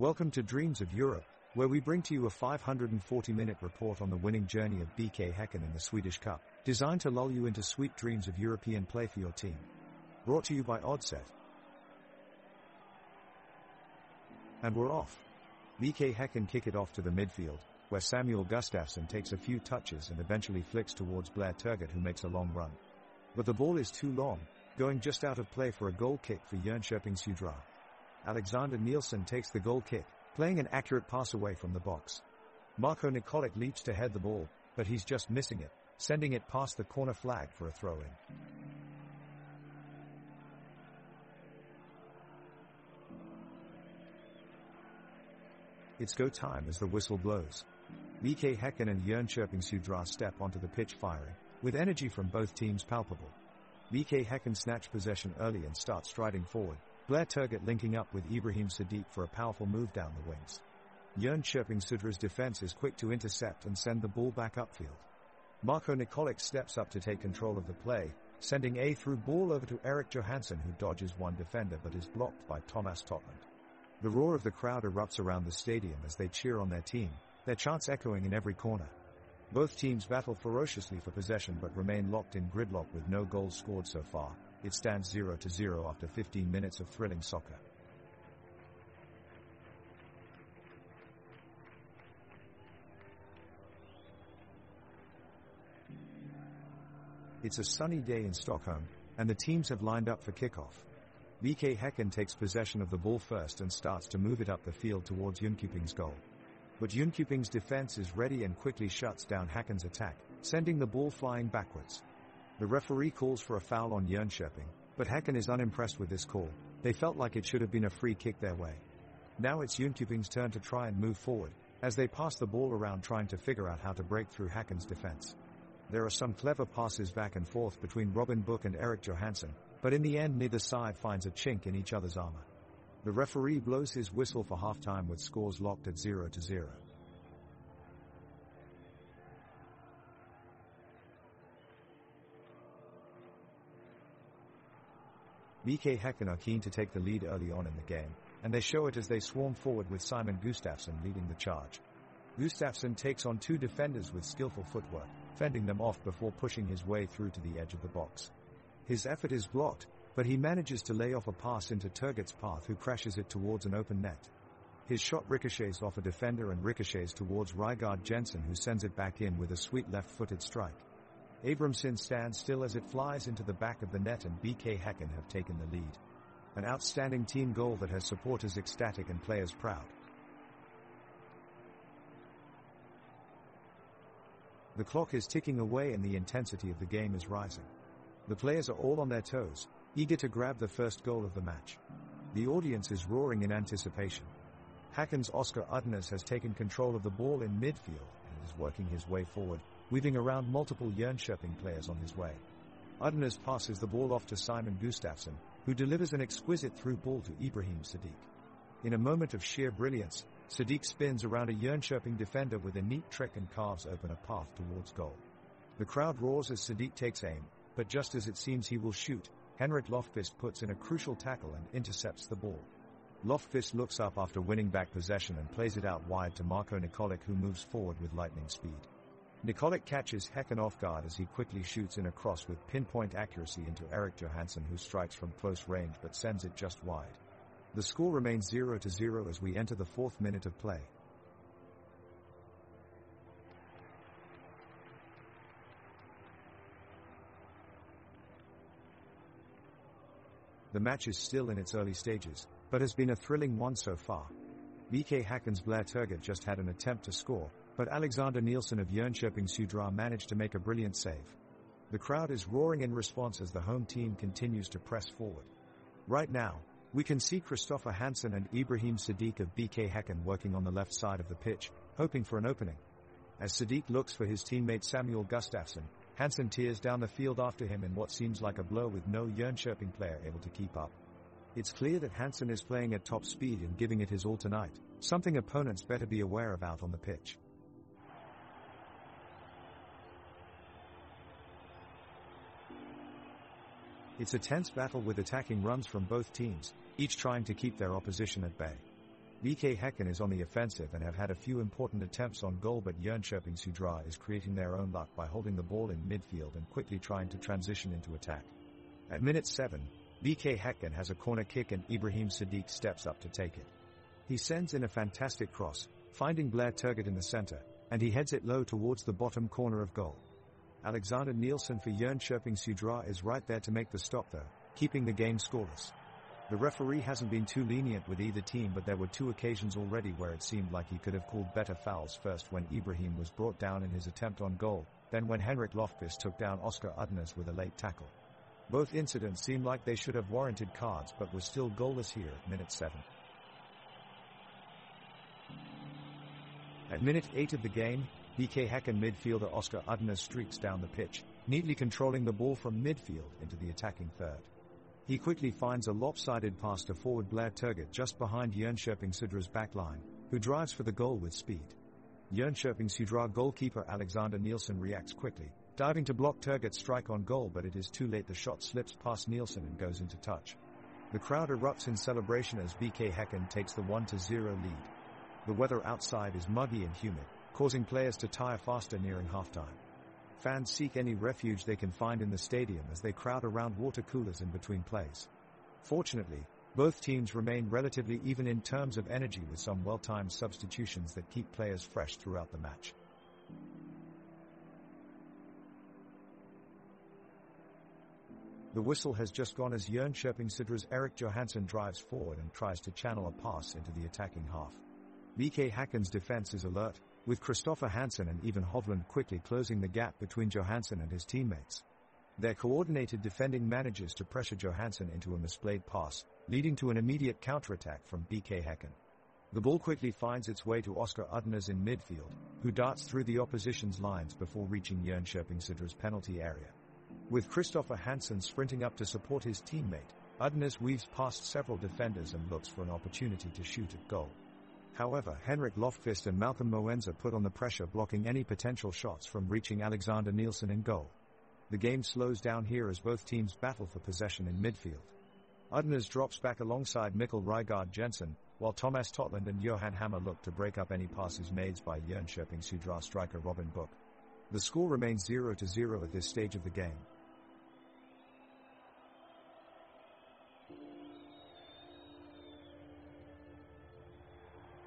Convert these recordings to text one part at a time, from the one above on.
Welcome to Dreams of Europe, where we bring to you a 540-minute report on the winning journey of BK Häcken in the Swedish Cup, designed to lull you into sweet dreams of European play for your team. Brought to you by Oddset. And we're off. BK Häcken kick it off to the midfield, where Samuel Gustafsson takes a few touches and eventually flicks towards Blair Turgott, who makes a long run. But the ball is too long, going just out of play for a goal kick for Jönköping Södra. Alexander Nielsen takes the goal kick, playing an accurate pass away from the box. Marko Nikolic leaps to head the ball, but he's just missing it, sending it past the corner flag for a throw-in. It's go time as the whistle blows. BK Häcken and Jönköping Södra step onto the pitch firing, with energy from both teams palpable. BK Häcken snatch possession early and start striding forward, Blair Turgott linking up with Ibrahim Sadiq for a powerful move down the wings. Jönköping Södra's defense is quick to intercept and send the ball back upfield. Marko Nikolic steps up to take control of the play, sending a through ball over to Erik Johansson, who dodges one defender but is blocked by Thomas Totland. The roar of the crowd erupts around the stadium as they cheer on their team, their chants echoing in every corner. Both teams battle ferociously for possession but remain locked in gridlock with no goals scored so far. It stands 0-0 after 15 minutes of thrilling soccer. It's a sunny day in Stockholm, and the teams have lined up for kickoff. BK Häcken takes possession of the ball first and starts to move it up the field towards Jönköping's goal. But Jönköping's defense is ready and quickly shuts down Häcken's attack, sending the ball flying backwards. The referee calls for a foul on Jönköping, but Häcken is unimpressed with this call. They felt like it should have been a free kick their way. Now it's Jönköping's turn to try and move forward, as they pass the ball around trying to figure out how to break through Häcken's defense. There are some clever passes back and forth between Robin Book and Erik Johansson, but in the end neither side finds a chink in each other's armor. The referee blows his whistle for halftime with scores locked at 0-0. BK Häcken are keen to take the lead early on in the game, and they show it as they swarm forward with Simon Gustafsson leading the charge. Gustafsson takes on two defenders with skillful footwork, fending them off before pushing his way through to the edge of the box. His effort is blocked, but he manages to lay off a pass into Turgott's path, who crashes it towards an open net. His shot ricochets off a defender and ricochets towards Rygaard Jensen, who sends it back in with a sweet left-footed strike. Abramson stands still as it flies into the back of the net, and BK Häcken have taken the lead. An outstanding team goal that has supporters ecstatic and players proud. The clock is ticking away and the intensity of the game is rising. The players are all on their toes, eager to grab the first goal of the match. The audience is roaring in anticipation. Häcken's Oskar Udnes has taken control of the ball in midfield and is working his way forward, weaving around multiple Jönköping players on his way. Udnes passes the ball off to Simon Gustafsson, who delivers an exquisite through ball to Ibrahim Sadiq. In a moment of sheer brilliance, Sadiq spins around a Jönköping defender with a neat trick and carves open a path towards goal. The crowd roars as Sadiq takes aim, but just as it seems he will shoot, Henrik Lofqvist puts in a crucial tackle and intercepts the ball. Lofqvist looks up after winning back possession and plays it out wide to Marko Nikolic, who moves forward with lightning speed. Nikolic catches Häcken off guard as he quickly shoots in a cross with pinpoint accuracy into Erik Johansson, who strikes from close range but sends it just wide. The score remains 0-0 as we enter the 4th minute of play. The match is still in its early stages, but has been a thrilling one so far. BK Häcken's Blair Turgott just had an attempt to score, but Alexander Nielsen of Jönköping Södra managed to make a brilliant save. The crowd is roaring in response as the home team continues to press forward. Right now, we can see Christopher Hansen and Ibrahim Sadiq of BK Häcken working on the left side of the pitch, hoping for an opening. As Sadiq looks for his teammate Samuel Gustafsson, Hansen tears down the field after him in what seems like a blow with no Jönköping player able to keep up. It's clear that Hansen is playing at top speed and giving it his all tonight, something opponents better be aware of out on the pitch. It's a tense battle with attacking runs from both teams, each trying to keep their opposition at bay. BK Häcken is on the offensive and have had a few important attempts on goal, but Jönköping Södra is creating their own luck by holding the ball in midfield and quickly trying to transition into attack. At minute 7, BK Häcken has a corner kick and Ibrahim Sadiq steps up to take it. He sends in a fantastic cross, finding Blair Turgott in the center, and he heads it low towards the bottom corner of goal. Alexander Nielsen for Jönköping Södra is right there to make the stop though, keeping the game scoreless. The referee hasn't been too lenient with either team, but there were 2 occasions already where it seemed like he could have called better fouls, first when Ibrahim was brought down in his attempt on goal, then when Henrik Lofqvist took down Oscar Udnes with a late tackle. Both incidents seemed like they should have warranted cards, but were still goalless here at minute 7. At minute 8 of the game, BK Häcken midfielder Oscar Udnes streaks down the pitch, neatly controlling the ball from midfield into the attacking third. He quickly finds a lopsided pass to forward Blair Turgott just behind Jönköping Södra's back line, who drives for the goal with speed. Jönköping Södra goalkeeper Alexander Nielsen reacts quickly, diving to block Turgott's strike on goal, but it is too late. The shot slips past Nielsen and goes into touch. The crowd erupts in celebration as BK Häcken takes the 1-0 lead. The weather outside is muggy and humid, causing players to tire faster nearing halftime. Fans seek any refuge they can find in the stadium as they crowd around water coolers in between plays. Fortunately, both teams remain relatively even in terms of energy, with some well-timed substitutions that keep players fresh throughout the match. The whistle has just gone as Jönköping Södra's Erik Johansson drives forward and tries to channel a pass into the attacking half. BK Häcken's defense is alert, with Christopher Hansen and Ivan Hovland quickly closing the gap between Johansson and his teammates. Their coordinated defending manages to pressure Johansson into a misplayed pass, leading to an immediate counterattack from BK Häcken. The ball quickly finds its way to Oscar Udnes in midfield, who darts through the opposition's lines before reaching Jönköping Södra's penalty area. With Christopher Hansen sprinting up to support his teammate, Udnes weaves past several defenders and looks for an opportunity to shoot at goal. However, Henrik Lofqvist and Malcolm Moenza put on the pressure, blocking any potential shots from reaching Alexander Nielsen in goal. The game slows down here as both teams battle for possession in midfield. Udnes drops back alongside Mikkel Rygaard Jensen, while Thomas Totland and Johan Hammer look to break up any passes made by Jönköping Södra striker Robin Book. The score remains 0-0 at this stage of the game.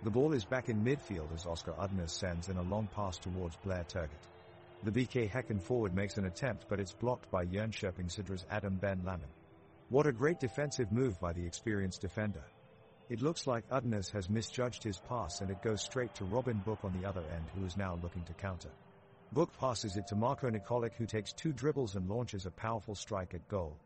The ball is back in midfield as Oscar Udnes sends in a long pass towards Blair Turgott. The BK Häcken forward makes an attempt, but it's blocked by Jönköping Södra's Adam Ben Lamin. What a great defensive move by the experienced defender. It looks like Udnes has misjudged his pass and it goes straight to Robin Book on the other end, who is now looking to counter. Book passes it to Marko Nikolic, who takes 2 dribbles and launches a powerful strike at goal.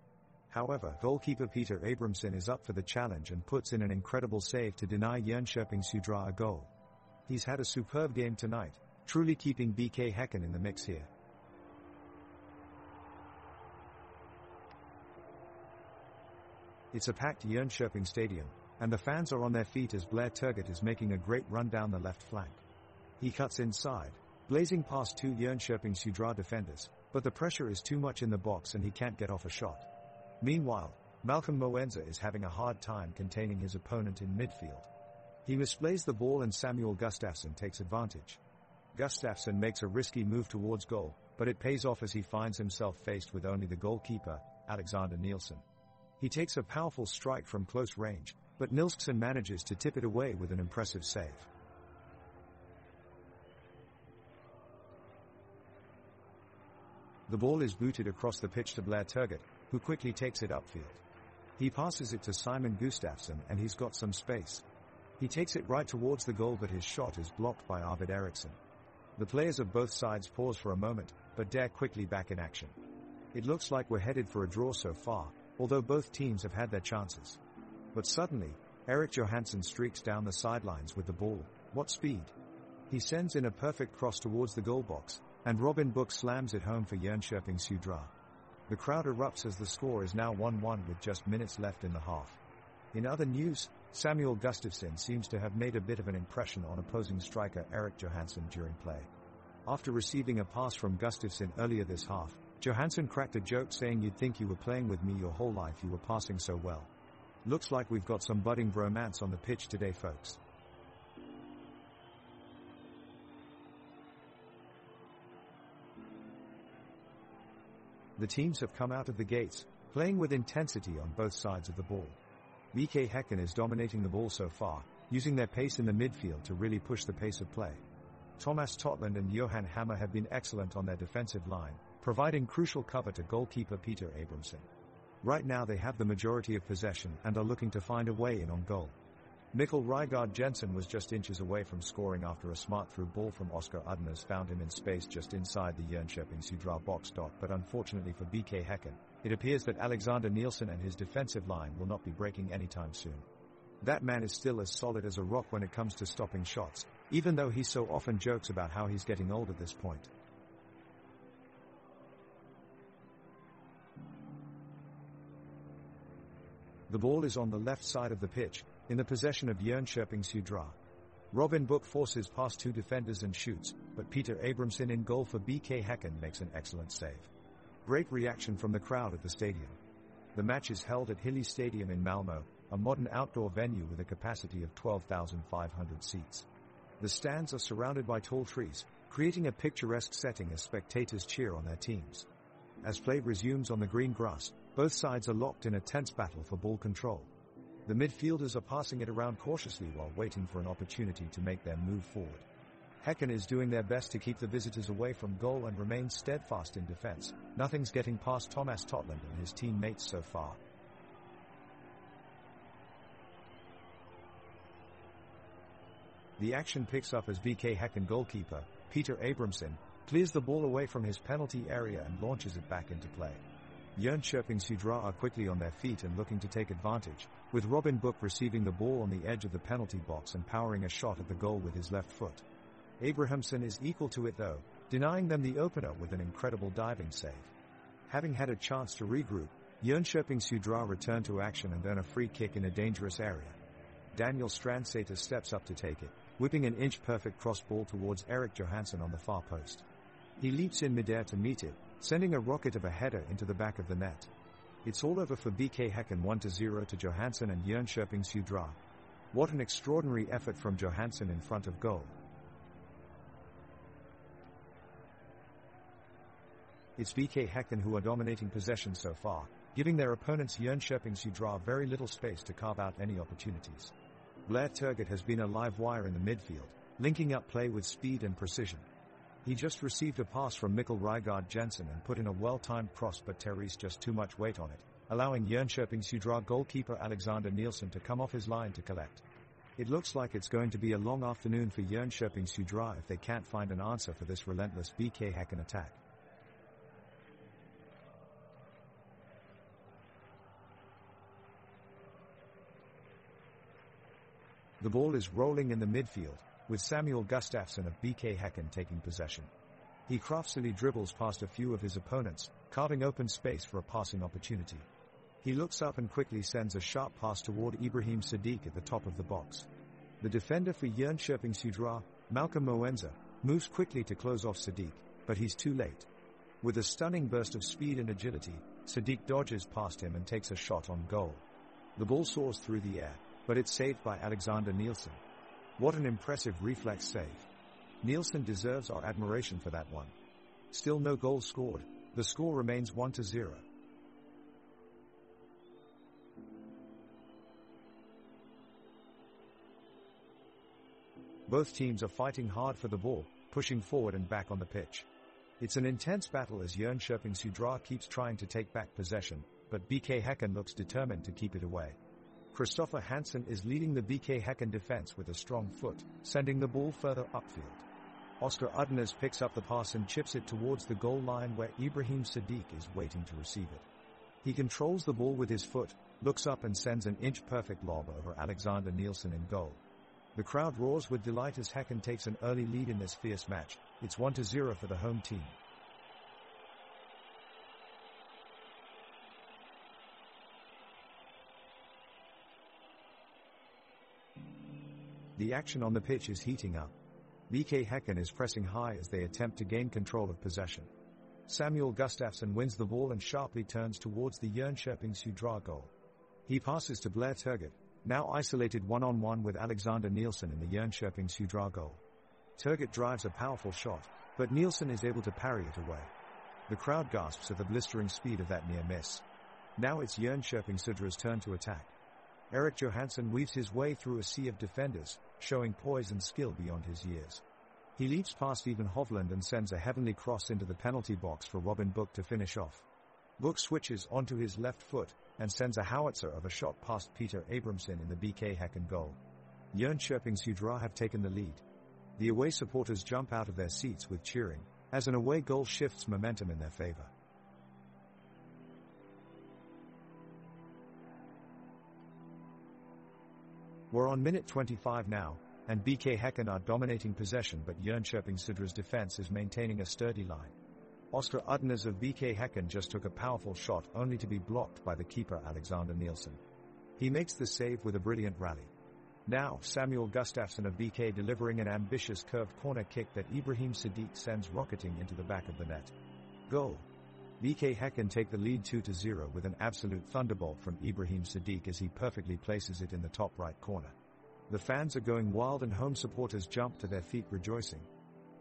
However, goalkeeper Peter Abramson is up for the challenge and puts in an incredible save to deny Jönköping Södra a goal. He's had a superb game tonight, truly keeping BK Häcken in the mix here. It's a packed Jönköping stadium, and the fans are on their feet as Blair Turgott is making a great run down the left flank. He cuts inside, blazing past 2 Jönköping Södra defenders, but the pressure is too much in the box and he can't get off a shot. Meanwhile, Malcolm Moenza is having a hard time containing his opponent in midfield. He misplays the ball and Samuel Gustafsson takes advantage. Gustafsson makes a risky move towards goal, but it pays off as he finds himself faced with only the goalkeeper, Alexander Nielsen. He takes a powerful strike from close range, but Nilsson manages to tip it away with an impressive save. The ball is booted across the pitch to Blair Turgott, who quickly takes it upfield. He passes it to Simon Gustafsson and he's got some space. He takes it right towards the goal, but his shot is blocked by Arvid Eriksson. The players of both sides pause for a moment, but they're quickly back in action. It looks like we're headed for a draw so far, although both teams have had their chances. But suddenly, Erik Johansson streaks down the sidelines with the ball. What speed! He sends in a perfect cross towards the goal box, and Robin Book slams it home for Jönköping Södra. The crowd erupts as the score is now 1-1 with just minutes left in the half. In other news, Samuel Gustafsson seems to have made a bit of an impression on opposing striker Erik Johansson during play. After receiving a pass from Gustafsson earlier this half, Johansson cracked a joke saying, "You'd think you were playing with me your whole life, you were passing so well." Looks like we've got some budding bromance on the pitch today, folks. The teams have come out of the gates, playing with intensity on both sides of the ball. BK Häcken is dominating the ball so far, using their pace in the midfield to really push the pace of play. Thomas Totland and Johan Hammer have been excellent on their defensive line, providing crucial cover to goalkeeper Peter Abramson. Right now they have the majority of possession and are looking to find a way in on goal. Mikkel Rygaard Jensen was just inches away from scoring after a smart through ball from Oscar Udnes found him in space just inside the Jönköping Södra box. But unfortunately for BK Häcken, it appears that Alexander Nielsen and his defensive line will not be breaking anytime soon. That man is still as solid as a rock when it comes to stopping shots, even though he so often jokes about how he's getting old at this point. The ball is on the left side of the pitch, in the possession of Jönköping Södra. Robin Book forces past two defenders and shoots, but Peter Abramson in goal for BK Häcken makes an excellent save. Great reaction from the crowd at the stadium. The match is held at Hilly Stadium in Malmö, a modern outdoor venue with a capacity of 12,500 seats. The stands are surrounded by tall trees, creating a picturesque setting as spectators cheer on their teams. As play resumes on the green grass, both sides are locked in a tense battle for ball control. The midfielders are passing it around cautiously while waiting for an opportunity to make their move forward. Häcken is doing their best to keep the visitors away from goal and remain steadfast in defense. Nothing's getting past Thomas Totland and his teammates so far. The action picks up as BK Häcken goalkeeper, Peter Abramson, clears the ball away from his penalty area and launches it back into play. Jönköping Södra are quickly on their feet and looking to take advantage, with Robin Book receiving the ball on the edge of the penalty box and powering a shot at the goal with his left foot. Abrahamson is equal to it though, denying them the opener with an incredible diving save. Having had a chance to regroup, Jönköping Södra return to action and earn a free kick in a dangerous area. Daniel Strandsäter steps up to take it, whipping an inch-perfect cross ball towards Erik Johansson on the far post. He leaps in midair to meet it, sending a rocket of a header into the back of the net. It's all over for BK Häcken 1-0 to Johansson and Jönköping Södra. What an extraordinary effort from Johansson in front of goal. It's BK Häcken who are dominating possession so far, giving their opponents Jönköping Södra very little space to carve out any opportunities. Blair Turgott has been a live wire in the midfield, linking up play with speed and precision. He just received a pass from Mikkel Rygaard Jensen and put in a well-timed cross, but Therese just too much weight on it, allowing Jönköping Södra goalkeeper Alexander Nielsen to come off his line to collect. It looks like it's going to be a long afternoon for Jönköping Södra if they can't find an answer for this relentless BK Häcken attack. The ball is rolling in the midfield, with Samuel Gustafsson of BK Häcken taking possession. He craftily dribbles past a few of his opponents, carving open space for a passing opportunity. He looks up and quickly sends a sharp pass toward Ibrahim Sadiq at the top of the box. The defender for Jönköping Södra, Malcolm Moenza, moves quickly to close off Sadiq, but he's too late. With a stunning burst of speed and agility, Sadiq dodges past him and takes a shot on goal. The ball soars through the air, but it's saved by Alexander Nielsen. What an impressive reflex save. Nielsen deserves our admiration for that one. Still no goals scored. The score remains 1-0. Both teams are fighting hard for the ball, pushing forward and back on the pitch. It's an intense battle as Jönköping Södra keeps trying to take back possession, but BK Häcken looks determined to keep it away. Christopher Hansen is leading the BK Häcken defense with a strong foot, sending the ball further upfield. Oscar Udnes picks up the pass and chips it towards the goal line where Ibrahim Sadiq is waiting to receive it. He controls the ball with his foot, looks up and sends an inch-perfect lob over Alexander Nielsen in goal. The crowd roars with delight as Häcken takes an early lead in this fierce match. It's 1-0 for the home team. The action on the pitch is heating up. BK Häcken is pressing high as they attempt to gain control of possession. Samuel Gustafsson wins the ball and sharply turns towards the Jönköping Södra goal. He passes to Blair Turgott, now isolated one-on-one with Alexander Nielsen in the Jönköping Södra goal. Turgott drives a powerful shot, but Nielsen is able to parry it away. The crowd gasps at the blistering speed of that near miss. Now it's Jönköping Södra's turn to attack. Erik Johansson weaves his way through a sea of defenders, showing poise and skill beyond his years. He leaps past even Hovland and sends a heavenly cross into the penalty box for Robin Book to finish off. Book switches onto his left foot and sends a howitzer of a shot past Peter Abramson in the BK Häcken goal. Jönköping Södra have taken the lead. The away supporters jump out of their seats with cheering, as an away goal shifts momentum in their favor. We're on minute 25 now, and BK Häcken are dominating possession, but Jönköping Södra's defense is maintaining a sturdy line. Oskar Udnes of BK Häcken just took a powerful shot only to be blocked by the keeper Alexander Nielsen. He makes the save with a brilliant rally. Now, Samuel Gustafsson of BK delivering an ambitious curved corner kick that Ibrahim Sadiq sends rocketing into the back of the net. Goal. BK Häcken take the lead 2-0 with an absolute thunderbolt from Ibrahim Sadiq as he perfectly places it in the top right corner. The fans are going wild and home supporters jump to their feet rejoicing.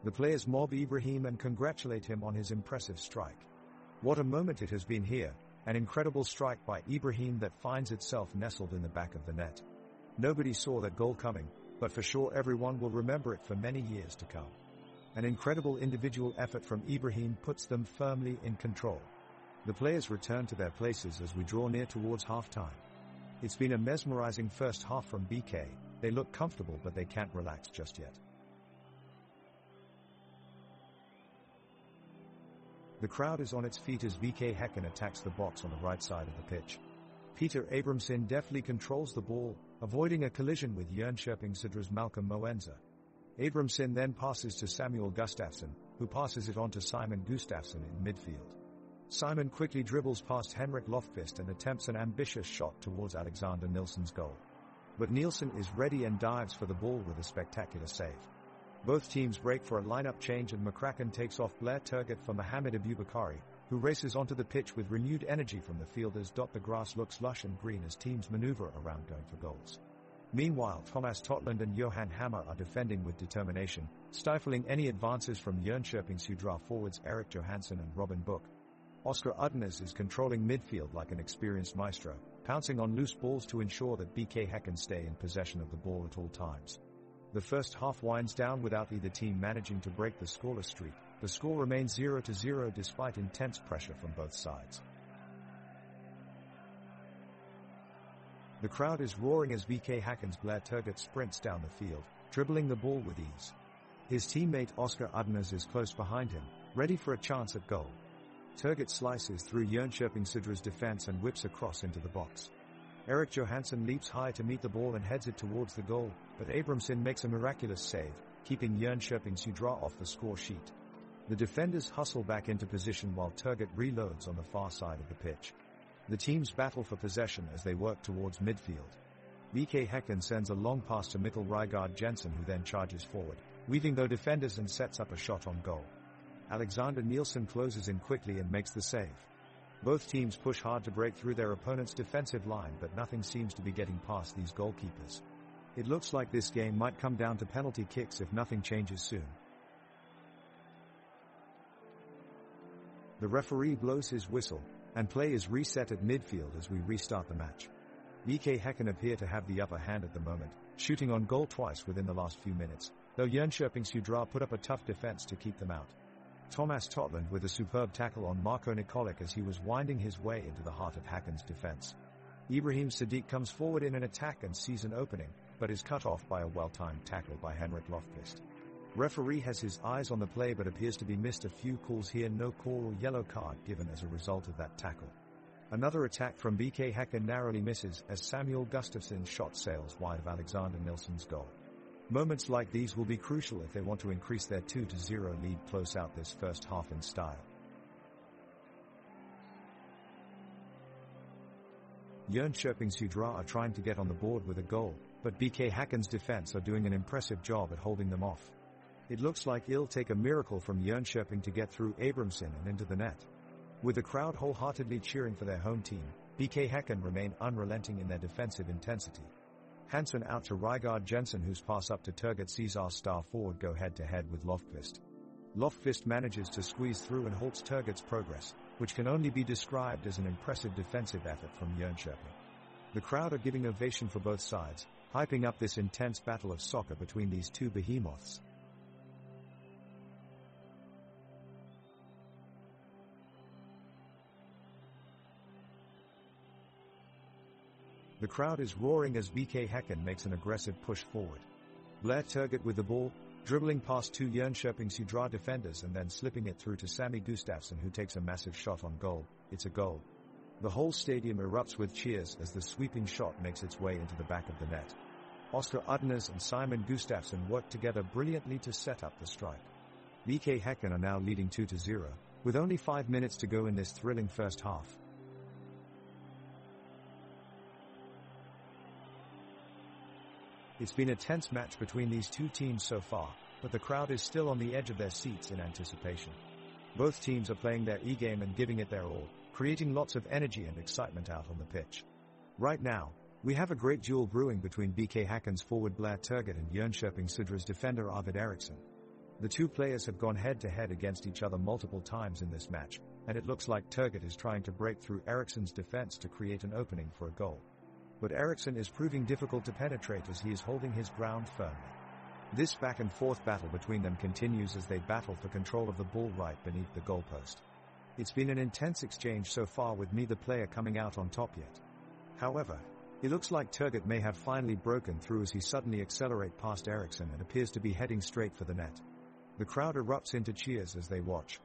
The players mob Ibrahim and congratulate him on his impressive strike. What a moment it has been here, an incredible strike by Ibrahim that finds itself nestled in the back of the net. Nobody saw that goal coming, but for sure everyone will remember it for many years to come. An incredible individual effort from Ibrahim puts them firmly in control. The players return to their places as we draw near towards half-time. It's been a mesmerizing first half from BK. They look comfortable, but they can't relax just yet. The crowd is on its feet as BK Häcken attacks the box on the right side of the pitch. Peter Abramson deftly controls the ball, avoiding a collision with Jönköping Södra's Malcolm Moenza. Abramson then passes to Samuel Gustafsson, who passes it on to Simon Gustafsson in midfield. Simon quickly dribbles past Henrik Lofqvist and attempts an ambitious shot towards Alexander Nilsen's goal. But Nielsen is ready and dives for the ball with a spectacular save. Both teams break for a lineup change and McCracken takes off Blair Turgott for Mohamed Aboubakari, who races onto the pitch with renewed energy from the fielders. The grass looks lush and green as teams maneuver around going for goals. Meanwhile, Thomas Totland and Johan Hammer are defending with determination, stifling any advances from Jönköping Södra forwards Erik Johansson and Robin Book. Oskar Udnes is controlling midfield like an experienced maestro, pouncing on loose balls to ensure that BK Häcken stay in possession of the ball at all times. The first half winds down without either team managing to break the scoreless streak. The score remains 0-0 despite intense pressure from both sides. The crowd is roaring as BK Häcken's Blair Turgott sprints down the field, dribbling the ball with ease. His teammate Oskar Udnes is close behind him, ready for a chance at goal. Turgott slices through Jönköping Södra's defense and whips across into the box. Erik Johansson leaps high to meet the ball and heads it towards the goal, but Abramson makes a miraculous save, keeping Jönköping Södra off the score sheet. The defenders hustle back into position while Turgott reloads on the far side of the pitch. The teams battle for possession as they work towards midfield. BK Häcken sends a long pass to Mikkel Rygaard Jensen, who then charges forward, weaving though defenders and sets up a shot on goal. Alexander Nielsen closes in quickly and makes the save. Both teams push hard to break through their opponent's defensive line, but nothing seems to be getting past these goalkeepers. It looks like this game might come down to penalty kicks if nothing changes soon. The referee blows his whistle, and play is reset at midfield as we restart the match. BK Häcken appear to have the upper hand at the moment, shooting on goal twice within the last few minutes, though Jönköping Södra put up a tough defense to keep them out. Thomas Totland with a superb tackle on Marko Nikolic as he was winding his way into the heart of Häcken's defense. Ibrahim Sadiq comes forward in an attack and sees an opening, but is cut off by a well-timed tackle by Henrik Lofqvist. Referee has his eyes on the play but appears to be missed a few calls here, no call or yellow card given as a result of that tackle. Another attack from BK Häcken narrowly misses as Samuel Gustafsson's shot sails wide of Alexander Nilsen's goal. Moments like these will be crucial if they want to increase their 2-0 lead, close out this first half in style. Jönköping Södra are trying to get on the board with a goal, but BK Häcken's defense are doing an impressive job at holding them off. It looks like it'll take a miracle from Jönköping to get through Abramson and into the net. With the crowd wholeheartedly cheering for their home team, BK Häcken remain unrelenting in their defensive intensity. Hansen out to Rygaard Jensen, whose pass up to Turgott sees our star forward go head-to-head with Lofqvist. Loftvist manages to squeeze through and halts Turgot's progress, which can only be described as an impressive defensive effort from Jönköping. The crowd are giving ovation for both sides, hyping up this intense battle of soccer between these two behemoths. The crowd is roaring as BK Häcken makes an aggressive push forward. Blair Turgot with the ball, dribbling past two Jönköping Södra defenders and then slipping it through to Sammy Gustafsson, who takes a massive shot on goal. It's a goal. The whole stadium erupts with cheers as the sweeping shot makes its way into the back of the net. Oskar Udnes and Simon Gustafsson work together brilliantly to set up the strike. BK Häcken are now leading 2-0, with only 5 minutes to go in this thrilling first half. It's been a tense match between these two teams so far, but the crowd is still on the edge of their seats in anticipation. Both teams are playing their E-game and giving it their all, creating lots of energy and excitement out on the pitch. Right now, we have a great duel brewing between BK Häcken's forward Blair Turgot and Jönköping Södra's defender Arvid Eriksson. The two players have gone head-to-head against each other multiple times in this match, and it looks like Turgot is trying to break through Eriksson's defense to create an opening for a goal. But Eriksson is proving difficult to penetrate as he is holding his ground firmly. This back-and-forth battle between them continues as they battle for control of the ball right beneath the goalpost. It's been an intense exchange so far with neither player coming out on top yet. However, it looks like Turgot may have finally broken through as he suddenly accelerates past Eriksson and appears to be heading straight for the net. The crowd erupts into cheers as they watch.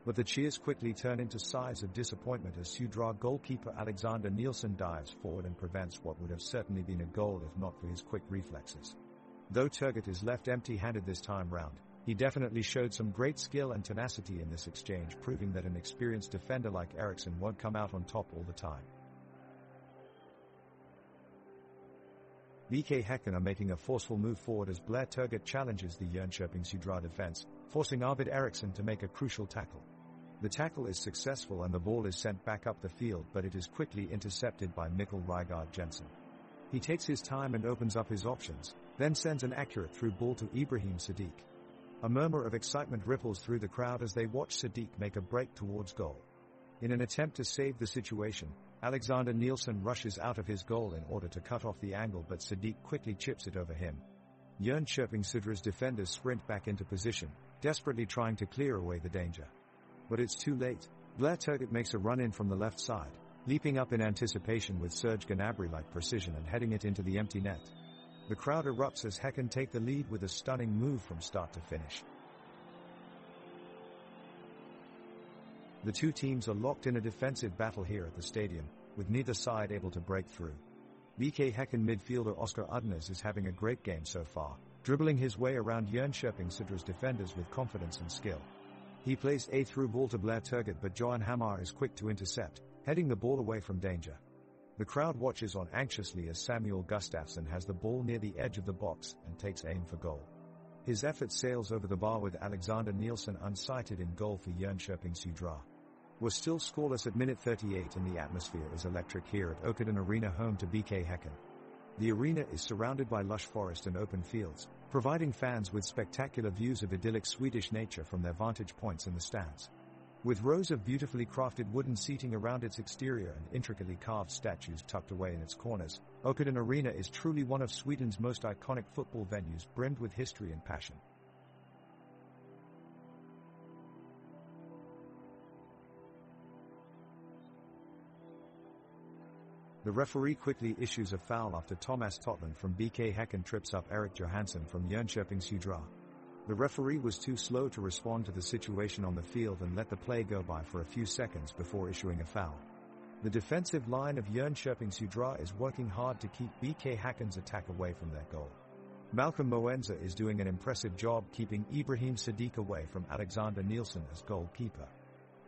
But the cheers quickly turn into sighs of disappointment as Södra goalkeeper Alexander Nielsen dives forward and prevents what would have certainly been a goal if not for his quick reflexes. Though Turgot is left empty-handed this time round, he definitely showed some great skill and tenacity in this exchange, proving that an experienced defender like Eriksson won't come out on top all the time. BK Häcken are making a forceful move forward as Blair Turgot challenges the Jönköping Södra defense, forcing Arvid Eriksson to make a crucial tackle. The tackle is successful and the ball is sent back up the field, but it is quickly intercepted by Mikkel Rygaard Jensen. He takes his time and opens up his options, then sends an accurate through ball to Ibrahim Sadiq. A murmur of excitement ripples through the crowd as they watch Sadiq make a break towards goal. In an attempt to save the situation, Alexander Nielsen rushes out of his goal in order to cut off the angle, but Sadiq quickly chips it over him. Jönköping Södra's defenders sprint back into position, desperately trying to clear away the danger. But it's too late. Blair Turgot makes a run-in from the left side, leaping up in anticipation with Serge Gnabry-like precision and heading it into the empty net. The crowd erupts as Häcken take the lead with a stunning move from start to finish. The two teams are locked in a defensive battle here at the stadium, with neither side able to break through. BK Häcken midfielder Oskar Udnes is having a great game so far, dribbling his way around Jönköping Södra's defenders with confidence and skill. He plays a through ball to Blair Turgot, but Johan Hamar is quick to intercept, heading the ball away from danger. The crowd watches on anxiously as Samuel Gustafsson has the ball near the edge of the box and takes aim for goal. His effort sails over the bar with Alexander Nielsen unsighted in goal for Jönköping Södra. We're still scoreless at minute 38 and the atmosphere is electric here at Åkerden Arena, home to BK Häcken. The arena is surrounded by lush forest and open fields, providing fans with spectacular views of idyllic Swedish nature from their vantage points in the stands. With rows of beautifully crafted wooden seating around its exterior and intricately carved statues tucked away in its corners, Åkerden Arena is truly one of Sweden's most iconic football venues, brimmed with history and passion. The referee quickly issues a foul after Thomas Totland from BK Häcken trips up Erik Johansson from Jönköping Södra. The referee was too slow to respond to the situation on the field and let the play go by for a few seconds before issuing a foul. The defensive line of Jönköping Södra is working hard to keep BK Häcken's attack away from their goal. Malcolm Moenza is doing an impressive job keeping Ibrahim Sadiq away from Alexander Nielsen as goalkeeper.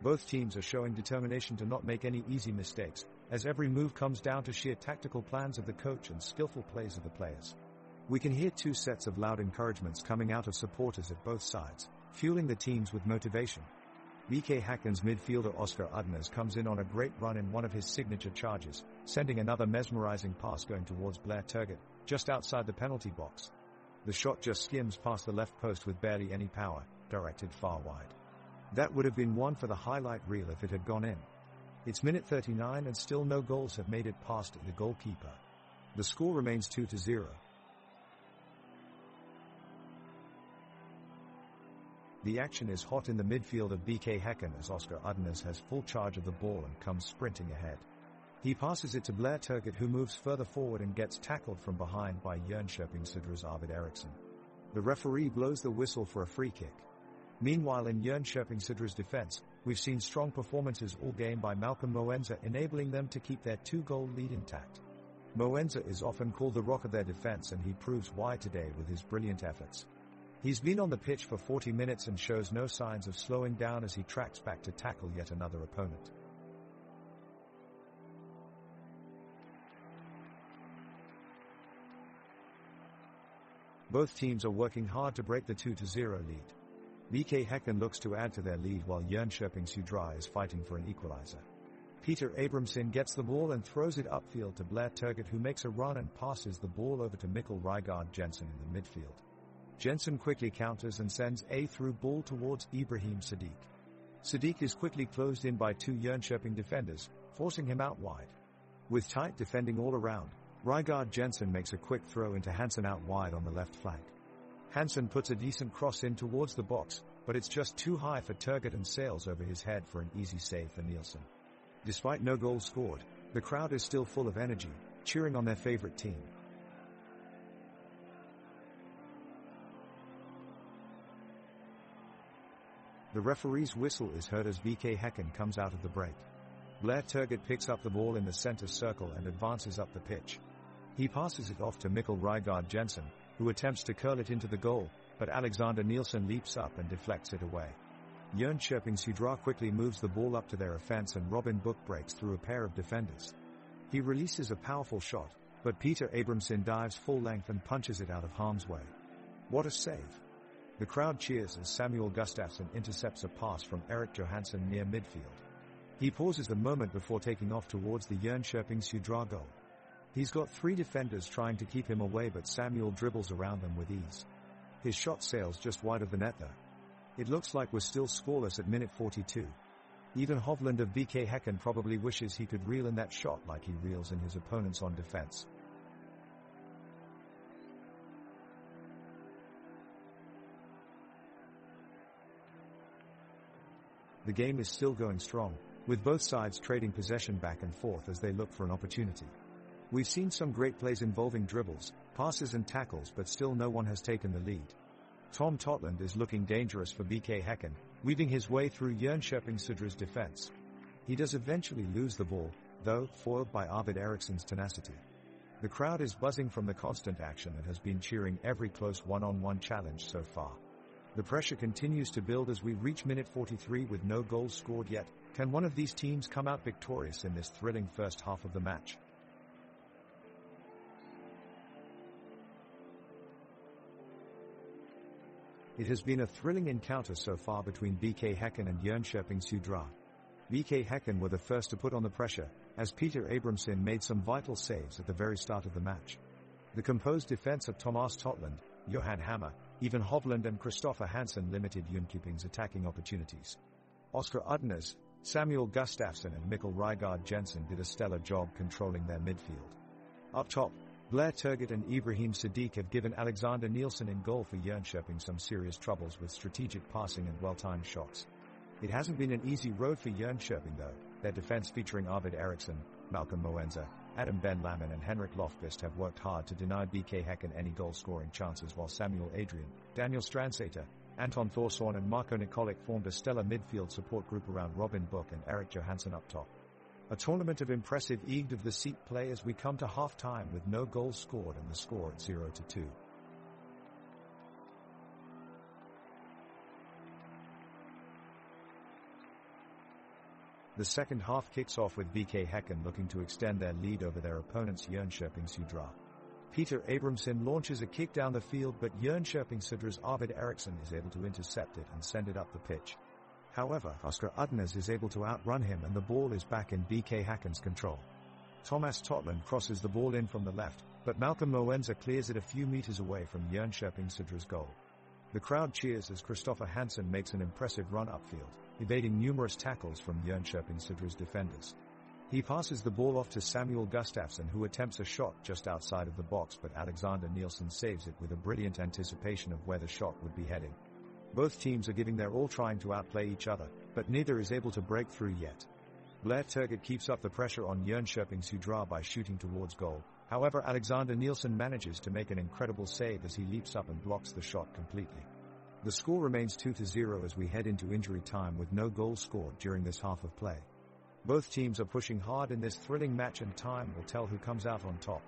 Both teams are showing determination to not make any easy mistakes, as every move comes down to sheer tactical plans of the coach and skillful plays of the players. We can hear two sets of loud encouragements coming out of supporters at both sides, fueling the teams with motivation. BK Häcken's midfielder Oskar Udnes comes in on a great run in one of his signature charges, sending another mesmerizing pass going towards Blair Turgot, just outside the penalty box. The shot just skims past the left post with barely any power, directed far wide. That would have been one for the highlight reel if it had gone in. It's minute 39 and still no goals have made it past the goalkeeper. The score remains 2-0. The action is hot in the midfield of BK Häcken as Oskar Udnes has full charge of the ball and comes sprinting ahead. He passes it to Blair Turgott, who moves further forward and gets tackled from behind by Jönköping Södra's Arvid Eriksson. The referee blows the whistle for a free kick. Meanwhile, in Jönköping Södra's defense, we've seen strong performances all game by Malcolm Moenza, enabling them to keep their 2-goal lead intact. Moenza is often called the rock of their defense, and he proves why today with his brilliant efforts. He's been on the pitch for 40 minutes and shows no signs of slowing down as he tracks back to tackle yet another opponent. Both teams are working hard to break the 2-0 lead. BK Häcken looks to add to their lead while Jönköping Södra is fighting for an equalizer. Peter Abramson gets the ball and throws it upfield to Blair Turgott, who makes a run and passes the ball over to Mikkel Rygaard Jensen in the midfield. Jensen quickly counters and sends a through ball towards Ibrahim Sadiq. Sadiq is quickly closed in by 2 Jönköping defenders, forcing him out wide. With tight defending all around, Rygaard Jensen makes a quick throw into Hansen out wide on the left flank. Hansen puts a decent cross in towards the box, but it's just too high for Turgott and sails over his head for an easy save for Nielsen. Despite no goals scored, the crowd is still full of energy, cheering on their favorite team. The referee's whistle is heard as BK Häcken comes out of the break. Blair Turgott picks up the ball in the center circle and advances up the pitch. He passes it off to Mikkel Rygaard Jensen, who attempts to curl it into the goal, but Alexander Nielsen leaps up and deflects it away. Jönköping Södra quickly moves the ball up to their offense and Robin Book breaks through a pair of defenders. He releases a powerful shot, but Peter Abramson dives full length and punches it out of harm's way. What a save! The crowd cheers as Samuel Gustafsson intercepts a pass from Erik Johansson near midfield. He pauses a moment before taking off towards the Jönköping Södra goal. He's got 3 defenders trying to keep him away, but Samuel dribbles around them with ease. His shot sails just wide of the net though. It looks like we're still scoreless at minute 42. Even Hovland of BK Häcken probably wishes he could reel in that shot like he reels in his opponents on defense. The game is still going strong, with both sides trading possession back and forth as they look for an opportunity. We've seen some great plays involving dribbles, passes and tackles, but still no one has taken the lead. Tom Totland is looking dangerous for BK Häcken, weaving his way through Jönköping Södra's defense. He does eventually lose the ball, though, foiled by Arvid Eriksson's tenacity. The crowd is buzzing from the constant action and has been cheering every close one-on-one challenge so far. The pressure continues to build as we reach minute 43 with no goals scored yet. Can one of these teams come out victorious in this thrilling first half of the match? It has been a thrilling encounter so far between BK Häcken and Jönköping Södra. BK Häcken were the first to put on the pressure, as Peter Abramson made some vital saves at the very start of the match. The composed defense of Thomas Totland, Johan Hammer, even Hovland and Christopher Hansen limited Jönköping's attacking opportunities. Oskar Udnes, Samuel Gustafsson and Mikkel Rygaard Jensen did a stellar job controlling their midfield. Up top, Blair Turgott and Ibrahim Sadiq have given Alexander Nielsen in goal for Jönköping some serious troubles with strategic passing and well-timed shots. It hasn't been an easy road for Jönköping though. Their defense featuring Arvid Eriksson, Malcolm Moenza, Adam Ben Lammen and Henrik Lofqvist have worked hard to deny BK Häcken any goal-scoring chances, while Samuel Adrian, Daniel Strandsater, Anton Thorsson and Marko Nikolic formed a stellar midfield support group around Robin Book and Erik Johansson up top. A tournament of impressive edge of the seat play as we come to half-time with no goals scored and the score at 0-2. The second half kicks off with BK Häcken looking to extend their lead over their opponents Jönköping Södra. Peter Abramson launches a kick down the field, but Jönköping Södra's Arvid Eriksson is able to intercept it and send it up the pitch. However, Oskar Udnes is able to outrun him and the ball is back in BK Häcken's control. Thomas Totland crosses the ball in from the left, but Malcolm Moenza clears it a few meters away from Jönköping Södra's goal. The crowd cheers as Christopher Hansen makes an impressive run upfield, evading numerous tackles from Jönköping Södra's defenders. He passes the ball off to Samuel Gustafsson, who attempts a shot just outside of the box, but Alexander Nielsen saves it with a brilliant anticipation of where the shot would be heading. Both teams are giving their all trying to outplay each other, but neither is able to break through yet. Blair Turgott keeps up the pressure on Jönköping Södra by shooting towards goal. However, Alexander Nielsen manages to make an incredible save as he leaps up and blocks the shot completely. The score remains 2-0 as we head into injury time with no goals scored during this half of play. Both teams are pushing hard in this thrilling match, and time will tell who comes out on top.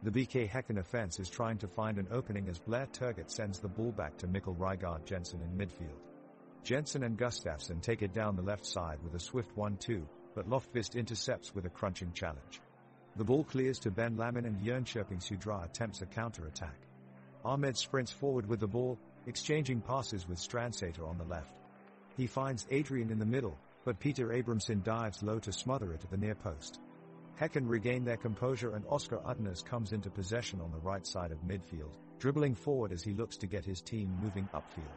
The BK Häcken offense is trying to find an opening as Blair Turgott sends the ball back to Mikkel Rygaard Jensen in midfield. Jensen and Gustafsson take it down the left side with a swift 1-2, but Loftvist intercepts with a crunching challenge. The ball clears to Ben Lamin and Jönköping Södra attempts a counter-attack. Ahmed sprints forward with the ball, exchanging passes with Strandsater on the left. He finds Adrian in the middle, but Peter Abramson dives low to smother it at the near post. Häcken regain their composure and Oscar Udnes comes into possession on the right side of midfield, dribbling forward as he looks to get his team moving upfield.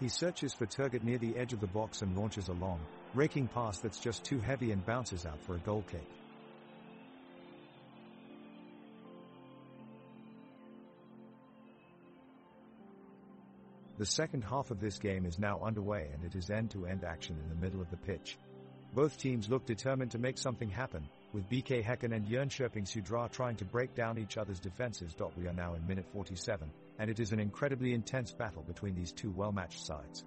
He searches for Turgott near the edge of the box and launches a long, raking pass that's just too heavy and bounces out for a goal kick. The second half of this game is now underway and it is end-to-end action in the middle of the pitch. Both teams look determined to make something happen, with BK Häcken and Jönköping Södra trying to break down each other's defenses. We are now in minute 47, and it is an incredibly intense battle between these two well-matched sides.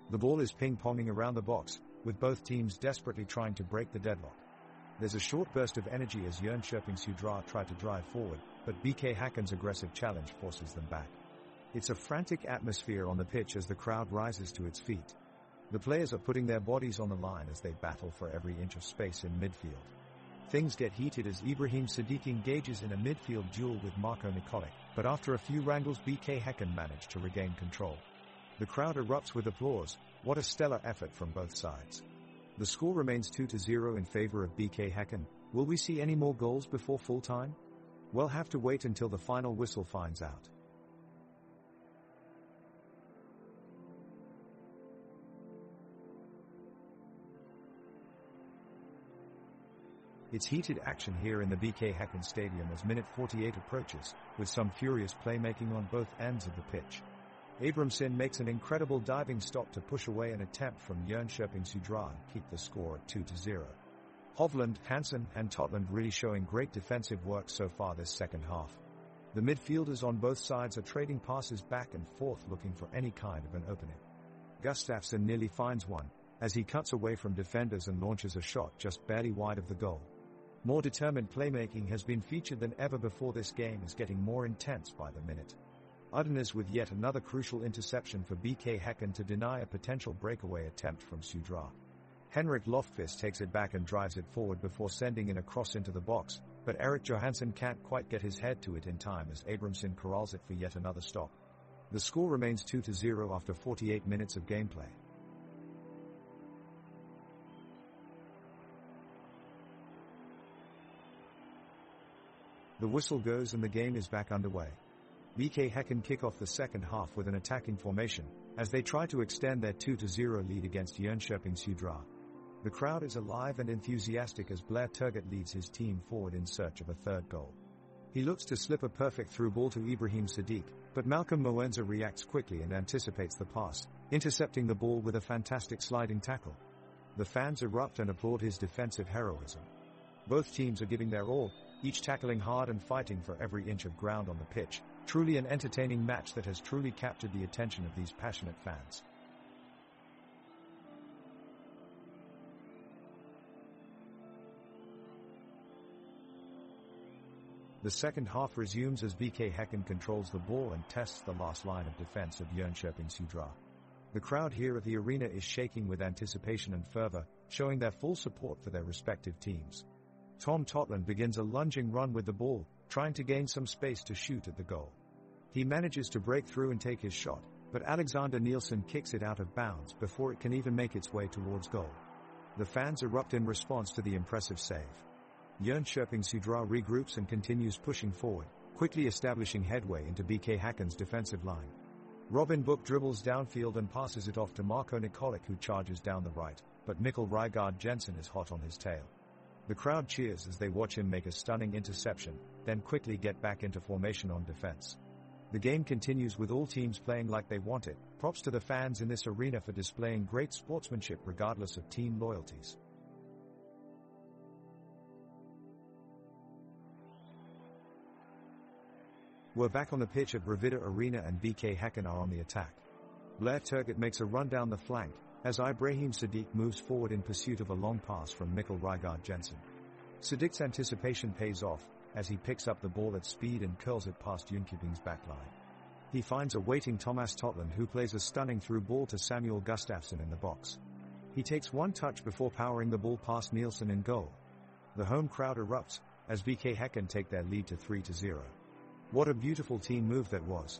The ball is ping-ponging around the box, with both teams desperately trying to break the deadlock. There's a short burst of energy as Jönköping Södra try to drive forward, but BK Häcken's aggressive challenge forces them back. It's a frantic atmosphere on the pitch as the crowd rises to its feet. The players are putting their bodies on the line as they battle for every inch of space in midfield. Things get heated as Ibrahim Sadiq engages in a midfield duel with Marko Nikolic, but after a few wrangles BK Häcken manage to regain control. The crowd erupts with applause. What a stellar effort from both sides. The score remains 2-0 in favor of BK Häcken. Will we see any more goals before full time? We'll have to wait until the final whistle finds out. It's heated action here in the BK Häcken Stadium as minute 48 approaches, with some furious playmaking on both ends of the pitch. Abramson makes an incredible diving stop to push away an attempt from Jönköping Södra and keep the score at 2-0. Hovland, Hansen and Totland really showing great defensive work so far this second half. The midfielders on both sides are trading passes back and forth looking for any kind of an opening. Gustafsson nearly finds one, as he cuts away from defenders and launches a shot just barely wide of the goal. More determined playmaking has been featured than ever before. This game is getting more intense by the minute. Udnes with yet another crucial interception for BK Häcken to deny a potential breakaway attempt from Södra. Henrik Loftvist takes it back and drives it forward before sending in a cross into the box, but Erik Johansson can't quite get his head to it in time as Abramson corrals it for yet another stop. The score remains 2-0 after 48 minutes of gameplay. The whistle goes and the game is back underway. BK Häcken kick off the second half with an attacking formation, as they try to extend their 2-0 lead against Jönköping Södra. The crowd is alive and enthusiastic as Blair Turgott leads his team forward in search of a third goal. He looks to slip a perfect through ball to Ibrahim Sadiq, but Malcolm Moenza reacts quickly and anticipates the pass, intercepting the ball with a fantastic sliding tackle. The fans erupt and applaud his defensive heroism. Both teams are giving their all, each tackling hard and fighting for every inch of ground on the pitch. Truly an entertaining match that has truly captured the attention of these passionate fans. The second half resumes as BK Häcken controls the ball and tests the last line of defense of Jönköping Södra. The crowd here at the arena is shaking with anticipation and fervor, showing their full support for their respective teams. Tom Totland begins a lunging run with the ball, trying to gain some space to shoot at the goal. He manages to break through and take his shot, but Alexander Nielsen kicks it out of bounds before it can even make its way towards goal. The fans erupt in response to the impressive save. Jönköping Södra regroups and continues pushing forward, quickly establishing headway into BK Häcken's defensive line. Robin Book dribbles downfield and passes it off to Marko Nikolic, who charges down the right, but Mikkel Rygaard Jensen is hot on his tail. The crowd cheers as they watch him make a stunning interception, then quickly get back into formation on defense. The game continues with all teams playing like they want it. Props to the fans in this arena for displaying great sportsmanship regardless of team loyalties. We're back on the pitch at Bravida Arena and BK Häcken are on the attack. Blair Turgott makes a run down the flank, as Ibrahim Sadiq moves forward in pursuit of a long pass from Mikkel Rygaard Jensen. Sadiq's anticipation pays off, as he picks up the ball at speed and curls it past Jönköping's backline. He finds a waiting Thomas Totland, who plays a stunning through ball to Samuel Gustafsson in the box. He takes one touch before powering the ball past Nielsen in goal. The home crowd erupts, as BK Häcken take their lead to 3-0. What a beautiful team move that was.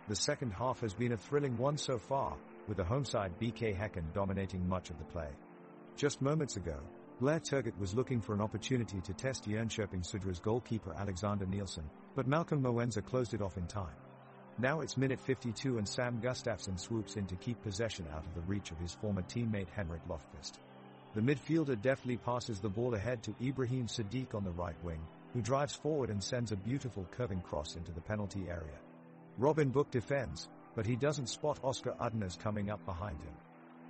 The second half has been a thrilling one so far, with the home side BK Häcken dominating much of the play. Just moments ago, Blair Turgott was looking for an opportunity to test Jönköping Södra's goalkeeper Alexander Nielsen, but Malcolm Moenza closed it off in time. Now it's minute 52 and Sam Gustafsson swoops in to keep possession out of the reach of his former teammate Henrik Lofqvist. The midfielder deftly passes the ball ahead to Ibrahim Sadiq on the right wing, who drives forward and sends a beautiful curving cross into the penalty area. Robin Book defends, but he doesn't spot Oscar Udnes coming up behind him.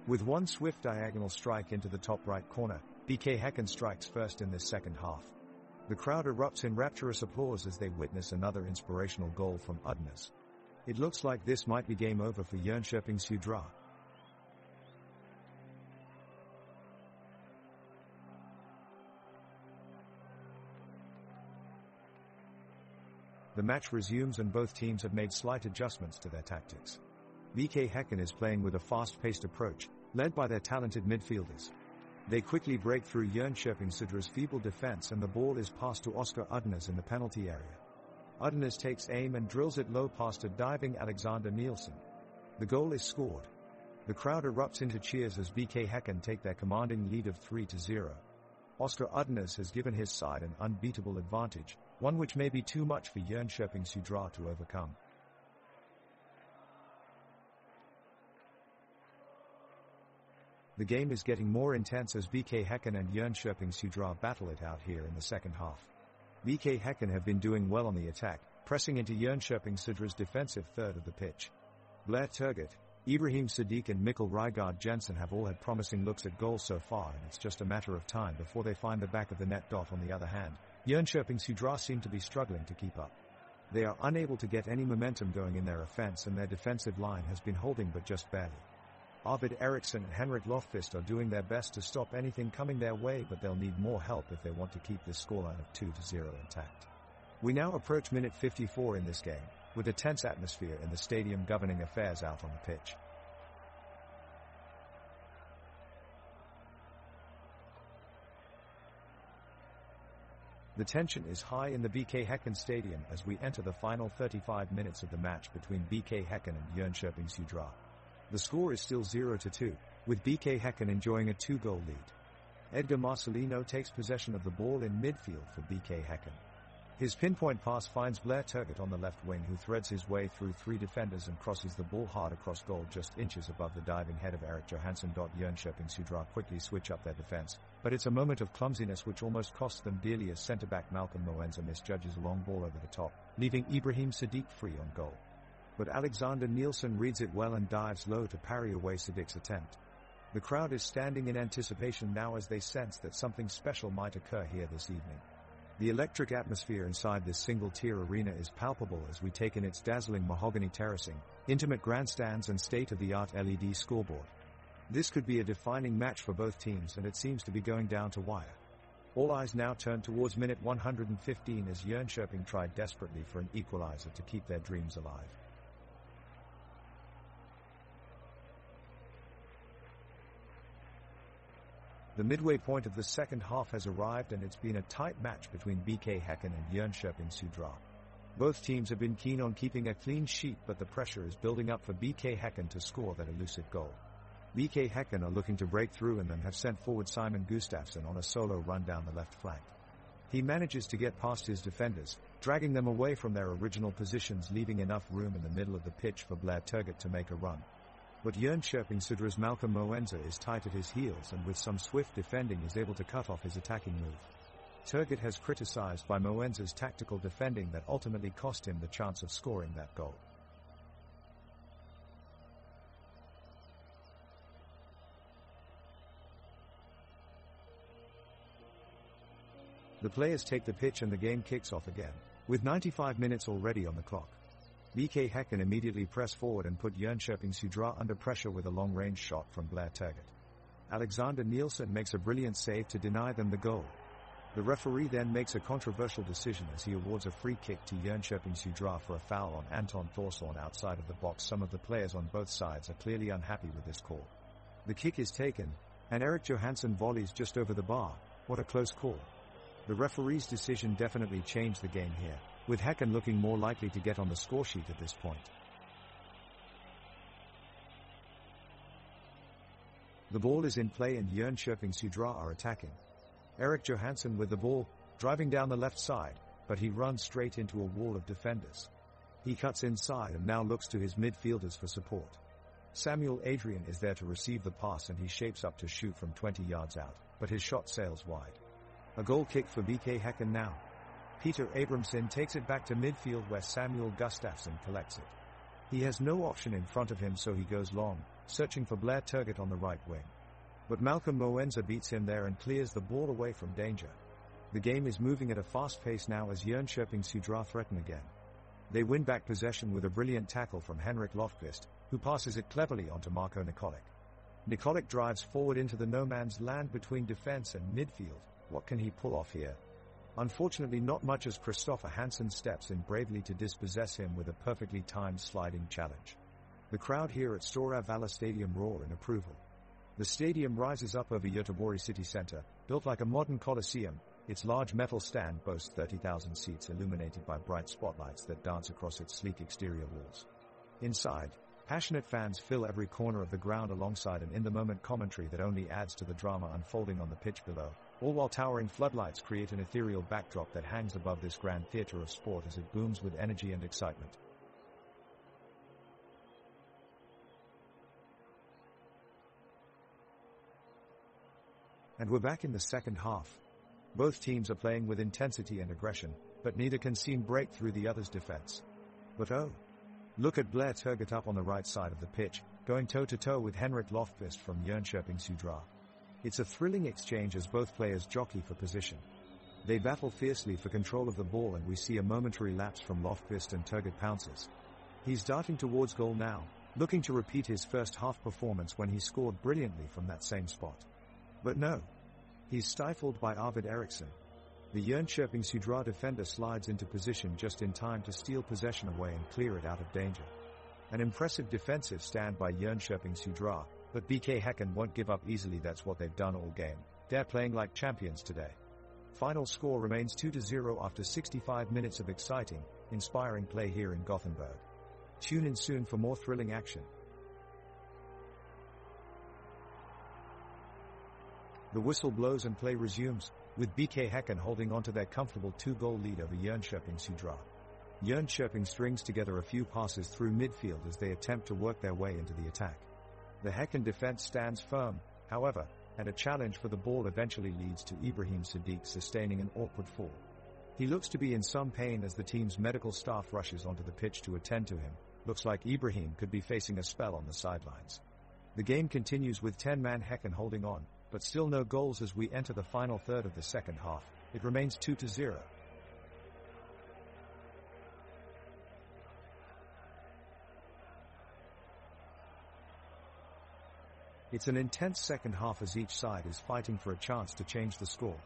With one swift diagonal strike into the top right corner, BK Häcken strikes first in this second half. The crowd erupts in rapturous applause as they witness another inspirational goal from Udnes. It looks like this might be game over for Jönköping Södra. The match resumes and both teams have made slight adjustments to their tactics. BK Häcken is playing with a fast-paced approach, led by their talented midfielders. They quickly break through Jönköping Södra's feeble defense and the ball is passed to Oscar Udnes in the penalty area. Udnes takes aim and drills it low past a diving Alexander Nielsen. The goal is scored. The crowd erupts into cheers as BK Häcken take their commanding lead of 3-0. Oscar Udnes has given his side an unbeatable advantage, one which may be too much for Jönköping Södra to overcome. The game is getting more intense as BK Häcken and Jönköping Södra battle it out here in the second half. BK Häcken have been doing well on the attack, pressing into Jönköping Södra's defensive third of the pitch. Blair Turgott, Ibrahim Sadiq and Mikkel Rygaard Jensen have all had promising looks at goals so far, and it's just a matter of time before they find the back of the net. On the other hand, Jönköping Södra seem to be struggling to keep up. They are unable to get any momentum going in their offense and their defensive line has been holding but just barely. Arvid Eriksson and Henrik Lofqvist are doing their best to stop anything coming their way, but they'll need more help if they want to keep this scoreline of 2-0 intact. We now approach minute 54 in this game, with a tense atmosphere in the stadium governing affairs out on the pitch. The tension is high in the BK Häcken stadium as we enter the final 35 minutes of the match between BK Häcken and Jönköping Södra. The score is still 0-2, with BK Häcken enjoying a 2-goal lead. Edgar Marcelino takes possession of the ball in midfield for BK Häcken. His pinpoint pass finds Blair Turgott on the left wing, who threads his way through three defenders and crosses the ball hard across goal just inches above the diving head of Erik Johansson. Jönköping Södra quickly switch up their defense, but it's a moment of clumsiness which almost costs them dearly as centre-back Malcolm Moenza misjudges a long ball over the top, leaving Ibrahim Sadiq free on goal. But Alexander Nielsen reads it well and dives low to parry away Sadiq's attempt. The crowd is standing in anticipation now as they sense that something special might occur here this evening. The electric atmosphere inside this single-tier arena is palpable as we take in its dazzling mahogany terracing, intimate grandstands and state-of-the-art LED scoreboard. This could be a defining match for both teams, and it seems to be going down to wire. All eyes now turn towards minute 115 as Jönköping tried desperately for an equalizer to keep their dreams alive. The midway point of the second half has arrived and it's been a tight match between BK Häcken and Jönköping Södra. Both teams have been keen on keeping a clean sheet, but the pressure is building up for BK Häcken to score that elusive goal. BK Häcken are looking to break through and then have sent forward Simon Gustafsson on a solo run down the left flank. He manages to get past his defenders, dragging them away from their original positions, leaving enough room in the middle of the pitch for Blair Turgott to make a run. But Jönköping Södra's Malcolm Moenza is tight at his heels and with some swift defending is able to cut off his attacking move. Turgott has criticized by Moenza's tactical defending that ultimately cost him the chance of scoring that goal. The players take the pitch and the game kicks off again, with 95 minutes already on the clock. BK Häcken immediately press forward and put Jönköping Södra under pressure with a long-range shot from Blair Turgott. Alexander Nielsen makes a brilliant save to deny them the goal. The referee then makes a controversial decision as he awards a free kick to Jönköping Södra for a foul on Anton Thorsson outside of the box. Some of the players on both sides are clearly unhappy with this call. The kick is taken, and Erik Johansson volleys just over the bar. What a close call. The referee's decision definitely changed the game here, with Häcken looking more likely to get on the scoresheet at this point. The ball is in play and Jönköping Södra are attacking. Erik Johansson with the ball, driving down the left side, but he runs straight into a wall of defenders. He cuts inside and now looks to his midfielders for support. Samuel Adrian is there to receive the pass and he shapes up to shoot from 20 yards out, but his shot sails wide. A goal kick for BK Häcken now. Peter Abramson takes it back to midfield where Samuel Gustafsson collects it. He has no option in front of him, so he goes long, searching for Blair Turgott on the right wing. But Malcolm Moenza beats him there and clears the ball away from danger. The game is moving at a fast pace now as Jönköping Södra threaten again. They win back possession with a brilliant tackle from Henrik Lofqvist, who passes it cleverly onto Marko Nikolic. Nikolic drives forward into the no-man's land between defense and midfield. What can he pull off here? Unfortunately not much, as Christopher Hansen steps in bravely to dispossess him with a perfectly timed sliding challenge. The crowd here at Stora Valla Stadium roar in approval. The stadium rises up over Göteborg city centre, built like a modern coliseum. Its large metal stand boasts 30,000 seats illuminated by bright spotlights that dance across its sleek exterior walls. Inside, passionate fans fill every corner of the ground alongside an in-the-moment commentary that only adds to the drama unfolding on the pitch below, all while towering floodlights create an ethereal backdrop that hangs above this grand theatre of sport as it booms with energy and excitement. And we're back in the second half. Both teams are playing with intensity and aggression, but neither can seem break through the other's defense. But oh, look at Blair Turgott up on the right side of the pitch, going toe-to-toe with Henrik Lofqvist from Jönköping Södra. It's a thrilling exchange as both players jockey for position. They battle fiercely for control of the ball and we see a momentary lapse from Lofqvist and Turgott pounces. He's darting towards goal now, looking to repeat his first half performance when he scored brilliantly from that same spot. But no. He's stifled by Arvid Eriksson. The Jönköping Södra defender slides into position just in time to steal possession away and clear it out of danger. An impressive defensive stand by Jönköping Södra, but BK Häcken won't give up easily. That's what they've done all game. They're playing like champions today. Final score remains 2-0 after 65 minutes of exciting, inspiring play here in Gothenburg. Tune in soon for more thrilling action. The whistle blows and play resumes, with BK Häcken holding on to their comfortable 2-goal lead over Jönköping Södra. Jönköping strings together a few passes through midfield as they attempt to work their way into the attack. The Häcken defense stands firm, however, and a challenge for the ball eventually leads to Ibrahim Sadiq sustaining an awkward fall. He looks to be in some pain as the team's medical staff rushes onto the pitch to attend to him. Looks like Ibrahim could be facing a spell on the sidelines. The game continues with 10-man Häcken holding on, but still no goals as we enter the final third of the second half. It remains 2-0. It's an intense second half as each side is fighting for a chance to change the score.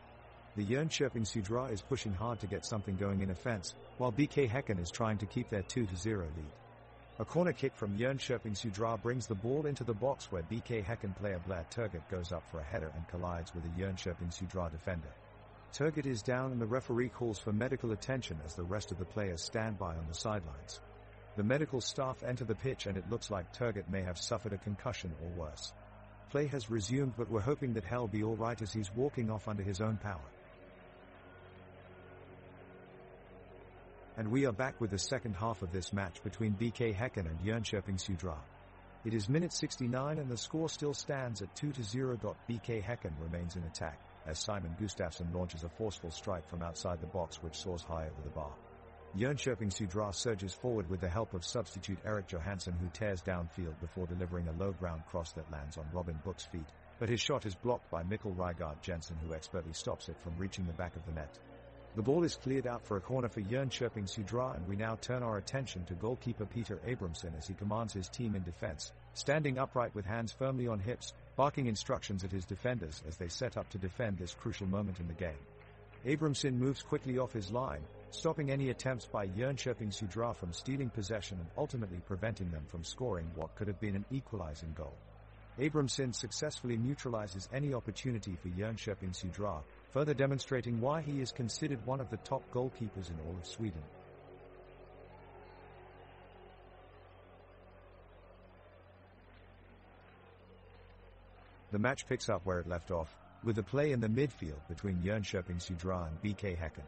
The Jönköping Södra is pushing hard to get something going in offense, while BK Häcken is trying to keep their 2-0 lead. A corner kick from Jönköping Södra brings the ball into the box where BK Häcken player Blair Turgott goes up for a header and collides with a Jönköping Södra defender. Turgut is down and the referee calls for medical attention as the rest of the players stand by on the sidelines. The medical staff enter the pitch and it looks like Turgut may have suffered a concussion or worse. Play has resumed, but we're hoping that he'll be alright as he's walking off under his own power. And we are back with the second half of this match between BK Häcken and Jönköping Södra. It is minute 69 and the score still stands at 2-0. BK Häcken remains in attack, as Simon Gustafsson launches a forceful strike from outside the box which soars high over the bar. Jönköping Södra surges forward with the help of substitute Erik Johansson, who tears downfield before delivering a low ground cross that lands on Robin Book's feet, but his shot is blocked by Mikkel Rygaard Jensen, who expertly stops it from reaching the back of the net. The ball is cleared out for a corner for Jönköping Södra, and we now turn our attention to goalkeeper Peter Abramson as he commands his team in defense, standing upright with hands firmly on hips, barking instructions at his defenders as they set up to defend this crucial moment in the game. Abramson moves quickly off his line, stopping any attempts by Jönköping Södra from stealing possession and ultimately preventing them from scoring what could have been an equalizing goal. Abramson successfully neutralizes any opportunity for Jönköping Södra, further demonstrating why he is considered one of the top goalkeepers in all of Sweden. The match picks up where it left off, with the play in the midfield between Jönköping Södra and BK Häcken.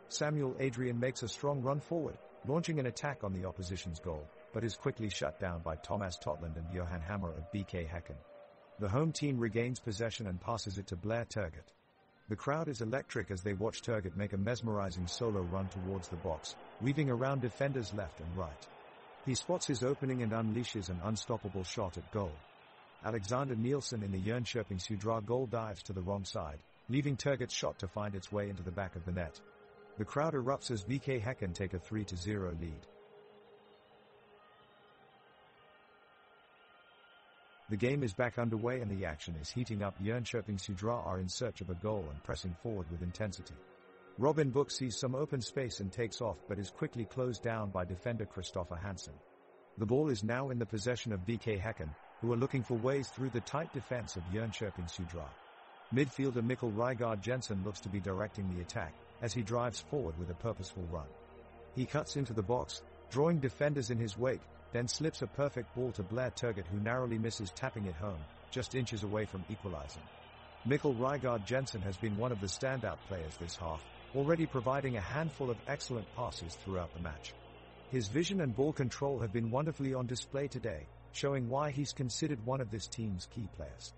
Samuel Adrian makes a strong run forward, launching an attack on the opposition's goal, but is quickly shut down by Thomas Totland and Johan Hammer of BK Häcken. The home team regains possession and passes it to Blair Turgut. The crowd is electric as they watch Turgut make a mesmerizing solo run towards the box, weaving around defenders left and right. He spots his opening and unleashes an unstoppable shot at goal. Alexander Nielsen in the Jönköping Södra goal dives to the wrong side, leaving Turgut's shot to find its way into the back of the net. The crowd erupts as BK Häcken take a 3-0 lead. The game is back underway and the action is heating up. Jönköping Södra are in search of a goal and pressing forward with intensity. Robin Book sees some open space and takes off, but is quickly closed down by defender Kristoffer Hansen. The ball is now in the possession of BK Häcken, who are looking for ways through the tight defense of Jönköping Södra. Midfielder Mikkel Rygaard Jensen looks to be directing the attack, as he drives forward with a purposeful run. He cuts into the box, drawing defenders in his wake, then slips a perfect ball to Blair Turgut, who narrowly misses tapping it home, just inches away from equalizing. Mikkel Rygaard Jensen has been one of the standout players this half, already providing a handful of excellent passes throughout the match. His vision and ball control have been wonderfully on display today, showing why he's considered one of this team's key players.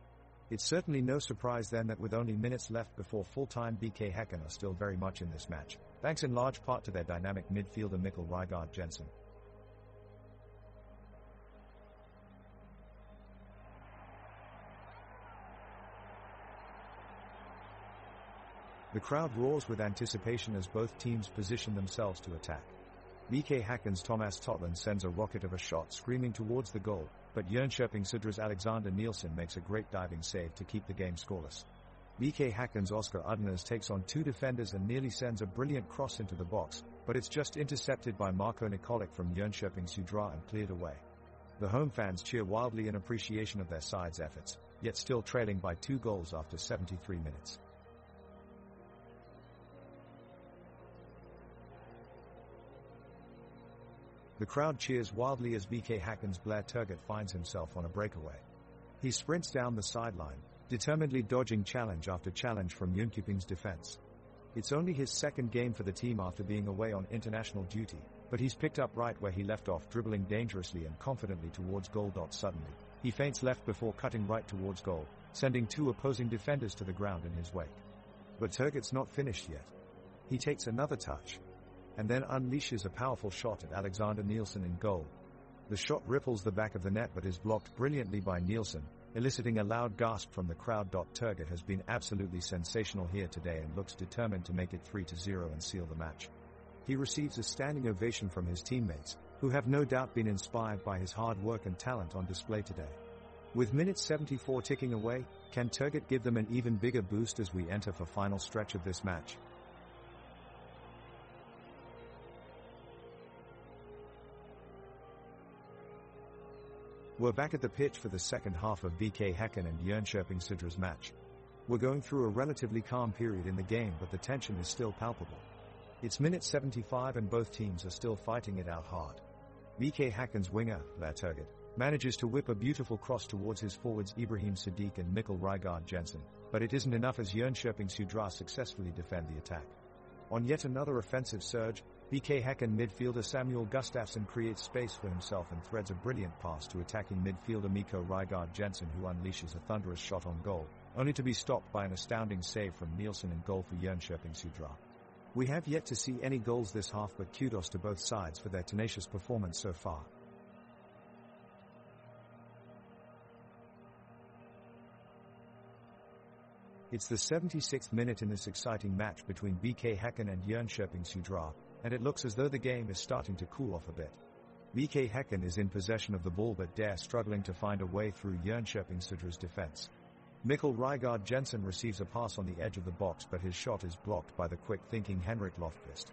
It's certainly no surprise then that with only minutes left before full-time, BK Häcken are still very much in this match, thanks in large part to their dynamic midfielder Mikkel Rygaard Jensen. The crowd roars with anticipation as both teams position themselves to attack. BK Häcken's Thomas Totland sends a rocket of a shot screaming towards the goal, but Jönköping Södra's Alexander Nielsen makes a great diving save to keep the game scoreless. BK Häcken's Oskar Uddenäs takes on two defenders and nearly sends a brilliant cross into the box, but it's just intercepted by Marko Nikolic from Jönköping Södra and cleared away. The home fans cheer wildly in appreciation of their side's efforts, yet still trailing by 2 goals after 73 minutes. The crowd cheers wildly as BK Häcken's Blair Turgut finds himself on a breakaway. He sprints down the sideline, determinedly dodging challenge after challenge from Jönköping's defense. It's only his second game for the team after being away on international duty, but he's picked up right where he left off, dribbling dangerously and confidently towards goal. Suddenly, he feints left before cutting right towards goal, sending 2 opposing defenders to the ground in his wake. But Turgut's not finished yet. He takes another touch, and then unleashes a powerful shot at Alexander Nielsen in goal. The shot ripples the back of the net but is blocked brilliantly by Nielsen, eliciting a loud gasp from the crowd. Turgut has been absolutely sensational here today and looks determined to make it 3-0 and seal the match. He receives a standing ovation from his teammates, who have no doubt been inspired by his hard work and talent on display today. With minute 74 ticking away, can Turgut give them an even bigger boost as we enter for final stretch of this match? We're back at the pitch for the second half of BK Häcken and Jönköping Södra's match. We're going through a relatively calm period in the game, but the tension is still palpable. It's minute 75 and both teams are still fighting it out hard. BK Häcken's winger, Blair Turgut, manages to whip a beautiful cross towards his forwards Ibrahim Sadiq and Mikkel Rygaard Jensen, but it isn't enough as Jönköping Södra successfully defend the attack. On yet another offensive surge, BK Häcken midfielder Samuel Gustafsson creates space for himself and threads a brilliant pass to attacking midfielder Mikkel Rygaard Jensen, who unleashes a thunderous shot on goal, only to be stopped by an astounding save from Nielsen in goal for Jönköping Södra. We have yet to see any goals this half, but kudos to both sides for their tenacious performance so far. It's the 76th minute in this exciting match between BK Häcken and Jönköping Södra, and it looks as though the game is starting to cool off a bit. BK Häcken is in possession of the ball, but they're struggling to find a way through Jönköping Södra's defense. Mikkel Rygaard Jensen receives a pass on the edge of the box, but his shot is blocked by the quick-thinking Henrik Lofqvist.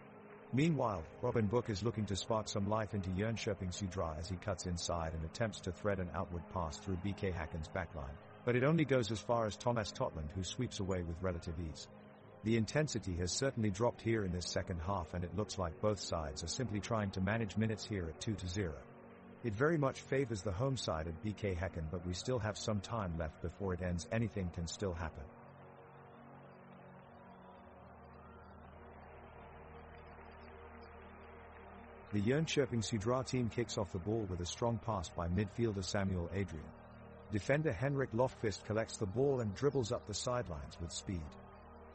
Meanwhile, Robin Book is looking to spark some life into Jönköping Södra as he cuts inside and attempts to thread an outward pass through BK Häcken's backline, but it only goes as far as Thomas Totland, who sweeps away with relative ease. The intensity has certainly dropped here in this second half, and it looks like both sides are simply trying to manage minutes here at 2-0. It very much favors the home side at BK Häcken, but we still have some time left before it ends. Anything can still happen. The Jönköping Södra team kicks off the ball with a strong pass by midfielder Samuel Adrian. Defender Henrik Lofqvist collects the ball and dribbles up the sidelines with speed.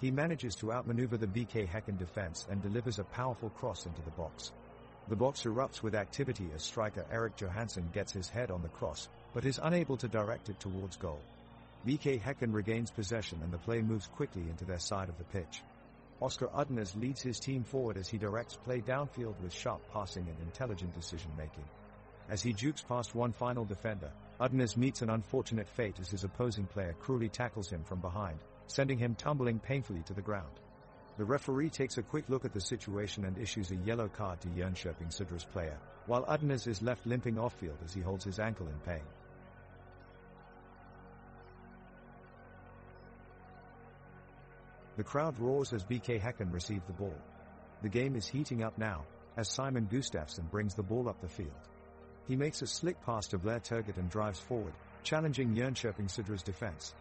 He manages to outmaneuver the BK Häcken defense and delivers a powerful cross into the box. The box erupts with activity as striker Erik Johansson gets his head on the cross, but is unable to direct it towards goal. BK Häcken regains possession and the play moves quickly into their side of the pitch. Oscar Udnes leads his team forward as he directs play downfield with sharp passing and intelligent decision-making. As he jukes past one final defender, Udnes meets an unfortunate fate as his opposing player cruelly tackles him from behind, sending him tumbling painfully to the ground. The referee takes a quick look at the situation and issues a yellow card to Jönköping Södra's player, while Udnes is left limping off-field as he holds his ankle in pain. The crowd roars as BK Häcken receive the ball. The game is heating up now, as Simon Gustafsson brings the ball up the field. He makes a slick pass to Blair Turgut and drives forward, challenging Jönköping Södra's defense.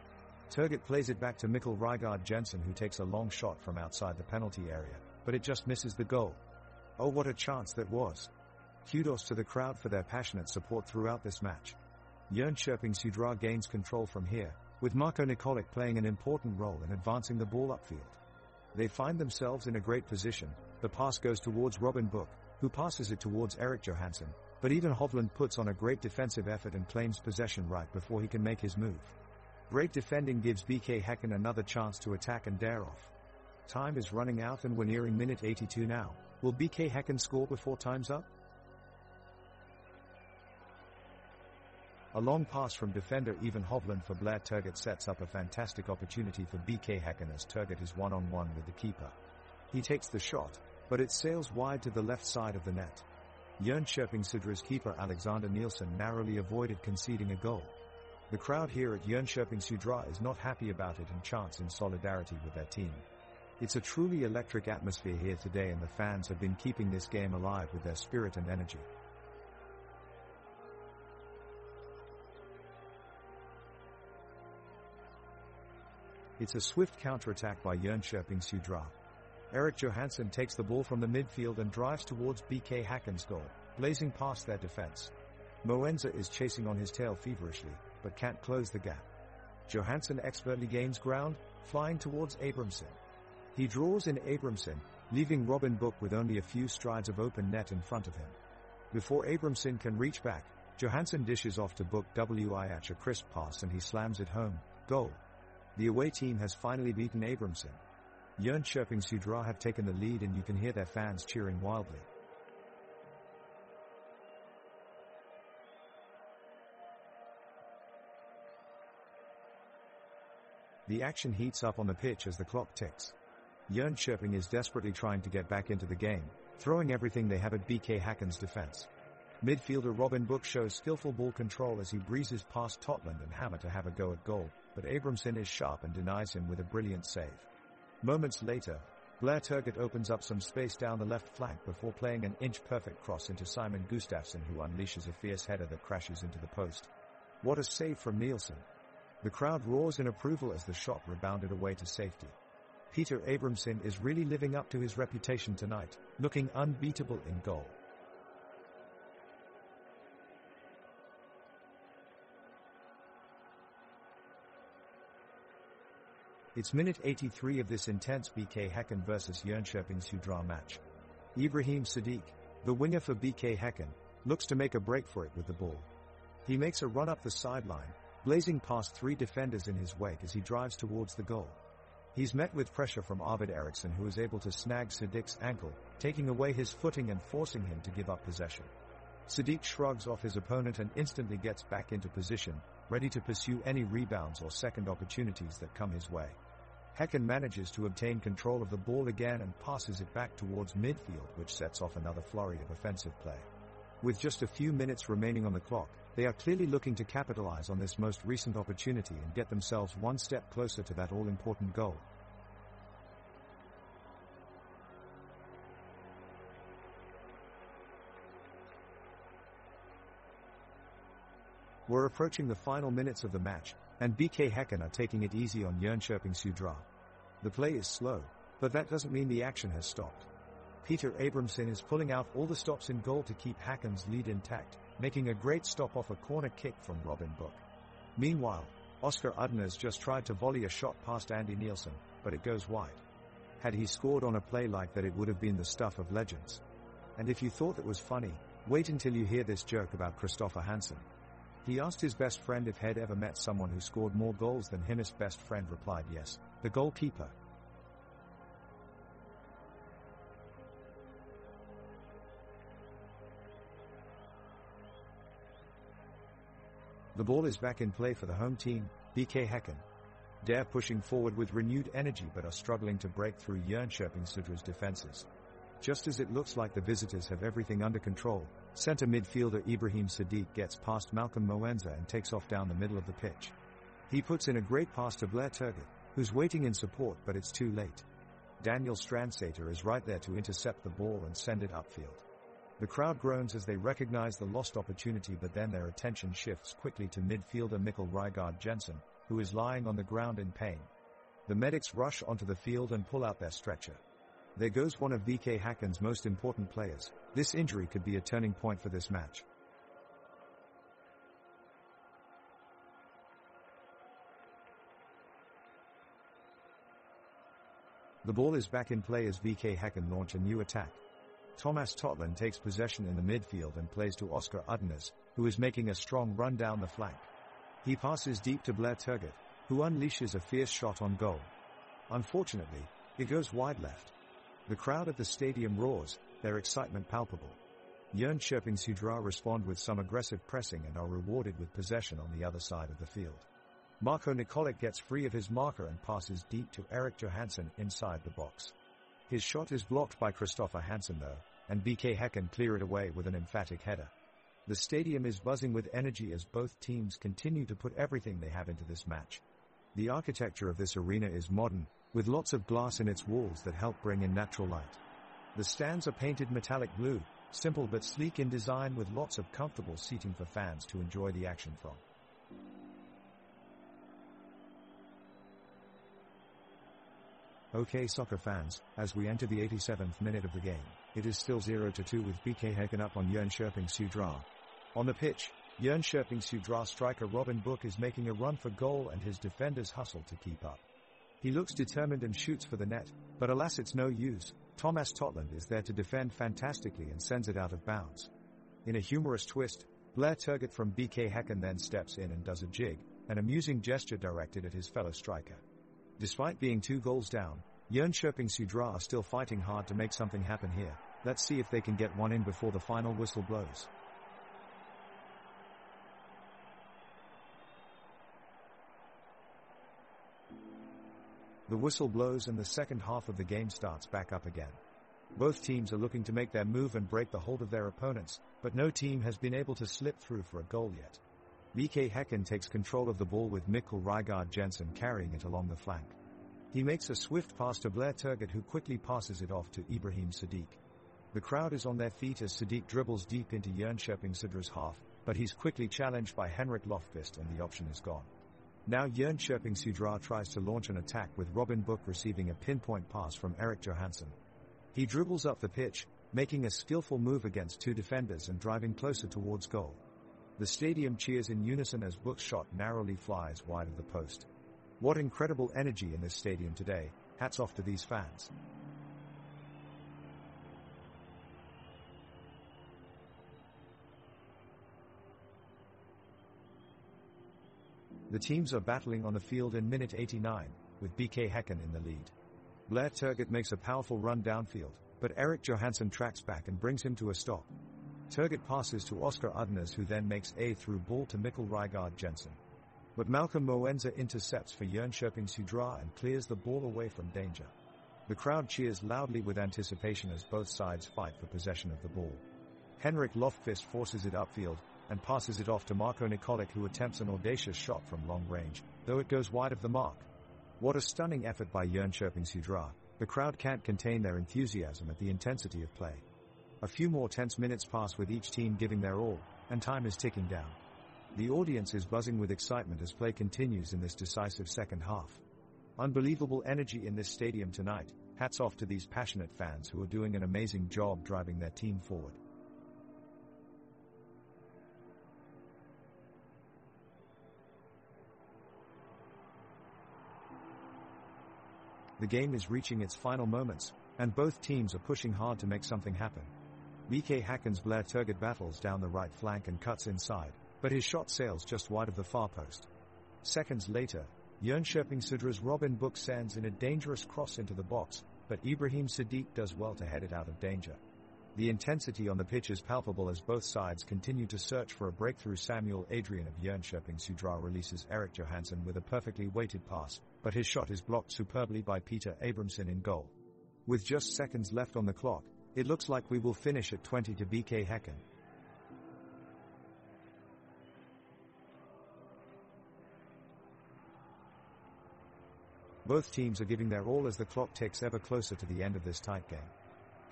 Turgut plays it back to Mikkel Rygaard Jensen, who takes a long shot from outside the penalty area, but it just misses the goal. Oh, what a chance that was! Kudos to the crowd for their passionate support throughout this match. Jönköping Södra gains control from here, with Marko Nikolic playing an important role in advancing the ball upfield. They find themselves in a great position. The pass goes towards Robin Book, who passes it towards Erik Johansson, but even Hovland puts on a great defensive effort and claims possession right before he can make his move. Great defending gives BK Häcken another chance to attack and dare off. Time is running out and we're nearing minute 82 now. Will BK Häcken score before time's up? A long pass from defender Ivan Hovland for Blair Turgut sets up a fantastic opportunity for BK Häcken as Turgut is one-on-one with the keeper. He takes the shot, but it sails wide to the left side of the net. Jönköping Södra's keeper Alexander Nielsen narrowly avoided conceding a goal. The crowd here at Jönköping Södra is not happy about it and chants in solidarity with their team. It's a truly electric atmosphere here today, and the fans have been keeping this game alive with their spirit and energy. It's a swift counter-attack by Jönköping Södra. Erik Johansson takes the ball from the midfield and drives towards BK Häcken's goal, blazing past their defense. Moenza is chasing on his tail feverishly, but can't close the gap. Johansson expertly gains ground, flying towards Abramson. He draws in Abramson, leaving Robin Book with only a few strides of open net in front of him. Before Abramson can reach back, Johansson dishes off to Book with a crisp pass and he slams it home. Goal. The away team has finally beaten Abramson. Jönköping Södra have taken the lead and you can hear their fans cheering wildly. The action heats up on the pitch as the clock ticks. Jönköping is desperately trying to get back into the game, throwing everything they have at BK Häcken's defense. Midfielder Robin Book shows skillful ball control as he breezes past Totland and Hammer to have a go at goal, but Abramson is sharp and denies him with a brilliant save. Moments later, Blair Turgott opens up some space down the left flank before playing an inch-perfect cross into Simon Gustafsson, who unleashes a fierce header that crashes into the post. What a save from Nielsen! The crowd roars in approval as the shot rebounded away to safety. Peter Abramson is really living up to his reputation tonight, looking unbeatable in goal. It's minute 83 of this intense BK Häcken vs Jönköping Södra match. Ibrahim Sadiq, the winger for BK Häcken, looks to make a break for it with the ball. He makes a run up the sideline, blazing past 3 defenders in his wake as he drives towards the goal. He's met with pressure from Arvid Eriksson, who is able to snag Sadiq's ankle, taking away his footing and forcing him to give up possession. Sadiq shrugs off his opponent and instantly gets back into position, ready to pursue any rebounds or second opportunities that come his way. Häcken manages to obtain control of the ball again and passes it back towards midfield, which sets off another flurry of offensive play. With just a few minutes remaining on the clock, they are clearly looking to capitalize on this most recent opportunity and get themselves one step closer to that all-important goal. We're approaching the final minutes of the match, and BK Häcken are taking it easy on Jönköping Södra. The play is slow, but that doesn't mean the action has stopped. Peter Abramson is pulling out all the stops in goal to keep Häcken's lead intact, making a great stop off a corner kick from Robin Book. Meanwhile, Oscar Udner's just tried to volley a shot past Andy Nielsen, but it goes wide. Had he scored on a play like that, it would have been the stuff of legends. And if you thought that was funny, wait until you hear this joke about Christopher Hansen. He asked his best friend if he'd ever met someone who scored more goals than him. His best friend replied yes, the goalkeeper. The ball is back in play for the home team, BK Häcken. They're pushing forward with renewed energy but are struggling to break through Jönköping Södra's defenses. Just as it looks like the visitors have everything under control, center midfielder Ibrahim Sadiq gets past Malcolm Moenza and takes off down the middle of the pitch. He puts in a great pass to Blair Turgott, who's waiting in support, but it's too late. Daniel Strandsater is right there to intercept the ball and send it upfield. The crowd groans as they recognize the lost opportunity, but then their attention shifts quickly to midfielder Mikkel Rygaard Jensen, who is lying on the ground in pain. The medics rush onto the field and pull out their stretcher. There goes one of BK Häcken's most important players. This injury could be a turning point for this match. The ball is back in play as BK Häcken launch a new attack. Thomas Totland takes possession in the midfield and plays to Oscar Udners, who is making a strong run down the flank. He passes deep to Blair Turgott, who unleashes a fierce shot on goal. Unfortunately, it goes wide left. The crowd at the stadium roars, their excitement palpable. Jönköping Södra respond with some aggressive pressing and are rewarded with possession on the other side of the field. Marko Nikolic gets free of his marker and passes deep to Erik Johansson inside the box. His shot is blocked by Christopher Hansen though, and BK Häcken clear it away with an emphatic header. The stadium is buzzing with energy as both teams continue to put everything they have into this match. The architecture of this arena is modern, with lots of glass in its walls that help bring in natural light. The stands are painted metallic blue, simple but sleek in design, with lots of comfortable seating for fans to enjoy the action from. Okay soccer fans, as we enter the 87th minute of the game, it is still 0-2 with BK Häcken up on Jönköping Södra. On the pitch, Jönköping Södra striker Robin Book is making a run for goal and his defenders hustle to keep up. He looks determined and shoots for the net, but alas it's no use. Thomas Totland is there to defend fantastically and sends it out of bounds. In a humorous twist, Blair Turgott from BK Häcken then steps in and does a jig, an amusing gesture directed at his fellow striker. Despite being 2 goals down, Jönköping Södra are still fighting hard to make something happen here. Let's see if they can get one in before the final whistle blows. The whistle blows and the second half of the game starts back up again. Both teams are looking to make their move and break the hold of their opponents, but no team has been able to slip through for a goal yet. BK Häcken takes control of the ball with Mikkel Rygaard Jensen carrying it along the flank. He makes a swift pass to Blair Turgut, who quickly passes it off to Ibrahim Sadiq. The crowd is on their feet as Sadiq dribbles deep into Jönköping Södra's half, but he's quickly challenged by Henrik Lofqvist and the option is gone. Now Jönköping Södra tries to launch an attack with Robin Book receiving a pinpoint pass from Erik Johansson. He dribbles up the pitch, making a skillful move against two defenders and driving closer towards goal. The stadium cheers in unison as Book's shot narrowly flies wide of the post. What incredible energy in this stadium today, hats off to these fans. The teams are battling on the field in minute 89, with BK Häcken in the lead. Blair Turgut makes a powerful run downfield, but Erik Johansson tracks back and brings him to a stop. Turgut passes to Oscar Udnes, who then makes a through ball to Mikkel Rygaard Jensen. But Malcolm Moenza intercepts for Jönköping Södra and clears the ball away from danger. The crowd cheers loudly with anticipation as both sides fight for possession of the ball. Henrik Lofqvist forces it upfield and passes it off to Marko Nikolic, who attempts an audacious shot from long range, though it goes wide of the mark. What a stunning effort by Jönköping Södra. The crowd can't contain their enthusiasm at the intensity of play. A few more tense minutes pass with each team giving their all, and time is ticking down. The audience is buzzing with excitement as play continues in this decisive second half. Unbelievable energy in this stadium tonight. Hats off to these passionate fans who are doing an amazing job driving their team forward. The game is reaching its final moments, and both teams are pushing hard to make something happen. BK Häcken's Blair Turgut battles down the right flank and cuts inside, but his shot sails just wide of the far post. Seconds later, Jönköping Södra's Robin Book sends in a dangerous cross into the box, but Ibrahim Sadiq does well to head it out of danger. The intensity on the pitch is palpable as both sides continue to search for a breakthrough. Samuel Adrian of Jönköping Södra releases Erik Johansson with a perfectly weighted pass, but his shot is blocked superbly by Peter Abramson in goal. With just seconds left on the clock, it looks like we will finish at 20 to BK Häcken. Both teams are giving their all as the clock ticks ever closer to the end of this tight game.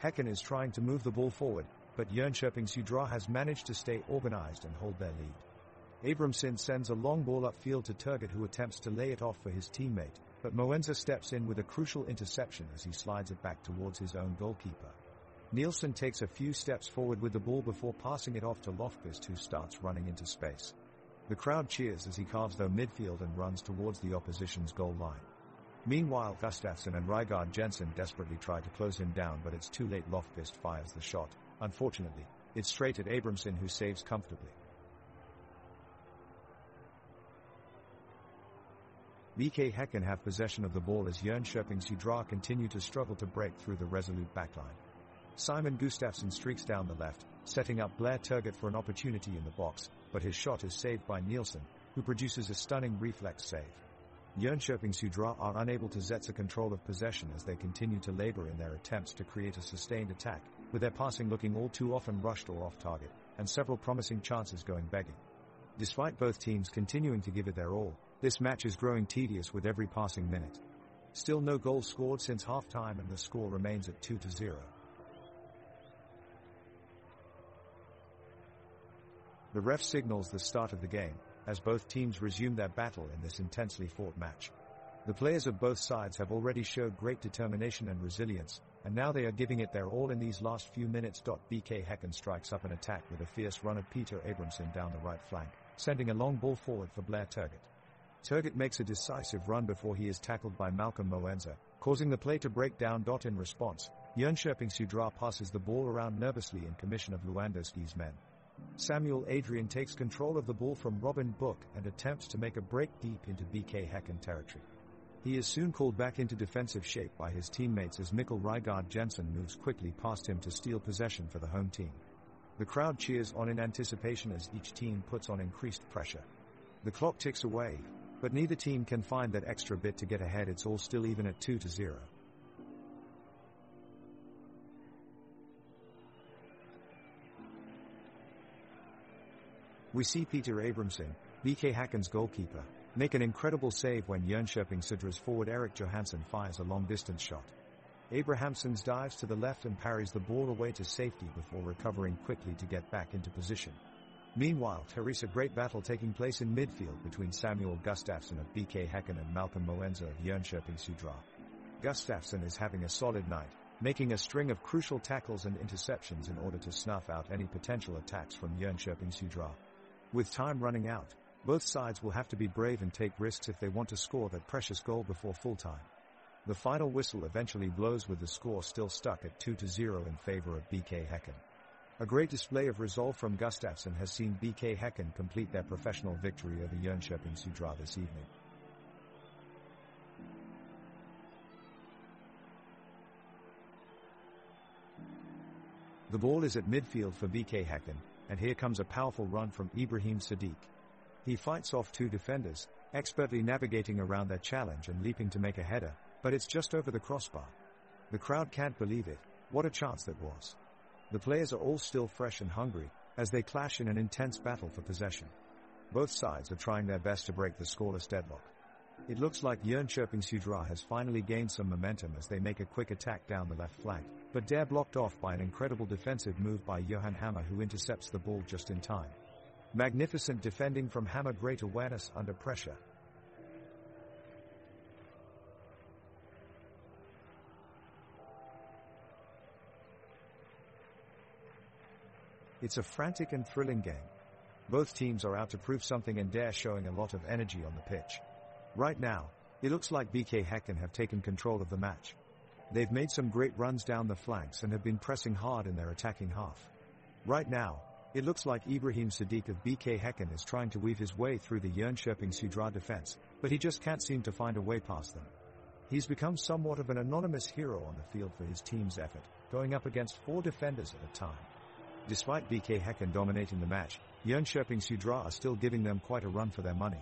Häcken is trying to move the ball forward, but Jönköping Södra has managed to stay organized and hold their lead. Abramson sends a long ball upfield to Turgut, who attempts to lay it off for his teammate, but Moenza steps in with a crucial interception as he slides it back towards his own goalkeeper. Nielsen takes a few steps forward with the ball before passing it off to Lofqvist, who starts running into space. The crowd cheers as he carves through midfield and runs towards the opposition's goal line. Meanwhile, Gustafsson and Rygaard Jensen desperately try to close him down, but it's too late. Lofqvist fires the shot. Unfortunately, it's straight at Abramson, who saves comfortably. BK Häcken have possession of the ball as Jönköping Södra continue to struggle to break through the resolute backline. Simon Gustafsson streaks down the left, setting up Blair Turgut for an opportunity in the box, but his shot is saved by Nielsen, who produces a stunning reflex save. Jönköping Södra are unable to Zetsa control of possession as they continue to labor in their attempts to create a sustained attack, with their passing looking all too often rushed or off target, and several promising chances going begging. Despite both teams continuing to give it their all, this match is growing tedious with every passing minute. Still no goals scored since half-time, and the score remains at 2-0. The ref signals the start of the game, as both teams resume their battle in this intensely fought match. The players of both sides have already showed great determination and resilience, and now they are giving it their all in these last few minutes. BK Häcken strikes up an attack with a fierce run of Peter Abramson down the right flank, sending a long ball forward for Blair Turgut. Turgut makes a decisive run before he is tackled by Malcolm Moenza, causing the play to break down. In response, Jönköping Södra passes the ball around nervously in commission of Lewandowski's men. Samuel Adrian takes control of the ball from Robin Book and attempts to make a break deep into BK Häcken territory. He is soon called back into defensive shape by his teammates as Mikkel Rygaard Jensen moves quickly past him to steal possession for the home team. The crowd cheers on in anticipation as each team puts on increased pressure. The clock ticks away, but neither team can find that extra bit to get ahead. It's all still even at 2-0. We see Peter Abramson, BK Häcken's goalkeeper, make an incredible save when Jönköping Södra's forward Erik Johansson fires a long-distance shot. Abrahamsson dives to the left and parries the ball away to safety before recovering quickly to get back into position. Meanwhile, there is a great battle taking place in midfield between Samuel Gustafsson of BK Häcken and Malcolm Moenza of Jönköping Södra. Gustafsson is having a solid night, making a string of crucial tackles and interceptions in order to snuff out any potential attacks from Jönköping Södra. With time running out, both sides will have to be brave and take risks if they want to score that precious goal before full time. The final whistle eventually blows with the score still stuck at 2-0 in favor of BK Häcken. A great display of resolve from Gustafsson has seen BK Häcken complete their professional victory over Jönköping Södra this evening. The ball is at midfield for BK Häcken, and here comes a powerful run from Ibrahim Sadiq. He fights off two defenders, expertly navigating around their challenge and leaping to make a header, but it's just over the crossbar. The crowd can't believe it. What a chance that was. The players are all still fresh and hungry, as they clash in an intense battle for possession. Both sides are trying their best to break the scoreless deadlock. It looks like Jönköping Södra has finally gained some momentum as they make a quick attack down the left flank, but they're blocked off by an incredible defensive move by Johan Hammer, who intercepts the ball just in time. Magnificent defending from Hammer, great awareness under pressure. It's a frantic and thrilling game. Both teams are out to prove something and they're showing a lot of energy on the pitch. Right now, it looks like BK Häcken have taken control of the match. They've made some great runs down the flanks and have been pressing hard in their attacking half. Right now, it looks like Ibrahim Sadiq of BK Häcken is trying to weave his way through the Jönköping Södra defense, but he just can't seem to find a way past them. He's become somewhat of an anonymous hero on the field for his team's effort, going up against 4 defenders at a time. Despite BK Häcken dominating the match, Jönköping Södra are still giving them quite a run for their money.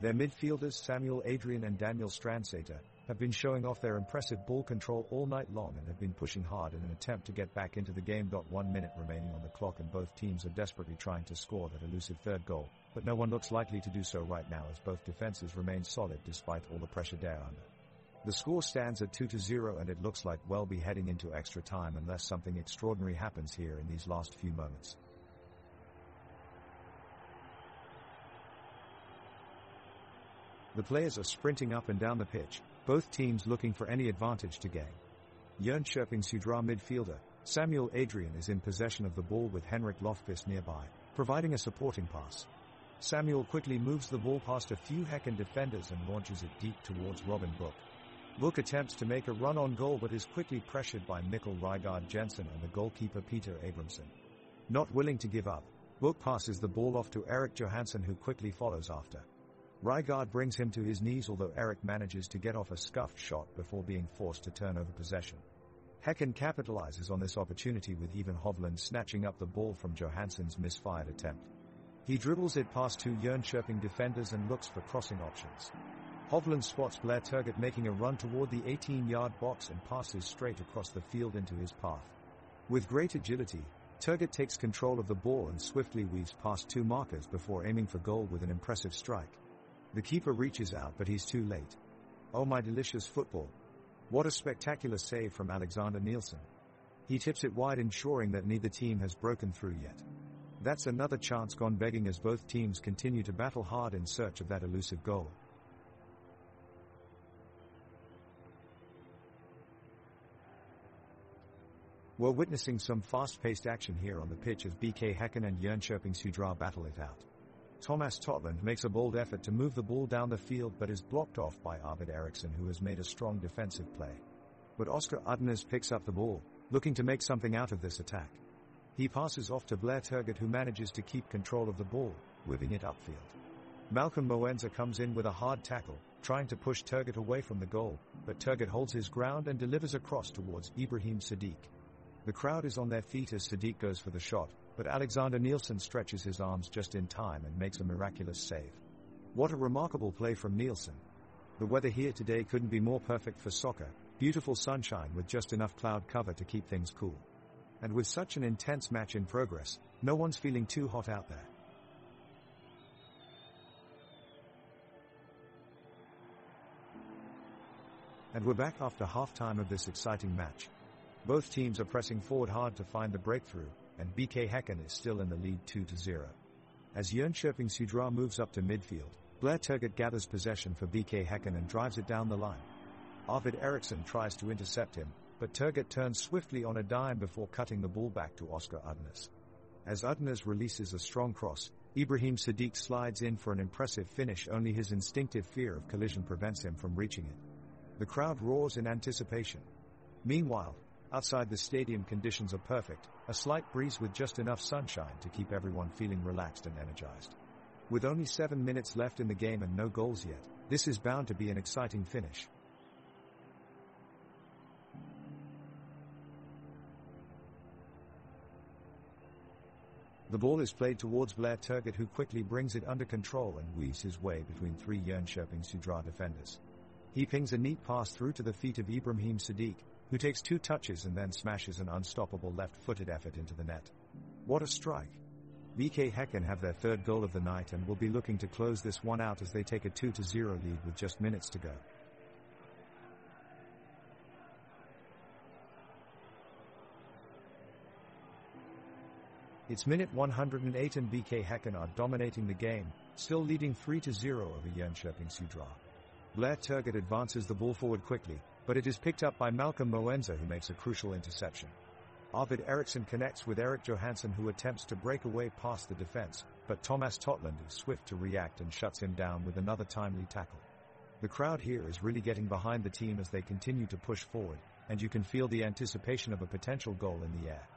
Their midfielders Samuel Adrian and Daniel Strandsäter have been showing off their impressive ball control all night long and have been pushing hard in an attempt to get back into the game. 1 minute remaining on the clock and both teams are desperately trying to score that elusive third goal, but no one looks likely to do so right now as both defenses remain solid despite all the pressure they're under. The score stands at 2-0 and it looks like we'll be heading into extra time unless something extraordinary happens here in these last few moments. The players are sprinting up and down the pitch, both teams looking for any advantage to gain. Jönköping Södra midfielder Samuel Adrian is in possession of the ball with Henrik Lofqvist nearby, providing a supporting pass. Samuel quickly moves the ball past a few Häcken defenders and launches it deep towards Robin Book. Book attempts to make a run on goal but is quickly pressured by Mikkel Rygaard Jensen and the goalkeeper Peter Abramson. Not willing to give up, Book passes the ball off to Erik Johansson, who quickly follows after. Rygaard brings him to his knees, although Erik manages to get off a scuffed shot before being forced to turn over possession. Häcken capitalizes on this opportunity with Ivan Hovland snatching up the ball from Johansson's misfired attempt. He dribbles it past 2 Jönköping defenders and looks for crossing options. Hovland spots Blair Turgott making a run toward the 18-yard box and passes straight across the field into his path. With great agility, Turgott takes control of the ball and swiftly weaves past 2 markers before aiming for goal with an impressive strike. The keeper reaches out but he's too late. Oh my delicious football. What a spectacular save from Alexander Nielsen. He tips it wide, ensuring that neither team has broken through yet. That's another chance gone begging as both teams continue to battle hard in search of that elusive goal. We're witnessing some fast-paced action here on the pitch as BK Häcken and Jönköping Södra battle it out. Thomas Totland makes a bold effort to move the ball down the field but is blocked off by Arvid Eriksson, who has made a strong defensive play. But Oscar Udnes picks up the ball, looking to make something out of this attack. He passes off to Blair Turgott, who manages to keep control of the ball, whipping it upfield. Malcolm Moenza comes in with a hard tackle, trying to push Turgott away from the goal, but Turgott holds his ground and delivers a cross towards Ibrahim Sadiq. The crowd is on their feet as Sadiq goes for the shot, but Alexander Nielsen stretches his arms just in time and makes a miraculous save. What a remarkable play from Nielsen. The weather here today couldn't be more perfect for soccer, beautiful sunshine with just enough cloud cover to keep things cool. And with such an intense match in progress, no one's feeling too hot out there. And we're back after halftime of this exciting match. Both teams are pressing forward hard to find the breakthrough, and BK Häcken is still in the lead 2-0. As Jönköping Södra moves up to midfield, Blair Turgott gathers possession for BK Häcken and drives it down the line. Arvid Eriksson tries to intercept him, but Turgott turns swiftly on a dime before cutting the ball back to Oscar Udnes. As Udnes releases a strong cross, Ibrahim Sadiq slides in for an impressive finish. Only his instinctive fear of collision prevents him from reaching it. The crowd roars in anticipation. Meanwhile, outside the stadium conditions are perfect, a slight breeze with just enough sunshine to keep everyone feeling relaxed and energized. With only 7 minutes left in the game and no goals yet, this is bound to be an exciting finish. The ball is played towards Blair Turgott, who quickly brings it under control and weaves his way between three Jönköping Södra defenders. He pings a neat pass through to the feet of Ibrahim Sadiq, who takes 2 touches and then smashes an unstoppable left-footed effort into the net. What a strike! BK Häcken have their 3rd goal of the night and will be looking to close this one out as they take a 2-0 lead with just minutes to go. It's minute 108 and BK Häcken are dominating the game, still leading 3-0 over Jönköping Södra. Blair Turgott advances the ball forward quickly, but it is picked up by Malcolm Moenza, who makes a crucial interception. Arvid Eriksson connects with Erik Johansson, who attempts to break away past the defense, but Thomas Totland is swift to react and shuts him down with another timely tackle. The crowd here is really getting behind the team as they continue to push forward, and you can feel the anticipation of a potential goal in the air.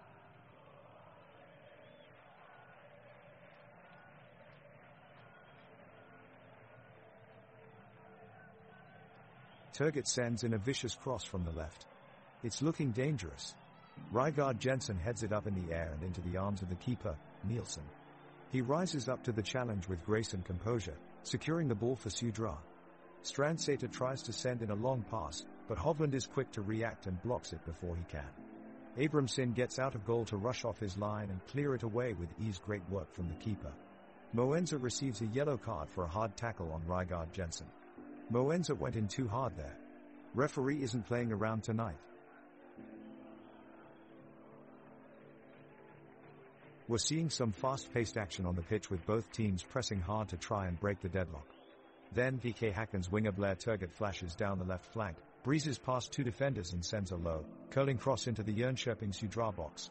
Turgott sends in a vicious cross from the left. It's looking dangerous. Rygaard Jensen heads it up in the air and into the arms of the keeper, Nielsen. He rises up to the challenge with grace and composure, securing the ball for Södra. Strandsäter tries to send in a long pass, but Hovland is quick to react and blocks it before he can. Abramson gets out of goal to rush off his line and clear it away with ease. Great work from the keeper. Moenza receives a yellow card for a hard tackle on Rygaard Jensen. Moenza went in too hard there. Referee isn't playing around tonight. We're seeing some fast-paced action on the pitch with both teams pressing hard to try and break the deadlock. Then BK Häcken's winger Blair Turgott flashes down the left flank, breezes past 2 defenders and sends a low, curling cross into the Jönköping Södra box.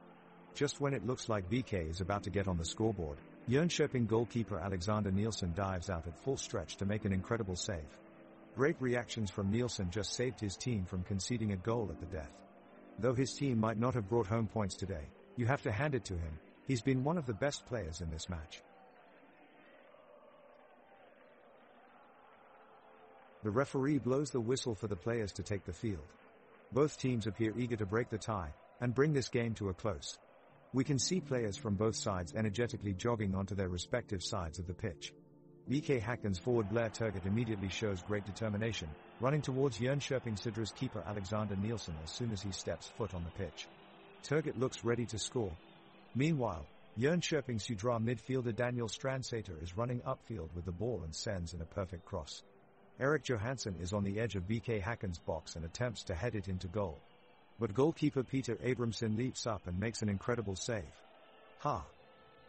Just when it looks like BK is about to get on the scoreboard, Jönköping goalkeeper Alexander Nielsen dives out at full stretch to make an incredible save. Great reactions from Nielsen just saved his team from conceding a goal at the death. Though his team might not have brought home points today, you have to hand it to him. He's been one of the best players in this match. The referee blows the whistle for the players to take the field. Both teams appear eager to break the tie and bring this game to a close. We can see players from both sides energetically jogging onto their respective sides of the pitch. BK Häcken's forward Blair Turgott immediately shows great determination, running towards Jönköping Södra's keeper Alexander Nielsen as soon as he steps foot on the pitch. Turgott looks ready to score. Meanwhile, Jönköping Södra midfielder Daniel Strandsäter is running upfield with the ball and sends in a perfect cross. Erik Johansson is on the edge of BK Häcken's box and attempts to head it into goal. But goalkeeper Peter Abramson leaps up and makes an incredible save.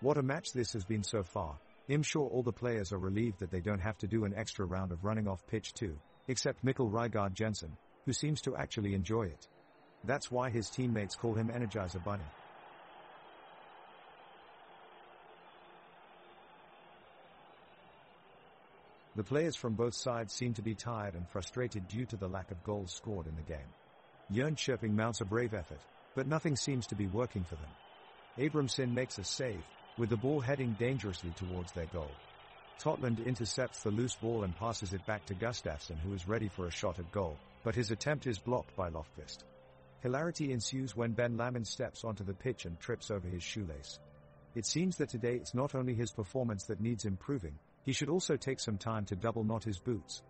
What a match this has been so far. I'm sure all the players are relieved that they don't have to do an extra round of running off pitch too, except Mikkel Rygaard Jensen, who seems to actually enjoy it. That's why his teammates call him Energizer Bunny. The players from both sides seem to be tired and frustrated due to the lack of goals scored in the game. Jönköping mounts a brave effort, but nothing seems to be working for them. Abramson makes a save, with the ball heading dangerously towards their goal. Totland intercepts the loose ball and passes it back to Gustafsson, who is ready for a shot at goal, but his attempt is blocked by Lofqvist. Hilarity ensues when Ben Lamin steps onto the pitch and trips over his shoelace. It seems that today it's not only his performance that needs improving, he should also take some time to double knot his boots.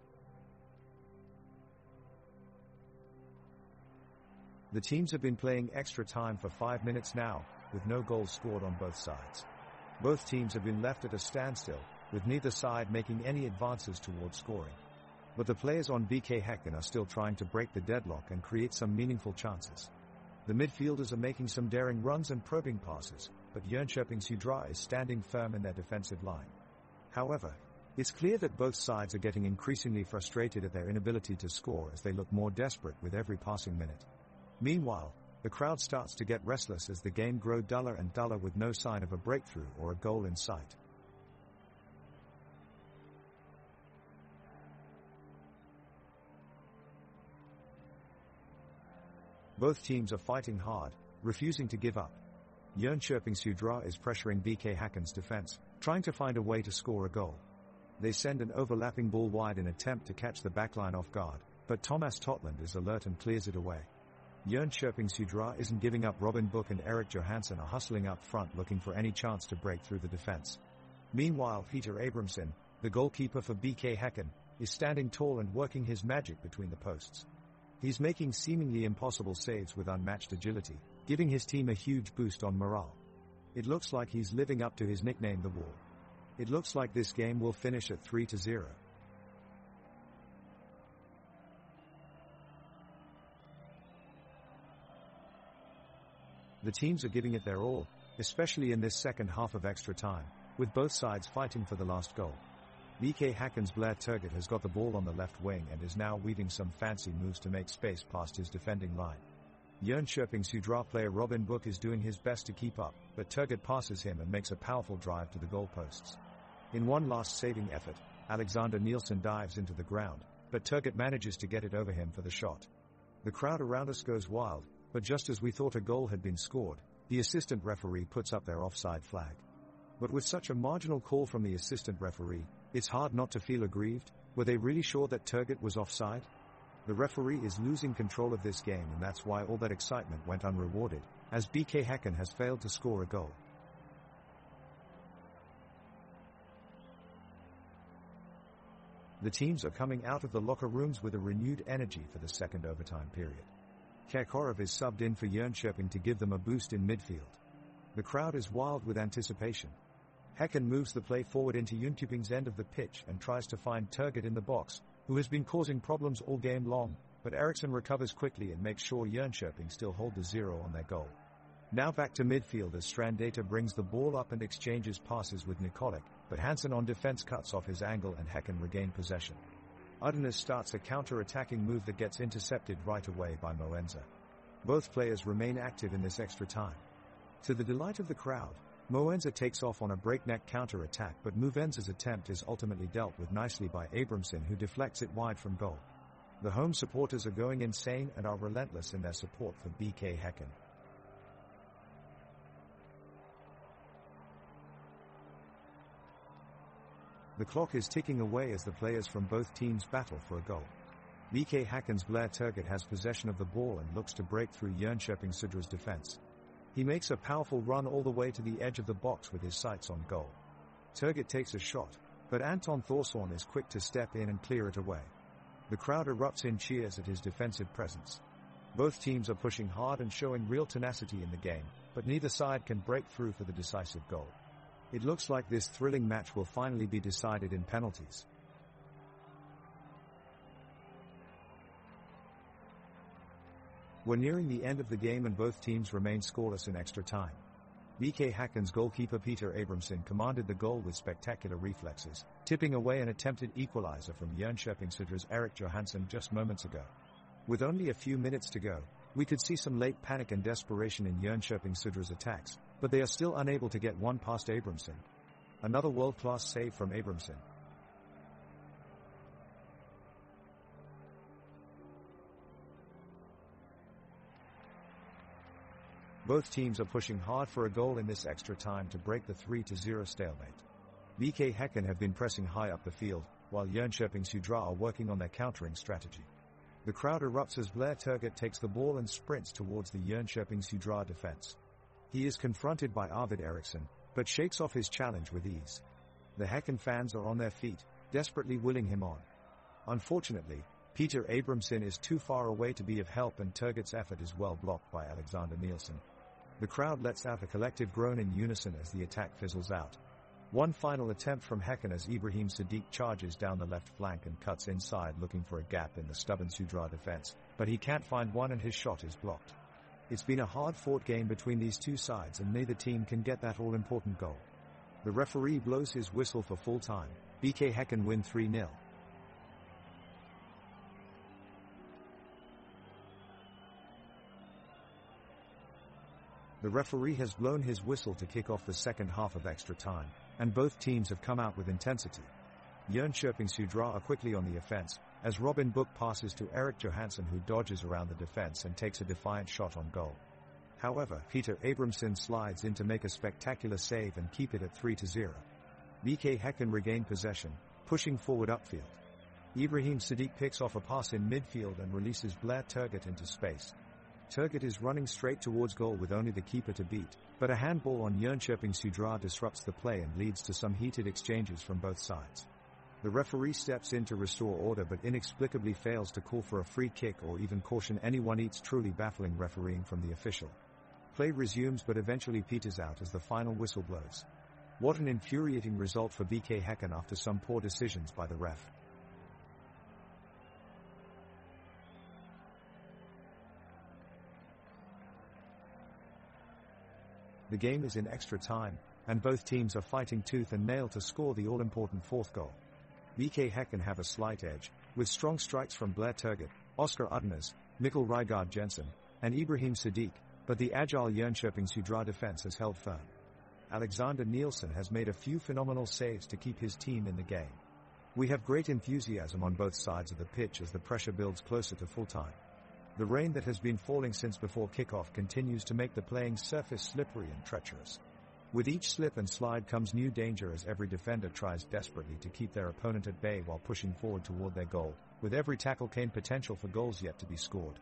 The teams have been playing extra time for 5 minutes now, with no goals scored on both sides. Both teams have been left at a standstill, with neither side making any advances towards scoring. But the players on BK Häcken are still trying to break the deadlock and create some meaningful chances. The midfielders are making some daring runs and probing passes, but Jönköping's Hydra is standing firm in their defensive line. However, it's clear that both sides are getting increasingly frustrated at their inability to score as they look more desperate with every passing minute. Meanwhile, the crowd starts to get restless as the game grows duller and duller with no sign of a breakthrough or a goal in sight. Both teams are fighting hard, refusing to give up. Jönköping's Hydra is pressuring BK Häcken's defense, trying to find a way to score a goal. They send an overlapping ball wide in attempt to catch the backline off guard, but Thomas Totland is alert and clears it away. Jönköping's Hydra isn't giving up. Robin Book and Erik Johansson are hustling up front looking for any chance to break through the defense. Meanwhile, Peter Abramson, the goalkeeper for BK Häcken, is standing tall and working his magic between the posts. He's making seemingly impossible saves with unmatched agility, giving his team a huge boost on morale. It looks like he's living up to his nickname, the Wall. It looks like this game will finish at 3-0. The teams are giving it their all, especially in this second half of extra time, with both sides fighting for the last goal. BK Häcken's Blair Turgut has got the ball on the left wing and is now weaving some fancy moves to make space past his defending line. Jönköping's Hydra player Robin Book is doing his best to keep up, but Turgut passes him and makes a powerful drive to the goalposts. In one last saving effort, Alexander Nielsen dives into the ground, but Turgut manages to get it over him for the shot. The crowd around us goes wild, but just as we thought a goal had been scored, the assistant referee puts up their offside flag. But with such a marginal call from the assistant referee, it's hard not to feel aggrieved. Were they really sure that Turgut was offside? The referee is losing control of this game, and that's why all that excitement went unrewarded, as BK Häcken has failed to score a goal. The teams are coming out of the locker rooms with a renewed energy for the second overtime period. Kekorov is subbed in for Jönköping to give them a boost in midfield. The crowd is wild with anticipation. Häcken moves the play forward into Jönköping's end of the pitch and tries to find Turgut in the box, who has been causing problems all game long, but Eriksson recovers quickly and makes sure Jönköping still hold the 0 on their goal. Now back to midfield as Strandata brings the ball up and exchanges passes with Nikolic, but Hansen on defense cuts off his angle and Häcken regain possession. Udinese starts a counter-attacking move that gets intercepted right away by Moenza. Both players remain active in this extra time. To the delight of the crowd, Moenza takes off on a breakneck counter-attack, but Moenza's attempt is ultimately dealt with nicely by Abramson, who deflects it wide from goal. The home supporters are going insane and are relentless in their support for BK Häcken. The clock is ticking away as the players from both teams battle for a goal. BK Häcken's Blair Turgut has possession of the ball and looks to break through Jönköping Hydra's defense. He makes a powerful run all the way to the edge of the box with his sights on goal. Turgut takes a shot, but Anton Thorsson is quick to step in and clear it away. The crowd erupts in cheers at his defensive presence. Both teams are pushing hard and showing real tenacity in the game, but neither side can break through for the decisive goal. It looks like this thrilling match will finally be decided in penalties. We're nearing the end of the game and both teams remain scoreless in extra time. BK Häcken's goalkeeper Peter Abramson commanded the goal with spectacular reflexes, tipping away an attempted equalizer from Jönköping Hydra's Erik Johansson just moments ago. With only a few minutes to go, we could see some late panic and desperation in Jönköping Hydra's attacks, but they are still unable to get one past Abramson. Another world-class save from Abramson. Both teams are pushing hard for a goal in this extra time to break the 3-0 stalemate. BK Häcken have been pressing high up the field, while Jönköping's Hydra are working on their countering strategy. The crowd erupts as Blair Turgut takes the ball and sprints towards the Jönköping's Hydra defense. He is confronted by Arvid Eriksson, but shakes off his challenge with ease. The Häcken fans are on their feet, desperately willing him on. Unfortunately, Peter Abramson is too far away to be of help and Turgut's effort is well blocked by Alexander Nielsen. The crowd lets out a collective groan in unison as the attack fizzles out. One final attempt from Häcken as Ibrahim Sadiq charges down the left flank and cuts inside looking for a gap in the stubborn Sudra defense, but he can't find one and his shot is blocked. It's been a hard-fought game between these two sides and neither team can get that all-important goal. The referee blows his whistle for full time. BK Häcken win 3-0. The referee has blown his whistle to kick off the second half of extra time, and both teams have come out with intensity. Jönköping Sudra are quickly on the offense, as Robin Book passes to Erik Johansson who dodges around the defense and takes a defiant shot on goal. However, Peter Abramson slides in to make a spectacular save and keep it at 3-0. BK Häcken regain possession, pushing forward upfield. Ibrahim Sadiq picks off a pass in midfield and releases Blair Turgut into space. Turgut is running straight towards goal with only the keeper to beat, but a handball on Jönköping Sudra disrupts the play and leads to some heated exchanges from both sides. The referee steps in to restore order but inexplicably fails to call for a free kick or even caution anyone. It's truly baffling refereeing from the official. Play resumes but eventually peters out as the final whistle blows. What an infuriating result for BK Häcken after some poor decisions by the ref. The game is in extra time, and both teams are fighting tooth and nail to score the all-important fourth goal. BK Häcken have a slight edge, with strong strikes from Blair Turgut, Oscar Udnes, Mikkel Rygaard Jensen, and Ibrahim Sadiq, but the agile Jönköping Sudra defense has held firm. Alexander Nielsen has made a few phenomenal saves to keep his team in the game. We have great enthusiasm on both sides of the pitch as the pressure builds closer to full time. The rain that has been falling since before kickoff continues to make the playing surface slippery and treacherous. With each slip and slide comes new danger as every defender tries desperately to keep their opponent at bay while pushing forward toward their goal, with every tackle came potential for goals yet to be scored.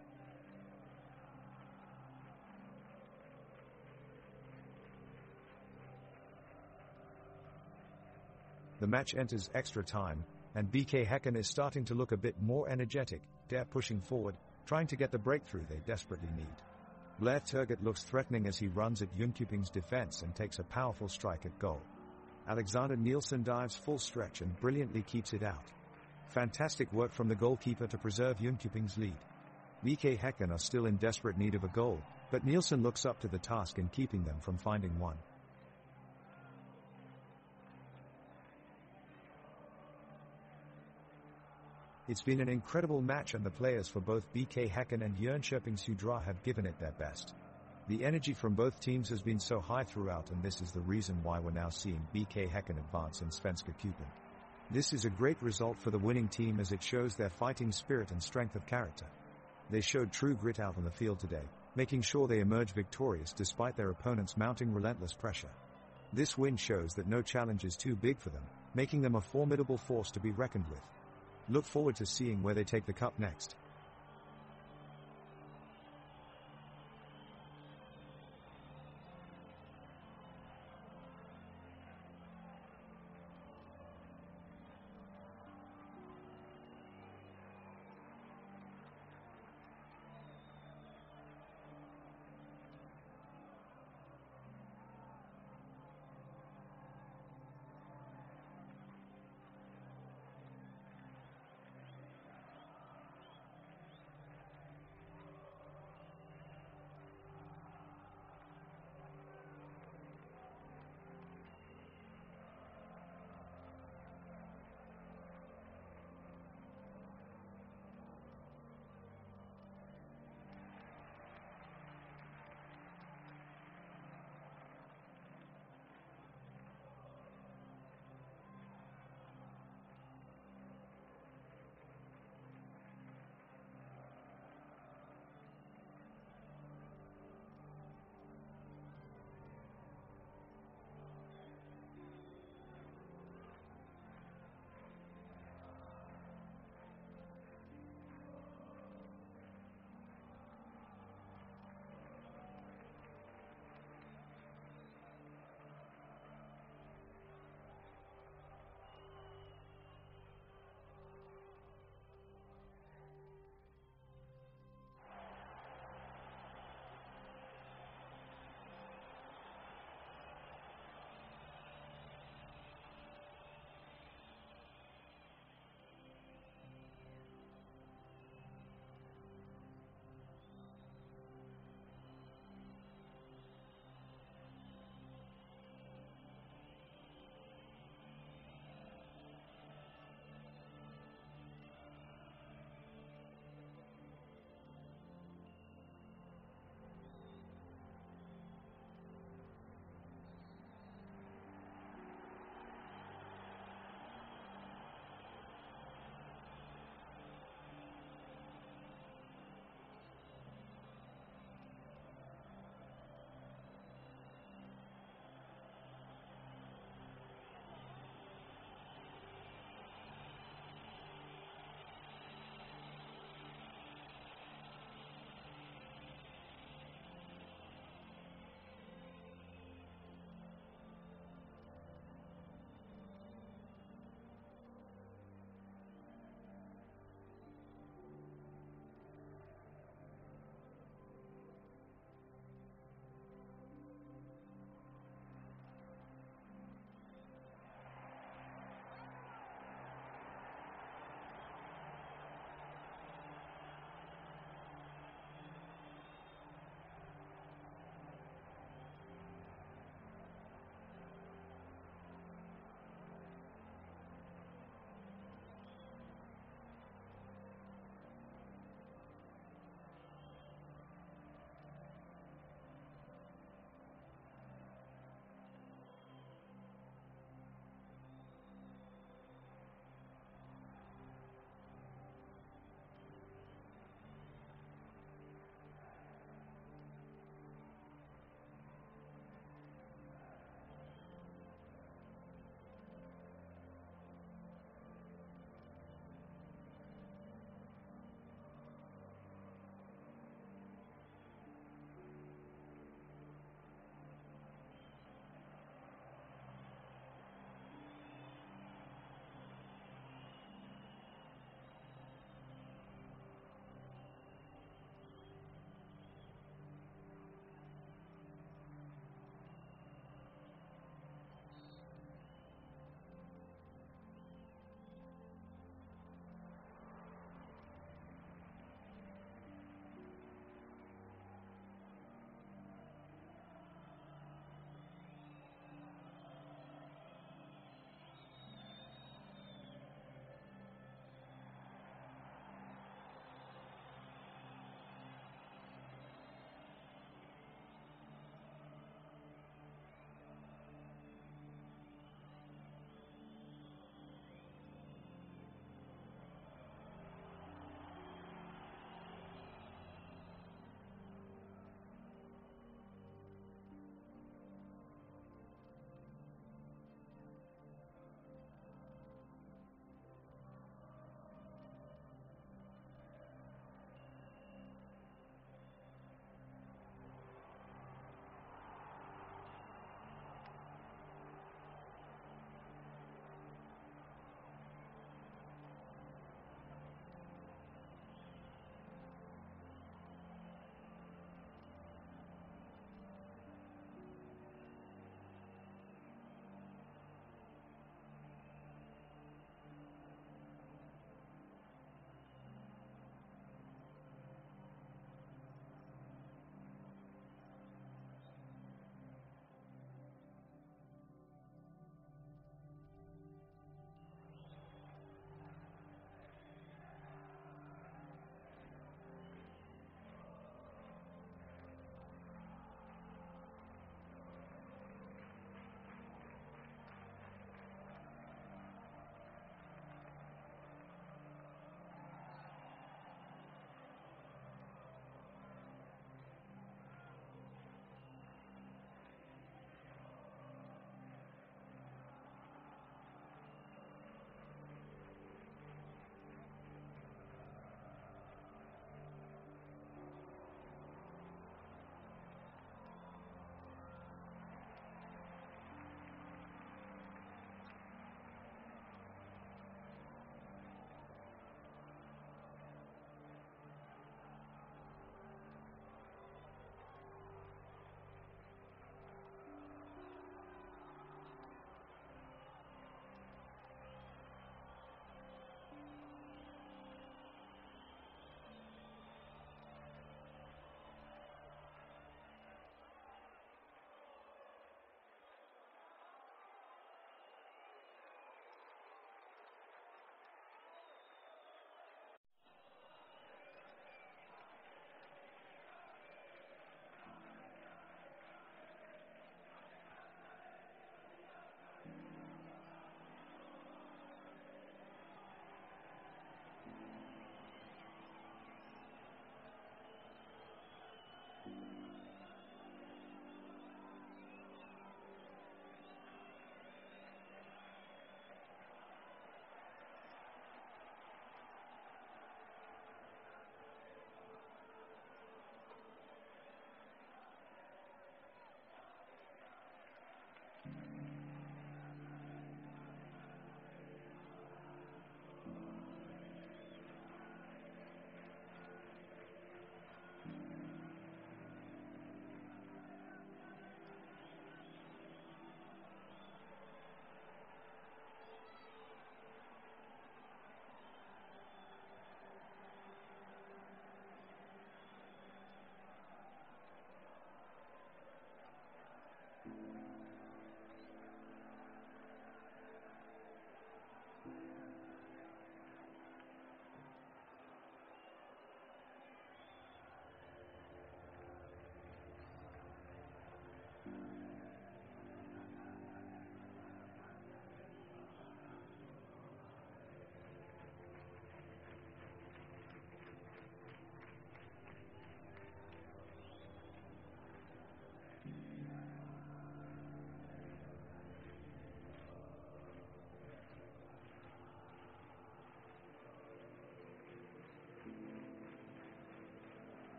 The match enters extra time, and BK Häcken is starting to look a bit more energetic, dare pushing forward, trying to get the breakthrough they desperately need. Blair Turgut looks threatening as he runs at Jönköping's defense and takes a powerful strike at goal. Alexander Nielsen dives full stretch and brilliantly keeps it out. Fantastic work from the goalkeeper to preserve Jönköping's lead. BK Häcken are still in desperate need of a goal, but Nielsen looks up to the task in keeping them from finding one. It's been an incredible match and the players for both BK Häcken and Jönköping Sudra have given it their best. The energy from both teams has been so high throughout and this is the reason why we're now seeing BK Häcken advance in Svenska Cupen. This is a great result for the winning team as it shows their fighting spirit and strength of character. They showed true grit out on the field today, making sure they emerge victorious despite their opponents mounting relentless pressure. This win shows that no challenge is too big for them, making them a formidable force to be reckoned with. Look forward to seeing where they take the cup next.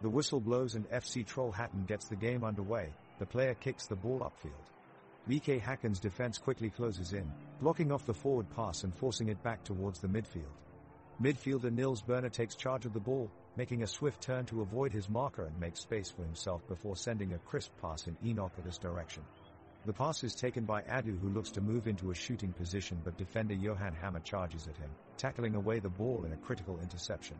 The whistle blows and FC Trollhättan gets the game underway. The player kicks the ball upfield. BK Häcken's defense quickly closes in, blocking off the forward pass and forcing it back towards the midfield. Midfielder Nils Berner takes charge of the ball, making a swift turn to avoid his marker and make space for himself before sending a crisp pass in Enoch's direction. The pass is taken by Adu, who looks to move into a shooting position, but defender Johan Hammer charges at him, tackling away the ball in a critical interception.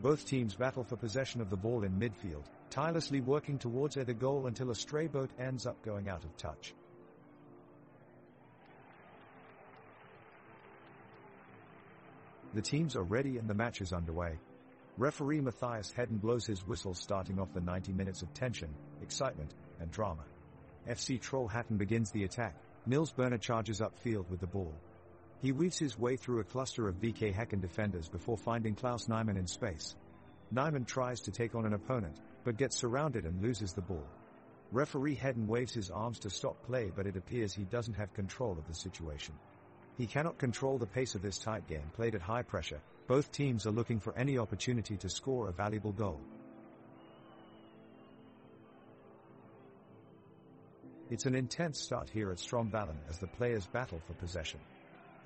Both teams battle for possession of the ball in midfield, tirelessly working towards the goal until a stray boat ends up going out of touch. The teams are ready and the match is underway. Referee Matthias Hedden blows his whistle, starting off the 90 minutes of tension, excitement, and drama. FC Trollhättan begins the attack. Nils Berner charges upfield with the ball. He weaves his way through a cluster of BK Häcken defenders before finding Klaus Nyman in space. Nyman tries to take on an opponent, but gets surrounded and loses the ball. Referee Hedden waves his arms to stop play, but it appears he doesn't have control of the situation. He cannot control the pace of this tight game played at high pressure. Both teams are looking for any opportunity to score a valuable goal. It's an intense start here at Stromvallen as the players battle for possession.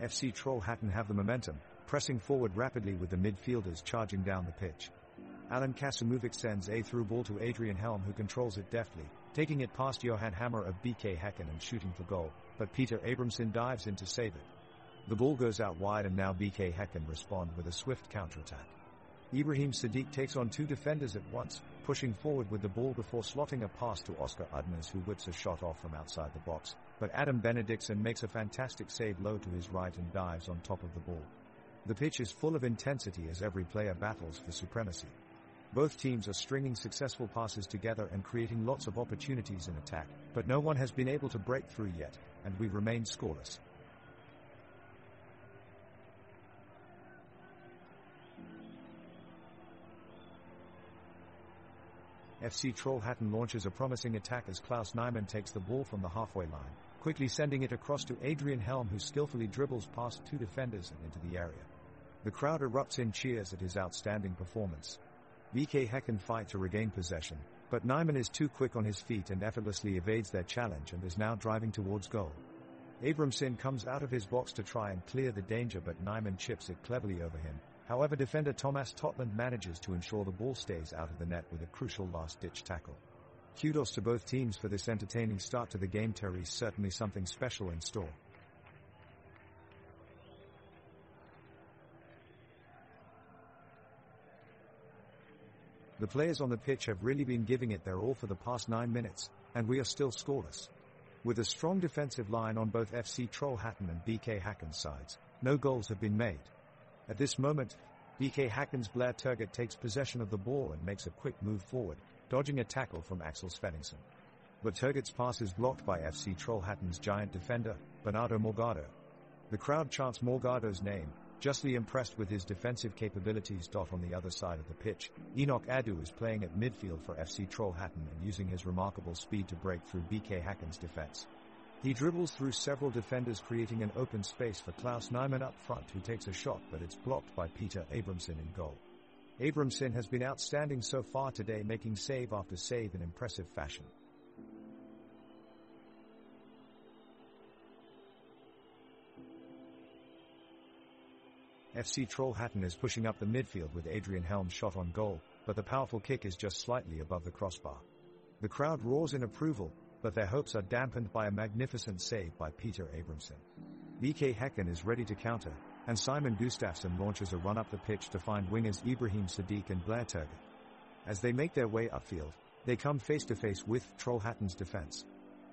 FC Trollhättan have the momentum, pressing forward rapidly with the midfielders charging down the pitch. Alan Kasimovich sends a through ball to Adrian Helm, who controls it deftly, taking it past Johan Hammer of BK Häcken and shooting for goal, but Peter Abramson dives in to save it. The ball goes out wide and now BK Häcken respond with a swift counterattack. Ibrahim Sadiq takes on two defenders at once, pushing forward with the ball before slotting a pass to Oscar Udnes, who whips a shot off from outside the box, but Adam Benediktsson makes a fantastic save low to his right and dives on top of the ball. The pitch is full of intensity as every player battles for supremacy. Both teams are stringing successful passes together and creating lots of opportunities in attack, but no one has been able to break through yet, and we remain scoreless. FC Trollhättan launches a promising attack as Klaus Nyman takes the ball from the halfway line, quickly sending it across to Adrian Helm, who skillfully dribbles past two defenders and into the area. The crowd erupts in cheers at his outstanding performance. BK Häcken fight to regain possession, but Nyman is too quick on his feet and effortlessly evades their challenge and is now driving towards goal. Abramson comes out of his box to try and clear the danger, but Nyman chips it cleverly over him. However, defender Thomas Totland manages to ensure the ball stays out of the net with a crucial last-ditch tackle. Kudos to both teams for this entertaining start to the game. Terry's certainly something special in store. The players on the pitch have really been giving it their all for the past 9 minutes, and we are still scoreless. With a strong defensive line on both FC Trollhättan and BK Häcken's sides, no goals have been made. At this moment, BK Häcken's Blair Turgut takes possession of the ball and makes a quick move forward, dodging a tackle from Axel Svenningsson. But Turgut's pass is blocked by FC Trollhättan's giant defender, Bernardo Morgado. The crowd chants Morgado's name, justly impressed with his defensive capabilities. On the other side of the pitch, Enoch Adu is playing at midfield for FC Trollhättan and using his remarkable speed to break through BK Häcken's defense. He dribbles through several defenders, creating an open space for Klaus Nyman up front, who takes a shot, but it's blocked by Peter Abramson in goal. Abramson has been outstanding so far today, making save after save in impressive fashion. FC Trollhättan is pushing up the midfield with Adrian Helm's shot on goal, but the powerful kick is just slightly above the crossbar. The crowd roars in approval, but their hopes are dampened by a magnificent save by Peter Abramson. BK Häcken is ready to counter, and Simon Gustafsson launches a run up the pitch to find wingers Ibrahim Sadiq and Blair Turgut. As they make their way upfield, they come face to face with Trollhättan's defense.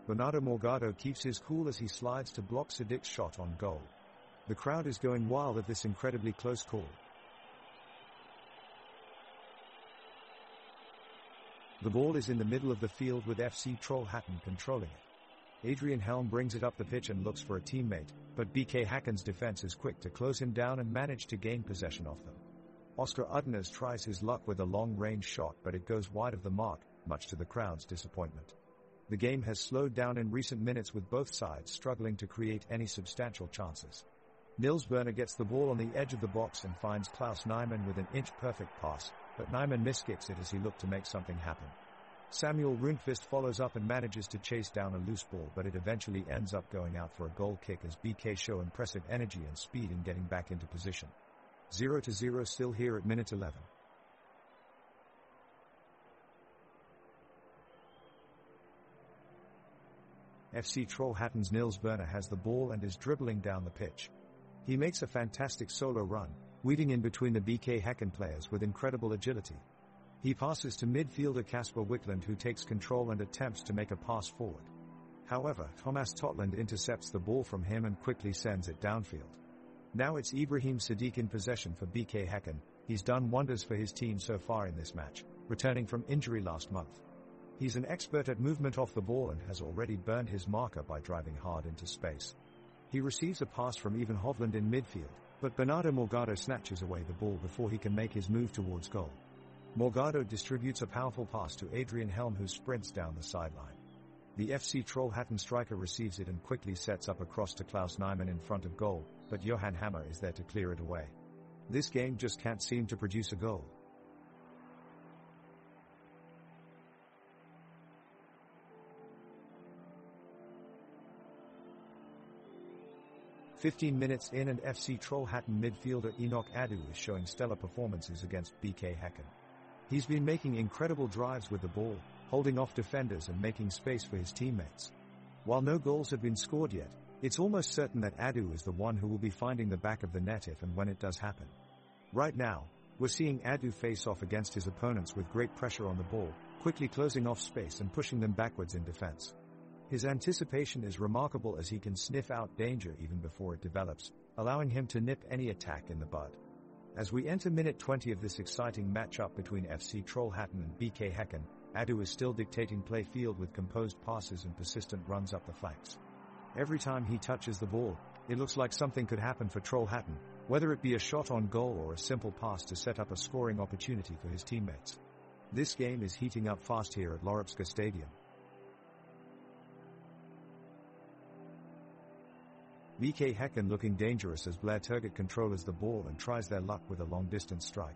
Bernardo Morgado keeps his cool as he slides to block Sadiq's shot on goal. The crowd is going wild at this incredibly close call. The ball is in the middle of the field with FC Trollhättan controlling it. Adrian Helm brings it up the pitch and looks for a teammate, but BK Häcken's defense is quick to close him down and manage to gain possession of them. Oscar Udnes tries his luck with a long-range shot, but it goes wide of the mark, much to the crowd's disappointment. The game has slowed down in recent minutes, with both sides struggling to create any substantial chances. Nils Berner gets the ball on the edge of the box and finds Klaus Nyman with an inch-perfect pass, but Nyman miskicks it as he looked to make something happen. Samuel Rundqvist follows up and manages to chase down a loose ball, but it eventually ends up going out for a goal kick as BK show impressive energy and speed in getting back into position. 0-0 still here at minute 11. FC Trollhättan's Nils Berner has the ball and is dribbling down the pitch. He makes a fantastic solo run, weaving in between the BK Häcken players with incredible agility. He passes to midfielder Kasper Wiklund, who takes control and attempts to make a pass forward. However, Thomas Totland intercepts the ball from him and quickly sends it downfield. Now it's Ibrahim Sadiq in possession for BK Häcken. He's done wonders for his team so far in this match, returning from injury last month. He's an expert at movement off the ball and has already burned his marker by driving hard into space. He receives a pass from Ivan Hovland in midfield, but Bernardo Morgado snatches away the ball before he can make his move towards goal. Morgado distributes a powerful pass to Adrian Helm, who sprints down the sideline. The FC Trollhättan striker receives it and quickly sets up a cross to Klaus Nyman in front of goal, but Johan Hammer is there to clear it away. This game just can't seem to produce a goal. "15 minutes in and FC Trollhättan midfielder Enoch Adu is showing stellar performances against BK Häcken. He's been making incredible drives with the ball, holding off defenders and making space for his teammates. While no goals have been scored yet, it's almost certain that Adu is the one who will be finding the back of the net if and when it does happen. Right now, we're seeing Adu face off against his opponents with great pressure on the ball, quickly closing off space and pushing them backwards in defense. His anticipation is remarkable as he can sniff out danger even before it develops, allowing him to nip any attack in the bud. As we enter minute 20 of this exciting matchup between FC Trollhättan and BK Häcken, Adu is still dictating play field with composed passes and persistent runs up the flanks. Every time he touches the ball, it looks like something could happen for Trollhättan, whether it be a shot on goal or a simple pass to set up a scoring opportunity for his teammates. This game is heating up fast here at Lorupska Stadium. BK Häcken looking dangerous as Blair Turgut controls the ball and tries their luck with a long-distance strike.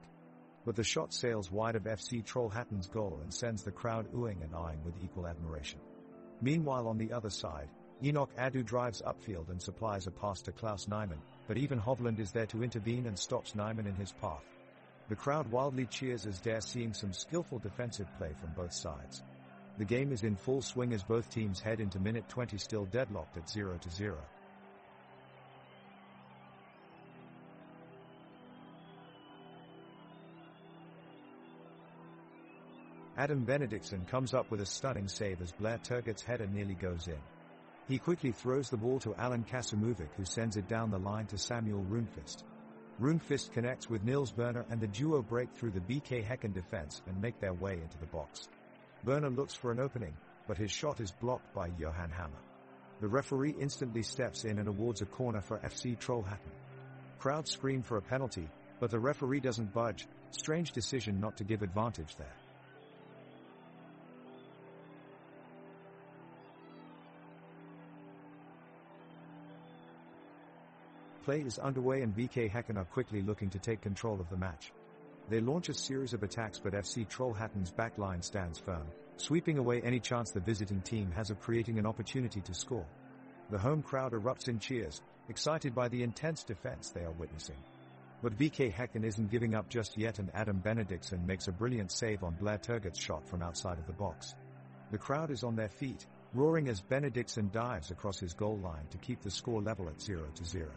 But the shot sails wide of FC Trollhättan's goal and sends the crowd oohing and eyeing with equal admiration. Meanwhile on the other side, Enoch Adu drives upfield and supplies a pass to Klaus Nyman, but even Hovland is there to intervene and stops Nyman in his path. The crowd wildly cheers as they're seeing some skillful defensive play from both sides. The game is in full swing as both teams head into minute 20 still deadlocked at 0-0. Adam Benediktsson comes up with a stunning save as Blair Turgut's header nearly goes in. He quickly throws the ball to Alan Kasimuvic, who sends it down the line to Samuel Rundqvist. Rundqvist connects with Nils Berner and the duo break through the BK Häcken defense and make their way into the box. Berner looks for an opening, but his shot is blocked by Johan Hammer. The referee instantly steps in and awards a corner for FC Trollhättan. Crowd scream for a penalty, but the referee doesn't budge. Strange decision not to give advantage there. Play is underway and BK Häcken are quickly looking to take control of the match. They launch a series of attacks, but FC Trollhättan's backline stands firm, sweeping away any chance the visiting team has of creating an opportunity to score. The home crowd erupts in cheers, excited by the intense defense they are witnessing. But BK Häcken isn't giving up just yet, and Adam Benediktsson makes a brilliant save on Blair Turgut's shot from outside of the box. The crowd is on their feet, roaring as Benediktsson dives across his goal line to keep the score level at 0-0.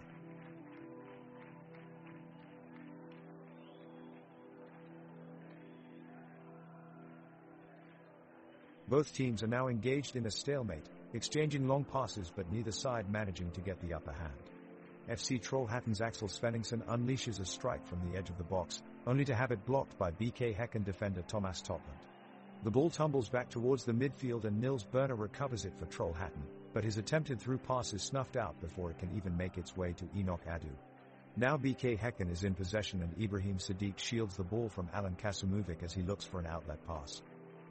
Both teams are now engaged in a stalemate, exchanging long passes but neither side managing to get the upper hand. FC Trollhättan's Axel Svenningsson unleashes a strike from the edge of the box, only to have it blocked by BK Häcken defender Thomas Totland. The ball tumbles back towards the midfield and Nils Berner recovers it for Trollhättan, but his attempted through pass is snuffed out before it can even make its way to Enoch Adu. Now BK Häcken is in possession and Ibrahim Sadiq shields the ball from Alan Kasimuvic as he looks for an outlet pass.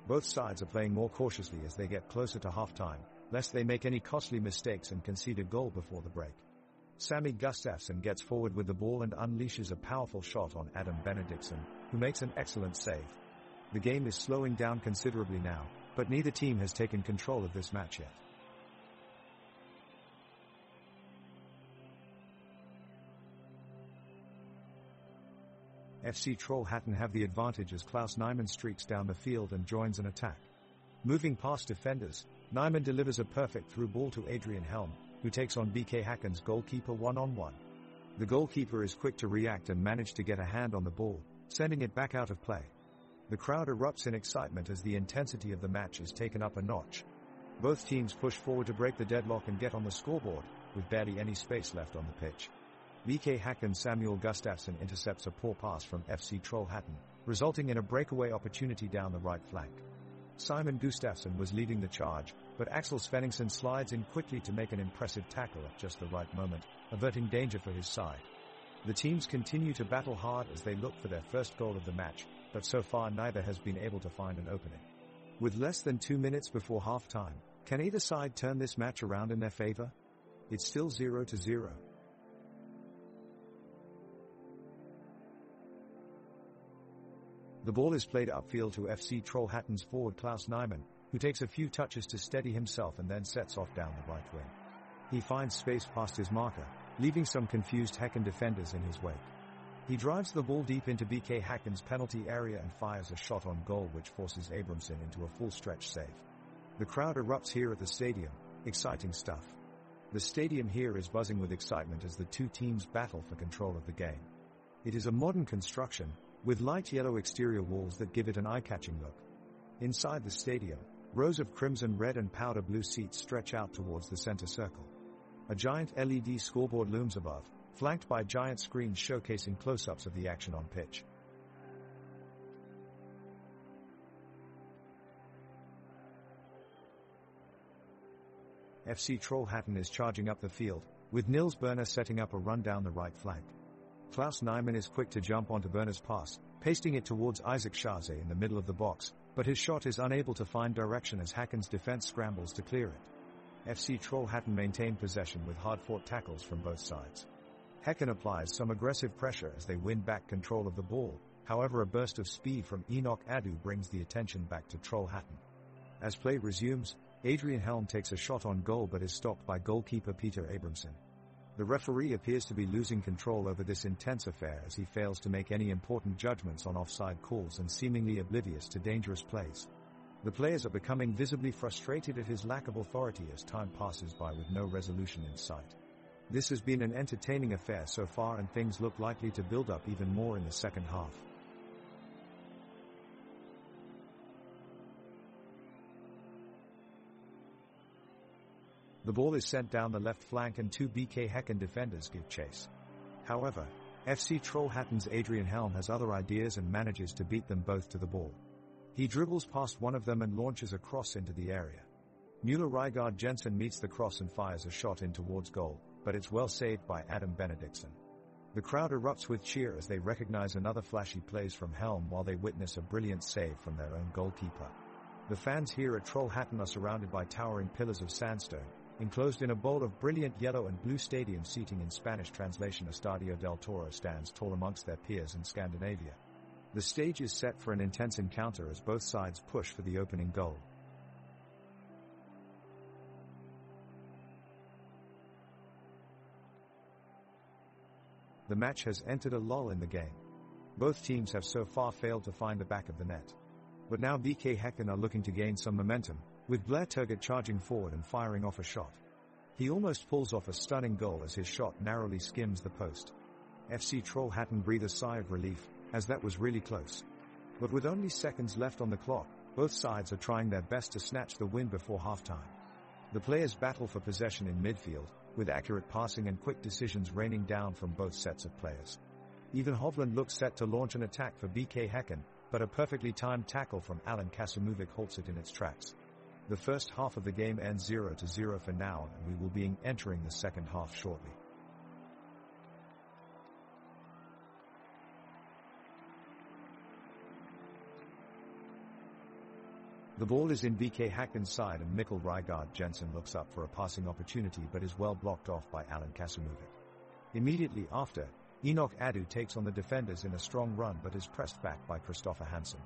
Both sides are playing more cautiously as they get closer to half-time, lest they make any costly mistakes and concede a goal before the break. Sami Gustafsson gets forward with the ball and unleashes a powerful shot on Adam Benediktsson, who makes an excellent save. The game is slowing down considerably now, but neither team has taken control of this match yet. FC Trollhättan have the advantage as Klaus Nyman streaks down the field and joins an attack. Moving past defenders, Nyman delivers a perfect through ball to Adrian Helm, who takes on BK Häcken's goalkeeper one-on-one. The goalkeeper is quick to react and manage to get a hand on the ball, sending it back out of play. The crowd erupts in excitement as the intensity of the match is taken up a notch. Both teams push forward to break the deadlock and get on the scoreboard, with barely any space left on the pitch. BK Häcken Samuel Gustafsson intercepts a poor pass from FC Trollhättan, resulting in a breakaway opportunity down the right flank. Simon Gustafsson was leading the charge, but Axel Svenningsson slides in quickly to make an impressive tackle at just the right moment, averting danger for his side. The teams continue to battle hard as they look for their first goal of the match, but so far neither has been able to find an opening. With less than 2 minutes before half-time, can either side turn this match around in their favor? It's still 0-0. The ball is played upfield to FC Trollhättan's forward Klaus Nyman, who takes a few touches to steady himself and then sets off down the right wing. He finds space past his marker, leaving some confused Häcken defenders in his wake. He drives the ball deep into BK Häcken's penalty area and fires a shot on goal which forces Abramson into a full stretch save. The crowd erupts here at the stadium, exciting stuff. The stadium here is buzzing with excitement as the two teams battle for control of the game. It is a modern construction, with light yellow exterior walls that give it an eye-catching look. Inside the stadium, rows of crimson red and powder blue seats stretch out towards the center circle. A giant LED scoreboard looms above, flanked by giant screens showcasing close-ups of the action on pitch. FC Trollhättan is charging up the field, with Nils Berner setting up a run down the right flank. Klaus Nyman is quick to jump onto Berner's pass, pasting it towards Isaac Schaze in the middle of the box, but his shot is unable to find direction as Häcken's defense scrambles to clear it. FC Trollhättan maintain possession with hard-fought tackles from both sides. Häcken applies some aggressive pressure as they win back control of the ball, however a burst of speed from Enoch Adu brings the attention back to Trollhättan. As play resumes, Adrian Helm takes a shot on goal but is stopped by goalkeeper Peter Abramson. The referee appears to be losing control over this intense affair as he fails to make any important judgments on offside calls and seemingly oblivious to dangerous plays. The players are becoming visibly frustrated at his lack of authority as time passes by with no resolution in sight. This has been an entertaining affair so far and things look likely to build up even more in the second half. The ball is sent down the left flank and two BK Häcken defenders give chase. However, FC Trollhättan's Adrian Helm has other ideas and manages to beat them both to the ball. He dribbles past one of them and launches a cross into the area. Müller Rygaard Jensen meets the cross and fires a shot in towards goal, but it's well saved by Adam Benediktsson. The crowd erupts with cheer as they recognize another flashy plays from Helm while they witness a brilliant save from their own goalkeeper. The fans here at Trollhättan are surrounded by towering pillars of sandstone, enclosed in a bowl of brilliant yellow and blue stadium seating. In Spanish translation, Estadio del Toro stands tall amongst their peers in Scandinavia. The stage is set for an intense encounter as both sides push for the opening goal. The match has entered a lull in the game. Both teams have so far failed to find the back of the net. But now BK Häcken are looking to gain some momentum, with Blair Turgott charging forward and firing off a shot. He almost pulls off a stunning goal as his shot narrowly skims the post. FC Trollhättan breathe a sigh of relief, as that was really close. But with only seconds left on the clock, both sides are trying their best to snatch the win before halftime. The players battle for possession in midfield, with accurate passing and quick decisions raining down from both sets of players. Even Hovland looks set to launch an attack for BK Häcken, but a perfectly timed tackle from Alan Kasimovich halts it in its tracks. The first half of the game ends 0-0 for now, and we will be entering the second half shortly. The ball is in BK Häcken's side and Mikkel Rygaard Jensen looks up for a passing opportunity but is well blocked off by Alan Kasimovich. Immediately after, Enoch Adu takes on the defenders in a strong run but is pressed back by Christopher Hansen.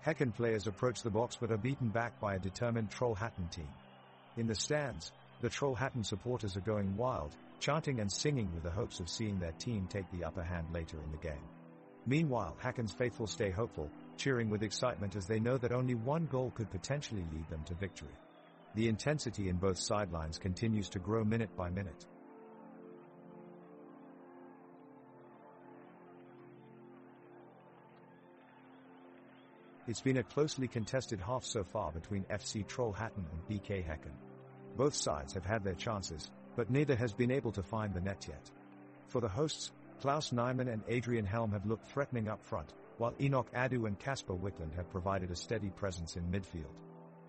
Häcken players approach the box but are beaten back by a determined Trollhättan team. In the stands, the Trollhättan supporters are going wild, chanting and singing with the hopes of seeing their team take the upper hand later in the game. Meanwhile, Häcken's faithful stay hopeful, cheering with excitement as they know that only one goal could potentially lead them to victory. The intensity in both sidelines continues to grow minute by minute. It's been a closely contested half so far between FC Trollhättan and BK Häcken. Both sides have had their chances, but neither has been able to find the net yet. For the hosts, Klaus Nyman and Adrian Helm have looked threatening up front, while Enoch Adu and Kasper Wickland have provided a steady presence in midfield.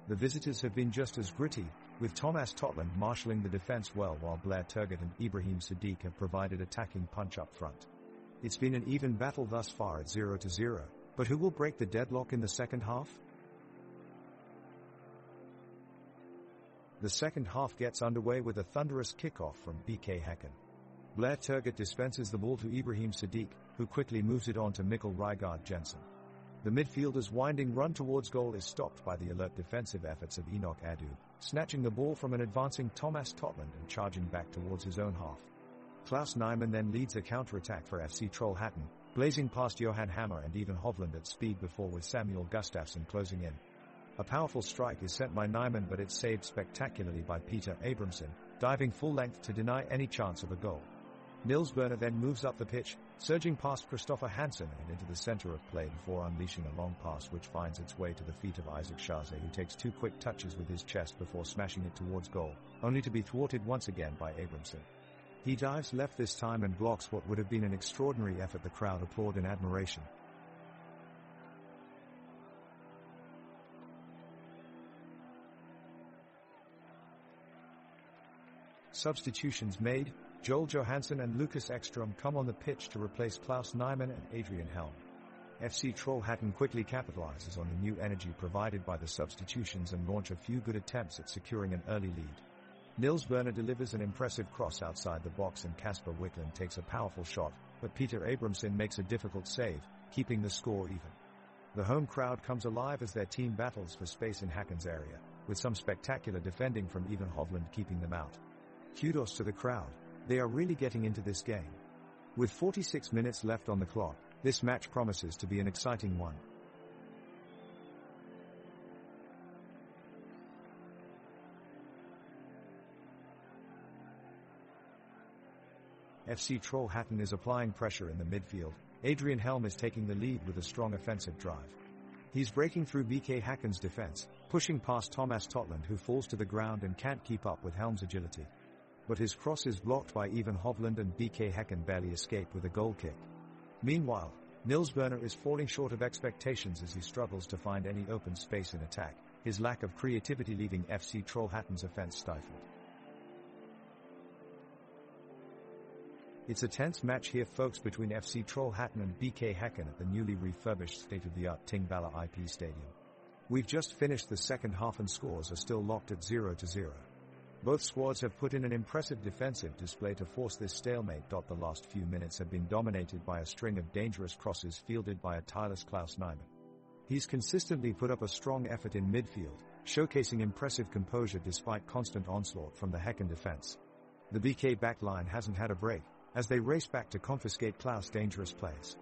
The visitors have been just as gritty, with Thomas Totland marshalling the defense well while Blair Turgott and Ibrahim Sadiq have provided attacking punch up front. It's been an even battle thus far at 0-0, but who will break the deadlock in the second half? The second half gets underway with a thunderous kickoff from BK Häcken. Blair Turgott dispenses the ball to Ibrahim Sadiq, who quickly moves it on to Mikkel Rygaard Jensen. The midfielder's winding run towards goal is stopped by the alert defensive efforts of Enoch Adu, snatching the ball from an advancing Thomas Totland and charging back towards his own half. Klaus Nyman then leads a counter-attack for FC Trollhättan, blazing past Johan Hammer and even Hovland at speed before with Samuel Gustafsson closing in. A powerful strike is sent by Nyman but it's saved spectacularly by Peter Abramson, diving full length to deny any chance of a goal. Nils Berner then moves up the pitch, surging past Christopher Hansen and into the center of play before unleashing a long pass which finds its way to the feet of Isaac Schaze, who takes two quick touches with his chest before smashing it towards goal, only to be thwarted once again by Abramson. He dives left this time and blocks what would have been an extraordinary effort. The crowd applaud in admiration. Substitutions made. Joel Johansson and Lucas Ekstrom come on the pitch to replace Klaus Nyman and Adrian Helm. FC Trollhättan quickly capitalizes on the new energy provided by the substitutions and launch a few good attempts at securing an early lead. Nils Berner delivers an impressive cross outside the box and Kasper Wickland takes a powerful shot, but Peter Abramson makes a difficult save, keeping the score even. The home crowd comes alive as their team battles for space in Häcken's area, with some spectacular defending from Ivan Hovland keeping them out. Kudos to the crowd, they are really getting into this game. With 46 minutes left on the clock, this match promises to be an exciting one. FC Trollhättan is applying pressure in the midfield. Adrian Helm is taking the lead with a strong offensive drive. He's breaking through BK Häcken's defense, pushing past Thomas Totland, who falls to the ground and can't keep up with Helm's agility. But his cross is blocked by Ivan Hovland and BK Häcken barely escape with a goal kick. Meanwhile, Nils Berner is falling short of expectations as he struggles to find any open space in attack, his lack of creativity leaving FC Trollhättan's offense stifled. It's a tense match here, folks, between FC Trollhättan and BK Häcken at the newly refurbished state-of-the-art Tingballa IP Stadium. We've just finished the second half and scores are still locked at 0-0. Both squads have put in an impressive defensive display to force this stalemate. The last few minutes have been dominated by a string of dangerous crosses fielded by a tireless Klaus Nyman. He's consistently put up a strong effort in midfield, showcasing impressive composure despite constant onslaught from the Häcken defense. The BK backline hasn't had a break, as they race back to confiscate Klaus' dangerous plays.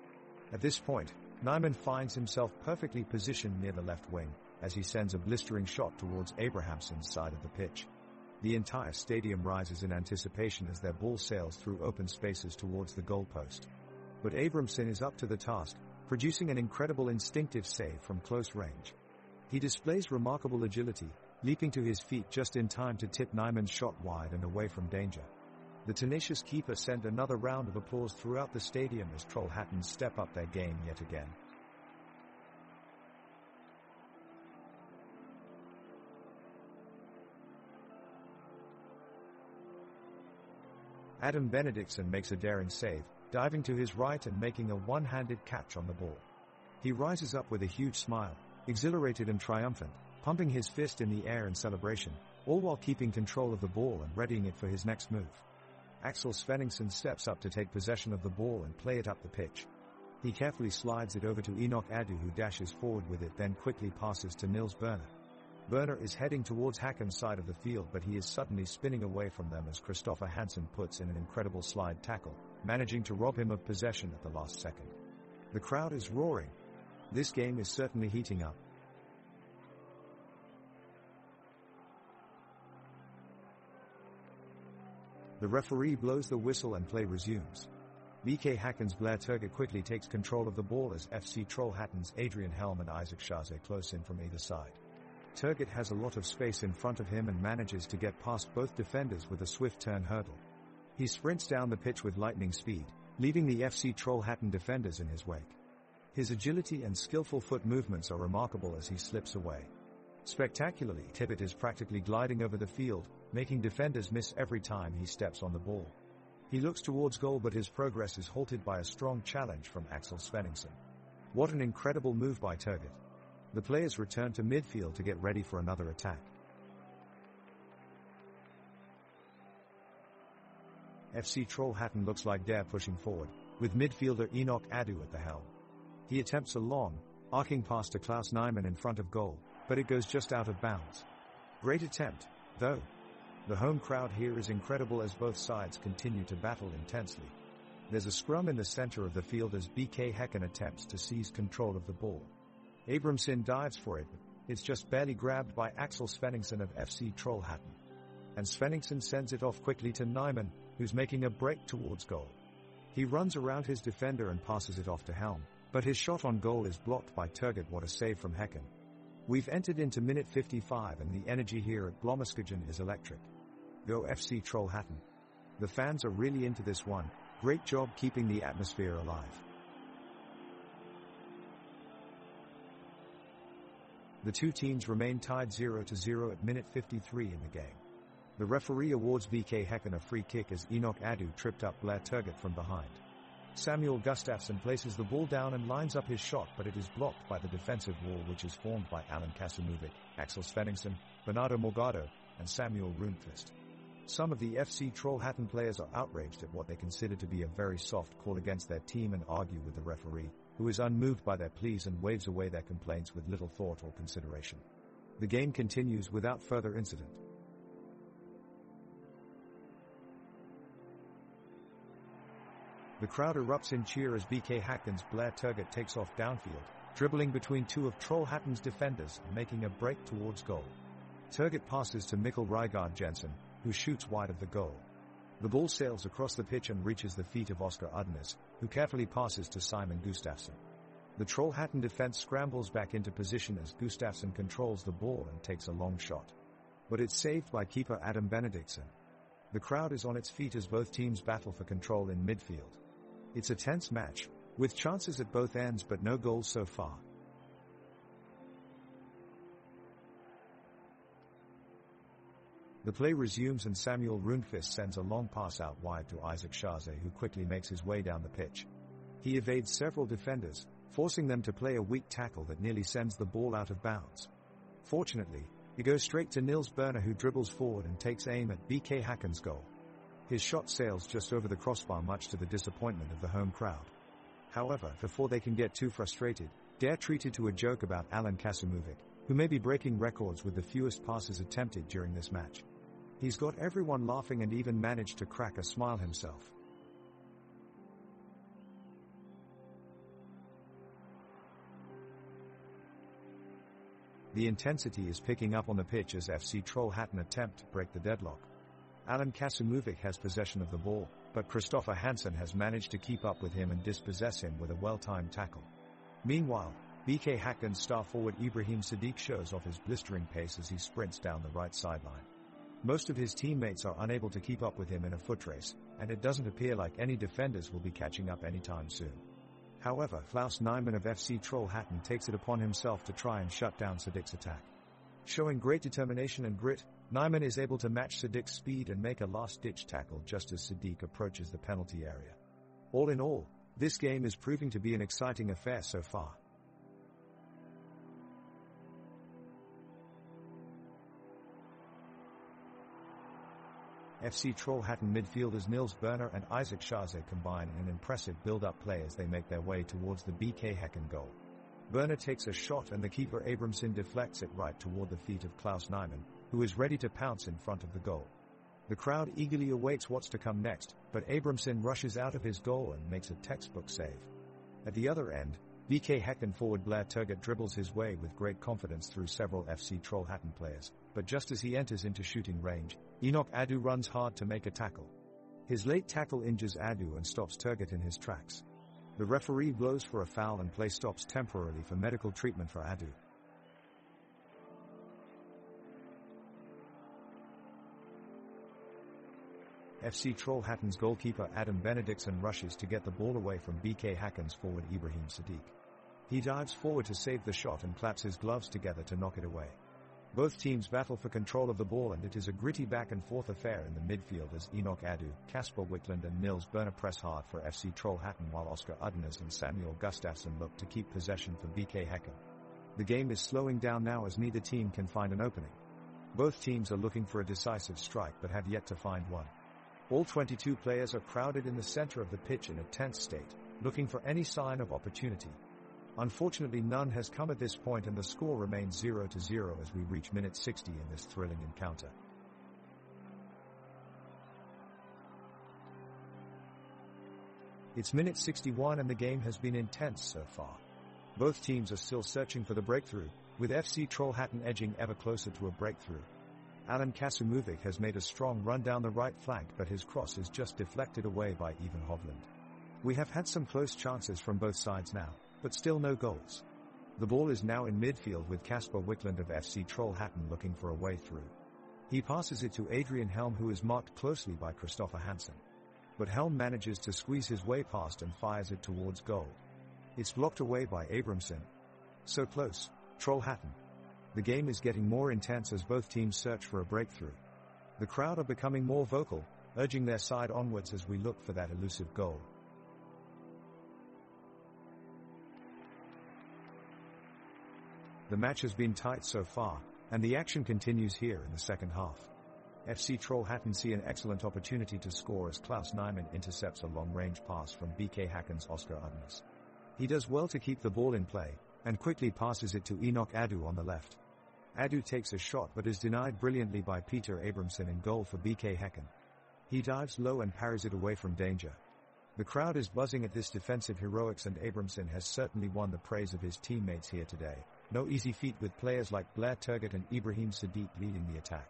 At this point, Nyman finds himself perfectly positioned near the left wing, as he sends a blistering shot towards Abrahamson's side of the pitch. The entire stadium rises in anticipation as their ball sails through open spaces towards the goalpost. But Abramson is up to the task, producing an incredible instinctive save from close range. He displays remarkable agility, leaping to his feet just in time to tip Nyman's shot wide and away from danger. The tenacious keeper sent another round of applause throughout the stadium as Trollhättan step up their game yet again. Adam Benediktsson makes a daring save, diving to his right and making a one-handed catch on the ball. He rises up with a huge smile, exhilarated and triumphant, pumping his fist in the air in celebration, all while keeping control of the ball and readying it for his next move. Axel Svenningsson steps up to take possession of the ball and play it up the pitch. He carefully slides it over to Enoch Adu, who dashes forward with it, then quickly passes to Nils Berner. Berner is heading towards Häcken's side of the field, but he is suddenly spinning away from them as Christopher Hansen puts in an incredible slide tackle, managing to rob him of possession at the last second. The crowd is roaring. This game is certainly heating up. The referee blows the whistle and play resumes. BK Häcken's Blair Turgut quickly takes control of the ball as FC Trollhättan's Adrian Helm and Isaac Schaze close in from either side. Turgut has a lot of space in front of him and manages to get past both defenders with a swift turn hurdle. He sprints down the pitch with lightning speed, leaving the FC Trollhättan defenders in his wake. His agility and skillful foot movements are remarkable as he slips away. Spectacularly, Tippett is practically gliding over the field, making defenders miss every time he steps on the ball. He looks towards goal, but his progress is halted by a strong challenge from Axel Svenningsson. What an incredible move by Turgut. The players return to midfield to get ready for another attack. FC Trollhättan looks like they're pushing forward, with midfielder Enoch Adu at the helm. He attempts a long, arcing pass to Klaus Nyman in front of goal, but it goes just out of bounds. Great attempt, though. The home crowd here is incredible as both sides continue to battle intensely. There's a scrum in the center of the field as BK Häcken attempts to seize control of the ball. Abramson dives for it, but it's just barely grabbed by Axel Svenningsson of FC Trollhättan. And Svenningsson sends it off quickly to Nyman, who's making a break towards goal. He runs around his defender and passes it off to Helm, but his shot on goal is blocked by Turgut. What a save from Häcken. We've entered into minute 55 and the energy here at Blomstergården is electric. Go FC Trollhättan. The fans are really into this one. Great job keeping the atmosphere alive. The two teams remain tied 0-0 at minute 53 in the game. The referee awards BK Häcken a free kick as Enoch Adu tripped up Blair Turgut from behind. Samuel Gustafsson places the ball down and lines up his shot, but it is blocked by the defensive wall which is formed by Alan Kasimovich, Axel Svenningsson, Bernardo Morgado, and Samuel Rundqvist. Some of the FC Trollhättan players are outraged at what they consider to be a very soft call against their team and argue with the referee, who is unmoved by their pleas and waves away their complaints with little thought or consideration. The game continues without further incident. The crowd erupts in cheer as BK Häcken's Blair Turgut takes off downfield, dribbling between two of Trollhättan's defenders and making a break towards goal. Turgut passes to Mikkel Rygaard Jensen, who shoots wide of the goal. The ball sails across the pitch and reaches the feet of Oscar Udnes, who carefully passes to Simon Gustafsson. The Trollhättan defense scrambles back into position as Gustafsson controls the ball and takes a long shot. But it's saved by keeper Adam Benediktsson. The crowd is on its feet as both teams battle for control in midfield. It's a tense match, with chances at both ends but no goals so far. The play resumes and Samuel Rundqvist sends a long pass out wide to Isaac Schaze, who quickly makes his way down the pitch. He evades several defenders, forcing them to play a weak tackle that nearly sends the ball out of bounds. Fortunately, it goes straight to Nils Berner, who dribbles forward and takes aim at BK Häcken's goal. His shot sails just over the crossbar, much to the disappointment of the home crowd. However, before they can get too frustrated, they're treated to a joke about Alan Kasimovich, who may be breaking records with the fewest passes attempted during this match. He's got everyone laughing and even managed to crack a smile himself. The intensity is picking up on the pitch as FC Trollhättan attempt to break the deadlock. Alan Kasimovich has possession of the ball, but Christopher Hansen has managed to keep up with him and dispossess him with a well-timed tackle. Meanwhile, BK Häcken's star forward Ibrahim Sadiq shows off his blistering pace as he sprints down the right sideline. Most of his teammates are unable to keep up with him in a foot race, and it doesn't appear like any defenders will be catching up anytime soon. However, Klaus Nyman of FC Trollhättan takes it upon himself to try and shut down Sadiq's attack. Showing great determination and grit, Nyman is able to match Sadiq's speed and make a last-ditch tackle just as Sadiq approaches the penalty area. All in all, this game is proving to be an exciting affair so far. FC Trollhättan midfielders Niels Berner and Isaac Schaze combine in an impressive build-up play as they make their way towards the BK Häcken goal. Berner takes a shot and the keeper Abramson deflects it right toward the feet of Klaus Nyman, who is ready to pounce in front of the goal. The crowd eagerly awaits what's to come next, but Abramson rushes out of his goal and makes a textbook save. At the other end, BK Häcken forward Blair Turgut dribbles his way with great confidence through several FC Trollhättan players, but just as he enters into shooting range, Enoch Adu runs hard to make a tackle. His late tackle injures Adu and stops Turgut in his tracks. The referee blows for a foul and play stops temporarily for medical treatment for Adu. FC Trollhättan's goalkeeper Adam Benediktsson rushes to get the ball away from BK Häcken's forward Ibrahim Sadiq. He dives forward to save the shot and claps his gloves together to knock it away. Both teams battle for control of the ball and it is a gritty back-and-forth affair in the midfield as Enoch Adu, Kasper Wiklund and Niels Berner press hard for FC Trollhättan while Oscar Udnes and Samuel Gustafsson look to keep possession for BK Häcken. The game is slowing down now as neither team can find an opening. Both teams are looking for a decisive strike but have yet to find one. All 22 players are crowded in the center of the pitch in a tense state, looking for any sign of opportunity. Unfortunately, none has come at this point and the score remains 0-0 as we reach minute 60 in this thrilling encounter. It's minute 61 and the game has been intense so far. Both teams are still searching for the breakthrough, with FC Trollhättan edging ever closer to a breakthrough. Alan Kasumovic has made a strong run down the right flank but his cross is just deflected away by Ivan Hovland. We have had some close chances from both sides now, but still no goals. The ball is now in midfield with Kasper Wiklund of FC Trollhättan looking for a way through. He passes it to Adrian Helm who is marked closely by Christopher Hansen. But Helm manages to squeeze his way past and fires it towards goal. It's blocked away by Abramson. So close, Trollhättan. The game is getting more intense as both teams search for a breakthrough. The crowd are becoming more vocal, urging their side onwards as we look for that elusive goal. The match has been tight so far, and the action continues here in the second half. FC Trollhättan see an excellent opportunity to score as Klaus Nyman intercepts a long-range pass from BK Häcken's Oscar Udnes. He does well to keep the ball in play, and quickly passes it to Enoch Adu on the left. Adu takes a shot but is denied brilliantly by Peter Abramson in goal for BK Häcken. He dives low and parries it away from danger. The crowd is buzzing at this defensive heroics and Abramson has certainly won the praise of his teammates here today. No easy feat with players like Blair Turgut and Ibrahim Sadiq leading the attack.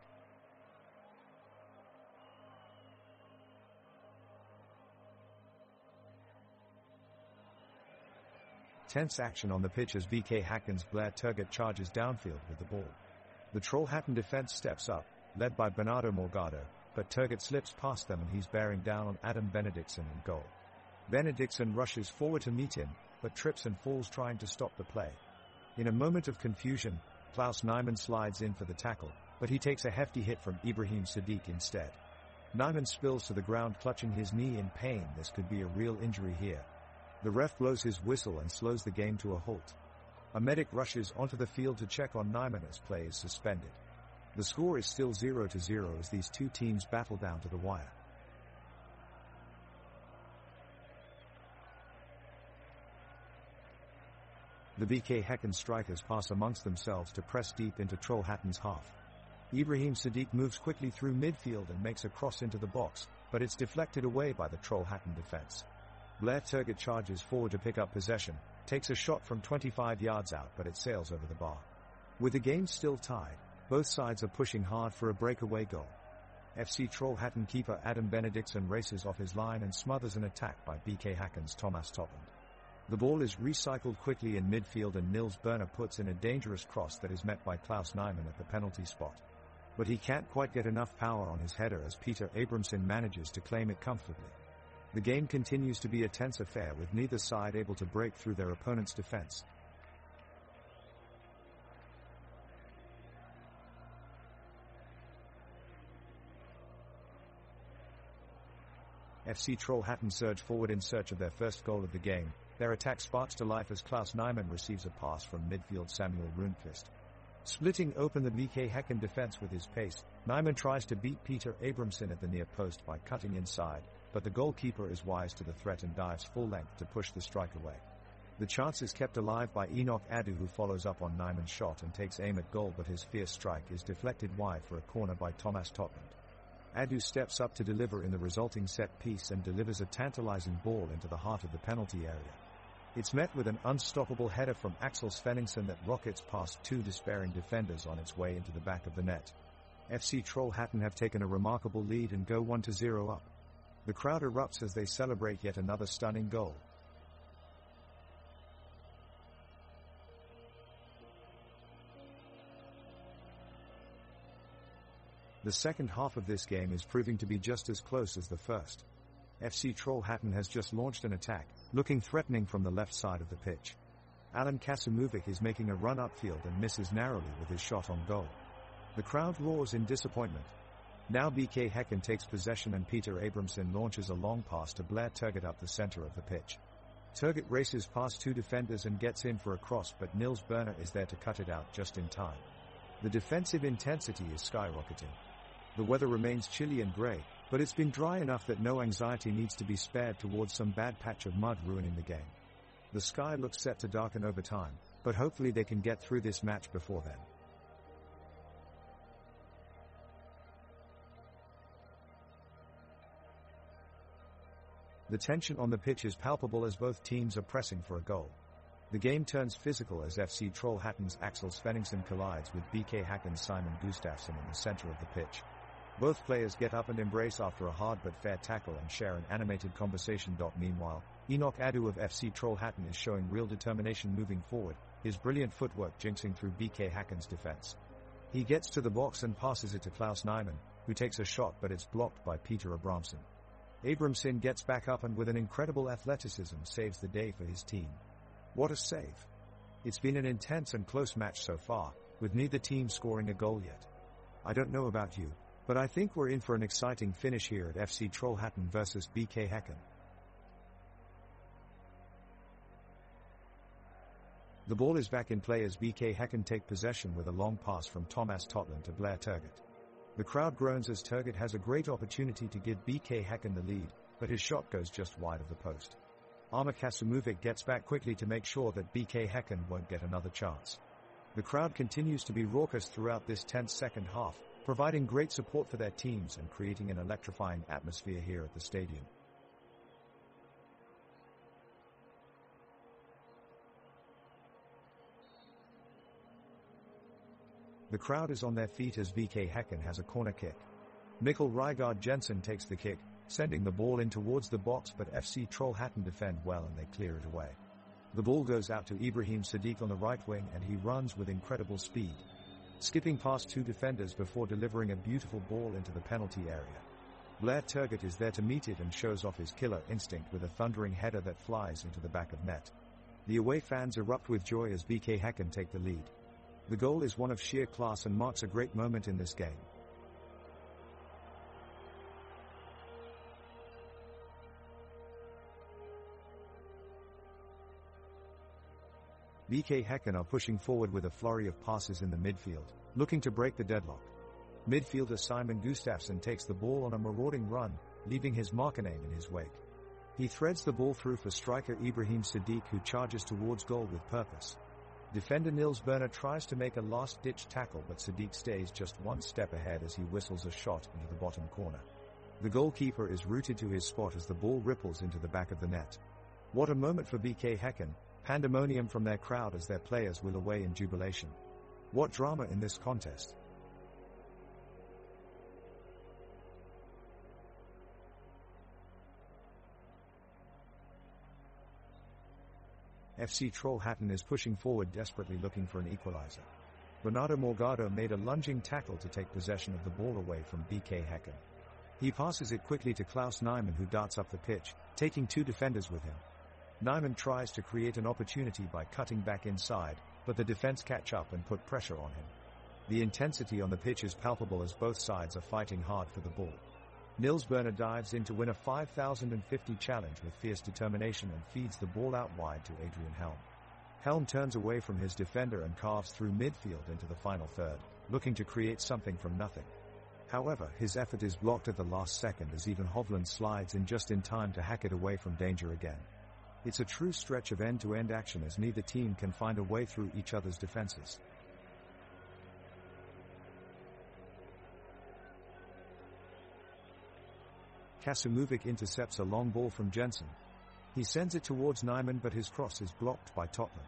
Tense action on the pitch as BK Häcken's Blair Turgut charges downfield with the ball. The Trollhättan defense steps up, led by Bernardo Morgado, but Turgut slips past them and he's bearing down on Adam Benediktsson in goal. Benediktsson rushes forward to meet him, but trips and falls trying to stop the play. In a moment of confusion, Klaus Nyman slides in for the tackle, but he takes a hefty hit from Ibrahim Sadiq instead. Nyman spills to the ground clutching his knee in pain. This could be a real injury here. The ref blows his whistle and slows the game to a halt. A medic rushes onto the field to check on Nyman as play is suspended. The score is still 0-0 as these two teams battle down to the wire. The BK Häcken strikers pass amongst themselves to press deep into Trollhättan's half. Ibrahim Sadiq moves quickly through midfield and makes a cross into the box, but it's deflected away by the Trollhättan defense. Blair Turgut charges forward to pick up possession, takes a shot from 25 yards out but it sails over the bar. With the game still tied, both sides are pushing hard for a breakaway goal. FC Trollhättan keeper Adam Benediktsson races off his line and smothers an attack by BK Häcken's Thomas Topland. The ball is recycled quickly in midfield and Niels Berner puts in a dangerous cross that is met by Klaus Nyman at the penalty spot. But he can't quite get enough power on his header as Peter Abramson manages to claim it comfortably. The game continues to be a tense affair with neither side able to break through their opponent's defense. FC Trollhättan surge forward in search of their first goal of the game. Their attack sparks to life as Klaus Nyman receives a pass from midfield Samuel Rundqvist. Splitting open the BK Häcken defense with his pace, Nyman tries to beat Peter Abramson at the near post by cutting inside, but the goalkeeper is wise to the threat and dives full length to push the strike away. The chance is kept alive by Enoch Adu, who follows up on Nyman's shot and takes aim at goal, but his fierce strike is deflected wide for a corner by Thomas Totland. Adu steps up to deliver in the resulting set piece and delivers a tantalizing ball into the heart of the penalty area. It's met with an unstoppable header from Axel Svenningsson that rockets past two despairing defenders on its way into the back of the net. FC Trollhättan have taken a remarkable lead and go 1-0 up. The crowd erupts as they celebrate yet another stunning goal. The second half of this game is proving to be just as close as the first. FC Trollhättan has just launched an attack, looking threatening from the left side of the pitch. Alan Kasimovich is making a run upfield and misses narrowly with his shot on goal. The crowd roars in disappointment. Now BK Häcken takes possession and Peter Abramson launches a long pass to Blair Turgut up the center of the pitch. Turgut races past two defenders and gets in for a cross, but Nils Berner is there to cut it out just in time. The defensive intensity is skyrocketing. The weather remains chilly and grey, but it's been dry enough that no anxiety needs to be spared towards some bad patch of mud ruining the game. The sky looks set to darken over time, but hopefully they can get through this match before then. The tension on the pitch is palpable as both teams are pressing for a goal. The game turns physical as FC Trollhättan's Axel Svenningsson collides with BK Häcken's Simon Gustafsson in the center of the pitch. Both players get up and embrace after a hard but fair tackle and share an animated conversation. Meanwhile, Enoch Adu of FC Trollhättan is showing real determination moving forward, his brilliant footwork jinxing through BK Häcken's defense. He gets to the box and passes it to Klaus Nyman, who takes a shot, but it's blocked by Peter Abramson. Abramson gets back up and with an incredible athleticism saves the day for his team. What a save! It's been an intense and close match so far, with neither team scoring a goal yet. I don't know about you, but I think we're in for an exciting finish here at FC Trollhättan versus BK Häcken. The ball is back in play as BK Häcken take possession with a long pass from Thomas Totland to Blair Turgut. The crowd groans as Turgut has a great opportunity to give BK Häcken the lead, but his shot goes just wide of the post. Arma Kasimovich gets back quickly to make sure that BK Häcken won't get another chance. The crowd continues to be raucous throughout this tense second half, providing great support for their teams and creating an electrifying atmosphere here at the stadium. The crowd is on their feet as BK Häcken has a corner kick. Mikkel Rygaard Jensen takes the kick, sending the ball in towards the box, but FC Trollhättan defend well and they clear it away. The ball goes out to Ibrahim Sadiq on the right wing and he runs with incredible speed, skipping past two defenders before delivering a beautiful ball into the penalty area. Blair Turgut is there to meet it and shows off his killer instinct with a thundering header that flies into the back of net. The away fans erupt with joy as BK Häcken take the lead. The goal is one of sheer class and marks a great moment in this game. BK Häcken are pushing forward with a flurry of passes in the midfield, looking to break the deadlock. Midfielder Simon Gustafsson takes the ball on a marauding run, leaving his marker name in his wake. He threads the ball through for striker Ibrahim Sadiq, who charges towards goal with purpose. Defender Nils Berner tries to make a last-ditch tackle, but Sadiq stays just one step ahead as he whistles a shot into the bottom corner. The goalkeeper is rooted to his spot as the ball ripples into the back of the net. What a moment for BK Häcken, pandemonium from their crowd as their players will away in jubilation. What drama in this contest! FC Trollhättan is pushing forward desperately looking for an equalizer. Bernardo Morgado made a lunging tackle to take possession of the ball away from BK Häcken. He passes it quickly to Klaus Nyman, who darts up the pitch, taking two defenders with him. Nyman tries to create an opportunity by cutting back inside, but the defense catch up and put pressure on him. The intensity on the pitch is palpable as both sides are fighting hard for the ball. Nils Berner dives in to win a 5,050 challenge with fierce determination and feeds the ball out wide to Adrian Helm. Helm turns away from his defender and carves through midfield into the final third, looking to create something from nothing. However, his effort is blocked at the last second as even Hovland slides in just in time to hack it away from danger again. It's a true stretch of end-to-end action as neither team can find a way through each other's defenses. Kasumovic intercepts a long ball from Jensen. He sends it towards Nyman, but his cross is blocked by Totland.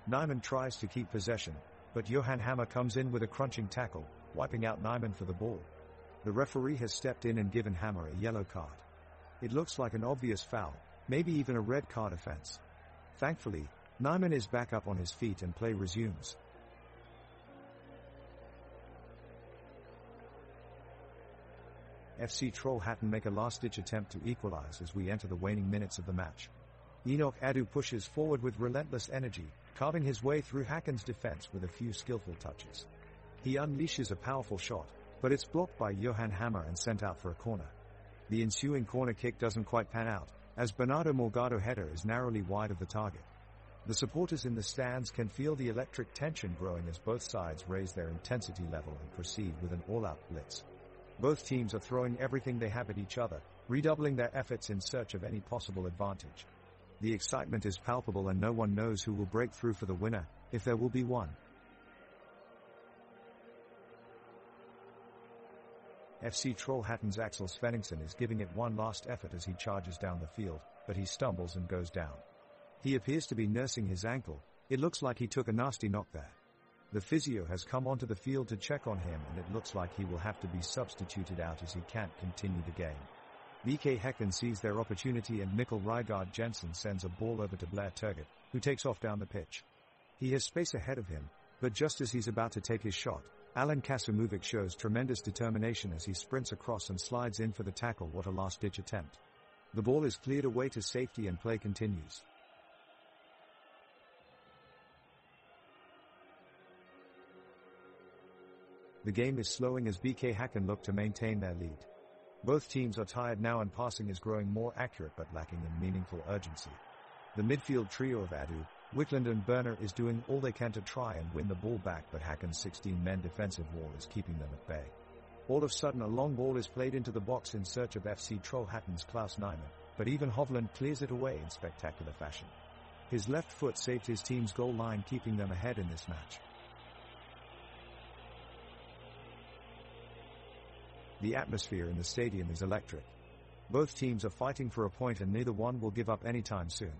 Nyman tries to keep possession, but Johan Hammer comes in with a crunching tackle, wiping out Nyman for the ball. The referee has stepped in and given Hammer a yellow card. It looks like an obvious foul, maybe even a red card offense. Thankfully, Nyman is back up on his feet and play resumes. FC Trollhättan make a last-ditch attempt to equalize as we enter the waning minutes of the match. Enoch Adu pushes forward with relentless energy, carving his way through Häcken's defense with a few skillful touches. He unleashes a powerful shot, but it's blocked by Johan Hammer and sent out for a corner. The ensuing corner kick doesn't quite pan out, as Bernardo Morgado header is narrowly wide of the target. The supporters in the stands can feel the electric tension growing as both sides raise their intensity level and proceed with an all-out blitz. Both teams are throwing everything they have at each other, redoubling their efforts in search of any possible advantage. The excitement is palpable and no one knows who will break through for the winner, if there will be one. FC Trollhättan's Axel Svenningsson is giving it one last effort as he charges down the field, but he stumbles and goes down. He appears to be nursing his ankle. It looks like he took a nasty knock there. The physio has come onto the field to check on him, and it looks like he will have to be substituted out as he can't continue the game. BK Häcken sees their opportunity and Mikkel Rygaard Jensen sends a ball over to Blair Turgott, who takes off down the pitch. He has space ahead of him, but just as he's about to take his shot, Alan Kasumovic shows tremendous determination as he sprints across and slides in for the tackle. What a last-ditch attempt. The ball is cleared away to safety and play continues. The game is slowing as BK Häcken look to maintain their lead. Both teams are tired now and passing is growing more accurate but lacking in meaningful urgency. The midfield trio of Adu, Wickland and Berner is doing all they can to try and win the ball back, but Häcken's 16-men defensive wall is keeping them at bay. All of a sudden a long ball is played into the box in search of FC Trollhättan's Klaus Nyman, but even Hovland clears it away in spectacular fashion. His left foot saved his team's goal line, keeping them ahead in this match. The atmosphere in the stadium is electric. Both teams are fighting for a point and neither one will give up anytime soon.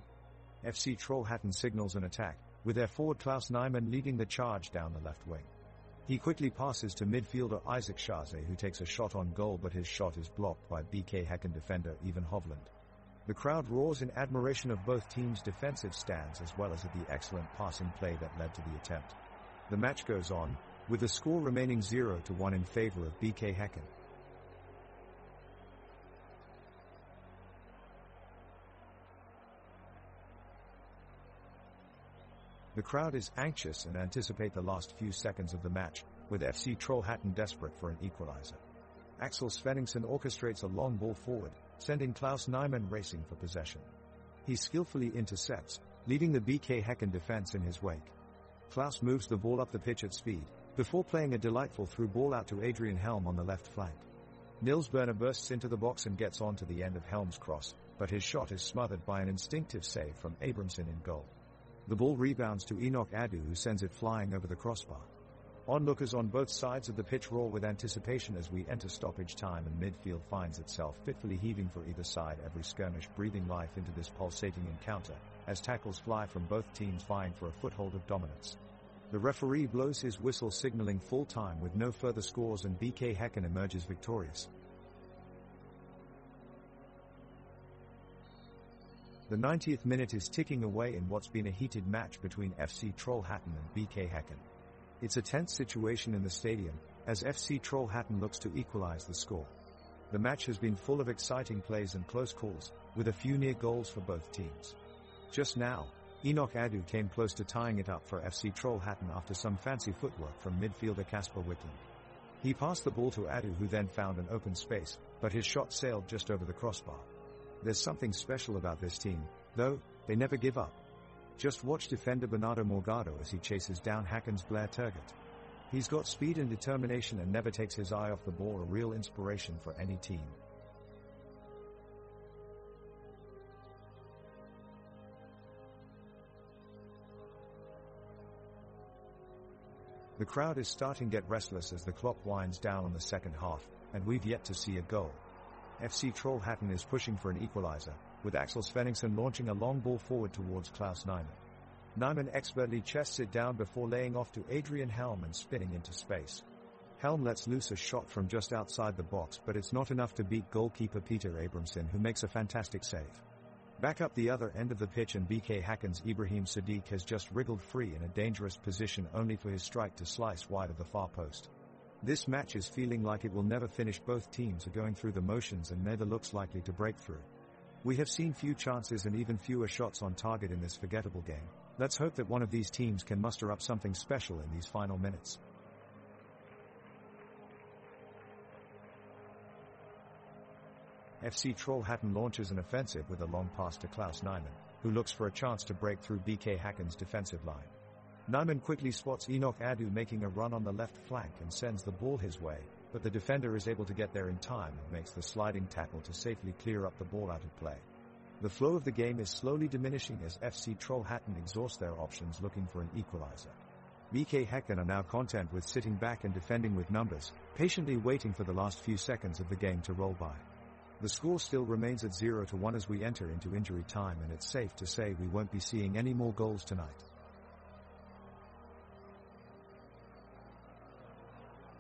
FC Trollhättan signals an attack, with their forward Klaus Nyman leading the charge down the left wing. He quickly passes to midfielder Isaac Schaze, who takes a shot on goal, but his shot is blocked by BK Häcken defender Ivan Hovland. The crowd roars in admiration of both teams' defensive stands as well as at the excellent passing play that led to the attempt. The match goes on, with the score remaining 0-1 in favor of BK Häcken. The crowd is anxious and anticipate the last few seconds of the match, with FC Trollhättan desperate for an equalizer. Axel Svenningsson orchestrates a long ball forward, sending Klaus Nyman racing for possession. He skillfully intercepts, leaving the BK Häcken defense in his wake. Klaus moves the ball up the pitch at speed, before playing a delightful through ball out to Adrian Helm on the left flank. Nils Berner bursts into the box and gets on to the end of Helm's cross, but his shot is smothered by an instinctive save from Abramson in goal. The ball rebounds to Enoch Adu, who sends it flying over the crossbar. Onlookers on both sides of the pitch roar with anticipation as we enter stoppage time, and midfield finds itself fitfully heaving for either side, every skirmish breathing life into this pulsating encounter, as tackles fly from both teams vying for a foothold of dominance. The referee blows his whistle signaling full time with no further scores, and BK Häcken emerges victorious. The 90th minute is ticking away in what's been a heated match between FC Trollhättan and BK Häcken. It's a tense situation in the stadium, as FC Trollhättan looks to equalize the score. The match has been full of exciting plays and close calls, with a few near goals for both teams. Just now, Enoch Adu came close to tying it up for FC Trollhättan after some fancy footwork from midfielder Kasper Wickland. He passed the ball to Adu, who then found an open space, but his shot sailed just over the crossbar. There's something special about this team, though. They never give up. Just watch defender Bernardo Morgado as he chases down Häcken's Blair Turgut. He's got speed and determination and never takes his eye off the ball, a real inspiration for any team. The crowd is starting to get restless as the clock winds down on the second half, and we've yet to see a goal. FC Trollhättan is pushing for an equalizer, with Axel Svenningsson launching a long ball forward towards Klaus Nyman. Nyman expertly chests it down before laying off to Adrian Helm and spinning into space. Helm lets loose a shot from just outside the box, but it's not enough to beat goalkeeper Peter Abramson, who makes a fantastic save. Back up the other end of the pitch, and BK Häcken's Ibrahim Sadiq has just wriggled free in a dangerous position, only for his strike to slice wide of the far post. This match is feeling like it will never finish. Both teams are going through the motions and neither looks likely to break through. We have seen few chances and even fewer shots on target in this forgettable game. Let's hope that one of these teams can muster up something special in these final minutes. FC Trollhättan launches an offensive with a long pass to Klaus Nyman, who looks for a chance to break through BK Häcken's defensive line. Nyman quickly spots Enoch Adu making a run on the left flank and sends the ball his way, but the defender is able to get there in time and makes the sliding tackle to safely clear up the ball out of play. The flow of the game is slowly diminishing as FC Trollhättan exhaust their options looking for an equalizer. BK Häcken are now content with sitting back and defending with numbers, patiently waiting for the last few seconds of the game to roll by. The score still remains at 0-1 as we enter into injury time, and it's safe to say we won't be seeing any more goals tonight.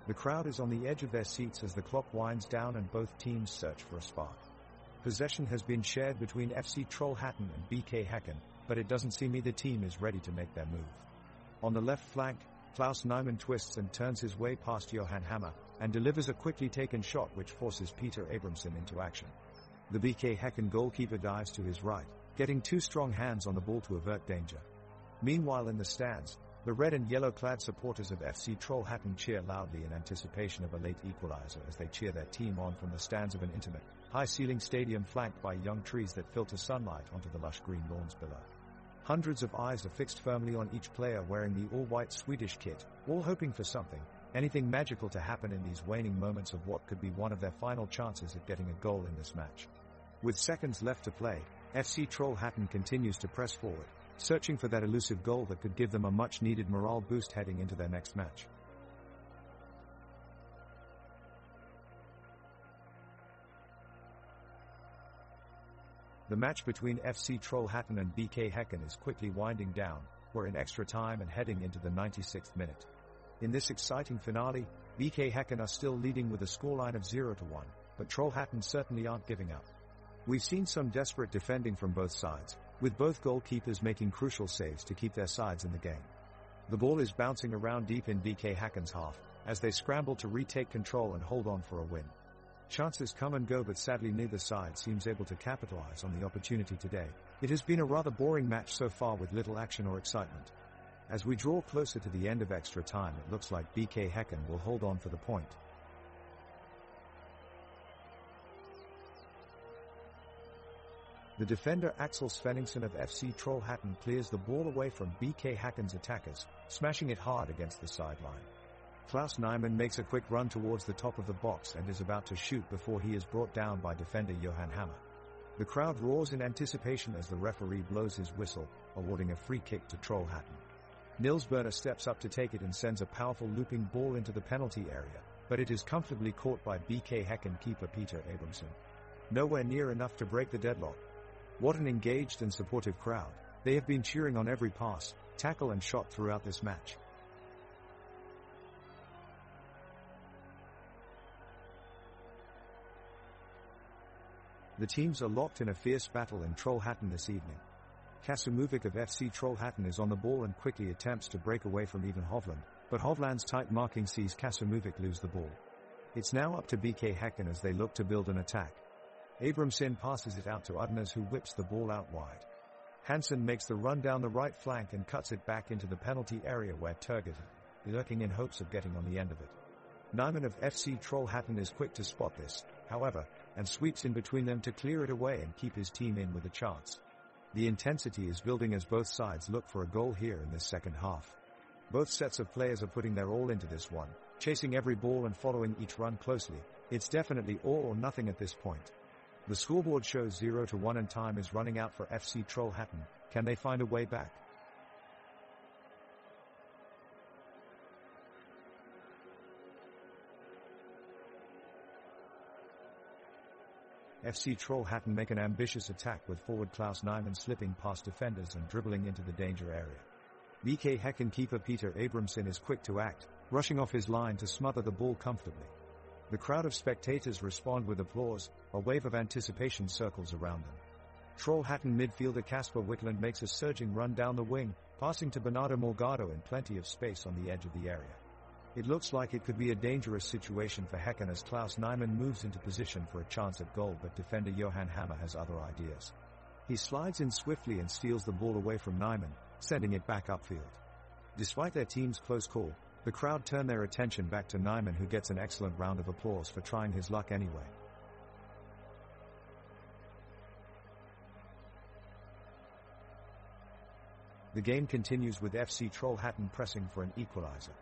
The crowd is on the edge of their seats as the clock winds down and both teams search for a spark. Possession has been shared between FC Trollhättan and BK Häcken, but it doesn't seem either team is ready to make their move. On the left flank, Klaus Nyman twists and turns his way past Johan Hammer, and delivers a quickly taken shot which forces Peter Abramson into action. The BK Häcken goalkeeper dives to his right, getting two strong hands on the ball to avert danger. Meanwhile in the stands, the red and yellow-clad supporters of FC Trollhättan cheer loudly in anticipation of a late equalizer as they cheer their team on from the stands of an intimate, high-ceiling stadium flanked by young trees that filter sunlight onto the lush green lawns below. Hundreds of eyes are fixed firmly on each player wearing the all-white Swedish kit, all hoping for anything magical to happen in these waning moments of what could be one of their final chances at getting a goal in this match. With seconds left to play, FC Trollhättan continues to press forward, searching for that elusive goal that could give them a much-needed morale boost heading into their next match. The match between FC Trollhättan and BK Häcken is quickly winding down. We're in extra time and heading into the 96th minute. In this exciting finale, BK Häcken are still leading with a scoreline of 0-1, but Trollhättan certainly aren't giving up. We've seen some desperate defending from both sides, with both goalkeepers making crucial saves to keep their sides in the game. The ball is bouncing around deep in BK Häcken's half, as they scramble to retake control and hold on for a win. Chances come and go, but sadly neither side seems able to capitalize on the opportunity today. It has been a rather boring match so far with little action or excitement. As we draw closer to the end of extra time, it looks like BK Häcken will hold on for the point. The defender Axel Svenningsson of FC Trollhättan clears the ball away from BK Häcken's attackers, smashing it hard against the sideline. Klaus Nyman makes a quick run towards the top of the box and is about to shoot before he is brought down by defender Johan Hammer. The crowd roars in anticipation as the referee blows his whistle, awarding a free kick to Trollhättan. Nils Berner steps up to take it and sends a powerful looping ball into the penalty area, but it is comfortably caught by BK Häcken keeper Peter Abramson. Nowhere near enough to break the deadlock. What an engaged and supportive crowd. They have been cheering on every pass, tackle and shot throughout this match. The teams are locked in a fierce battle in Trollhättan this evening. Kasumuvic of FC Trollhättan is on the ball and quickly attempts to break away from Ivan Hovland, but Hovland's tight marking sees Kasumuvic lose the ball. It's now up to BK Häcken as they look to build an attack. Abramson passes it out to Udners, who whips the ball out wide. Hansen makes the run down the right flank and cuts it back into the penalty area where Turgut is lurking in hopes of getting on the end of it. Nyman of FC Trollhättan is quick to spot this, however, and sweeps in between them to clear it away and keep his team in with a chance. The intensity is building as both sides look for a goal here in this second half. Both sets of players are putting their all into this one, chasing every ball and following each run closely. It's definitely all or nothing at this point. The scoreboard shows 0-1 and time is running out for FC Trollhättan. Can they find a way back? FC Trollhättan make an ambitious attack with forward Klaus Nyman slipping past defenders and dribbling into the danger area. BK Häcken keeper Peter Abramson is quick to act, rushing off his line to smother the ball comfortably. The crowd of spectators respond with applause, a wave of anticipation circles around them. Trollhättan midfielder Kasper Wickland makes a surging run down the wing, passing to Bernardo Morgado in plenty of space on the edge of the area. It looks like it could be a dangerous situation for Häcken as Klaus Nyman moves into position for a chance at goal, but defender Johan Hammer has other ideas. He slides in swiftly and steals the ball away from Nyman, sending it back upfield. Despite their team's close call, the crowd turn their attention back to Nyman, who gets an excellent round of applause for trying his luck anyway. The game continues with FC Trollhättan pressing for an equalizer.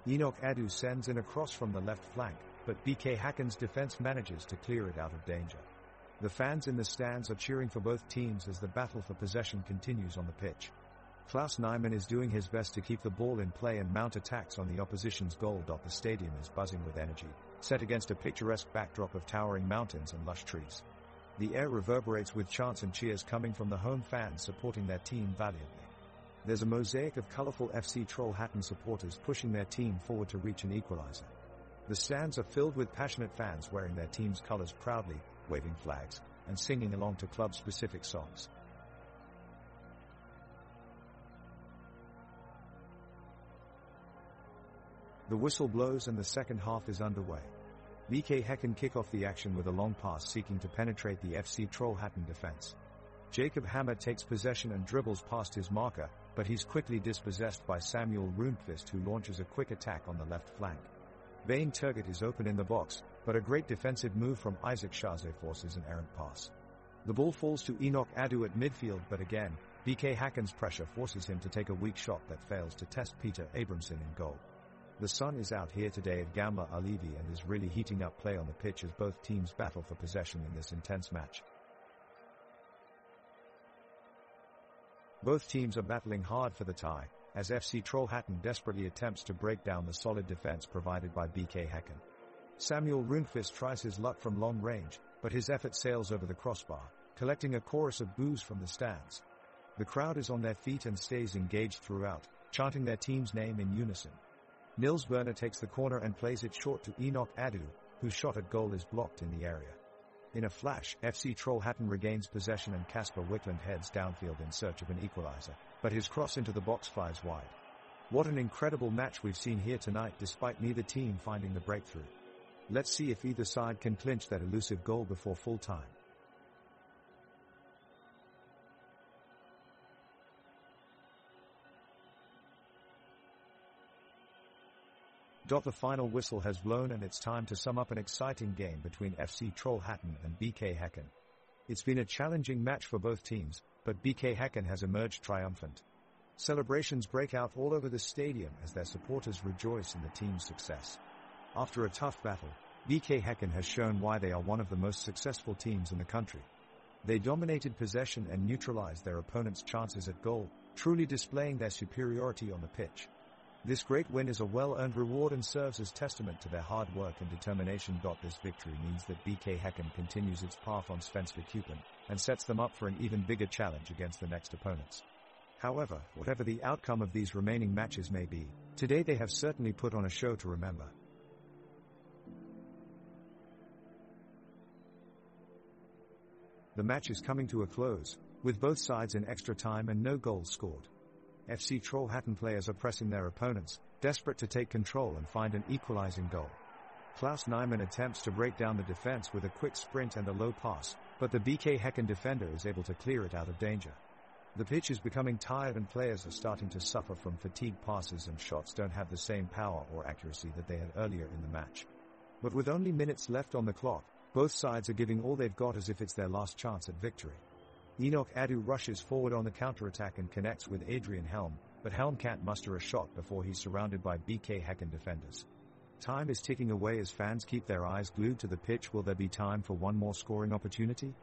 Enoch Adu sends in a cross from the left flank, but BK Häcken's defense manages to clear it out of danger. The fans in the stands are cheering for both teams as the battle for possession continues on the pitch. Klaus Nyman is doing his best to keep the ball in play and mount attacks on the opposition's goal. The stadium is buzzing with energy, set against a picturesque backdrop of towering mountains and lush trees. The air reverberates with chants and cheers coming from the home fans supporting their team valiantly. There's a mosaic of colorful FC Trollhättan supporters pushing their team forward to reach an equalizer. The stands are filled with passionate fans wearing their team's colors proudly, waving flags, and singing along to club-specific songs. The whistle blows and the second half is underway. BK Häcken kick off the action with a long pass seeking to penetrate the FC Trollhättan defense. Jacob Hammer takes possession and dribbles past his marker, but he's quickly dispossessed by Samuel Rundqvist, who launches a quick attack on the left flank. Vein Turgut is open in the box, but a great defensive move from Isaac Shaze forces an errant pass. The ball falls to Enoch Adu at midfield, but again, BK Häcken's pressure forces him to take a weak shot that fails to test Peter Abramson in goal. The sun is out here today at Gamla Ullevi and is really heating up play on the pitch as both teams battle for possession in this intense match. Both teams are battling hard for the tie, as FC Trollhättan desperately attempts to break down the solid defense provided by BK Häcken. Samuel Rundqvist tries his luck from long range, but his effort sails over the crossbar, collecting a chorus of boos from the stands. The crowd is on their feet and stays engaged throughout, chanting their team's name in unison. Nils Werner takes the corner and plays it short to Enoch Adu, whose shot at goal is blocked in the area. In a flash, FC Trollhättan regains possession and Kasper Wickland heads downfield in search of an equalizer, but his cross into the box flies wide. What an incredible match we've seen here tonight, despite neither team finding the breakthrough. Let's see if either side can clinch that elusive goal before full time. The final whistle has blown and it's time to sum up an exciting game between FC Trollhättan and BK Häcken. It's been a challenging match for both teams, but BK Häcken has emerged triumphant. Celebrations break out all over the stadium as their supporters rejoice in the team's success. After a tough battle, BK Häcken has shown why they are one of the most successful teams in the country. They dominated possession and neutralized their opponent's chances at goal, truly displaying their superiority on the pitch. This great win is a well-earned reward and serves as testament to their hard work and determination. This victory means that BK Häcken continues its path on Svenska Cupen and sets them up for an even bigger challenge against the next opponents. However, whatever the outcome of these remaining matches may be, today they have certainly put on a show to remember. The match is coming to a close, with both sides in extra time and no goals scored. FC Trollhättan players are pressing their opponents, desperate to take control and find an equalizing goal. Klaus Nyman attempts to break down the defense with a quick sprint and a low pass, but the BK Häcken defender is able to clear it out of danger. The pitch is becoming tired and players are starting to suffer from fatigue. Passes and shots don't have the same power or accuracy that they had earlier in the match. But with only minutes left on the clock, both sides are giving all they've got as if it's their last chance at victory. Enoch Adu rushes forward on the counterattack and connects with Adrian Helm, but Helm can't muster a shot before he's surrounded by BK Häcken defenders. Time is ticking away as fans keep their eyes glued to the pitch. Will there be time for one more scoring opportunity?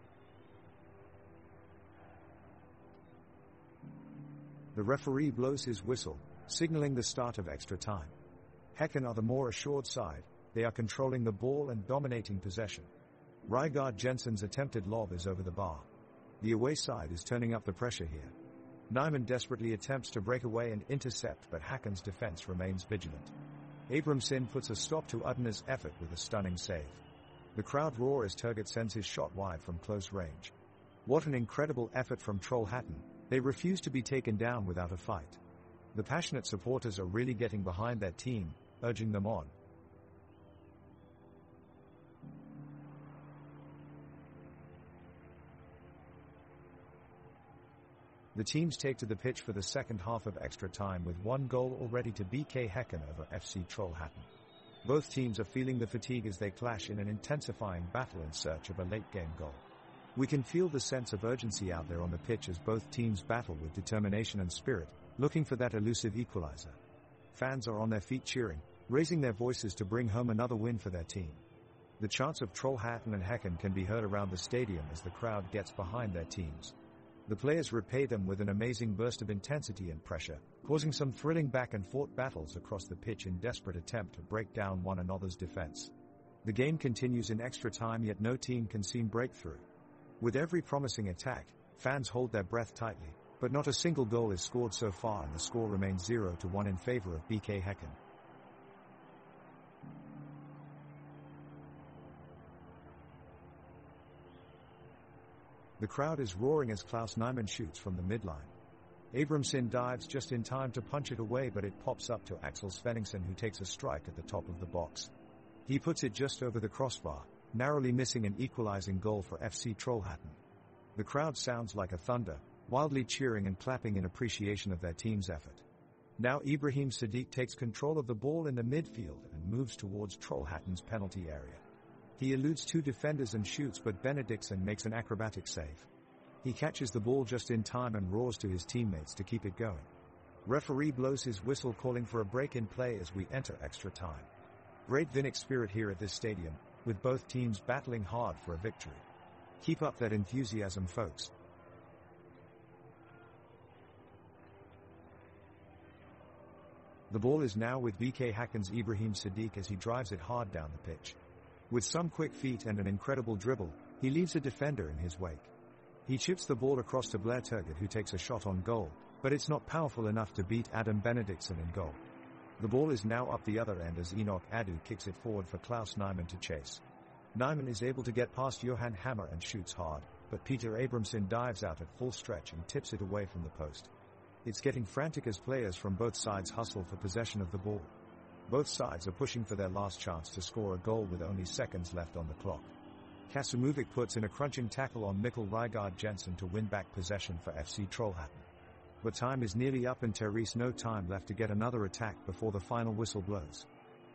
The referee blows his whistle, signaling the start of extra time. Häcken are the more assured side. They are controlling the ball and dominating possession. Rygaard Jensen's attempted lob is over the bar. The away side is turning up the pressure here. Nyman desperately attempts to break away and intercept, but Häcken's defense remains vigilant. Abramson puts a stop to Udner's effort with a stunning save. The crowd roar as Turgut sends his shot wide from close range. What an incredible effort from Trollhättan. They refuse to be taken down without a fight. The passionate supporters are really getting behind their team, urging them on. The teams take to the pitch for the second half of extra time with one goal already to BK Häcken over FC Trollhättan. Both teams are feeling the fatigue as they clash in an intensifying battle in search of a late-game goal. We can feel the sense of urgency out there on the pitch as both teams battle with determination and spirit, looking for that elusive equalizer. Fans are on their feet cheering, raising their voices to bring home another win for their team. The chants of Trollhättan and Häcken can be heard around the stadium as the crowd gets behind their teams. The players repay them with an amazing burst of intensity and pressure, causing some thrilling back-and-forth battles across the pitch in desperate attempt to break down one another's defense. The game continues in extra time, yet no team can seem breakthrough. With every promising attack, fans hold their breath tightly, but not a single goal is scored so far and the score remains 0-1 in favor of BK Häcken. The crowd is roaring as Klaus Nyman shoots from the midline. Abramson dives just in time to punch it away, but it pops up to Axel Svenningsson, who takes a strike at the top of the box. He puts it just over the crossbar, narrowly missing an equalizing goal for FC Trollhättan. The crowd sounds like a thunder, wildly cheering and clapping in appreciation of their team's effort. Now Ibrahim Sadiq takes control of the ball in the midfield and moves towards Trollhättan's penalty area. He eludes two defenders and shoots, but Benediktsson makes an acrobatic save. He catches the ball just in time and roars to his teammates to keep it going. Referee blows his whistle, calling for a break in play as we enter extra time. Great Vinnic spirit here at this stadium, with both teams battling hard for a victory. Keep up that enthusiasm, folks. The ball is now with BK Häcken's Ibrahim Sadiq as he drives it hard down the pitch. With some quick feet and an incredible dribble, he leaves a defender in his wake. He chips the ball across to Blair Turgut, who takes a shot on goal, but it's not powerful enough to beat Adam Benediktsson in goal. The ball is now up the other end as Enoch Adu kicks it forward for Klaus Nyman to chase. Nyman is able to get past Johan Hammer and shoots hard, but Peter Abramson dives out at full stretch and tips it away from the post. It's getting frantic as players from both sides hustle for possession of the ball. Both sides are pushing for their last chance to score a goal with only seconds left on the clock. Kasumovic puts in a crunching tackle on Mikkel Rygaard Jensen to win back possession for FC Trollhättan. But time is nearly up and Therese no time left to get another attack before the final whistle blows.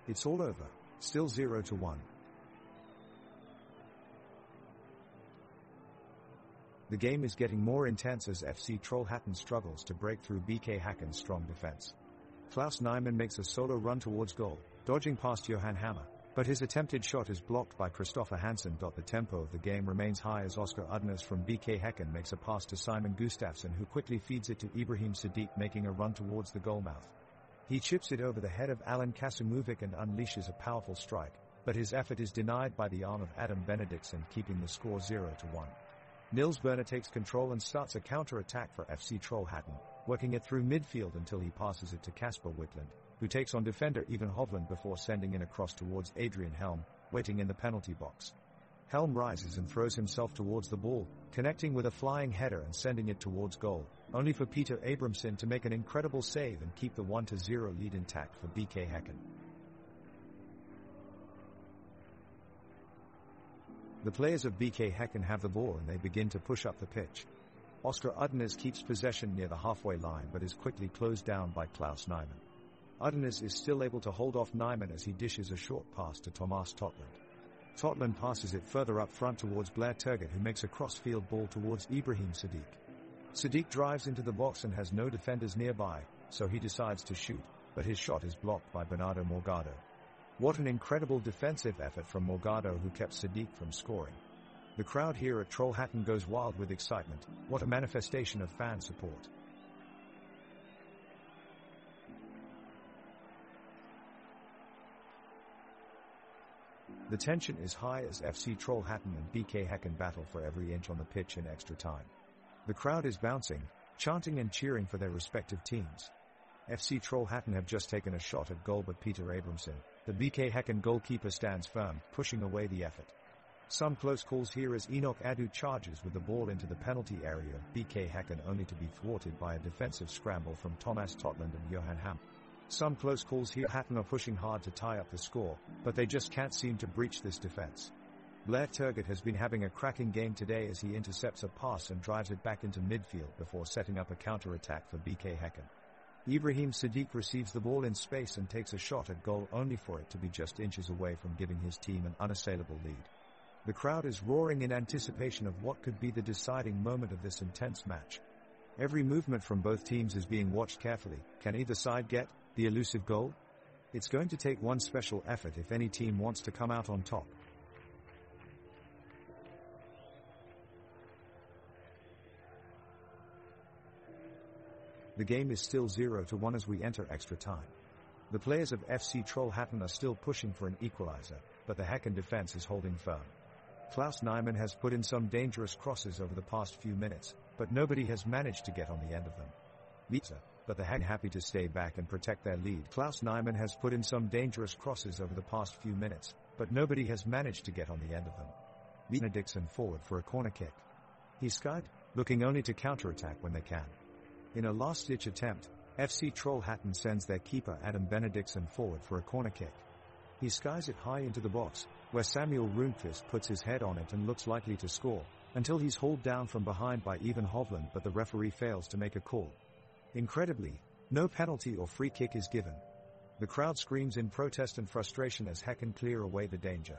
It's all over, still 0-1. The game is getting more intense as FC Trollhättan struggles to break through BK Häcken's strong defense. Klaus Nyman makes a solo run towards goal, dodging past Johan Hammer, but his attempted shot is blocked by Christopher Hansen. The tempo of the game remains high as Oscar Udners from BK Häcken makes a pass to Simon Gustafsson, who quickly feeds it to Ibrahim Sadiq, making a run towards the goal mouth. He chips it over the head of Alan Kasumovic and unleashes a powerful strike, but his effort is denied by the arm of Adam Benediktsson, keeping the score 0-1. Nils Berner takes control and starts a counter-attack for FC Trollhättan, working it through midfield until he passes it to Kasper Wiklund, who takes on defender Ivan Hovland before sending in a cross towards Adrian Helm, waiting in the penalty box. Helm rises and throws himself towards the ball, connecting with a flying header and sending it towards goal, only for Peter Abramson to make an incredible save and keep the 1-0 lead intact for BK Häcken. The players of BK Häcken have the ball and they begin to push up the pitch. Oscar Udners keeps possession near the halfway line but is quickly closed down by Klaus Nyman. Udners is still able to hold off Nyman as he dishes a short pass to Tomas Totland. Totland passes it further up front towards Blair Turgott, who makes a cross-field ball towards Ibrahim Sadiq. Sadiq drives into the box and has no defenders nearby, so he decides to shoot, but his shot is blocked by Bernardo Morgado. What an incredible defensive effort from Morgado, who kept Sadiq from scoring. The crowd here at Trollhättan goes wild with excitement. What a manifestation of fan support. The tension is high as FC Trollhättan and BK Häcken battle for every inch on the pitch in extra time. The crowd is bouncing, chanting and cheering for their respective teams. FC Trollhättan have just taken a shot at goal, but Peter Abramson, the BK Häcken goalkeeper, stands firm, pushing away the effort. Some close calls here as Enoch Adu charges with the ball into the penalty area of BK Häcken, only to be thwarted by a defensive scramble from Thomas Totland and Johan Ham. Some close calls here. Häcken are pushing hard to tie up the score, but they just can't seem to breach this defense. Blair Turgott has been having a cracking game today as he intercepts a pass and drives it back into midfield before setting up a counter-attack for BK Häcken. Ibrahim Sadiq receives the ball in space and takes a shot at goal, only for it to be just inches away from giving his team an unassailable lead. The crowd is roaring in anticipation of what could be the deciding moment of this intense match. Every movement from both teams is being watched carefully. Can either side get the elusive goal? It's going to take one special effort if any team wants to come out on top. The game is still 0-1 as we enter extra time. The players of FC Trollhättan are still pushing for an equalizer, but the Häcken defense is holding firm. Klaus Nyman has put in some dangerous crosses over the past few minutes, but nobody has managed to get on the end of them. But the Häcken happy to stay back and protect their lead. Klaus Nyman has put in some dangerous crosses over the past few minutes, but nobody has managed to get on the end of them. Benediktsson forward for a corner kick. He's skied, looking only to counterattack when they can. In a last-ditch attempt, FC Trollhättan sends their keeper Adam Benediktsson forward for a corner kick. He skies it high into the box, where Samuel Rundqvist puts his head on it and looks likely to score, until he's hauled down from behind by Ivan Hovland, but the referee fails to make a call. Incredibly, no penalty or free kick is given. The crowd screams in protest and frustration as Häcken clear away the danger.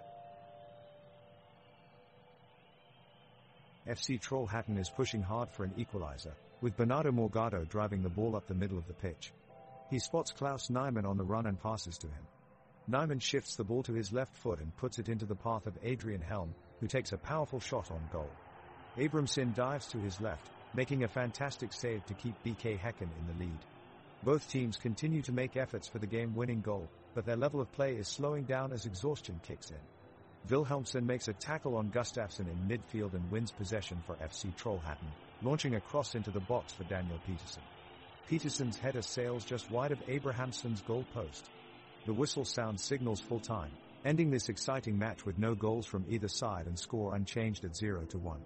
FC Trollhättan is pushing hard for an equalizer, with Bernardo Morgado driving the ball up the middle of the pitch. He spots Klaus Nyman on the run and passes to him. Nyman shifts the ball to his left foot and puts it into the path of Adrian Helm, who takes a powerful shot on goal. Abramson dives to his left, making a fantastic save to keep BK Häcken in the lead. Both teams continue to make efforts for the game-winning goal, but their level of play is slowing down as exhaustion kicks in. Wilhelmsson makes a tackle on Gustafsson in midfield and wins possession for FC Trollhättan, launching a cross into the box for Daniel Peterson. Peterson's header sails just wide of Abrahamsson's goal post. The whistle sound signals full time, ending this exciting match with no goals from either side and score unchanged at 0-1.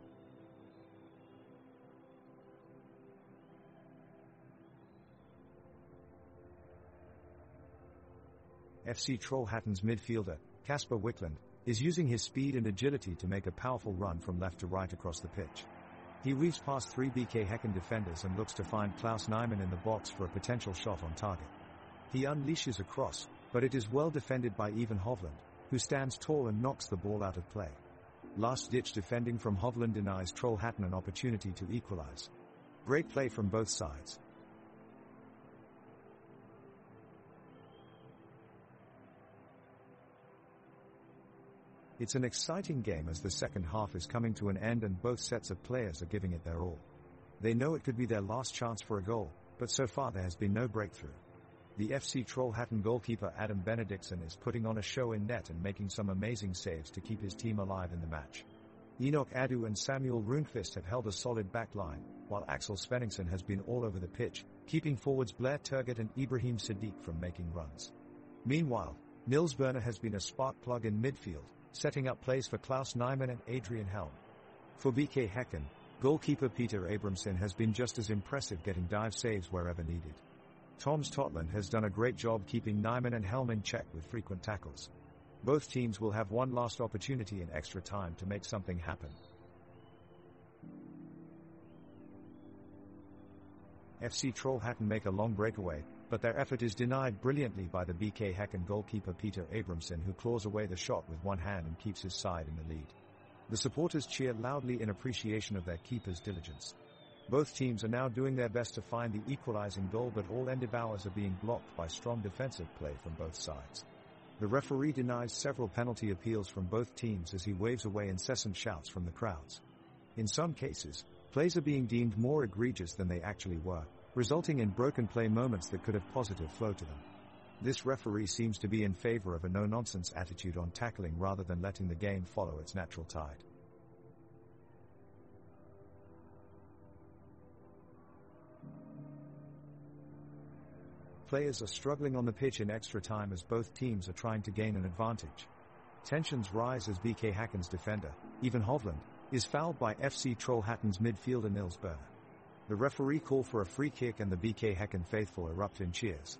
FC Trollhättan's midfielder, Kasper Wiklund, is using his speed and agility to make a powerful run from left to right across the pitch. He weaves past 3 BK Häcken defenders and looks to find Klaus Nyman in the box for a potential shot on target. He unleashes a cross, but it is well defended by Ivan Hovland, who stands tall and knocks the ball out of play. Last-ditch defending from Hovland denies Trollhättan an opportunity to equalize. Great play from both sides. It's an exciting game as the second half is coming to an end and both sets of players are giving it their all. They know it could be their last chance for a goal, but so far there has been no breakthrough. The FC Trollhättan goalkeeper Adam Benediktsson is putting on a show in net and making some amazing saves to keep his team alive in the match. Enoch Adu and Samuel Rundqvist have held a solid back line, while Axel Svenningsson has been all over the pitch, keeping forwards Blair Turgott and Ibrahim Sadiq from making runs. Meanwhile, Nils Berner has been a spark plug in midfield, setting up plays for Klaus Nyman and Adrian Helm. For BK Häcken, goalkeeper Peter Abramson has been just as impressive, getting dive saves wherever needed. Thomas Totland has done a great job keeping Nyman and Helm in check with frequent tackles. Both teams will have one last opportunity in extra time to make something happen. FC Trollhättan make a long breakaway, but their effort is denied brilliantly by the BK Häcken goalkeeper Peter Abramson, who claws away the shot with one hand and keeps his side in the lead. The supporters cheer loudly in appreciation of their keeper's diligence. Both teams are now doing their best to find the equalizing goal, but all endeavours are being blocked by strong defensive play from both sides. The referee denies several penalty appeals from both teams as he waves away incessant shouts from the crowds. In some cases, plays are being deemed more egregious than they actually were, resulting in broken play moments that could have positive flow to them. This referee seems to be in favor of a no-nonsense attitude on tackling rather than letting the game follow its natural tide. Players are struggling on the pitch in extra time as both teams are trying to gain an advantage. Tensions rise as BK Häcken's defender, Ivan Hovland, is fouled by FC Trollhättan's midfielder Nils Berner. The referee call for a free kick and the BK Häcken faithful erupt in cheers.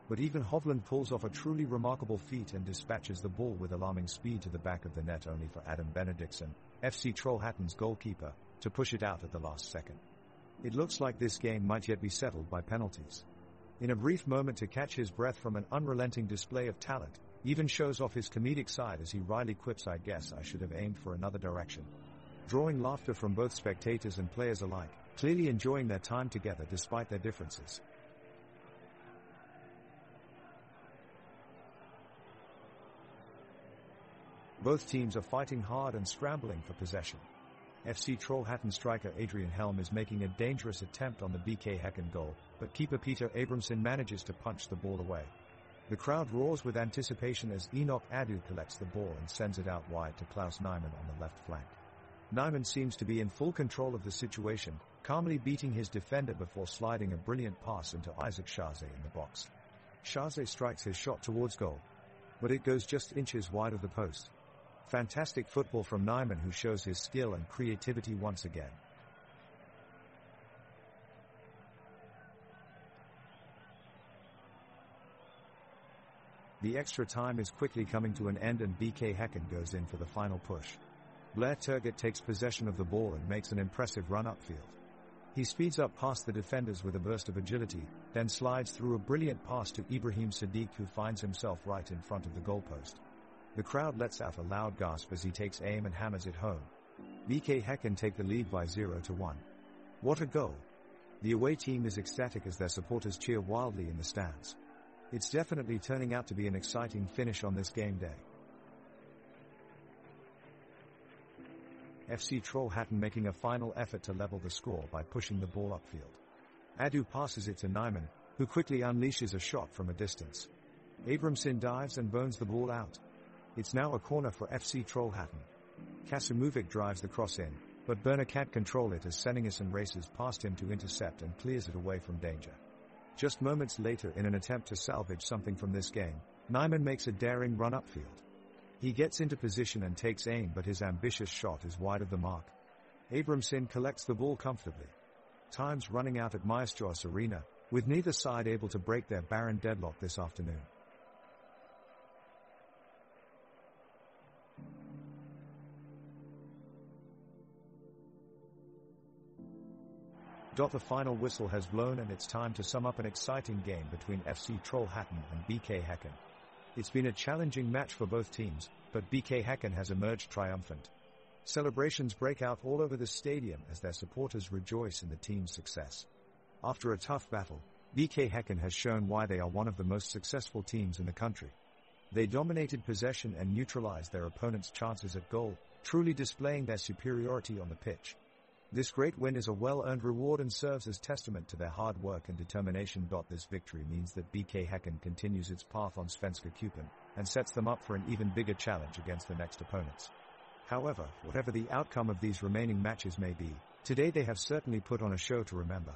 But Ivan Hovland pulls off a truly remarkable feat and dispatches the ball with alarming speed to the back of the net, only for Adam Benediktsson, FC Trollhättan's goalkeeper, to push it out at the last second. It looks like this game might yet be settled by penalties. In a brief moment to catch his breath from an unrelenting display of talent, Ivan shows off his comedic side as he wryly quips, "I guess I should have aimed for another direction," drawing laughter from both spectators and players alike, clearly enjoying their time together despite their differences. Both teams are fighting hard and scrambling for possession. FC Trollhättan striker Adrian Helm is making a dangerous attempt on the BK Häcken goal, but keeper Peter Abramson manages to punch the ball away. The crowd roars with anticipation as Enoch Adu collects the ball and sends it out wide to Klaus Nyman on the left flank. Nyman seems to be in full control of the situation, calmly beating his defender before sliding a brilliant pass into Isaac Schaze in the box. Schaze strikes his shot towards goal, but it goes just inches wide of the post. Fantastic football from Nyman, who shows his skill and creativity once again. The extra time is quickly coming to an end and BK Häcken goes in for the final push. Blair Turgott takes possession of the ball and makes an impressive run upfield. He speeds up past the defenders with a burst of agility, then slides through a brilliant pass to Ibrahim Sadiq, who finds himself right in front of the goalpost. The crowd lets out a loud gasp as he takes aim and hammers it home. BK Häcken take the lead by 0-1. What a goal! The away team is ecstatic as their supporters cheer wildly in the stands. It's definitely turning out to be an exciting finish on this game day. FC Trollhättan making a final effort to level the score by pushing the ball upfield. Adu passes it to Nyman, who quickly unleashes a shot from a distance. Abramson dives and bones the ball out. It's now a corner for FC Trollhättan. Kasimuvic drives the cross in, but Berner can't control it as Senningerson races past him to intercept and clears it away from danger. Just moments later, in an attempt to salvage something from this game, Nyman makes a daring run upfield. He gets into position and takes aim, but his ambitious shot is wide of the mark. Abramson collects the ball comfortably. Time's running out at Maestros Arena, with neither side able to break their barren deadlock this afternoon. The final whistle has blown and it's time to sum up an exciting game between FC Trollhättan and BK Häcken. It's been a challenging match for both teams, but BK Häcken has emerged triumphant. Celebrations break out all over the stadium as their supporters rejoice in the team's success. After a tough battle, BK Häcken has shown why they are one of the most successful teams in the country. They dominated possession and neutralized their opponents' chances at goal, truly displaying their superiority on the pitch. This great win is a well-earned reward and serves as testament to their hard work and determination. This victory means that BK Häcken continues its path on Svenska Cupen and sets them up for an even bigger challenge against the next opponents. However, whatever the outcome of these remaining matches may be, today they have certainly put on a show to remember.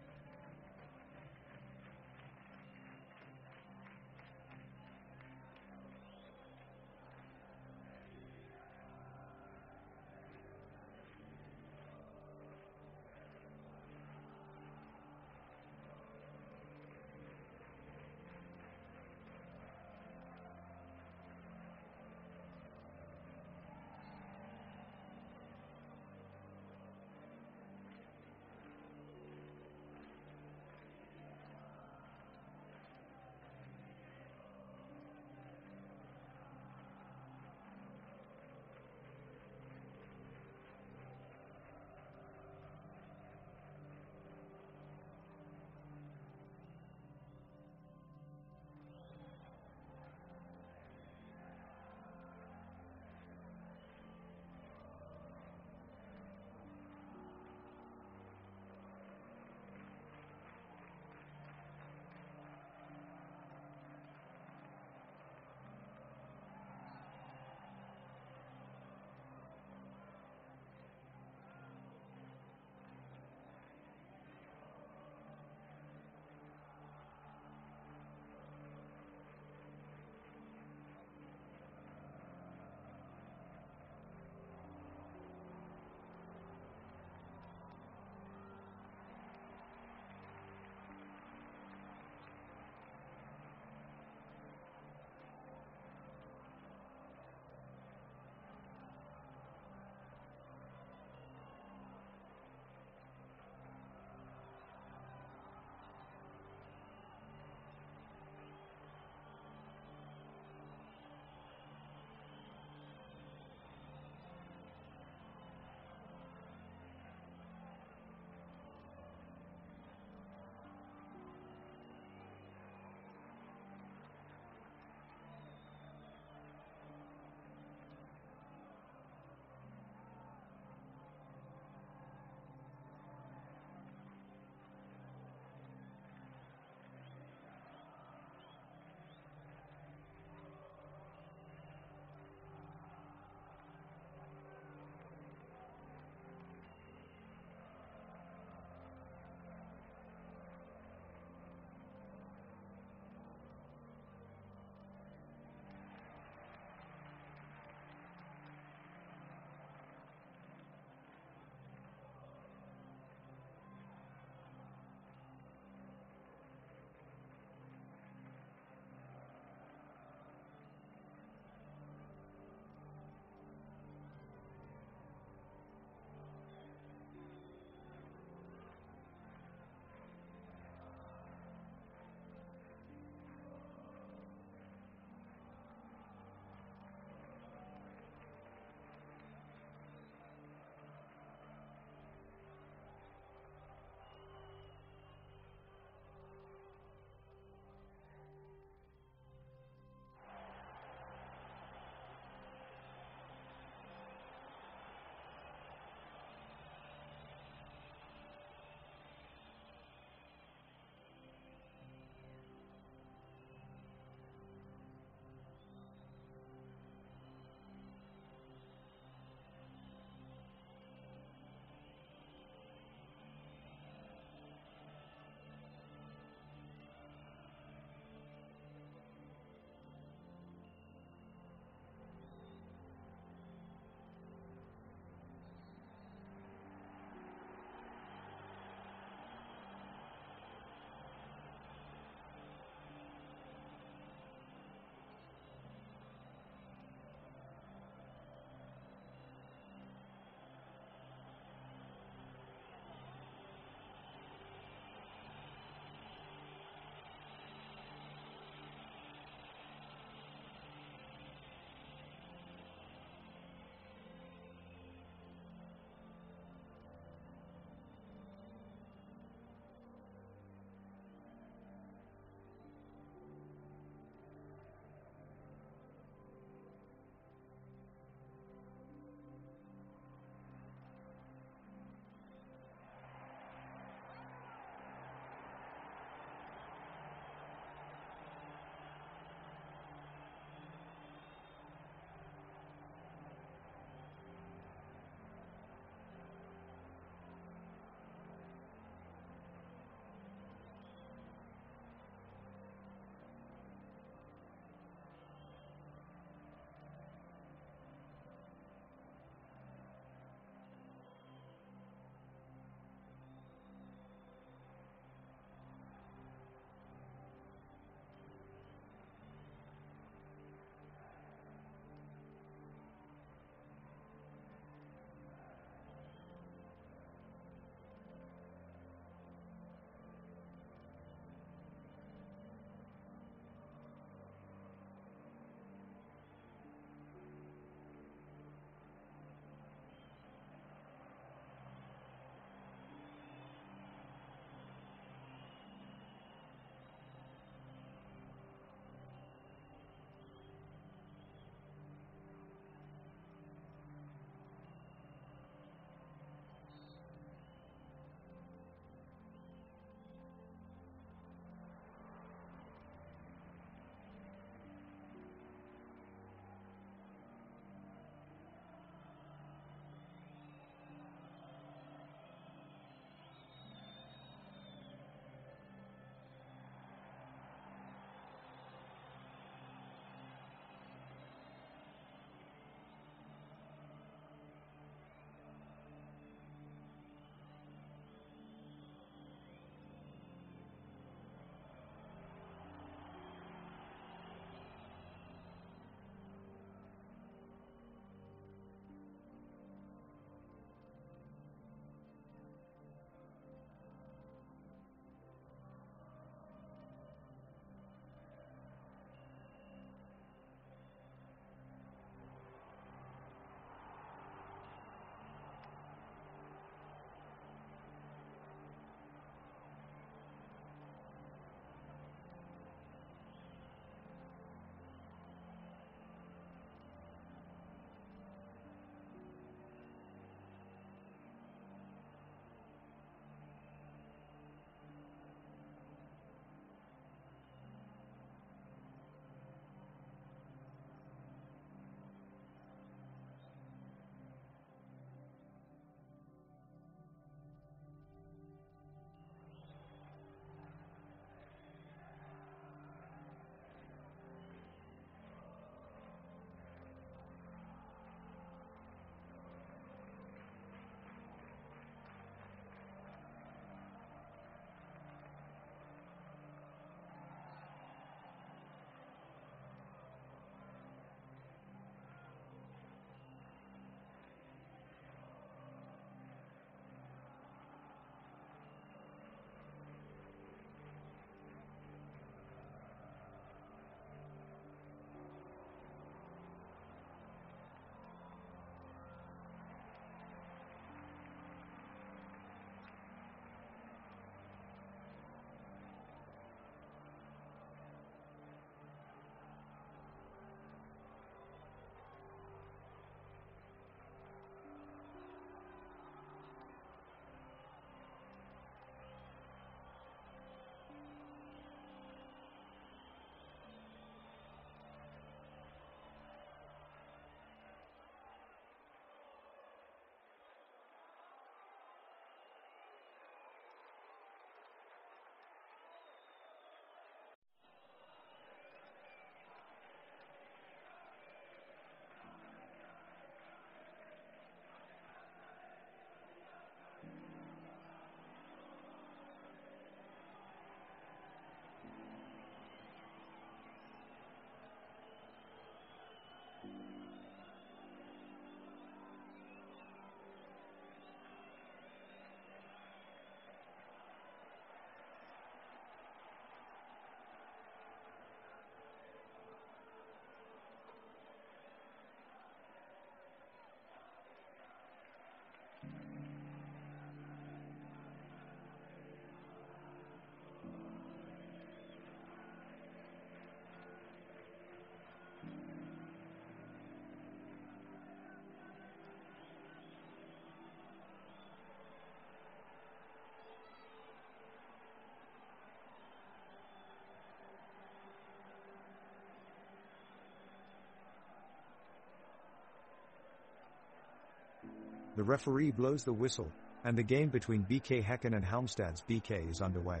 The referee blows the whistle, and the game between BK Häcken and Halmstad's BK is underway.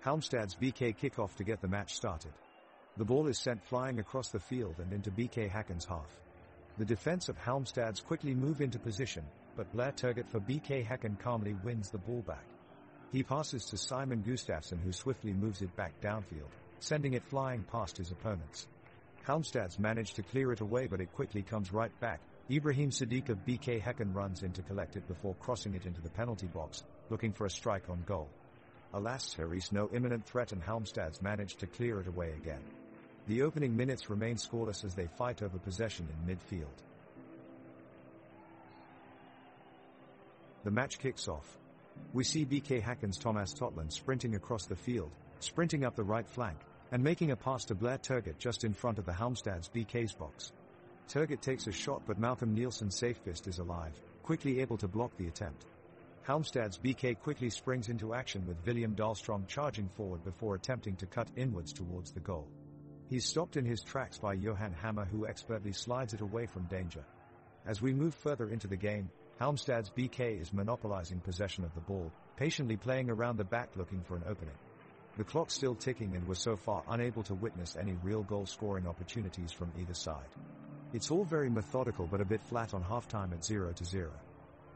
Halmstad's BK kick off to get the match started. The ball is sent flying across the field and into BK Häcken's half. The defense of Halmstad's quickly move into position, but Blair Turgott for BK Häcken calmly wins the ball back. He passes to Simon Gustafsson, who swiftly moves it back downfield, sending it flying past his opponents. Halmstad's manage to clear it away, but it quickly comes right back. Ibrahim Sadiq of BK Häcken runs in to collect it before crossing it into the penalty box, looking for a strike on goal. Alas, there is no imminent threat and Halmstad's managed to clear it away again. The opening minutes remain scoreless as they fight over possession in midfield. The match kicks off. We see BK Häcken's Thomas Totland sprinting across the field, sprinting up the right flank, and making a pass to Blair Turgott just in front of the Halmstad's BK's box. Turgott takes a shot, but Malcolm Nielsen's safe fist is alive, quickly able to block the attempt. Halmstad's BK quickly springs into action with William Dahlstrom charging forward before attempting to cut inwards towards the goal. He's stopped in his tracks by Johan Hammer, who expertly slides it away from danger. As we move further into the game, Halmstad's BK is monopolizing possession of the ball, patiently playing around the back looking for an opening. The clock's still ticking and we're so far unable to witness any real goal-scoring opportunities from either side. It's all very methodical but a bit flat on halftime at 0-0.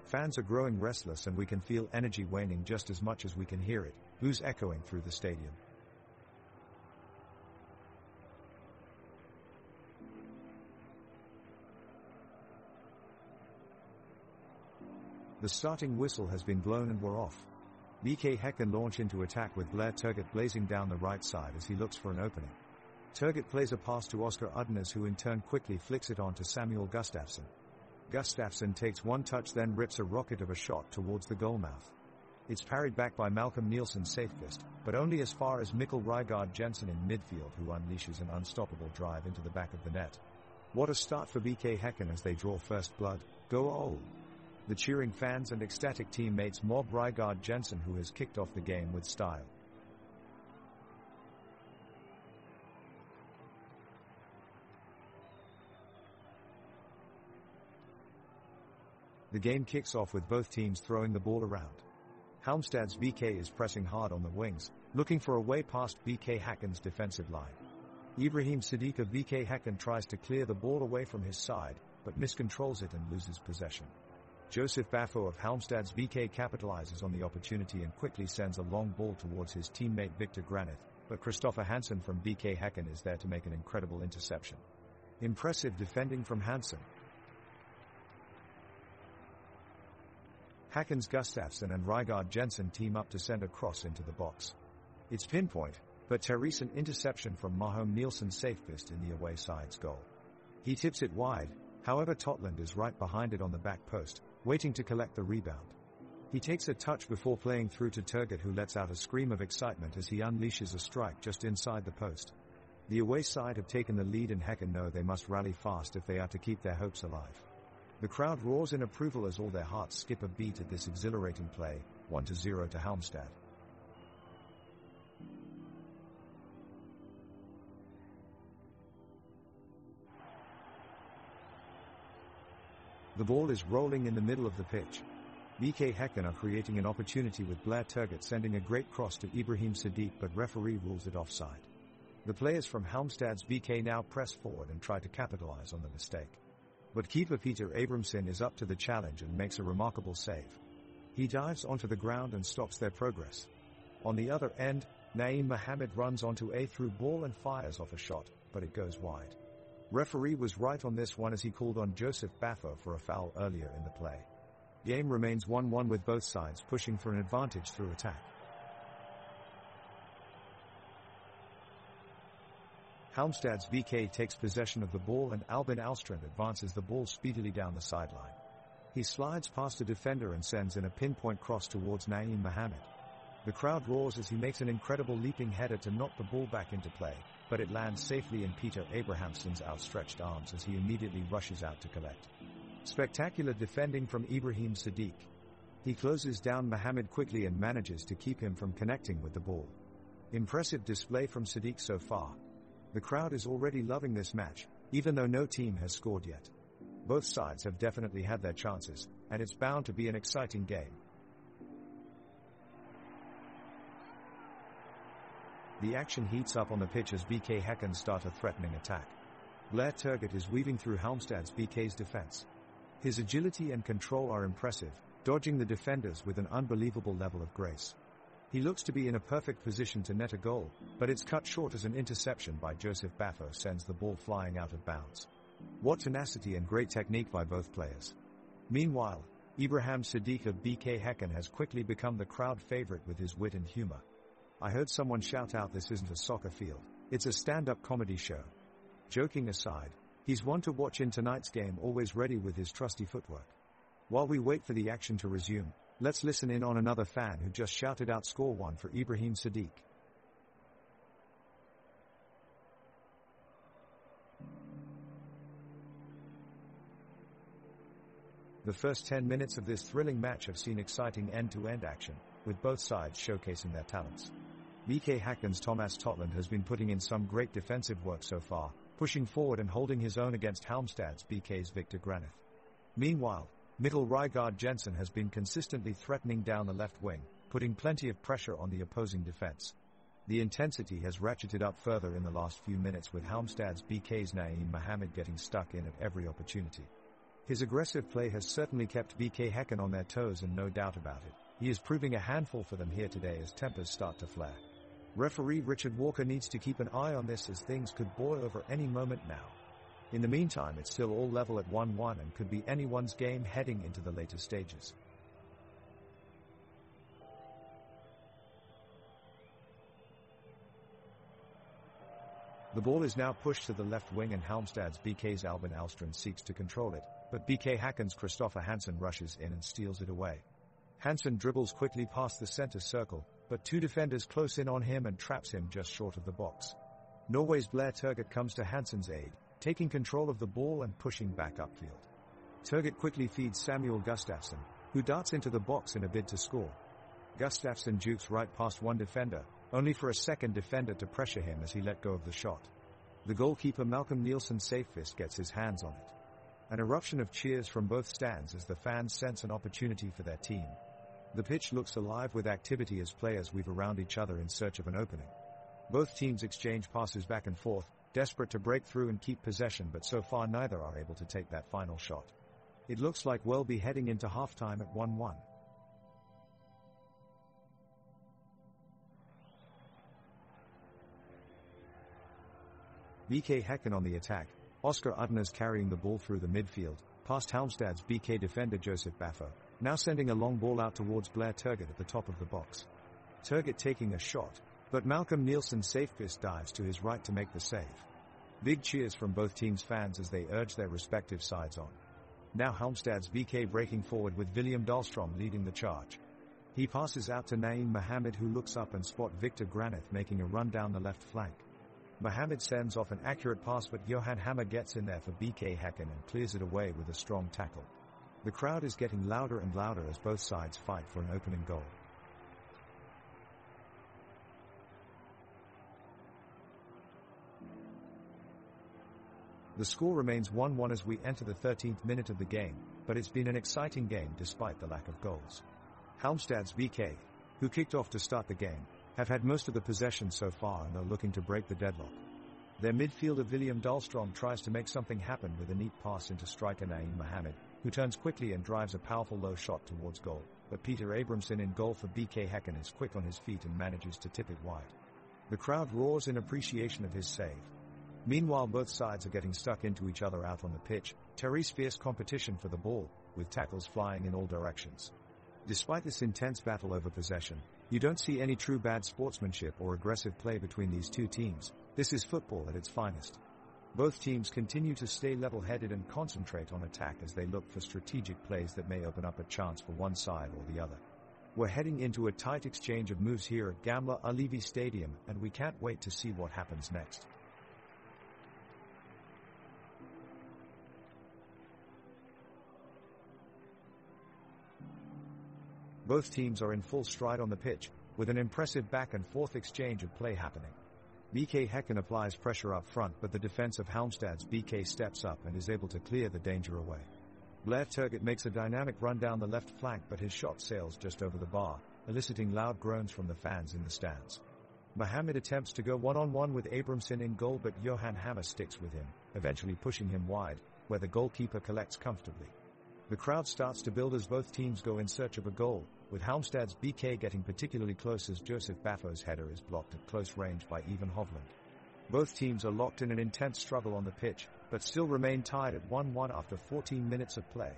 Fans are growing restless and we can feel energy waning just as much as we can hear it, boos echoing through the stadium. The starting whistle has been blown and we're off. BK Häcken launch into attack with Blair Turgott blazing down the right side as he looks for an opening. Turgott plays a pass to Oscar Udnes, who in turn quickly flicks it on to Samuel Gustafsson. Gustafsson takes one touch, then rips a rocket of a shot towards the goalmouth. It's parried back by Malcolm Nielsen's safe fist, but only as far as Mikkel Rygaard Jensen in midfield, who unleashes an unstoppable drive into the back of the net. What a start for BK Häcken as they draw first blood. Go Old! The cheering fans and ecstatic teammates mob Rygaard Jensen, who has kicked off the game with style. The game kicks off with both teams throwing the ball around. Halmstad's BK is pressing hard on the wings, looking for a way past BK Häcken's defensive line. Ibrahim Sadiq of BK Häcken tries to clear the ball away from his side, but miscontrols it and loses possession. Joseph Baffo of Halmstad's BK capitalizes on the opportunity and quickly sends a long ball towards his teammate Victor Granith, but Christopher Hansen from BK Häcken is there to make an incredible interception. Impressive defending from Hansen. Häcken's Gustafsson and Rygaard Jensen team up to send a cross into the box. It's pinpoint, but Therese an interception from Malcolm Nielsen's safe fist in the away side's goal. He tips it wide, however Totland is right behind it on the back post, waiting to collect the rebound. He takes a touch before playing through to Turgott, who lets out a scream of excitement as he unleashes a strike just inside the post. The away side have taken the lead and Häcken know they must rally fast if they are to keep their hopes alive. The crowd roars in approval as all their hearts skip a beat at this exhilarating play, 1-0 to Halmstad. The ball is rolling in the middle of the pitch. BK Häcken are creating an opportunity with Blair Turgott sending a great cross to Ibrahim Sadiq, but referee rules it offside. The players from Halmstad's BK now press forward and try to capitalize on the mistake. But keeper Peter Abramson is up to the challenge and makes a remarkable save. He dives onto the ground and stops their progress. On the other end, Naeem Mohammed runs onto a through ball and fires off a shot, but it goes wide. Referee was right on this one as he called on Joseph Baffo for a foul earlier in the play. Game remains 1-1 with both sides pushing for an advantage through attack. Halmstad's BK takes possession of the ball and Albin Alstrand advances the ball speedily down the sideline. He slides past a defender and sends in a pinpoint cross towards Naeem Mohammed. The crowd roars as he makes an incredible leaping header to knock the ball back into play, but it lands safely in Peter Abrahamson's outstretched arms as he immediately rushes out to collect. Spectacular defending from Ibrahim Sadiq. He closes down Mohammed quickly and manages to keep him from connecting with the ball. Impressive display from Sadiq so far. The crowd is already loving this match, even though no team has scored yet. Both sides have definitely had their chances, and it's bound to be an exciting game. The action heats up on the pitch as BK Häcken start a threatening attack. Blair Turgott is weaving through Halmstad's BK's defense. His agility and control are impressive, dodging the defenders with an unbelievable level of grace. He looks to be in a perfect position to net a goal, but it's cut short as an interception by Joseph Baffo sends the ball flying out of bounds. What tenacity and great technique by both players. Meanwhile, Ibrahim Sadiq of BK Häcken has quickly become the crowd favorite with his wit and humor. I heard someone shout out, "This isn't a soccer field, it's a stand-up comedy show." Joking aside, he's one to watch in tonight's game, always ready with his trusty footwork. While we wait for the action to resume, let's listen in on another fan who just shouted out score one for Ibrahim Sadiq. The first 10 minutes of this thrilling match have seen exciting end-to-end action, with both sides showcasing their talents. BK Häcken's Thomas Totland has been putting in some great defensive work so far, pushing forward and holding his own against Halmstad's BK's Victor Granith. Meanwhile, Mittel Rygaard Jensen has been consistently threatening down the left wing, putting plenty of pressure on the opposing defense. The intensity has ratcheted up further in the last few minutes, with Halmstad's BK's Naeem Mohammed getting stuck in at every opportunity. His aggressive play has certainly kept BK Häcken on their toes, and no doubt about it, he is proving a handful for them here today as tempers start to flare. Referee Richard Walker needs to keep an eye on this, as things could boil over any moment now. In the meantime, it's still all level at 1-1 and could be anyone's game heading into the later stages. The ball is now pushed to the left wing and Halmstad's BK's Albin Alstrand seeks to control it, but BK Häcken's Christopher Hansen rushes in and steals it away. Hansen dribbles quickly past the center circle, but two defenders close in on him and traps him just short of the box. Norway's Blair Turgott comes to Hansen's aid, taking control of the ball and pushing back upfield. Turgott quickly feeds Samuel Gustafsson, who darts into the box in a bid to score. Gustafsson jukes right past one defender, only for a second defender to pressure him as he let go of the shot. The goalkeeper Malcolm Nielsen Safefist gets his hands on it. An eruption of cheers from both stands as the fans sense an opportunity for their team. The pitch looks alive with activity as players weave around each other in search of an opening. Both teams exchange passes back and forth, desperate to break through and keep possession, but so far neither are able to take that final shot. It looks like we'll be heading into halftime at 1-1. BK Häcken on the attack. Oscar Udner's carrying the ball through the midfield, past Halmstad's BK defender Joseph Baffo, now sending a long ball out towards Blair Turgott at the top of the box. Turgott taking a shot, but Malcolm Nielsen Safefist dives to his right to make the save. Big cheers from both teams' fans as they urge their respective sides on. Now Halmstad's BK breaking forward with William Dahlstrom leading the charge. He passes out to Naeem Mohammed, who looks up and spot Victor Granith making a run down the left flank. Mohammed sends off an accurate pass, but Johan Hammer gets in there for BK Häcken and clears it away with a strong tackle. The crowd is getting louder and louder as both sides fight for an opening goal. The score remains 1-1 as we enter the 13th minute of the game, but it's been an exciting game despite the lack of goals. Halmstad's BK, who kicked off to start the game, have had most of the possession so far and are looking to break the deadlock. Their midfielder William Dahlstrom tries to make something happen with a neat pass into striker Naeem Mohammed, who turns quickly and drives a powerful low shot towards goal, but Peter Abramson in goal for BK Häcken is quick on his feet and manages to tip it wide. The crowd roars in appreciation of his save. Meanwhile, both sides are getting stuck into each other out on the pitch, Terry's fierce competition for the ball, with tackles flying in all directions. Despite this intense battle over possession, you don't see any true bad sportsmanship or aggressive play between these two teams. This is football at its finest. Both teams continue to stay level-headed and concentrate on attack as they look for strategic plays that may open up a chance for one side or the other. We're heading into a tight exchange of moves here at Gamla Ullevi Stadium, and we can't wait to see what happens next. Both teams are in full stride on the pitch, with an impressive back and forth exchange of play happening. BK Häcken applies pressure up front, but the defense of Halmstad's BK steps up and is able to clear the danger away. Blair Turgott makes a dynamic run down the left flank, but his shot sails just over the bar, eliciting loud groans from the fans in the stands. Mohamed attempts to go one-on-one with Abramson in goal, but Johan Hammer sticks with him, eventually pushing him wide, where the goalkeeper collects comfortably. The crowd starts to build as both teams go in search of a goal, with Halmstad's BK getting particularly close as Joseph Baffo's header is blocked at close range by Ivan Hovland. Both teams are locked in an intense struggle on the pitch, but still remain tied at 1-1 after 14 minutes of play.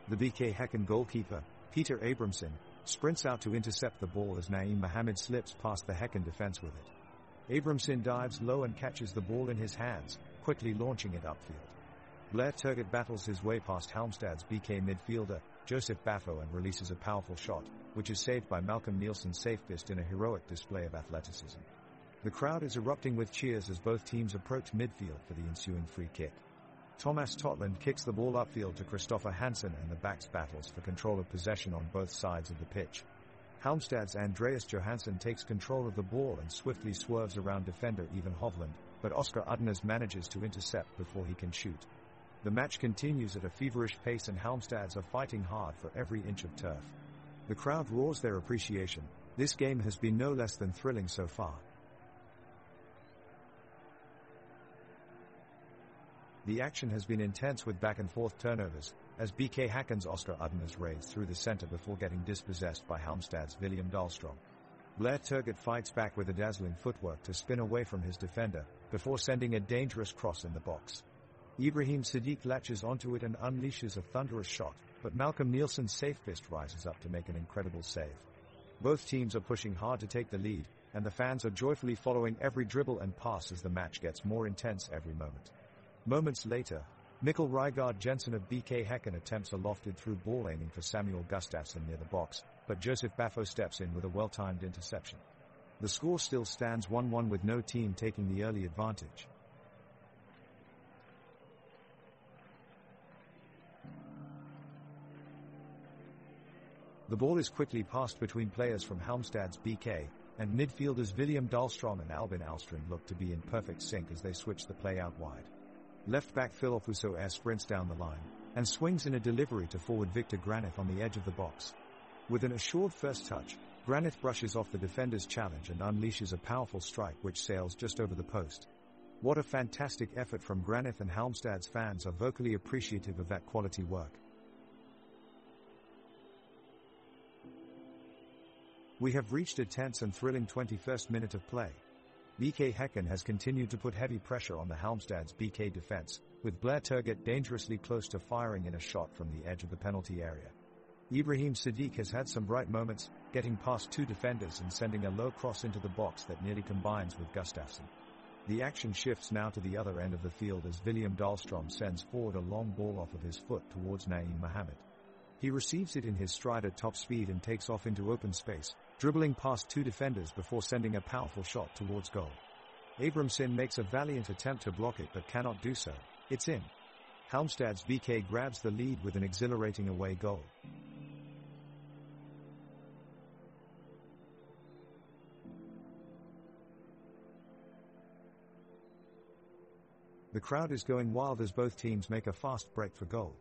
The BK Häcken goalkeeper, Peter Abramson, sprints out to intercept the ball as Naeem Mohamed slips past the Häcken defense with it. Abramson dives low and catches the ball in his hands, quickly launching it upfield. Blair Turgott battles his way past Halmstad's BK midfielder, Joseph Baffo, and releases a powerful shot, which is saved by Malcolm Nielsen's safe fist in a heroic display of athleticism. The crowd is erupting with cheers as both teams approach midfield for the ensuing free kick. Thomas Totland kicks the ball upfield to Christopher Hansen, and the backs battles for control of possession on both sides of the pitch. Halmstad's Andreas Johansson takes control of the ball and swiftly swerves around defender Ivan Hovland, but Oscar Udnes manages to intercept before he can shoot. The match continues at a feverish pace, and Halmstads are fighting hard for every inch of turf. The crowd roars their appreciation. This game has been no less than thrilling so far. The action has been intense with back-and-forth turnovers, as BK Häcken's Oscar Udnes raids through the center before getting dispossessed by Halmstad's William Dahlstrom. Blair Turgott fights back with a dazzling footwork to spin away from his defender, before sending a dangerous cross in the box. Ibrahim Sadiq latches onto it and unleashes a thunderous shot, but Malcolm Nielsen's safe fist rises up to make an incredible save. Both teams are pushing hard to take the lead, and the fans are joyfully following every dribble and pass as the match gets more intense every moment. Moments later, Mikkel Rygaard Jensen of BK Häcken attempts a lofted through ball aiming for Samuel Gustafsson near the box, but Joseph Baffo steps in with a well-timed interception. The score still stands 1-1 with no team taking the early advantage. The ball is quickly passed between players from Halmstad's BK, and midfielders William Dahlstrom and Albin Alström look to be in perfect sync as they switch the play out wide. Left-back Philip Usoer sprints down the line, and swings in a delivery to forward Victor Granith on the edge of the box. With an assured first touch, Granith brushes off the defender's challenge and unleashes a powerful strike which sails just over the post. What a fantastic effort from Granith, and Halmstad's fans are vocally appreciative of that quality work. We have reached a tense and thrilling 21st minute of play. BK Häcken has continued to put heavy pressure on the Halmstad's BK defense, with Blair Turgott dangerously close to firing in a shot from the edge of the penalty area. Ibrahim Sadiq has had some bright moments, getting past two defenders and sending a low cross into the box that nearly combines with Gustafsson. The action shifts now to the other end of the field as William Dahlstrom sends forward a long ball off of his foot towards Naeem Mohamed. He receives it in his stride at top speed and takes off into open space, dribbling past two defenders before sending a powerful shot towards goal. Abramson makes a valiant attempt to block it but cannot do so. It's in. Halmstad's BK grabs the lead with an exhilarating away goal. The crowd is going wild as both teams make a fast break for goal.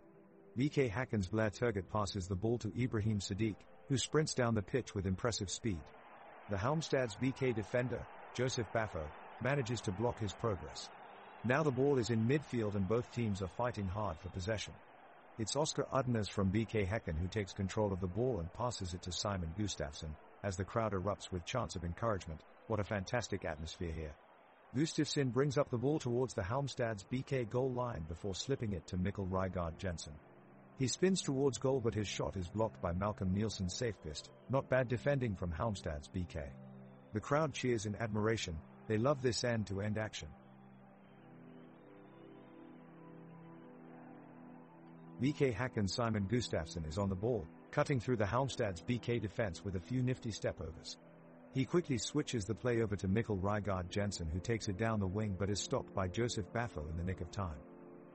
BK Häcken's Blair Turgott passes the ball to Ibrahim Sadiq, who sprints down the pitch with impressive speed. The Halmstad's BK defender, Joseph Baffo, manages to block his progress. Now the ball is in midfield and both teams are fighting hard for possession. It's Oscar Udnes from BK Häcken who takes control of the ball and passes it to Simon Gustafsson, as the crowd erupts with chants of encouragement. What a fantastic atmosphere here. Gustafsson brings up the ball towards the Halmstad's BK goal line before slipping it to Mikkel Rygaard Jensen. He spins towards goal but his shot is blocked by Malcolm Nielsen's safe fist. Not bad defending from Halmstad's BK. The crowd cheers in admiration. They love this end-to-end action. BK Häcken's Simon Gustafsson is on the ball, cutting through the Halmstad's BK defense with a few nifty stepovers. He quickly switches the play over to Mikkel Rygaard Jensen, who takes it down the wing but is stopped by Joseph Baffo in the nick of time.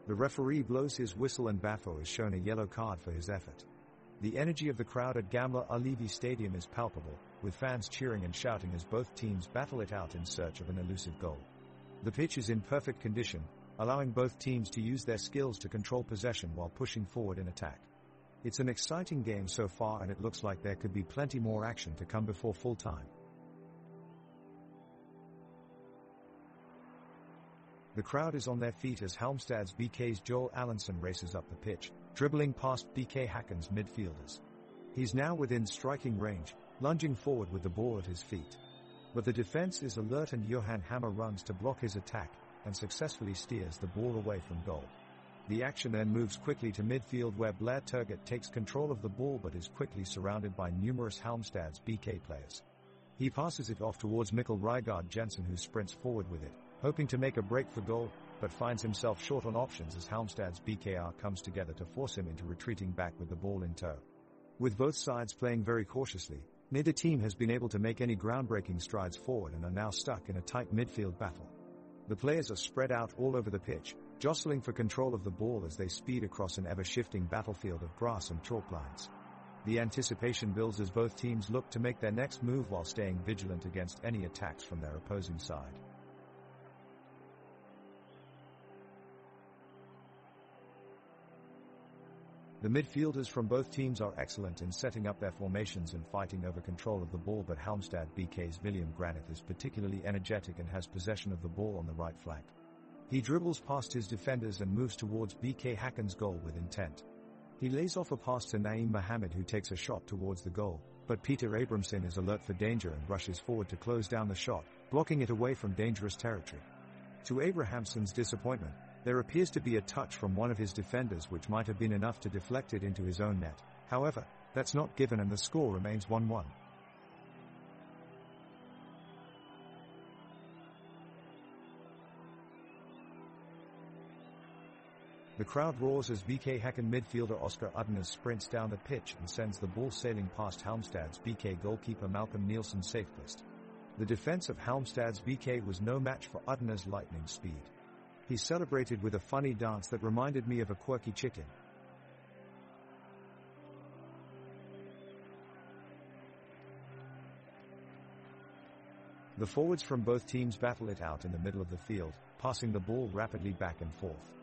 The referee blows his whistle and Baffo is shown a yellow card for his effort. The energy of the crowd at Gamla Ullevi Stadium is palpable, with fans cheering and shouting as both teams battle it out in search of an elusive goal. The pitch is in perfect condition, allowing both teams to use their skills to control possession while pushing forward in attack. It's an exciting game so far, and it looks like there could be plenty more action to come before full time. The crowd is on their feet as Halmstad's BK's Joel Allenson races up the pitch, dribbling past BK Häcken's midfielders. He's now within striking range, lunging forward with the ball at his feet. But the defense is alert and Johan Hammer runs to block his attack and successfully steers the ball away from goal. The action then moves quickly to midfield where Blair Turgott takes control of the ball but is quickly surrounded by numerous Halmstad's BK players. He passes it off towards Mikkel Rygaard Jensen, who sprints forward with it, hoping to make a break for goal, but finds himself short on options as Halmstad's BKR comes together to force him into retreating back with the ball in tow. With both sides playing very cautiously, neither team has been able to make any groundbreaking strides forward and are now stuck in a tight midfield battle. The players are spread out all over the pitch, jostling for control of the ball as they speed across an ever-shifting battlefield of grass and chalk lines. The anticipation builds as both teams look to make their next move while staying vigilant against any attacks from their opposing side. The midfielders from both teams are excellent in setting up their formations and fighting over control of the ball, but Halmstad BK's William Granith is particularly energetic and has possession of the ball on the right flank. He dribbles past his defenders and moves towards BK Häcken's goal with intent. He lays off a pass to Naeem Mohammed, who takes a shot towards the goal, but Peter Abramson is alert for danger and rushes forward to close down the shot, blocking it away from dangerous territory. To Abrahamson's disappointment, there appears to be a touch from one of his defenders which might have been enough to deflect it into his own net. However, that's not given and the score remains 1-1. The crowd roars as BK Häcken midfielder Oscar Udnes sprints down the pitch and sends the ball sailing past Halmstad's BK goalkeeper Malcolm Nielsen safest. The defense of Halmstad's BK was no match for Udnes' lightning speed. He celebrated with a funny dance that reminded me of a quirky chicken. The forwards from both teams battle it out in the middle of the field, passing the ball rapidly back and forth.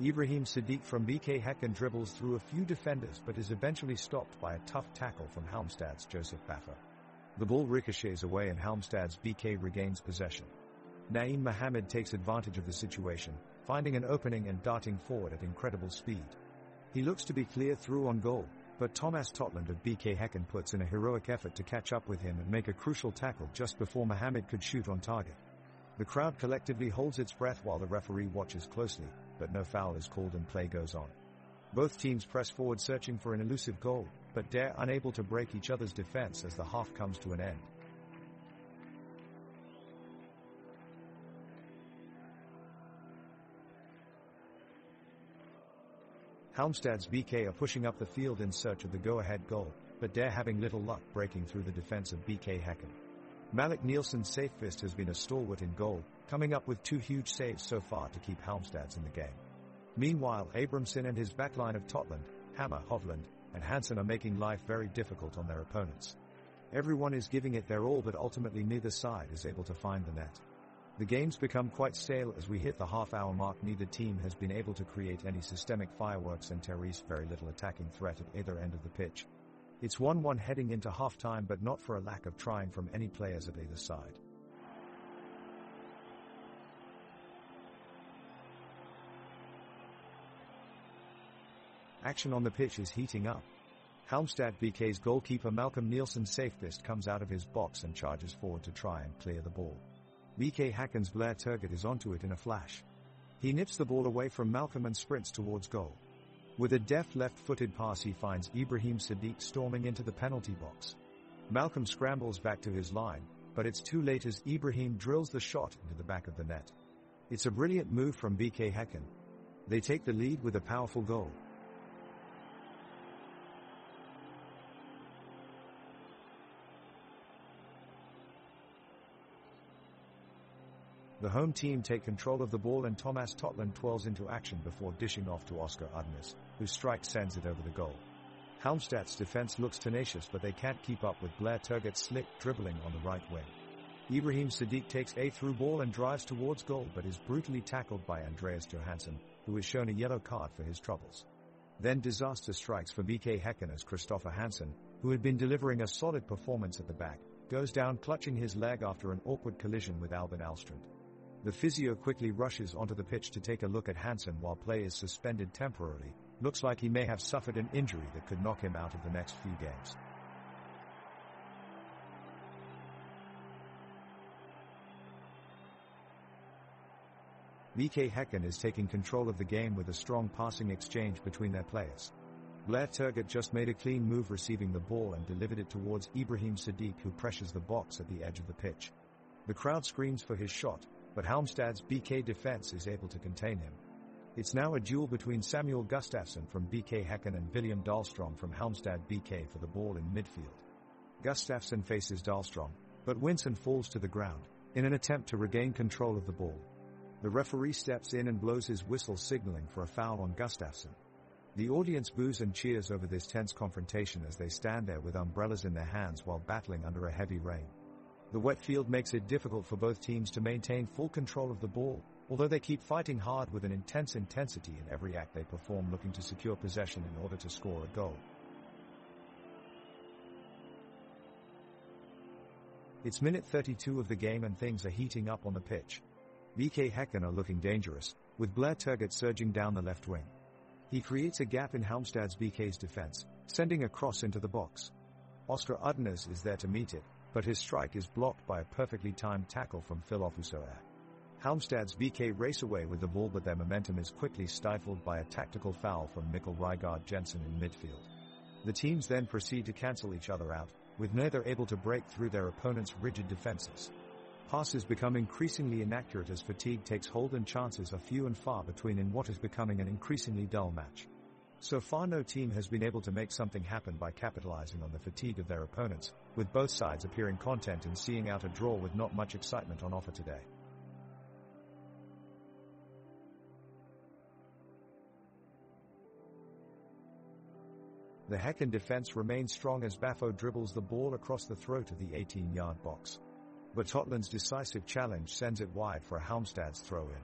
Ibrahim Sadiq from BK Häcken dribbles through a few defenders but is eventually stopped by a tough tackle from Halmstad's Joseph Baffer. The ball ricochets away and Halmstad's BK regains possession. Naeem Mohammed takes advantage of the situation, finding an opening and darting forward at incredible speed. He looks to be clear through on goal, but Thomas Totland of BK Häcken puts in a heroic effort to catch up with him and make a crucial tackle just before Mohammed could shoot on target. The crowd collectively holds its breath while the referee watches closely, but no foul is called and play goes on. Both teams press forward searching for an elusive goal, but dare unable to break each other's defense as the half comes to an end. Halmstad's BK are pushing up the field in search of the go-ahead goal, but they're having little luck breaking through the defense of BK Häcken. Malik Nielsen's safe fist has been a stalwart in goal, coming up with 2 huge saves so far to keep Halmstads in the game. Meanwhile, Abramson and his backline of Totland, Hammer, Hovland, and Hansen are making life very difficult on their opponents. Everyone is giving it their all, but ultimately neither side is able to find the net. The game's become quite stale as we hit the half-hour mark. Neither team has been able to create any systemic fireworks and Terry's very little attacking threat at either end of the pitch. It's 1-1 heading into half-time, but not for a lack of trying from any players at either side. Action on the pitch is heating up. Halmstad BK's goalkeeper Malcolm Nielsen safest comes out of his box and charges forward to try and clear the ball. BK Häcken's Blair Turgott is onto it in a flash. He nips the ball away from Malcolm and sprints towards goal. With a deft left-footed pass he finds Ibrahim Sadiq storming into the penalty box. Malcolm scrambles back to his line, but it's too late as Ibrahim drills the shot into the back of the net. It's a brilliant move from BK Häcken. They take the lead with a powerful goal. The home team take control of the ball and Thomas Totland twirls into action before dishing off to Oscar Udnes, whose strike sends it over the goal. Halmstad's defense looks tenacious, but they can't keep up with Blair Turgot's slick dribbling on the right wing. Ibrahim Sadiq takes a through ball and drives towards goal, but is brutally tackled by Andreas Johansson, who is shown a yellow card for his troubles. Then disaster strikes for BK Häcken as Christopher Hansen, who had been delivering a solid performance at the back, goes down clutching his leg after an awkward collision with Albin Alstrand. The physio quickly rushes onto the pitch to take a look at Hansen while play is suspended temporarily. Looks like he may have suffered an injury that could knock him out of the next few games. BK Häcken is taking control of the game with a strong passing exchange between their players. Blair Turgot just made a clean move receiving the ball and delivered it towards Ibrahim Sadiq, who pressures the box at the edge of the pitch. The crowd screams for his shot, but Halmstad's BK defense is able to contain him. It's now a duel between Samuel Gustafsson from BK Häcken and William Dahlstrom from Halmstad BK for the ball in midfield. Gustafsson faces Dahlstrom, but Winson falls to the ground in an attempt to regain control of the ball. The referee steps in and blows his whistle, signaling for a foul on Gustafsson. The audience boos and cheers over this tense confrontation as they stand there with umbrellas in their hands while battling under a heavy rain. The wet field makes it difficult for both teams to maintain full control of the ball, although they keep fighting hard with an intense intensity in every act they perform, looking to secure possession in order to score a goal. It's minute 32 of the game and things are heating up on the pitch. BK Häcken are looking dangerous, with Blair Turgot surging down the left wing. He creates a gap in Halmstad's BK's defense, sending a cross into the box. Oscar Udnes is there to meet it, but his strike is blocked by a perfectly timed tackle from Phil Ofusoer. Halmstad's BK race away with the ball, but their momentum is quickly stifled by a tactical foul from Mikkel Rygaard Jensen in midfield. The teams then proceed to cancel each other out, with neither able to break through their opponent's rigid defenses. Passes become increasingly inaccurate as fatigue takes hold and chances are few and far between in what is becoming an increasingly dull match. So far no team has been able to make something happen by capitalizing on the fatigue of their opponents, with both sides appearing content in seeing out a draw with not much excitement on offer today. The Häcken defense remains strong as Baffo dribbles the ball across the throat of the 18-yard box. But Totland's decisive challenge sends it wide for a Halmstad's throw-in.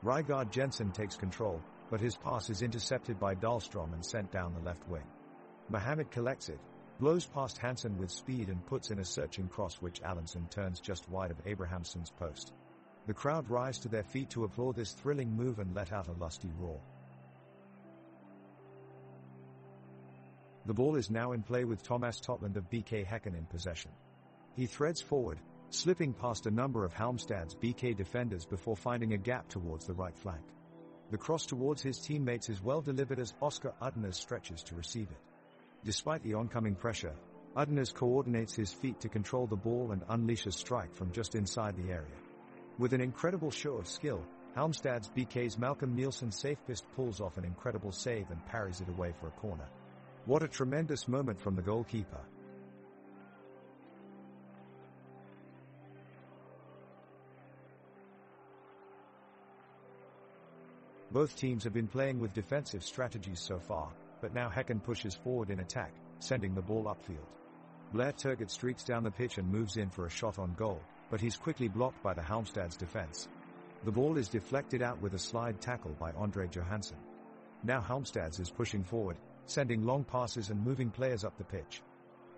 Rygaard Jensen takes control, but his pass is intercepted by Dahlstrom and sent down the left wing. Mohamed collects it, blows past Hansen with speed and puts in a searching cross which Allenson turns just wide of Abrahamsson's post. The crowd rise to their feet to applaud this thrilling move and let out a lusty roar. The ball is now in play with Thomas Totland of BK Häcken in possession. He threads forward, slipping past a number of Halmstad's BK defenders before finding a gap towards the right flank. The cross towards his teammates is well delivered as Oscar Udnes stretches to receive it. Despite the oncoming pressure, Udnes coordinates his feet to control the ball and unleash a strike from just inside the area. With an incredible show of skill, Halmstad's BK's Malcolm Nielsen Safepist pulls off an incredible save and parries it away for a corner. What a tremendous moment from the goalkeeper. Both teams have been playing with defensive strategies so far, but now Häcken pushes forward in attack, sending the ball upfield. Blair Turgot streaks down the pitch and moves in for a shot on goal, but he's quickly blocked by the Halmstad's defense. The ball is deflected out with a slide tackle by Andre Johansson. Now Halmstad's is pushing forward, sending long passes and moving players up the pitch.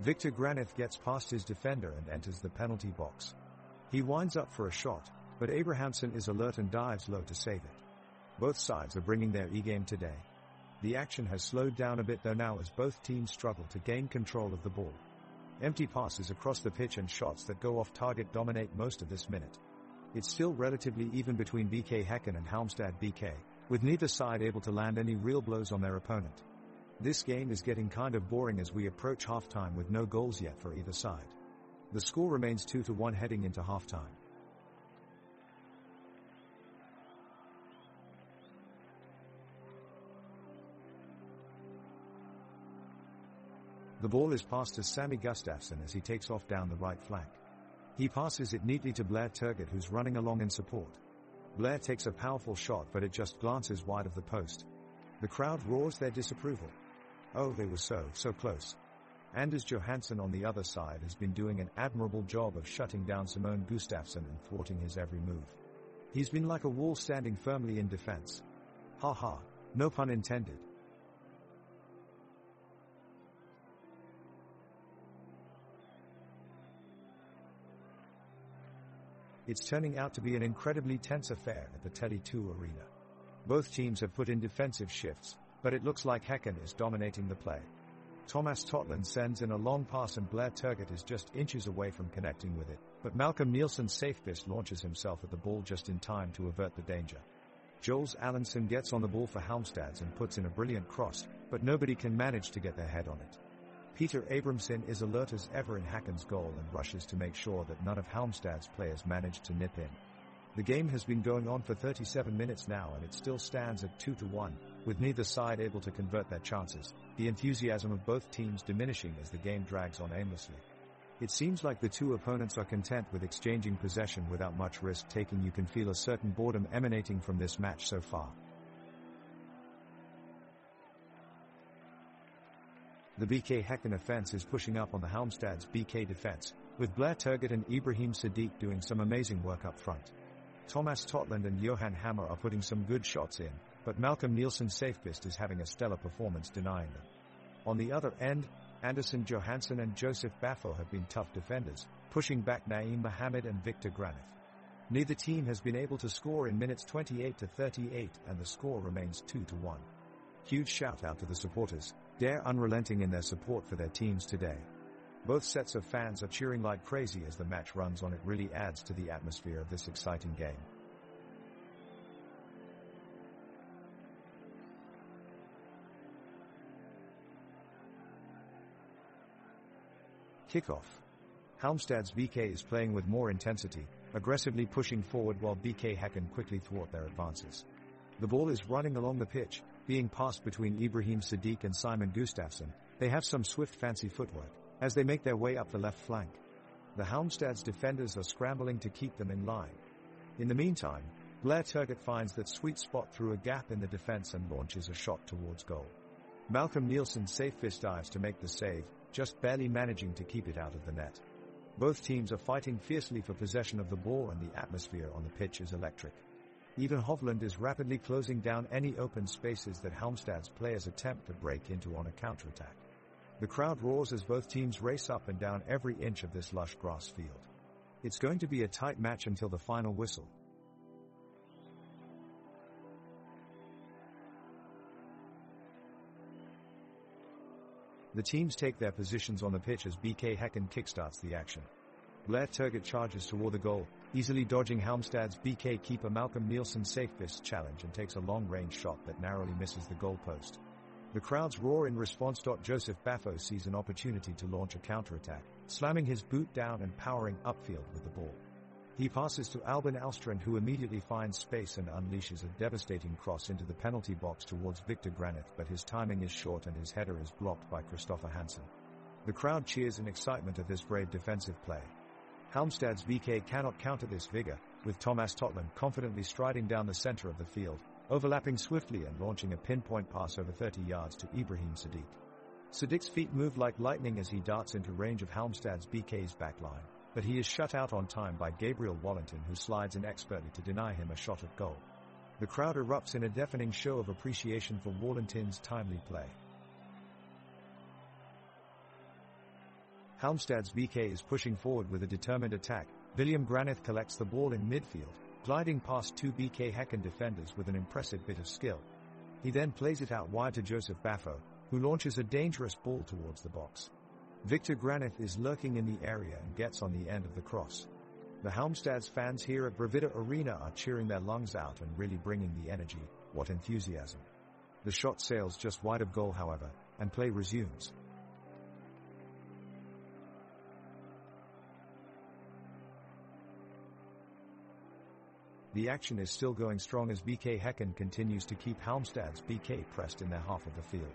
Victor Granith gets past his defender and enters the penalty box. He winds up for a shot, but Abrahamsson is alert and dives low to save it. Both sides are bringing their E-game today. The action has slowed down a bit though now as both teams struggle to gain control of the ball. Empty passes across the pitch and shots that go off target dominate most of this minute. It's still relatively even between BK Häcken and Halmstad BK, with neither side able to land any real blows on their opponent. This game is getting kind of boring as we approach halftime with no goals yet for either side. The score remains 2-1 heading into halftime. The ball is passed to Sammy Gustafsson as he takes off down the right flank. He passes it neatly to Blair Turgot, who's running along in support. Blair takes a powerful shot, but it just glances wide of the post. The crowd roars their disapproval. Oh, they were so close. Anders Johansson on the other side has been doing an admirable job of shutting down Simone Gustafsson and thwarting his every move. He's been like a wall standing firmly in defense. Ha, no pun intended. It's turning out to be an incredibly tense affair at the Tele2 arena. Both teams have put in defensive shifts, but it looks like Häcken is dominating the play. Thomas Totland sends in a long pass and Blair Turgott is just inches away from connecting with it, but Malcolm Nielsen's safest launches himself at the ball just in time to avert the danger. Joels Allenson gets on the ball for Halmstads and puts in a brilliant cross, but nobody can manage to get their head on it. Peter Abramson is alert as ever in Häcken's goal and rushes to make sure that none of Halmstad's players manage to nip in. The game has been going on for 37 minutes now and it still stands at 2-1, with neither side able to convert their chances, the enthusiasm of both teams diminishing as the game drags on aimlessly. It seems like the two opponents are content with exchanging possession without much risk-taking. You can feel a certain boredom emanating from this match so far. The BK Häcken offense is pushing up on the Halmstad's BK defense, with Blair Turgott and Ibrahim Sadiq doing some amazing work up front. Thomas Totland and Johan Hammer are putting some good shots in, but Malcolm Nielsen's safest is having a stellar performance denying them. On the other end, Anderson Johansson and Joseph Baffo have been tough defenders, pushing back Naeem Mohamed and Victor Granith. Neither team has been able to score in minutes 28 to 38 and the score remains 2-1. Huge shout out to the supporters, they're unrelenting in their support for their teams today. Both sets of fans are cheering like crazy as the match runs on. It really adds to the atmosphere of this exciting game. Kickoff. Halmstad's BK is playing with more intensity, aggressively pushing forward while BK Häcken quickly thwart their advances. The ball is running along the pitch, being passed between Ibrahim Sadiq and Simon Gustafsson. They have some swift fancy footwork as they make their way up the left flank. The Halmstad's defenders are scrambling to keep them in line. In the meantime, Blair Turgott finds that sweet spot through a gap in the defense and launches a shot towards goal. Malcolm Nielsen safe-fist dives to make the save, just barely managing to keep it out of the net. Both teams are fighting fiercely for possession of the ball and the atmosphere on the pitch is electric. Even Hovland is rapidly closing down any open spaces that Halmstad's players attempt to break into on a counterattack. The crowd roars as both teams race up and down every inch of this lush grass field. It's going to be a tight match until the final whistle. The teams take their positions on the pitch as BK Häcken kickstarts the action. Blair Turgott charges toward the goal, easily dodging Halmstad's BK keeper Malcolm Nielsen's safe-fist challenge and takes a long-range shot that narrowly misses the goalpost. The crowds roar in response. Joseph Baffo sees an opportunity to launch a counterattack, slamming his boot down and powering upfield with the ball. He passes to Albin Alstrand, who immediately finds space and unleashes a devastating cross into the penalty box towards Victor Granith, but his timing is short and his header is blocked by Christopher Hansen. The crowd cheers in excitement at this brave defensive play. Halmstad's BK cannot counter this vigor, with Thomas Totland confidently striding down the center of the field, overlapping swiftly and launching a pinpoint pass over 30 yards to Ibrahim Sadiq. Sadiq's feet move like lightning as he darts into range of Halmstad's BK's backline, but he is shut out on time by Gabriel Wallington, who slides in expertly to deny him a shot at goal. The crowd erupts in a deafening show of appreciation for Wallington's timely play. Halmstad's BK is pushing forward with a determined attack. William Granith collects the ball in midfield, gliding past two BK Häcken defenders with an impressive bit of skill. He then plays it out wide to Joseph Baffo, who launches a dangerous ball towards the box. Victor Granith is lurking in the area and gets on the end of the cross. The Halmstad's fans here at Bravida Arena are cheering their lungs out and really bringing the energy. What enthusiasm. The shot sails just wide of goal, however, and play resumes. The action is still going strong as BK Häcken continues to keep Halmstad's BK pressed in their half of the field.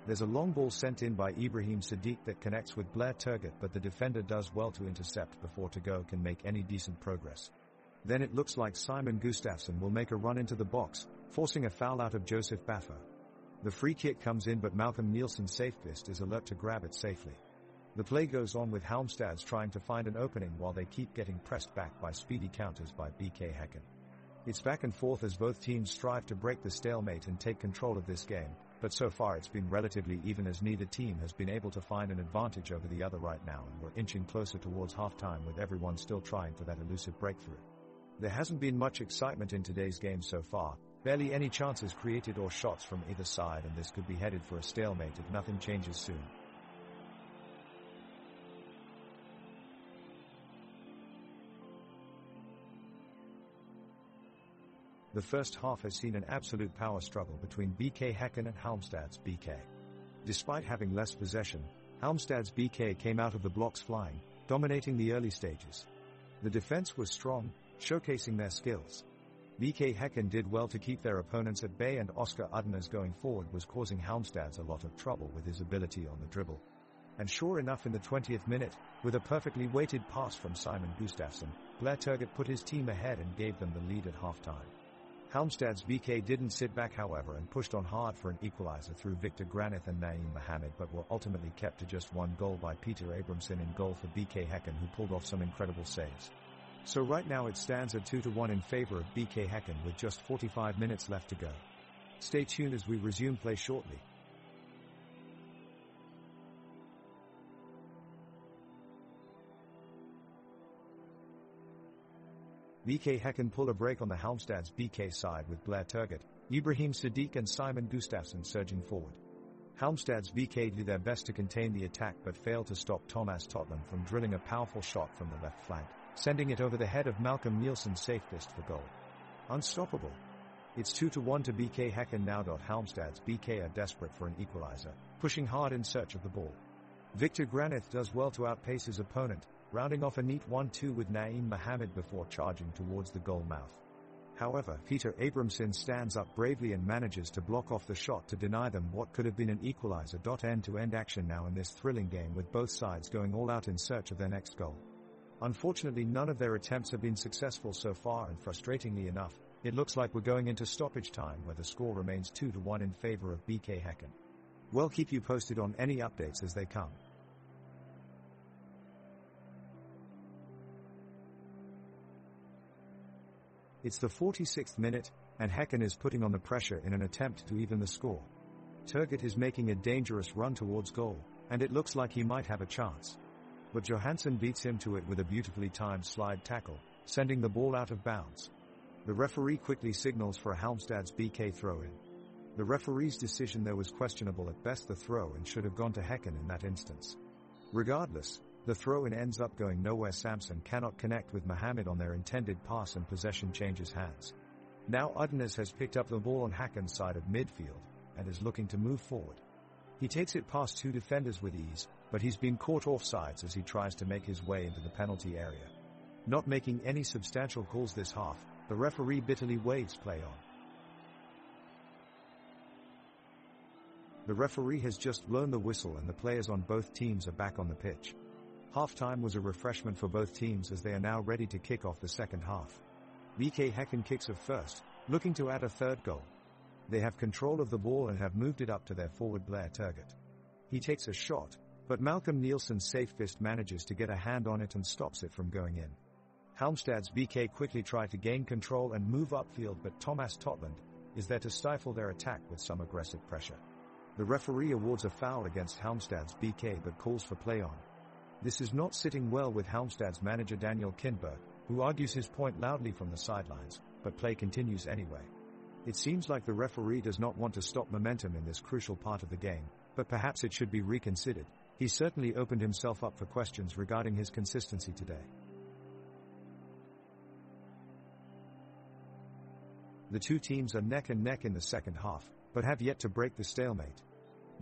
There's a long ball sent in by Ibrahim Sadiq that connects with Blair Turgott, but the defender does well to intercept before Togo can make any decent progress. Then it looks like Simon Gustafsson will make a run into the box, forcing a foul out of Joseph Baffo. The free kick comes in, but Malcolm Nielsen's safest is alert to grab it safely. The play goes on with Halmstad's trying to find an opening while they keep getting pressed back by speedy counters by BK Häcken. It's back and forth as both teams strive to break the stalemate and take control of this game, but so far it's been relatively even as neither team has been able to find an advantage over the other right now, and we're inching closer towards halftime with everyone still trying for that elusive breakthrough. There hasn't been much excitement in today's game so far, barely any chances created or shots from either side, and this could be headed for a stalemate if nothing changes soon. The first half has seen an absolute power struggle between BK Häcken and Halmstad's BK. Despite having less possession, Halmstad's BK came out of the blocks flying, dominating the early stages. The defense was strong, showcasing their skills. BK Häcken did well to keep their opponents at bay, and Oskar Udner's going forward was causing Halmstad's a lot of trouble with his ability on the dribble. And sure enough, in the 20th minute, with a perfectly weighted pass from Simon Gustafsson, Blair Turgott put his team ahead and gave them the lead at halftime. Halmstad's BK didn't sit back, however, and pushed on hard for an equalizer through Victor Granith and Naeem Mohamed, but were ultimately kept to just one goal by Peter Abramson in goal for BK Häcken, who pulled off some incredible saves. So right now it stands at 2-1 in favor of BK Häcken with just 45 minutes left to go. Stay tuned as we resume play shortly. BK Häcken pulled a break on the Halmstad's BK side with Blair Turgott, Ibrahim Sadiq and Simon Gustafsson surging forward. Halmstad's BK did their best to contain the attack but failed to stop Thomas Totland from drilling a powerful shot from the left flank, sending it over the head of Malcolm Nielsen's safest for goal. Unstoppable. It's 2-1 to BK Häcken now. Halmstad's BK are desperate for an equalizer, pushing hard in search of the ball. Victor Granith does well to outpace his opponent, rounding off a neat 1-2 with Naeem Mohamed before charging towards the goal mouth. However, Peter Abramson stands up bravely and manages to block off the shot to deny them what could have been an equalizer. End-to-end action now in this thrilling game, with both sides going all out in search of their next goal. Unfortunately, none of their attempts have been successful so far, and frustratingly enough, it looks like we're going into stoppage time where the score remains 2-1 in favor of BK Häcken. We'll keep you posted on any updates as they come. It's the 46th minute, and Häcken is putting on the pressure in an attempt to even the score. Turgott is making a dangerous run towards goal, and it looks like he might have a chance. But Johansson beats him to it with a beautifully timed slide tackle, sending the ball out of bounds. The referee quickly signals for a Halmstad's BK throw-in. The referee's decision there was questionable at best. The throw and should have gone to Häcken in that instance. Regardless, the throw-in ends up going nowhere. Samson cannot connect with Mohamed on their intended pass, and possession changes hands. Now Udnes has picked up the ball on Häcken's side of midfield and is looking to move forward. He takes it past two defenders with ease, but he's been caught offsides as he tries to make his way into the penalty area. Not making any substantial calls this half, the referee bitterly waves play on. The referee has just blown the whistle and the players on both teams are back on the pitch. Halftime was a refreshment for both teams as they are now ready to kick off the second half. BK Häcken kicks off first, looking to add a third goal. They have control of the ball and have moved it up to their forward Blair Turgott. He takes a shot, but Malcolm Nielsen's safe fist manages to get a hand on it and stops it from going in. Halmstad's BK quickly try to gain control and move upfield, but Thomas Totland is there to stifle their attack with some aggressive pressure. The referee awards a foul against Halmstad's BK but calls for play on. This is not sitting well with Halmstad's manager Daniel Kindberg, who argues his point loudly from the sidelines, but play continues anyway. It seems like the referee does not want to stop momentum in this crucial part of the game, but perhaps it should be reconsidered. He certainly opened himself up for questions regarding his consistency today. The two teams are neck and neck in the second half, but have yet to break the stalemate.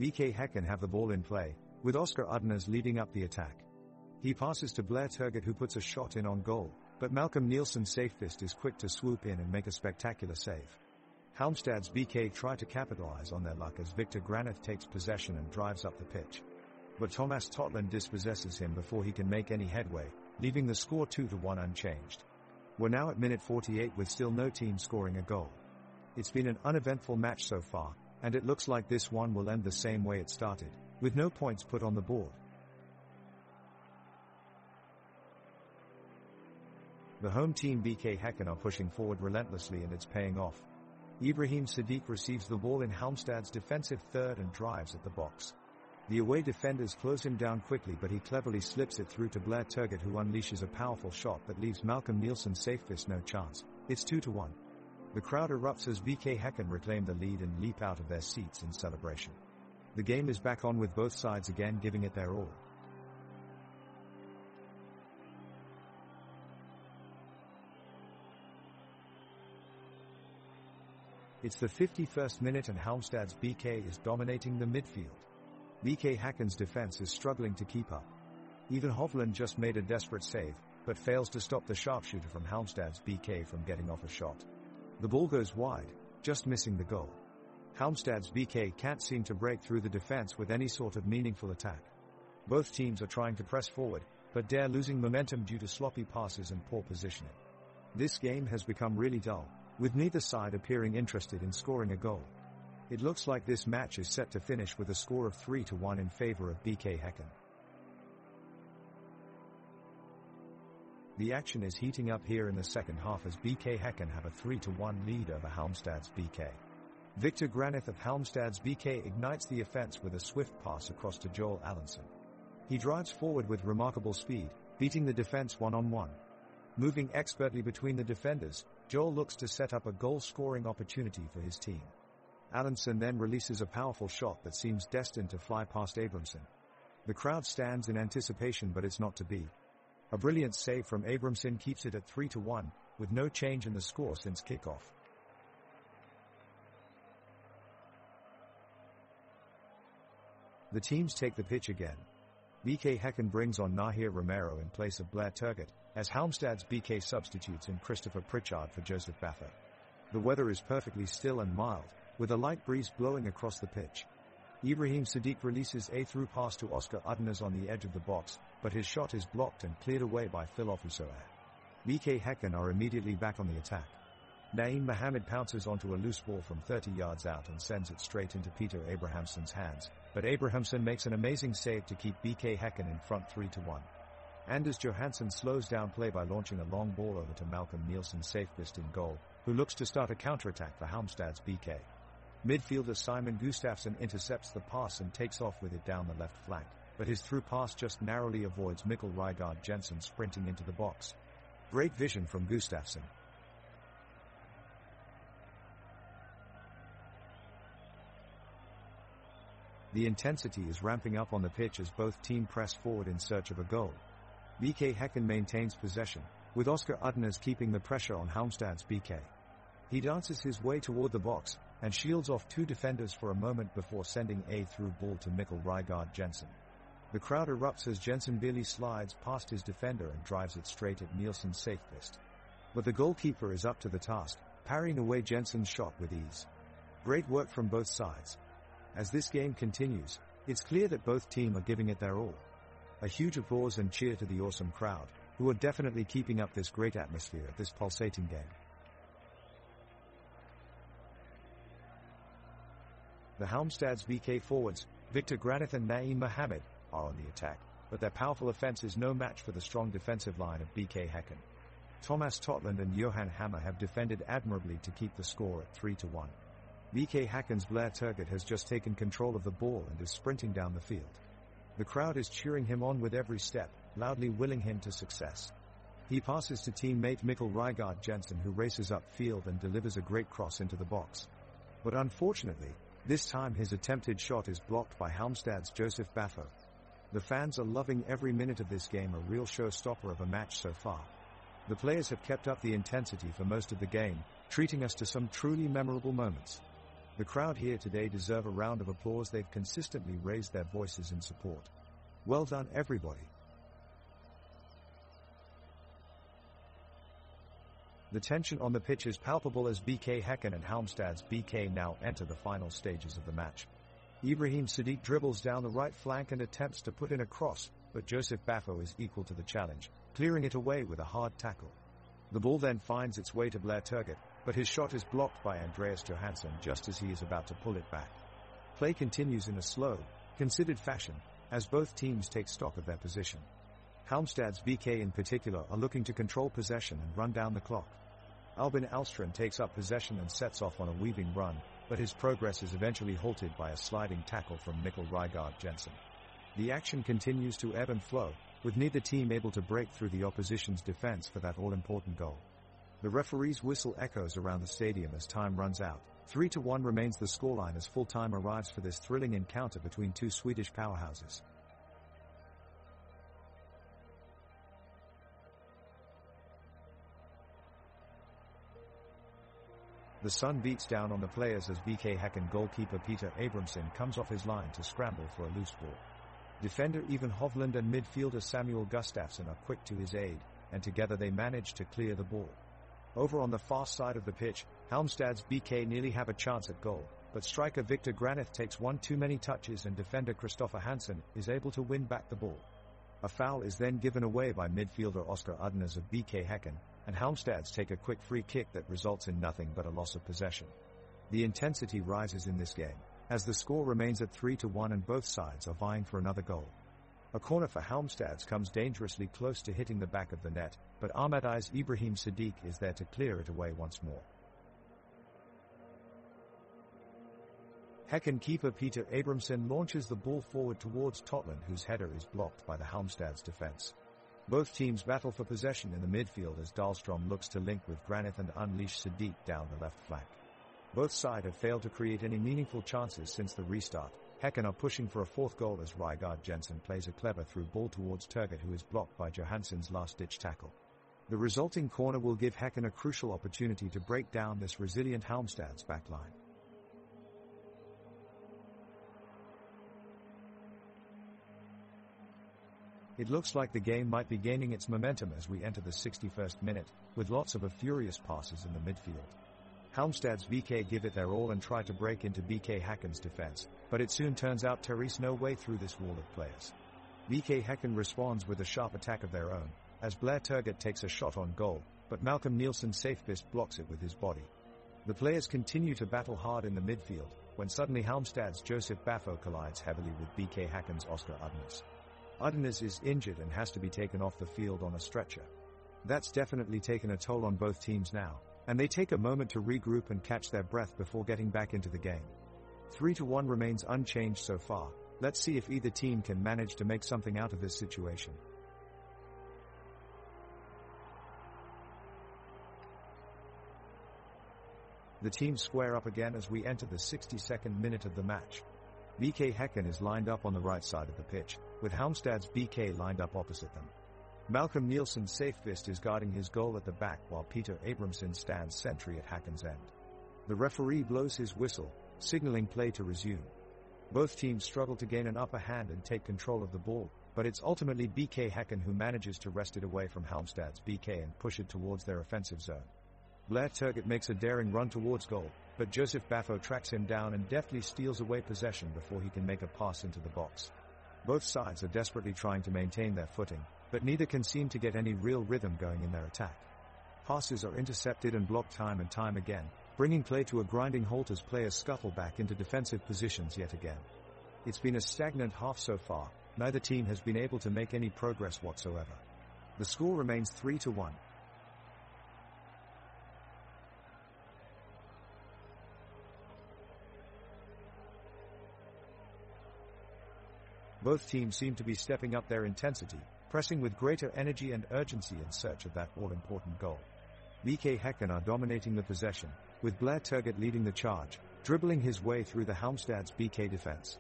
BK Häcken have the ball in play, with Oskar Udnes leading up the attack. He passes to Blair Turgott, who puts a shot in on goal, but Malcolm Nielsen's safe fist is quick to swoop in and make a spectacular save. Halmstad's BK try to capitalize on their luck as Victor Granith takes possession and drives up the pitch. But Thomas Totland dispossesses him before he can make any headway, leaving the score 2-1 unchanged. We're now at minute 48 with still no team scoring a goal. It's been an uneventful match so far, And it looks like this one will end the same way it started, with no points put on the board. The home team BK Häcken are pushing forward relentlessly and it's paying off. Ibrahim Sadiq receives the ball in Halmstad's defensive third and drives at the box. The away defenders close him down quickly, but he cleverly slips it through to Blair Turgott, who unleashes a powerful shot that leaves Malcolm Nielsen Safest no chance. It's 2-1. The crowd erupts as BK Häcken reclaim the lead and leap out of their seats in celebration. The game is back on with both sides again giving it their all. It's the 51st minute and Halmstad's BK is dominating the midfield. BK Häcken's defense is struggling to keep up. Even Hovland just made a desperate save, but fails to stop the sharpshooter from Halmstad's BK from getting off a shot. The ball goes wide, just missing the goal. Halmstad's BK can't seem to break through the defense with any sort of meaningful attack. Both teams are trying to press forward, but dare losing momentum due to sloppy passes and poor positioning. This game has become really dull, with neither side appearing interested in scoring a goal. It looks like this match is set to finish with a score of 3-1 in favor of BK Häcken. The action is heating up here in the second half as BK Häcken have a 3-1 lead over Halmstad's BK. Victor Granith of Halmstad's BK ignites the offense with a swift pass across to Joel Allenson. He drives forward with remarkable speed, beating the defense one-on-one. Moving expertly between the defenders, Joel looks to set up a goal-scoring opportunity for his team. Allenson then releases a powerful shot that seems destined to fly past Abramson. The crowd stands in anticipation, but it's not to be. A brilliant save from Abramson keeps it at 3-1, with no change in the score since kickoff. The teams take the pitch again. BK Häcken brings on Nahir Romero in place of Blair Turgott, as Halmstad's BK substitutes in Christopher Pritchard for Joseph Baffa. The weather is perfectly still and mild, with a light breeze blowing across the pitch. Ibrahim Sadiq releases a through pass to Oscar Udners on the edge of the box, but his shot is blocked and cleared away by Phil Ofusoer. BK Häcken are immediately back on the attack. Naeem Mohamed pounces onto a loose ball from 30 yards out and sends it straight into Peter Abrahamson's hands, but Abrahamson makes an amazing save to keep BK Häcken in front 3-1. Anders Johansson slows down play by launching a long ball over to Malcolm Nielsen Safest in goal, who looks to start a counterattack for Halmstad's BK. Midfielder Simon Gustafsson intercepts the pass and takes off with it down the left flank, but his through pass just narrowly avoids Mikkel Rygaard Jensen sprinting into the box. Great vision from Gustafsson. The intensity is ramping up on the pitch as both teams press forward in search of a goal. BK Häcken maintains possession, with Oscar Udners keeping the pressure on Halmstad's BK. He dances his way toward the box, and shields off two defenders for a moment before sending a through ball to Mikkel Rygaard Jensen. The crowd erupts as Jensen barely slides past his defender and drives it straight at Nielsen Safest. But the goalkeeper is up to the task, parrying away Jensen's shot with ease. Great work from both sides. As this game continues, it's clear that both teams are giving it their all. A huge applause and cheer to the awesome crowd, who are definitely keeping up this great atmosphere at this pulsating game. The Halmstad's BK forwards, Victor Granith and Naeem Mohamed, are on the attack, but their powerful offense is no match for the strong defensive line of BK Häcken. Thomas Totland and Johan Hammer have defended admirably to keep the score at 3-1. BK Häcken's Blair Turgott has just taken control of the ball and is sprinting down the field. The crowd is cheering him on with every step, loudly willing him to success. He passes to teammate Mikkel Rygaard Jensen, who races upfield and delivers a great cross into the box. But unfortunately, this time his attempted shot is blocked by Halmstad's Joseph Baffa. The fans are loving every minute of this game, a real showstopper of a match so far. The players have kept up the intensity for most of the game, treating us to some truly memorable moments. The crowd here today deserve a round of applause. They've consistently raised their voices in support. Well done, everybody. The tension on the pitch is palpable as BK Häcken and Halmstad's BK now enter the final stages of the match. Ibrahim Sadiq dribbles down the right flank and attempts to put in a cross, but Joseph Baffo is equal to the challenge, clearing it away with a hard tackle. The ball then finds its way to Blair Turgott, but his shot is blocked by Andreas Johansson just as he is about to pull it back. Play continues in a slow, considered fashion, as both teams take stock of their position. Halmstad's BK in particular are looking to control possession and run down the clock. Albin Alstrand takes up possession and sets off on a weaving run, but his progress is eventually halted by a sliding tackle from Mikkel Rygaard Jensen. The action continues to ebb and flow, with neither team able to break through the opposition's defense for that all-important goal. The referee's whistle echoes around the stadium as time runs out. 3-1 remains the scoreline as full-time arrives for this thrilling encounter between two Swedish powerhouses. The sun beats down on the players as BK Häcken goalkeeper Peter Abramson comes off his line to scramble for a loose ball. Defender Ivan Hovland and midfielder Samuel Gustafsson are quick to his aid, and together they manage to clear the ball. Over on the far side of the pitch, Halmstad's BK nearly have a chance at goal, but striker Victor Granith takes one too many touches and defender Christopher Hansen is able to win back the ball. A foul is then given away by midfielder Oscar Udnes of BK Häcken, and Halmstads take a quick free kick that results in nothing but a loss of possession. The intensity rises in this game, as the score remains at 3-1 and both sides are vying for another goal. A corner for Halmstads comes dangerously close to hitting the back of the net, but Ahmed's Ibrahim Sadiq is there to clear it away once more. Häcken keeper Peter Abramson launches the ball forward towards Totland, whose header is blocked by the Halmstads defense. Both teams battle for possession in the midfield as Dahlstrom looks to link with Granith and unleash Sadiq down the left flank. Both sides have failed to create any meaningful chances since the restart. Häcken are pushing for a fourth goal as Rygaard Jensen plays a clever through ball towards Turgut, who is blocked by Johansson's last-ditch tackle. The resulting corner will give Häcken a crucial opportunity to break down this resilient Halmstads backline. It looks like the game might be gaining its momentum as we enter the 61st minute, with lots of furious passes in the midfield. Halmstad's BK give it their all and try to break into BK Häcken's defense, but it soon turns out there is no way through this wall of players. BK Häcken responds with a sharp attack of their own, as Blair Turgut takes a shot on goal, but Malcolm Nielsen safest blocks it with his body. The players continue to battle hard in the midfield, when suddenly Halmstad's Joseph Baffo collides heavily with BK Häcken's Oscar Udnes. Udnes is injured and has to be taken off the field on a stretcher. That's definitely taken a toll on both teams now, and they take a moment to regroup and catch their breath before getting back into the game. 3-1 remains unchanged so far. Let's see if either team can manage to make something out of this situation. The teams square up again as we enter the 62nd minute of the match. BK Häcken is lined up on the right side of the pitch, with Halmstad's BK lined up opposite them. Malcolm Nielsen safest is guarding his goal at the back while Peter Abramson stands sentry at Häcken's end. The referee blows his whistle, signaling play to resume. Both teams struggle to gain an upper hand and take control of the ball, but it's ultimately BK Häcken who manages to wrest it away from Halmstad's BK and push it towards their offensive zone. Blair Turgut makes a daring run towards goal, but Joseph Baffo tracks him down and deftly steals away possession before he can make a pass into the box. Both sides are desperately trying to maintain their footing, but neither can seem to get any real rhythm going in their attack. Passes are intercepted and blocked time and time again, bringing play to a grinding halt as players scuttle back into defensive positions yet again. It's been a stagnant half so far. Neither team has been able to make any progress whatsoever. The score remains 3-1. Both teams seem to be stepping up their intensity, pressing with greater energy and urgency in search of that all-important goal. BK Häcken are dominating the possession, with Blair Turgut leading the charge, dribbling his way through the Halmstad's BK defense.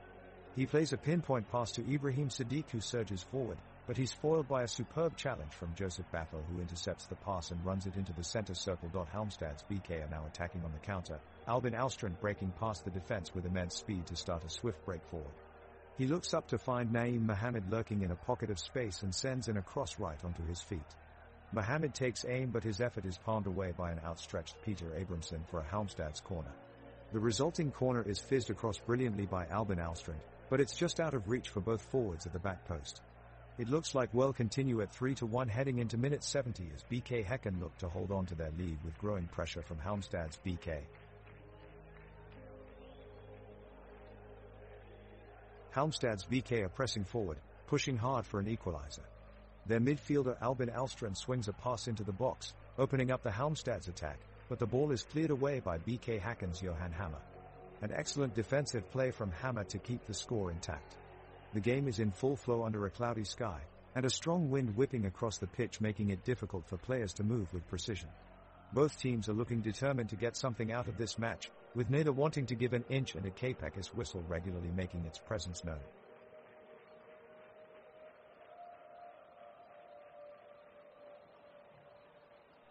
He plays a pinpoint pass to Ibrahim Sadiq, who surges forward, but he's foiled by a superb challenge from Joseph Baffo, who intercepts the pass and runs it into the center circle. Halmstad's BK are now attacking on the counter, Albin Alstrand breaking past the defense with immense speed to start a swift break forward. He looks up to find Naeem Mohammed lurking in a pocket of space and sends in a cross right onto his feet. Mohammed takes aim, but his effort is palmed away by an outstretched Peter Abramson for a Halmstad's corner. The resulting corner is fizzed across brilliantly by Albin Alstrand, but it's just out of reach for both forwards at the back post. It looks like we'll continue at 3-1 heading into minute 70 as BK Häcken look to hold on to their lead with growing pressure from Halmstad's BK. Halmstad's BK are pressing forward, pushing hard for an equalizer. Their midfielder Albin Alstrand swings a pass into the box, opening up the Halmstad's attack, but the ball is cleared away by BK Häcken's Johan Hammer. An excellent defensive play from Hammer to keep the score intact. The game is in full flow under a cloudy sky, and a strong wind whipping across the pitch making it difficult for players to move with precision. Both teams are looking determined to get something out of this match, with neither wanting to give an inch and a Capek's whistle regularly making its presence known.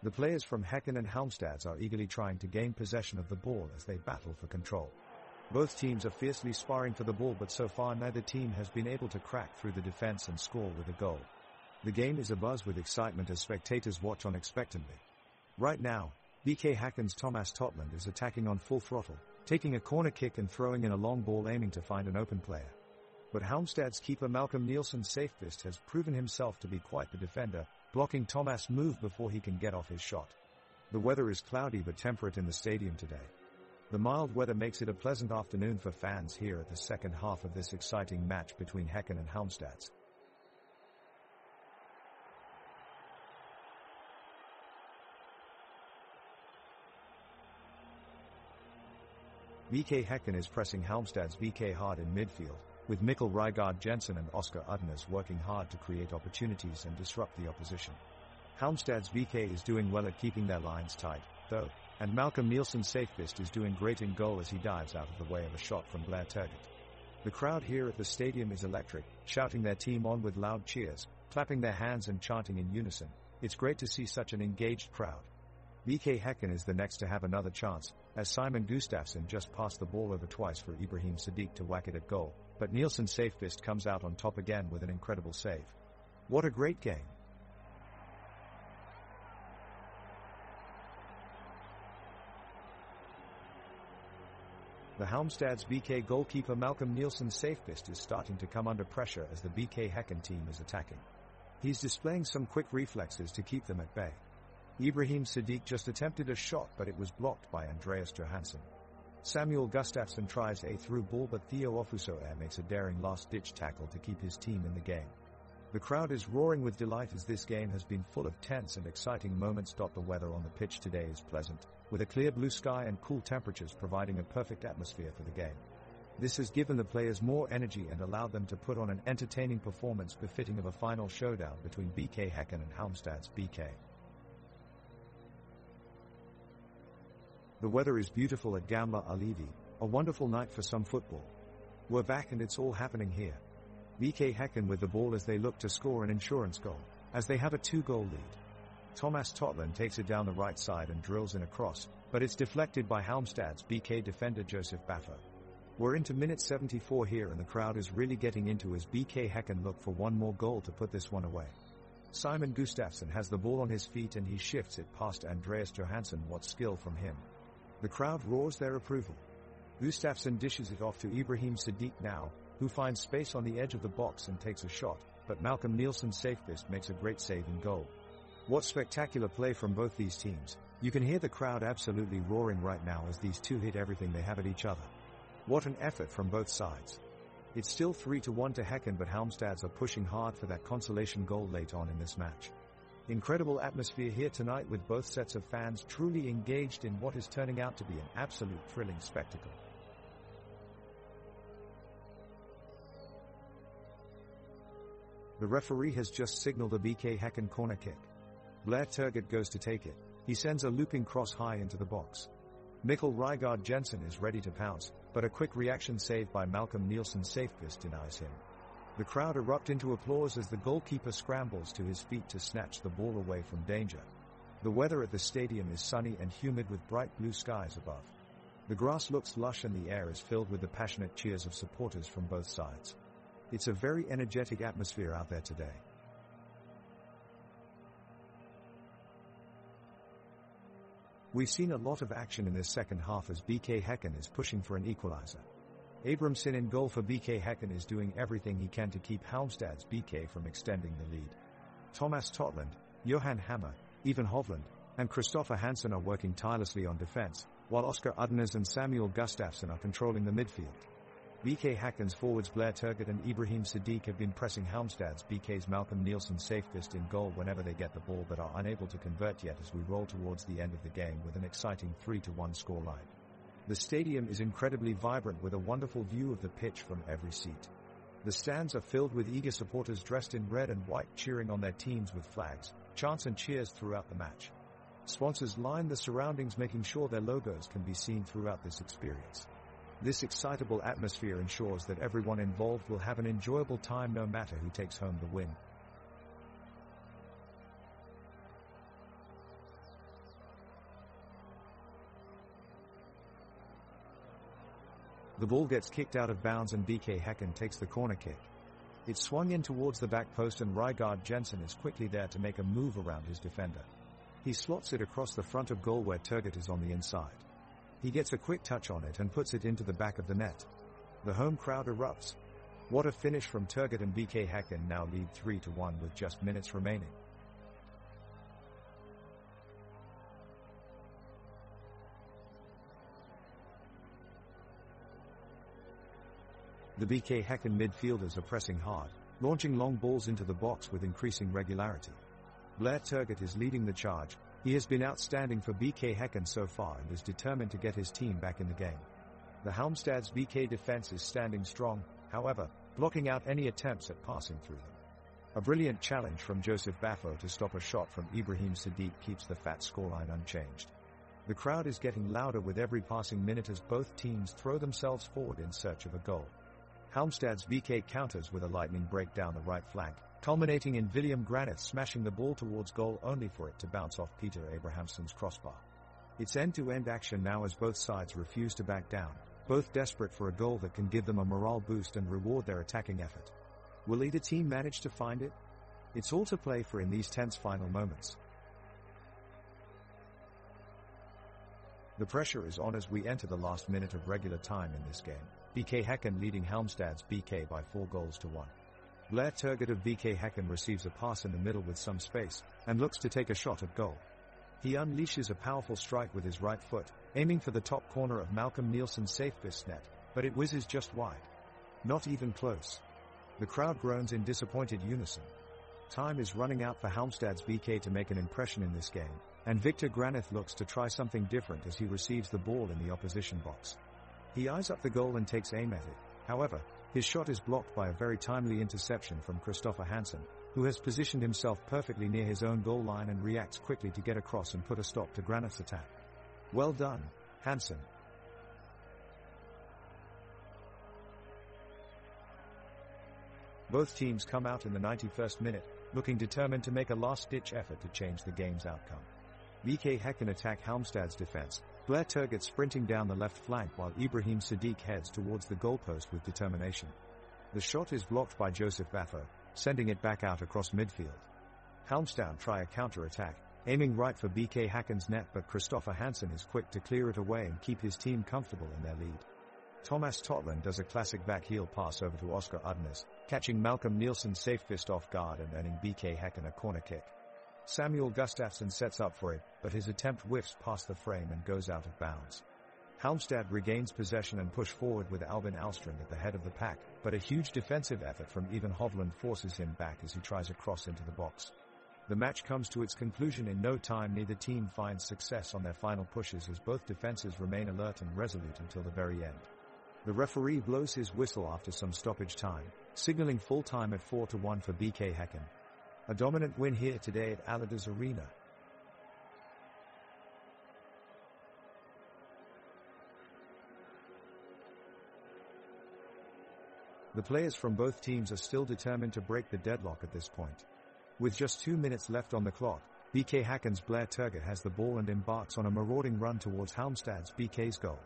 The players from Häcken and Halmstads are eagerly trying to gain possession of the ball as they battle for control. Both teams are fiercely sparring for the ball, but so far neither team has been able to crack through the defense and score with a goal. The game is abuzz with excitement as spectators watch on expectantly. Right now, BK Häcken's Thomas Totland is attacking on full throttle, taking a corner kick and throwing in a long ball aiming to find an open player. But Halmstad's keeper Malcolm Nielsen's safest has proven himself to be quite the defender, blocking Thomas' move before he can get off his shot. The weather is cloudy but temperate in the stadium today. The mild weather makes it a pleasant afternoon for fans here at the second half of this exciting match between Häcken and Halmstads. BK Häcken is pressing Halmstad's BK hard in midfield, with Mikkel Rygaard Jensen and Oscar Udnes working hard to create opportunities and disrupt the opposition. Halmstad's BK is doing well at keeping their lines tight, though, and Malcolm Nielsen's safest is doing great in goal as he dives out of the way of a shot from Blair Turgott. The crowd here at the stadium is electric, shouting their team on with loud cheers, clapping their hands and chanting in unison. It's great to see such an engaged crowd. BK Häcken is the next to have another chance, as Simon Gustafsson just passed the ball over twice for Ibrahim Sadiq to whack it at goal, but Nielsen's safest comes out on top again with an incredible save. What a great game! The Halmstad's BK goalkeeper Malcolm Nielsen's safest is starting to come under pressure as the BK Häcken team is attacking. He's displaying some quick reflexes to keep them at bay. Ibrahim Sadiq just attempted a shot, but it was blocked by Andreas Johansson. Samuel Gustafsson tries a through ball, but Theo Ofusoair makes a daring last-ditch tackle to keep his team in the game. The crowd is roaring with delight as this game has been full of tense and exciting moments. The weather on the pitch today is pleasant, with a clear blue sky and cool temperatures providing a perfect atmosphere for the game. This has given the players more energy and allowed them to put on an entertaining performance befitting of a final showdown between BK Häcken and Halmstad's BK. The weather is beautiful at Gamla Ullevi, a wonderful night for some football. We're back and it's all happening here. BK Häcken with the ball as they look to score an insurance goal, as they have a 2-goal lead. Thomas Totland takes it down the right side and drills in a cross, but it's deflected by Halmstad's BK defender Joseph Baffo. We're into minute 74 here and the crowd is really getting into as BK Häcken look for one more goal to put this one away. Simon Gustafsson has the ball on his feet and he shifts it past Andreas Johansson. What skill from him. The crowd roars their approval. Gustafsson dishes it off to Ibrahim Sadiq now, who finds space on the edge of the box and takes a shot, but Malcolm Nielsen's safest makes a great save in goal. What spectacular play from both these teams. You can hear the crowd absolutely roaring right now as these two hit everything they have at each other. What an effort from both sides. It's still 3-1 to Häcken, but Halmstads are pushing hard for that consolation goal late on in this match. Incredible atmosphere here tonight with both sets of fans truly engaged in what is turning out to be an absolute thrilling spectacle. The referee has just signaled a BK Häcken corner kick. Blair Turgott goes to take it. He sends a looping cross high into the box. Mikkel Rygaard Jensen is ready to pounce, but a quick reaction save by Malcolm Nielsen's safest denies him. The crowd erupt into applause as the goalkeeper scrambles to his feet to snatch the ball away from danger. The weather at the stadium is sunny and humid with bright blue skies above. The grass looks lush and the air is filled with the passionate cheers of supporters from both sides. It's a very energetic atmosphere out there today. We've seen a lot of action in this second half as BK Häcken is pushing for an equalizer. Abramson in goal for BK Häcken is doing everything he can to keep Halmstad's BK from extending the lead. Thomas Totland, Johan Hammer, Ivan Hovland, and Christopher Hansen are working tirelessly on defense, while Oskar Udnes and Samuel Gustafsson are controlling the midfield. BK Häcken's forwards Blair Turgott and Ibrahim Sadiq have been pressing Halmstad's BK's Malcolm Nielsen safest in goal whenever they get the ball, but are unable to convert yet as we roll towards the end of the game with an exciting 3-1 scoreline. The stadium is incredibly vibrant with a wonderful view of the pitch from every seat. The stands are filled with eager supporters dressed in red and white cheering on their teams with flags, chants and cheers throughout the match. Sponsors line the surroundings making sure their logos can be seen throughout this experience. This excitable atmosphere ensures that everyone involved will have an enjoyable time no matter who takes home the win. The ball gets kicked out of bounds and BK Häcken takes the corner kick. It's swung in towards the back post and Rygaard Jensen is quickly there to make a move around his defender. He slots it across the front of goal where Turgott is on the inside. He gets a quick touch on it and puts it into the back of the net. The home crowd erupts. What a finish from Turgott, and BK Häcken now lead 3-1 with just minutes remaining. The BK Häcken midfielders are pressing hard, launching long balls into the box with increasing regularity. Blair Turgott is leading the charge. He has been outstanding for BK Häcken so far and is determined to get his team back in the game. The Halmstad's BK defense is standing strong, however, blocking out any attempts at passing through them. A brilliant challenge from Joseph Baffo to stop a shot from Ibrahim Sadiq keeps the fat scoreline unchanged. The crowd is getting louder with every passing minute as both teams throw themselves forward in search of a goal. Halmstad's BK counters with a lightning break down the right flank, culminating in William Granith smashing the ball towards goal only for it to bounce off Peter Abrahamsson's crossbar. It's end-to-end action now as both sides refuse to back down, both desperate for a goal that can give them a morale boost and reward their attacking effort. Will either team manage to find it? It's all to play for in these tense final moments. The pressure is on as we enter the last minute of regular time in this game, BK Häcken leading Halmstad's BK by 4-1. Blair Turgott of BK Häcken receives a pass in the middle with some space, and looks to take a shot at goal. He unleashes a powerful strike with his right foot, aiming for the top corner of Malcolm Nielsen's safest net, but it whizzes just wide. Not even close. The crowd groans in disappointed unison. Time is running out for Halmstad's BK to make an impression in this game, and Victor Granith looks to try something different as he receives the ball in the opposition box. He eyes up the goal and takes aim at it. However, his shot is blocked by a very timely interception from Christopher Hansen, who has positioned himself perfectly near his own goal line and reacts quickly to get across and put a stop to Granith's attack. Well done, Hansen. Both teams come out in the 91st minute, looking determined to make a last-ditch effort to change the game's outcome. BK Häcken attack Halmstad's defense, Blair Turgott sprinting down the left flank while Ibrahim Sadiq heads towards the goalpost with determination. The shot is blocked by Joseph Baffo, sending it back out across midfield. Halmstad try a counter-attack, aiming right for BK Häcken's net, but Christopher Hansen is quick to clear it away and keep his team comfortable in their lead. Thomas Totland does a classic back heel pass over to Oskar Udnes, catching Malcolm Nielsen's safe fist off guard and earning BK Häcken a corner kick. Samuel Gustafsson sets up for it, but his attempt whiffs past the frame and goes out of bounds. Halmstad regains possession and push forward with Albin Alstrand at the head of the pack, but a huge defensive effort from Ivan Hovland forces him back as he tries a cross into the box. The match comes to its conclusion in no time. Neither team finds success on their final pushes as both defenses remain alert and resolute until the very end. The referee blows his whistle after some stoppage time, signaling full time at 4-1 for BK Häcken. A dominant win here today at Allida's Arena. The players from both teams are still determined to break the deadlock at this point. With just 2 minutes left on the clock, BK Häcken's Blair Turgott has the ball and embarks on a marauding run towards Halmstad's BK's goal.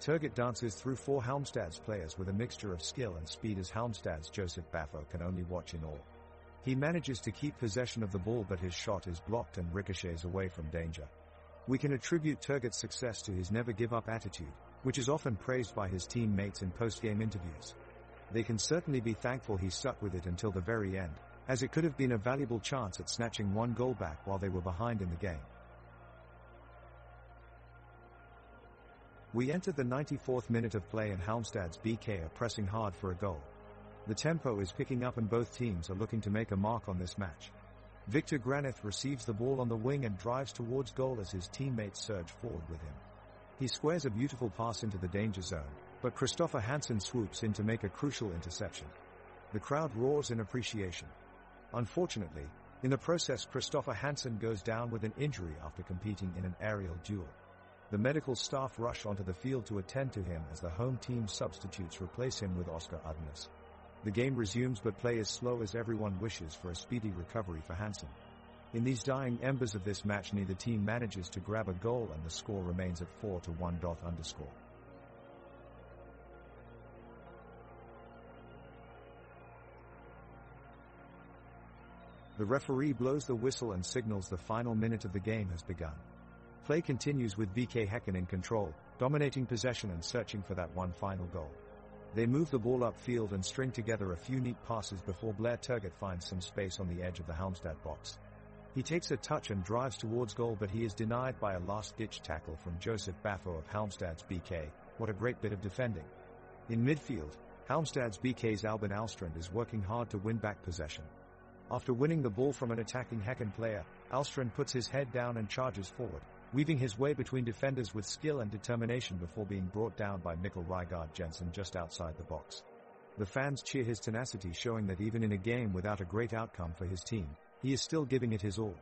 Turgott dances through 4 Halmstad's players with a mixture of skill and speed as Halmstad's Joseph Baffo can only watch in awe. He manages to keep possession of the ball, but his shot is blocked and ricochets away from danger. We can attribute Turgott's success to his never-give-up attitude, which is often praised by his teammates in post-game interviews. They can certainly be thankful he stuck with it until the very end, as it could have been a valuable chance at snatching one goal back while they were behind in the game. We entered the 94th minute of play and Halmstad's BK are pressing hard for a goal. The tempo is picking up and both teams are looking to make a mark on this match. Victor Granith receives the ball on the wing and drives towards goal as his teammates surge forward with him. He squares a beautiful pass into the danger zone, but Christopher Hansen swoops in to make a crucial interception. The crowd roars in appreciation. Unfortunately, in the process Christopher Hansen goes down with an injury after competing in an aerial duel. The medical staff rush onto the field to attend to him as the home team substitutes replace him with Oscar Udnes. The game resumes but play is slow as everyone wishes for a speedy recovery for Hansen. In these dying embers of this match neither team manages to grab a goal and the score remains at 4-1. The referee blows the whistle and signals the final minute of the game has begun. Play continues with BK Häcken in control, dominating possession and searching for that one final goal. They move the ball upfield and string together a few neat passes before Blair Turgott finds some space on the edge of the Halmstad box. He takes a touch and drives towards goal but he is denied by a last-ditch tackle from Joseph Baffo of Halmstad's BK. What a great bit of defending. In midfield, Halmstad's BK's Albin Alstrand is working hard to win back possession. After winning the ball from an attacking Häcken player, Alstrand puts his head down and charges forward, weaving his way between defenders with skill and determination before being brought down by Mikkel Rygaard Jensen just outside the box. The fans cheer his tenacity, showing that even in a game without a great outcome for his team, he is still giving it his all.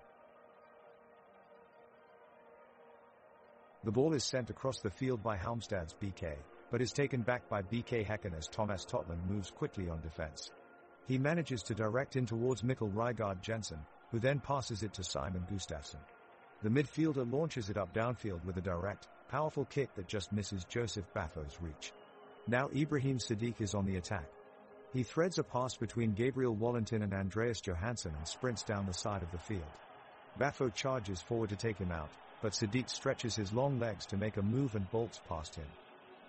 The ball is sent across the field by Halmstad's BK, but is taken back by BK Häcken as Thomas Totland moves quickly on defense. He manages to direct in towards Mikkel Rygaard Jensen, who then passes it to Simon Gustafsson. The midfielder launches it up downfield with a direct, powerful kick that just misses Joseph Baffo's reach. Now Ibrahim Sadiq is on the attack. He threads a pass between Gabriel Wallentin and Andreas Johansson and sprints down the side of the field. Baffo charges forward to take him out, but Sadiq stretches his long legs to make a move and bolts past him.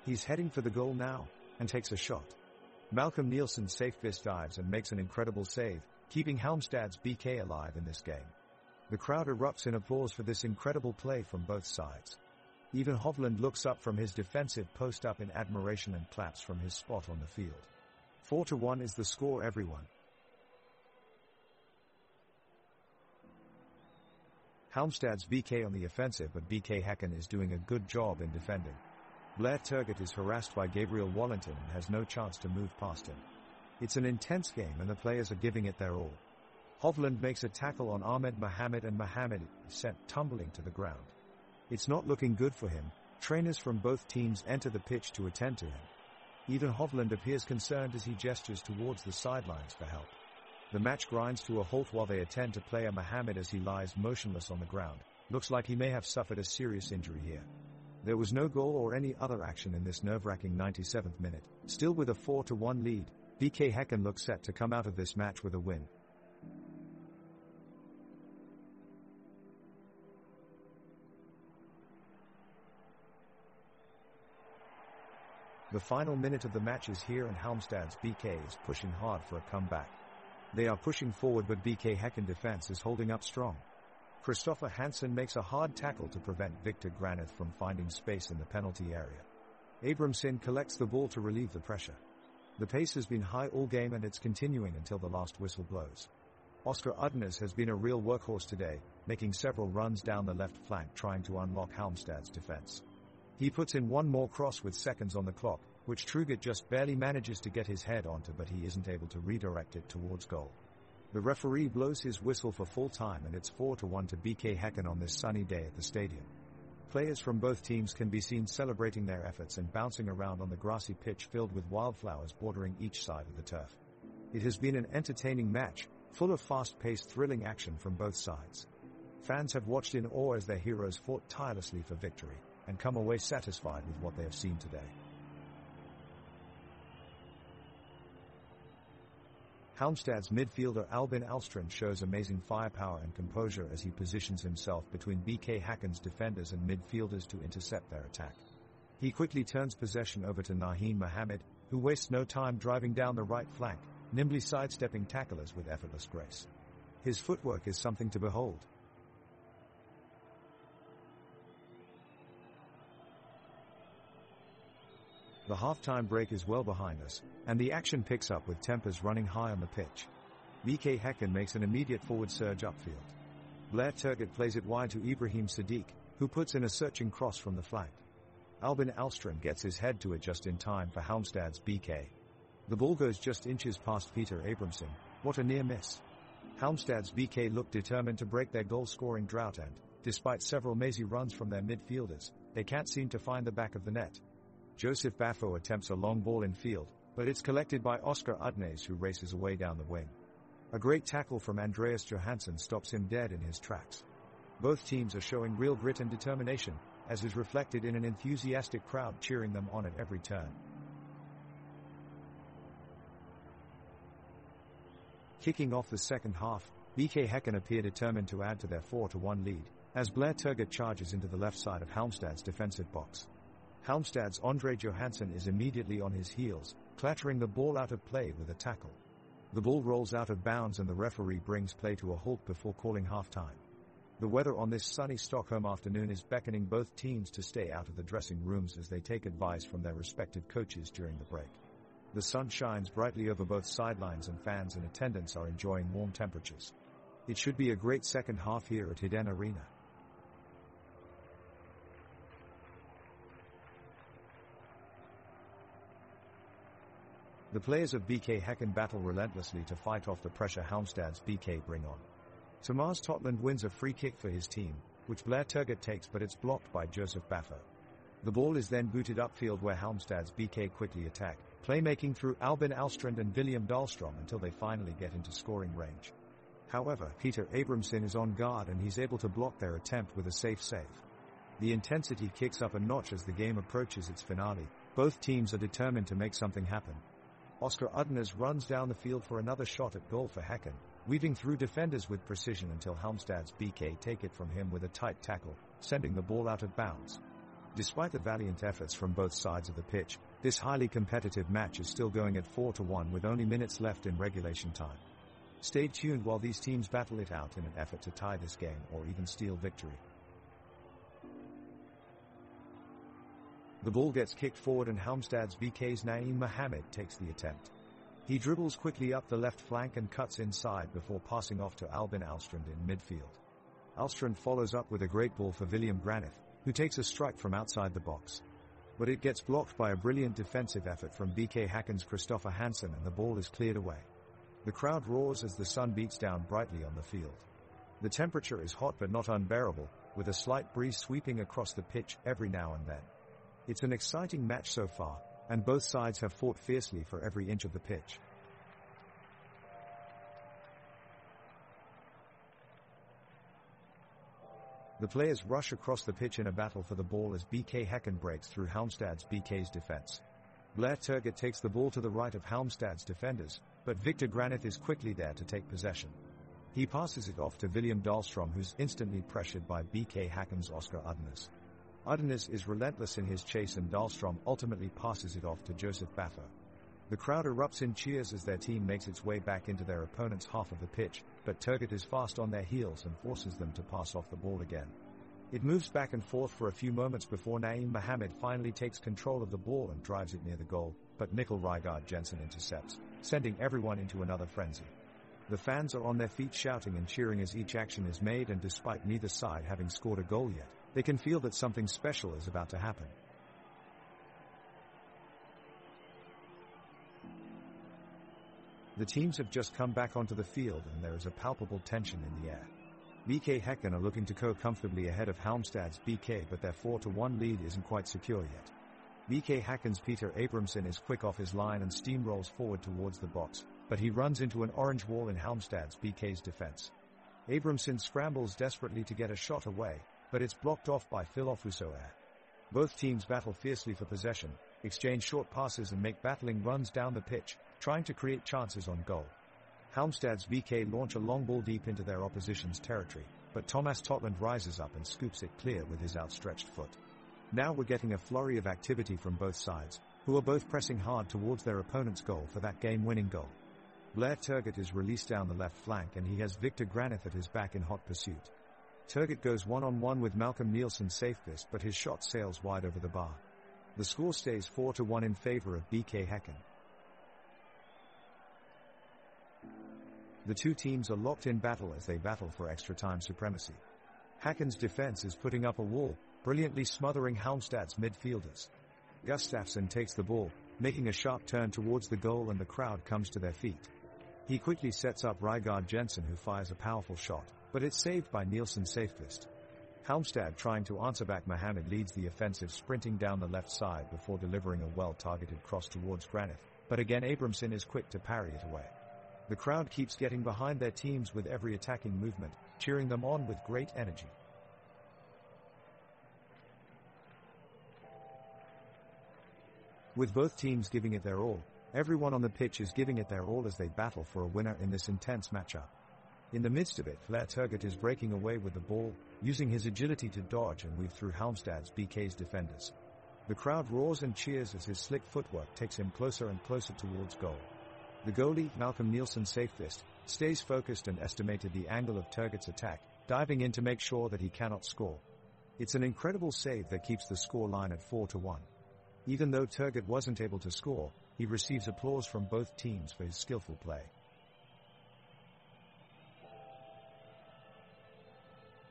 He's heading for the goal now, and takes a shot. Malcolm Nielsen safe-fist dives and makes an incredible save, keeping Halmstad's BK alive in this game. The crowd erupts in applause for this incredible play from both sides. Even Hovland looks up from his defensive post-up in admiration and claps from his spot on the field. 4-1 is the score, everyone. Halmstad's BK on the offensive, but BK Häcken is doing a good job in defending. Blair Turgott is harassed by Gabriel Wallentin and has no chance to move past him. It's an intense game and the players are giving it their all. Hovland makes a tackle on Ahmed Mohamed and Mohamed is sent tumbling to the ground. It's not looking good for him. Trainers from both teams enter the pitch to attend to him. Even Hovland appears concerned as he gestures towards the sidelines for help. The match grinds to a halt while they attend to player Mohamed as he lies motionless on the ground. Looks like he may have suffered a serious injury here. There was no goal or any other action in this nerve-wracking 97th minute. Still with a 4-1 lead, BK Häcken looks set to come out of this match with a win. The final minute of the match is here and Halmstad's BK is pushing hard for a comeback. They are pushing forward but BK Häcken defense is holding up strong. Christopher Hansen makes a hard tackle to prevent Victor Granith from finding space in the penalty area. Abramson collects the ball to relieve the pressure. The pace has been high all game and it's continuing until the last whistle blows. Oscar Udnes has been a real workhorse today, making several runs down the left flank trying to unlock Halmstad's defense. He puts in one more cross with seconds on the clock, which Truget just barely manages to get his head onto, but he isn't able to redirect it towards goal. The referee blows his whistle for full time and it's 4-1 to BK Häcken on this sunny day at the stadium. Players from both teams can be seen celebrating their efforts and bouncing around on the grassy pitch filled with wildflowers bordering each side of the turf. It has been an entertaining match, full of fast-paced, thrilling action from both sides. Fans have watched in awe as their heroes fought tirelessly for victory, and come away satisfied with what they have seen today. Halmstad's midfielder Albin Alstrand shows amazing firepower and composure as he positions himself between BK Häcken's defenders and midfielders to intercept their attack. He quickly turns possession over to Naeem Mohammed, who wastes no time driving down the right flank, nimbly sidestepping tacklers with effortless grace. His footwork is something to behold. The halftime break is well behind us, and the action picks up with tempers running high on the pitch. BK Häcken makes an immediate forward surge upfield. Blair Turgott plays it wide to Ibrahim Sadiq, who puts in a searching cross from the flank. Albin Alström gets his head to it just in time for Halmstad's BK. The ball goes just inches past Peter Abramson. What a near miss. Halmstad's BK look determined to break their goal-scoring drought and, despite several mazy runs from their midfielders, they can't seem to find the back of the net. Joseph Baffo attempts a long ball in field, but it's collected by Oscar Udnes, who races away down the wing. A great tackle from Andreas Johansson stops him dead in his tracks. Both teams are showing real grit and determination, as is reflected in an enthusiastic crowd cheering them on at every turn. Kicking off the second half, BK Häcken appear determined to add to their 4-1 lead, as Blair Turgott charges into the left side of Halmstad's defensive box. Halmstad's Andre Johansson is immediately on his heels, clattering the ball out of play with a tackle. The ball rolls out of bounds and the referee brings play to a halt before calling halftime. The weather on this sunny Stockholm afternoon is beckoning both teams to stay out of the dressing rooms as they take advice from their respective coaches during the break. The sun shines brightly over both sidelines and fans in attendance are enjoying warm temperatures. It should be a great second half here at Häcken Arena. The players of BK Häcken battle relentlessly to fight off the pressure Halmstad's BK bring on. Tomas Totland wins a free kick for his team, which Blair Turgott takes, but it's blocked by Joseph Baffo. The ball is then booted upfield where Halmstad's BK quickly attack, playmaking through Albin Alström and William Dahlstrom until they finally get into scoring range. However, Peter Abramson is on guard and he's able to block their attempt with a safe save. The intensity kicks up a notch as the game approaches its finale. Both teams are determined to make something happen. Oscar Udnes runs down the field for another shot at goal for Häcken, weaving through defenders with precision until Halmstad's BK take it from him with a tight tackle, sending the ball out of bounds. Despite the valiant efforts from both sides of the pitch, this highly competitive match is still going at 4-1 with only minutes left in regulation time. Stay tuned while these teams battle it out in an effort to tie this game or even steal victory. The ball gets kicked forward and Halmstad's BK's Naeem Mohammed takes the attempt. He dribbles quickly up the left flank and cuts inside before passing off to Albin Alström in midfield. Alström follows up with a great ball for William Granith, who takes a strike from outside the box. But it gets blocked by a brilliant defensive effort from BK Häcken's Christopher Hansen and the ball is cleared away. The crowd roars as the sun beats down brightly on the field. The temperature is hot but not unbearable, with a slight breeze sweeping across the pitch every now and then. It's an exciting match so far, and both sides have fought fiercely for every inch of the pitch. The players rush across the pitch in a battle for the ball as BK Häcken breaks through Halmstad's BK's defense. Blair Turgott takes the ball to the right of Halmstad's defenders, but Victor Granith is quickly there to take possession. He passes it off to William Dahlstrom, who's instantly pressured by BK Häcken's Oscar Udnes. Udnes is relentless in his chase and Dahlstrom ultimately passes it off to Joseph Baffo. The crowd erupts in cheers as their team makes its way back into their opponent's half of the pitch, but Turgott is fast on their heels and forces them to pass off the ball again. It moves back and forth for a few moments before Naeem Mohammed finally takes control of the ball and drives it near the goal, but Mikkel Rygaard Jensen intercepts, sending everyone into another frenzy. The fans are on their feet shouting and cheering as each action is made, and despite neither side having scored a goal yet, they can feel that something special is about to happen. The teams have just come back onto the field and there is a palpable tension in the air. BK Häcken are looking to go comfortably ahead of Halmstad's BK, but their 4-1 lead isn't quite secure yet. BK Häcken's Peter Abramson is quick off his line and steamrolls forward towards the box, but he runs into an orange wall in Halmstad's BK's defense. Abramson scrambles desperately to get a shot away, but it's blocked off by Phil Ofusoair. Both teams battle fiercely for possession, exchange short passes and make battling runs down the pitch, trying to create chances on goal. Halmstad's BK launch a long ball deep into their opposition's territory, but Tomas Totland rises up and scoops it clear with his outstretched foot. Now we're getting a flurry of activity from both sides, who are both pressing hard towards their opponent's goal for that game-winning goal. Blair Turgott is released down the left flank and he has Victor Granith at his back in hot pursuit. Turgott goes one-on-one with Malcolm Nielsen safest, but his shot sails wide over the bar. The score stays 4-1 in favor of BK Häcken. The two teams are locked in battle as they battle for extra time supremacy. Häcken's defense is putting up a wall, brilliantly smothering Halmstad's midfielders. Gustafsson takes the ball, making a sharp turn towards the goal, and the crowd comes to their feet. He quickly sets up Rygaard Jensen, who fires a powerful shot, but it's saved by Nielsen safest. Halmstad, trying to answer back, Mohamed leads the offensive, sprinting down the left side before delivering a well-targeted cross towards Granith, but again Abramson is quick to parry it away. The crowd keeps getting behind their teams with every attacking movement, cheering them on with great energy. With both teams giving it their all, everyone on the pitch is giving it their all as they battle for a winner in this intense matchup. In the midst of it, Blair Turgott is breaking away with the ball, using his agility to dodge and weave through Halmstad's BK's defenders. The crowd roars and cheers as his slick footwork takes him closer and closer towards goal. The goalie, Malcolm Nielsen safest, stays focused and estimated the angle of Turgott's attack, diving in to make sure that he cannot score. It's an incredible save that keeps the score line at 4-1. Even though Turgott wasn't able to score, he receives applause from both teams for his skillful play.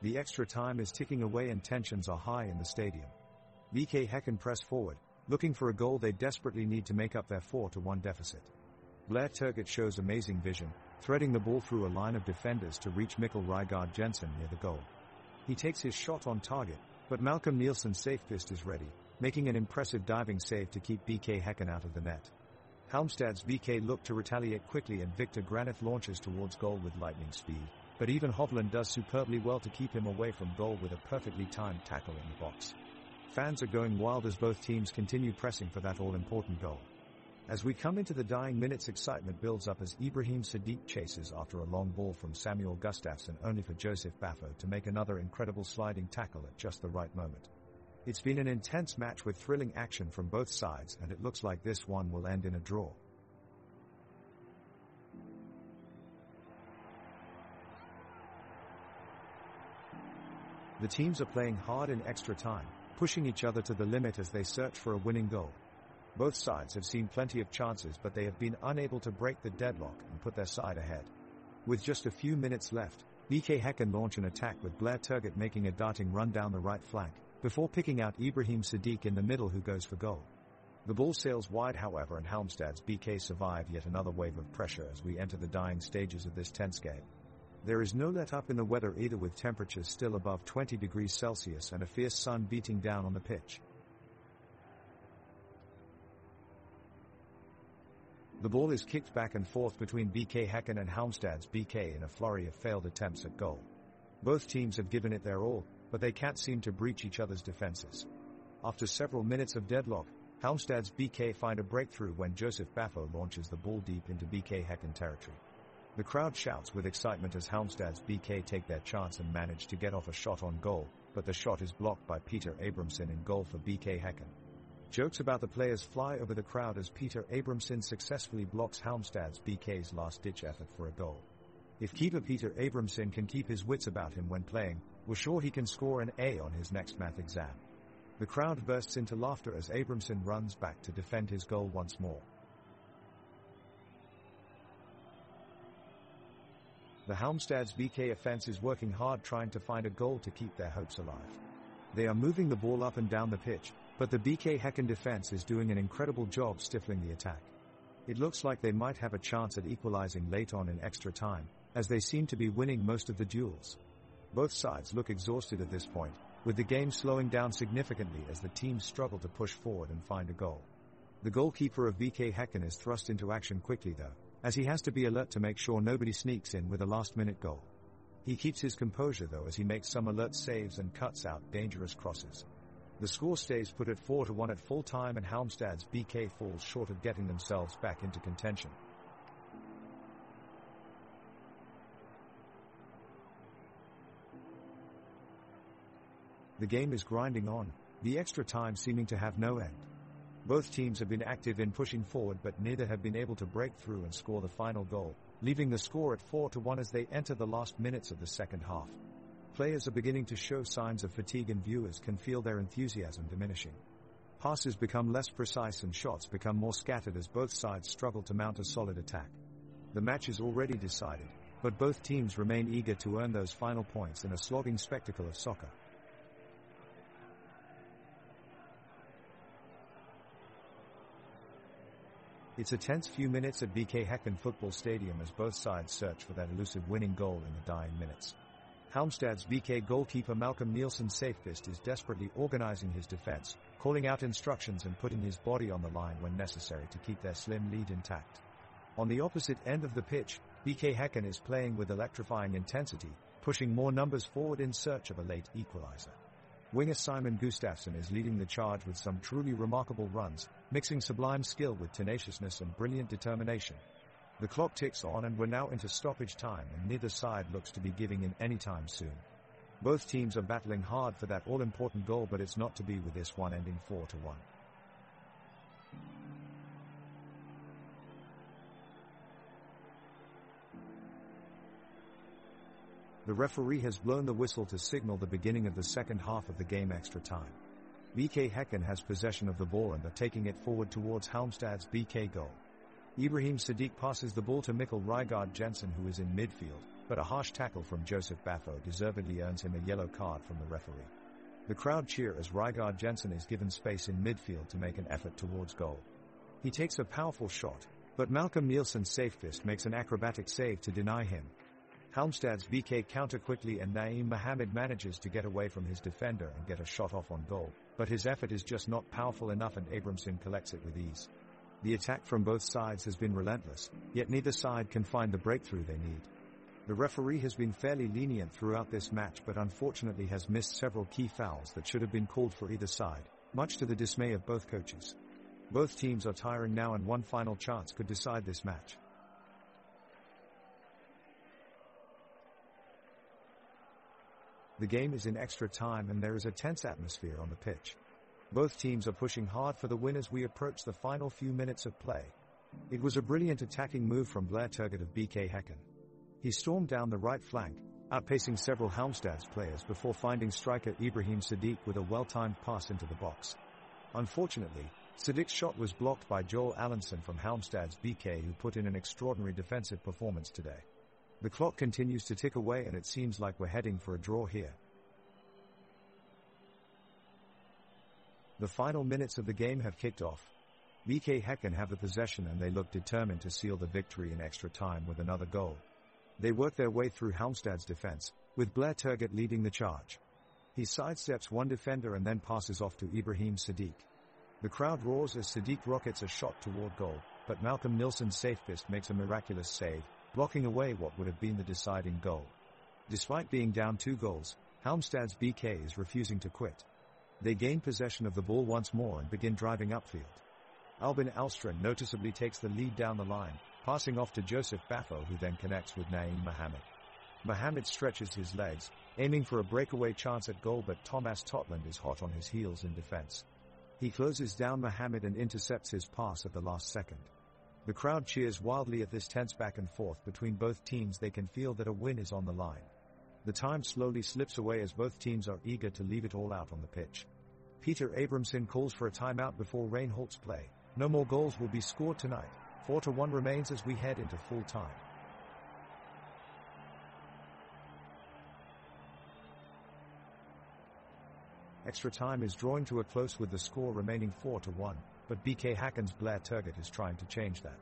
The extra time is ticking away and tensions are high in the stadium. BK Häcken press forward, looking for a goal they desperately need to make up their 4-1 deficit. Blair Turgott shows amazing vision, threading the ball through a line of defenders to reach Mikkel Rygaard Jensen near the goal. He takes his shot on target, but Malcolm Nielsen safest is ready, making an impressive diving save to keep BK Häcken out of the net. Halmstad's BK look to retaliate quickly and Victor Granith launches towards goal with lightning speed, but even Hovland does superbly well to keep him away from goal with a perfectly timed tackle in the box. Fans are going wild as both teams continue pressing for that all-important goal. As we come into the dying minutes, excitement builds up as Ibrahim Sadiq chases after a long ball from Samuel Gustafsson, only for Joseph Baffo to make another incredible sliding tackle at just the right moment. It's been an intense match with thrilling action from both sides, and it looks like this one will end in a draw. The teams are playing hard in extra time, pushing each other to the limit as they search for a winning goal. Both sides have seen plenty of chances, but they have been unable to break the deadlock and put their side ahead. With just a few minutes left, BK Häcken launch an attack with Blair Turgott making a darting run down the right flank, before picking out Ibrahim Sadiq in the middle, who goes for goal. The ball sails wide, however, and Halmstad's BK survive yet another wave of pressure as we enter the dying stages of this tense game. There is no let up in the weather either, with temperatures still above 20 degrees Celsius and a fierce sun beating down on the pitch. The ball is kicked back and forth between BK Häcken and Halmstad's BK in a flurry of failed attempts at goal. Both teams have given it their all, but they can't seem to breach each other's defenses. After several minutes of deadlock, Halmstad's BK find a breakthrough when Joseph Baffo launches the ball deep into BK Häcken territory. The crowd shouts with excitement as Halmstad's BK take their chance and manage to get off a shot on goal, but the shot is blocked by Peter Abramson in goal for BK Häcken. Jokes about the players fly over the crowd as Peter Abramson successfully blocks Halmstad's BK's last-ditch effort for a goal. If keeper Peter Abramson can keep his wits about him when playing, we're sure he can score an A on his next math exam. The crowd bursts into laughter as Abramson runs back to defend his goal once more. The Halmstad's BK offense is working hard trying to find a goal to keep their hopes alive. They are moving the ball up and down the pitch, but the BK Häcken defense is doing an incredible job stifling the attack. It looks like they might have a chance at equalizing late on in extra time, as they seem to be winning most of the duels. Both sides look exhausted at this point, with the game slowing down significantly as the teams struggle to push forward and find a goal. The goalkeeper of BK Häcken is thrust into action quickly though, as he has to be alert to make sure nobody sneaks in with a last-minute goal. He keeps his composure though as he makes some alert saves and cuts out dangerous crosses. The score stays put at 4-1 at full time, and Halmstad's BK falls short of getting themselves back into contention. The game is grinding on, the extra time seeming to have no end. Both teams have been active in pushing forward, but neither have been able to break through and score the final goal, leaving the score at 4-1 as they enter the last minutes of the second half. Players are beginning to show signs of fatigue and viewers can feel their enthusiasm diminishing. Passes become less precise and shots become more scattered as both sides struggle to mount a solid attack. The match is already decided, but both teams remain eager to earn those final points in a slogging spectacle of soccer. It's a tense few minutes at BK Häcken football stadium as both sides search for that elusive winning goal in the dying minutes. Halmstad's BK goalkeeper Malcolm Nielsen Safest is desperately organizing his defense, calling out instructions and putting his body on the line when necessary to keep their slim lead intact. On the opposite end of the pitch, BK Häcken is playing with electrifying intensity, pushing more numbers forward in search of a late equalizer. Winger Simon Gustafsson is leading the charge with some truly remarkable runs, mixing sublime skill with tenaciousness and brilliant determination. The clock ticks on and we're now into stoppage time, and neither side looks to be giving in anytime soon. Both teams are battling hard for that all-important goal, but it's not to be with this one ending 4-1. The referee has blown the whistle to signal the beginning of the second half of the game extra time. BK Häcken has possession of the ball and are taking it forward towards Halmstad's BK goal. Ibrahim Sadiq passes the ball to Mikkel Rygaard Jensen, who is in midfield, but a harsh tackle from Joseph Baffo deservedly earns him a yellow card from the referee. The crowd cheer as Rygaard Jensen is given space in midfield to make an effort towards goal. He takes a powerful shot, but Malcolm Nielsen Safest makes an acrobatic save to deny him. Halmstad's BK counter quickly and Naeem Mohamed manages to get away from his defender and get a shot off on goal, but his effort is just not powerful enough and Abramson collects it with ease. The attack from both sides has been relentless, yet neither side can find the breakthrough they need. The referee has been fairly lenient throughout this match, but unfortunately has missed several key fouls that should have been called for either side, much to the dismay of both coaches. Both teams are tiring now and one final chance could decide this match. The game is in extra time and there is a tense atmosphere on the pitch. Both teams are pushing hard for the win as we approach the final few minutes of play. It was a brilliant attacking move from Blair Turgott of BK Häcken. He stormed down the right flank, outpacing several Halmstad's players before finding striker Ibrahim Sadiq with a well-timed pass into the box. Unfortunately, Sadiq's shot was blocked by Joel Allenson from Halmstad's BK, who put in an extraordinary defensive performance today. The clock continues to tick away and it seems like we're heading for a draw here. The final minutes of the game have kicked off. BK Häcken have the possession and they look determined to seal the victory in extra time with another goal. They work their way through Halmstad's defense, with Blair Turgott leading the charge. He sidesteps one defender and then passes off to Ibrahim Sadiq. The crowd roars as Sadiq rockets a shot toward goal, but Malcolm Nielsen Safest makes a miraculous save, blocking away what would have been the deciding goal. Despite being down 2 goals, Halmstad's BK is refusing to quit. They gain possession of the ball once more and begin driving upfield. Albin Alstrand noticeably takes the lead down the line, passing off to Joseph Baffo, who then connects with Naeem Mohamed. Mohamed stretches his legs, aiming for a breakaway chance at goal, but Thomas Totland is hot on his heels in defense. He closes down Mohamed and intercepts his pass at the last second. The crowd cheers wildly at this tense back and forth between both teams. They can feel that a win is on the line. The time slowly slips away as both teams are eager to leave it all out on the pitch. Peter Abramson calls for a timeout before rain halts play. No more goals will be scored tonight. 4-1 remains as we head into full time. Extra time is drawing to a close with the score remaining 4-1, but BK Häcken's Blair Turgott is trying to change that.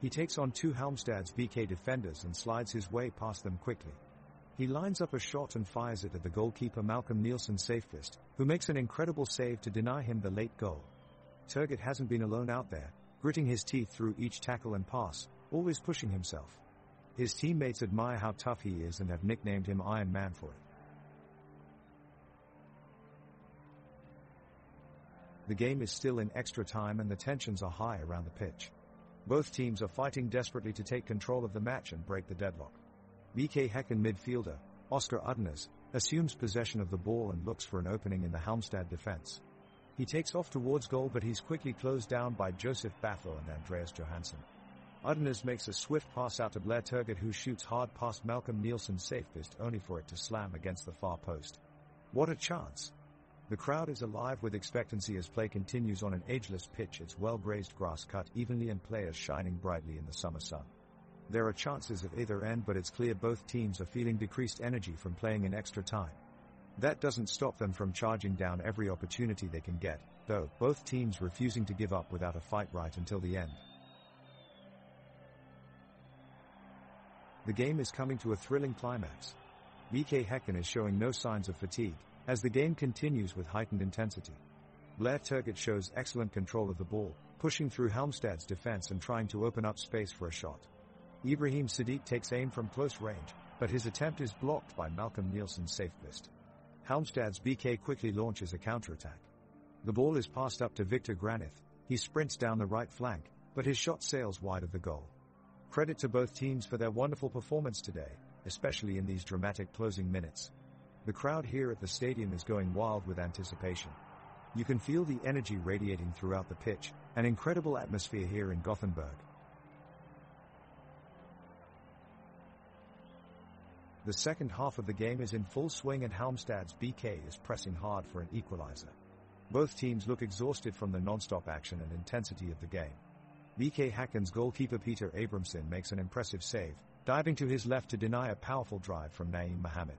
He takes on 2 Halmstad's BK defenders and slides his way past them quickly. He lines up a shot and fires it at the goalkeeper Malcolm Nielsen Safest, who makes an incredible save to deny him the late goal. Turgott hasn't been alone out there, gritting his teeth through each tackle and pass, always pushing himself. His teammates admire how tough he is and have nicknamed him Iron Man for it. The game is still in extra time and the tensions are high around the pitch. Both teams are fighting desperately to take control of the match and break the deadlock. BK Häcken midfielder, Oscar Udnes, assumes possession of the ball and looks for an opening in the Halmstad defense. He takes off towards goal, but he's quickly closed down by Joseph Baffo and Andreas Johansson. Udinese makes a swift pass out to Blair Turgott, who shoots hard past Malcolm Nielsen's safe fist, only for it to slam against the far post. What a chance! The crowd is alive with expectancy as play continues on an ageless pitch, its well-grazed grass cut evenly and players shining brightly in the summer sun. There are chances at either end, but it's clear both teams are feeling decreased energy from playing in extra time. That doesn't stop them from charging down every opportunity they can get, though, both teams refusing to give up without a fight right until the end. The game is coming to a thrilling climax. BK Häcken is showing no signs of fatigue, as the game continues with heightened intensity. Blair Turgott shows excellent control of the ball, pushing through Halmstad's defense and trying to open up space for a shot. Ibrahim Sadiq takes aim from close range, but his attempt is blocked by Malcolm Nielsen's safe fist. Halmstad's BK quickly launches a counterattack. The ball is passed up to Victor Granith. He sprints down the right flank, but his shot sails wide of the goal. Credit to both teams for their wonderful performance today, especially in these dramatic closing minutes. The crowd here at the stadium is going wild with anticipation. You can feel the energy radiating throughout the pitch, an incredible atmosphere here in Gothenburg. The second half of the game is in full swing and Halmstad's BK is pressing hard for an equalizer. Both teams look exhausted from the non-stop action and intensity of the game. BK Häcken's goalkeeper Peter Abramson makes an impressive save, diving to his left to deny a powerful drive from Naeem Mohamed.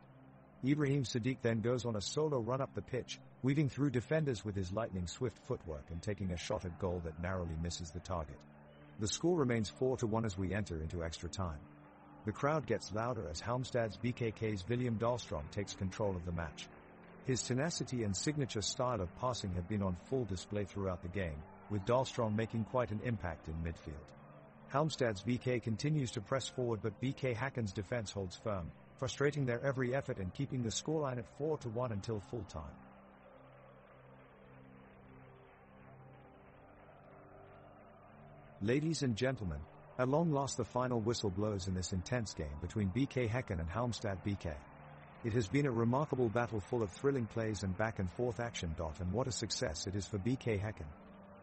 Ibrahim Sadiq then goes on a solo run up the pitch, weaving through defenders with his lightning-swift footwork and taking a shot at goal that narrowly misses the target. The score remains 4-1 as we enter into extra time. The crowd gets louder as Halmstad's BKK's William Dahlstrom takes control of the match. His tenacity and signature style of passing have been on full display throughout the game, with Dahlstrom making quite an impact in midfield. Halmstad's BK continues to press forward, but BK Häcken's defense holds firm, frustrating their every effort and keeping the scoreline at 4-1 until full time. Ladies and gentlemen, at long last the final whistle blows in this intense game between BK Häcken and Halmstad BK. It has been a remarkable battle full of thrilling plays and back and forth action. And what a success it is for BK Häcken.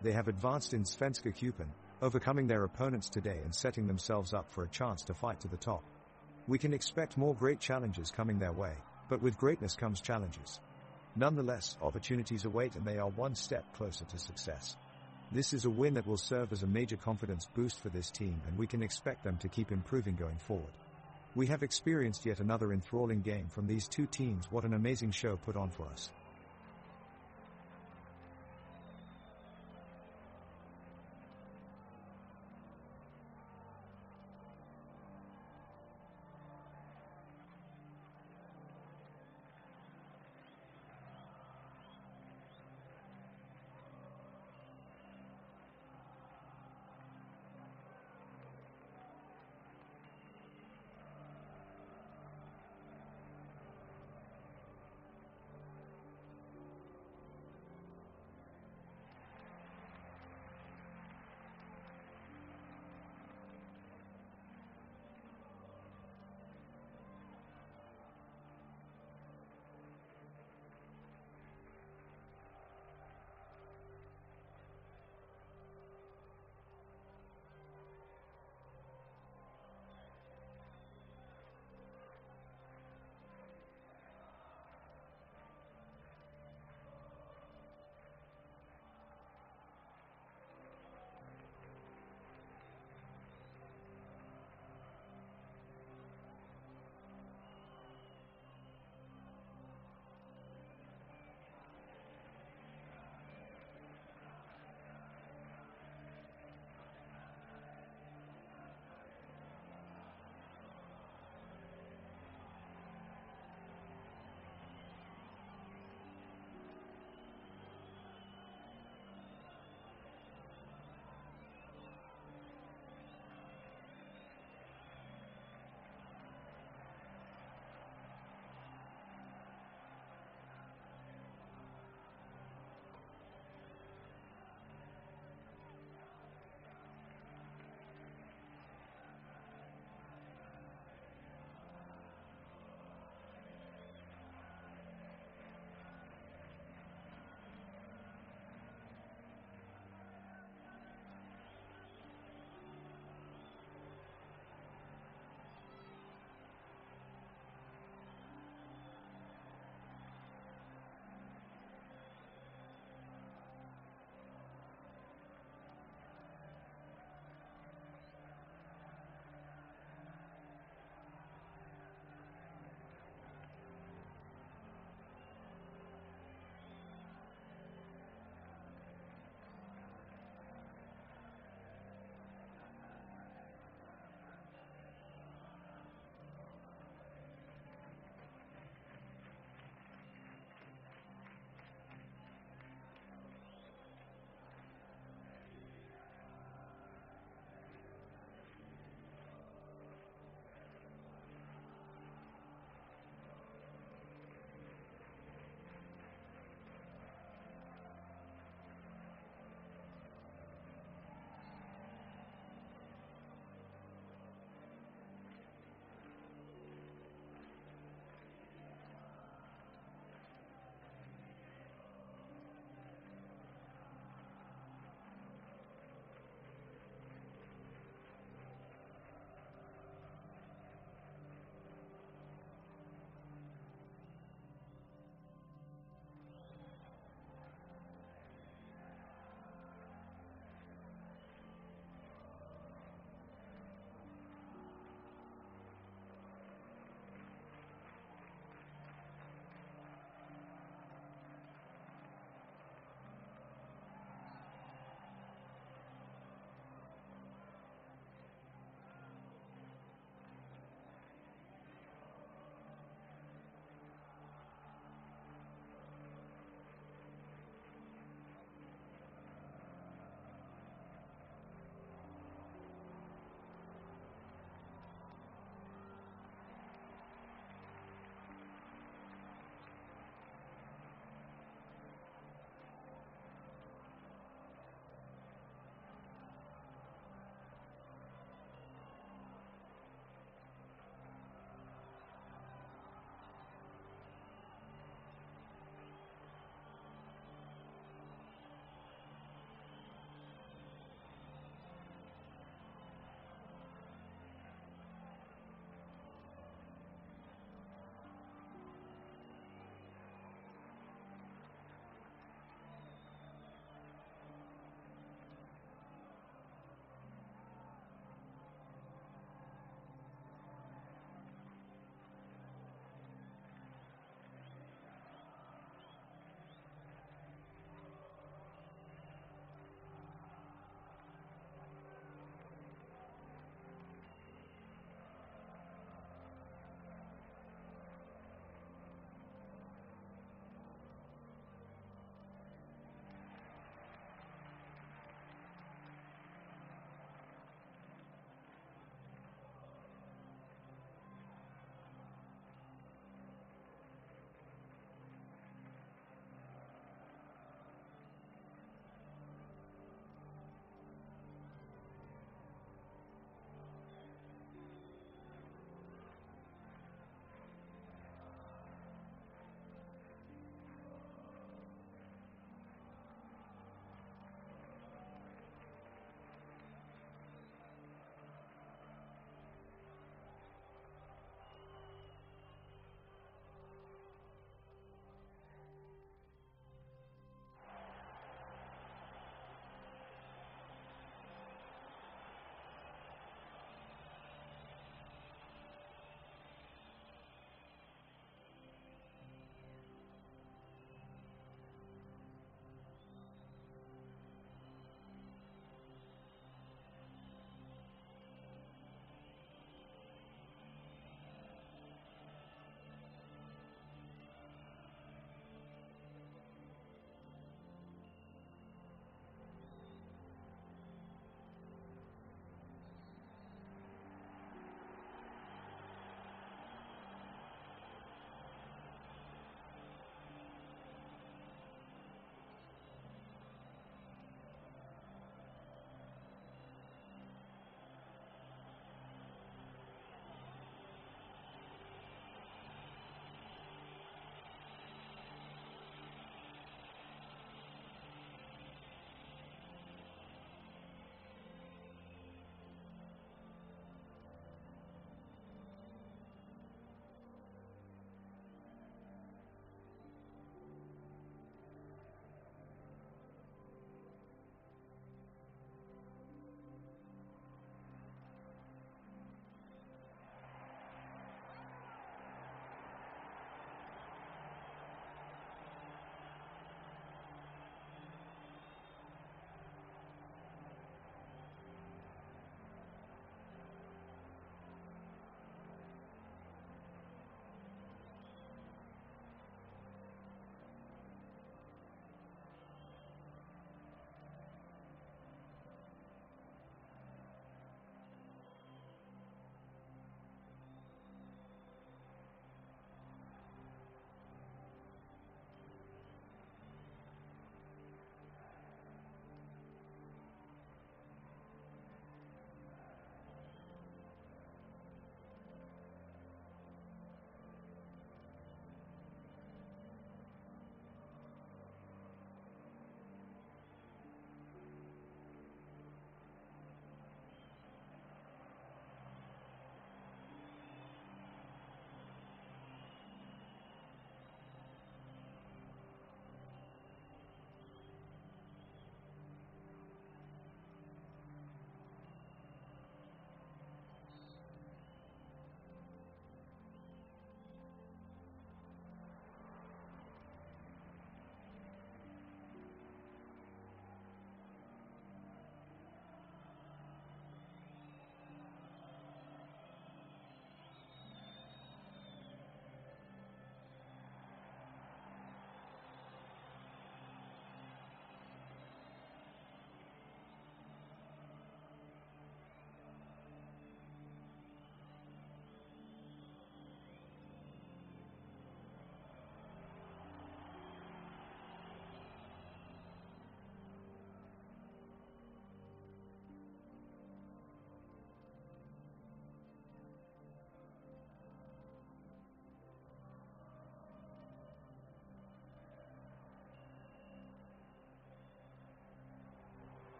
They have advanced in Svenska Cupen, overcoming their opponents today and setting themselves up for a chance to fight to the top. We can expect more great challenges coming their way, but with greatness comes challenges. Nonetheless, opportunities await and they are one step closer to success. This is a win that will serve as a major confidence boost for this team, and we can expect them to keep improving going forward. We have experienced yet another enthralling game from these two teams. What an amazing show put on for us.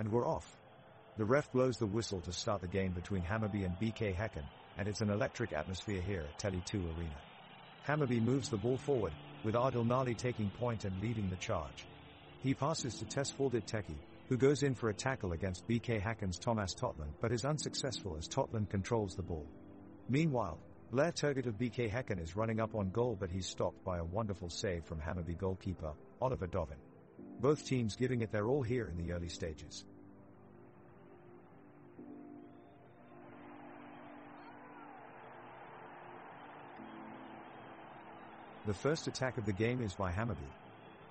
And we're off. The ref blows the whistle to start the game between Hammarby and BK Häcken, and it's an electric atmosphere here at Tele2 Arena. Hammarby moves the ball forward, with Adil Nali taking point and leading the charge. He passes to Tesfaldit Teki, who goes in for a tackle against BK Häcken's Thomas Totland but is unsuccessful as Totland controls the ball. Meanwhile, Blair Turgott of BK Häcken is running up on goal, but he's stopped by a wonderful save from Hammarby goalkeeper, Oliver Dovin. Both teams giving it their all here in the early stages. The first attack of the game is by Hammarby.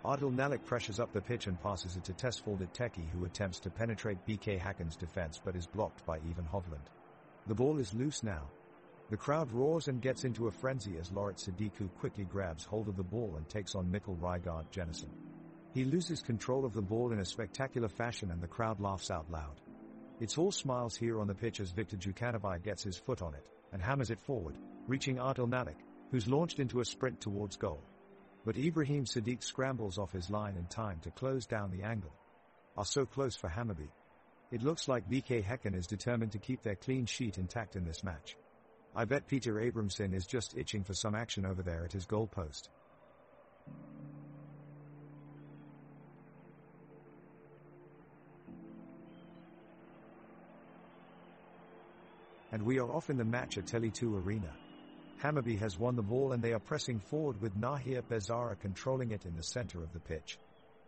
Adil Nalik pressures up the pitch and passes it to Tesfaldit Teki, who attempts to penetrate BK Häcken's defense but is blocked by Ivan Hovland. The ball is loose now. The crowd roars and gets into a frenzy as Lorit Sadiku quickly grabs hold of the ball and takes on Mikkel Rygaard Jennison. He loses control of the ball in a spectacular fashion and the crowd laughs out loud. It's all smiles here on the pitch as Viktor Jukanovic gets his foot on it and hammers it forward, reaching Adil Nalik, who's launched into a sprint towards goal. But Ibrahim Sadiq scrambles off his line in time to close down the angle. Are so close for Hammarby. It looks like BK Häcken is determined to keep their clean sheet intact in this match. I bet Peter Abramson is just itching for some action over there at his goal post. And we are off in the match at Tele2 Arena. Hammarby has won the ball and they are pressing forward with Nahir Bezara controlling it in the center of the pitch.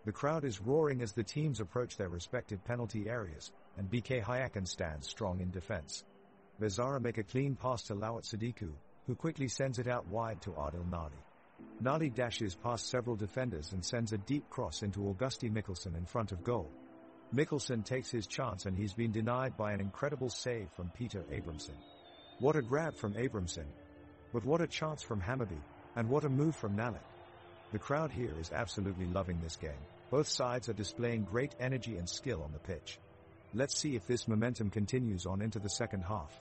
The crowd is roaring as the teams approach their respective penalty areas, and BK Häcken stands strong in defense. Bezara make a clean pass to Lorit Sadiku, who quickly sends it out wide to Adil Nali. Nali dashes past several defenders and sends a deep cross into Augusti Mikkelsen in front of goal. Mikkelsen takes his chance and he's been denied by an incredible save from Peter Abramson. What a grab from Abramson! But what a chance from Hammarby, and what a move from Nalik. The crowd here is absolutely loving this game. Both sides are displaying great energy and skill on the pitch. Let's see if this momentum continues on into the second half.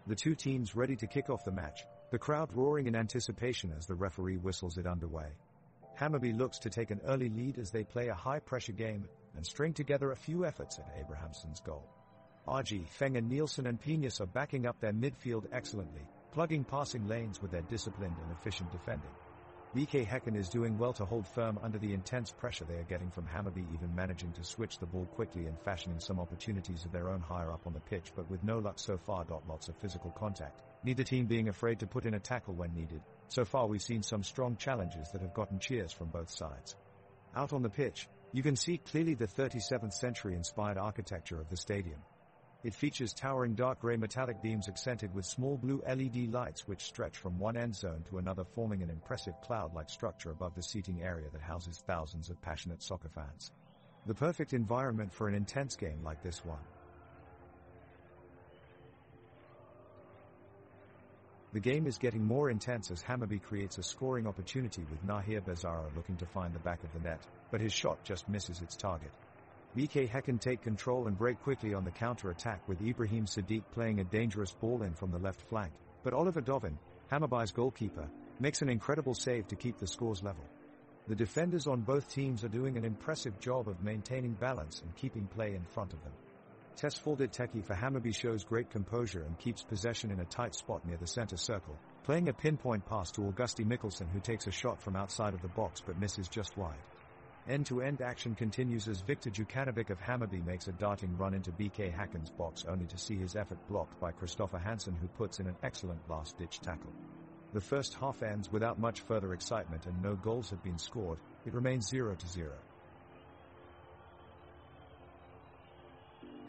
The two teams ready to kick off the match, the crowd roaring in anticipation as the referee whistles it underway. Hammarby looks to take an early lead as they play a high-pressure game and string together a few efforts at Abrahamson's goal. RG, Feng and Nielsen and Pinas are backing up their midfield excellently, plugging passing lanes with their disciplined and efficient defending. BK Häcken is doing well to hold firm under the intense pressure they are getting from Hammarby, even managing to switch the ball quickly and fashioning some opportunities of their own higher up on the pitch, but with no luck so far. Lots of physical contact, neither team being afraid to put in a tackle when needed. So far we've seen some strong challenges that have gotten cheers from both sides. Out on the pitch, you can see clearly the 37th century inspired architecture of the stadium. It features towering dark grey metallic beams accented with small blue LED lights which stretch from one end zone to another, forming an impressive cloud-like structure above the seating area that houses thousands of passionate soccer fans. The perfect environment for an intense game like this one. The game is getting more intense as Hammarby creates a scoring opportunity with Nahir Bezara looking to find the back of the net, but his shot just misses its target. BK Häcken take control and break quickly on the counter-attack with Ibrahim Sadiq playing a dangerous ball in from the left flank, but Oliver Dovin, Hammarby's goalkeeper, makes an incredible save to keep the scores level. The defenders on both teams are doing an impressive job of maintaining balance and keeping play in front of them. Tesfaldit Teki for Hammarby shows great composure and keeps possession in a tight spot near the center circle, playing a pinpoint pass to Augusti Mikkelsen, who takes a shot from outside of the box but misses just wide. End-to-end action continues as Viktor Jukanovic of Hammarby makes a darting run into BK Häcken's box only to see his effort blocked by Christopher Hansen, who puts in an excellent last-ditch tackle. The first half ends without much further excitement and no goals have been scored. It remains 0-0.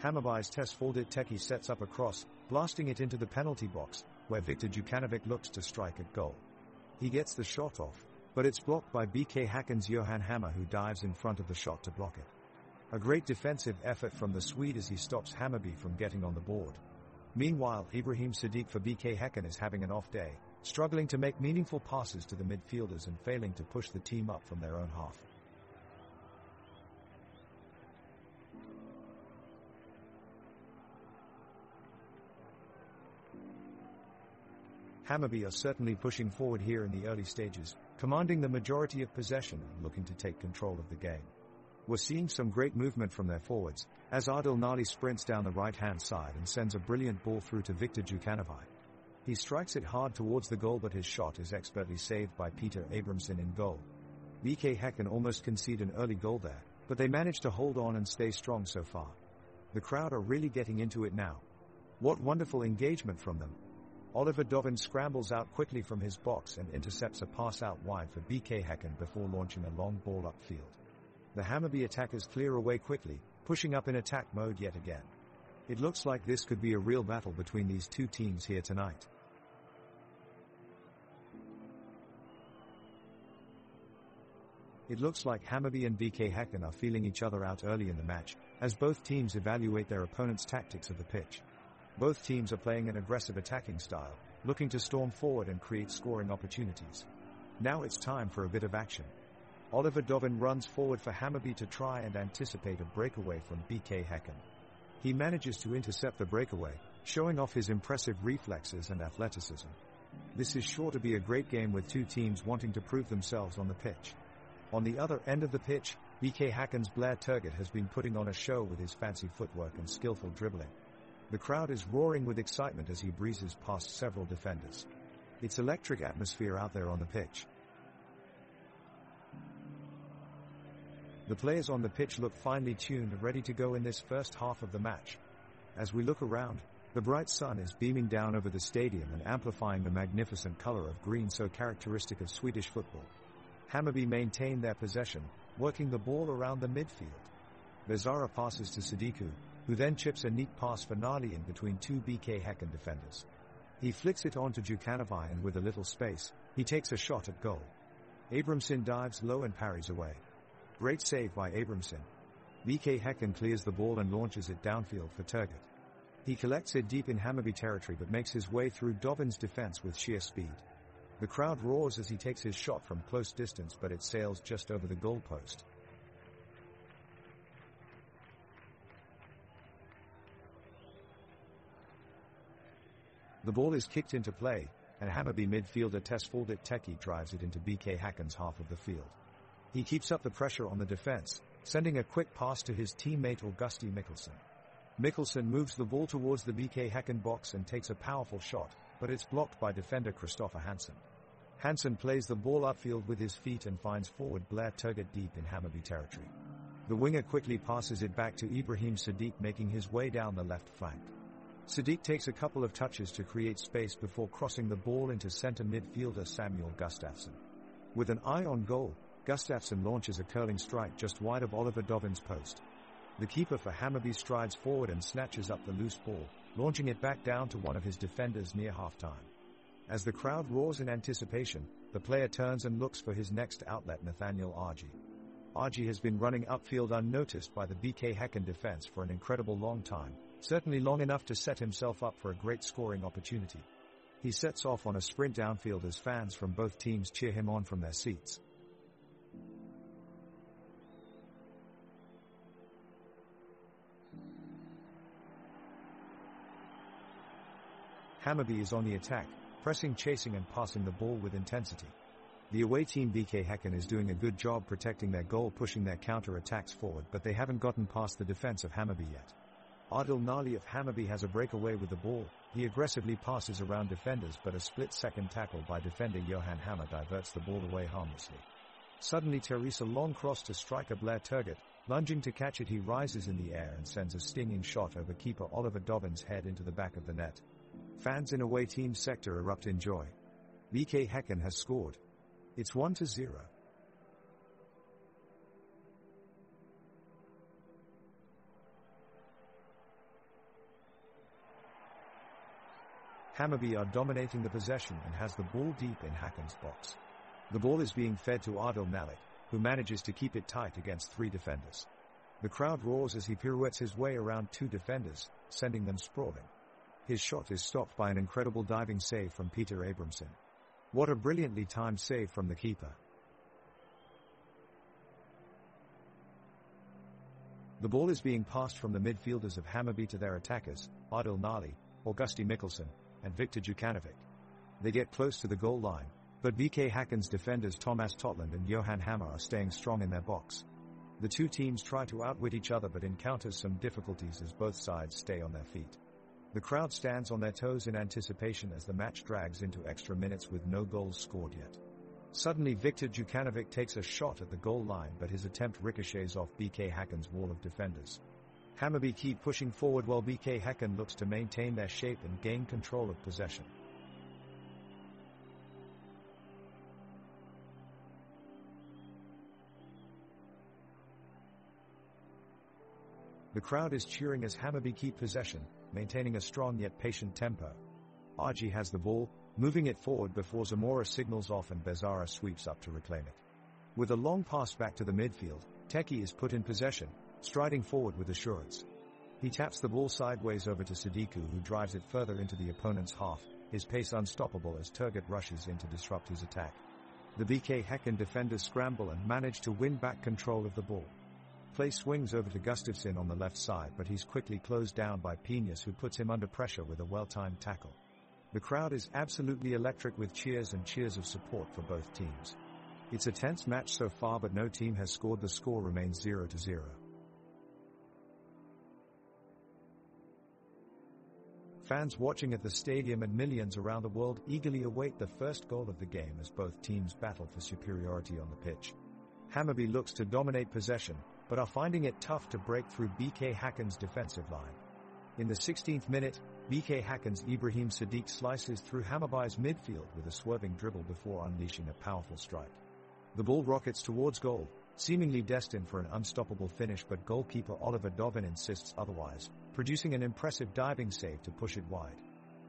Hammarby's Tesfaldit Teki sets up a cross, blasting it into the penalty box, where Viktor Jukanovic looks to strike at goal. He gets the shot off, but it's blocked by BK Häcken's Johan Hammer, who dives in front of the shot to block it. A great defensive effort from the Swede as he stops Hammarby from getting on the board. Meanwhile, Ibrahim Sadiq for BK Häcken is having an off day, struggling to make meaningful passes to the midfielders and failing to push the team up from their own half. Hammarby are certainly pushing forward here in the early stages, commanding the majority of possession and looking to take control of the game. We're seeing some great movement from their forwards, as Adil Nali sprints down the right-hand side and sends a brilliant ball through to Viktor Djukanovic. He strikes it hard towards the goal, but his shot is expertly saved by Peter Abramson in goal. BK Häcken almost concede an early goal there, but they manage to hold on and stay strong so far. The crowd are really getting into it now. What wonderful engagement from them. Oliver Dovin scrambles out quickly from his box and intercepts a pass out wide for BK Häcken before launching a long ball upfield. The Hammarby attackers clear away quickly, pushing up in attack mode yet again. It looks like this could be a real battle between these two teams here tonight. It looks like Hammarby and BK Häcken are feeling each other out early in the match, as both teams evaluate their opponent's tactics of the pitch. Both teams are playing an aggressive attacking style, looking to storm forward and create scoring opportunities. Now it's time for a bit of action. Oliver Dovin runs forward for Hammarby to try and anticipate a breakaway from BK Häcken. He manages to intercept the breakaway, showing off his impressive reflexes and athleticism. This is sure to be a great game with two teams wanting to prove themselves on the pitch. On the other end of the pitch, BK Häcken's Blair Turgott has been putting on a show with his fancy footwork and skillful dribbling. The crowd is roaring with excitement as he breezes past several defenders. It's electric atmosphere out there on the pitch. The players on the pitch look finely tuned and ready to go in this first half of the match. As we look around, the bright sun is beaming down over the stadium and amplifying the magnificent color of green so characteristic of Swedish football. Hammarby maintain their possession, working the ball around the midfield. Bezara passes to Sadiku, who then chips a neat pass for Nali in between two BK Häcken defenders. He flicks it on to Djukanovic and with a little space, he takes a shot at goal. Abramson dives low and parries away. Great save by Abramson. BK Häcken clears the ball and launches it downfield for Turgott. He collects it deep in Hammarby territory but makes his way through Dovin's defense with sheer speed. The crowd roars as he takes his shot from close distance, but it sails just over the goalpost. The ball is kicked into play, and Hammarby midfielder Tesfaldit Teki drives it into BK Häcken's half of the field. He keeps up the pressure on the defense, sending a quick pass to his teammate Augusti Mikkelsen. Mikkelsen moves the ball towards the BK Häcken box and takes a powerful shot, but it's blocked by defender Christopher Hansen. Hansen plays the ball upfield with his feet and finds forward Blair Turgott deep in Hammarby territory. The winger quickly passes it back to Ibrahim Sadiq, making his way down the left flank. Sadiq takes a couple of touches to create space before crossing the ball into center midfielder Samuel Gustafsson. With an eye on goal, Gustafsson launches a curling strike just wide of Oliver Dovin's post. The keeper for Hammarby strides forward and snatches up the loose ball, launching it back down to one of his defenders near halftime. As the crowd roars in anticipation, the player turns and looks for his next outlet, Nathaniel Argy. Argy has been running upfield unnoticed by the BK Häcken defense for an incredible long time, certainly long enough to set himself up for a great scoring opportunity. He sets off on a sprint downfield as fans from both teams cheer him on from their seats. Hammarby is on the attack, pressing, chasing and passing the ball with intensity. The away team BK Häcken is doing a good job protecting their goal, pushing their counter-attacks forward, but they haven't gotten past the defense of Hammarby yet. Adil Nali of Hammarby has a breakaway with the ball. He aggressively passes around defenders, but a split-second tackle by defender Johan Hammer diverts the ball away harmlessly. Suddenly Teresa long cross to striker Blair Turgott. Lunging to catch it, he rises in the air and sends a stinging shot over keeper Oliver Dovin's head into the back of the net. Fans in away team sector erupt in joy. BK Häcken has scored. It's 1-0. Hammarby are dominating the possession and has the ball deep in Häcken's box. The ball is being fed to Adil Nali, who manages to keep it tight against three defenders. The crowd roars as he pirouettes his way around two defenders, sending them sprawling. His shot is stopped by an incredible diving save from Peter Abramson. What a brilliantly timed save from the keeper. The ball is being passed from the midfielders of Hammarby to their attackers, Adil Nali, Augusti Mikkelsen, and Viktor Djukanovic. They get close to the goal line, but BK Häcken's defenders Thomas Totland and Johan Hammer are staying strong in their box. The two teams try to outwit each other but encounters some difficulties as both sides stay on their feet. The crowd stands on their toes in anticipation as the match drags into extra minutes with no goals scored yet. Suddenly Viktor Djukanovic takes a shot at the goal line but his attempt ricochets off BK Häcken's wall of defenders. Hammarby keep pushing forward while BK Häcken looks to maintain their shape and gain control of possession. The crowd is cheering as Hammarby keep possession, maintaining a strong yet patient tempo. Arji has the ball, moving it forward before Zamora signals off and Bezara sweeps up to reclaim it. With a long pass back to the midfield, Teki is put in possession, striding forward with assurance. He taps the ball sideways over to Sadiku who drives it further into the opponent's half, his pace unstoppable as Turgut rushes in to disrupt his attack. The BK Häcken defenders scramble and manage to win back control of the ball. Play swings over to Gustafsson on the left side but he's quickly closed down by Piñas who puts him under pressure with a well-timed tackle. The crowd is absolutely electric with cheers and cheers of support for both teams. It's a tense match so far but no team has scored. The score remains 0-0. Fans watching at the stadium and millions around the world eagerly await the first goal of the game as both teams battle for superiority on the pitch. Hammarby looks to dominate possession, but are finding it tough to break through BK Häcken's defensive line. In the 16th minute, BK Häcken's Ibrahim Sadiq slices through Hammarby's midfield with a swerving dribble before unleashing a powerful strike. The ball rockets towards goal, seemingly destined for an unstoppable finish but goalkeeper Oliver Dovin insists otherwise, producing an impressive diving save to push it wide.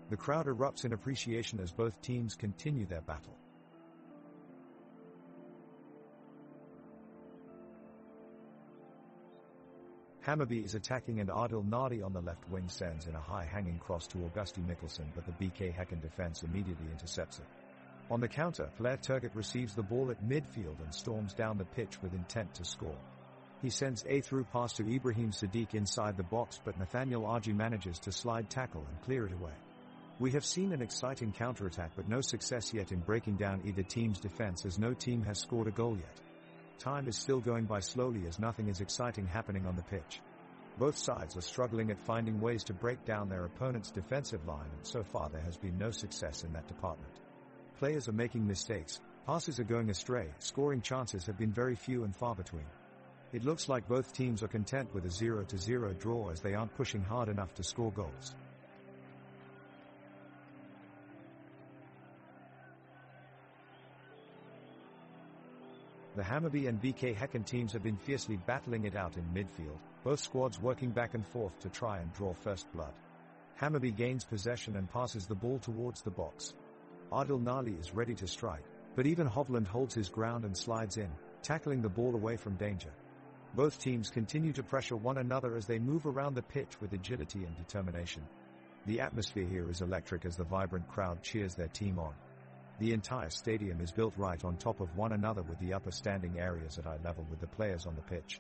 The crowd erupts in appreciation as both teams continue their battle. Hammarby is attacking and Adil Nadi on the left wing sends in a high-hanging cross to Augusti Mikkelsen but the BK Häcken defense immediately intercepts it. On the counter, Flair Turgut receives the ball at midfield and storms down the pitch with intent to score. He sends a through pass to Ibrahim Sadiq inside the box but Nathaniel Arji manages to slide tackle and clear it away. We have seen an exciting counterattack but no success yet in breaking down either team's defense as no team has scored a goal yet. Time is still going by slowly as nothing is exciting happening on the pitch. Both sides are struggling at finding ways to break down their opponent's defensive line and so far there has been no success in that department. Players are making mistakes, passes are going astray, scoring chances have been very few and far between. It looks like both teams are content with a 0-0 draw as they aren't pushing hard enough to score goals. The Hammarby and BK Häcken teams have been fiercely battling it out in midfield, both squads working back and forth to try and draw first blood. Hammarby gains possession and passes the ball towards the box. Adil Nali is ready to strike, but even Hovland holds his ground and slides in, tackling the ball away from danger. Both teams continue to pressure one another as they move around the pitch with agility and determination. The atmosphere here is electric as the vibrant crowd cheers their team on. The entire stadium is built right on top of one another with the upper standing areas at eye level with the players on the pitch.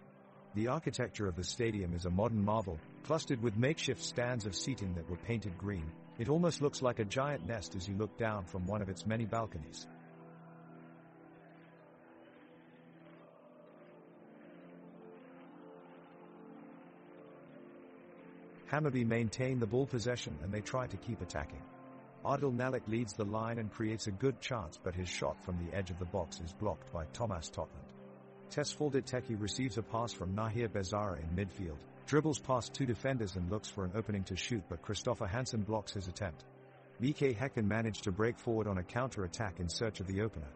The architecture of the stadium is a modern marvel, clustered with makeshift stands of seating that were painted green. It almost looks like a giant nest as you look down from one of its many balconies. Hammarby maintain the ball possession and they try to keep attacking. Adil Nalik leads the line and creates a good chance but his shot from the edge of the box is blocked by Thomas Totland. Tesfaldet Teki receives a pass from Nahir Bezara in midfield, dribbles past two defenders and looks for an opening to shoot but Christopher Hansen blocks his attempt. BK Häcken managed to break forward on a counter-attack in search of the opener.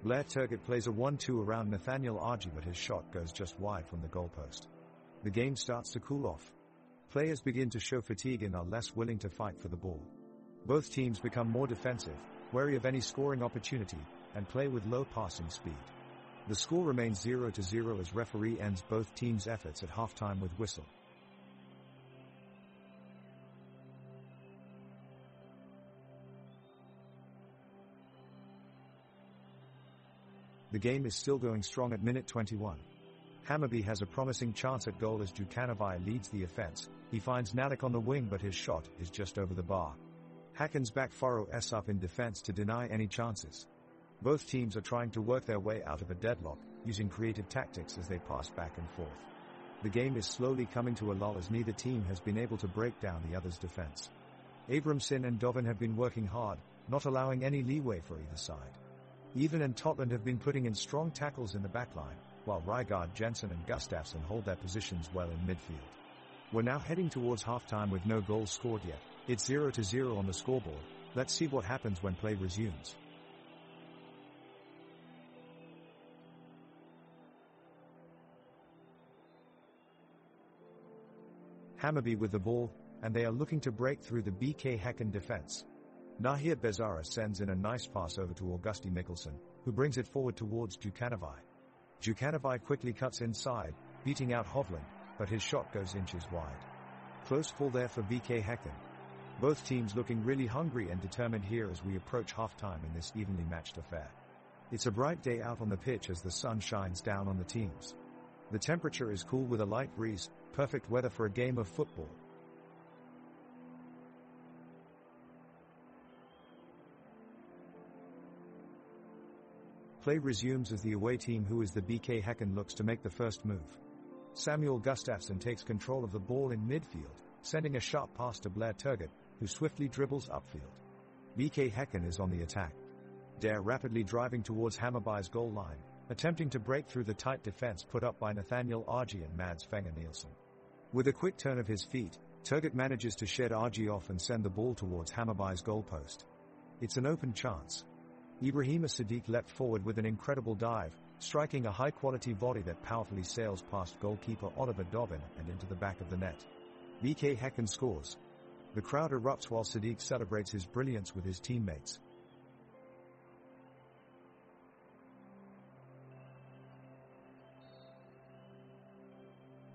Blair Turgut plays a 1-2 around Nathaniel Arji but his shot goes just wide from the goalpost. The game starts to cool off. Players begin to show fatigue and are less willing to fight for the ball. Both teams become more defensive, wary of any scoring opportunity, and play with low passing speed. The score remains 0-0 as referee ends both teams' efforts at halftime with whistle. The game is still going strong at minute 21. Hammarby has a promising chance at goal as Djukanovic leads the offense. He finds Nalik on the wing but his shot is just over the bar. Häcken's back furrow S up in defense to deny any chances. Both teams are trying to work their way out of a deadlock, using creative tactics as they pass back and forth. The game is slowly coming to a lull as neither team has been able to break down the other's defense. Abramson and Dovin have been working hard, not allowing any leeway for either side. Even and Totland have been putting in strong tackles in the backline, while Rygaard, Jensen and Gustafsson hold their positions well in midfield. We're now heading towards halftime with no goals scored yet. It's 0-0 on the scoreboard. Let's see what happens when play resumes. Hammarby with the ball, and they are looking to break through the BK Häcken defense. Nahir Bezara sends in a nice pass over to Augusti Mikkelsen, who brings it forward towards Djukanovic. Djukanovic quickly cuts inside, beating out Hovland, but his shot goes inches wide. Close call there for BK Häcken. Both teams looking really hungry and determined here as we approach halftime in this evenly matched affair. It's a bright day out on the pitch as the sun shines down on the teams. The temperature is cool with a light breeze, perfect weather for a game of football. Play resumes as the away team, who is the BK Häcken, looks to make the first move. Samuel Gustafsson takes control of the ball in midfield, sending a sharp pass to Blair Turgott, who swiftly dribbles upfield. BK Häcken is on the attack. Dare rapidly driving towards Hammarby's goal line, attempting to break through the tight defense put up by Nathaniel Argy and Mads Fenger Nielsen. With a quick turn of his feet, Turgott manages to shed Argy off and send the ball towards Hammarby's goalpost. It's an open chance. Ibrahima Sadiq leapt forward with an incredible dive, striking a high-quality volley that powerfully sails past goalkeeper Oliver Dovin and into the back of the net. BK Häcken scores. The crowd erupts while Sadiq celebrates his brilliance with his teammates.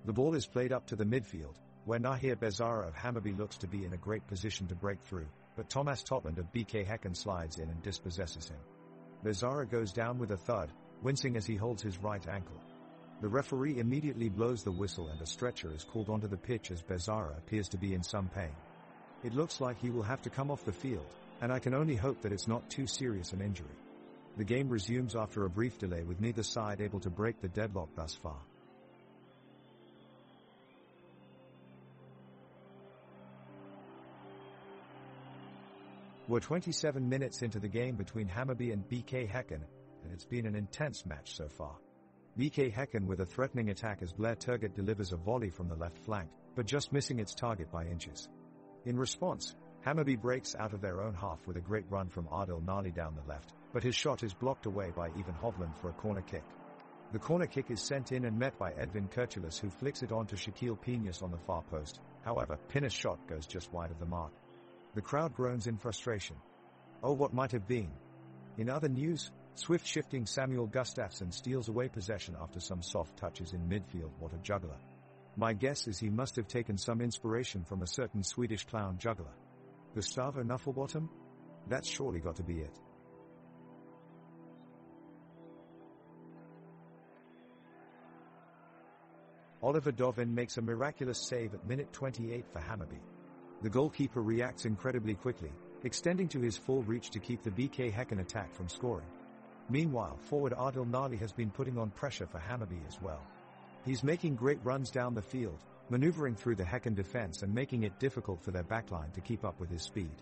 The ball is played up to the midfield, where Nahir Bezara of Hammarby looks to be in a great position to break through, but Thomas Totland of BK Häcken slides in and dispossesses him. Bezara goes down with a thud, wincing as he holds his right ankle. The referee immediately blows the whistle and a stretcher is called onto the pitch as Bezara appears to be in some pain. It looks like he will have to come off the field, and I can only hope that it's not too serious an injury. The game resumes after a brief delay with neither side able to break the deadlock thus far. We're 27 minutes into the game between Hammarby and BK Häcken, and it's been an intense match so far. BK Häcken with a threatening attack as Blair Turgott delivers a volley from the left flank, but just missing its target by inches. In response, Hammarby breaks out of their own half with a great run from Adil Nali down the left, but his shot is blocked away by Ivan Hovland for a corner kick. The corner kick is sent in and met by Edvin Kirchulis, who flicks it on to Shaquille Pinas on the far post. However, Pinas' shot goes just wide of the mark. The crowd groans in frustration. Oh, what might have been. In other news, swift shifting Samuel Gustafsson steals away possession after some soft touches in midfield. What a juggler. My guess is he must have taken some inspiration from a certain Swedish clown juggler. Gustavo Nufflebottom? That's surely got to be it. Oliver Dovin makes a miraculous save at minute 28 for Hammarby. The goalkeeper reacts incredibly quickly, extending to his full reach to keep the BK Häcken attack from scoring. Meanwhile, forward Adil Nali has been putting on pressure for Hammarby as well. He's making great runs down the field, maneuvering through the Häcken defense and making it difficult for their backline to keep up with his speed.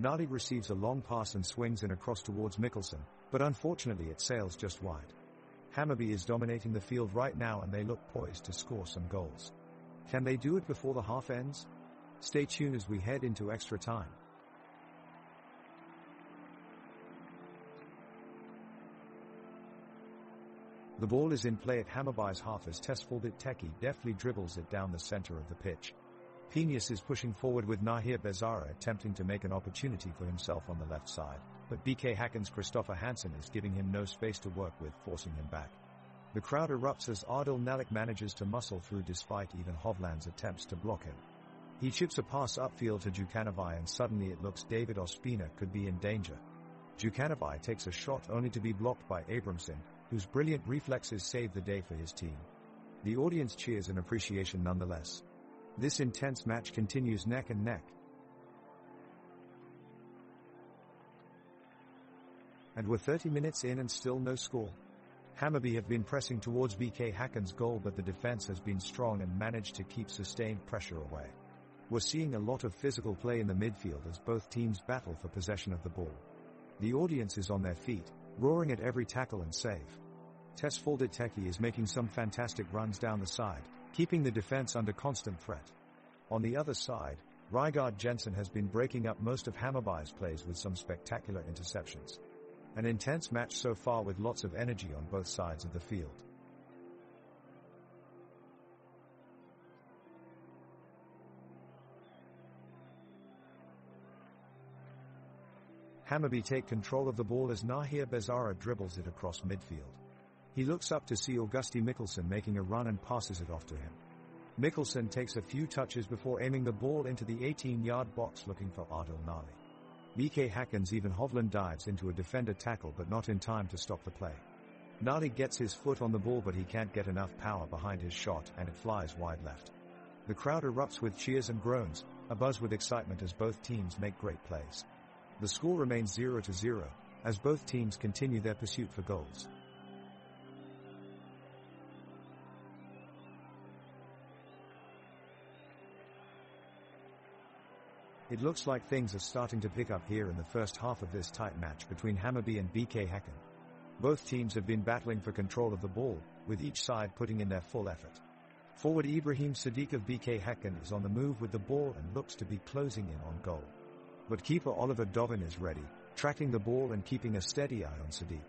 Nali receives a long pass and swings in across towards Mikkelsen, but unfortunately it sails just wide. Hammarby is dominating the field right now and they look poised to score some goals. Can they do it before the half ends? Stay tuned as we head into extra time. The ball is in play at Hammarby's half as Tesfaldit Teki deftly dribbles it down the center of the pitch. Pinas is pushing forward with Nahir Bezara attempting to make an opportunity for himself on the left side, but BK Häcken's Christopher Hansen is giving him no space to work with, forcing him back. The crowd erupts as Adil Nalik manages to muscle through despite even Hovland's attempts to block him. He chips a pass upfield to Djukanovic and suddenly it looks David Ospina could be in danger. Djukanovic takes a shot only to be blocked by Abramson, whose brilliant reflexes save the day for his team. The audience cheers in appreciation nonetheless. This intense match continues neck and neck. And we're 30 minutes in and still no score. Hammarby have been pressing towards BK Häcken's goal, but the defense has been strong and managed to keep sustained pressure away. We're seeing a lot of physical play in the midfield as both teams battle for possession of the ball. The audience is on their feet, roaring at every tackle and save. Tesfaldet is making some fantastic runs down the side, keeping the defense under constant threat. On the other side, Rygaard Jensen has been breaking up most of Hammarby's plays with some spectacular interceptions. An intense match so far with lots of energy on both sides of the field. Hammarby take control of the ball as Nahir Bezara dribbles it across midfield. He looks up to see Augusti Mikkelsen making a run and passes it off to him. Mikkelsen takes a few touches before aiming the ball into the 18-yard box looking for Adil Nali. BK Häcken's Even Hovland dives into a defender tackle but not in time to stop the play. Nali gets his foot on the ball but he can't get enough power behind his shot and it flies wide left. The crowd erupts with cheers and groans, abuzz with excitement as both teams make great plays. The score remains 0-0, as both teams continue their pursuit for goals. It looks like things are starting to pick up here in the first half of this tight match between Hammarby and BK Häcken. Both teams have been battling for control of the ball, with each side putting in their full effort. Forward Ibrahim Sadiq of BK Häcken is on the move with the ball and looks to be closing in on goal. But keeper Oliver Dovin is ready, tracking the ball and keeping a steady eye on Sadiq.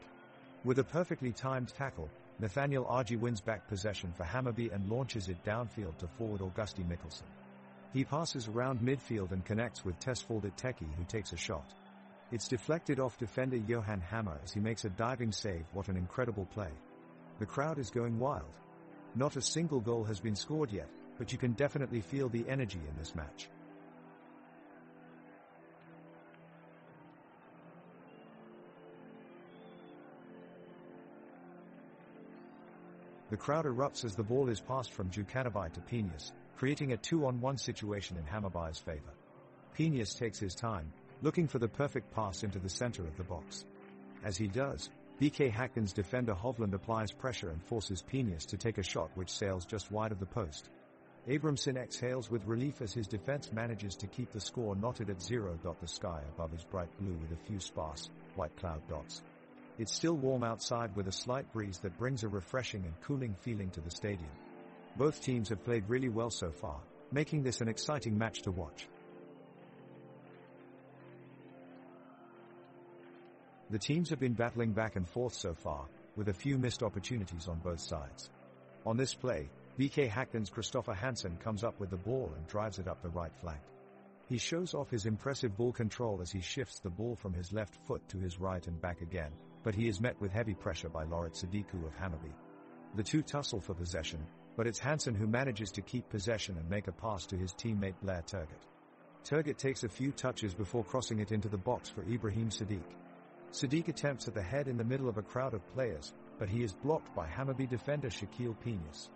With a perfectly timed tackle, Nathaniel Argy wins back possession for Hammarby and launches it downfield to forward Augusti Mikkelsen. He passes around midfield and connects with Tesfaldet who takes a shot. It's deflected off defender Johan Hammer as he makes a diving save. What an incredible play. The crowd is going wild. Not a single goal has been scored yet, but you can definitely feel the energy in this match. The crowd erupts as the ball is passed from Djukanovic to Pinas, creating a 2-on-1 situation in Hammarby's favor. Pinas takes his time, looking for the perfect pass into the center of the box. As he does, BK Häcken's defender Hovland applies pressure and forces Pinas to take a shot which sails just wide of the post. Abramson exhales with relief as his defense manages to keep the score knotted at 0. The sky above is bright blue with a few sparse, white cloud dots. It's still warm outside with a slight breeze that brings a refreshing and cooling feeling to the stadium. Both teams have played really well so far, making this an exciting match to watch. The teams have been battling back and forth so far, with a few missed opportunities on both sides. On this play, BK Häcken's Christopher Hansen comes up with the ball and drives it up the right flank. He shows off his impressive ball control as he shifts the ball from his left foot to his right and back again, but he is met with heavy pressure by Lorit Sadiku of Hammarby. The two tussle for possession, but it's Hansen who manages to keep possession and make a pass to his teammate Blair Turgut. Turgut takes a few touches before crossing it into the box for Ibrahim Sadiq. Sadiq attempts at the head in the middle of a crowd of players, but he is blocked by Hammarby defender Shaquille Pinas.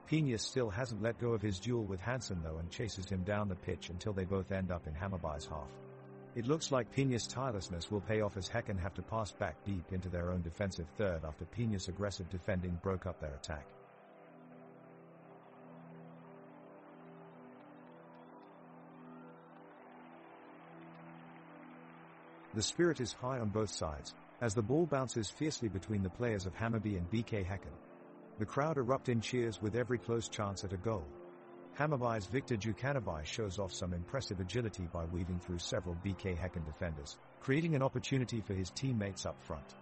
Pinas still hasn't let go of his duel with Hansen though and chases him down the pitch until they both end up in Hammarby's half. It looks like Pinas' tirelessness will pay off as Häcken have to pass back deep into their own defensive third after Pinas' aggressive defending broke up their attack. The spirit is high on both sides, as the ball bounces fiercely between the players of Hammarby and BK Häcken. The crowd erupt in cheers with every close chance at a goal. Hammarby's Viktor Djukanovic shows off some impressive agility by weaving through several BK Häcken defenders, creating an opportunity for his teammates up front.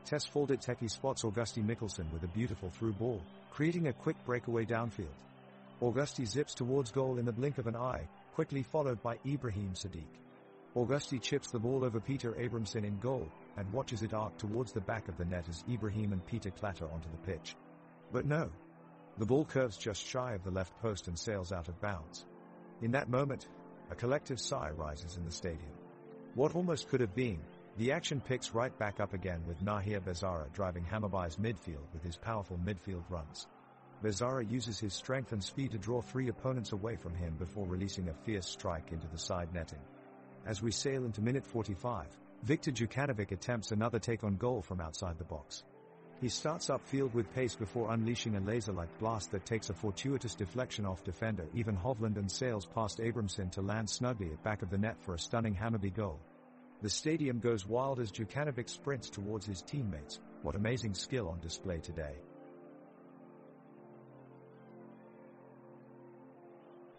Tesfaldet spots Augusti Mikkelsen with a beautiful through ball, creating a quick breakaway downfield. Augusti zips towards goal in the blink of an eye, quickly followed by Ibrahim Sadiq. Augusti chips the ball over Peter Abramson in goal, and watches it arc towards the back of the net as Ibrahim and Peter clatter onto the pitch. But no. The ball curves just shy of the left post and sails out of bounds. In that moment, a collective sigh rises in the stadium. What almost could have been, the action picks right back up again with Nahir Bezara driving Hammarby's midfield with his powerful midfield runs. Bezara uses his strength and speed to draw three opponents away from him before releasing a fierce strike into the side netting. As we sail into minute 45, Viktor Jukanovic attempts another take-on goal from outside the box. He starts upfield with pace before unleashing a laser-like blast that takes a fortuitous deflection off defender Ivan Hovland and sails past Abramson to land snugly at back of the net for a stunning Hammarby goal. The stadium goes wild as Jukanovic sprints towards his teammates. What amazing skill on display today.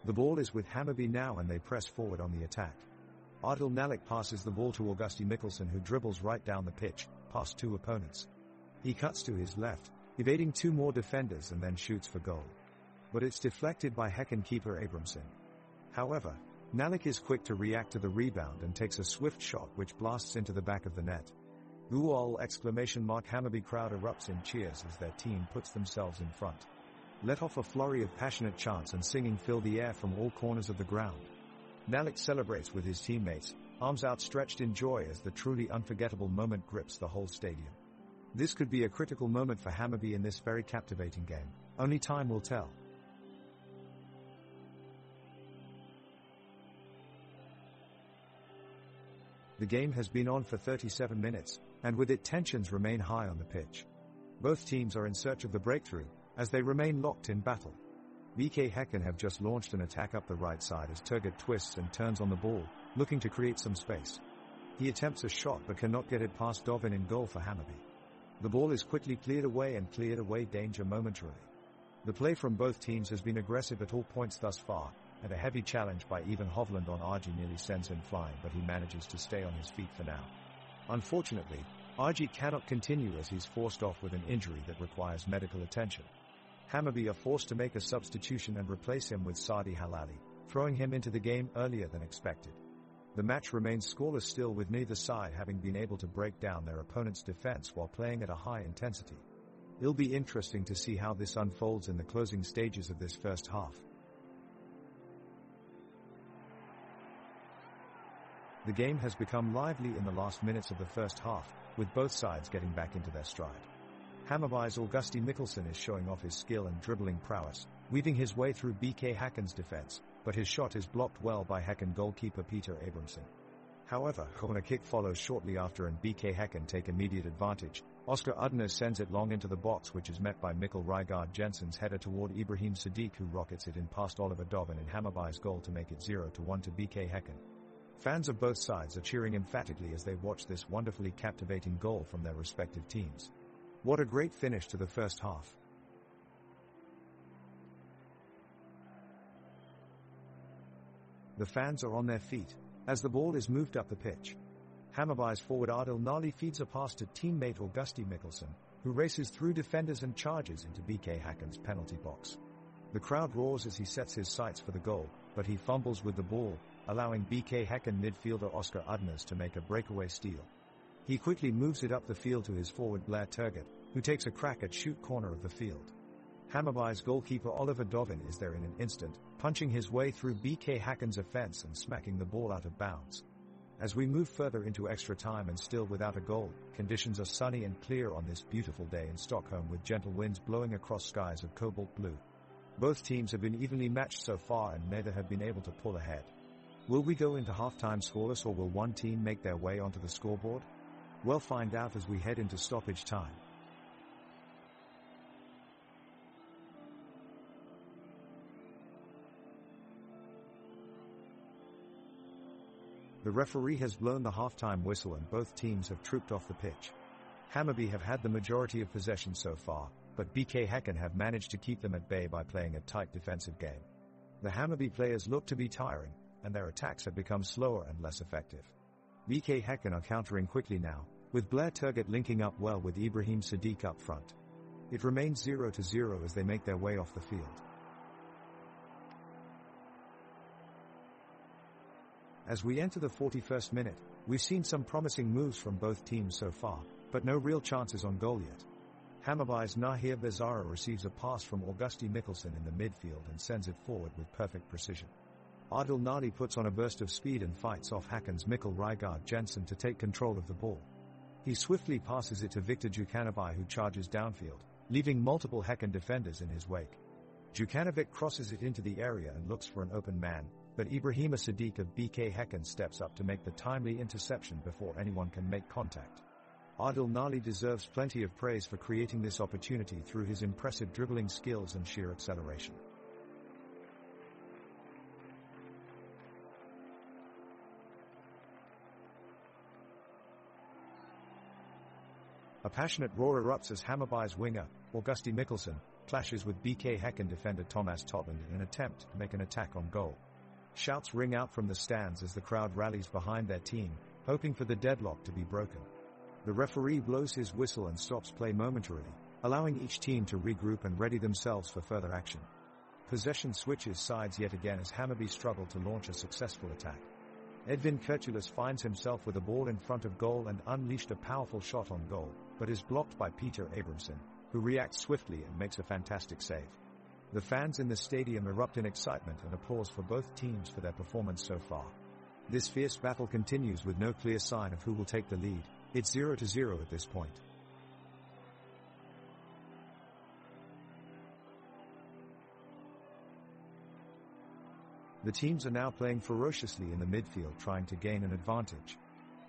The ball is with Hammarby now and they press forward on the attack. Adil Nalik passes the ball to Augusti Mikkelsen, who dribbles right down the pitch, past two opponents. He cuts to his left, evading two more defenders and then shoots for goal. But it's deflected by Häcken keeper Abramson. However, Nalik is quick to react to the rebound and takes a swift shot which blasts into the back of the net. "Goal!" Hammarby crowd erupts in cheers as their team puts themselves in front. Let off a flurry of passionate chants and singing fill the air from all corners of the ground. Nalik celebrates with his teammates, arms outstretched in joy as the truly unforgettable moment grips the whole stadium. This could be a critical moment for Hammarby in this very captivating game. Only time will tell. The game has been on for 37 minutes, and with it tensions remain high on the pitch. Both teams are in search of the breakthrough, as they remain locked in battle. BK Häcken have just launched an attack up the right side as Turgut twists and turns on the ball, looking to create some space. He attempts a shot but cannot get it past Dovin in goal for Hammarby. The ball is quickly cleared away danger momentarily. The play from both teams has been aggressive at all points thus far, and a heavy challenge by Ivan Hovland on RG nearly sends him flying, but he manages to stay on his feet for now. Unfortunately, RG cannot continue as he's forced off with an injury that requires medical attention. Hammarby are forced to make a substitution and replace him with Sadi Halali, throwing him into the game earlier than expected. The match remains scoreless still, with neither side having been able to break down their opponent's defense while playing at a high intensity. It'll be interesting to see how this unfolds in the closing stages of this first half. The game has become lively in the last minutes of the first half, with both sides getting back into their stride. Hammarby's Augusti Mikkelsen is showing off his skill and dribbling prowess, weaving his way through BK Häcken's defense, but his shot is blocked well by Häcken goalkeeper Peter Abramson. However, a corner kick follows shortly after and BK Häcken take immediate advantage. Oscar Udner sends it long into the box, which is met by Mikkel Rygaard Jensen's header toward Ibrahim Sadiq, who rockets it in past Oliver Dovin in Hammarby's goal to make it 0-1 to BK Häcken. Fans of both sides are cheering emphatically as they watch this wonderfully captivating goal from their respective teams. What a great finish to the first half. The fans are on their feet as the ball is moved up the pitch. Hammarby's forward Adil Nali feeds a pass to teammate Augusti Mikkelsen, who races through defenders and charges into BK Häcken's penalty box. The crowd roars as he sets his sights for the goal, but he fumbles with the ball, allowing BK Häcken midfielder Oscar Udners to make a breakaway steal. He quickly moves it up the field to his forward Blair Turgut, who takes a crack at shoot corner of the field. Hammarby's goalkeeper Oliver Dovin is there in an instant, punching his way through BK Häcken's offense and smacking the ball out of bounds. As we move further into extra time and still without a goal, conditions are sunny and clear on this beautiful day in Stockholm, with gentle winds blowing across skies of cobalt blue. Both teams have been evenly matched so far and neither have been able to pull ahead. Will we go into halftime scoreless, or will one team make their way onto the scoreboard? We'll find out as we head into stoppage time. The referee has blown the halftime whistle and both teams have trooped off the pitch. Hammarby have had the majority of possession so far, but BK Häcken have managed to keep them at bay by playing a tight defensive game. The Hammarby players look to be tiring, and their attacks have become slower and less effective. BK Häcken are countering quickly now, with Blair Turgut linking up well with Ibrahim Sadiq up front. It remains 0-0 as they make their way off the field. As we enter the 41st minute, we've seen some promising moves from both teams so far, but no real chances on goal yet. Hammarby's Nahir Bezara receives a pass from Augusti Mikkelsen in the midfield and sends it forward with perfect precision. Adil Nadi puts on a burst of speed and fights off Häcken's Mikkel Rygaard Jensen to take control of the ball. He swiftly passes it to Viktor Jukanovic, who charges downfield, leaving multiple Häcken defenders in his wake. Jukanovic crosses it into the area and looks for an open man, but Ibrahima Sadiq of BK Häcken steps up to make the timely interception before anyone can make contact. Adil Nali deserves plenty of praise for creating this opportunity through his impressive dribbling skills and sheer acceleration. A passionate roar erupts as Hammarby's winger, Augusti Mikkelsen, clashes with BK Häcken defender Thomas Totland in an attempt to make an attack on goal. Shouts ring out from the stands as the crowd rallies behind their team, hoping for the deadlock to be broken. The referee blows his whistle and stops play momentarily, allowing each team to regroup and ready themselves for further action. Possession switches sides yet again as Hammarby struggle to launch a successful attack. Edvin Kurtulus finds himself with a ball in front of goal and unleashed a powerful shot on goal, but is blocked by Peter Abramson, who reacts swiftly and makes a fantastic save. The fans in the stadium erupt in excitement and applause for both teams for their performance so far. This fierce battle continues with no clear sign of who will take the lead. It's 0-0 at this point. The teams are now playing ferociously in the midfield, trying to gain an advantage.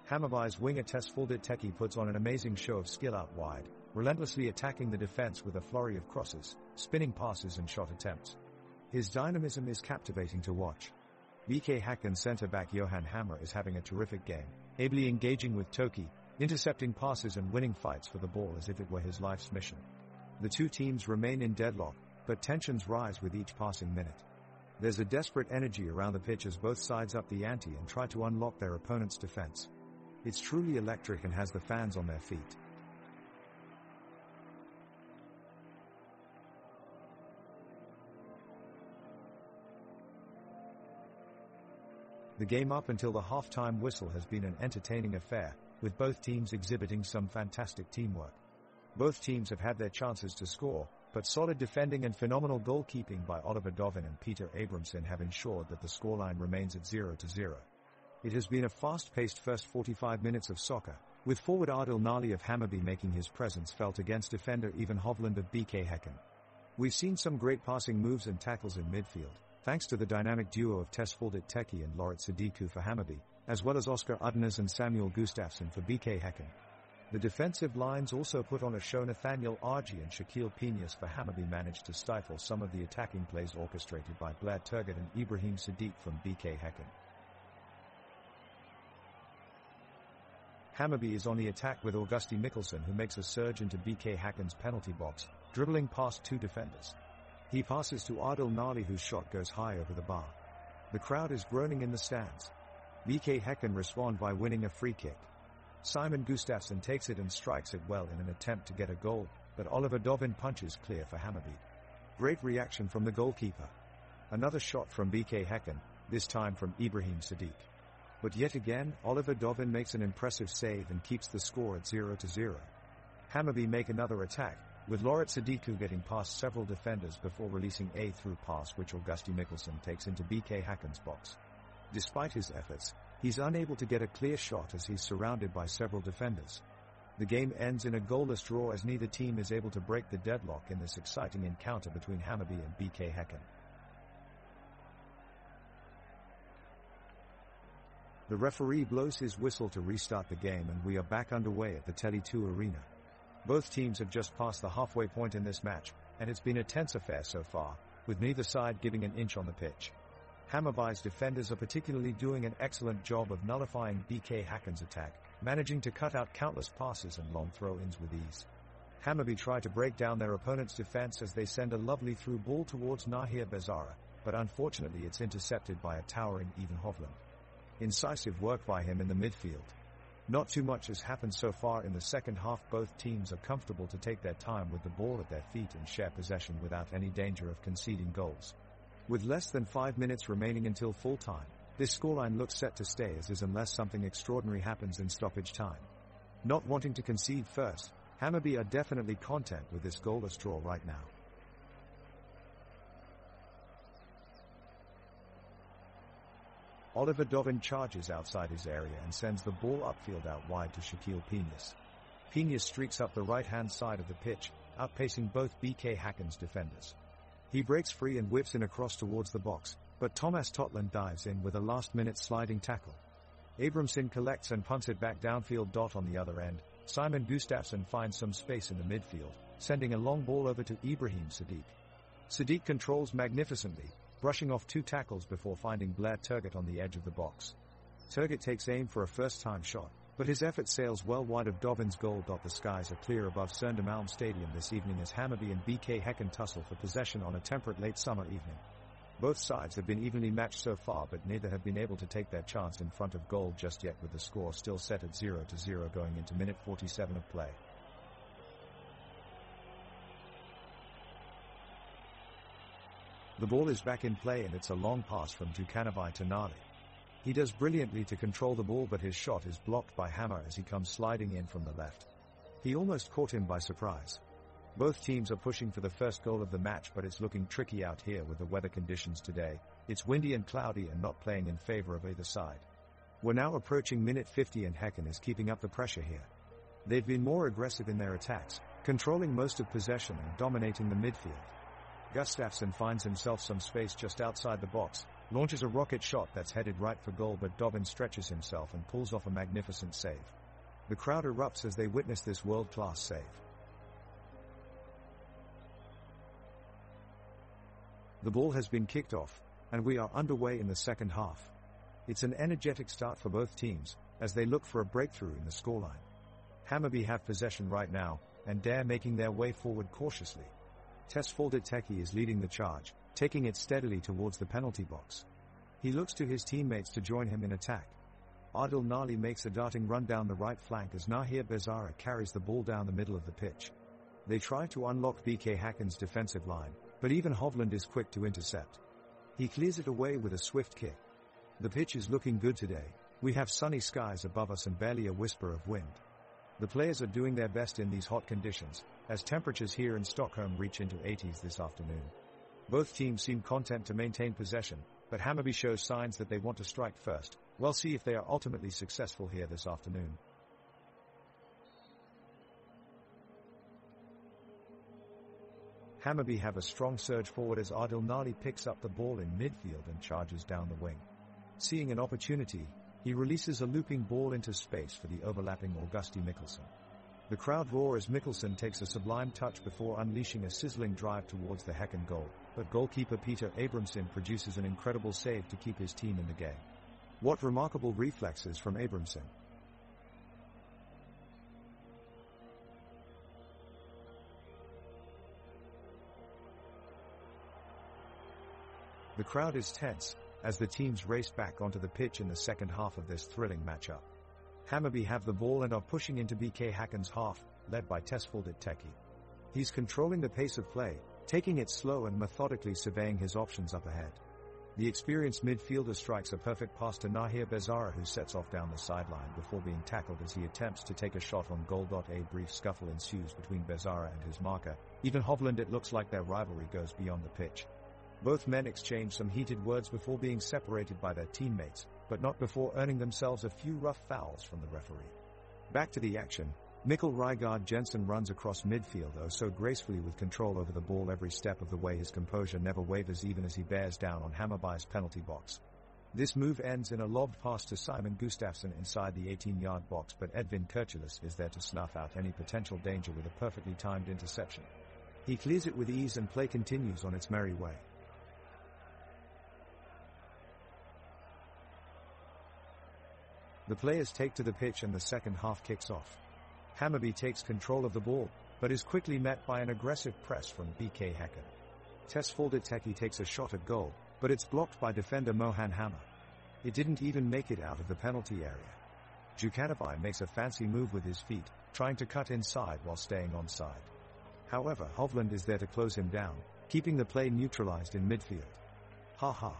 Hammarby's winger Tesfaldet Teki puts on an amazing show of skill out wide, relentlessly attacking the defense with a flurry of crosses, spinning passes and shot attempts. His dynamism is captivating to watch. BK Häcken centre-back Johan Hammer is having a terrific game, ably engaging with Toki, intercepting passes and winning fights for the ball as if it were his life's mission. The two teams remain in deadlock, but tensions rise with each passing minute. There's a desperate energy around the pitch as both sides up the ante and try to unlock their opponent's defense. It's truly electric and has the fans on their feet. The game up until the half-time whistle has been an entertaining affair, with both teams exhibiting some fantastic teamwork. Both teams have had their chances to score, but solid defending and phenomenal goalkeeping by Oliver Dovin and Peter Abramson have ensured that the scoreline remains at 0-0. It has been a fast-paced first 45 minutes of soccer, with forward Adil Nali of Hammarby making his presence felt against defender Ivan Hovland of BK Häcken. We've seen some great passing moves and tackles in midfield, thanks to the dynamic duo of Tesfaldet Teki and Loret Sadiku for Hammarby, as well as Oscar Udnes and Samuel Gustafsson for BK Häcken. The defensive lines also put on a show. Nathaniel Argy and Shaquille Pinas for Hammarby managed to stifle some of the attacking plays orchestrated by Blair Turgut and Ibrahim Sadiq from BK Häcken. Hammarby is on the attack with Augusti Mikkelsen, who makes a surge into BK Häcken's penalty box, dribbling past two defenders. He passes to Adil Nali, whose shot goes high over the bar. The crowd is groaning in the stands. BK Häcken respond by winning a free kick. Simon Gustafsson takes it and strikes it well in an attempt to get a goal, but Oliver Dovin punches clear for Hammarby. Great reaction from the goalkeeper. Another shot from BK Häcken, this time from Ibrahim Sadiq. But yet again, Oliver Dovin makes an impressive save and keeps the score at 0-0. Hammarby make another attack, with Loret Sadiku getting past several defenders before releasing a through pass which Augusti Mikkelsen takes into BK Häcken's box. Despite his efforts, he's unable to get a clear shot as he's surrounded by several defenders. The game ends in a goalless draw as neither team is able to break the deadlock in this exciting encounter between Hammarby and BK Häcken. The referee blows his whistle to restart the game and we are back underway at the Tele2 Arena. Both teams have just passed the halfway point in this match, and it's been a tense affair so far, with neither side giving an inch on the pitch. Hammarby's defenders are particularly doing an excellent job of nullifying BK Häcken's attack, managing to cut out countless passes and long throw-ins with ease. Hammarby try to break down their opponent's defense as they send a lovely through ball towards Nahir Bezara, but unfortunately it's intercepted by a towering Ivan Hovland. Incisive work by him in the midfield. Not too much has happened so far in the second half. Both teams are comfortable to take their time with the ball at their feet and share possession without any danger of conceding goals. With less than 5 minutes remaining until full time, this scoreline looks set to stay as is unless something extraordinary happens in stoppage time. Not wanting to concede first, Hammarby are definitely content with this goalless draw right now. Oliver Dovin charges outside his area and sends the ball upfield out wide to Shaquille Pinas. Pinas streaks up the right-hand side of the pitch, outpacing both BK Häcken's defenders. He breaks free and whips in across towards the box, but Thomas Totland dives in with a last-minute sliding tackle. Abramson collects and punts it back downfield. On the other end, Simon Gustafsson finds some space in the midfield, sending a long ball over to Ibrahim Sadiq. Sadiq controls magnificently, brushing off 2 tackles before finding Blair Turgott on the edge of the box. Turgott takes aim for a first-time shot, but his effort sails well wide of Dobbin's goal. The skies are clear above Surnadal Stadium this evening as Hammarby and BK Häcken tussle for possession on a temperate late summer evening. Both sides have been evenly matched so far, but neither have been able to take their chance in front of goal just yet, with the score still set at 0-0 going into minute 47 of play. The ball is back in play and it's a long pass from Djukanovic to Nali. He does brilliantly to control the ball, but his shot is blocked by Hammer as he comes sliding in from the left. He almost caught him by surprise. Both teams are pushing for the first goal of the match, but it's looking tricky out here with the weather conditions today. It's windy and cloudy and not playing in favor of either side. We're now approaching minute 50 and Häcken is keeping up the pressure here. They've been more aggressive in their attacks, controlling most of possession and dominating the midfield. Gustafsson finds himself some space just outside the box, launches a rocket shot that's headed right for goal, but Dobbin stretches himself and pulls off a magnificent save. The crowd erupts as they witness this world-class save. The ball has been kicked off, and we are underway in the second half. It's an energetic start for both teams, as they look for a breakthrough in the scoreline. Hammarby have possession right now, and they're making their way forward cautiously. Tesfaldet Teki is leading the charge, taking it steadily towards the penalty box. He looks to his teammates to join him in attack. Adil Nali makes a darting run down the right flank as Nahir Bezara carries the ball down the middle of the pitch. They try to unlock BK Häcken's defensive line, but even Hovland is quick to intercept. He clears it away with a swift kick. The pitch is looking good today. We have sunny skies above us and barely a whisper of wind. The players are doing their best in these hot conditions, as temperatures here in Stockholm reach into 80s this afternoon. Both teams seem content to maintain possession, but Hammarby shows signs that they want to strike first. We'll see if they are ultimately successful here this afternoon. Hammarby have a strong surge forward as Adil Nali picks up the ball in midfield and charges down the wing. Seeing an opportunity, he releases a looping ball into space for the overlapping Augusti Mikkelsen. The crowd roar as Mikkelsen takes a sublime touch before unleashing a sizzling drive towards the Häcken goal, but goalkeeper Peter Abramson produces an incredible save to keep his team in the game. What remarkable reflexes from Abramson! The crowd is tense, as the teams race back onto the pitch in the second half of this thrilling matchup. Hammarby have the ball and are pushing into BK Häcken's half, led by Tesfaldet Teki. He's controlling the pace of play, taking it slow and methodically surveying his options up ahead. The experienced midfielder strikes a perfect pass to Nahir Bezara, who sets off down the sideline before being tackled as he attempts to take a shot on goal. A brief scuffle ensues between Bezara and his marker. Even Hovland, it looks like their rivalry goes beyond the pitch. Both men exchange some heated words before being separated by their teammates, but not before earning themselves a few rough fouls from the referee. Back to the action, Mikkel Rygaard Jensen runs across midfield so gracefully with control over the ball every step of the way. His composure never wavers even as he bears down on Hammarby's penalty box. This move ends in a lobbed pass to Simon Gustafsson inside the 18-yard box, but Edvin Kirchelis is there to snuff out any potential danger with a perfectly timed interception. He clears it with ease and play continues on its merry way. The players take to the pitch and the second half kicks off. Hammarby takes control of the ball, but is quickly met by an aggressive press from BK Häcken. Tesfaldet Teki takes a shot at goal, but it's blocked by defender Mohan Hammer. It didn't even make it out of the penalty area. Djukanovic makes a fancy move with his feet, trying to cut inside while staying onside. However, Hovland is there to close him down, keeping the play neutralized in midfield. Ha.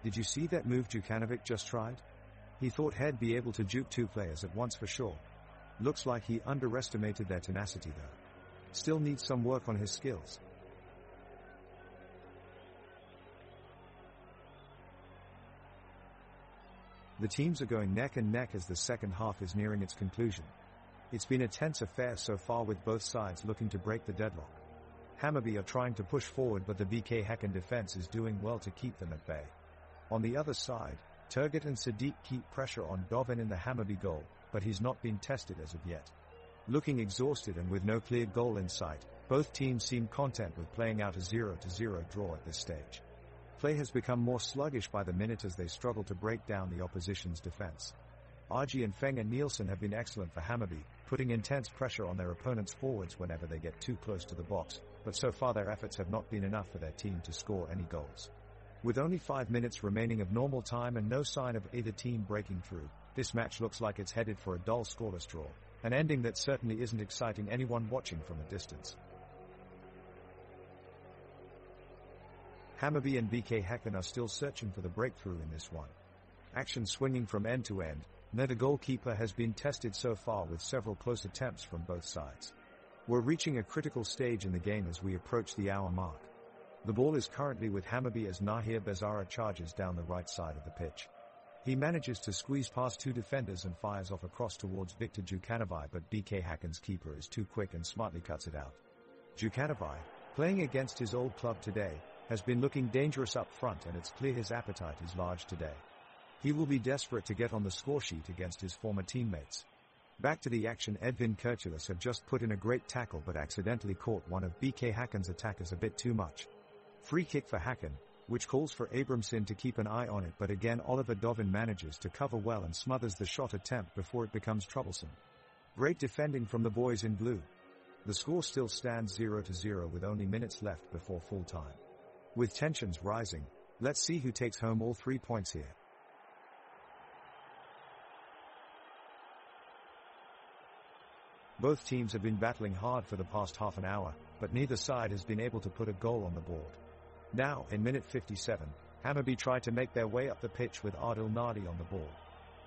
Did you see that move Djukanovic just tried? He thought he'd be able to juke 2 players at once for sure. Looks like he underestimated their tenacity though. Still needs some work on his skills. The teams are going neck and neck as the second half is nearing its conclusion. It's been a tense affair so far, with both sides looking to break the deadlock. Hammarby are trying to push forward, but the BK Häcken defense is doing well to keep them at bay. On the other side, Turgut and Sadiq keep pressure on Dovin in the Hammarby goal, but he's not been tested as of yet. Looking exhausted and with no clear goal in sight, both teams seem content with playing out a 0-0 draw at this stage. Play has become more sluggish by the minute as they struggle to break down the opposition's defense. Argy and Feng and Nielsen have been excellent for Hammarby, putting intense pressure on their opponents' forwards whenever they get too close to the box, but so far their efforts have not been enough for their team to score any goals. With only 5 minutes remaining of normal time and no sign of either team breaking through, this match looks like it's headed for a dull scoreless draw, an ending that certainly isn't exciting anyone watching from a distance. Hammarby and BK Häcken are still searching for the breakthrough in this one. Action swinging from end to end, neither goalkeeper has been tested so far with several close attempts from both sides. We're reaching a critical stage in the game as we approach the hour mark. The ball is currently with Hammarby as Nahir Bezara charges down the right side of the pitch. He manages to squeeze past two defenders and fires off across towards Viktor Djukanovic, but BK Häcken's keeper is too quick and smartly cuts it out. Djukanovic, playing against his old club today, has been looking dangerous up front, and it's clear his appetite is large today. He will be desperate to get on the score sheet against his former teammates. Back to the action. Edvin Kurtulus have just put in a great tackle but accidentally caught one of BK Häcken's attackers a bit too much. Free kick for Häcken, which calls for Abramson to keep an eye on it, but again Oliver Dovin manages to cover well and smothers the shot attempt before it becomes troublesome. Great defending from the boys in blue. The score still stands 0-0 with only minutes left before full time. With tensions rising, let's see who takes home all 3 points here. Both teams have been battling hard for the past half an hour, but neither side has been able to put a goal on the board. Now, in minute 57, Hammarby try to make their way up the pitch with Adil Nadi on the ball.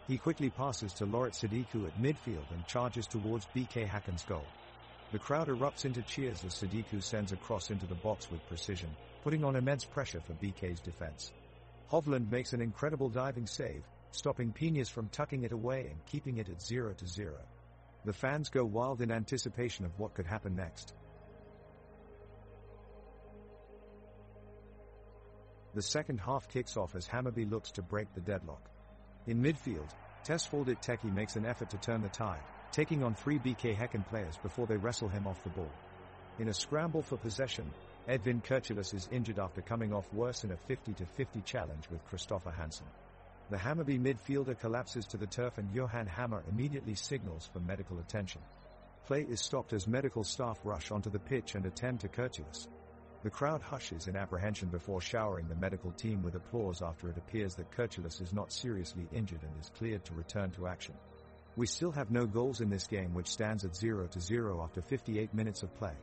He quickly passes to Loret Sadiku at midfield and charges towards BK Häcken's goal. The crowd erupts into cheers as Sadiku sends a cross into the box with precision, putting on immense pressure for BK's defense. Hovland makes an incredible diving save, stopping Piñas from tucking it away and keeping it at 0-0. The fans go wild in anticipation of what could happen next. The second half kicks off as Hammarby looks to break the deadlock. In midfield, Tesfaldet Teki makes an effort to turn the tide, taking on 3 BK Häcken players before they wrestle him off the ball. In a scramble for possession, Edvin Kurtulus is injured after coming off worse in a 50-50 challenge with Christopher Hansen. The Hammarby midfielder collapses to the turf and Johan Hammer immediately signals for medical attention. Play is stopped as medical staff rush onto the pitch and attend to Kurtulus. The crowd hushes in apprehension before showering the medical team with applause after it appears that Kurtulus is not seriously injured and is cleared to return to action. We still have no goals in this game, which stands at 0-0 after 58 minutes of play.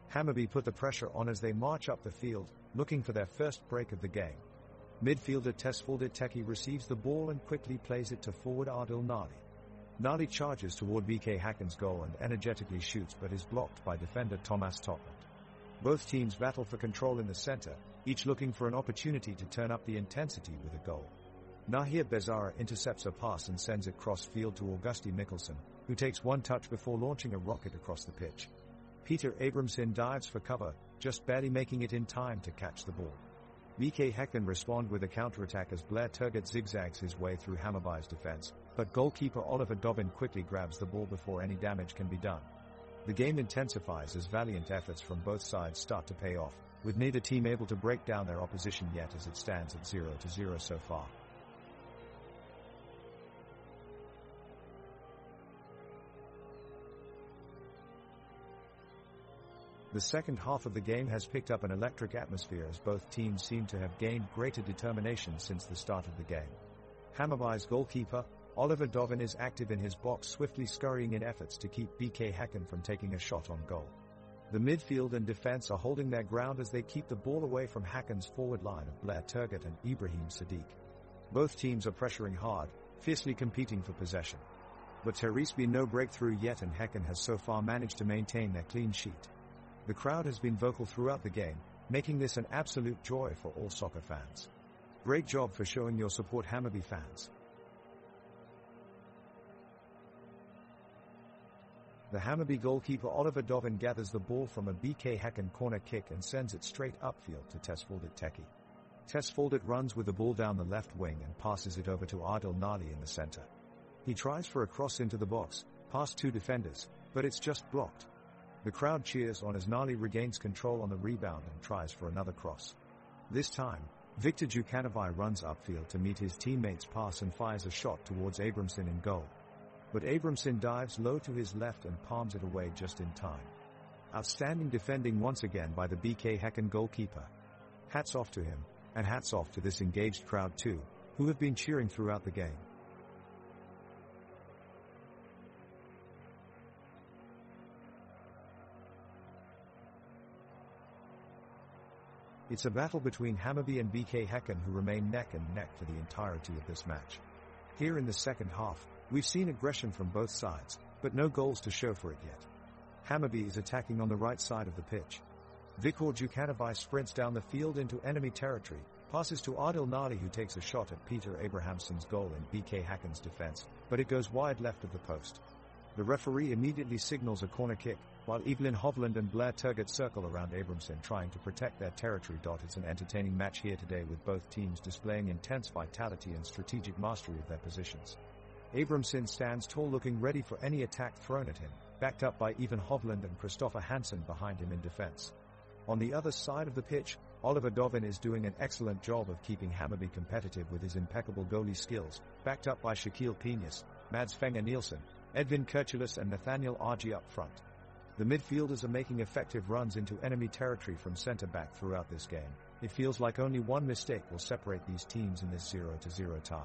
Hammarby put the pressure on as they march up the field, looking for their first break of the game. Midfielder Tesfaldet Teki receives the ball and quickly plays it to forward Adil Nadi. Nadi charges toward BK Häcken's goal and energetically shoots, but is blocked by defender Thomas Totland. Both teams battle for control in the center, each looking for an opportunity to turn up the intensity with a goal. Nahir Bezara intercepts a pass and sends it cross-field to Augusti Mikkelsen, who takes one touch before launching a rocket across the pitch. Peter Abramson dives for cover, just barely making it in time to catch the ball. BK Häcken respond with a counterattack as Blair Turgut zigzags his way through Hammarby's defense, but goalkeeper Oliver Dovin quickly grabs the ball before any damage can be done. The game intensifies as valiant efforts from both sides start to pay off, with neither team able to break down their opposition yet as it stands at 0-0 so far. The second half of the game has picked up an electric atmosphere as both teams seem to have gained greater determination since the start of the game. Hammarby's goalkeeper, Oliver Dovin, is active in his box, swiftly scurrying in efforts to keep BK Häcken from taking a shot on goal. The midfield and defense are holding their ground as they keep the ball away from Häcken's forward line of Blair Turgut and Ibrahim Sadiq. Both teams are pressuring hard, fiercely competing for possession. But there has been no breakthrough yet, and Häcken has so far managed to maintain their clean sheet. The crowd has been vocal throughout the game, making this an absolute joy for all soccer fans. Great job for showing your support, Hammarby fans. The Hammarby goalkeeper Oliver Dovin gathers the ball from a BK Häcken corner kick and sends it straight upfield to Tesfaldet Teki. Tesfaldet runs with the ball down the left wing and passes it over to Adil Nali in the center. He tries for a cross into the box, past two defenders, but it's just blocked. The crowd cheers on as Nali regains control on the rebound and tries for another cross. This time, Viktor Djukanovic runs upfield to meet his teammate's pass and fires a shot towards Abramson in goal. But Abramson dives low to his left and palms it away just in time. Outstanding defending once again by the BK Häcken goalkeeper. Hats off to him, and hats off to this engaged crowd too, who have been cheering throughout the game. It's a battle between Hammarby and BK Häcken, who remain neck and neck for the entirety of this match. Here in the second half, we've seen aggression from both sides, but no goals to show for it yet. Hammarby is attacking on the right side of the pitch. Viktor Djukanovic sprints down the field into enemy territory, passes to Adil Nali, who takes a shot at Peter Abrahamsson's goal in BK Häcken's defense, but it goes wide left of the post. The referee immediately signals a corner kick, while Evelyn Hovland and Blair Turgott circle around Abramson trying to protect their territory. It's an entertaining match here today, with both teams displaying intense vitality and strategic mastery of their positions. Abramson stands tall, looking ready for any attack thrown at him, backed up by Evan Hovland and Christopher Hansen behind him in defense. On the other side of the pitch, Oliver Dovin is doing an excellent job of keeping Hammarby competitive with his impeccable goalie skills, backed up by Shaquille Peñas, Mads Fenger Nielsen, Edvin Kurtulus and Nathaniel Argy up front. The midfielders are making effective runs into enemy territory from centre-back throughout this game. It feels like only one mistake will separate these teams in this 0-0 tie.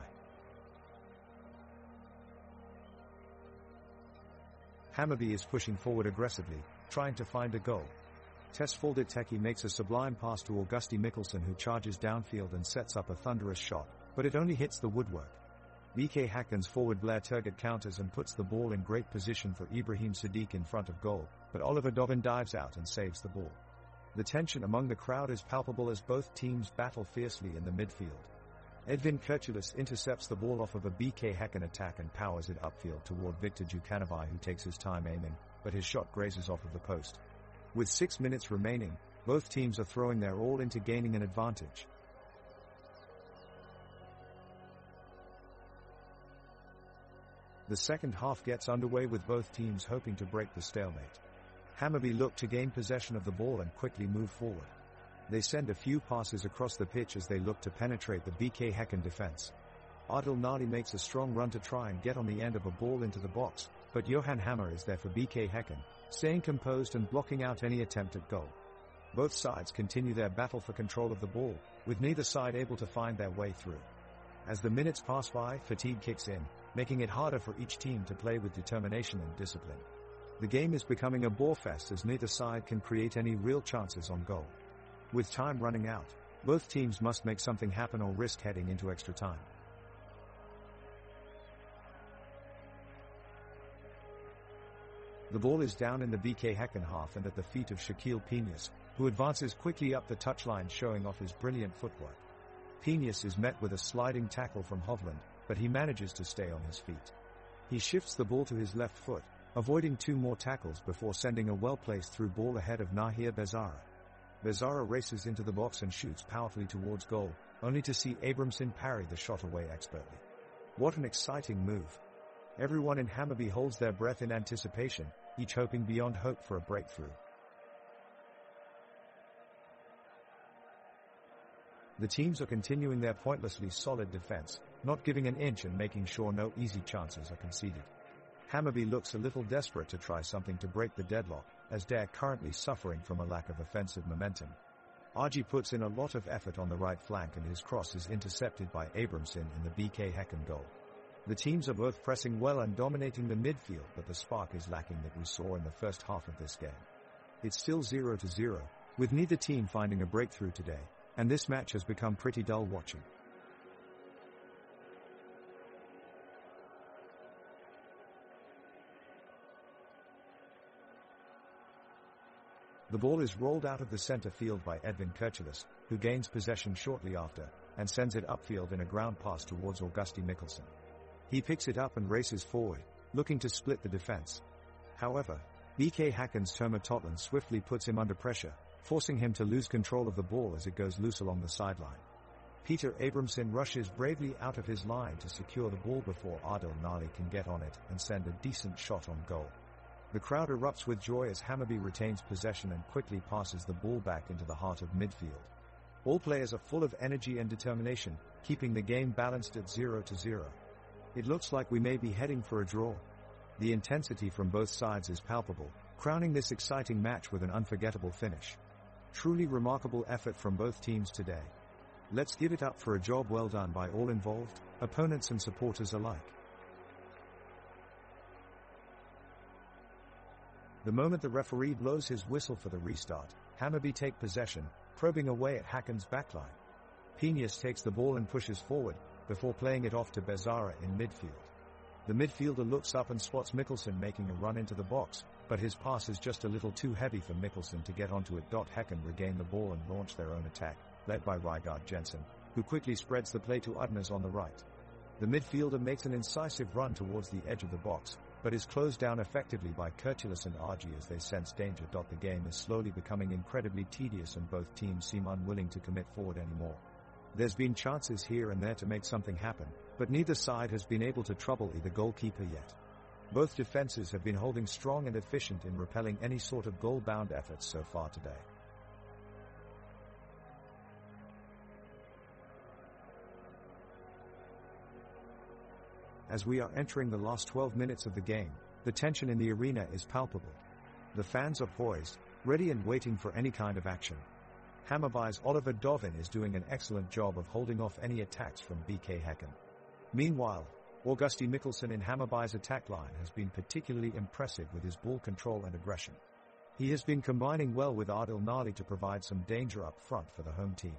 Hammarby is pushing forward aggressively, trying to find a goal. Tesfaldet Teki makes a sublime pass to Augusti Mikkelsen, who charges downfield and sets up a thunderous shot, but it only hits the woodwork. BK Häcken's forward Blair Turgott counters and puts the ball in great position for Ibrahim Sadiq in front of goal, but Oliver Dovin dives out and saves the ball. The tension among the crowd is palpable as both teams battle fiercely in the midfield. Edvin Kurtulus intercepts the ball off of a BK Häcken attack and powers it upfield toward Viktor Djukanovic, who takes his time aiming, but his shot grazes off of the post. With 6 minutes remaining, both teams are throwing their all into gaining an advantage. The second half gets underway with both teams hoping to break the stalemate. Hammarby look to gain possession of the ball and quickly move forward. They send a few passes across the pitch as they look to penetrate the BK Häcken defense. Adil Nali makes a strong run to try and get on the end of a ball into the box, but Johan Hammer is there for BK Häcken, staying composed and blocking out any attempt at goal. Both sides continue their battle for control of the ball, with neither side able to find their way through. As the minutes pass by, fatigue kicks in, making it harder for each team to play with determination and discipline. The game is becoming a bore-fest as neither side can create any real chances on goal. With time running out, both teams must make something happen or risk heading into extra time. The ball is down in the BK Häcken half and at the feet of Shaquille Peñas, who advances quickly up the touchline, showing off his brilliant footwork. Peñas is met with a sliding tackle from Hovland, but he manages to stay on his feet. He shifts the ball to his left foot, avoiding 2 more tackles before sending a well-placed through ball ahead of Nahir Bezara. Bezara races into the box and shoots powerfully towards goal, only to see Abramson parry the shot away expertly. What an exciting move. Everyone in Hammarby holds their breath in anticipation, each hoping beyond hope for a breakthrough. The teams are continuing their pointlessly solid defense, not giving an inch and making sure no easy chances are conceded. Hammarby looks a little desperate to try something to break the deadlock, as they're currently suffering from a lack of offensive momentum. Argy puts in a lot of effort on the right flank and his cross is intercepted by Abramson in the BK Häcken goal. The teams are both pressing well and dominating the midfield, but the spark is lacking that we saw in the first half of this game. It's still 0-0, with neither team finding a breakthrough today, and this match has become pretty dull watching. The ball is rolled out of the center field by Edvin Kurtulus, who gains possession shortly after, and sends it upfield in a ground pass towards Augusti Mikkelsen. He picks it up and races forward, looking to split the defense. However, BK Häcken's Thomas Totland swiftly puts him under pressure, forcing him to lose control of the ball as it goes loose along the sideline. Peter Abramson rushes bravely out of his line to secure the ball before Adil Nali can get on it and send a decent shot on goal. The crowd erupts with joy as Hammarby retains possession and quickly passes the ball back into the heart of midfield. All players are full of energy and determination, keeping the game balanced at 0-0. It looks like we may be heading for a draw. The intensity from both sides is palpable, crowning this exciting match with an unforgettable finish. Truly remarkable effort from both teams today. Let's give it up for a job well done by all involved, opponents and supporters alike. The moment the referee blows his whistle for the restart, Hammarby take possession, probing away at Häcken's backline. Penius takes the ball and pushes forward, before playing it off to Bezzara in midfield. The midfielder looks up and spots Mikkelsen making a run into the box, but his pass is just a little too heavy for Mikkelsen to get onto it. Häcken regain the ball and launch their own attack, led by Rygaard Jensen, who quickly spreads the play to Udners on the right. The midfielder makes an incisive run towards the edge of the box, but is closed down effectively by Kurtulus and Argy as they sense danger. The game is slowly becoming incredibly tedious and both teams seem unwilling to commit forward anymore. There's been chances here and there to make something happen, but neither side has been able to trouble either goalkeeper yet. Both defenses have been holding strong and efficient in repelling any sort of goal-bound efforts so far today. As we are entering the last 12 minutes of the game, the tension in the arena is palpable. The fans are poised, ready and waiting for any kind of action. Hammarby's Oliver Dovin is doing an excellent job of holding off any attacks from BK Häcken. Meanwhile, Augusti Mikkelsen in Hammarby's attack line has been particularly impressive with his ball control and aggression. He has been combining well with Adil Nali to provide some danger up front for the home team.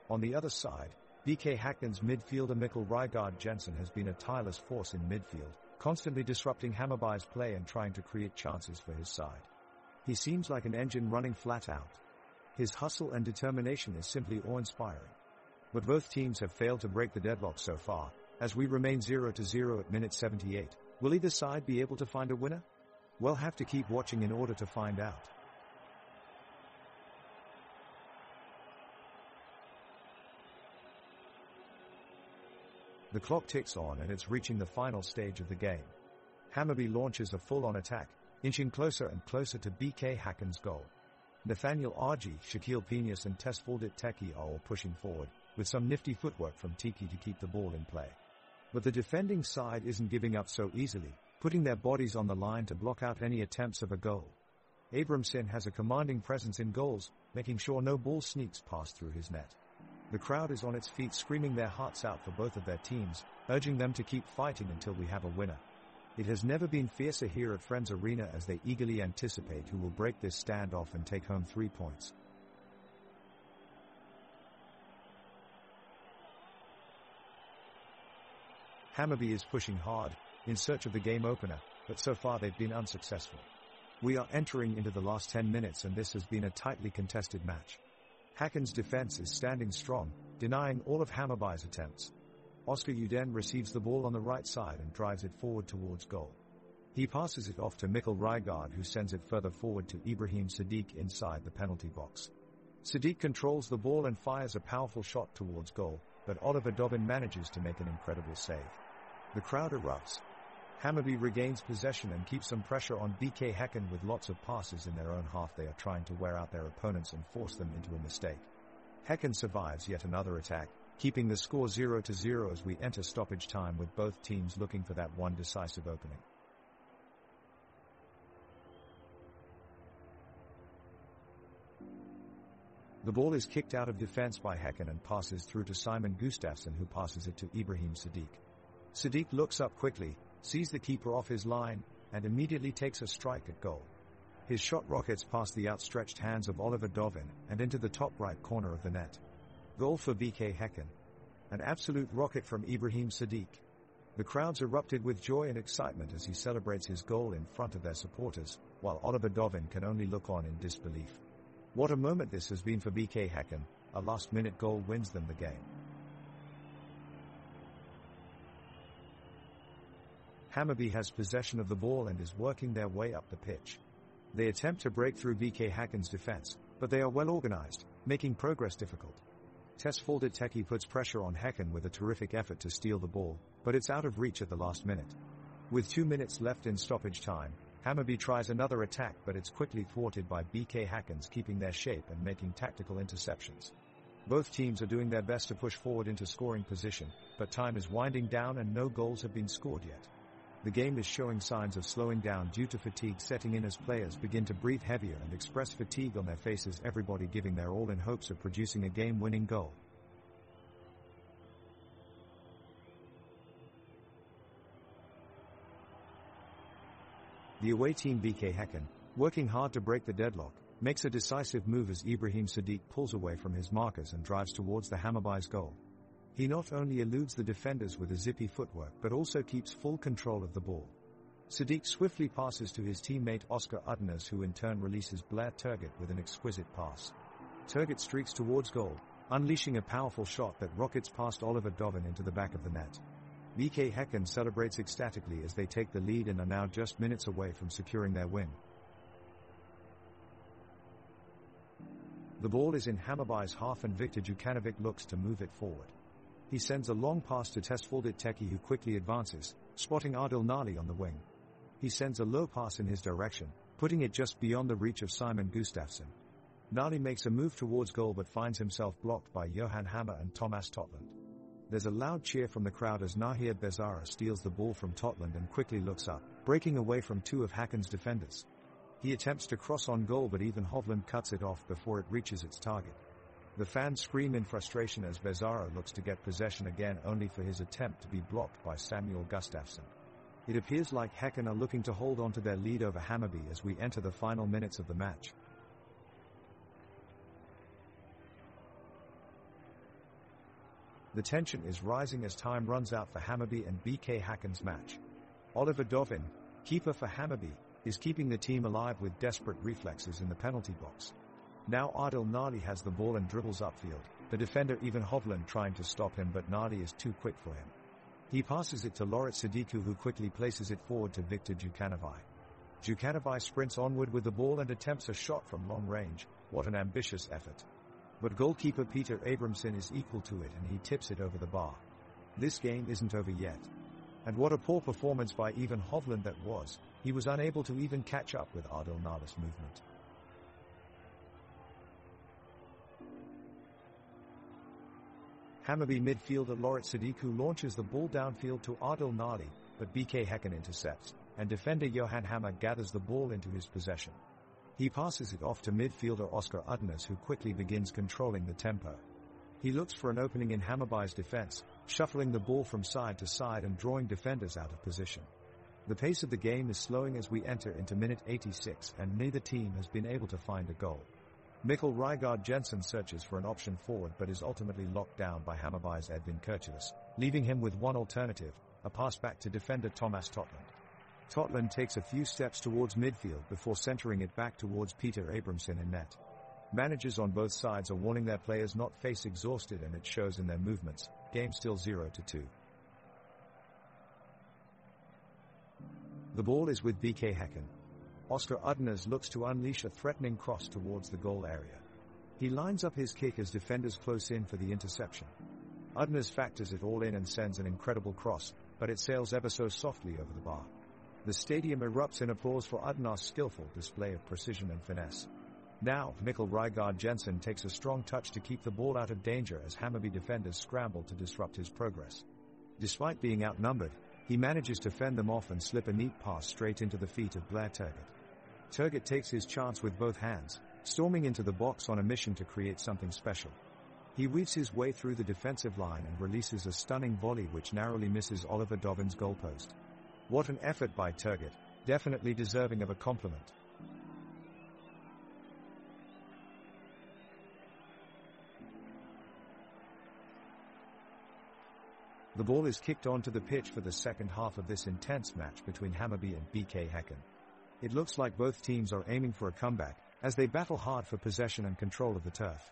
On the other side, BK Häcken's midfielder Mikkel Rygaard Jensen has been a tireless force in midfield, constantly disrupting Hammarby's play and trying to create chances for his side. He seems like an engine running flat out. His hustle and determination is simply awe-inspiring. But both teams have failed to break the deadlock so far, as we remain 0-0 at minute 78. Will either side be able to find a winner? We'll have to keep watching in order to find out. The clock ticks on and it's reaching the final stage of the game. Hammarby launches a full-on attack, inching closer and closer to BK Häcken's goal. Nathaniel Argy, Shaquille Penius and Tesfaldit Teki are all pushing forward, with some nifty footwork from Tiki to keep the ball in play. But the defending side isn't giving up so easily, putting their bodies on the line to block out any attempts of a goal. Abramson has a commanding presence in goals, making sure no ball sneaks past through his net. The crowd is on its feet screaming their hearts out for both of their teams, urging them to keep fighting until we have a winner. It has never been fiercer here at Friends Arena as they eagerly anticipate who will break this standoff and take home 3 points. Hammarby is pushing hard, in search of the game opener, but so far they've been unsuccessful. We are entering into the last 10 minutes and this has been a tightly contested match. Häcken's defense is standing strong, denying all of Hammarby's attempts. Oscar Uden receives the ball on the right side and drives it forward towards goal. He passes it off to Mikkel Rygaard who sends it further forward to Ibrahim Sadiq inside the penalty box. Sadiq controls the ball and fires a powerful shot towards goal, but Oliver Dovin manages to make an incredible save. The crowd erupts. Hammarby regains possession and keeps some pressure on BK Häcken with lots of passes in their own half. They are trying to wear out their opponents and force them into a mistake. Häcken survives yet another attack, keeping the score 0-0 as we enter stoppage time with both teams looking for that one decisive opening. The ball is kicked out of defense by Häcken and passes through to Simon Gustafsson who passes it to Ibrahim Sadiq. Sadiq looks up quickly, sees the keeper off his line, and immediately takes a strike at goal. His shot rockets past the outstretched hands of Oliver Dovin and into the top right corner of the net. Goal for BK Häcken. An absolute rocket from Ibrahim Sadiq. The crowds erupted with joy and excitement as he celebrates his goal in front of their supporters, while Oliver Dovin can only look on in disbelief. What a moment this has been for BK Häcken. A last-minute goal wins them the game. Hammarby has possession of the ball and is working their way up the pitch. They attempt to break through BK Häcken's defense, but they are well organized, making progress difficult. Tesfaldet Teki puts pressure on Häcken with a terrific effort to steal the ball, but it's out of reach at the last minute. With 2 minutes left in stoppage time, Hammarby tries another attack, but it's quickly thwarted by BK Häcken's keeping their shape and making tactical interceptions. Both teams are doing their best to push forward into scoring position, but time is winding down and no goals have been scored yet. The game is showing signs of slowing down due to fatigue setting in as players begin to breathe heavier and express fatigue on their faces, everybody giving their all in hopes of producing a game-winning goal. The away team BK Häcken, working hard to break the deadlock, makes a decisive move as Ibrahim Sadiq pulls away from his markers and drives towards the Hammarby's goal. He not only eludes the defenders with a zippy footwork but also keeps full control of the ball. Sadiq swiftly passes to his teammate Oscar Udners, who in turn releases Blair Turgut with an exquisite pass. Turgut streaks towards goal, unleashing a powerful shot that rockets past Oliver Dovin into the back of the net. BK Häcken celebrates ecstatically as they take the lead and are now just minutes away from securing their win. The ball is in Hammarby's half and Viktor Jukanovic looks to move it forward. He sends a long pass to Tesfaldet Teki, who quickly advances, spotting Adil Nali on the wing. He sends a low pass in his direction, putting it just beyond the reach of Simon Gustafsson. Nali makes a move towards goal but finds himself blocked by Johan Hammer and Thomas Totland. There's a loud cheer from the crowd as Nahir Bezara steals the ball from Totland and quickly looks up, breaking away from two of Häcken's defenders. He attempts to cross on goal but even Hovland cuts it off before it reaches its target. The fans scream in frustration as Bezara looks to get possession again, only for his attempt to be blocked by Samuel Gustafsson. It appears like Häcken are looking to hold on to their lead over Hammarby as we enter the final minutes of the match. The tension is rising as time runs out for Hammarby and BK Häcken's match. Oliver Dovin, keeper for Hammarby, is keeping the team alive with desperate reflexes in the penalty box. Now Adil Nali has the ball and dribbles upfield, the defender Ivan Hovland trying to stop him, but Nali is too quick for him. He passes it to Loret Sadiku, who quickly places it forward to Viktor Jukanovic. Jukanovic sprints onward with the ball and attempts a shot from long range. What an ambitious effort. But goalkeeper Peter Abramson is equal to it and he tips it over the bar. This game isn't over yet. And what a poor performance by Ivan Hovland that was. He was unable to even catch up with Adil Nali's movement. Hammarby midfielder Loret Sadiku launches the ball downfield to Adil Nali, but BK Häcken intercepts, and defender Johan Hammer gathers the ball into his possession. He passes it off to midfielder Oscar Udners, who quickly begins controlling the tempo. He looks for an opening in Hammarby's defense, shuffling the ball from side to side and drawing defenders out of position. The pace of the game is slowing as we enter into minute 86 and neither team has been able to find a goal. Mikkel Rygaard Jensen searches for an option forward but is ultimately locked down by Hammarby's Edvin Kurtulus, leaving him with one alternative, a pass back to defender Thomas Totland. Totland takes a few steps towards midfield before centering it back towards Peter Abramson in net. Managers on both sides are warning their players not face exhausted, and it shows in their movements. Game still 0-2. The ball is with BK Häcken. Oscar Udners looks to unleash a threatening cross towards the goal area. He lines up his kick as defenders close in for the interception. Udners factors it all in and sends an incredible cross, but it sails ever so softly over the bar. The stadium erupts in applause for Udners' skillful display of precision and finesse. Now, Mikkel Rygaard Jensen takes a strong touch to keep the ball out of danger as Hammarby defenders scramble to disrupt his progress. Despite being outnumbered, he manages to fend them off and slip a neat pass straight into the feet of Blair Turgut. Turgut takes his chance with both hands, storming into the box on a mission to create something special. He weaves his way through the defensive line and releases a stunning volley which narrowly misses Oliver Dovin's goalpost. What an effort by Turgut, definitely deserving of a compliment. The ball is kicked onto the pitch for the second half of this intense match between Hammarby and BK Häcken. It looks like both teams are aiming for a comeback, as they battle hard for possession and control of the turf.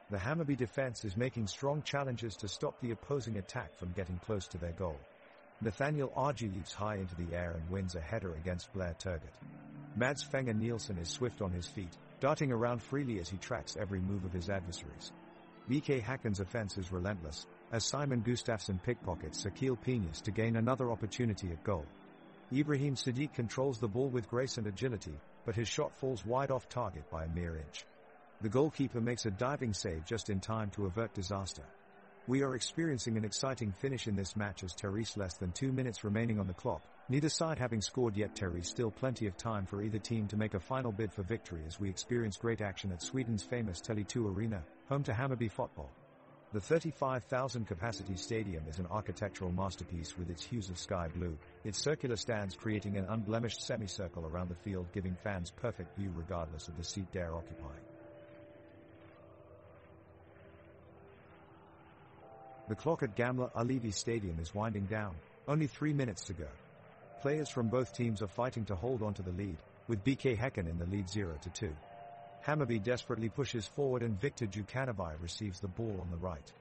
The Hammarby defense is making strong challenges to stop the opposing attack from getting close to their goal. Nathaniel Argy leaps high into the air and wins a header against Blair Turgott. Mads Fenger Nielsen is swift on his feet, darting around freely as he tracks every move of his adversaries. BK Häcken's offense is relentless, as Simon Gustafsson pickpockets Sakil Peñas to gain another opportunity at goal. Ibrahim Sadiq controls the ball with grace and agility, but his shot falls wide off target by a mere inch. The goalkeeper makes a diving save just in time to avert disaster. We are experiencing an exciting finish in this match as Therese less than 2 minutes remaining on the clock, neither side having scored yet. Therese still plenty of time for either team to make a final bid for victory as we experience great action at Sweden's famous Tele2 Arena, home to Hammarby football. The 35,000 capacity stadium is an architectural masterpiece with its hues of sky blue, its circular stands creating an unblemished semicircle around the field, giving fans perfect view regardless of the seat they're occupying. The clock at Gamla Ullevi Stadium is winding down, only 3 minutes to go. Players from both teams are fighting to hold on to the lead, with BK Häcken in the lead 0-2. Hammarby desperately pushes forward and Viktor Djukanovic receives the ball on the right.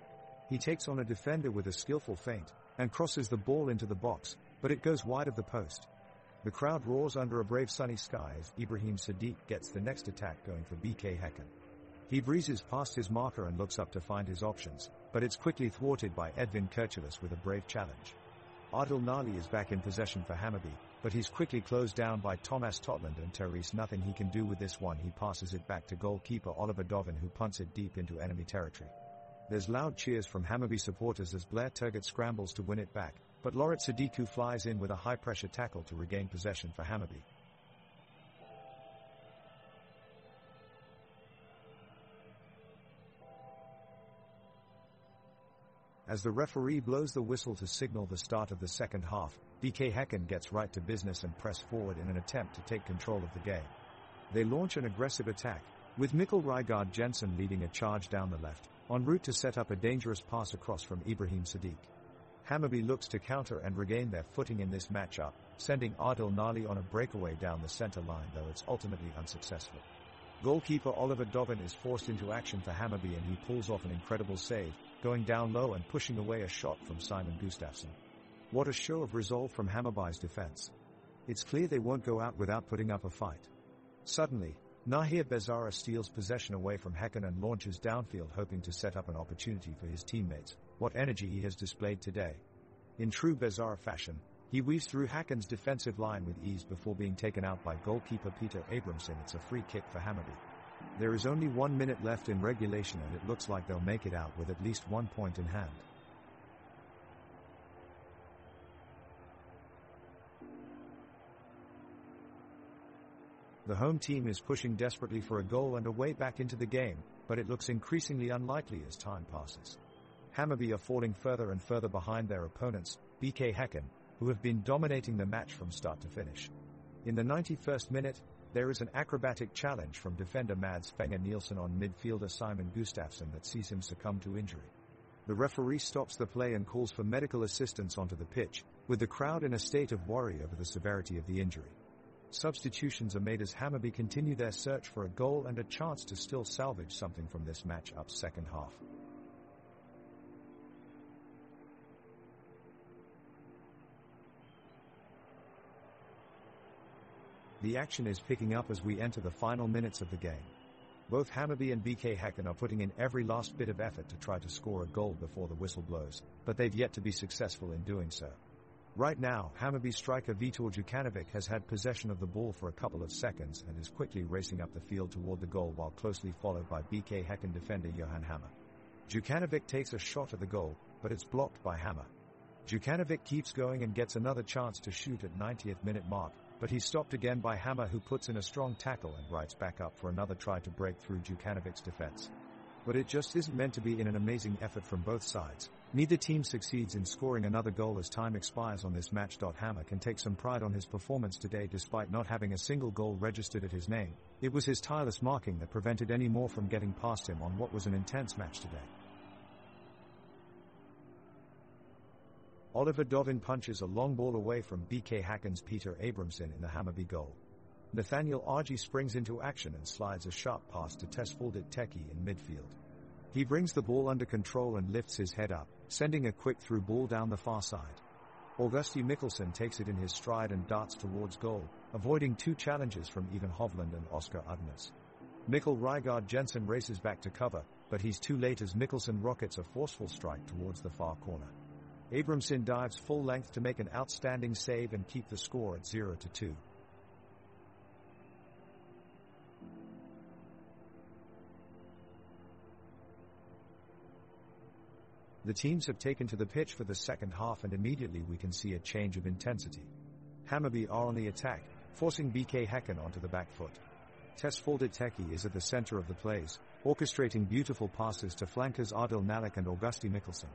He takes on a defender with a skillful feint, and crosses the ball into the box, but it goes wide of the post. The crowd roars under a brave sunny sky as Ibrahim Sadiq gets the next attack going for BK Häcken. He breezes past his marker and looks up to find his options, but it's quickly thwarted by Edvin Kirchelis with a brave challenge. Adil Nali is back in possession for Hammarby, but he's quickly closed down by Thomas Totland and Therese. Nothing he can do with this one. He passes it back to goalkeeper Oliver Dovin, who punts it deep into enemy territory. There's loud cheers from Hammarby supporters as Blair Turgott scrambles to win it back, but Loret Sadiku flies in with a high-pressure tackle to regain possession for Hammarby. As the referee blows the whistle to signal the start of the second half, BK Häcken gets right to business and press forward in an attempt to take control of the game. They launch an aggressive attack, with Mikkel Rygaard Jensen leading a charge down the left, en route to set up a dangerous pass across from Ibrahim Sadiq. Hammarby looks to counter and regain their footing in this matchup, sending Adil Nali on a breakaway down the center line, though it's ultimately unsuccessful. Goalkeeper Oliver Dovin is forced into action for Hammarby and he pulls off an incredible save, going down low and pushing away a shot from Simon Gustafsson. What a show of resolve from Hammarby's defense. It's clear they won't go out without putting up a fight. Suddenly, Nahir Bezara steals possession away from Häcken and launches downfield, hoping to set up an opportunity for his teammates. What energy he has displayed today. In true Bezara fashion, he weaves through Häcken's defensive line with ease before being taken out by goalkeeper Peter Abramson. It's a free kick for Hammarby. There is only 1 minute left in regulation and it looks like they'll make it out with at least 1 point in hand. The home team is pushing desperately for a goal and a way back into the game, but it looks increasingly unlikely as time passes. Hammarby are falling further and further behind their opponents, BK Häcken, who have been dominating the match from start to finish. In the 91st minute, there is an acrobatic challenge from defender Mads Fenger Nielsen on midfielder Simon Gustafsson that sees him succumb to injury. The referee stops the play and calls for medical assistance onto the pitch, with the crowd in a state of worry over the severity of the injury. Substitutions are made as Hammarby continue their search for a goal and a chance to still salvage something from this match-up's second half. The action is picking up as we enter the final minutes of the game. Both Hammarby and BK Häcken are putting in every last bit of effort to try to score a goal before the whistle blows, but they've yet to be successful in doing so. Right now, Hammarby striker Viktor Djukanovic has had possession of the ball for a couple of seconds and is quickly racing up the field toward the goal while closely followed by BK Häcken defender Johan Hammer. Djukanovic takes a shot at the goal, but it's blocked by Hammer. Djukanovic keeps going and gets another chance to shoot at 90th minute mark, but he's stopped again by Hammer, who puts in a strong tackle and rights back up for another try to break through Djukanovic's defense. But it just isn't meant to be in an amazing effort from both sides. Neither team succeeds in scoring another goal as time expires on this match. Hammer can take some pride on his performance today despite not having a single goal registered at his name. It was his tireless marking that prevented any more from getting past him on what was an intense match today. Oliver Dovin punches a long ball away from BK Häcken's Peter Abramson in the Hammarby goal. Nathaniel Argy springs into action and slides a sharp pass to Tesfaldit Teki in midfield. He brings the ball under control and lifts his head up, sending a quick through ball down the far side. Augusti Mikkelsen takes it in his stride and darts towards goal, avoiding two challenges from Even Hovland and Oscar Udnes. Mikkel Rygaard Jensen races back to cover, but he's too late as Mikkelsen rockets a forceful strike towards the far corner. Abramson dives full length to make an outstanding save and keep the score at 0-2. The teams have taken to the pitch for the second half and immediately we can see a change of intensity. Hammarby are on the attack, forcing BK Häcken onto the back foot. Tesfaldet Teki is at the center of the plays, orchestrating beautiful passes to flankers Adil Nalik and Augusti Mikkelsen.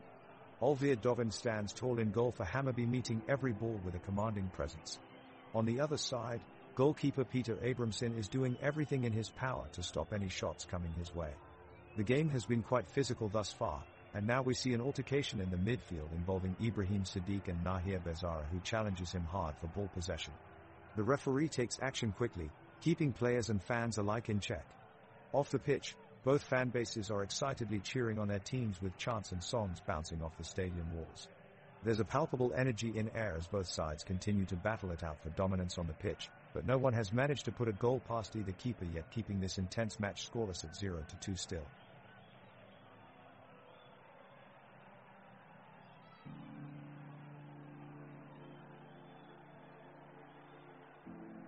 Olvir Dovin stands tall in goal for Hammarby, meeting every ball with a commanding presence. On the other side, goalkeeper Peter Abramson is doing everything in his power to stop any shots coming his way. The game has been quite physical thus far, and now we see an altercation in the midfield involving Ibrahim Sadiq and Nahir Bezara, who challenges him hard for ball possession. The referee takes action quickly, keeping players and fans alike in check. Off the pitch, both fan bases are excitedly cheering on their teams with chants and songs bouncing off the stadium walls. There's a palpable energy in air as both sides continue to battle it out for dominance on the pitch, but no one has managed to put a goal past either keeper yet, keeping this intense match scoreless at 0-2 still.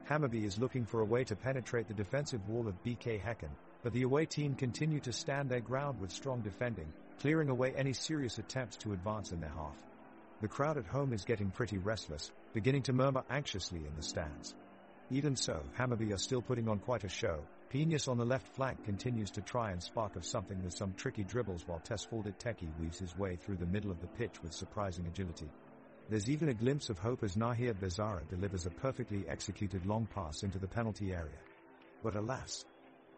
Hammarby is looking for a way to penetrate the defensive wall of BK Häcken, but the away team continue to stand their ground with strong defending, clearing away any serious attempts to advance in their half. The crowd at home is getting pretty restless, beginning to murmur anxiously in the stands. Even so, Hammarby are still putting on quite a show. Pinas on the left flank continues to try and spark of something with some tricky dribbles, while Tesfaldet Teki weaves his way through the middle of the pitch with surprising agility. There's even a glimpse of hope as Nahir Bezara delivers a perfectly executed long pass into the penalty area. But alas,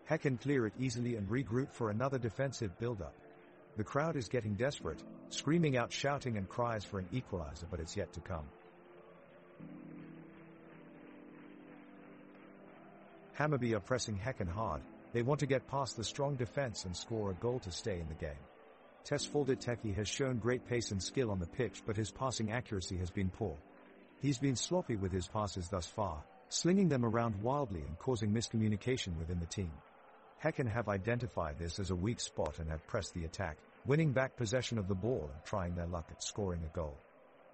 Häcken clear it easily and regroup for another defensive build-up. The crowd is getting desperate, screaming out, shouting and cries for an equalizer, but it's yet to come. Hammarby are pressing Häcken hard. They want to get past the strong defense and score a goal to stay in the game. Tesfaldet Teki has shown great pace and skill on the pitch, but his passing accuracy has been poor. He's been sloppy with his passes thus far, slinging them around wildly and causing miscommunication within the team. Häcken have identified this as a weak spot and have pressed the attack, winning back possession of the ball and trying their luck at scoring a goal.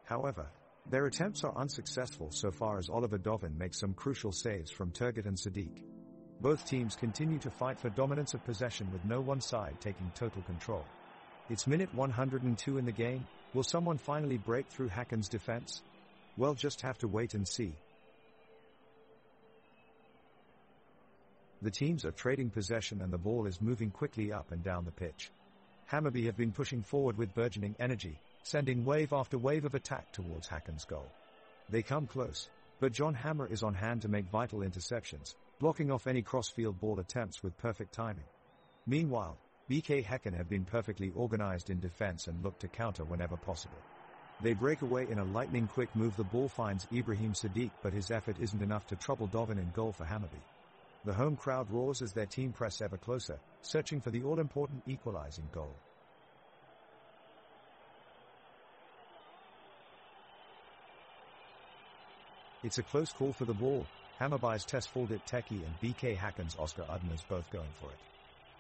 However, their attempts are unsuccessful so far as Oliver Dovin makes some crucial saves from Turgut and Sadiq. Both teams continue to fight for dominance of possession with no one side taking total control. It's minute 102 in the game. Will someone finally break through Häcken's defense? We'll just have to wait and see. The teams are trading possession and the ball is moving quickly up and down the pitch. Hammarby have been pushing forward with burgeoning energy, sending wave after wave of attack towards Häcken's goal. They come close, but John Hammer is on hand to make vital interceptions, blocking off any cross-field ball attempts with perfect timing. Meanwhile, BK Häcken have been perfectly organized in defense and look to counter whenever possible. They break away in a lightning-quick move. The ball finds Ibrahim Sadiq, but his effort isn't enough to trouble Dovin in goal for Hammarby. The home crowd roars as their team press ever closer, searching for the all-important equalizing goal. It's a close call for the ball. Hammarby's Tesfaldet Teki and BK Häcken's Oscar Udnes both going for it.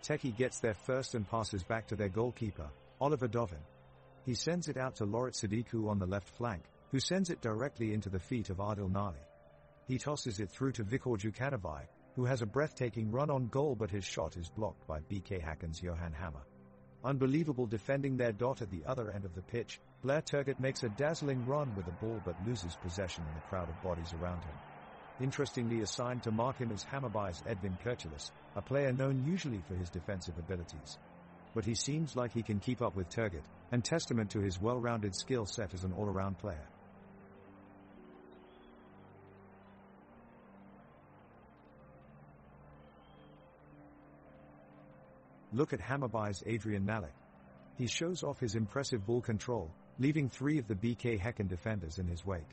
Teki gets there first and passes back to their goalkeeper, Oliver Dovin. He sends it out to Lorit Sadiku on the left flank, who sends it directly into the feet of Adil Nali. He tosses it through to Viktor Jukanovic, who has a breathtaking run on goal, but his shot is blocked by BK Häcken's Johan Hammer. Unbelievable defending there. At the other end of the pitch, Blair Turgut makes a dazzling run with the ball but loses possession in the crowd of bodies around him. Interestingly, assigned to mark him is Hammarby's Edvin Kurtulus, a player known usually for his defensive abilities. But he seems like he can keep up with Turgut, and testament to his well-rounded skill set as an all-around player. Look at Hammarby's Adrian Malik. He shows off his impressive ball control, leaving three of the BK Häcken defenders in his wake.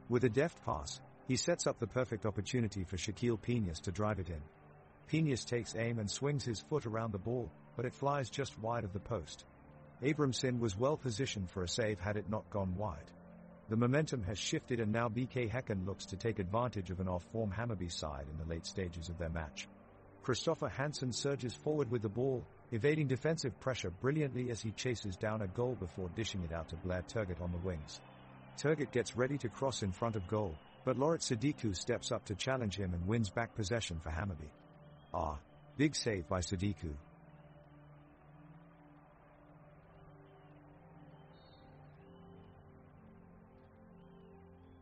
With a deft pass, he sets up the perfect opportunity for Shaquille Pinas to drive it in. Pinas takes aim and swings his foot around the ball, but it flies just wide of the post. Abramson was well positioned for a save had it not gone wide. The momentum has shifted and now BK Häcken looks to take advantage of an off-form Hammarby side in the late stages of their match. Christopher Hansen surges forward with the ball, evading defensive pressure brilliantly as he chases down a goal before dishing it out to Blair Turgut on the wings. Turgut gets ready to cross in front of goal, but Loret Sadiku steps up to challenge him and wins back possession for Hammarby. Big save by Sadiku.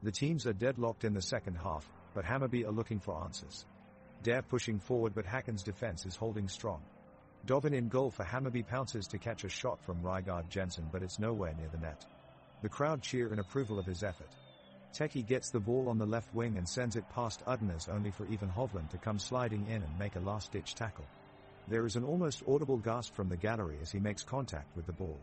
The teams are deadlocked in the second half, but Hammarby are looking for answers. They're pushing forward, but Häcken's defense is holding strong. Dovin in goal for Hammarby pounces to catch a shot from Rygaard Jensen, but it's nowhere near the net. The crowd cheer in approval of his effort. Teki gets the ball on the left wing and sends it past Udnes, only for Ivan Hovland to come sliding in and make a last-ditch tackle. There is an almost audible gasp from the gallery as he makes contact with the ball.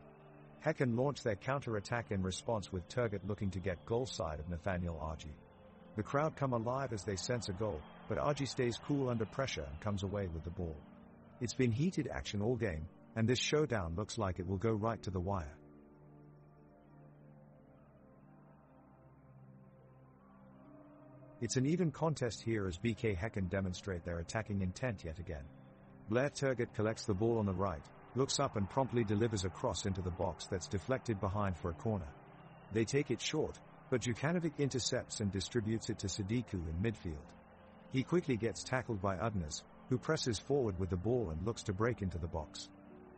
Häcken launch their counter-attack in response, with Turgut looking to get goal side of Nathaniel Argy. The crowd come alive as they sense a goal, but Argy stays cool under pressure and comes away with the ball. It's been heated action all game, and this showdown looks like it will go right to the wire. It's an even contest here as BK Häcken demonstrate their attacking intent yet again. Blair Turgut collects the ball on the right, looks up and promptly delivers a cross into the box that's deflected behind for a corner. They take it short, but Jukanovic intercepts and distributes it to Sadiku in midfield. He quickly gets tackled by Udnes, who presses forward with the ball and looks to break into the box.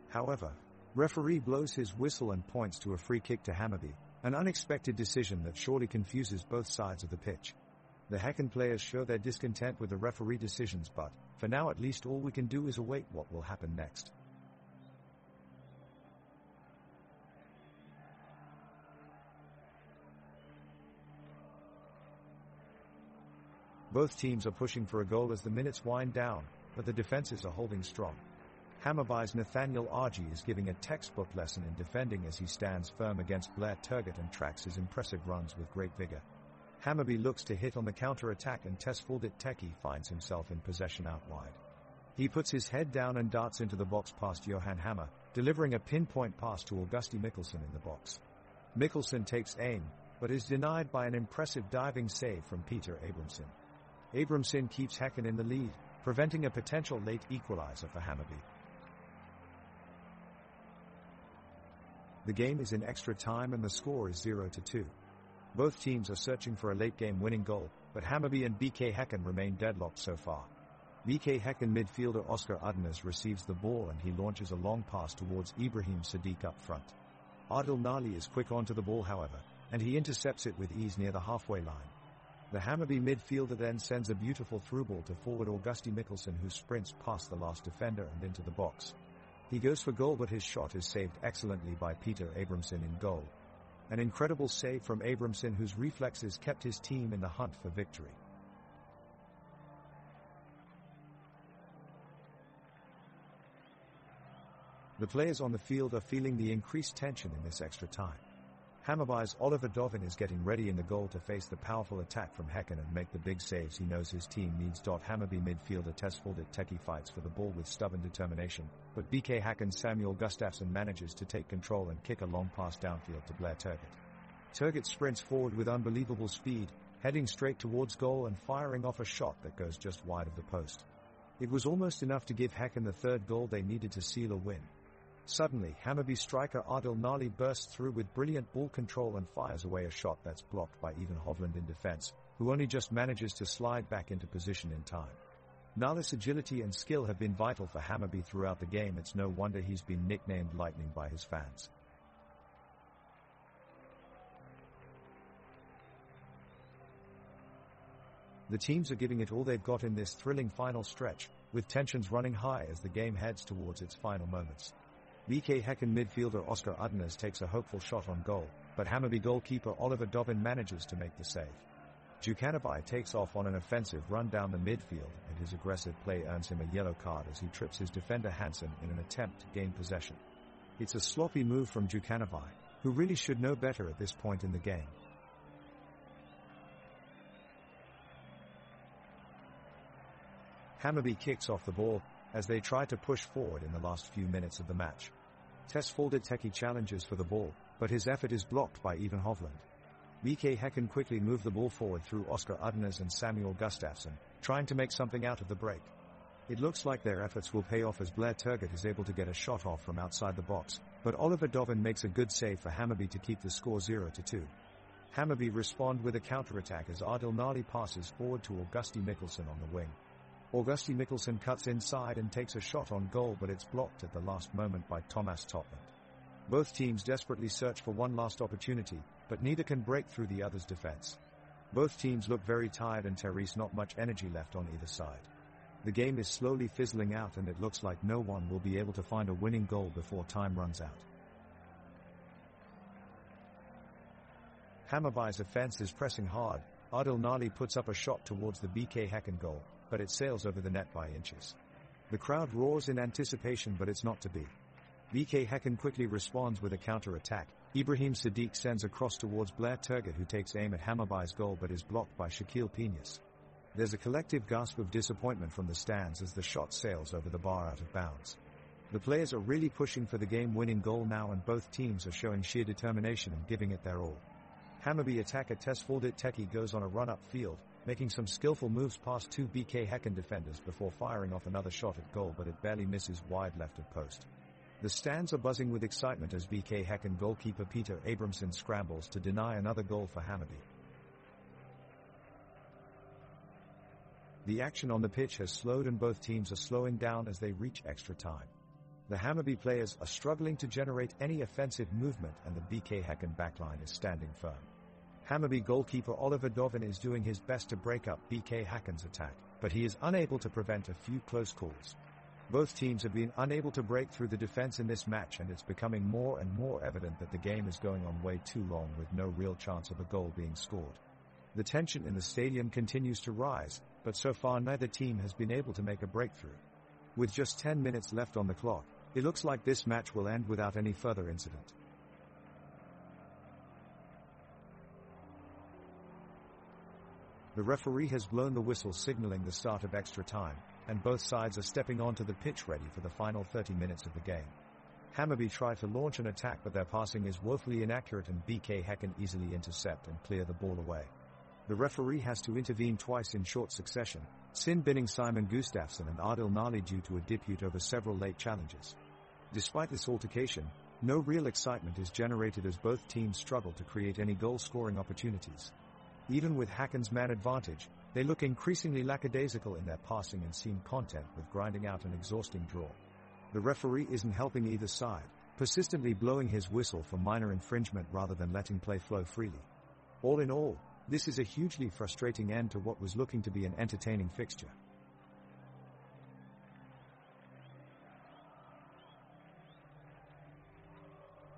However, referee blows his whistle and points to a free kick to Hammarby, an unexpected decision that surely confuses both sides of the pitch. The Häcken players show their discontent with the referee decisions, but, for now at least, all we can do is await what will happen next. Both teams are pushing for a goal as the minutes wind down, but the defenses are holding strong. Hammarby's Nathaniel Argy is giving a textbook lesson in defending as he stands firm against Blair Turgut and tracks his impressive runs with great vigor. Hammarby looks to hit on the counter-attack and Tesfaldet Teki finds himself in possession out wide. He puts his head down and darts into the box past Johan Hammer, delivering a pinpoint pass to Augusti Mikkelsen in the box. Mikkelsen takes aim, but is denied by an impressive diving save from Peter Abramson. Abramson keeps Häcken in the lead, preventing a potential late equalizer for Hammarby. The game is in extra time and the score is 0-2. Both teams are searching for a late-game winning goal, but Hammarby and BK Häcken remain deadlocked so far. BK Häcken midfielder Oscar Udnes receives the ball and he launches a long pass towards Ibrahim Sadiq up front. Adil Nali is quick onto the ball, however, and he intercepts it with ease near the halfway line. The Hammarby midfielder then sends a beautiful through ball to forward Augusti Mikkelsen, who sprints past the last defender and into the box. He goes for goal, but his shot is saved excellently by Peter Abramson in goal. An incredible save from Abramson, whose reflexes kept his team in the hunt for victory. The players on the field are feeling the increased tension in this extra time. Hammarby's Oliver Dovin is getting ready in the goal to face the powerful attack from Häcken and make the big saves he knows his team needs. Hammarby midfielder Tesfaldet Teki fights for the ball with stubborn determination, but BK Häcken's Samuel Gustafsson manages to take control and kick a long pass downfield to Blair Turgut. Turgut sprints forward with unbelievable speed, heading straight towards goal and firing off a shot that goes just wide of the post. It was almost enough to give Häcken the third goal they needed to seal a win. Suddenly, Hammarby striker Adil Nali bursts through with brilliant ball control and fires away a shot that's blocked by Ivan Hovland in defense, who only just manages to slide back into position in time. Nali's agility and skill have been vital for Hammarby throughout the game. It's no wonder he's been nicknamed Lightning by his fans. The teams are giving it all they've got in this thrilling final stretch, with tensions running high as the game heads towards its final moments. BK Häcken midfielder Oscar Udnes takes a hopeful shot on goal, but Hammarby goalkeeper Oliver Dovin manages to make the save. Jukanovic takes off on an offensive run down the midfield, and his aggressive play earns him a yellow card as he trips his defender Hansen in an attempt to gain possession. It's a sloppy move from Jukanovic, who really should know better at this point in the game. Hammarby kicks off the ball as they try to push forward in the last few minutes of the match. Tesfaldet Teki challenges for the ball, but his effort is blocked by Ivan Hovland. BK Häcken quickly move the ball forward through Oscar Udnes and Samuel Gustafsson, trying to make something out of the break. It looks like their efforts will pay off as Blair Turgott is able to get a shot off from outside the box, but Oliver Dovin makes a good save for Hammarby to keep the score 0-2. Hammarby respond with a counter-attack as Adil Nali passes forward to Augusti Mikkelsen on the wing. Augusti Mikkelsen cuts inside and takes a shot on goal, but it's blocked at the last moment by Thomas Totland. Both teams desperately search for one last opportunity, but neither can break through the other's defense. Both teams look very tired and there's not much energy left on either side. The game is slowly fizzling out and it looks like no one will be able to find a winning goal before time runs out. Hammarby's offense is pressing hard. Adil Nali puts up a shot towards the BK Häcken goal, but it sails over the net by inches. The crowd roars in anticipation, but it's not to be. BK Häcken quickly responds with a counter-attack. Ibrahim Sadiq sends a cross towards Blair Turgott, who takes aim at Hammarby's goal but is blocked by Shaquille Pinas. There's a collective gasp of disappointment from the stands as the shot sails over the bar out of bounds. The players are really pushing for the game-winning goal now, and both teams are showing sheer determination and giving it their all. Hammarby attacker Tesfaldit Teki goes on a run upfield, making some skillful moves past two BK Häcken defenders before firing off another shot at goal, but it barely misses wide left of post. The stands are buzzing with excitement as BK Häcken goalkeeper Peter Abramson scrambles to deny another goal for Hammarby. The action on the pitch has slowed and both teams are slowing down as they reach extra time. The Hammarby players are struggling to generate any offensive movement and the BK Häcken backline is standing firm. Hammarby goalkeeper Oliver Dovin is doing his best to break up BK Häcken's attack, but he is unable to prevent a few close calls. Both teams have been unable to break through the defense in this match, and it's becoming more and more evident that the game is going on way too long with no real chance of a goal being scored. The tension in the stadium continues to rise, but so far neither team has been able to make a breakthrough. With just 10 minutes left on the clock, it looks like this match will end without any further incident. The referee has blown the whistle signaling the start of extra time, and both sides are stepping onto the pitch ready for the final 30 minutes of the game. Hammarby try to launch an attack, but their passing is woefully inaccurate and BK Häcken easily intercept and clear the ball away. The referee has to intervene twice in short succession, sin-binning Simon Gustafsson and Adil Nali due to a dispute over several late challenges. Despite this altercation, no real excitement is generated as both teams struggle to create any goal-scoring opportunities. Even with Häcken's man advantage, they look increasingly lackadaisical in their passing and seem content with grinding out an exhausting draw. The referee isn't helping either side, persistently blowing his whistle for minor infringement rather than letting play flow freely. All in all, this is a hugely frustrating end to what was looking to be an entertaining fixture.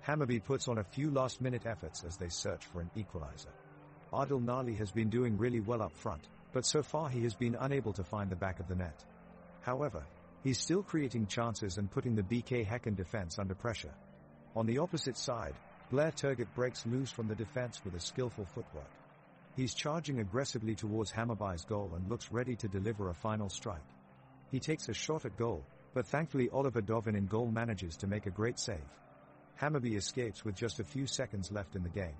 Hammarby puts on a few last-minute efforts as they search for an equalizer. Adil Nali has been doing really well up front, but so far he has been unable to find the back of the net. However, he's still creating chances and putting the BK Häcken defense under pressure. On the opposite side, Blair Turgott breaks loose from the defense with a skillful footwork. He's charging aggressively towards Hammarby's goal and looks ready to deliver a final strike. He takes a shot at goal, but thankfully Oliver Dovin in goal manages to make a great save. Hammarby escapes with just a few seconds left in the game.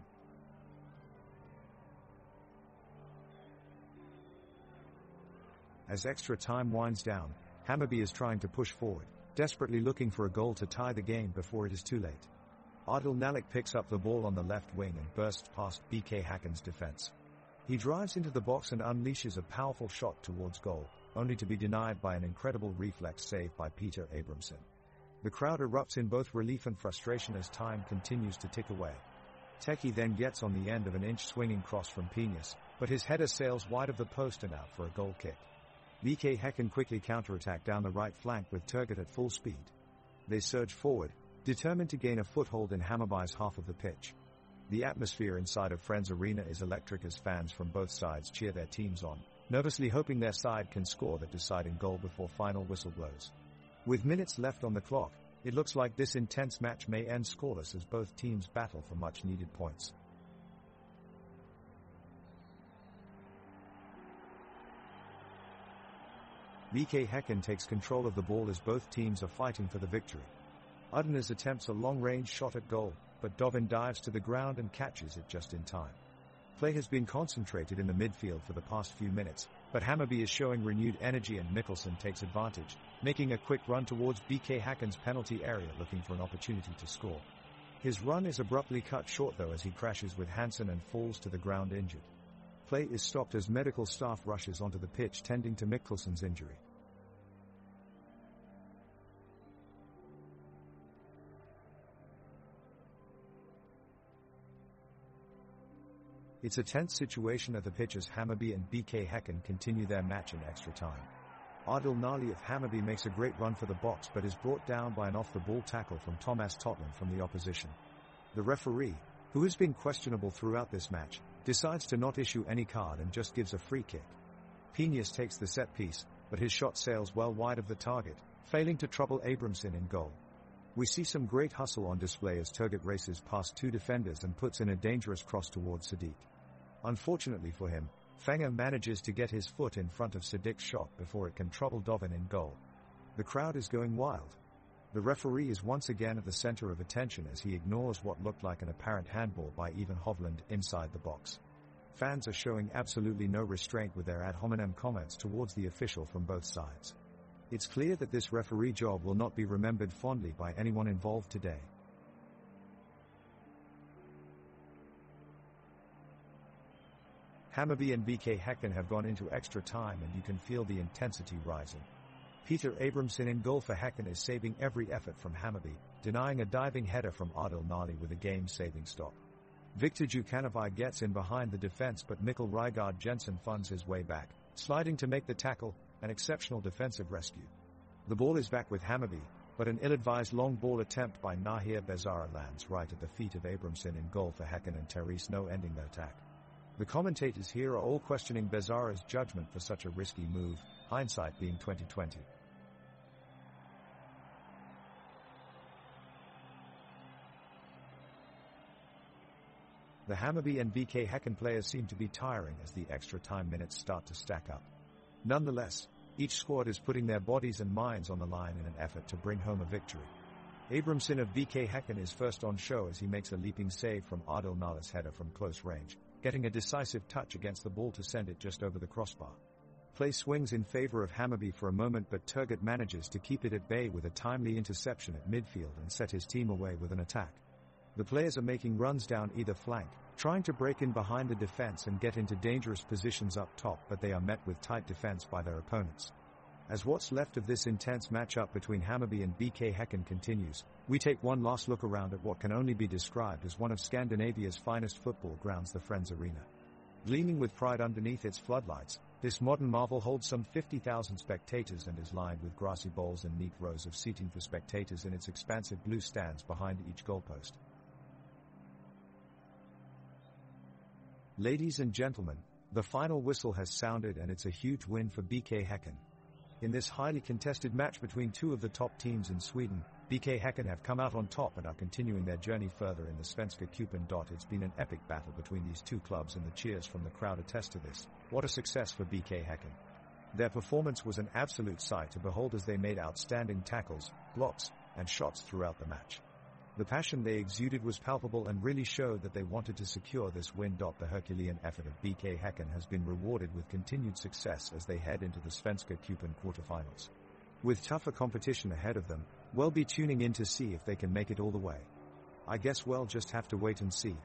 As extra time winds down, Hammarby is trying to push forward, desperately looking for a goal to tie the game before it is too late. Adil Nalik picks up the ball on the left wing and bursts past BK Häcken's defense. He drives into the box and unleashes a powerful shot towards goal, only to be denied by an incredible reflex save by Peter Abramson. The crowd erupts in both relief and frustration as time continues to tick away. Teki then gets on the end of an inch swinging cross from Pinas, but his header sails wide of the post and out for a goal kick. BK Häcken quickly counterattack down the right flank with Turgott at full speed. They surge forward, determined to gain a foothold in Hammarby's half of the pitch. The atmosphere inside of Friends Arena is electric as fans from both sides cheer their teams on, nervously hoping their side can score the deciding goal before final whistle blows. With minutes left on the clock, it looks like this intense match may end scoreless as both teams battle for much-needed points. BK Häcken takes control of the ball as both teams are fighting for the victory. Udnes attempts a long-range shot at goal, but Dovin dives to the ground and catches it just in time. Play has been concentrated in the midfield for the past few minutes, but Hammarby is showing renewed energy and Mikkelsen takes advantage, making a quick run towards BK Häcken's penalty area looking for an opportunity to score. His run is abruptly cut short though as he crashes with Hansen and falls to the ground injured. Play is stopped as medical staff rushes onto the pitch tending to Mikkelsen's injury. It's a tense situation at the pitch as Hammarby and BK Häcken continue their match in extra time. Adil Nali of Hammarby makes a great run for the box but is brought down by an off-the-ball tackle from Thomas Totland from the opposition. The referee, who has been questionable throughout this match, decides to not issue any card and just gives a free kick. Peñas takes the set piece, but his shot sails well wide of the target, failing to trouble Abramson in goal. We see some great hustle on display as Turgut races past two defenders and puts in a dangerous cross towards Sadiq. Unfortunately for him, Fenger manages to get his foot in front of Sadiq's shot before it can trouble Dovin in goal. The crowd is going wild. The referee is once again at the center of attention as he ignores what looked like an apparent handball by Ivan Hovland inside the box. Fans are showing absolutely no restraint with their ad hominem comments towards the official from both sides. It's clear that this referee job will not be remembered fondly by anyone involved today. Hammarby and BK Häcken have gone into extra time and you can feel the intensity rising. Peter Abramson in goal for Häcken is saving every effort from Hammarby, denying a diving header from Adil Nali with a game-saving stop. Viktor Djukanovic gets in behind the defense but Mikkel Rygaard Jensen funds his way back, sliding to make the tackle, an exceptional defensive rescue. The ball is back with Hammarby, but an ill-advised long ball attempt by Nahir Bezara lands right at the feet of Abramson in goal for Häcken and Therese No ending the attack. The commentators here are all questioning Bezara's judgment for such a risky move, hindsight being 2020. The Hammarby and BK Häcken players seem to be tiring as the extra time minutes start to stack up. Nonetheless, each squad is putting their bodies and minds on the line in an effort to bring home a victory. Abramson of BK Häcken is first on show as he makes a leaping save from Adil Nali's header from close range, getting a decisive touch against the ball to send it just over the crossbar. Play swings in favor of Hammarby for a moment but Turgut manages to keep it at bay with a timely interception at midfield and set his team away with an attack. The players are making runs down either flank, trying to break in behind the defense and get into dangerous positions up top but they are met with tight defense by their opponents. As what's left of this intense matchup between Hammarby and BK Häcken continues, we take one last look around at what can only be described as one of Scandinavia's finest football grounds, the Friends Arena. Gleaming with pride underneath its floodlights, this modern marvel holds some 50,000 spectators and is lined with grassy bowls and neat rows of seating for spectators in its expansive blue stands behind each goalpost. Ladies and gentlemen, the final whistle has sounded and it's a huge win for BK Häcken. In this highly contested match between two of the top teams in Sweden, BK Häcken have come out on top and are continuing their journey further in the Svenska Cupen. It's been an epic battle between these two clubs and the cheers from the crowd attest to this. What a success for BK Häcken. Their performance was an absolute sight to behold as they made outstanding tackles, blocks, and shots throughout the match. The passion they exuded was palpable and really showed that they wanted to secure this win. The Herculean effort of BK Häcken has been rewarded with continued success as they head into the Svenska Cupen quarterfinals. With tougher competition ahead of them, we'll be tuning in to see if they can make it all the way. I guess we'll just have to wait and see.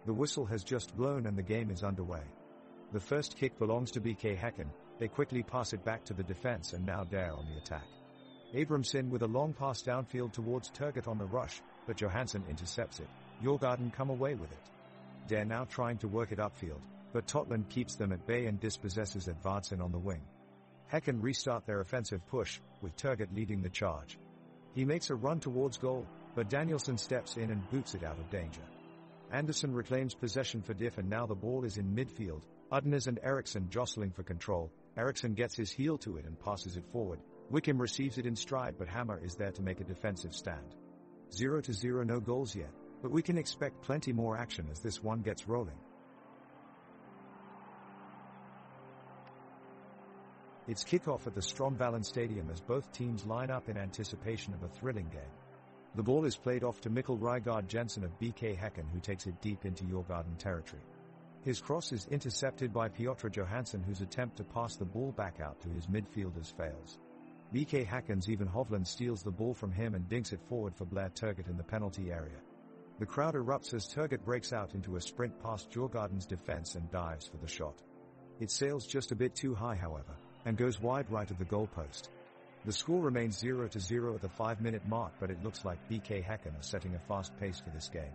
The whistle has just blown and the game is underway. The first kick belongs to BK Häcken. They quickly pass it back to the defense and now Dare on the attack. Abramson with a long pass downfield towards Turgut on the rush, but Johansson intercepts it. Djurgården come away with it. Dare now trying to work it upfield, but Totland keeps them at bay and dispossesses Edvardsen on the wing. Häcken restart their offensive push, with Turgut leading the charge. He makes a run towards goal, but Danielsson steps in and boots it out of danger. Andersson reclaims possession for Diff and now the ball is in midfield, Udnes and Eriksson jostling for control. Eriksson gets his heel to it and passes it forward. Wickham receives it in stride but Hammer is there to make a defensive stand. 0-0, no goals yet, but we can expect plenty more action as this one gets rolling. It's kickoff at the Stromvallen Stadium as both teams line up in anticipation of a thrilling game. The ball is played off to Mikkel Rygaard Jensen of BK Häcken who takes it deep into Djurgården territory. His cross is intercepted by Piotr Johansson whose attempt to pass the ball back out to his midfielders fails. BK Häcken's Even Hovland steals the ball from him and dinks it forward for Blair Turgut in the penalty area. The crowd erupts as Turgut breaks out into a sprint past Djurgården's defense and dives for the shot. It sails just a bit too high however, and goes wide right of the goalpost. The score remains 0-0 at the 5-minute mark, but it looks like BK Häcken are setting a fast pace for this game.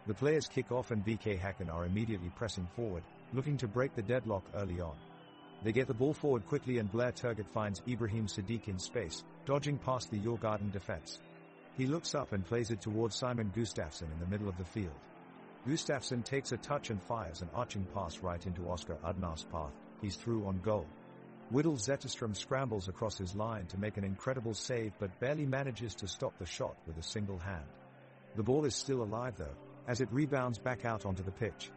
The players kick off and BK Häcken are immediately pressing forward, looking to break the deadlock early on. They get the ball forward quickly and Blair Turgut finds Ibrahim Sadiq in space, dodging past the Djurgården defense. He looks up and plays it towards Simon Gustafsson in the middle of the field. Gustafsson takes a touch and fires an arching pass right into Oscar Udnas' path. He's through on goal. Whittle Zetterström scrambles across his line to make an incredible save but barely manages to stop the shot with a single hand. The ball is still alive though, as it rebounds back out onto the pitch.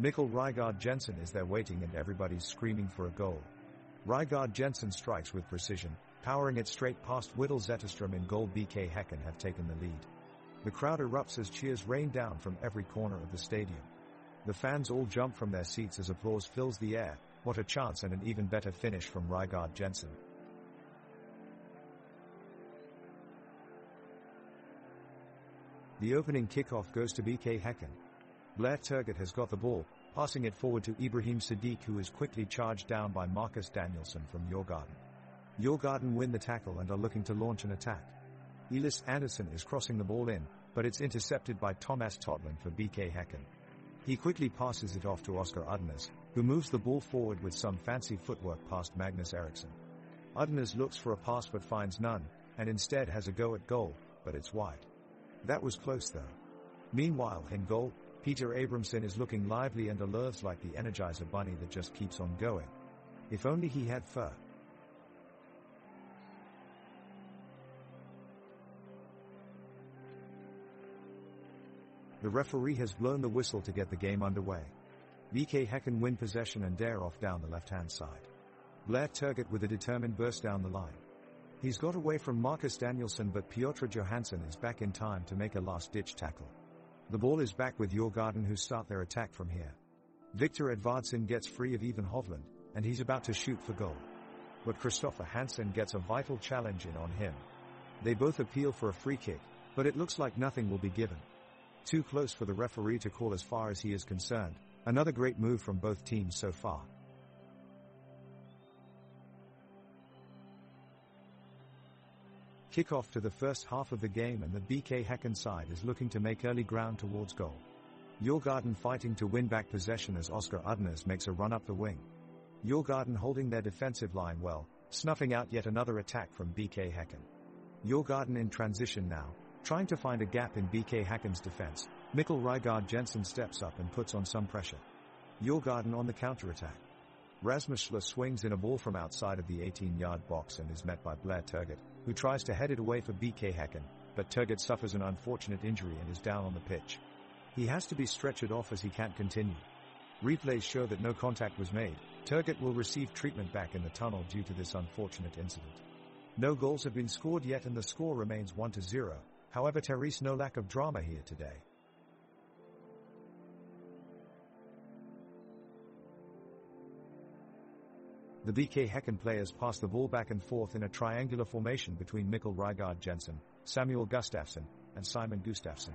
Mikkel Rygaard Jensen is there waiting and everybody's screaming for a goal. Rygaard Jensen strikes with precision, powering it straight past Whittle Zetterström in goal. BK Häcken have taken the lead. The crowd erupts as cheers rain down from every corner of the stadium. The fans all jump from their seats as applause fills the air. What a chance and an even better finish from Rygaard Jensen. The opening kickoff goes to BK Häcken. Blair Turgut has got the ball, passing it forward to Ibrahim Sadiq who is quickly charged down by Marcus Danielsson from Djurgården. Djurgården win the tackle and are looking to launch an attack. Elias Andersson is crossing the ball in, but it's intercepted by Thomas Totland for BK Häcken. He quickly passes it off to Oscar Udnes, who moves the ball forward with some fancy footwork past Magnus Eriksson. Udnes looks for a pass but finds none, and instead has a go at goal, but it's wide. That was close though. Meanwhile, in goal, Peter Abramson is looking lively and allures like the Energizer bunny that just keeps on going. If only he had fur. The referee has blown the whistle to get the game underway. BK Häcken win possession and dare off down the left-hand side. Blair Turgut with a determined burst down the line. He's got away from Marcus Danielsson but Piotr Johansson is back in time to make a last-ditch tackle. The ball is back with Djurgården who start their attack from here. Victor Edvardsen gets free of Even Hovland, and he's about to shoot for goal. But Christopher Hansen gets a vital challenge in on him. They both appeal for a free kick, but it looks like nothing will be given. Too close for the referee to call as far as he is concerned. Another great move from both teams so far. Kickoff to the first half of the game and the BK Häcken side is looking to make early ground towards goal. Djurgården fighting to win back possession as Oscar Udnes makes a run up the wing. Djurgården holding their defensive line well, snuffing out yet another attack from BK Häcken. Djurgården in transition now, trying to find a gap in BK Häcken's defense. Mikkel Rygaard Jensen steps up and puts on some pressure. Djurgården on the counter-attack. Rasmus Schler swings in a ball from outside of the 18-yard box and is met by Blair Turgut, who tries to head it away for BK Häcken, but Turgut suffers an unfortunate injury and is down on the pitch. He has to be stretchered off as he can't continue. Replays show that no contact was made. Turgut will receive treatment back in the tunnel due to this unfortunate incident. No goals have been scored yet and the score remains 1-0. However, there is no lack of drama here today. The BK Häcken players pass the ball back and forth in a triangular formation between Mikkel Rygaard Jensen, Samuel Gustafsson, and Simon Gustafsson.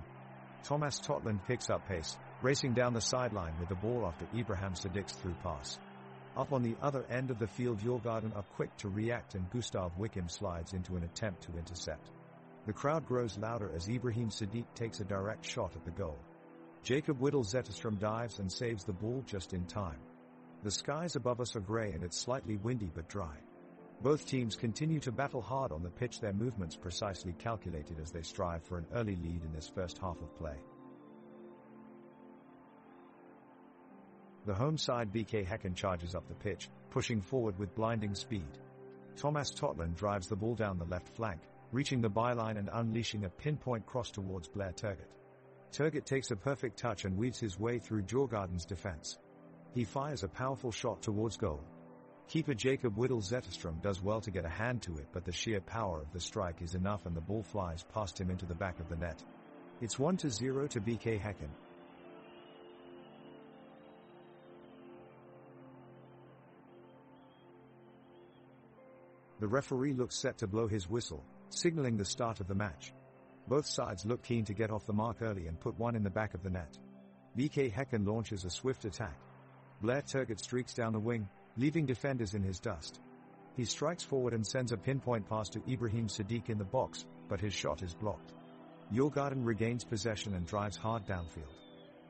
Thomas Totland picks up pace, racing down the sideline with the ball after Ibrahim Siddiq's through pass. Up on the other end of the field, Djurgården are quick to react and Gustav Wickham slides into an attempt to intercept. The crowd grows louder as Ibrahim Siddiq takes a direct shot at the goal. Jacob Whittle Zetterstrom dives and saves the ball just in time. The skies above us are grey and it's slightly windy but dry. Both teams continue to battle hard on the pitch, their movements precisely calculated as they strive for an early lead in this first half of play. The home side BK Häcken charges up the pitch, pushing forward with blinding speed. Thomas Totland drives the ball down the left flank, reaching the byline and unleashing a pinpoint cross towards Blair Turgott. Turgott takes a perfect touch and weaves his way through Djurgården's defense. He fires a powerful shot towards goal. Keeper Jacob Whittle Zetterstrom does well to get a hand to it, but the sheer power of the strike is enough and the ball flies past him into the back of the net. It's 1-0 to BK Häcken. The referee looks set to blow his whistle, signaling the start of the match. Both sides look keen to get off the mark early and put one in the back of the net. BK Häcken launches a swift attack. Blair Turgott streaks down the wing, leaving defenders in his dust. He strikes forward and sends a pinpoint pass to Ibrahim Siddiq in the box, but his shot is blocked. Djurgården regains possession and drives hard downfield.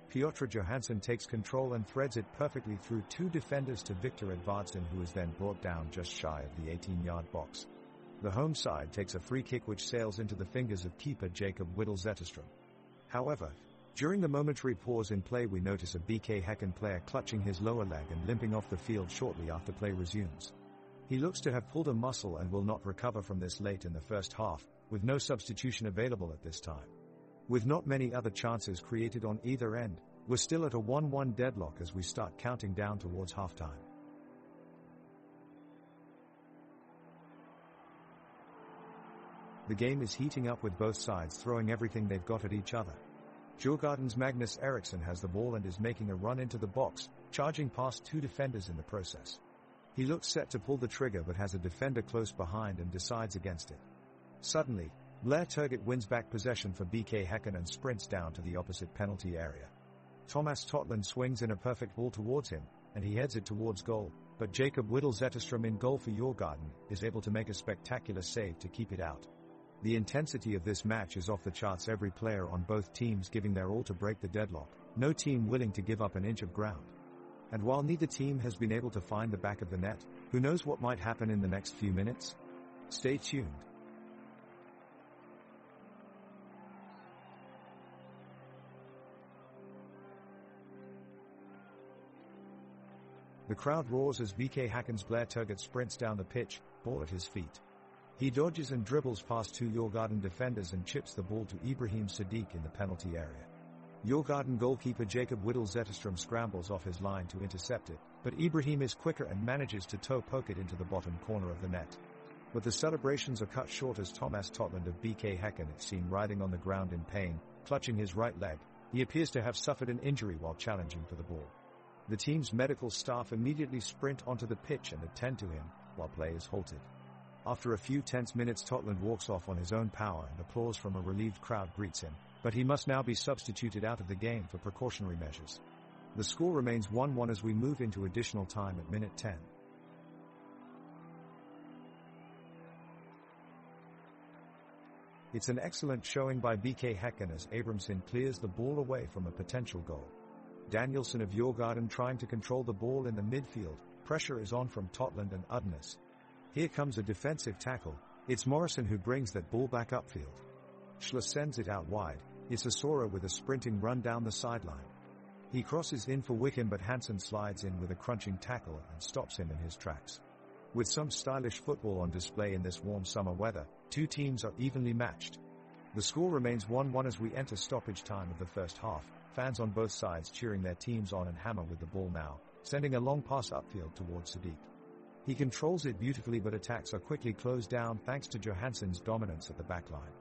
Piotr Johansson takes control and threads it perfectly through two defenders to Victor Edvardsson, who is then brought down just shy of the 18-yard box. The home side takes a free kick which sails into the fingers of keeper Jacob Whittle Zetterstrom. However, during the momentary pause in play, we notice a BK Häcken player clutching his lower leg and limping off the field shortly after play resumes. He looks to have pulled a muscle and will not recover from this late in the first half, with no substitution available at this time. With not many other chances created on either end, we're still at a 1-1 deadlock as we start counting down towards halftime. The game is heating up with both sides throwing everything they've got at each other. Djurgården's Magnus Eriksson has the ball and is making a run into the box, charging past two defenders in the process. He looks set to pull the trigger but has a defender close behind and decides against it. Suddenly, Blair Turgott wins back possession for BK Häcken and sprints down to the opposite penalty area. Thomas Totland swings in a perfect ball towards him, and he heads it towards goal, but Jacob Whittle Zetterstrom, in goal for Djurgården, is able to make a spectacular save to keep it out. The intensity of this match is off the charts, every player on both teams giving their all to break the deadlock, no team willing to give up an inch of ground. And while neither team has been able to find the back of the net, who knows what might happen in the next few minutes? Stay tuned. The crowd roars as BK Häcken's Blair Turgott sprints down the pitch, ball at his feet. He dodges and dribbles past two Djurgården defenders and chips the ball to Ibrahim Siddiq in the penalty area. Djurgården goalkeeper Jacob Whittle Zetterstrom scrambles off his line to intercept it, but Ibrahim is quicker and manages to toe poke it into the bottom corner of the net. But the celebrations are cut short as Thomas Totland of BK Häcken is seen writhing on the ground in pain, clutching his right leg. He appears to have suffered an injury while challenging for the ball. The team's medical staff immediately sprint onto the pitch and attend to him, while play is halted. After a few tense minutes, Totland walks off on his own power and applause from a relieved crowd greets him, but he must now be substituted out of the game for precautionary measures. The score remains 1-1 as we move into additional time at minute 10. It's an excellent showing by BK Häcken as Abramson clears the ball away from a potential goal. Danielsson of Djurgården trying to control the ball in the midfield, pressure is on from Totland and Udnes. Here comes a defensive tackle, it's Morrison who brings that ball back upfield. Schluss sends it out wide, it's Asora with a sprinting run down the sideline. He crosses in for Wickham but Hansen slides in with a crunching tackle and stops him in his tracks. With some stylish football on display in this warm summer weather, two teams are evenly matched. The score remains 1-1 as we enter stoppage time of the first half, fans on both sides cheering their teams on and hammer with the ball now, sending a long pass upfield towards Siddiq. He controls it beautifully but attacks are quickly closed down thanks to Johansson's dominance at the backline.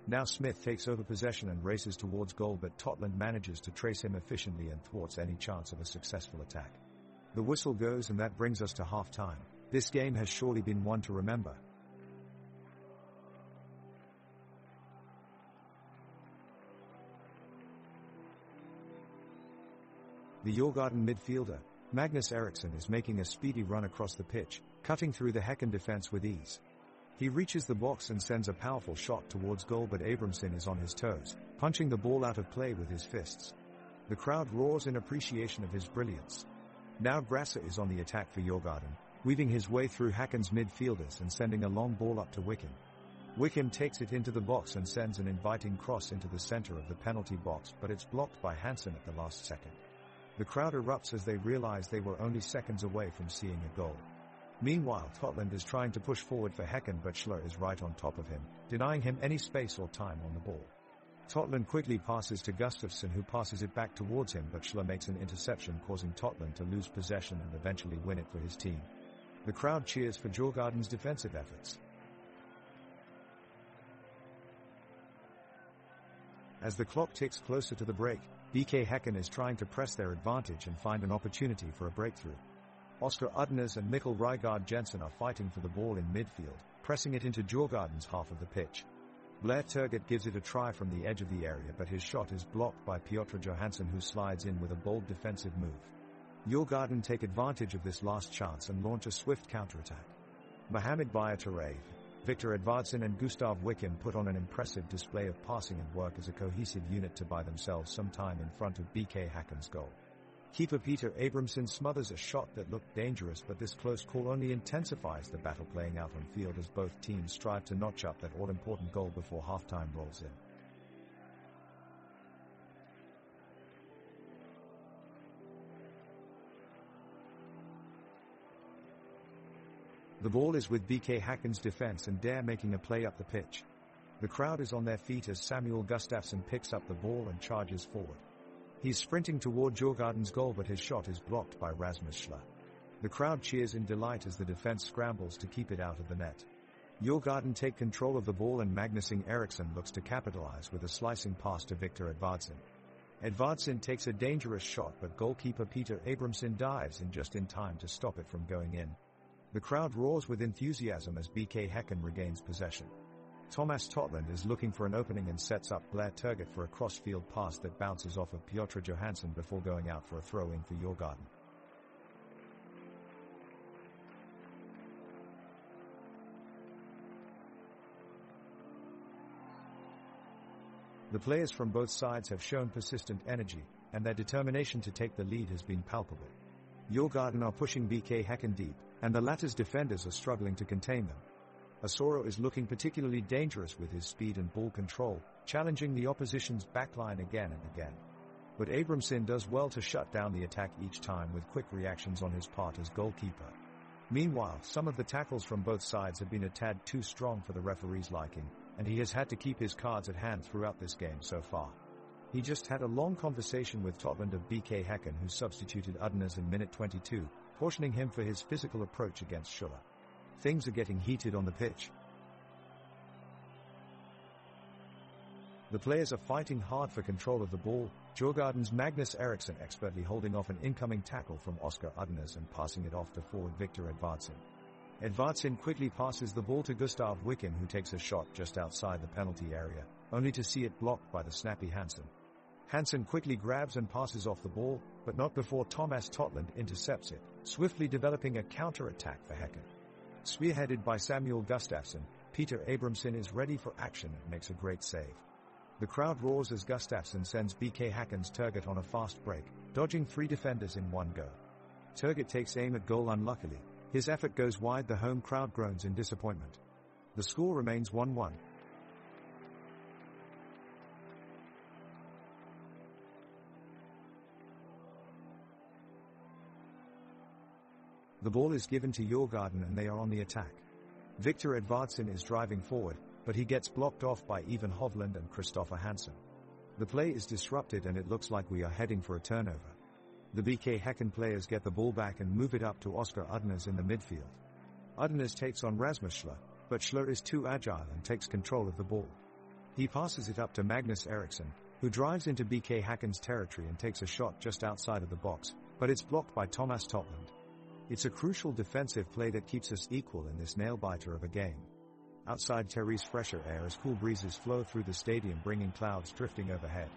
Now Smith takes over possession and races towards goal, but Totland manages to trace him efficiently and thwarts any chance of a successful attack. The whistle goes and that brings us to half-time. This game has surely been one to remember. The Djurgården midfielder, Magnus Eriksson, is making a speedy run across the pitch, cutting through the Häcken defense with ease. He reaches the box and sends a powerful shot towards goal, but Abramson is on his toes, punching the ball out of play with his fists. The crowd roars in appreciation of his brilliance. Now Grasser is on the attack for Djurgården, weaving his way through Häcken's midfielders and sending a long ball up to Wickham. Wickham takes it into the box and sends an inviting cross into the center of the penalty box, but it's blocked by Hansen at the last second. The crowd erupts as they realize they were only seconds away from seeing a goal. Meanwhile, Totland is trying to push forward for Häcken, but Schler is right on top of him, denying him any space or time on the ball. Totland quickly passes to Gustafsson, who passes it back towards him, but Schler makes an interception, causing Totland to lose possession and eventually win it for his team. The crowd cheers for Djurgården's defensive efforts. As the clock ticks closer to the break, BK Häcken is trying to press their advantage and find an opportunity for a breakthrough. Oscar Udnes and Mikkel Rygaard Jensen are fighting for the ball in midfield, pressing it into Djurgården's half of the pitch. Blair Turgott gives it a try from the edge of the area, but his shot is blocked by Piotr Johansson, who slides in with a bold defensive move. Djurgården take advantage of this last chance and launch a swift counterattack. Mohamed Bayatare, Victor Edvardsson and Gustav Wickham put on an impressive display of passing and work as a cohesive unit to buy themselves some time in front of BK Häcken's goal. Keeper Peter Abramson smothers a shot that looked dangerous, but this close call only intensifies the battle playing out on field as both teams strive to notch up that all-important goal before halftime rolls in. The ball is with BK Häcken's defense and Dare making a play up the pitch. The crowd is on their feet as Samuel Gustafsson picks up the ball and charges forward. He's sprinting toward Djurgården's goal, but his shot is blocked by Rasmus Schler. The crowd cheers in delight as the defense scrambles to keep it out of the net. Djurgården take control of the ball and Magnus Eriksson looks to capitalize with a slicing pass to Victor Edvardsson. Edvardsson takes a dangerous shot, but goalkeeper Peter Abramson dives in just in time to stop it from going in. The crowd roars with enthusiasm as BK Häcken regains possession. Thomas Totland is looking for an opening and sets up Blair Turgott for a cross-field pass that bounces off of Piotr Johansson before going out for a throw-in for Djurgården. The players from both sides have shown persistent energy, and their determination to take the lead has been palpable. Djurgården are pushing BK Häcken deep, and the latter's defenders are struggling to contain them. Asoro is looking particularly dangerous with his speed and ball control, challenging the opposition's backline again and again. But Abramson does well to shut down the attack each time with quick reactions on his part as goalkeeper. Meanwhile, some of the tackles from both sides have been a tad too strong for the referee's liking, and he has had to keep his cards at hand throughout this game so far. He just had a long conversation with Totland of BK Häcken, who substituted Udnes in minute 22, cautioning him for his physical approach against Schiller. Things are getting heated on the pitch. The players are fighting hard for control of the ball, Djurgården's Magnus Eriksson expertly holding off an incoming tackle from Oscar Udnes and passing it off to forward Victor Edvardsson. Edvardsson quickly passes the ball to Gustav Wickham, who takes a shot just outside the penalty area, only to see it blocked by the snappy Hansen. Hansen quickly grabs and passes off the ball, but not before Thomas Totland intercepts it, swiftly developing a counter-attack for Häcken. Spearheaded by Samuel Gustafsson, Peter Abramson is ready for action and makes a great save. The crowd roars as Gustafsson sends BK Häcken's Turgott on a fast break, dodging 3 defenders in one go. Turgott takes aim at goal unluckily. His effort goes wide. The home crowd groans in disappointment. The score remains 1-1. The ball is given to Djurgården and they are on the attack. Victor Edvardsson is driving forward, but he gets blocked off by Ivan Hovland and Christopher Hansen. The play is disrupted and it looks like we are heading for a turnover. The BK Häcken players get the ball back and move it up to Oscar Udnes in the midfield. Udnes takes on Rasmus Schler, but Schler is too agile and takes control of the ball. He passes it up to Magnus Eriksson, who drives into BK Häcken's territory and takes a shot just outside of the box, but it's blocked by Thomas Totland. It's a crucial defensive play that keeps us equal in this nail-biter of a game. Outside, Therese fresher air as cool breezes flow through the stadium, bringing clouds drifting overhead.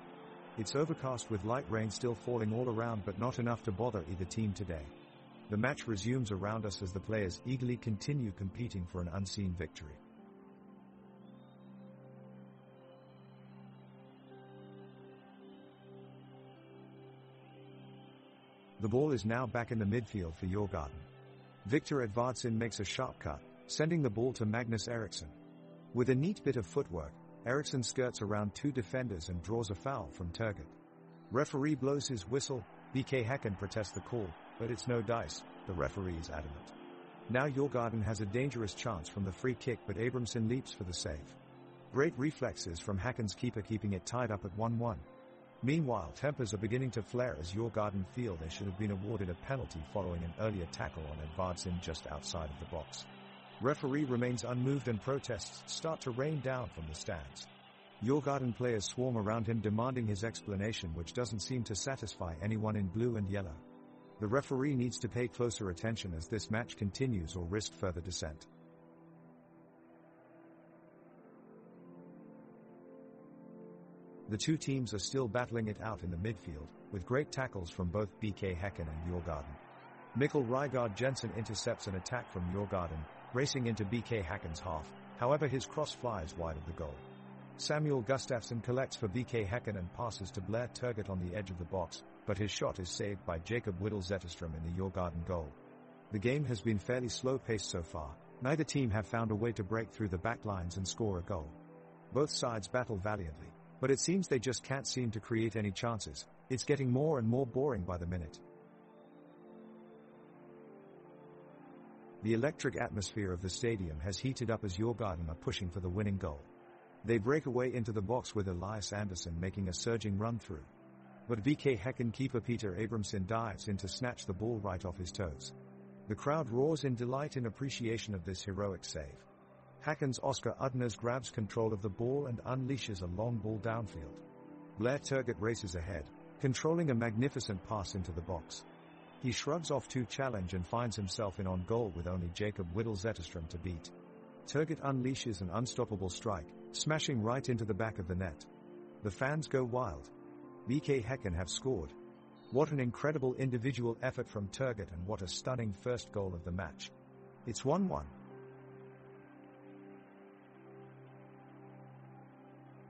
It's overcast with light rain still falling all around, but not enough to bother either team today. The match resumes around us as the players eagerly continue competing for an unseen victory. The ball is now back in the midfield for Djurgården. Victor Edvardsson makes a sharp cut, sending the ball to Magnus Eriksson. With a neat bit of footwork, Eriksson skirts around two defenders and draws a foul from Turgut. Referee blows his whistle. BK Häcken protests the call, but it's no dice, the referee is adamant. Now Djurgården has a dangerous chance from the free kick, but Abramson leaps for the save. Great reflexes from Häcken's keeper, keeping it tied up at 1-1. Meanwhile, tempers are beginning to flare as Djurgården feel they should have been awarded a penalty following an earlier tackle on Edvardsson just outside of the box. Referee remains unmoved and protests start to rain down from the stands. Djurgården players swarm around him demanding his explanation, which doesn't seem to satisfy anyone in blue and yellow. The referee needs to pay closer attention as this match continues or risk further dissent. The two teams are still battling it out in the midfield, with great tackles from both BK Häcken and Djurgården. Mikkel Rygaard Jensen intercepts an attack from Djurgården, racing into BK Häcken's half, however his cross flies wide of the goal. Samuel Gustafsson collects for BK Häcken and passes to Blair Turgut on the edge of the box, but his shot is saved by Jakob Whittle Zetterström in the Djurgården goal. The game has been fairly slow-paced so far. Neither team have found a way to break through the backlines and score a goal. Both sides battle valiantly, but it seems they just can't seem to create any chances. It's getting more and more boring by the minute. The electric atmosphere of the stadium has heated up as Djurgården are pushing for the winning goal. They break away into the box with Elias Andersson making a surging run through. But BK Häcken keeper Peter Abramson dives in to snatch the ball right off his toes. The crowd roars in delight in appreciation of this heroic save. Häcken's Oscar Udners grabs control of the ball and unleashes a long ball downfield. Blair Turgut races ahead, controlling a magnificent pass into the box. He shrugs off two challenge and finds himself in on goal with only Jakob Whittle Zetterström to beat. Turgut unleashes an unstoppable strike, smashing right into the back of the net. The fans go wild. BK Häcken have scored. What an incredible individual effort from Turgut, and what a stunning first goal of the match. It's 1-1.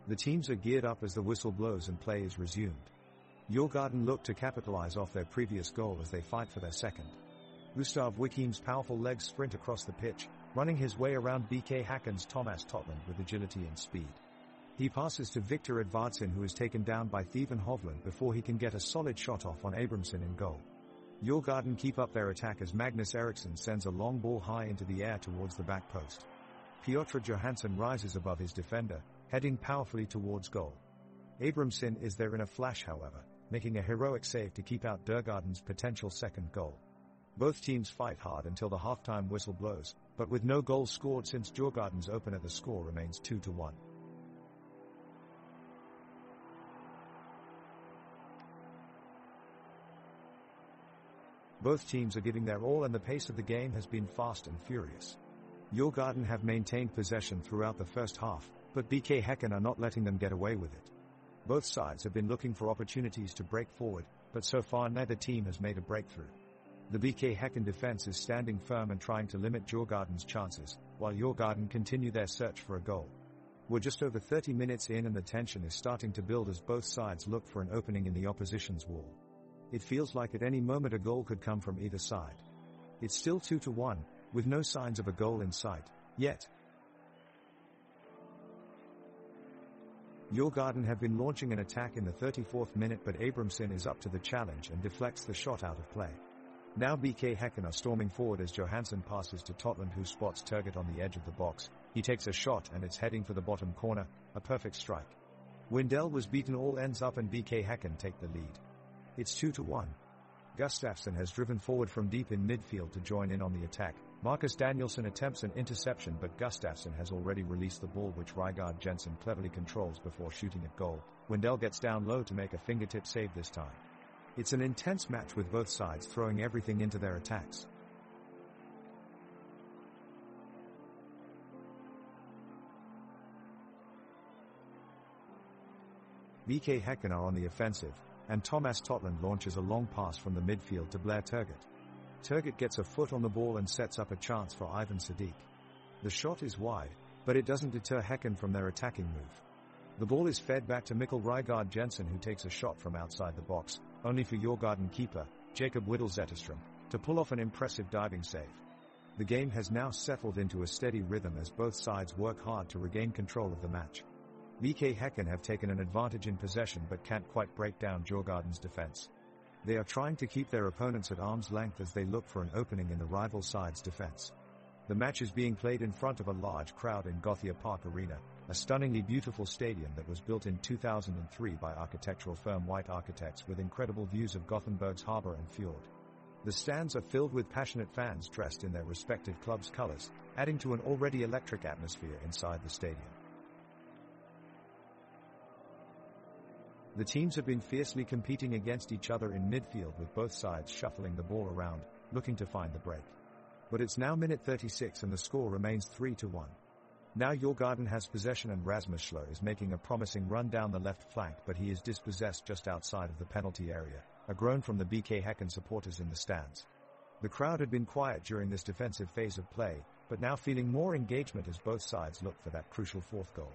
The teams are geared up as the whistle blows and play is resumed. Djurgården look to capitalize off their previous goal as they fight for their second. Gustav Wickheim's powerful legs sprint across the pitch, running his way around BK Häcken's Thomas Totland with agility and speed. He passes to Victor Edvardsson, who is taken down by Theven Hovland before he can get a solid shot off on Abramson in goal. Djurgården keep up their attack as Magnus Eriksson sends a long ball high into the air towards the back post. Piotr Johansson rises above his defender, heading powerfully towards goal. Abramson is there in a flash, however, making a heroic save to keep out Djurgården's potential second goal. Both teams fight hard until the halftime whistle blows, but with no goals scored since Djurgården's opener, the score remains 2-1. Both teams are giving their all and the pace of the game has been fast and furious. Djurgården have maintained possession throughout the first half, but BK Häcken are not letting them get away with it. Both sides have been looking for opportunities to break forward, but so far neither team has made a breakthrough. The BK Häcken defense is standing firm and trying to limit Djurgården's chances, while Djurgården continue their search for a goal. We're just over 30 minutes in and the tension is starting to build as both sides look for an opening in the opposition's wall. It feels like at any moment a goal could come from either side. It's still 2-1, with no signs of a goal in sight, yet. Djurgården have been launching an attack in the 34th minute, but Abramson is up to the challenge and deflects the shot out of play. Now BK Häcken are storming forward as Johansson passes to Totland, who spots Turgut on the edge of the box. He takes a shot and it's heading for the bottom corner, a perfect strike. Windell was beaten all ends up and BK Häcken take the lead. It's 2-1. Gustafsson has driven forward from deep in midfield to join in on the attack. Marcus Danielsson attempts an interception, but Gustafsson has already released the ball, which Rygaard Jensen cleverly controls before shooting at goal. Windell gets down low to make a fingertip save this time. It's an intense match with both sides throwing everything into their attacks. BK Häcken are on the offensive, and Thomas Totland launches a long pass from the midfield to Blair Turgut. Turgut gets a foot on the ball and sets up a chance for Ivan Sadiq. The shot is wide, but it doesn't deter Häcken from their attacking move. The ball is fed back to Mikkel Rygaard Jensen, who takes a shot from outside the box, only for Djurgården keeper, Jacob Whittle-Zetterström, to pull off an impressive diving save. The game has now settled into a steady rhythm as both sides work hard to regain control of the match. BK Häcken have taken an advantage in possession but can't quite break down Djurgården's defense. They are trying to keep their opponents at arm's length as they look for an opening in the rival side's defense. The match is being played in front of a large crowd in Gothia Park Arena, a stunningly beautiful stadium that was built in 2003 by architectural firm White Architects with incredible views of Gothenburg's harbor and fjord. The stands are filled with passionate fans dressed in their respective clubs' colors, adding to an already electric atmosphere inside the stadium. The teams have been fiercely competing against each other in midfield, with both sides shuffling the ball around, looking to find the break. But it's now minute 36 and the score remains 3-1. Now Djurgården has possession and Rasmus Schlo is making a promising run down the left flank, but he is dispossessed just outside of the penalty area, a groan from the BK Häcken supporters in the stands. The crowd had been quiet during this defensive phase of play, but now feeling more engagement as both sides look for that crucial fourth goal.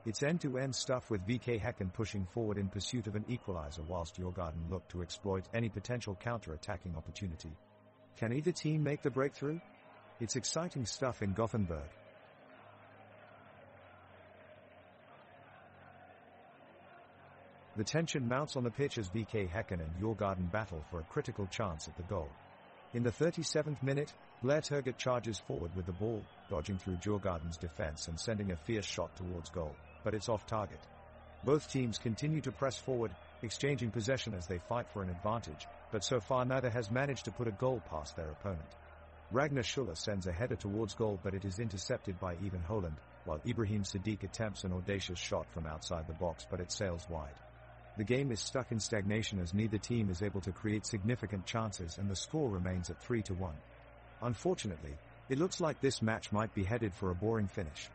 It's end-to-end stuff, with BK Häcken pushing forward in pursuit of an equalizer whilst Djurgården look to exploit any potential counter-attacking opportunity. Can either team make the breakthrough? It's exciting stuff in Gothenburg. The tension mounts on the pitch as BK Häcken and Djurgården battle for a critical chance at the goal. In the 37th minute, Blair Turgut charges forward with the ball, dodging through Djurgården's defense and sending a fierce shot towards goal, but it's off target. Both teams continue to press forward, exchanging possession as they fight for an advantage, but so far neither has managed to put a goal past their opponent. Ragnar Schuller sends a header towards goal, but it is intercepted by Ivan Holland, while Ibrahim Sadiq attempts an audacious shot from outside the box, but it sails wide. The game is stuck in stagnation as neither team is able to create significant chances, and the score remains at 3-1. Unfortunately, it looks like this match might be headed for a boring finish.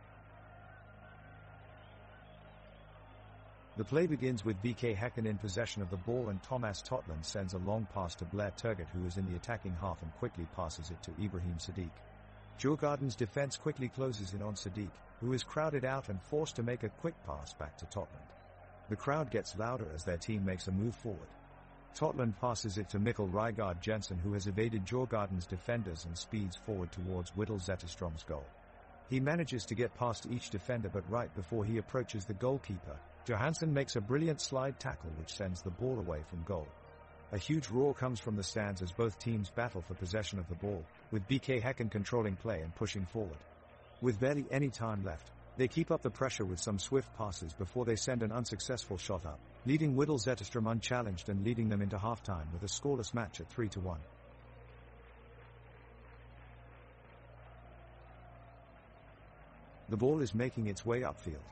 The play begins with BK Häcken in possession of the ball, and Thomas Totland sends a long pass to Blair Turgut, who is in the attacking half, and quickly passes it to Ibrahim Sadiq. Djurgården's defense quickly closes in on Sadiq, who is crowded out and forced to make a quick pass back to Totland. The crowd gets louder as their team makes a move forward. Totland passes it to Mikkel Rygaard Jensen, who has evaded Djurgården's defenders and speeds forward towards Whittle-Zetterström's goal. He manages to get past each defender, but right before he approaches the goalkeeper, Johansson makes a brilliant slide tackle which sends the ball away from goal. A huge roar comes from the stands as both teams battle for possession of the ball, with BK Häcken controlling play and pushing forward. With barely any time left, they keep up the pressure with some swift passes before they send an unsuccessful shot up, leaving Whittle-Zetterström unchallenged and leading them into halftime with a scoreless match at 3-1. The ball is making its way upfield.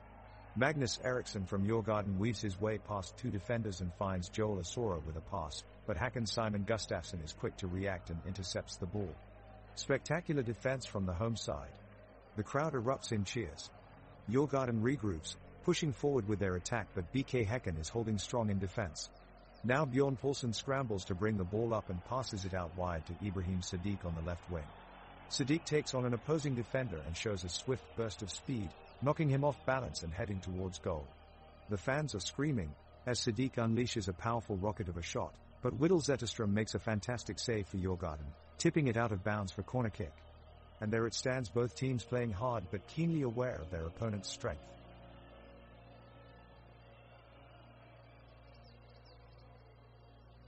Magnus Eriksson from Djurgården weaves his way past two defenders and finds Joel Asoro with a pass, but Häcken's Simon Gustafsson is quick to react and intercepts the ball. Spectacular defense from the home side. The crowd erupts in cheers. Djurgården regroups, pushing forward with their attack, but BK Häcken is holding strong in defense. Now Bjorn Paulsen scrambles to bring the ball up and passes it out wide to Ibrahim Sadiq on the left wing. Sadiq takes on an opposing defender and shows a swift burst of speed, knocking him off balance and heading towards goal. The fans are screaming as Sadiq unleashes a powerful rocket of a shot, but Whittle-Zetterström makes a fantastic save for Djurgården, tipping it out of bounds for corner kick. And there it stands, both teams playing hard but keenly aware of their opponent's strength.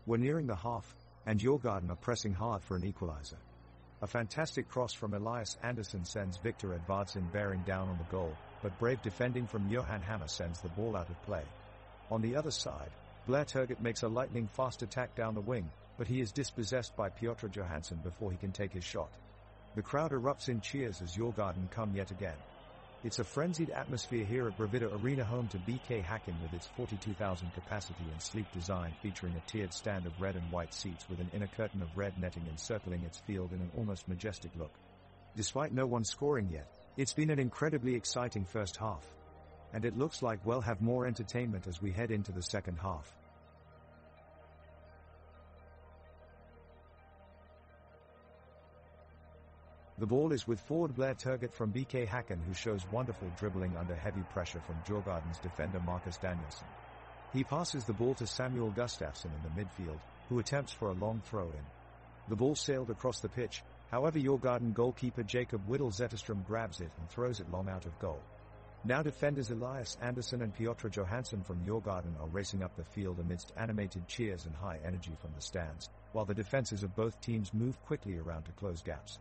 We're nearing the half, and Djurgården are pressing hard for an equalizer. A fantastic cross from Elias Andersson sends Victor Edvardsson bearing down on the goal, but brave defending from Johan Hammer sends the ball out of play. On the other side, Blair Turgut makes a lightning-fast attack down the wing, but he is dispossessed by Piotr Johansson before he can take his shot. The crowd erupts in cheers as Djurgården come yet again. It's a frenzied atmosphere here at Bravida Arena, home to BK Häcken with its 42,000 capacity and sleek design, featuring a tiered stand of red and white seats with an inner curtain of red netting encircling its field in an almost majestic look. Despite no one scoring yet, it's been an incredibly exciting first half. And it looks like we'll have more entertainment as we head into the second half. The ball is with forward Blair Turgott from BK Häcken, who shows wonderful dribbling under heavy pressure from Djurgården's defender Marcus Danielsson. He passes the ball to Samuel Gustafsson in the midfield, who attempts for a long throw-in. The ball sailed across the pitch, however Djurgården goalkeeper Jacob Whittle Zetterström grabs it and throws it long out of goal. Now defenders Elias Andersson and Piotr Johansson from Djurgården are racing up the field amidst animated cheers and high energy from the stands, while the defenses of both teams move quickly around to close gaps.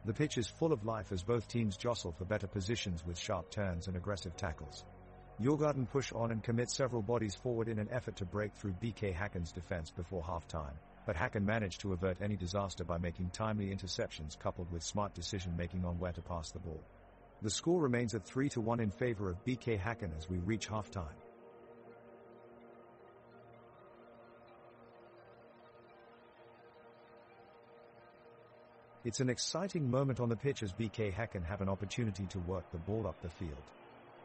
The pitch is full of life as both teams jostle for better positions with sharp turns and aggressive tackles. Djurgården push on and commit several bodies forward in an effort to break through BK Häcken's defense before half-time, but Häcken managed to avert any disaster by making timely interceptions coupled with smart decision-making on where to pass the ball. The score remains at 3-1 in favor of BK Häcken as we reach half-time. It's an exciting moment on the pitch as BK Häcken have an opportunity to work the ball up the field.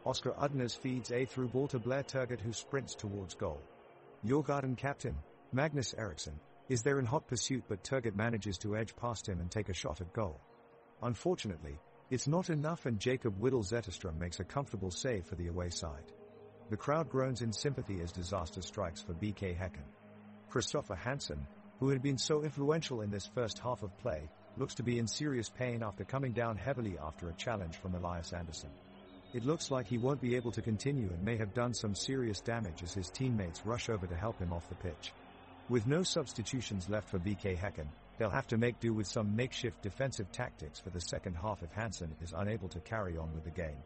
Oscar Udnes feeds a through ball to Blair Turgott, who sprints towards goal. Djurgården captain, Magnus Eriksson, is there in hot pursuit, but Turgott manages to edge past him and take a shot at goal. Unfortunately, it's not enough, and Jacob Whittle Zetterström makes a comfortable save for the away side. The crowd groans in sympathy as disaster strikes for BK Häcken. Christopher Hansen, who had been so influential in this first half of play, looks to be in serious pain after coming down heavily after a challenge from Elias Andersson. It looks like he won't be able to continue and may have done some serious damage as his teammates rush over to help him off the pitch. With no substitutions left for BK Häcken, they'll have to make do with some makeshift defensive tactics for the second half if Hansen is unable to carry on with the game.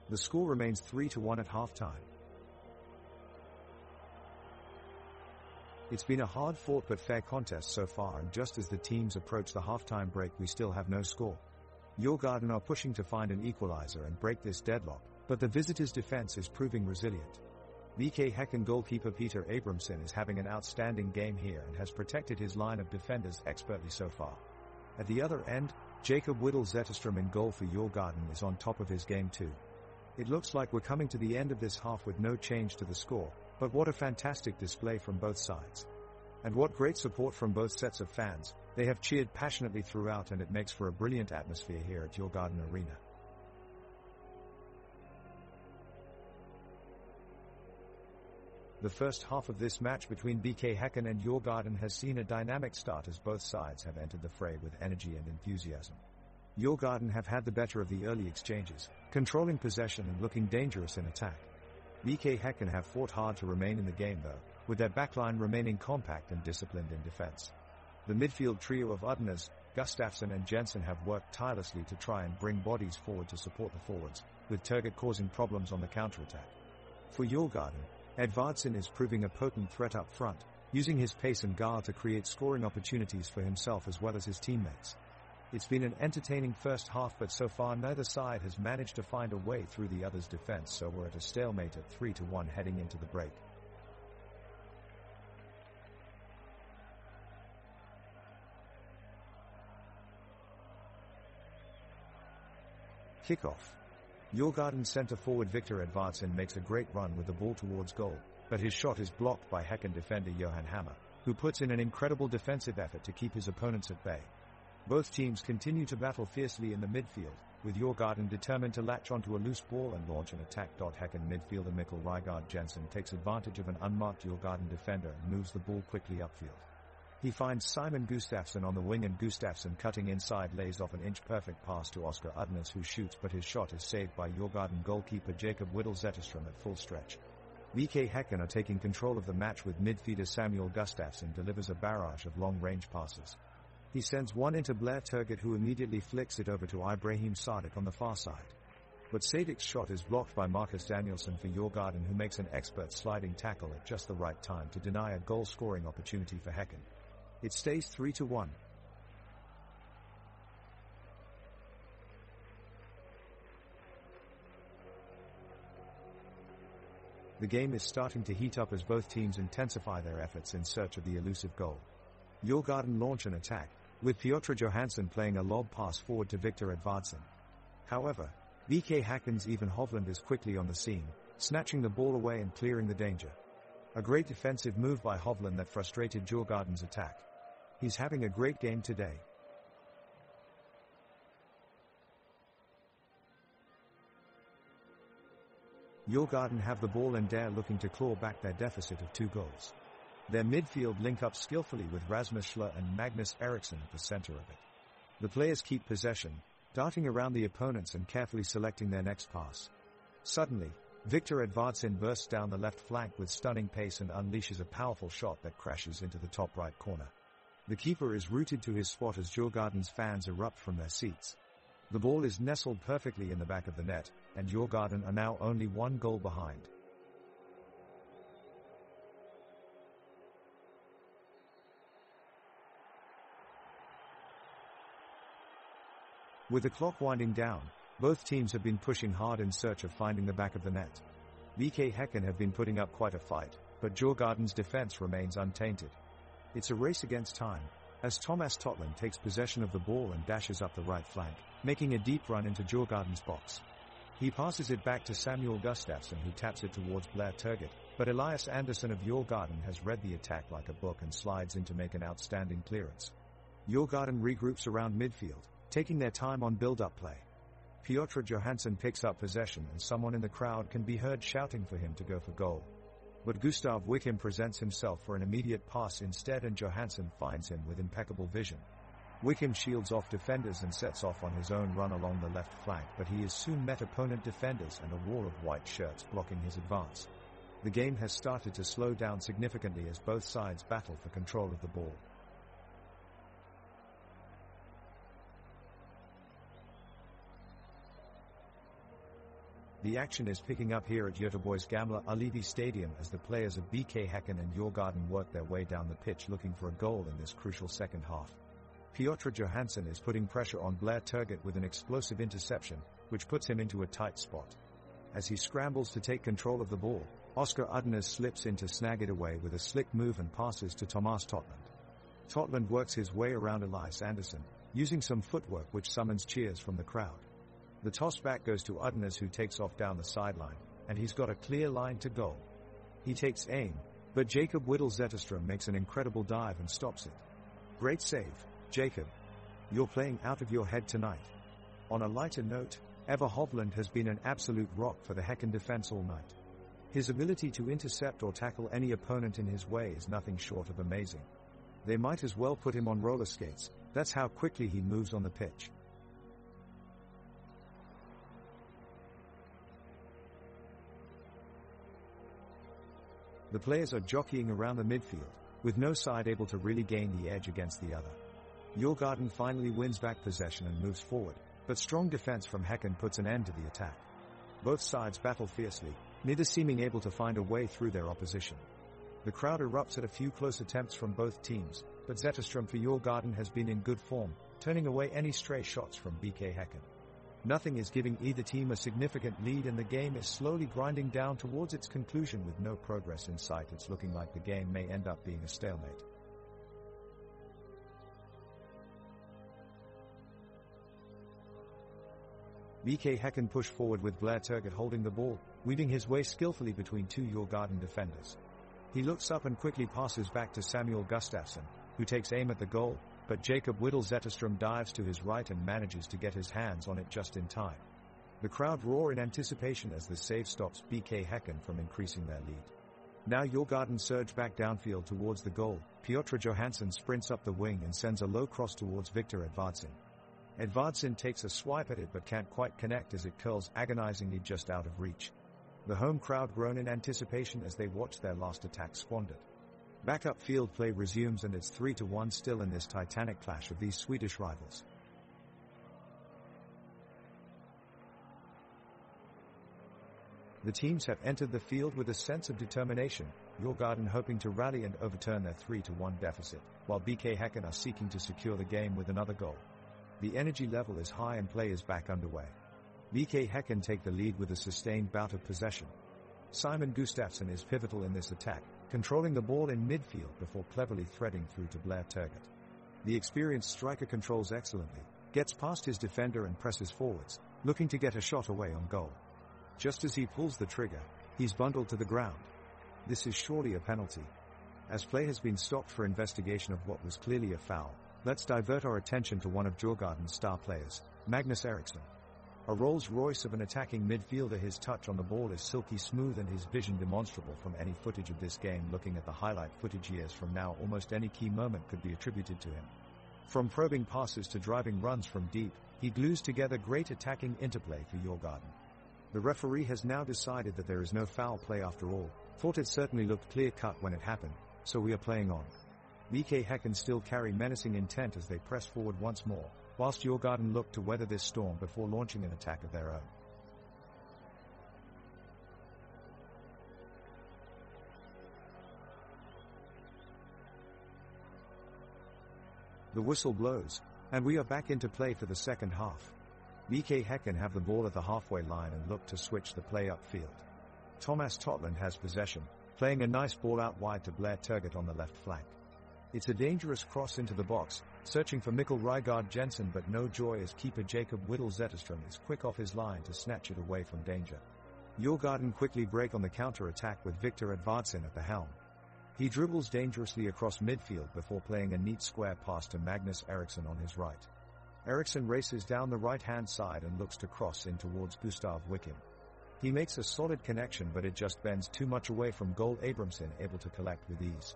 The score remains 3-1 at halftime. It's been a hard-fought but fair contest so far, and just as the teams approach the halftime break, we still have no score. Djurgården are pushing to find an equalizer and break this deadlock, but the visitors' defense is proving resilient. BK Häcken goalkeeper Peter Abramson is having an outstanding game here and has protected his line of defenders expertly so far. At the other end, Jacob Whittle Zetterström in goal for Djurgården is on top of his game too. It looks like we're coming to the end of this half with no change to the score, but what a fantastic display from both sides. And what great support from both sets of fans. They have cheered passionately throughout, and it makes for a brilliant atmosphere here at Djurgården Arena. The first half of this match between BK Häcken and Djurgården has seen a dynamic start as both sides have entered the fray with energy and enthusiasm. Djurgården have had the better of the early exchanges, controlling possession and looking dangerous in attack. BK Häcken have fought hard to remain in the game though, with their backline remaining compact and disciplined in defense. The midfield trio of Udnes, Gustafsson and Jensen have worked tirelessly to try and bring bodies forward to support the forwards, with Turgott causing problems on the counter-attack. For Djurgården, Edvardsson is proving a potent threat up front, using his pace and guile to create scoring opportunities for himself as well as his teammates. It's been an entertaining first half, but so far neither side has managed to find a way through the other's defense, so we're at a stalemate at 3-1 heading into the break. Kickoff. Djurgården centre-forward Victor Edvardsson makes a great run with the ball towards goal, but his shot is blocked by Häcken defender Johan Hammer, who puts in an incredible defensive effort to keep his opponents at bay. Both teams continue to battle fiercely in the midfield, with Djurgården determined to latch onto a loose ball and launch an attack. Häcken midfielder Mikkel Rygaard Jensen takes advantage of an unmarked Djurgården defender and moves the ball quickly upfield. He finds Simon Gustafsson on the wing, and Gustafsson cutting inside lays off an inch-perfect pass to Oscar Udnes, who shoots, but his shot is saved by Djurgården goalkeeper Jacob Whittle Zetterström at full stretch. BK Häcken are taking control of the match with midfielder Samuel Gustafsson delivers a barrage of long-range passes. He sends one into Blair Turgott, who immediately flicks it over to Ibrahim Sadic on the far side. But Sadic's shot is blocked by Marcus Danielsson for Djurgården, who makes an expert sliding tackle at just the right time to deny a goal-scoring opportunity for Häcken. It stays 3-1. The game is starting to heat up as both teams intensify their efforts in search of the elusive goal. Djurgården launch an attack, with Piotr Johansson playing a lob pass forward to Victor Edvardsson. However, BK Häcken's Even Hovland is quickly on the scene, snatching the ball away and clearing the danger. A great defensive move by Hovland that frustrated Djurgården's attack. He's having a great game today. Djurgården have the ball and dare looking to claw back their deficit of 2 goals. Their midfield link up skillfully with Rasmus Schler and Magnus Eriksson at the center of it. The players keep possession, darting around the opponents and carefully selecting their next pass. Suddenly, Viktor Edvardsson bursts down the left flank with stunning pace and unleashes a powerful shot that crashes into the top right corner. The keeper is rooted to his spot as Djurgården's fans erupt from their seats. The ball is nestled perfectly in the back of the net, and Djurgården are now only 1 goal behind. With the clock winding down, both teams have been pushing hard in search of finding the back of the net. BK Häcken have been putting up quite a fight, but Djurgården's defense remains untainted. It's a race against time, as Thomas Totland takes possession of the ball and dashes up the right flank, making a deep run into Djurgården's box. He passes it back to Samuel Gustafsson, who taps it towards Blair Turgott, but Elias Andersson of Djurgården has read the attack like a book and slides in to make an outstanding clearance. Djurgården regroups around midfield, taking their time on build-up play. Piotr Johansson picks up possession and someone in the crowd can be heard shouting for him to go for goal. But Gustav Wickham presents himself for an immediate pass instead, and Johansson finds him with impeccable vision. Wickham shields off defenders and sets off on his own run along the left flank, but he is soon met opponent defenders and a wall of white shirts blocking his advance. The game has started to slow down significantly as both sides battle for control of the ball. The action is picking up here at Göteborg's Gamla Ullevi Stadium as the players of BK Häcken and Djurgården work their way down the pitch looking for a goal in this crucial second half. Piotr Johansson is putting pressure on Blair Turgott with an explosive interception, which puts him into a tight spot. As he scrambles to take control of the ball, Oskar Uddenäs slips in to snag it away with a slick move and passes to Thomas Totland. Totland works his way around Elias Andersson, using some footwork which summons cheers from the crowd. The toss back goes to Uddenäs, who takes off down the sideline, and he's got a clear line to goal. He takes aim, but Jacob Whittle-Zetterström makes an incredible dive and stops it. Great save, Jacob. You're playing out of your head tonight. On a lighter note, Ever Hovland has been an absolute rock for the Häcken defense all night. His ability to intercept or tackle any opponent in his way is nothing short of amazing. They might as well put him on roller skates, that's how quickly he moves on the pitch. The players are jockeying around the midfield, with no side able to really gain the edge against the other. Djurgården finally wins back possession and moves forward, but strong defense from Häcken puts an end to the attack. Both sides battle fiercely, neither seeming able to find a way through their opposition. The crowd erupts at a few close attempts from both teams, but Zetterström for Djurgården has been in good form, turning away any stray shots from BK Häcken. Nothing is giving either team a significant lead, and the game is slowly grinding down towards its conclusion with no progress in sight. It's looking like the game may end up being a stalemate. BK Häcken push forward with Blair Turgott holding the ball, weaving his way skillfully between 2 Djurgården defenders. He looks up and quickly passes back to Samuel Gustafsson, who takes aim at the goal, but Jacob Whittle-Zetterström dives to his right and manages to get his hands on it just in time. The crowd roar in anticipation as the save stops BK Häcken from increasing their lead. Now Djurgården surge back downfield towards the goal. Piotr Johansson sprints up the wing and sends a low cross towards Viktor Edvardsson. Edvardsson takes a swipe at it but can't quite connect as it curls agonizingly just out of reach. The home crowd groan in anticipation as they watch their last attack squandered. Backup field play resumes and it's 3-1 still in this titanic clash of these Swedish rivals. The teams have entered the field with a sense of determination, Djurgården hoping to rally and overturn their 3-1 deficit, while BK Häcken are seeking to secure the game with another goal. The energy level is high and play is back underway. BK Häcken take the lead with a sustained bout of possession. Simon Gustafsson is pivotal in this attack, controlling the ball in midfield before cleverly threading through to Blair Turgott. The experienced striker controls excellently, gets past his defender and presses forwards, looking to get a shot away on goal. Just as he pulls the trigger, He's bundled to the ground. This is surely a penalty. As play has been stopped for investigation of what was clearly a foul, let's divert our attention to one of Djurgården's star players, Magnus Eriksson. A Rolls-Royce of an attacking midfielder, his touch on the ball is silky smooth and his vision demonstrable from any footage of this game. Looking at the highlight footage years from now, almost any key moment could be attributed to him. From probing passes to driving runs from deep, he glues together great attacking interplay for Djurgården. The referee has now decided that there is no foul play after all. Thought it certainly looked clear-cut when it happened, so we are playing on. BK Häcken still carry menacing intent as they press forward once more, whilst Djurgården look to weather this storm before launching an attack of their own. The whistle blows, and we are back into play for the second half. BK Häcken have the ball at the halfway line and look to switch the play upfield. Thomas Totland has possession, playing a nice ball out wide to Blair Turgott on the left flank. It's a dangerous cross into the box, searching for Mikkel Rygaard Jensen, but no joy as keeper Jakob Whittle Zetterström is quick off his line to snatch it away from danger. Djurgården quickly break on the counter-attack with Victor Edvardsson at the helm. He dribbles dangerously across midfield before playing a neat square pass to Magnus Eriksson on his right. Eriksson races down the right-hand side and looks to cross in towards Gustav Wickham. He makes a solid connection, but it just bends too much away from goal. Abramson able to collect with ease.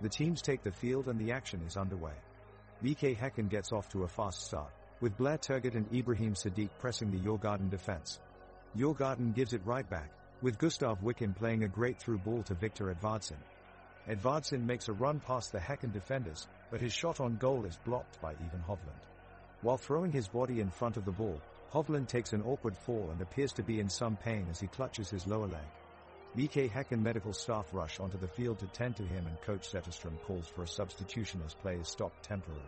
The teams take the field and the action is underway. BK Häcken gets off to a fast start, with Blair Turgott and Ibrahim Sadiq pressing the Djurgården defense. Djurgården gives it right back, with Gustav Wickham playing a great through ball to Victor Edvardsson. Edvardsson makes a run past the Häcken defenders, but his shot on goal is blocked by Ivan Hovland. While throwing his body in front of the ball, Hovland takes an awkward fall and appears to be in some pain as he clutches his lower leg. BK Häcken medical staff rush onto the field to tend to him, and coach Zetterström calls for a substitution as play is stopped temporarily.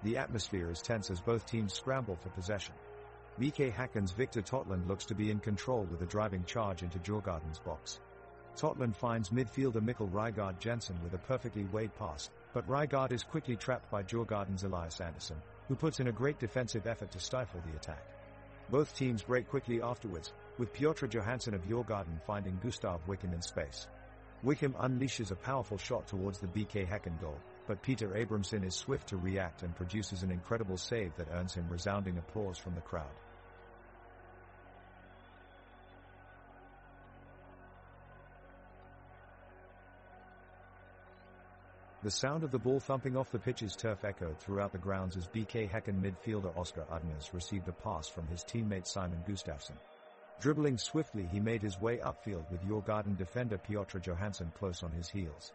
The atmosphere is tense as both teams scramble for possession. BK Häcken's Victor Totland looks to be in control with a driving charge into Djurgården's box. Totland finds midfielder Mikkel Rygaard Jensen with a perfectly weighed pass, but Rygaard is quickly trapped by Djurgården's Elias Andersson, who puts in a great defensive effort to stifle the attack. Both teams break quickly afterwards, with Piotr Johansson of Djurgården finding Gustav Wickham in space. Wickham unleashes a powerful shot towards the BK Häcken goal, but Peter Abramson is swift to react and produces an incredible save that earns him resounding applause from the crowd. The sound of the ball thumping off the pitch's turf echoed throughout the grounds as BK Häcken midfielder Oscar Udnes received a pass from his teammate Simon Gustafsson. Dribbling swiftly, he made his way upfield with Djurgården defender Piotr Johansson close on his heels.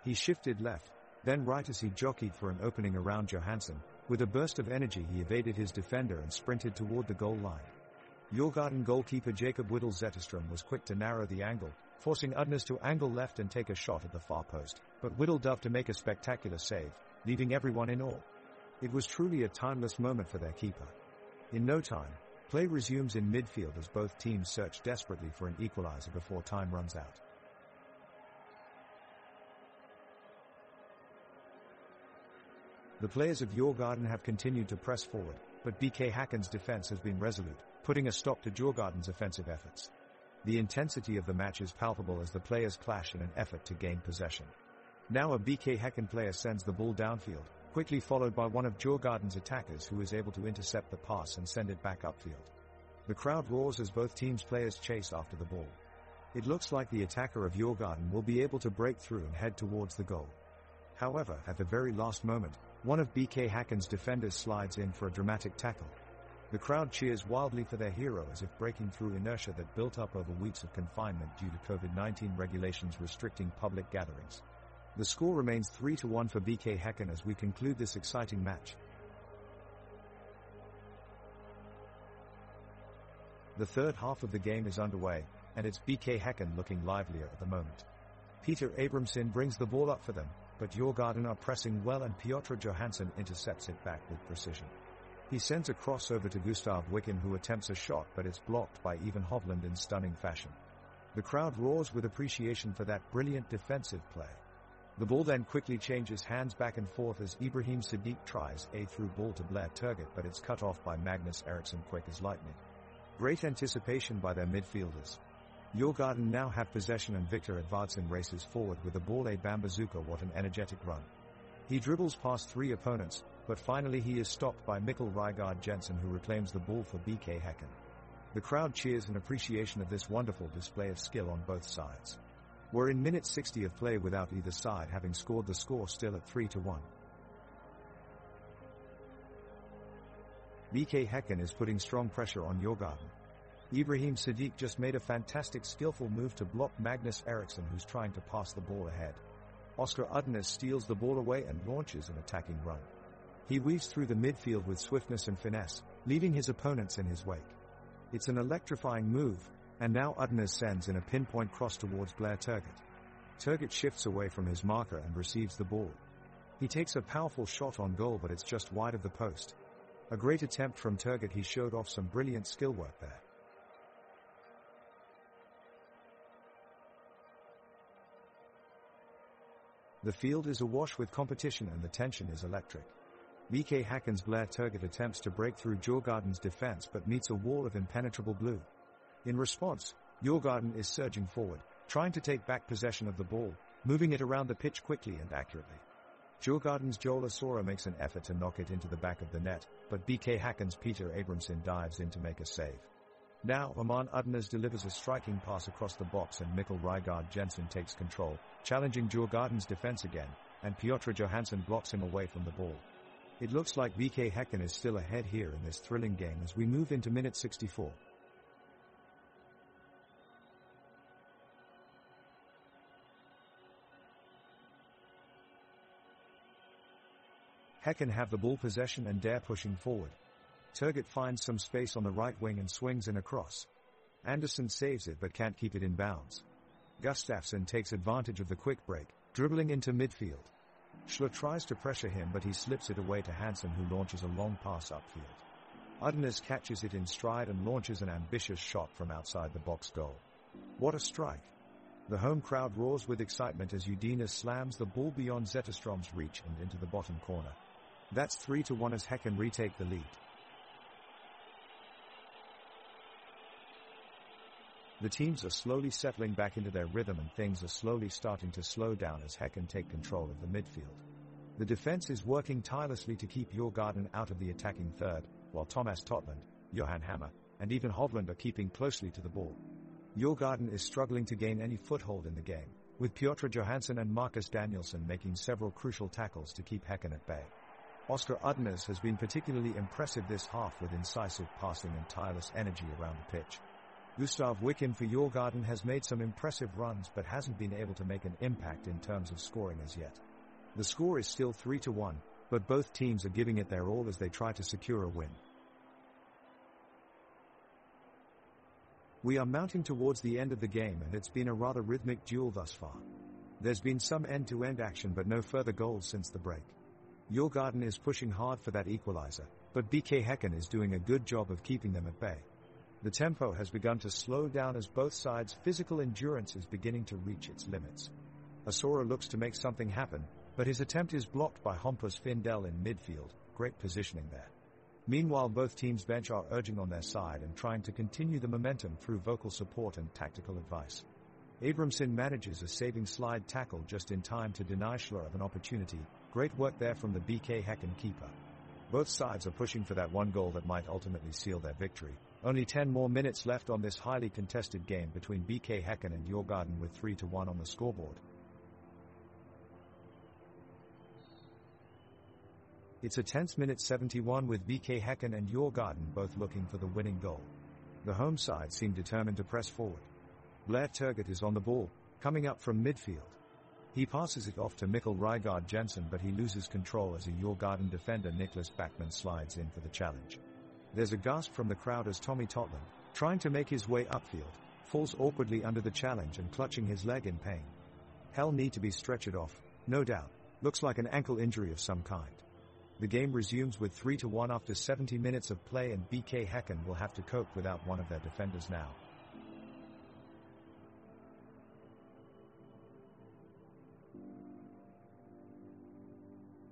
He shifted left, then right as he jockeyed for an opening around Johansson. With a burst of energy, he evaded his defender and sprinted toward the goal line. Djurgården goalkeeper Jakob Whittle Zetterström was quick to narrow the angle, forcing Udnes to angle left and take a shot at the far post, but Whittle dove to make a spectacular save, leaving everyone in awe. It was truly a timeless moment for their keeper. In no time, play resumes in midfield as both teams search desperately for an equalizer before time runs out. The players of Djurgården have continued to press forward, but BK Häcken's defense has been resolute, putting a stop to Djurgården's offensive efforts. The intensity of the match is palpable as the players clash in an effort to gain possession. Now a BK Häcken player sends the ball downfield, quickly followed by one of Djurgården's attackers who is able to intercept the pass and send it back upfield. The crowd roars as both teams' players chase after the ball. It looks like the attacker of Djurgården will be able to break through and head towards the goal. However, at the very last moment, one of BK Häcken's defenders slides in for a dramatic tackle. The crowd cheers wildly for their hero as if breaking through inertia that built up over weeks of confinement due to COVID-19 regulations restricting public gatherings. The score remains 3-1 for BK Häcken as we conclude this exciting match. The third half of the game is underway, and it's BK Häcken looking livelier at the moment. Peter Abramson brings the ball up for them, but Djurgården are pressing well and Piotr Johansson intercepts it back with precision. He sends a cross over to Gustav Wickham, who attempts a shot, but it's blocked by Ivan Hovland in stunning fashion. The crowd roars with appreciation for that brilliant defensive play. The ball then quickly changes hands back and forth as Ibrahim Sadiq tries a through ball to Blair Turgott, but it's cut off by Magnus Eriksson quick as lightning. Great anticipation by their midfielders. Djurgården now have possession and Victor Edvardsson races forward with the ball. A Bambazuka, what an energetic run. He dribbles past 3 opponents, but finally he is stopped by Mikkel Rygaard Jensen, who reclaims the ball for BK Häcken. The crowd cheers in appreciation of this wonderful display of skill on both sides. We're in minute 60 of play without either side having scored, the score still at 3-1. BK Häcken is putting strong pressure on Djurgården. Ibrahim Sadiq just made a fantastic skillful move to block Magnus Eriksson, who's trying to pass the ball ahead. Oscar Udnes steals the ball away and launches an attacking run. He weaves through the midfield with swiftness and finesse, leaving his opponents in his wake. It's an electrifying move, and now Udnes sends in a pinpoint cross towards Blair Turgott. Turgott shifts away from his marker and receives the ball. He takes a powerful shot on goal, but it's just wide of the post. A great attempt from Turgott. He showed off some brilliant skill work there. The field is awash with competition and the tension is electric. BK Häcken's Blair Turgott attempts to break through Djurgården's defense but meets a wall of impenetrable blue. In response, Djurgården is surging forward, trying to take back possession of the ball, moving it around the pitch quickly and accurately. Djurgården's Joel Asora makes an effort to knock it into the back of the net, but BK Häcken's Peter Abramson dives in to make a save. Now Aman Udnes delivers a striking pass across the box and Mikkel Rygaard Jensen takes control, challenging Djurgården's defense again, and Piotr Johansson blocks him away from the ball. It looks like BK Häcken is still ahead here in this thrilling game as we move into minute 64. Häcken have the ball possession and dare pushing forward. Turgott finds some space on the right wing and swings in a cross. Andersson saves it but can't keep it in bounds. Gustafsson takes advantage of the quick break, dribbling into midfield. Schler tries to pressure him but he slips it away to Hansen, who launches a long pass upfield. Udnes catches it in stride and launches an ambitious shot from outside the box goal. What a strike! The home crowd roars with excitement as Udina slams the ball beyond Zetterstrom's reach and into the bottom corner. That's 3-1 as Häcken retake the lead. The teams are slowly settling back into their rhythm and things are slowly starting to slow down as Häcken take control of the midfield. The defense is working tirelessly to keep Djurgården out of the attacking third, while Thomas Totland, Johan Hammer, and even Hovland are keeping closely to the ball. Djurgården is struggling to gain any foothold in the game, with Piotr Johansson and Marcus Danielsson making several crucial tackles to keep Häcken at bay. Oscar Udnes has been particularly impressive this half with incisive passing and tireless energy around the pitch. Gustav Wickham for Djurgården has made some impressive runs but hasn't been able to make an impact in terms of scoring as yet. The score is still 3-1, but both teams are giving it their all as they try to secure a win. We are mounting towards the end of the game and it's been a rather rhythmic duel thus far. There's been some end-to-end action but no further goals since the break. Djurgården is pushing hard for that equalizer, but BK Häcken is doing a good job of keeping them at bay. The tempo has begun to slow down as both sides' physical endurance is beginning to reach its limits. Asora looks to make something happen, but his attempt is blocked by Hampus Findell in midfield. Great positioning there. Meanwhile, both teams' bench are urging on their side and trying to continue the momentum through vocal support and tactical advice. Abramson manages a saving slide tackle just in time to deny Schler of an opportunity. Great work there from the BK Häcken keeper. Both sides are pushing for that one goal that might ultimately seal their victory. Only 10 more minutes left on this highly contested game between BK Häcken and Djurgården with 3-1 on the scoreboard. It's a tense minute 71 with BK Häcken and Djurgården both looking for the winning goal. The home side seem determined to press forward. Blair Turgott is on the ball, coming up from midfield. He passes it off to Mikkel Rygaard Jensen but he loses control as a Djurgården defender Niklas Backman slides in for the challenge. There's a gasp from the crowd as Tommy Totland, trying to make his way upfield, falls awkwardly under the challenge and clutching his leg in pain. He'll need to be stretchered off, no doubt. Looks like an ankle injury of some kind. The game resumes with 3-1 after 70 minutes of play and BK Häcken will have to cope without one of their defenders now.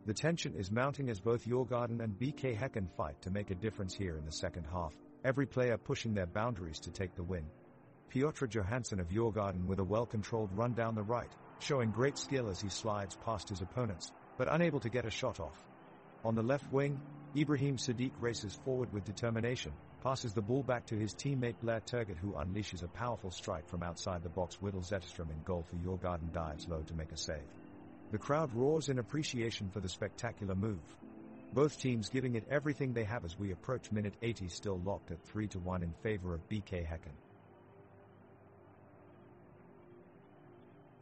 The tension is mounting as both Djurgården and BK Häcken fight to make a difference here in the second half, every player pushing their boundaries to take the win. Piotr Johansson of Djurgården with a well-controlled run down the right, showing great skill as he slides past his opponents, but unable to get a shot off. On the left wing, Ibrahim Sadiq races forward with determination, passes the ball back to his teammate Blair Turgut, who unleashes a powerful strike from outside the box. Whittle Zetterstrom in goal for Djurgården dives low to make a save. The crowd roars in appreciation for the spectacular move. Both teams giving it everything they have as we approach minute 80, still locked at 3-1 in favor of BK Häcken.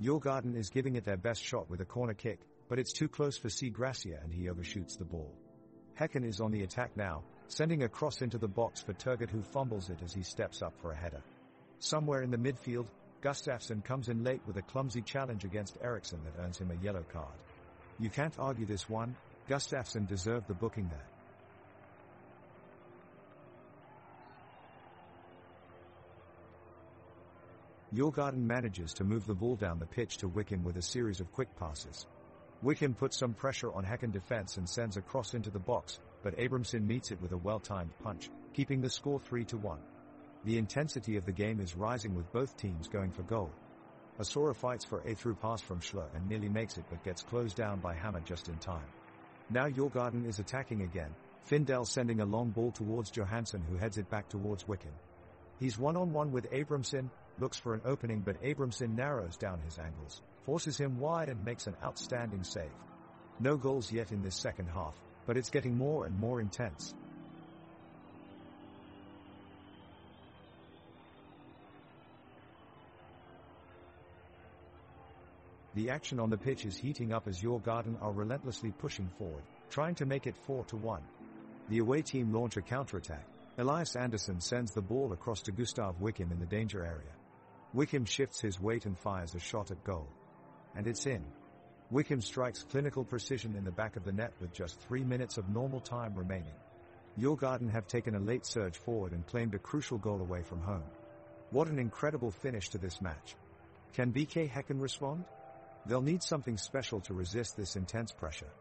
Djurgården is giving it their best shot with a corner kick, but it's too close for C. Gracia and he overshoots the ball. Häcken is on the attack now, sending a cross into the box for Turgut, who fumbles it as he steps up for a header. Somewhere in the midfield, Gustafsson comes in late with a clumsy challenge against Eriksson that earns him a yellow card. You can't argue this one, Gustafsson deserved the booking there. Djurgården manages to move the ball down the pitch to Wickham with a series of quick passes. Wickham puts some pressure on Häcken defense and sends a cross into the box, but Abramson meets it with a well-timed punch, keeping the score 3-1. The intensity of the game is rising with both teams going for goal. Asora fights for a through pass from Schler and nearly makes it, but gets closed down by Hammer just in time. Now Djurgården is attacking again, Findell sending a long ball towards Johansson, who heads it back towards Wickham. He's one-on-one with Abramson, looks for an opening, but Abramson narrows down his angles, forces him wide and makes an outstanding save. No goals yet in this second half, but it's getting more and more intense. The action on the pitch is heating up as Djurgården are relentlessly pushing forward, trying to make it 4-1. The away team launch a counterattack. Elias Andersson sends the ball across to Gustav Wickham in the danger area. Wickham shifts his weight and fires a shot at goal. And it's in. Wickham strikes clinical precision in the back of the net with just 3 minutes of normal time remaining. Djurgården have taken a late surge forward and claimed a crucial goal away from home. What an incredible finish to this match. Can BK Häcken respond? They'll need something special to resist this intense pressure.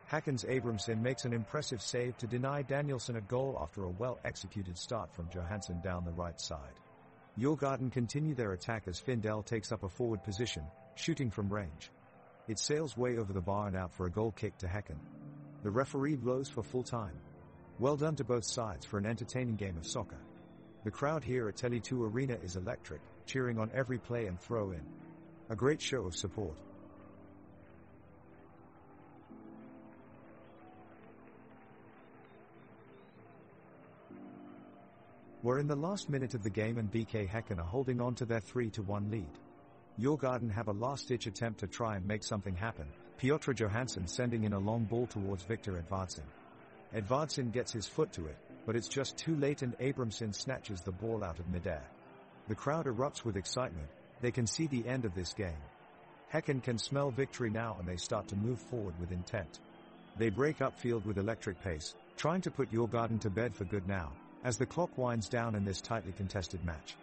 Häcken's Abramson makes an impressive save to deny Danielsson a goal after a well-executed start from Johansson down the right side. Djurgården continue their attack as Findell takes up a forward position, shooting from range. It sails way over the bar and out for a goal kick to Häcken. The referee blows for full time. Well done to both sides for an entertaining game of soccer. The crowd here at Tele2 Arena is electric, cheering on every play and throw in. A great show of support. We're in the last minute of the game and BK Häcken are holding on to their 3-1 lead. Djurgården have a last-ditch attempt to try and make something happen, Piotr Johansson sending in a long ball towards Viktor Edvardsson. Edvardsson gets his foot to it, but it's just too late and Abramson snatches the ball out of midair. The crowd erupts with excitement, they can see the end of this game. Häcken can smell victory now and they start to move forward with intent. They break upfield with electric pace, trying to put Djurgården to bed for good now, as the clock winds down in this tightly contested match.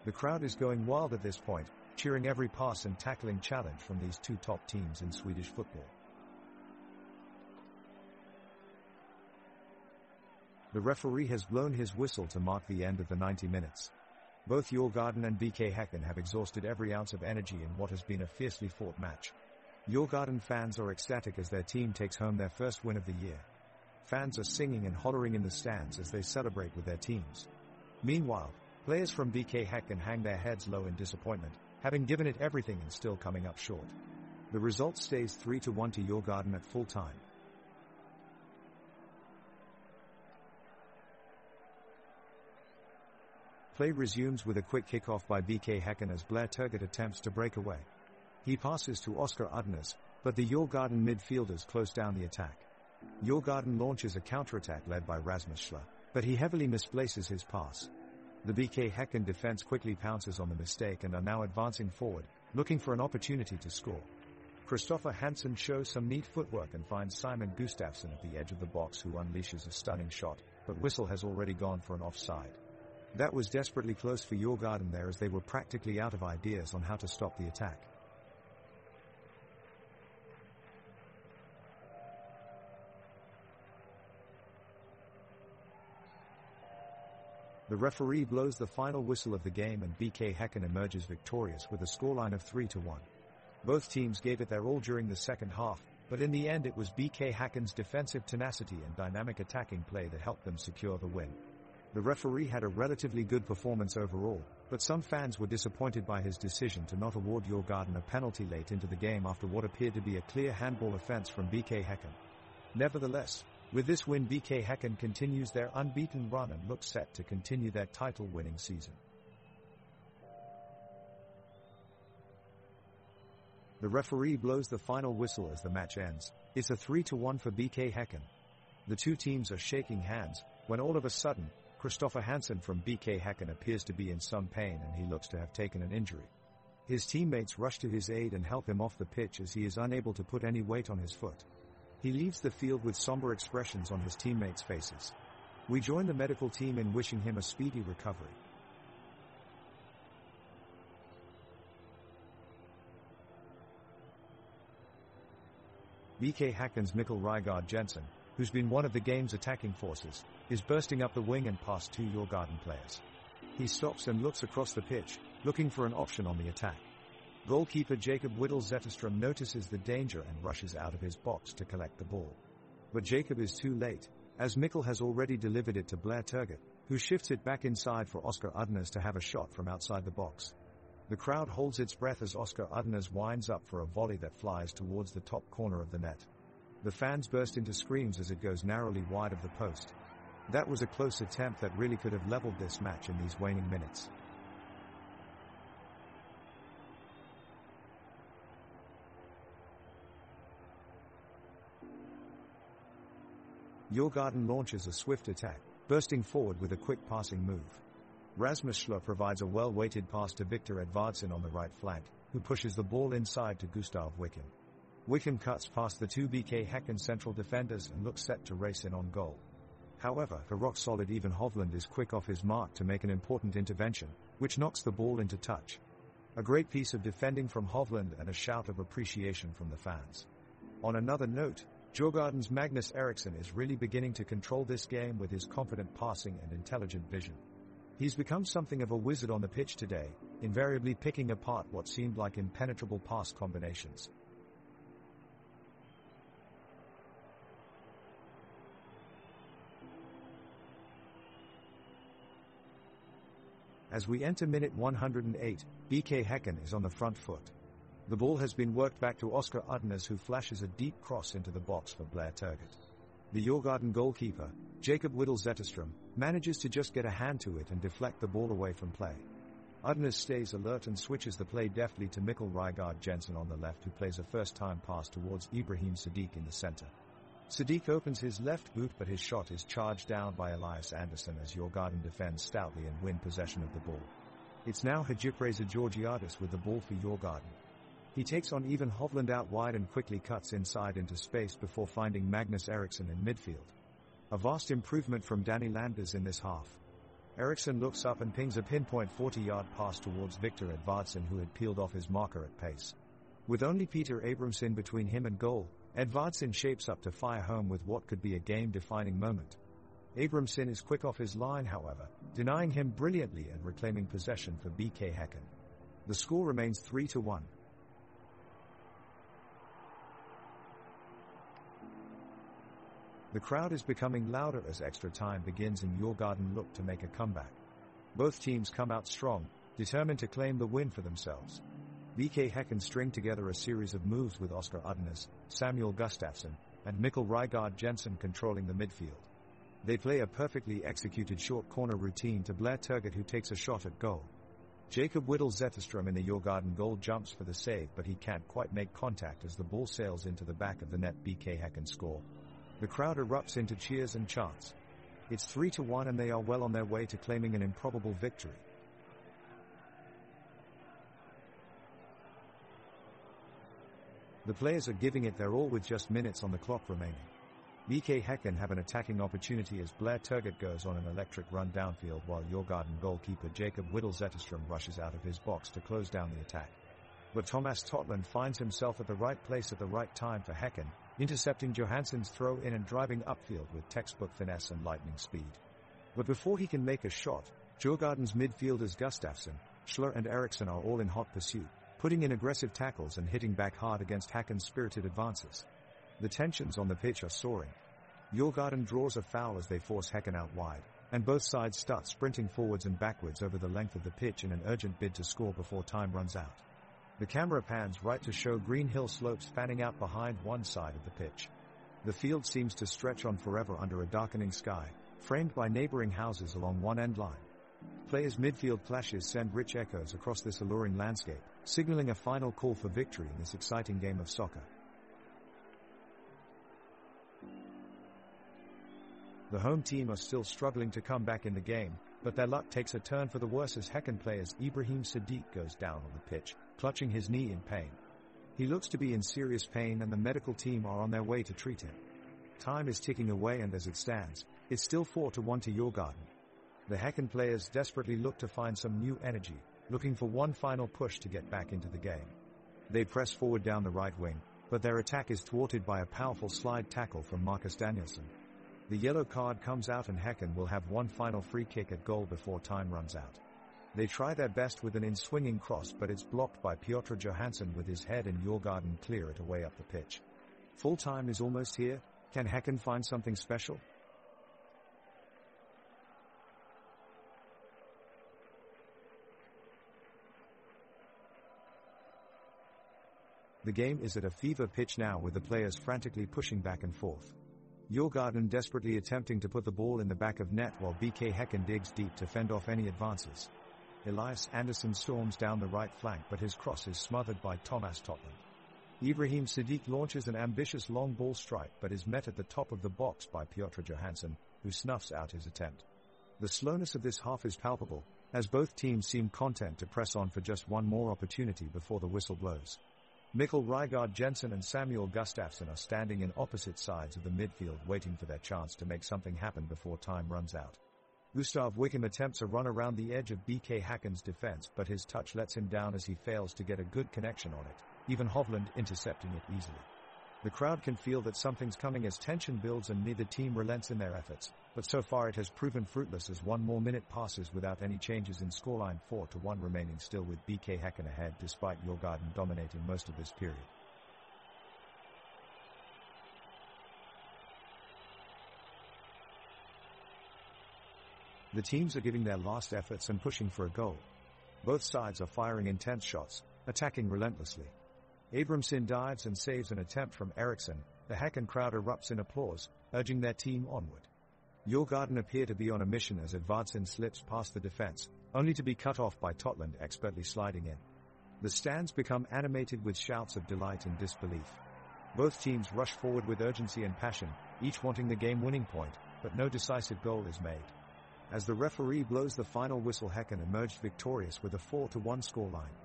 The crowd is going wild at this point, cheering every pass and tackling challenge from these two top teams in Swedish football. The referee has blown his whistle to mark the end of the 90 minutes. Both Djurgården and BK Häcken have exhausted every ounce of energy in what has been a fiercely fought match. Djurgården fans are ecstatic as their team takes home their first win of the year. Fans are singing and hollering in the stands as they celebrate with their teams. Meanwhile, players from BK Häcken hang their heads low in disappointment, having given it everything and still coming up short. The result stays 3-1 to Djurgården at full time. Play resumes with a quick kickoff by BK Häcken as Blair Turgut attempts to break away. He passes to Oskar Udnes, but the Djurgården midfielders close down the attack. Djurgården launches a counterattack led by Rasmus Schler, but he heavily misplaces his pass. The BK Häcken defense quickly pounces on the mistake and are now advancing forward, looking for an opportunity to score. Christopher Hansen shows some neat footwork and finds Simon Gustafsson at the edge of the box, who unleashes a stunning shot, but whistle has already gone for an offside. That was desperately close for Djurgården there, as they were practically out of ideas on how to stop the attack. The referee blows the final whistle of the game and BK Häcken emerges victorious with a scoreline of 3-1. Both teams gave it their all during the second half, but in the end it was BK Häcken's defensive tenacity and dynamic attacking play that helped them secure the win. The referee had a relatively good performance overall, but some fans were disappointed by his decision to not award Djurgården a penalty late into the game after what appeared to be a clear handball offense from BK Häcken. Nevertheless, with this win, BK Häcken continues their unbeaten run and looks set to continue their title-winning season. The referee blows the final whistle as the match ends. It's a 3-1 for BK Häcken. The two teams are shaking hands, when all of a sudden, Kristoffer Hansen from BK Häcken appears to be in some pain and he looks to have taken an injury. His teammates rush to his aid and help him off the pitch as he is unable to put any weight on his foot. He leaves the field with somber expressions on his teammates' faces. We join the medical team in wishing him a speedy recovery. BK Häcken's Mikkel Rygaard Jensen, who's been one of the game's attacking forces, is bursting up the wing and past two Djurgården players. He stops and looks across the pitch, looking for an option on the attack. Goalkeeper Jacob Whittle Zetterström notices the danger and rushes out of his box to collect the ball. But Jacob is too late, as Mikkel has already delivered it to Blair Turgut, who shifts it back inside for Oscar Udnes to have a shot from outside the box. The crowd holds its breath as Oscar Udnes winds up for a volley that flies towards the top corner of the net. The fans burst into screams as it goes narrowly wide of the post. That was a close attempt that really could have leveled this match in these waning minutes. Djurgården launches a swift attack, bursting forward with a quick passing move. Rasmus Schler provides a well-weighted pass to Victor Edvardsson on the right flank, who pushes the ball inside to Gustav Wickham. Wickham cuts past the two BK Häcken central defenders and looks set to race in on goal. However, the rock-solid Ivan Hovland is quick off his mark to make an important intervention, which knocks the ball into touch. A great piece of defending from Hovland and a shout of appreciation from the fans. On another note, Djurgården's Magnus Eriksson is really beginning to control this game with his confident passing and intelligent vision. He's become something of a wizard on the pitch today, invariably picking apart what seemed like impenetrable pass combinations. As we enter minute 108, BK Häcken is on the front foot. The ball has been worked back to Oscar Udnes, who flashes a deep cross into the box for Blair Turgut. The Djurgården goalkeeper, Jacob Whittle Zetterström, manages to just get a hand to it and deflect the ball away from play. Udnes stays alert and switches the play deftly to Mikkel Rygaard Jensen on the left, who plays a first-time pass towards Ibrahim Sadiq in the center. Sadiq opens his left boot, but his shot is charged down by Elias Andersson as Djurgården defends stoutly and win possession of the ball. It's now Hadjipreza Georgiadis with the ball for Djurgården. He takes on Ivan Hovland out wide and quickly cuts inside into space before finding Magnus Eriksson in midfield. A vast improvement from Danny Landers in this half. Eriksson looks up and pings a pinpoint 40-yard pass towards Victor Edvardsson, who had peeled off his marker at pace. With only Peter Abramson between him and goal, Edvardsson shapes up to fire home with what could be a game-defining moment. Abramson is quick off his line, however, denying him brilliantly and reclaiming possession for BK Häcken. The score remains 3-1. The crowd is becoming louder as extra time begins and Djurgården look to make a comeback. Both teams come out strong, determined to claim the win for themselves. BK Häcken string together a series of moves with Oscar Udnes, Samuel Gustafsson, and Mikkel Rygaard Jensen controlling the midfield. They play a perfectly executed short corner routine to Blair Turgut, who takes a shot at goal. Jacob Whittle Zetterström in the Djurgården goal jumps for the save, but he can't quite make contact as the ball sails into the back of the net. BK Häcken score. The crowd erupts into cheers and chants. It's 3-1 and they are well on their way to claiming an improbable victory. The players are giving it their all with just minutes on the clock remaining. BK Häcken have an attacking opportunity as Blair Turgott goes on an electric run downfield while Djurgården goalkeeper Jakob Whittle-Zetterström rushes out of his box to close down the attack. But Thomas Totland finds himself at the right place at the right time for Häcken, intercepting Johansson's throw in and driving upfield with textbook finesse and lightning speed. But before he can make a shot, Djurgården's midfielders Gustafsson, Schler and Eriksson are all in hot pursuit, putting in aggressive tackles and hitting back hard against Häcken's spirited advances. The tensions on the pitch are soaring. Djurgården draws a foul as they force Häcken out wide, and both sides start sprinting forwards and backwards over the length of the pitch in an urgent bid to score before time runs out. The camera pans right to show green hill slopes fanning out behind one side of the pitch. The field seems to stretch on forever under a darkening sky, framed by neighboring houses along one end line. Players' midfield clashes send rich echoes across this alluring landscape, signaling a final call for victory in this exciting game of soccer. The home team are still struggling to come back in the game, but their luck takes a turn for the worse as Häcken players Ibrahim Sadiq goes down on the pitch, clutching his knee in pain. He looks to be in serious pain and the medical team are on their way to treat him. Time is ticking away and as it stands, it's still 4-1 to Djurgården. The Häcken players desperately look to find some new energy, looking for one final push to get back into the game. They press forward down the right wing, but their attack is thwarted by a powerful slide tackle from Marcus Danielsson. The yellow card comes out and Häcken will have one final free kick at goal before time runs out. They try their best with an in-swinging cross but it's blocked by Piotr Johansson with his head and Djurgården clear it away up the pitch. Full time is almost here. Can Häcken find something special? The game is at a fever pitch now with the players frantically pushing back and forth. Djurgården desperately attempting to put the ball in the back of net while BK Häcken digs deep to fend off any advances. Elias Andersson storms down the right flank but his cross is smothered by Thomas Totland. Ibrahim Sadiq launches an ambitious long ball strike but is met at the top of the box by Piotr Johansson, who snuffs out his attempt. The slowness of this half is palpable, as both teams seem content to press on for just one more opportunity before the whistle blows. Mikkel Rygaard Jensen and Samuel Gustafsson are standing in opposite sides of the midfield waiting for their chance to make something happen before time runs out. Gustav Wickham attempts a run around the edge of BK Häcken's defense but his touch lets him down as he fails to get a good connection on it, even Hovland intercepting it easily. The crowd can feel that something's coming as tension builds and neither team relents in their efforts, but so far it has proven fruitless as one more minute passes without any changes in scoreline, 4-1 remaining still with BK Häcken ahead despite Djurgården dominating most of this period. The teams are giving their last efforts and pushing for a goal. Both sides are firing intense shots, attacking relentlessly. Abramson dives and saves an attempt from Eriksson. The Häcken crowd erupts in applause, urging their team onward. Djurgården appear to be on a mission as Edvardsson slips past the defense, only to be cut off by Totland expertly sliding in. The stands become animated with shouts of delight and disbelief. Both teams rush forward with urgency and passion, each wanting the game-winning point, but no decisive goal is made. As the referee blows the final whistle, Häcken emerged victorious with a 4-1 scoreline.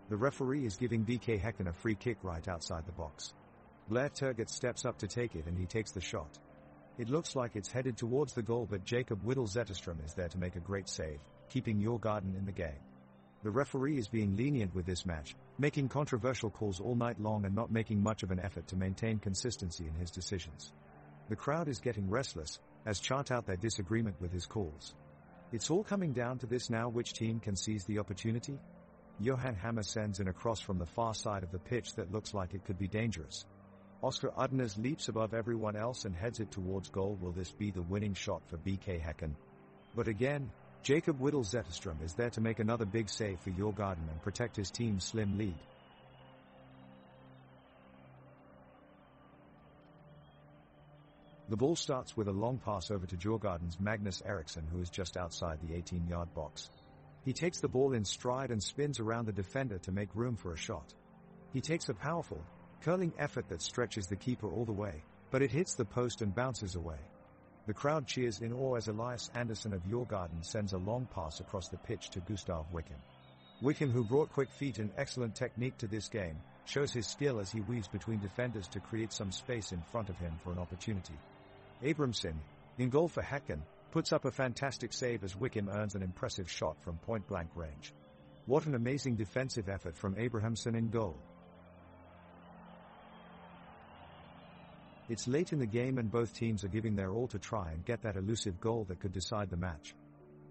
The referee is giving BK Häcken a free kick right outside the box. Blair Turgott steps up to take it and he takes the shot. It looks like it's headed towards the goal but Jakob Whittle-Zetterström is there to make a great save, keeping Djurgården in the game. The referee is being lenient with this match, making controversial calls all night long and not making much of an effort to maintain consistency in his decisions. The crowd is getting restless, as chant out their disagreement with his calls. It's all coming down to this now: which team can seize the opportunity? Johan Hammer sends in a cross from the far side of the pitch that looks like it could be dangerous. Oscar Udnes leaps above everyone else and heads it towards goal. Will this be the winning shot for BK Häcken? But again, Jakob Whittle-Zetterström is there to make another big save for Djurgården and protect his team's slim lead. The ball starts with a long pass over to Djurgården's Magnus Eriksson, who is just outside the 18-yard box. He takes the ball in stride and spins around the defender to make room for a shot. He takes a powerful, curling effort that stretches the keeper all the way, but it hits the post and bounces away. The crowd cheers in awe as Elias Andersson of Djurgården sends a long pass across the pitch to Gustav Wickham. Wickham, who brought quick feet and excellent technique to this game, shows his skill as he weaves between defenders to create some space in front of him for an opportunity. Abramson, in goal for Häcken, puts up a fantastic save as Wickham earns an impressive shot from point-blank range. What an amazing defensive effort from Abrahamson in goal. It's late in the game and both teams are giving their all to try and get that elusive goal that could decide the match.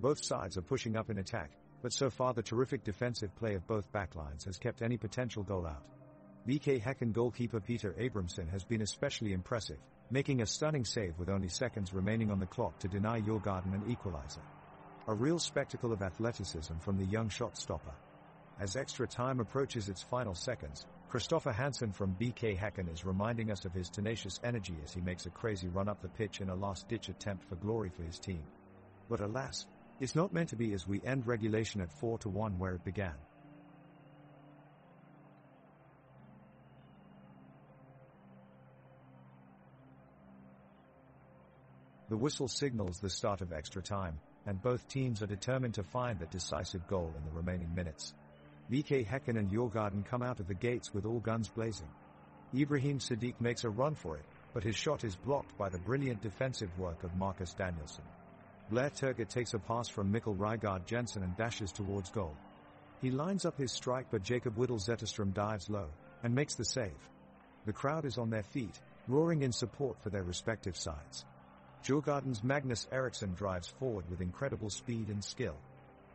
Both sides are pushing up in attack, but so far the terrific defensive play of both backlines has kept any potential goal out. BK Häcken goalkeeper Peter Abramson has been especially impressive, making a stunning save with only seconds remaining on the clock to deny Djurgården an equalizer. A real spectacle of athleticism from the young shot stopper. As extra time approaches its final seconds, Christopher Hansen from BK Häcken is reminding us of his tenacious energy as he makes a crazy run up the pitch in a last-ditch attempt for glory for his team. But alas, it's not meant to be as we end regulation at 4-1 where it began. The whistle signals the start of extra time, and both teams are determined to find that decisive goal in the remaining minutes. BK Häcken and Djurgården come out of the gates with all guns blazing. Ibrahim Sadiq makes a run for it, but his shot is blocked by the brilliant defensive work of Marcus Danielsson. Blair Turgott takes a pass from Mikkel Rygaard Jensen and dashes towards goal. He lines up his strike but Jakob Whittle Zetterstrom dives low, and makes the save. The crowd is on their feet, roaring in support for their respective sides. Djurgården's Magnus Eriksson drives forward with incredible speed and skill.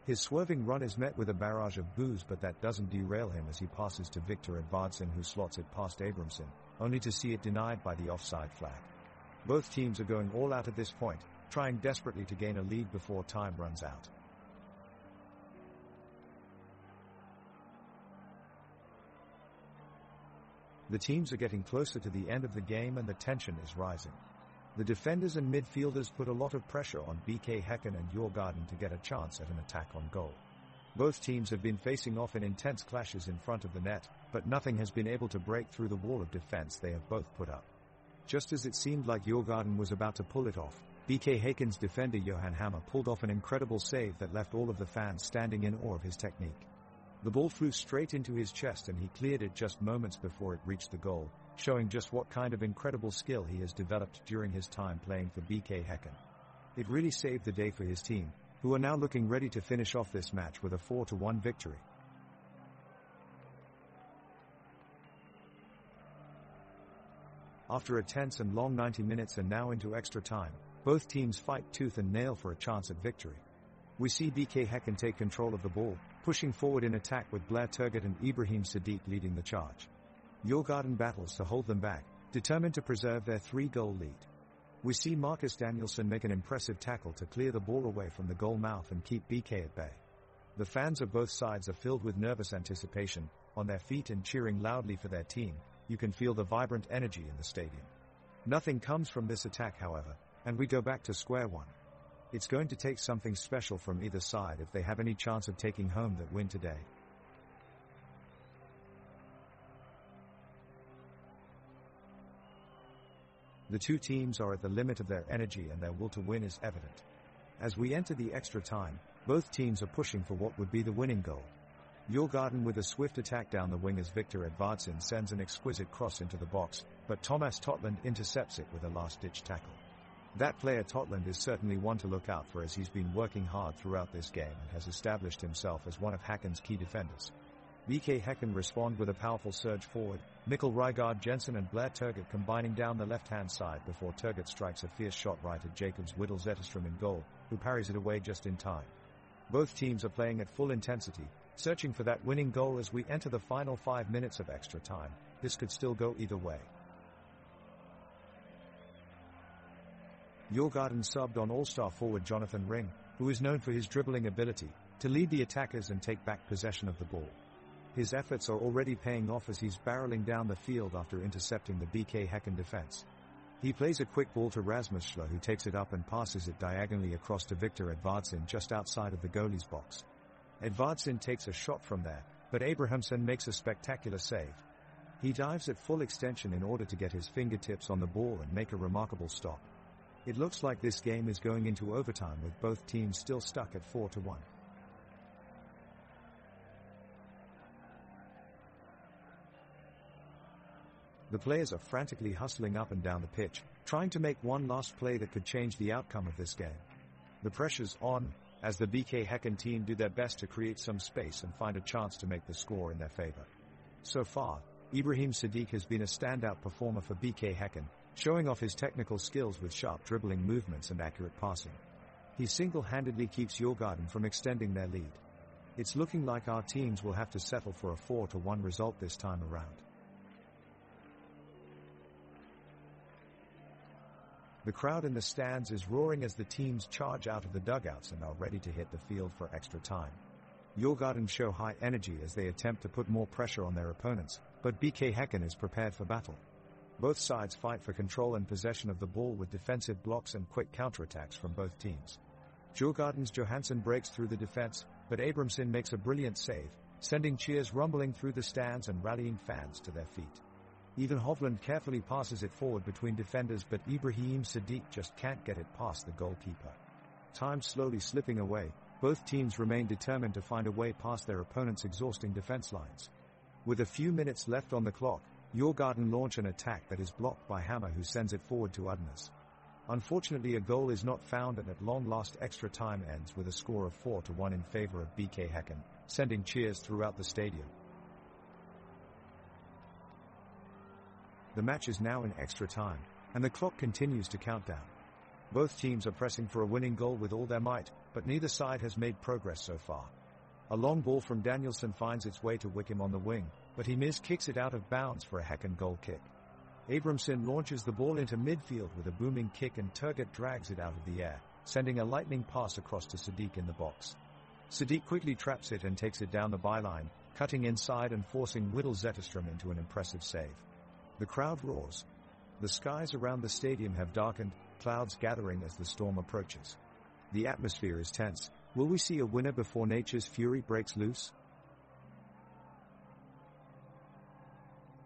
His swerving run is met with a barrage of boos, but that doesn't derail him as he passes to Victor Edvardsson, who slots it past Abramson, only to see it denied by the offside flag. Both teams are going all out at this point, trying desperately to gain a lead before time runs out. The teams are getting closer to the end of the game and the tension is rising. The defenders and midfielders put a lot of pressure on BK Häcken and Djurgården to get a chance at an attack on goal. Both teams have been facing off in intense clashes in front of the net, but nothing has been able to break through the wall of defense they have both put up. Just as it seemed like Djurgården was about to pull it off, BK Häcken's defender Johan Hammer pulled off an incredible save that left all of the fans standing in awe of his technique. The ball flew straight into his chest and he cleared it just moments before it reached the goal, showing just what kind of incredible skill he has developed during his time playing for BK Häcken. It really saved the day for his team, who are now looking ready to finish off this match with a 4-1 victory. After a tense and long 90 minutes and now into extra time, both teams fight tooth and nail for a chance at victory. We see BK Häcken take control of the ball, pushing forward in attack with Blair Turgott and Ibrahim Sadiq leading the charge. Djurgården battles to hold them back, determined to preserve their 3-goal lead. We see Marcus Danielsson make an impressive tackle to clear the ball away from the goal mouth and keep BK at bay. The fans of both sides are filled with nervous anticipation, on their feet and cheering loudly for their team. You can feel the vibrant energy in the stadium. Nothing comes from this attack, however, and we go back to square one. It's going to take something special from either side if they have any chance of taking home that win today. The two teams are at the limit of their energy and their will to win is evident. As we enter the extra time, both teams are pushing for what would be the winning goal. Djurgården with a swift attack down the wing as Victor Edvardsson sends an exquisite cross into the box, but Thomas Totland intercepts it with a last-ditch tackle. That player Totland is certainly one to look out for as he's been working hard throughout this game and has established himself as one of Häcken's key defenders. BK Häcken respond with a powerful surge forward, Mikkel Rygaard Jensen and Blair Turgott combining down the left-hand side before Turgott strikes a fierce shot right at Jakob's Whittle Zetterstrom in goal, who parries it away just in time. Both teams are playing at full intensity, searching for that winning goal as we enter the final 5 minutes of extra time. This could still go either way. Djurgården subbed on all-star forward Jonathan Ring, who is known for his dribbling ability, to lead the attackers and take back possession of the ball. His efforts are already paying off as he's barreling down the field after intercepting the BK Häcken defense. He plays a quick ball to Rasmus Schler, who takes it up and passes it diagonally across to Victor Edvardsson just outside of the goalie's box. Edvardsson takes a shot from there, but Abrahamson makes a spectacular save. He dives at full extension in order to get his fingertips on the ball and make a remarkable stop. It looks like this game is going into overtime with both teams still stuck at 4-1. The players are frantically hustling up and down the pitch, trying to make one last play that could change the outcome of this game. The pressure's on, as the BK Häcken team do their best to create some space and find a chance to make the score in their favor. So far, Ibrahim Sadiq has been a standout performer for BK Häcken, showing off his technical skills with sharp dribbling movements and accurate passing. He single-handedly keeps Djurgården from extending their lead. It's looking like our teams will have to settle for a 4-1 result this time around. The crowd in the stands is roaring as the teams charge out of the dugouts and are ready to hit the field for extra time. Djurgården show high energy as they attempt to put more pressure on their opponents, but BK Häcken is prepared for battle. Both sides fight for control and possession of the ball with defensive blocks and quick counterattacks from both teams. Djurgården's Johansson breaks through the defense, but Abramson makes a brilliant save, sending cheers rumbling through the stands and rallying fans to their feet. Even Hovland carefully passes it forward between defenders, but Ibrahim Sadiq just can't get it past the goalkeeper. Time slowly slipping away, both teams remain determined to find a way past their opponent's exhausting defense lines. With a few minutes left on the clock, Djurgården launch an attack that is blocked by Hammer, who sends it forward to Udnes. Unfortunately, a goal is not found, and at long last extra time ends with a score of 4-1 in favor of BK Häcken, sending cheers throughout the stadium. The match is now in extra time, and the clock continues to count down. Both teams are pressing for a winning goal with all their might, but neither side has made progress so far. A long ball from Danielsson finds its way to Wickham on the wing, but he kicks it out of bounds for a Häcken goal kick. Abramson launches the ball into midfield with a booming kick, and Turgut drags it out of the air, sending a lightning pass across to Sadiq in the box. Sadiq quickly traps it and takes it down the byline, cutting inside and forcing Whittle Zetterstrom into an impressive save. The crowd roars. The skies around the stadium have darkened, clouds gathering as the storm approaches. The atmosphere is tense. Will we see a winner before nature's fury breaks loose?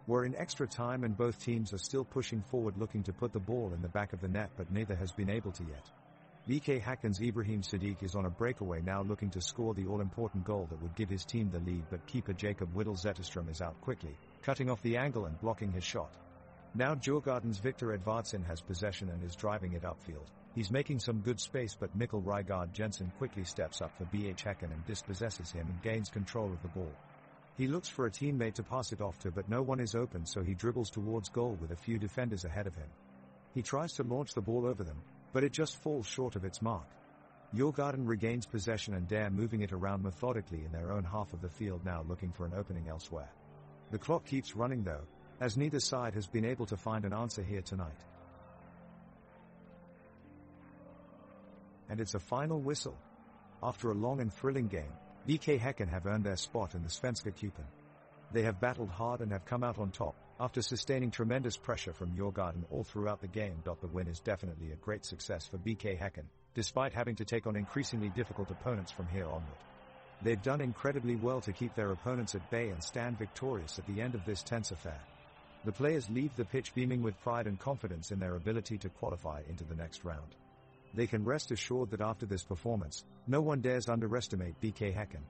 We're in extra time and both teams are still pushing forward, looking to put the ball in the back of the net, but neither has been able to yet. BK Häcken's Ibrahim Sadiq is on a breakaway now, looking to score the all-important goal that would give his team the lead, but keeper Jacob Whittle Zetterstrom is out quickly, cutting off the angle and blocking his shot. Now Djurgården's Victor Edvardsson has possession and is driving it upfield. He's making some good space, but Mikkel Rygaard Jensen quickly steps up for BH Häcken and dispossesses him and gains control of the ball. He looks for a teammate to pass it off to, but no one is open, so he dribbles towards goal with a few defenders ahead of him. He tries to launch the ball over them, but it just falls short of its mark. Djurgården regains possession and dare moving it around methodically in their own half of the field, now looking for an opening elsewhere. The clock keeps running though, as neither side has been able to find an answer here tonight. And it's a final whistle. After a long and thrilling game, BK Häcken have earned their spot in the Svenska Cupen. They have battled hard and have come out on top, after sustaining tremendous pressure from Djurgården all throughout the game. The win is definitely a great success for BK Häcken, despite having to take on increasingly difficult opponents from here onward. They've done incredibly well to keep their opponents at bay and stand victorious at the end of this tense affair. The players leave the pitch beaming with pride and confidence in their ability to qualify into the next round. They can rest assured that after this performance, no one dares underestimate BK Häcken.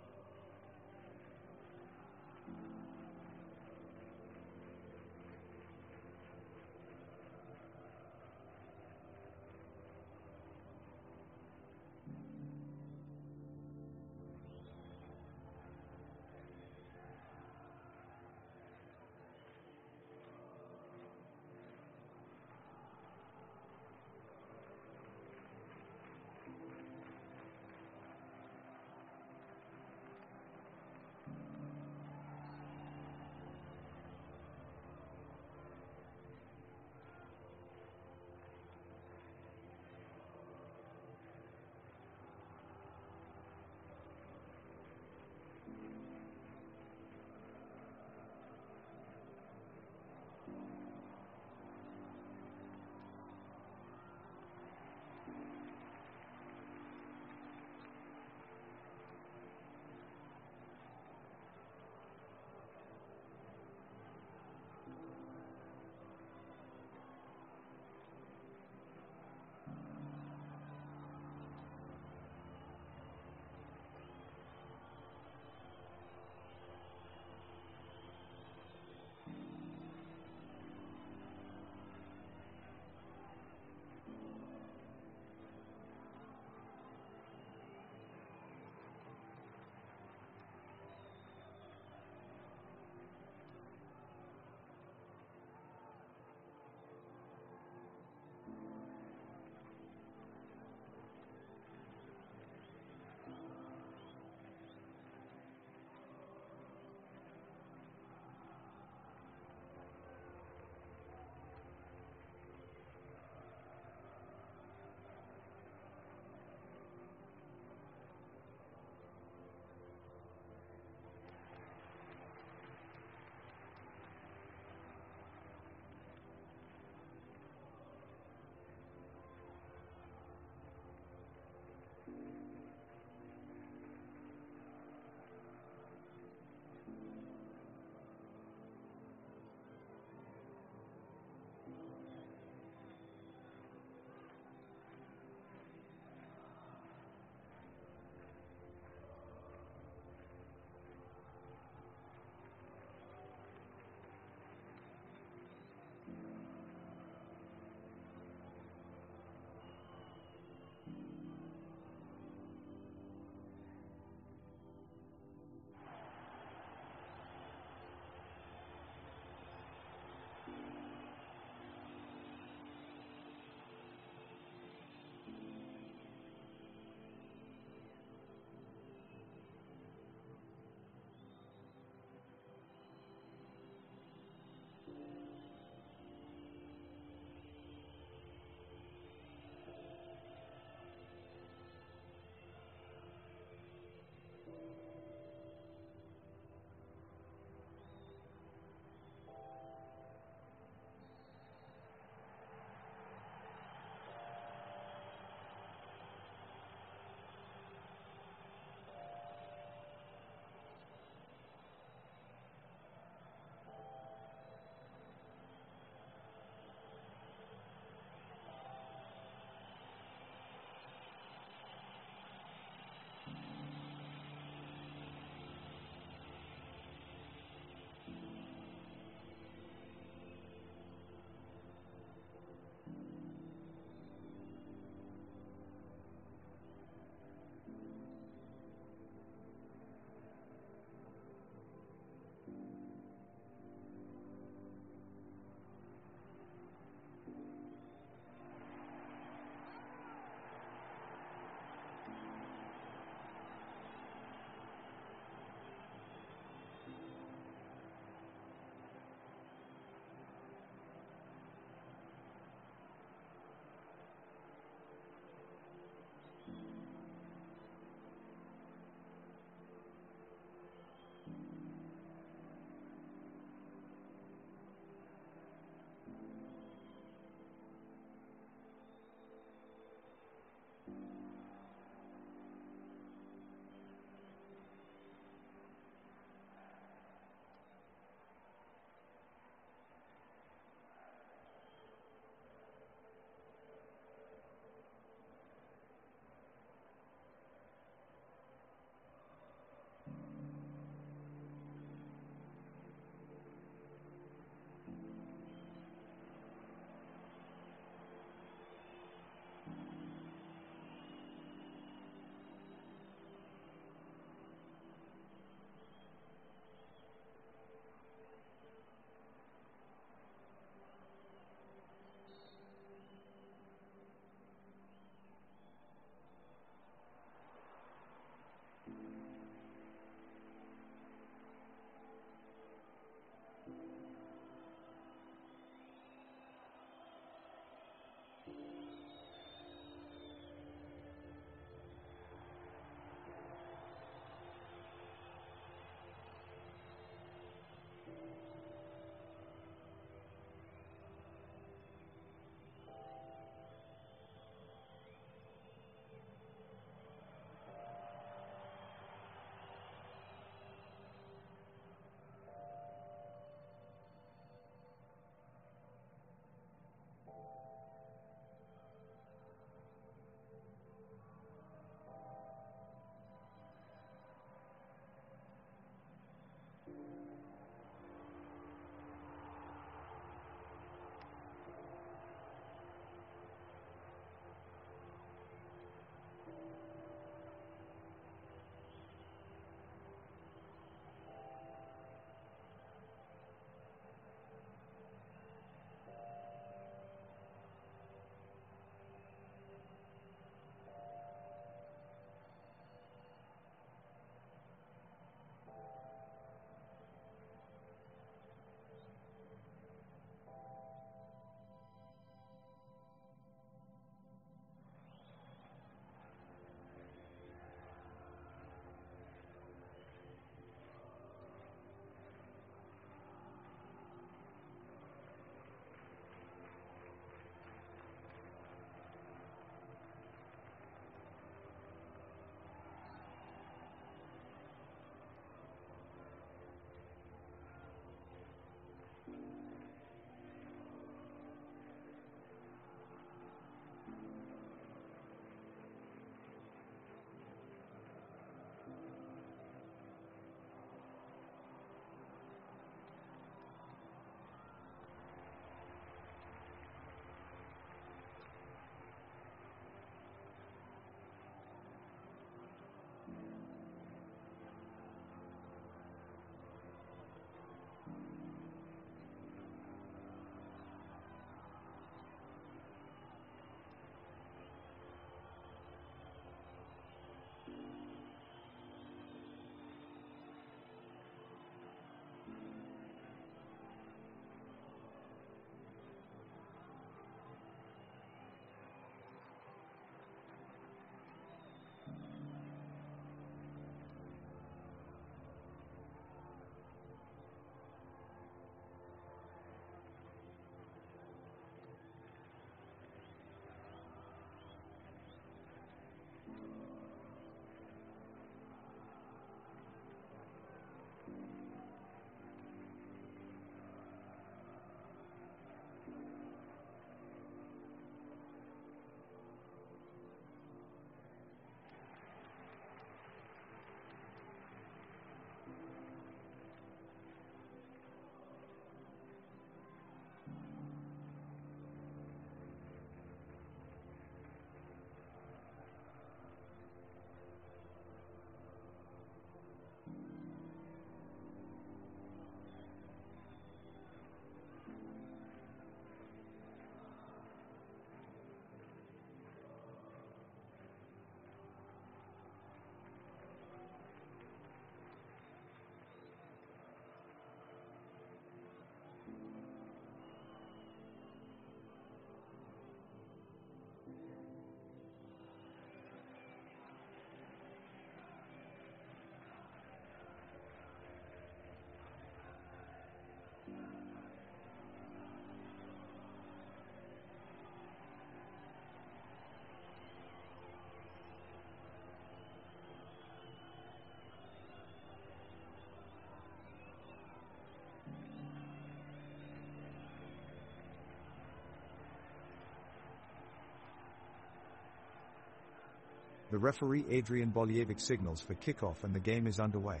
The referee Adrian Boljevic signals for kickoff and the game is underway.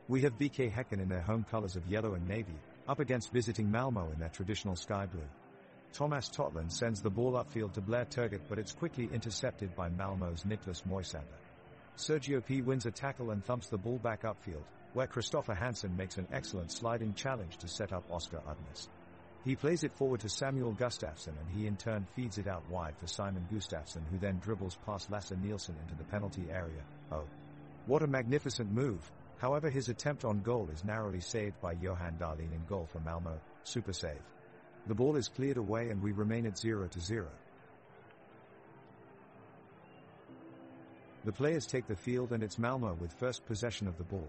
We have BK Häcken in their home colors of yellow and navy, up against visiting Malmö in their traditional sky blue. Thomas Totland sends the ball upfield to Blair Turgott, but it's quickly intercepted by Malmö's Niklas Moisander. Sergio P wins a tackle and thumps the ball back upfield, where Kristoffer Hansen makes an excellent sliding challenge to set up Oscar Udnes. He plays it forward to Samuel Gustafsson and he in turn feeds it out wide for Simon Gustafsson, who then dribbles past Lasse Nielsen into the penalty area. Oh, what a magnificent move! However, his attempt on goal is narrowly saved by Johan Dahlin in goal for Malmö. Super save. The ball is cleared away and we remain at 0-0. The players take the field and it's Malmö with first possession of the ball.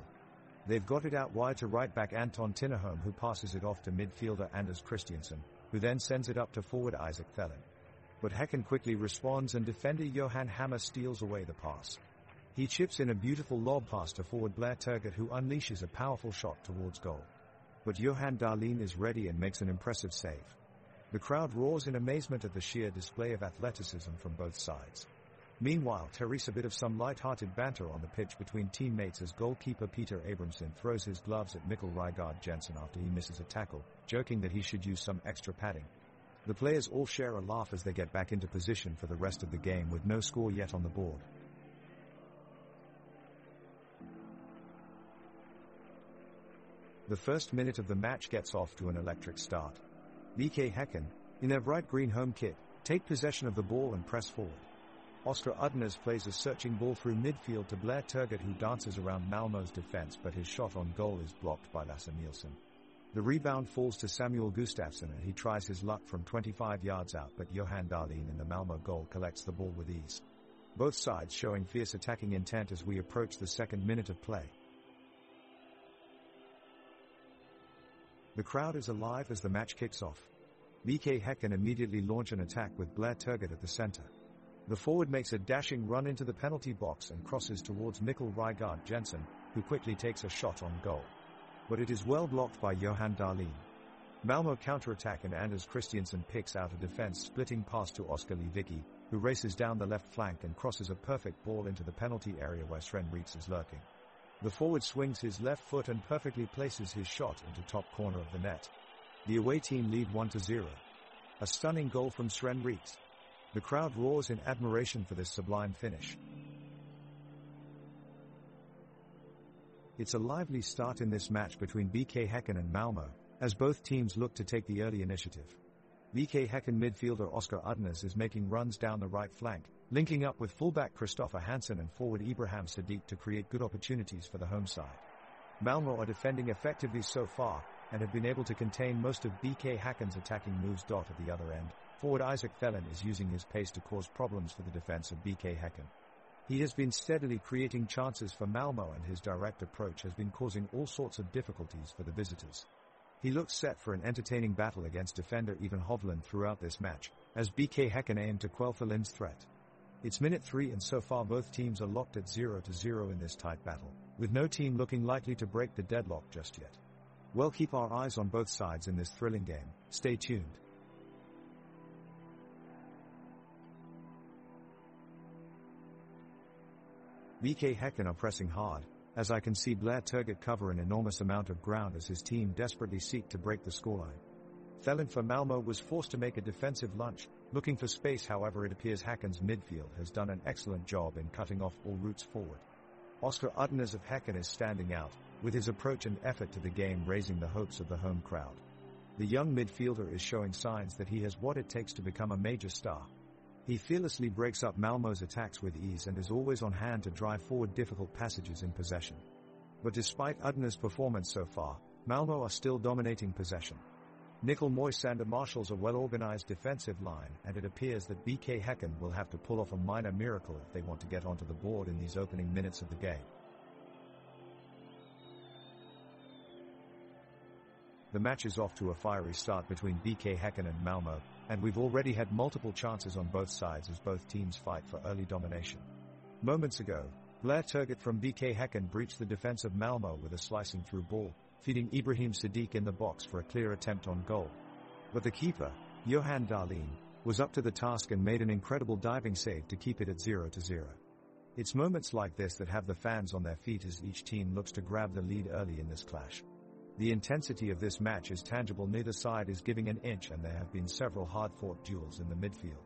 They've got it out wide to right back Anton Tinnerholm, who passes it off to midfielder Anders Christiansen, who then sends it up to forward Isaac Thelin. But Häcken quickly responds and defender Johan Hammer steals away the pass. He chips in a beautiful lob pass to forward Blair Turgott, who unleashes a powerful shot towards goal. But Johan Dahlin is ready and makes an impressive save. The crowd roars in amazement at the sheer display of athleticism from both sides. Meanwhile, there's a bit of some light-hearted banter on the pitch between teammates as goalkeeper Peter Abramson throws his gloves at Mikkel Rygaard Jensen after he misses a tackle, joking that he should use some extra padding. The players all share a laugh as they get back into position for the rest of the game with no score yet on the board. The first minute of the match gets off to an electric start. BK Häcken, in their bright green home kit, take possession of the ball and press forward. Oscar Udnes plays a searching ball through midfield to Blair Turgott, who dances around Malmö's defense, but his shot on goal is blocked by Lasse Nielsen. The rebound falls to Samuel Gustafsson and he tries his luck from 25 yards out, but Johan Dahlin in the Malmö goal collects the ball with ease. Both sides showing fierce attacking intent as we approach the second minute of play. The crowd is alive as the match kicks off. BK Häcken immediately launch an attack with Blair Turgott at the center. The forward makes a dashing run into the penalty box and crosses towards Mikkel Rygaard Jensen, who quickly takes a shot on goal. But it is well blocked by Johan Dahlin. Malmö counterattack and Anders Christiansen picks out a defense-splitting pass to Oskar Lewicki, who races down the left flank and crosses a perfect ball into the penalty area where Sven Reitz is lurking. The forward swings his left foot and perfectly places his shot into top corner of the net. The away team lead 1-0. A stunning goal from Sven Reitz. The crowd roars in admiration for this sublime finish. It's a lively start in this match between BK Häcken and Malmö, as both teams look to take the early initiative. BK Häcken midfielder Oscar Udnes is making runs down the right flank, linking up with fullback Kristoffer Hansen and forward Ibrahim Sadiq to create good opportunities for the home side. Malmö are defending effectively so far, and have been able to contain most of BK Häcken's attacking moves. At the other end, forward Isaac Thelin is using his pace to cause problems for the defense of BK Häcken. He has been steadily creating chances for Malmö and his direct approach has been causing all sorts of difficulties for the visitors. He looks set for an entertaining battle against defender Ivan Hovland throughout this match, as BK Häcken aim to quell Thelin's threat. It's minute 3 and so far both teams are locked at 0-0 in this tight battle, with no team looking likely to break the deadlock just yet. We'll keep our eyes on both sides in this thrilling game. Stay tuned. BK Häcken are pressing hard, as I can see Blair Turgott cover an enormous amount of ground as his team desperately seek to break the scoreline. Thelin for Malmö was forced to make a defensive lunge, looking for space. However, it appears Häcken's midfield has done an excellent job in cutting off all routes forward. Oscar Udnes of Häcken is standing out, with his approach and effort to the game raising the hopes of the home crowd. The young midfielder is showing signs that he has what it takes to become a major star. He fearlessly breaks up Malmö's attacks with ease and is always on hand to drive forward difficult passages in possession. But despite Udnes' performance so far, Malmö are still dominating possession. Niklas Moisander marshals a well-organized defensive line, and it appears that BK Häcken will have to pull off a minor miracle if they want to get onto the board in these opening minutes of the game. The match is off to a fiery start between BK Häcken and Malmö, and we've already had multiple chances on both sides as both teams fight for early domination. Moments ago, Blair Turgott from BK Häcken breached the defense of Malmö with a slicing through ball, feeding Ibrahim Sadiq in the box for a clear attempt on goal. But the keeper, Johan Dahlin, was up to the task and made an incredible diving save to keep it at 0-0. It's moments like this that have the fans on their feet as each team looks to grab the lead early in this clash. The intensity of this match is tangible, neither side is giving an inch, and there have been several hard-fought duels in the midfield.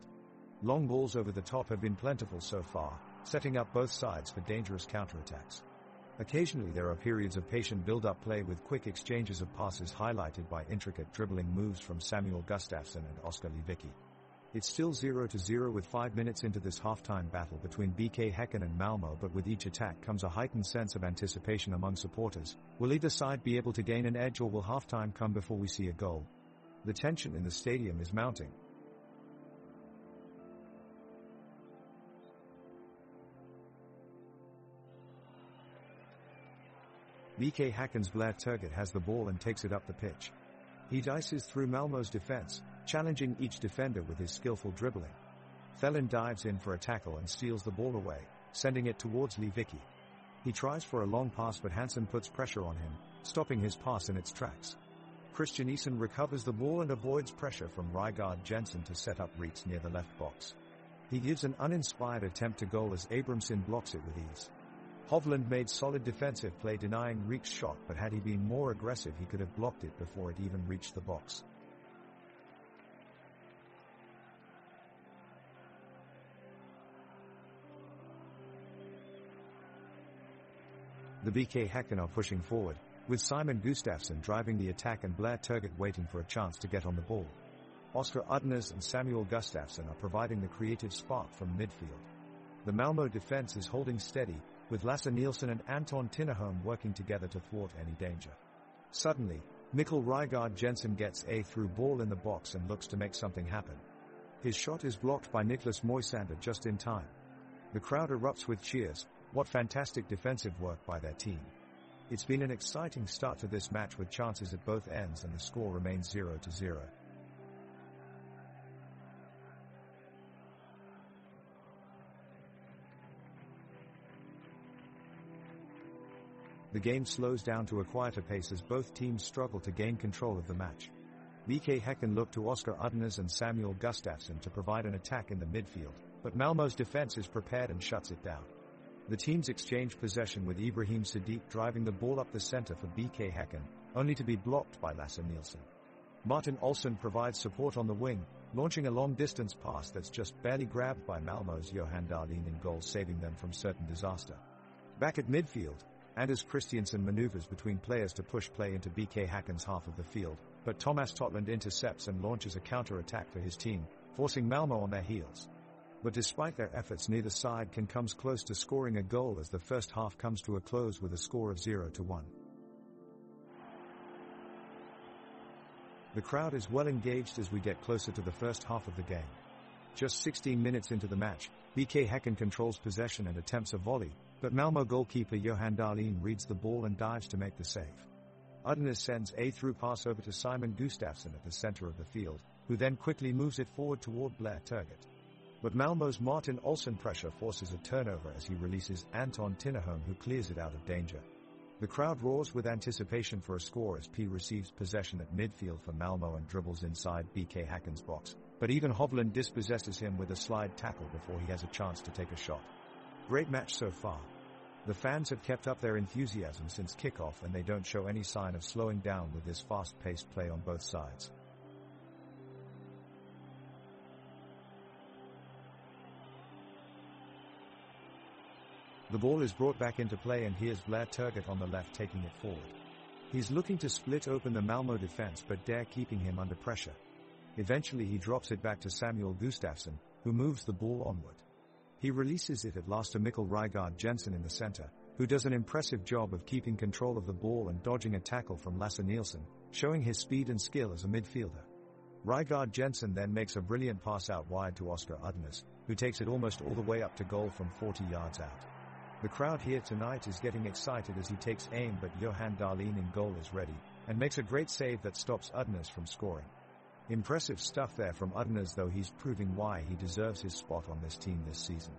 Long balls over the top have been plentiful so far, setting up both sides for dangerous counterattacks. Occasionally there are periods of patient build-up play with quick exchanges of passes highlighted by intricate dribbling moves from Samuel Gustafsson and Oskar Lewicki. It's still 0-0 with 5 minutes into this halftime battle between BK Häcken and Malmö, but with each attack comes a heightened sense of anticipation among supporters. Will either side be able to gain an edge, or will halftime come before we see a goal? The tension in the stadium is mounting. BK Häcken's Blair Turgut has the ball and takes it up the pitch. He dices through Malmö's defense, challenging each defender with his skillful dribbling. Thelin dives in for a tackle and steals the ball away, sending it towards Lewicki. He tries for a long pass, but Hansen puts pressure on him, stopping his pass in its tracks. Christian Eisen recovers the ball and avoids pressure from Rygaard Jensen to set up Reitz near the left box. He gives an uninspired attempt to goal as Abramson blocks it with ease. Hovland made solid defensive play denying Reek's shot, but had he been more aggressive he could have blocked it before it even reached the box. The BK Häcken are pushing forward, with Simon Gustafsson driving the attack and Blair Turgut waiting for a chance to get on the ball. Oskar Udnes and Samuel Gustafsson are providing the creative spark from midfield. The Malmö defense is holding steady, with Lasse Nielsen and Anton Tinnerholm working together to thwart any danger. Suddenly, Mikkel Rygaard Jensen gets a through ball in the box and looks to make something happen. His shot is blocked by Niklas Moisander just in time. The crowd erupts with cheers. What fantastic defensive work by their team. It's been an exciting start to this match with chances at both ends, and the score remains 0-0. The game slows down to a quieter pace as both teams struggle to gain control of the match. BK Häcken look to Oskar Udnes and Samuel Gustafsson to provide an attack in the midfield, but Malmö's defense is prepared and shuts it down. The teams exchange possession with Ibrahim Sadiq driving the ball up the center for BK Häcken, only to be blocked by Lasse Nielsen. Martin Olsson provides support on the wing, launching a long-distance pass that's just barely grabbed by Malmö's Johan Dahlin in goal, saving them from certain disaster. Back at midfield, Anders Christiansen maneuvers between players to push play into BK Häcken's half of the field, but Thomas Totland intercepts and launches a counter-attack for his team, forcing Malmö on their heels. But despite their efforts, neither side can come close to scoring a goal as the first half comes to a close with a score of 0-1. The crowd is well engaged as we get closer to the first half of the game. Just 16 minutes into the match, BK Häcken controls possession and attempts a volley, but Malmö goalkeeper Johan Dahlin reads the ball and dives to make the save. Udnes sends a through pass over to Simon Gustafsson at the center of the field, who then quickly moves it forward toward Blair Turgut. But Malmö's Martin Olsson pressure forces a turnover as he releases Anton Tinnerholm, who clears it out of danger. The crowd roars with anticipation for a score as P receives possession at midfield for Malmö and dribbles inside BK Häcken's box, but even Hovland dispossesses him with a slide tackle before he has a chance to take a shot. Great match so far. The fans have kept up their enthusiasm since kickoff, and they don't show any sign of slowing down with this fast-paced play on both sides. The ball is brought back into play, and here's Blair Turgut on the left taking it forward. He's looking to split open the Malmö defense, but Dare keeping him under pressure. Eventually he drops it back to Samuel Gustafsson, who moves the ball onward. He releases it at last to Mikkel Rygaard Jensen in the center, who does an impressive job of keeping control of the ball and dodging a tackle from Lasse Nielsen, showing his speed and skill as a midfielder. Rygaard Jensen then makes a brilliant pass out wide to Oskar Udnes, who takes it almost all the way up to goal from 40 yards out. The crowd here tonight is getting excited as he takes aim, but Johan Dahlin in goal is ready, and makes a great save that stops Udnes from scoring. Impressive stuff there from Udnes, though he's proving why he deserves his spot on this team this season.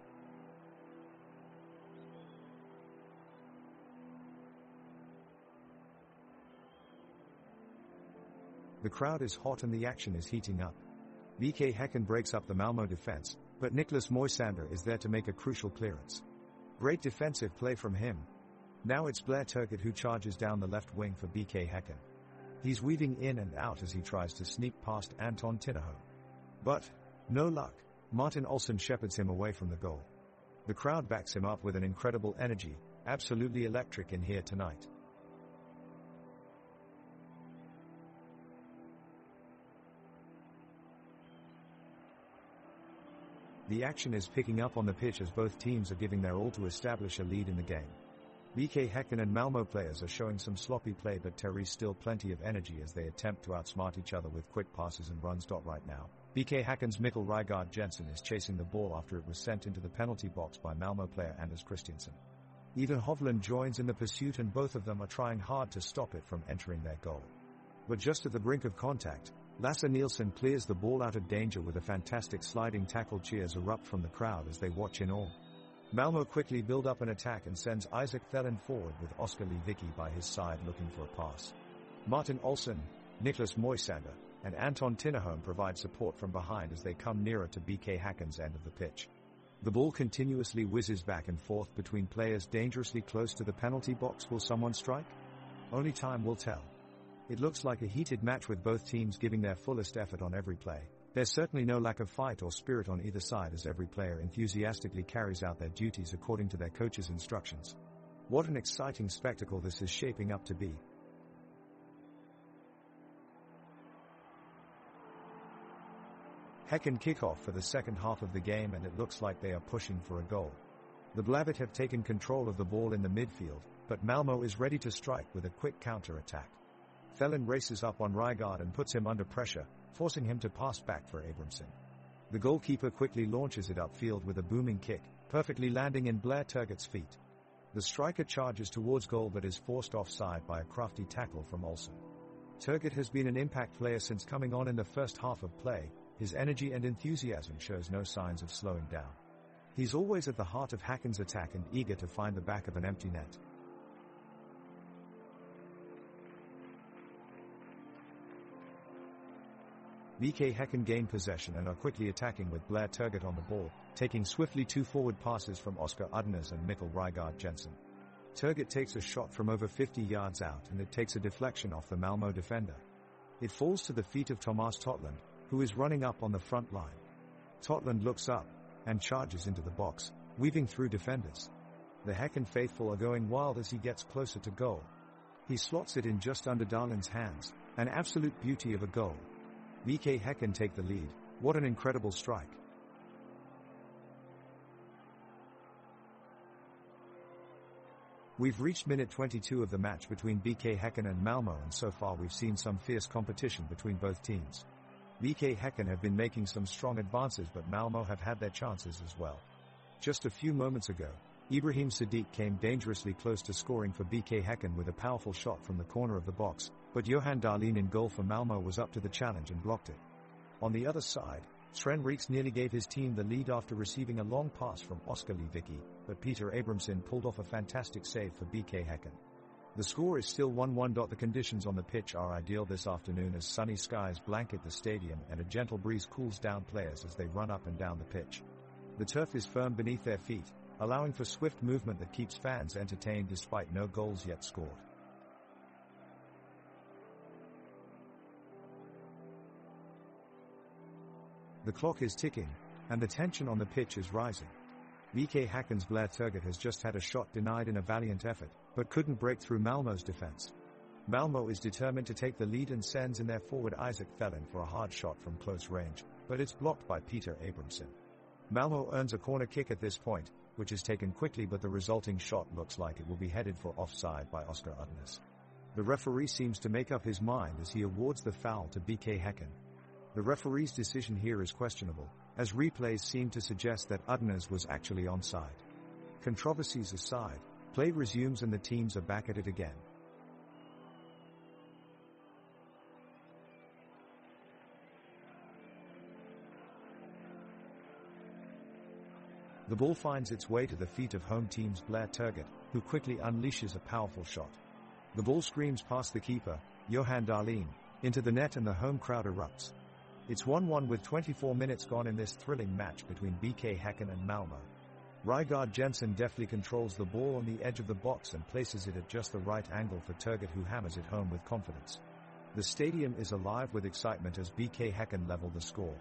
The crowd is hot and the action is heating up. BK Häcken breaks up the Malmö defense, but Niklas Moisander is there to make a crucial clearance. Great defensive play from him. Now it's Blair Turgott who charges down the left wing for BK Häcken. He's weaving in and out as he tries to sneak past Anton Tinnerholm. But, no luck. Martin Olsson shepherds him away from the goal. The crowd backs him up with an incredible energy, absolutely electric in here tonight. The action is picking up on the pitch as both teams are giving their all to establish a lead in the game. BK Häcken and Malmö players are showing some sloppy play, but Terry's still plenty of energy as they attempt to outsmart each other with quick passes and runs. Right now, BK Häcken's Mikkel Rygaard Jensen is chasing the ball after it was sent into the penalty box by Malmö player Anders Christiansen. Even Hovland joins in the pursuit, and both of them are trying hard to stop it from entering their goal. But just at the brink of contact, Lasse Nielsen clears the ball out of danger with a fantastic sliding tackle. Cheers erupt from the crowd as they watch in awe. Malmö quickly build up an attack and sends Isaac Thelen forward with Oskar Lewicki by his side looking for a pass. Martin Olsson, Niklas Moisander, and Anton Tinnerholm provide support from behind as they come nearer to BK Häcken's end of the pitch. The ball continuously whizzes back and forth between players dangerously close to the penalty box. Will someone strike? Only time will tell. It looks like a heated match with both teams giving their fullest effort on every play. There's certainly no lack of fight or spirit on either side as every player enthusiastically carries out their duties according to their coach's instructions. What an exciting spectacle this is shaping up to be. Häcken kick off for the second half of the game, and it looks like they are pushing for a goal. The Blåvitt have taken control of the ball in the midfield, but Malmö is ready to strike with a quick counter-attack. Thelen races up on Rygaard and puts him under pressure, forcing him to pass back for Abramson. The goalkeeper quickly launches it upfield with a booming kick, perfectly landing in Blair Turgott's feet. The striker charges towards goal but is forced offside by a crafty tackle from Olsson. Turgott has been an impact player since coming on in the first half of play. His energy and enthusiasm shows no signs of slowing down. He's always at the heart of Häcken's attack and eager to find the back of an empty net. BK Häcken gain possession and are quickly attacking with Blair Turgott on the ball, taking swiftly two forward passes from Oskar Udnes and Mikkel Rygaard Jensen. Turgott takes a shot from over 50 yards out, and it takes a deflection off the Malmö defender. It falls to the feet of Thomas Totland, who is running up on the front line. Totland looks up and charges into the box, weaving through defenders. The Häcken faithful are going wild as he gets closer to goal. He slots it in just under Dahlin's hands, an absolute beauty of a goal. BK Häcken take the lead. What an incredible strike. We've reached minute 22 of the match between BK Häcken and Malmö, and so far we've seen some fierce competition between both teams. BK Häcken have been making some strong advances, but Malmö have had their chances as well. Just a few moments ago, Ibrahim Sadiq came dangerously close to scoring for BK Häcken with a powerful shot from the corner of the box, but Johan Dahlin in goal for Malmö was up to the challenge and blocked it. On the other side, Sven Reeks nearly gave his team the lead after receiving a long pass from Oskar Lewicki, but Peter Abramson pulled off a fantastic save for BK Häcken. The score is still 1-1. The conditions on the pitch are ideal this afternoon as sunny skies blanket the stadium and a gentle breeze cools down players as they run up and down the pitch. The turf is firm beneath their feet, allowing for swift movement that keeps fans entertained despite no goals yet scored. The clock is ticking, and the tension on the pitch is rising. BK Häcken's Blair Turgott has just had a shot denied in a valiant effort, but couldn't break through Malmö's defense. Malmö is determined to take the lead and sends in their forward Isaac Thelen for a hard shot from close range, but it's blocked by Peter Abramson. Malmö earns a corner kick at this point, which is taken quickly, but the resulting shot looks like it will be headed for offside by Oskar Udnes. The referee seems to make up his mind as he awards the foul to BK Häcken. The referee's decision here is questionable, as replays seem to suggest that Udnes was actually onside. Controversies aside, play resumes and the teams are back at it again. The ball finds its way to the feet of home team's Blair Turgott, who quickly unleashes a powerful shot. The ball screams past the keeper, Johan Dahlin, into the net and the home crowd erupts. It's 1-1 with 24 minutes gone in this thrilling match between BK Häcken and Malmö. Rygaard Jensen deftly controls the ball on the edge of the box and places it at just the right angle for Turgut, who hammers it home with confidence. The stadium is alive with excitement as BK Häcken level the score.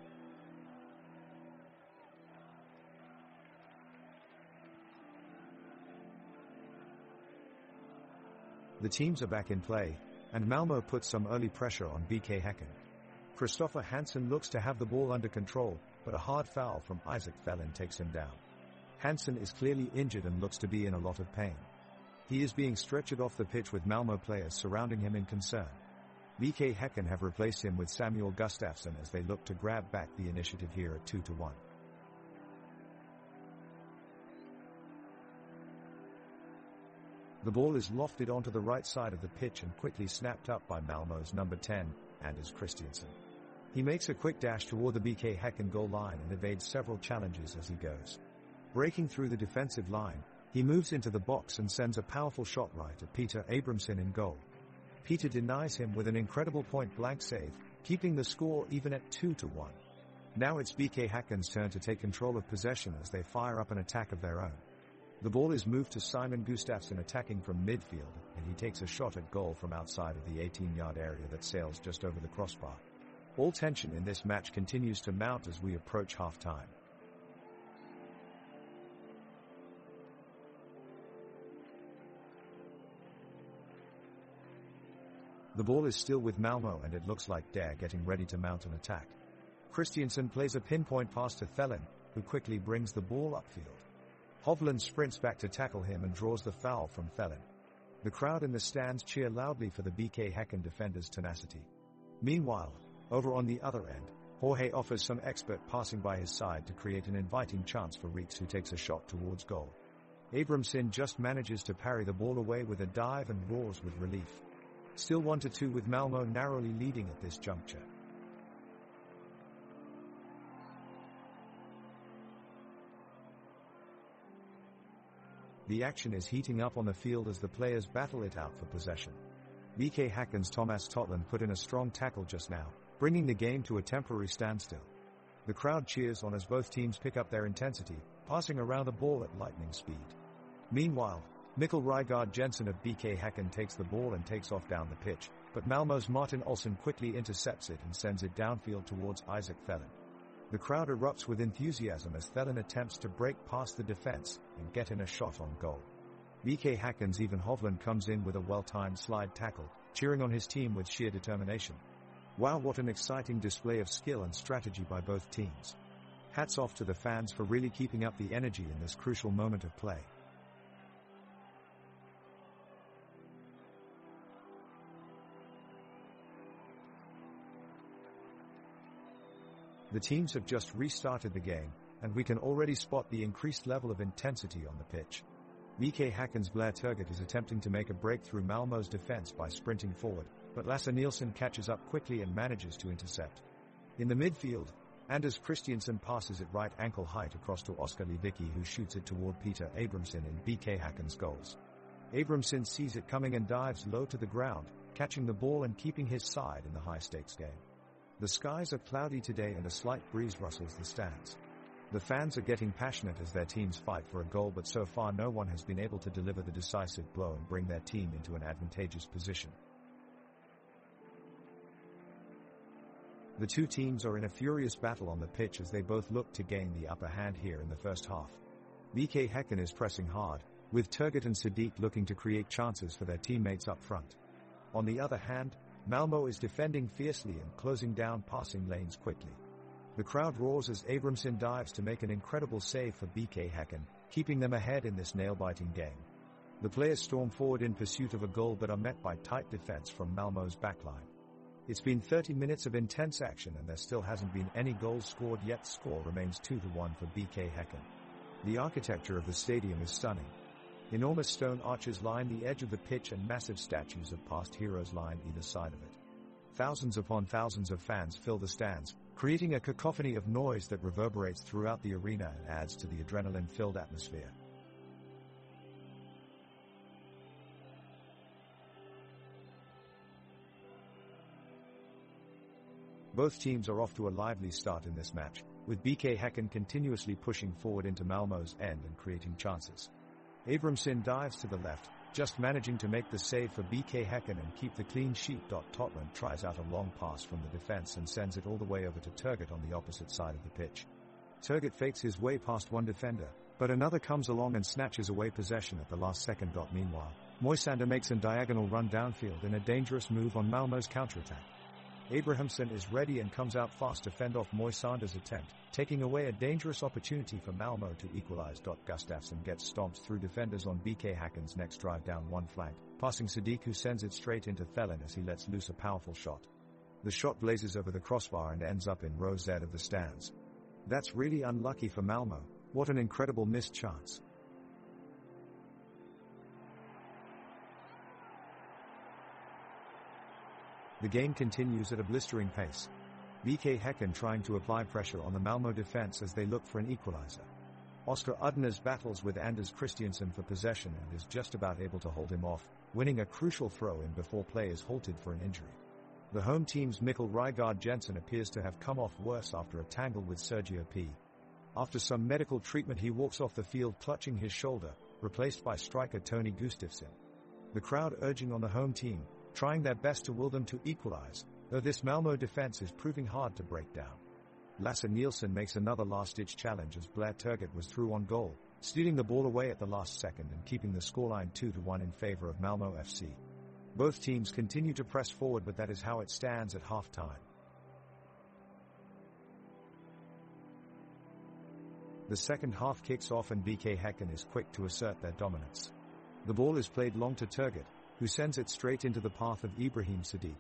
The teams are back in play, and Malmö puts some early pressure on BK Häcken. Christopher Hansen looks to have the ball under control, but a hard foul from Isaac Fellin takes him down. Hansen is clearly injured and looks to be in a lot of pain. He is being stretchered off the pitch with Malmö players surrounding him in concern. BK Häcken have replaced him with Samuel Gustafsson as they look to grab back the initiative here at 2-1. The ball is lofted onto the right side of the pitch and quickly snapped up by Malmö's number 10, Anders Christiansen. He makes a quick dash toward the BK Häcken goal line and evades several challenges as he goes. Breaking through the defensive line, he moves into the box and sends a powerful shot right at Peter Abramson in goal. Peter denies him with an incredible point-blank save, keeping the score even at 2-1. Now it's BK Häcken's turn to take control of possession as they fire up an attack of their own. The ball is moved to Simon Gustafsson attacking from midfield, and he takes a shot at goal from outside of the 18-yard area that sails just over the crossbar. All tension in this match continues to mount as we approach half-time. The ball is still with Malmö and it looks like they're getting ready to mount an attack. Christiansen plays a pinpoint pass to Fellin, who quickly brings the ball upfield. Hovland sprints back to tackle him and draws the foul from Fellin. The crowd in the stands cheer loudly for the BK Häcken defender's tenacity. Meanwhile, over on the other end, Jorge offers some expert passing by his side to create an inviting chance for Reeks, who takes a shot towards goal. Abramson just manages to parry the ball away with a dive and roars with relief. Still 1-2 with Malmö narrowly leading at this juncture. The action is heating up on the field as the players battle it out for possession. BK Häcken's Thomas Totland put in a strong tackle just now, bringing the game to a temporary standstill. The crowd cheers on as both teams pick up their intensity, passing around the ball at lightning speed. Meanwhile, Mikkel Rygaard Jensen of BK Häcken takes the ball and takes off down the pitch, but Malmö's Martin Olsson quickly intercepts it and sends it downfield towards Isaac Fellin. The crowd erupts with enthusiasm as Fellin attempts to break past the defense and get in a shot on goal. BK Häcken's Even Hovland comes in with a well-timed slide tackle, cheering on his team with sheer determination. Wow, what an exciting display of skill and strategy by both teams. Hats off to the fans for really keeping up the energy in this crucial moment of play. The teams have just restarted the game, and we can already spot the increased level of intensity on the pitch. BK Häcken's Blair Turgut is attempting to make a break through Malmö's defense by sprinting forward, but Lasse Nielsen catches up quickly and manages to intercept. In the midfield, Anders Christiansen passes it right ankle height across to Oskar Lewicki, who shoots it toward Peter Abramson in BK Häcken's goals. Abramson sees it coming and dives low to the ground, catching the ball and keeping his side in the high-stakes game. The skies are cloudy today and a slight breeze rustles the stands. The fans are getting passionate as their teams fight for a goal, but so far no one has been able to deliver the decisive blow and bring their team into an advantageous position. The two teams are in a furious battle on the pitch as they both look to gain the upper hand here in the first half. BK Häcken is pressing hard, with Turgut and Sadiq looking to create chances for their teammates up front. On the other hand, Malmö is defending fiercely and closing down passing lanes quickly. The crowd roars as Abramson dives to make an incredible save for BK Häcken, keeping them ahead in this nail-biting game. The players storm forward in pursuit of a goal but are met by tight defense from Malmö's backline. It's been 30 minutes of intense action and there still hasn't been any goals scored yet. Score remains 2-1 for BK Häcken. The architecture of the stadium is stunning. Enormous stone arches line the edge of the pitch and massive statues of past heroes line either side of it. Thousands upon thousands of fans fill the stands, creating a cacophony of noise that reverberates throughout the arena and adds to the adrenaline-filled atmosphere. Both teams are off to a lively start in this match, with BK Häcken continuously pushing forward into Malmö's end and creating chances. Abramson dives to the left, just managing to make the save for BK Häcken and keep the clean sheet. Totland tries out a long pass from the defense and sends it all the way over to Turgut on the opposite side of the pitch. Turgut fakes his way past one defender, but another comes along and snatches away possession at the last second. Meanwhile, Moisander makes a diagonal run downfield in a dangerous move on Malmö's counterattack. Abrahamson is ready and comes out fast to fend off Moisander's attempt, taking away a dangerous opportunity for Malmö to equalize. Gustafsson gets stomped through defenders on BK Häcken's next drive down one flank, passing Sadiq, who sends it straight into Thelin as he lets loose a powerful shot. The shot blazes over the crossbar and ends up in row Z of the stands. That's really unlucky for Malmö. What an incredible missed chance. The game continues at a blistering pace. BK Häcken trying to apply pressure on the Malmö defense as they look for an equalizer. Oscar Udnes battles with Anders Christiansen for possession and is just about able to hold him off, winning a crucial throw-in before play is halted for an injury. The home team's Mikkel Rygaard Jensen appears to have come off worse after a tangle with Sergio P. After some medical treatment, he walks off the field clutching his shoulder, replaced by striker Tony Gustafsson. The crowd urging on the home team, trying their best to will them to equalize, though this Malmö defense is proving hard to break down. Lasse Nielsen makes another last-ditch challenge as Blair Turgut was through on goal, stealing the ball away at the last second and keeping the scoreline 2-1 in favor of Malmö FC. Both teams continue to press forward, but that is how it stands at half-time. The second half kicks off and BK Häcken is quick to assert their dominance. The ball is played long to Turgut, who sends it straight into the path of Ibrahim Sadiq.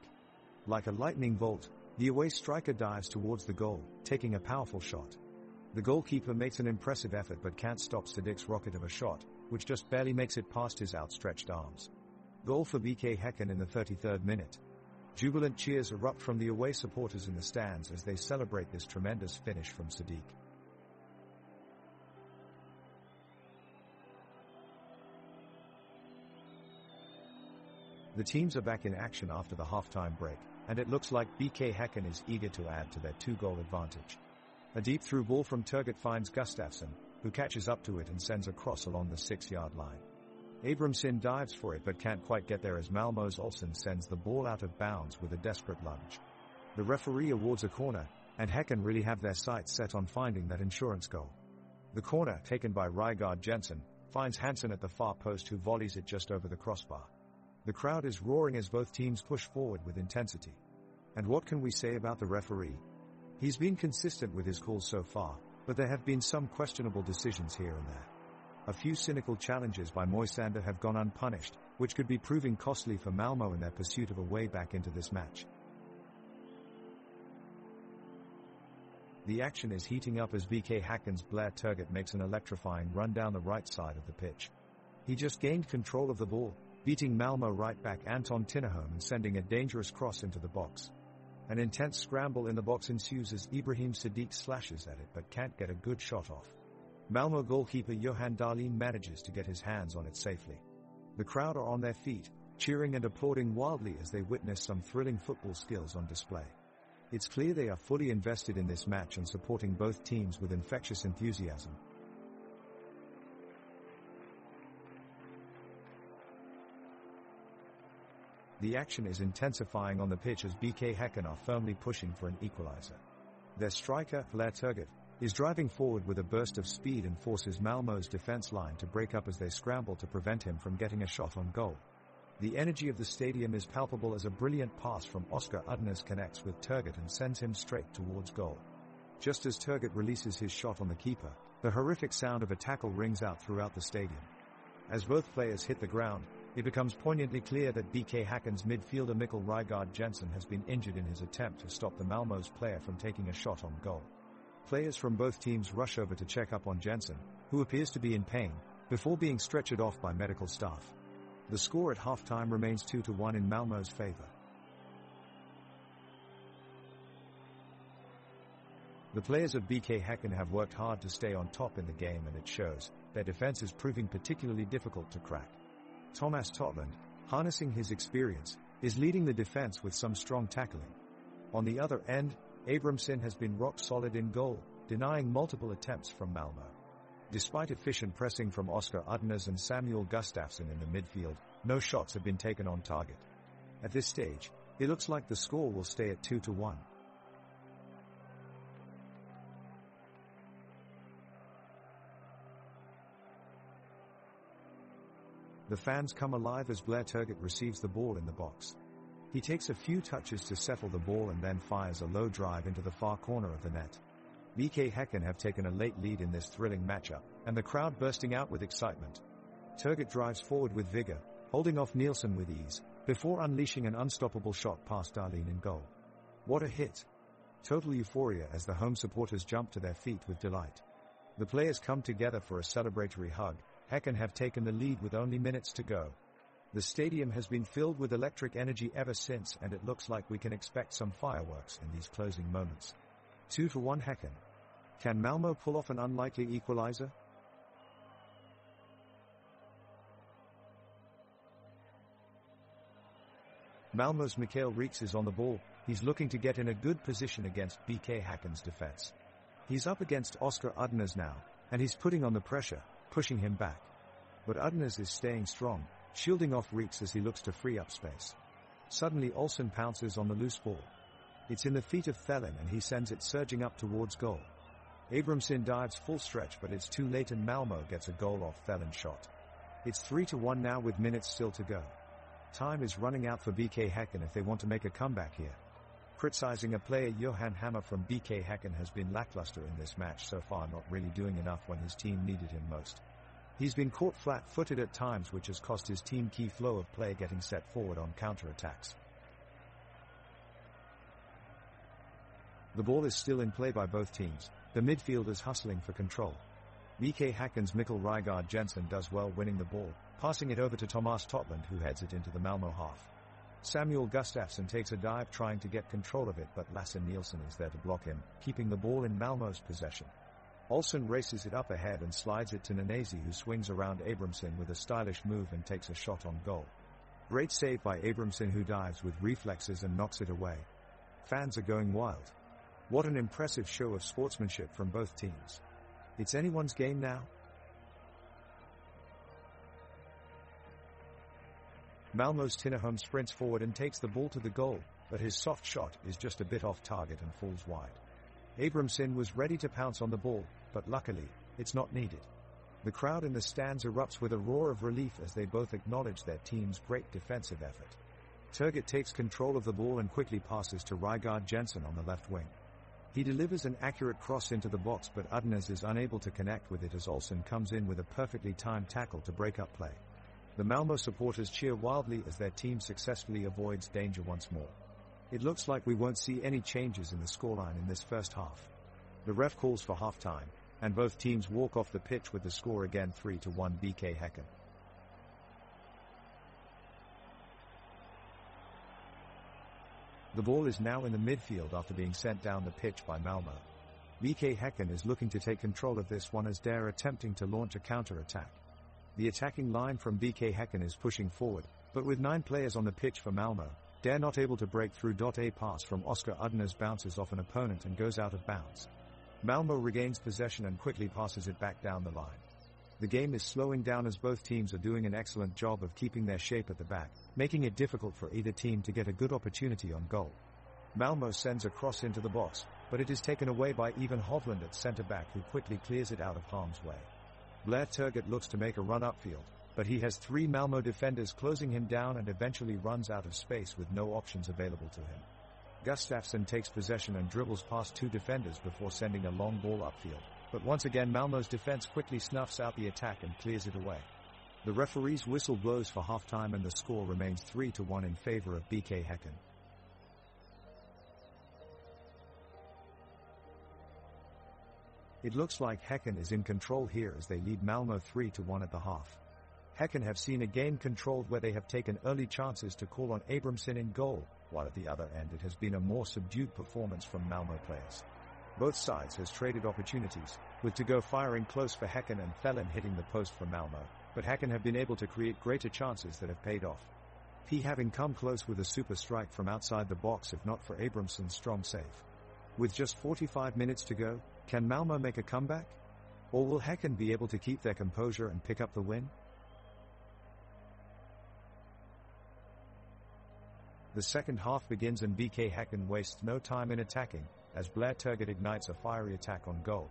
Like a lightning bolt, the away striker dives towards the goal, taking a powerful shot. The goalkeeper makes an impressive effort but can't stop Sadiq's rocket of a shot, which just barely makes it past his outstretched arms. Goal for BK Häcken in the 33rd minute. Jubilant cheers erupt from the away supporters in the stands as they celebrate this tremendous finish from Sadiq. The teams are back in action after the halftime break, and it looks like BK Häcken is eager to add to their 2-goal advantage. A deep through ball from Turgut finds Gustafsson, who catches up to it and sends a cross along the 6-yard line. Abramson dives for it but can't quite get there as Malmö's Olsen sends the ball out of bounds with a desperate lunge. The referee awards a corner, and Häcken really have their sights set on finding that insurance goal. The corner, taken by Rygaard Jensen, finds Hansen at the far post, who volleys it just over the crossbar. The crowd is roaring as both teams push forward with intensity. And what can we say about the referee? He's been consistent with his calls so far, but there have been some questionable decisions here and there. A few cynical challenges by Moisander have gone unpunished, which could be proving costly for Malmö in their pursuit of a way back into this match. The action is heating up as BK Häcken's Blair Turgut makes an electrifying run down the right side of the pitch. He just gained control of the ball, beating Malmö right back Anton Tinnerholm and sending a dangerous cross into the box. An intense scramble in the box ensues as Ibrahim Sadiq slashes at it but can't get a good shot off. Malmö goalkeeper Johan Dahlin manages to get his hands on it safely. The crowd are on their feet, cheering and applauding wildly as they witness some thrilling football skills on display. It's clear they are fully invested in this match and supporting both teams with infectious enthusiasm. The action is intensifying on the pitch as BK Häcken are firmly pushing for an equalizer. Their striker, Blair Turgut, is driving forward with a burst of speed and forces Malmö's defense line to break up as they scramble to prevent him from getting a shot on goal. The energy of the stadium is palpable as a brilliant pass from Oscar Udnes connects with Turgut and sends him straight towards goal. Just as Turgut releases his shot on the keeper, the horrific sound of a tackle rings out throughout the stadium. As both players hit the ground, it becomes poignantly clear that BK Häcken's midfielder Mikkel Rygaard Jensen has been injured in his attempt to stop the Malmö's player from taking a shot on goal. Players from both teams rush over to check up on Jensen, who appears to be in pain, before being stretchered off by medical staff. The score at halftime remains 2-1 in Malmö's favor. The players of BK Häcken have worked hard to stay on top in the game, and it shows. Their defense is proving particularly difficult to crack. Thomas Totland, harnessing his experience, is leading the defense with some strong tackling. On the other end, Abramson has been rock solid in goal, denying multiple attempts from Malmö. Despite efficient pressing from Oskar Udners and Samuel Gustafsson in the midfield, no shots have been taken on target. At this stage, it looks like the score will stay at 2-1. The fans come alive as Blair Turgott receives the ball in the box. He takes a few touches to settle the ball and then fires a low drive into the far corner of the net. BK Häcken have taken a late lead in this thrilling matchup, and the crowd bursting out with excitement. Turgott drives forward with vigor, holding off Nielsen with ease, before unleashing an unstoppable shot past Dahlin in goal. What a hit! Total euphoria as the home supporters jump to their feet with delight. The players come together for a celebratory hug. Häcken have taken the lead with only minutes to go. The stadium has been filled with electric energy ever since, and it looks like we can expect some fireworks in these closing moments. 2-1 Häcken. Can Malmö pull off an unlikely equalizer? Malmö's Mikael Reeks is on the ball. He's looking to get in a good position against BK Häcken's defense. He's up against Oskar Udners now, and he's putting on the pressure, pushing him back. But Udners is staying strong, shielding off Reeks as he looks to free up space. Suddenly Olsen pounces on the loose ball. It's in the feet of Thelin and he sends it surging up towards goal. Abramson dives full stretch, but it's too late and Malmö gets a goal off Thelin's shot. It's 3-1 now with minutes still to go. Time is running out for BK Häcken if they want to make a comeback here. Criticizing a player, Johan Hammer from BK Häcken has been lackluster in this match so far, not really doing enough when his team needed him most. He's been caught flat-footed at times, which has cost his team key flow of play getting set forward on counter-attacks. The ball is still in play by both teams. The midfield is hustling for control. BK Häcken's Mikkel Rygaard Jensen does well winning the ball, passing it over to Thomas Totland, who heads it into the Malmö half. Samuel Gustafsson takes a dive trying to get control of it, but Lasse Nielsen is there to block him, keeping the ball in Malmö's possession. Olsen races it up ahead and slides it to Nanesi, who swings around Abramson with a stylish move and takes a shot on goal. Great save by Abramson, who dives with reflexes and knocks it away. Fans are going wild. What an impressive show of sportsmanship from both teams. It's anyone's game now. Malmö's Tinnerholm sprints forward and takes the ball to the goal, but his soft shot is just a bit off target and falls wide. Abramson was ready to pounce on the ball, but luckily, it's not needed. The crowd in the stands erupts with a roar of relief as they both acknowledge their team's great defensive effort. Turgott takes control of the ball and quickly passes to Rygaard Jensen on the left wing. He delivers an accurate cross into the box, but Udners is unable to connect with it as Olsen comes in with a perfectly timed tackle to break up play. The Malmö supporters cheer wildly as their team successfully avoids danger once more. It looks like we won't see any changes in the scoreline in this first half. The ref calls for half-time, and both teams walk off the pitch with the score again 3-1 BK Häcken. The ball is now in the midfield after being sent down the pitch by Malmö. BK Häcken is looking to take control of this one as they're attempting to launch a counter-attack. The attacking line from BK Häcken is pushing forward, but with 9 players on the pitch for Malmö, they're not able to break through. A pass from Oskar Udners bounces off an opponent and goes out of bounds. Malmö regains possession and quickly passes it back down the line. The game is slowing down as both teams are doing an excellent job of keeping their shape at the back, making it difficult for either team to get a good opportunity on goal. Malmö sends a cross into the box, but it is taken away by Ivan Hovland at centre-back, who quickly clears it out of harm's way. Blair Turgott looks to make a run upfield, but he has 3 Malmö defenders closing him down and eventually runs out of space with no options available to him. Gustafsson takes possession and dribbles past 2 defenders before sending a long ball upfield, but once again Malmö's defense quickly snuffs out the attack and clears it away. The referee's whistle blows for halftime and the score remains 3-1 in favor of BK Häcken. It looks like Häcken is in control here as they lead Malmö 3-1 at the half. Häcken have seen a game controlled where they have taken early chances to call on Abramson in goal, while at the other end it has been a more subdued performance from Malmö players. Both sides has traded opportunities, with to-go firing close for Häcken and Thelin hitting the post for Malmö, but Häcken have been able to create greater chances that have paid off. P having come close with a super strike from outside the box if not for Abramson's strong save. With just 45 minutes to go, Can Malmö make a comeback? Or will Häcken be able to keep their composure and pick up the win? The second half begins and BK Häcken wastes no time in attacking, as Blair Turgott ignites a fiery attack on goal.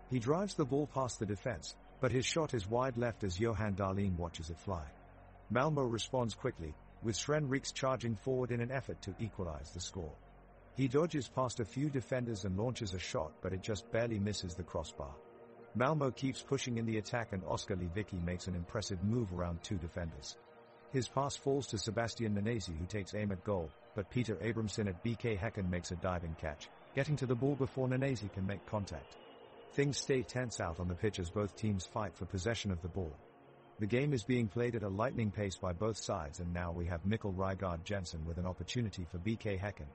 He drives the ball past the defense, but his shot is wide left as Johan Dahlin watches it fly. Malmö responds quickly, with Sven Rieks charging forward in an effort to equalize the score. He dodges past a few defenders and launches a shot, but it just barely misses the crossbar. Malmö keeps pushing in the attack and Oskar Lewicki makes an impressive move around two defenders. His pass falls to Sebastian Nanesi, who takes aim at goal, but Peter Abramson at BK Häcken makes a diving catch, getting to the ball before Nanesi can make contact. Things stay tense out on the pitch as both teams fight for possession of the ball. The game is being played at a lightning pace by both sides, and now we have Mikkel Rygaard Jensen with an opportunity for BK Häcken.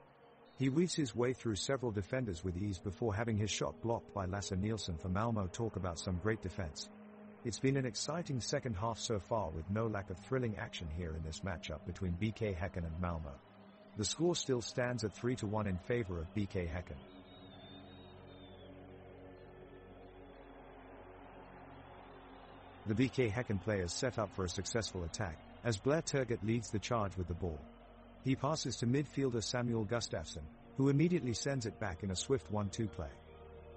He weaves his way through several defenders with ease before having his shot blocked by Lasse Nielsen for Malmö. Talk about some great defense. It's been an exciting second half so far, with no lack of thrilling action here in this matchup between BK Häcken and Malmö. The score still stands at 3-1 in favor of BK Häcken. The BK Häcken players set up for a successful attack, as Blair Turgott leads the charge with the ball. He passes to midfielder Samuel Gustafsson, who immediately sends it back in a swift 1-2 play.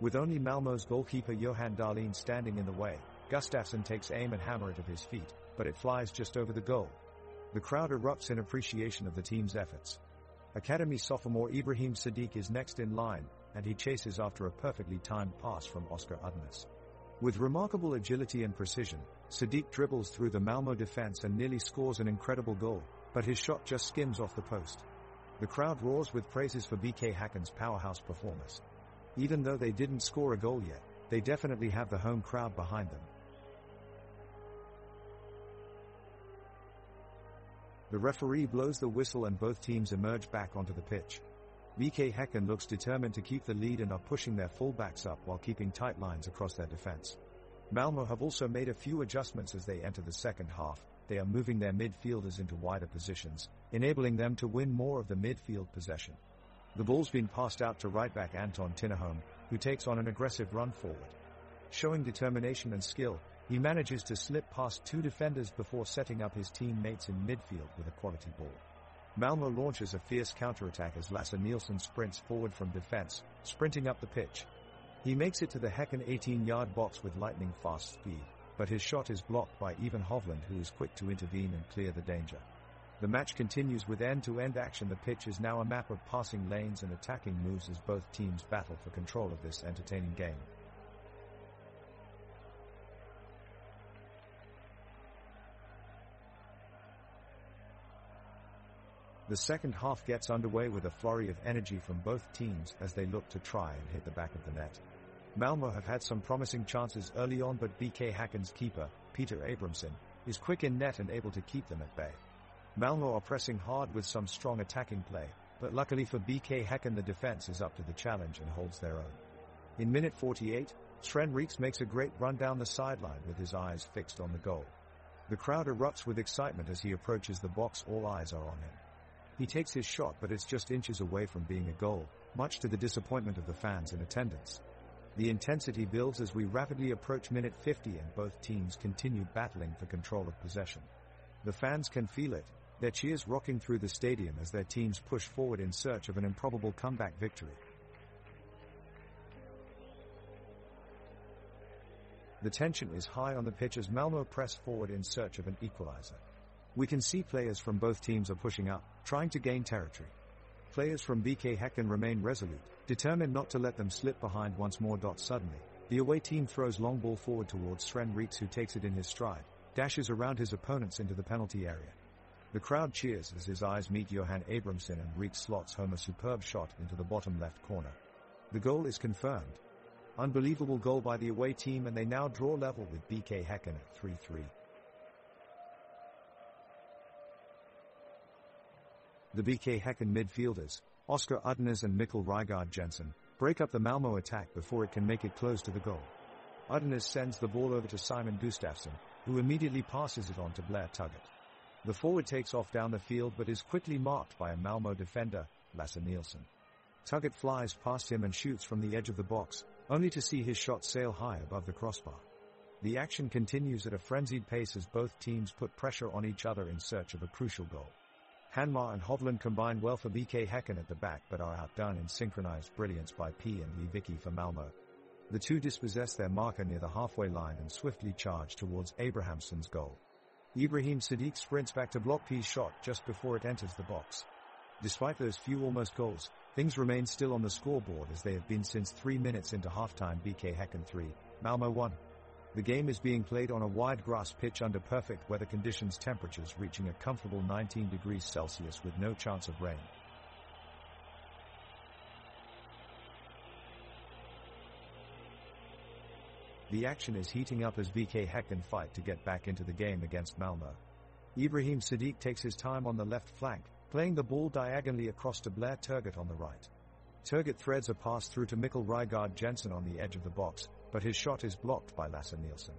With only Malmö's goalkeeper Johan Dahlin standing in the way, Gustafsson takes aim and hammer it at his feet, but it flies just over the goal. The crowd erupts in appreciation of the team's efforts. Academy sophomore Ibrahim Sadiq is next in line, and he chases after a perfectly timed pass from Oskar Udnes. With remarkable agility and precision, Sadiq dribbles through the Malmö defense and nearly scores an incredible goal, but his shot just skims off the post. The crowd roars with praises for BK Häcken's powerhouse performance. Even though they didn't score a goal yet, they definitely have the home crowd behind them. The referee blows the whistle and both teams emerge back onto the pitch. BK Häcken looks determined to keep the lead and are pushing their full-backs up while keeping tight lines across their defense. Malmö have also made a few adjustments as they enter the second half. They are moving their midfielders into wider positions, enabling them to win more of the midfield possession. The ball's been passed out to right-back Anton Tinnerholm, who takes on an aggressive run forward. Showing determination and skill, he manages to slip past two defenders before setting up his teammates in midfield with a quality ball. Malmö launches a fierce counterattack as Lasse Nielsen sprints forward from defense, sprinting up the pitch. He makes it to the Häcken 18-yard box with lightning-fast speed, but his shot is blocked by Ivan Hovland, who is quick to intervene and clear the danger. The match continues with end-to-end action. The pitch is now a map of passing lanes and attacking moves as both teams battle for control of this entertaining game. The second half gets underway with a flurry of energy from both teams as they look to try and hit the back of the net. Malmö have had some promising chances early on, but BK Häcken's keeper, Peter Abramson, is quick in net and able to keep them at bay. Malmö are pressing hard with some strong attacking play, but luckily for BK Häcken the defense is up to the challenge and holds their own. In minute 48, Sven Rieks makes a great run down the sideline with his eyes fixed on the goal. The crowd erupts with excitement as he approaches the box. All eyes are on him. He takes his shot, but it's just inches away from being a goal, much to the disappointment of the fans in attendance. The intensity builds as we rapidly approach minute 50 and both teams continue battling for control of possession. The fans can feel it, their cheers rocking through the stadium as their teams push forward in search of an improbable comeback victory. The tension is high on the pitch as Malmö press forward in search of an equalizer. We can see players from both teams are pushing up, trying to gain territory. Players from BK Häcken remain resolute, determined not to let them slip behind once more. Suddenly, the away team throws long ball forward towards Sven Rieks, who takes it in his stride, dashes around his opponents into the penalty area. The crowd cheers as his eyes meet Johan Abramson and Rieks slots home a superb shot into the bottom left corner. The goal is confirmed. Unbelievable goal by the away team, and they now draw level with BK Häcken at 3-3. The BK Häcken midfielders, Oskar Udnes and Mikkel Rygaard Jensen, break up the Malmö attack before it can make it close to the goal. Udnes sends the ball over to Simon Gustafsson, who immediately passes it on to Blair Turgott. The forward takes off down the field but is quickly marked by a Malmö defender, Lasse Nielsen. Turgott flies past him and shoots from the edge of the box, only to see his shot sail high above the crossbar. The action continues at a frenzied pace as both teams put pressure on each other in search of a crucial goal. Hanma and Hovland combine well for BK Häcken at the back but are outdone in synchronized brilliance by P and Lewicki for Malmö. The two dispossess their marker near the halfway line and swiftly charge towards Abrahamsson's goal. Ibrahim Sadiq sprints back to block P's shot just before it enters the box. Despite those few almost goals, things remain still on the scoreboard as they have been since 3 minutes into halftime. BK Häcken 3, Malmö 1. The game is being played on a wide grass pitch under perfect weather conditions, temperatures reaching a comfortable 19 degrees Celsius with no chance of rain. The action is heating up as BK Häcken fight to get back into the game against Malmö. Ibrahim Sadiq takes his time on the left flank, playing the ball diagonally across to Blair Turgott on the right. Turgott threads a pass through to Mikkel Rygaard Jensen on the edge of the box, but his shot is blocked by Lasse Nielsen.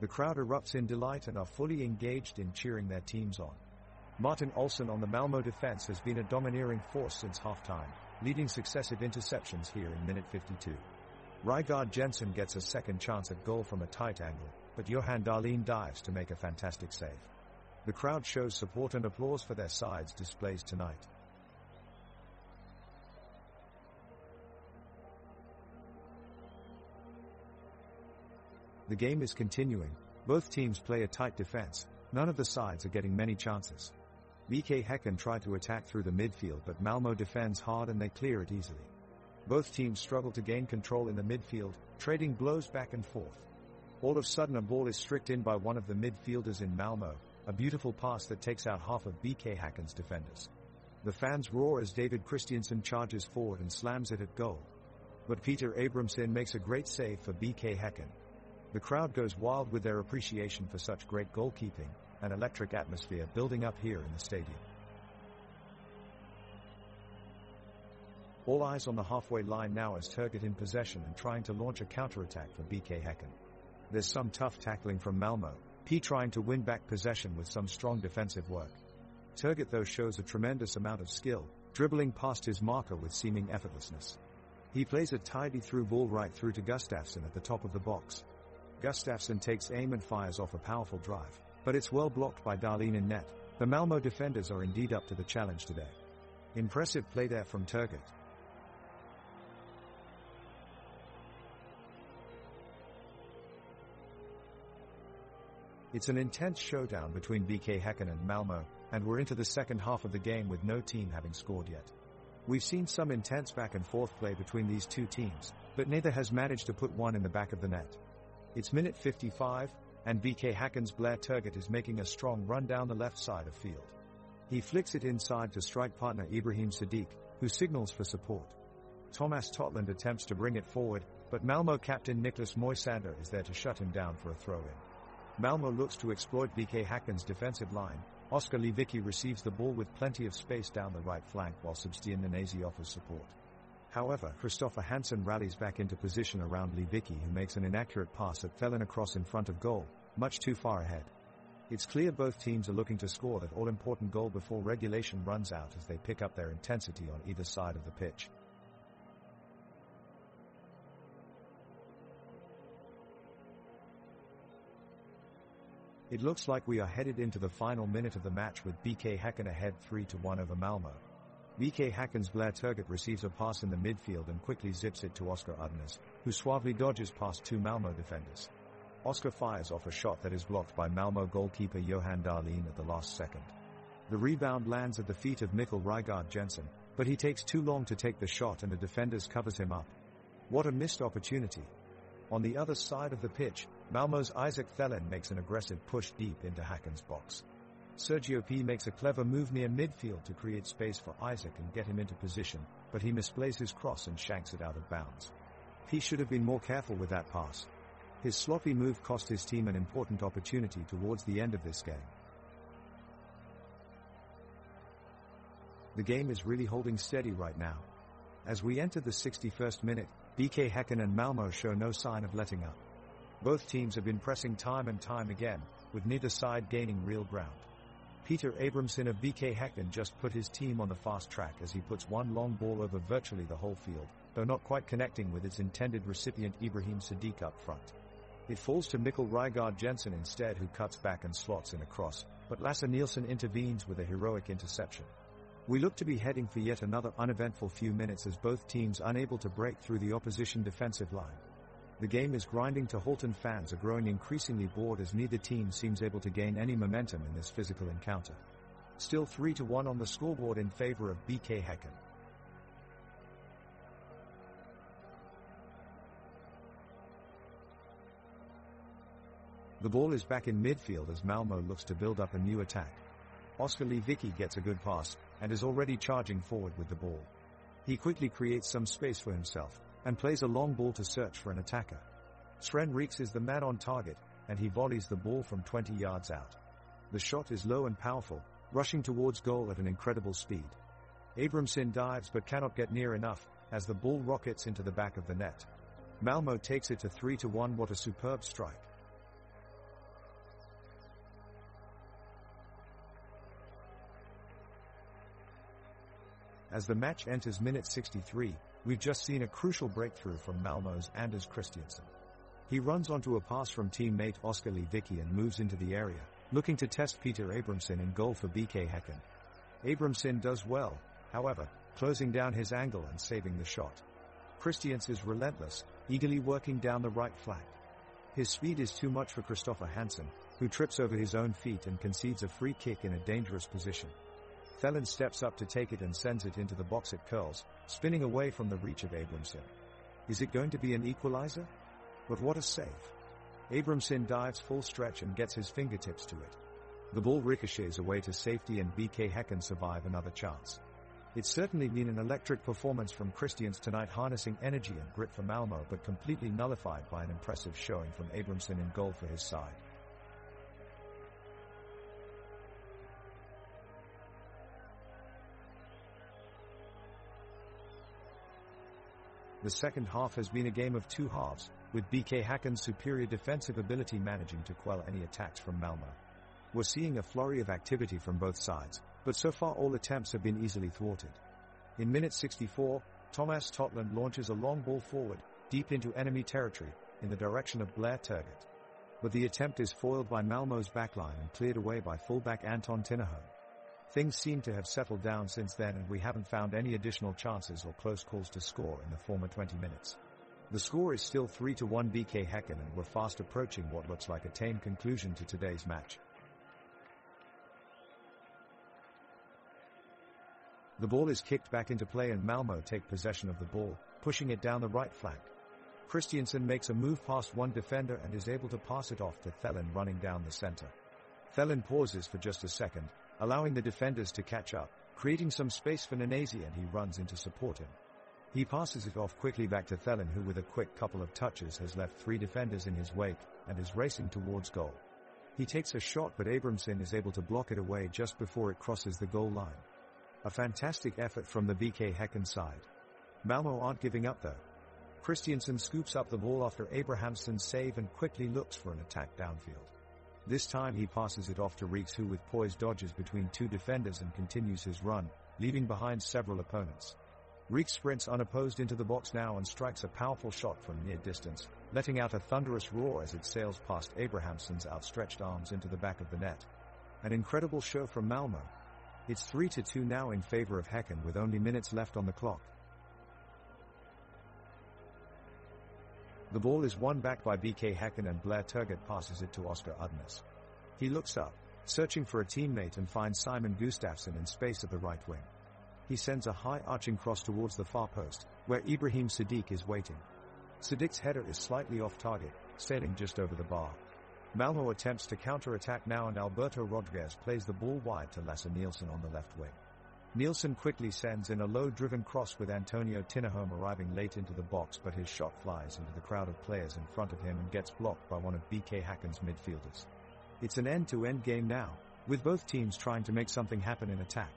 The crowd erupts in delight and are fully engaged in cheering their teams on. Martin Olsson on the Malmö defense has been a domineering force since halftime, leading successive interceptions here in minute 52. Rygaard Jensen gets a second chance at goal from a tight angle, but Johan Dahlin dives to make a fantastic save. The crowd shows support and applause for their side's displays tonight. The game is continuing. Both teams play a tight defense. None of the sides are getting many chances. BK Häcken try to attack through the midfield, but Malmö defends hard and they clear it easily. Both teams struggle to gain control in the midfield, trading blows back and forth. All of a sudden a ball is stripped in by one of the midfielders in Malmö, a beautiful pass that takes out half of BK Häcken's defenders. The fans roar as David Christiansen charges forward and slams it at goal. But Peter Abrahamsson makes a great save for BK Häcken. The crowd goes wild with their appreciation for such great goalkeeping, an electric atmosphere building up here in the stadium. All eyes on the halfway line now as Turgott in possession and trying to launch a counter-attack for BK Häcken. There's some tough tackling from Malmö, P trying to win back possession with some strong defensive work. Turgott though shows a tremendous amount of skill, dribbling past his marker with seeming effortlessness. He plays a tidy through ball right through to Gustafsson at the top of the box. Gustafsson takes aim and fires off a powerful drive, but it's well blocked by Dahlin in net. The Malmö defenders are indeed up to the challenge today. Impressive play there from Turgott. It's an intense showdown between BK Häcken and Malmö, and we're into the second half of the game with no team having scored yet. We've seen some intense back and forth play between these two teams, but neither has managed to put one in the back of the net. It's minute 55, and BK Häcken's Blair Turgott is making a strong run down the left side of field. He flicks it inside to strike partner Ibrahim Sadiq, who signals for support. Thomas Totland attempts to bring it forward, but Malmö captain Niklas Moisander is there to shut him down for a throw-in. Malmö looks to exploit BK Häcken's defensive line. Oskar Lewicki receives the ball with plenty of space down the right flank while Sebastian Nanasi offers support. However, Christopher Hansen rallies back into position around Lewicki, who makes an inaccurate pass that fell in across in front of goal, much too far ahead. It's clear both teams are looking to score that all-important goal before regulation runs out as they pick up their intensity on either side of the pitch. It looks like we are headed into the final minute of the match with BK Häcken ahead 3-1 over Malmö. BK Häcken's Blair Turgott receives a pass in the midfield and quickly zips it to Oskar Udnes, who suavely dodges past two Malmö defenders. Oskar fires off a shot that is blocked by Malmö goalkeeper Johan Dahlin at the last second. The rebound lands at the feet of Mikkel Rygaard Jensen, but he takes too long to take the shot and the defenders covers him up. What a missed opportunity. On the other side of the pitch, Malmö's Isaac Thelen makes an aggressive push deep into Häcken's box. Sergio P makes a clever move near midfield to create space for Isaac and get him into position, but he misplays his cross and shanks it out of bounds. P should have been more careful with that pass. His sloppy move cost his team an important opportunity towards the end of this game. The game is really holding steady right now. As we enter the 61st minute, BK Häcken and Malmö show no sign of letting up. Both teams have been pressing time and time again, with neither side gaining real ground. Peter Abrahamsson of BK Häcken just put his team on the fast track as he puts one long ball over virtually the whole field, though not quite connecting with its intended recipient Ibrahim Sadiq up front. It falls to Mikkel Rygaard Jensen instead, who cuts back and slots in a cross, but Lasse Nielsen intervenes with a heroic interception. We look to be heading for yet another uneventful few minutes as both teams unable to break through the opposition defensive line. The game is grinding to halt and fans are growing increasingly bored as neither team seems able to gain any momentum in this physical encounter. Still 3-1 on the scoreboard in favor of BK Häcken. The ball is back in midfield as Malmö looks to build up a new attack. Oskar Lewicki gets a good pass, and is already charging forward with the ball. He quickly creates some space for himself, and plays a long ball to search for an attacker. Sven Reeks is the man on target, and he volleys the ball from 20 yards out. The shot is low and powerful, rushing towards goal at an incredible speed. Abramson dives but cannot get near enough, as the ball rockets into the back of the net. Malmö takes it to 3-1. What a superb strike. As the match enters minute 63, we've just seen a crucial breakthrough from Malmö's Anders Christiansen. He runs onto a pass from teammate Oskar Lewicki and moves into the area, looking to test Peter Abramson in goal for BK Häcken. Abramson does well, however, closing down his angle and saving the shot. Christiansen is relentless, eagerly working down the right flank. His speed is too much for Kristoffer Hansen, who trips over his own feet and concedes a free kick in a dangerous position. Thelen steps up to take it and sends it into the box. It curls, spinning away from the reach of Abramson. Is it going to be an equalizer? But what a save. Abramson dives full stretch and gets his fingertips to it. The ball ricochets away to safety and BK Häcken survive another chance. It's certainly been an electric performance from Christians tonight, harnessing energy and grit for Malmö, but completely nullified by an impressive showing from Abramson in goal for his side. The second half has been a game of two halves, with BK Häcken's superior defensive ability managing to quell any attacks from Malmö. We're seeing a flurry of activity from both sides, but so far all attempts have been easily thwarted. In minute 64, Thomas Totland launches a long ball forward, deep into enemy territory, in the direction of Blair Turgott. But the attempt is foiled by Malmö's backline and cleared away by fullback Anton Tinnerholm. Things seem to have settled down since then, and we haven't found any additional chances or close calls to score in the former 20 minutes. The score is still 3-1 BK Häcken, and we're fast approaching what looks like a tame conclusion to today's match. The ball is kicked back into play and Malmö take possession of the ball, pushing it down the right flank. Christiansen makes a move past one defender and is able to pass it off to Thelen running down the center. Thelen pauses for just a second, allowing the defenders to catch up, creating some space for Nanesi, and he runs in to support him. He passes it off quickly back to Thelen, who with a quick couple of touches has left three defenders in his wake and is racing towards goal. He takes a shot, but Abramson is able to block it away just before it crosses the goal line. A fantastic effort from the BK Häcken side. Malmö aren't giving up though. Christiansen scoops up the ball after Abrahamsson's save and quickly looks for an attack downfield. This time he passes it off to Reeks, who with poise dodges between two defenders and continues his run, leaving behind several opponents. Reeks sprints unopposed into the box now and strikes a powerful shot from near distance, letting out a thunderous roar as it sails past Abrahamsson's outstretched arms into the back of the net. An incredible show from Malmö. It's 3-2 now in favor of Häcken, with only minutes left on the clock. The ball is won back by BK Häcken and Blair Turgott passes it to Oskar Udnes. He looks up, searching for a teammate, and finds Simon Gustafsson in space at the right wing. He sends a high arching cross towards the far post, where Ibrahim Sadiq is waiting. Sadiq's header is slightly off target, sailing just over the bar. Malmö attempts to counter-attack now, and Alberto Rodriguez plays the ball wide to Lasse Nielsen on the left wing. Nielsen quickly sends in a low-driven cross, with Antonio Tinnerholm arriving late into the box, but his shot flies into the crowd of players in front of him and gets blocked by one of BK Häcken's midfielders. It's an end-to-end game now, with both teams trying to make something happen in attack.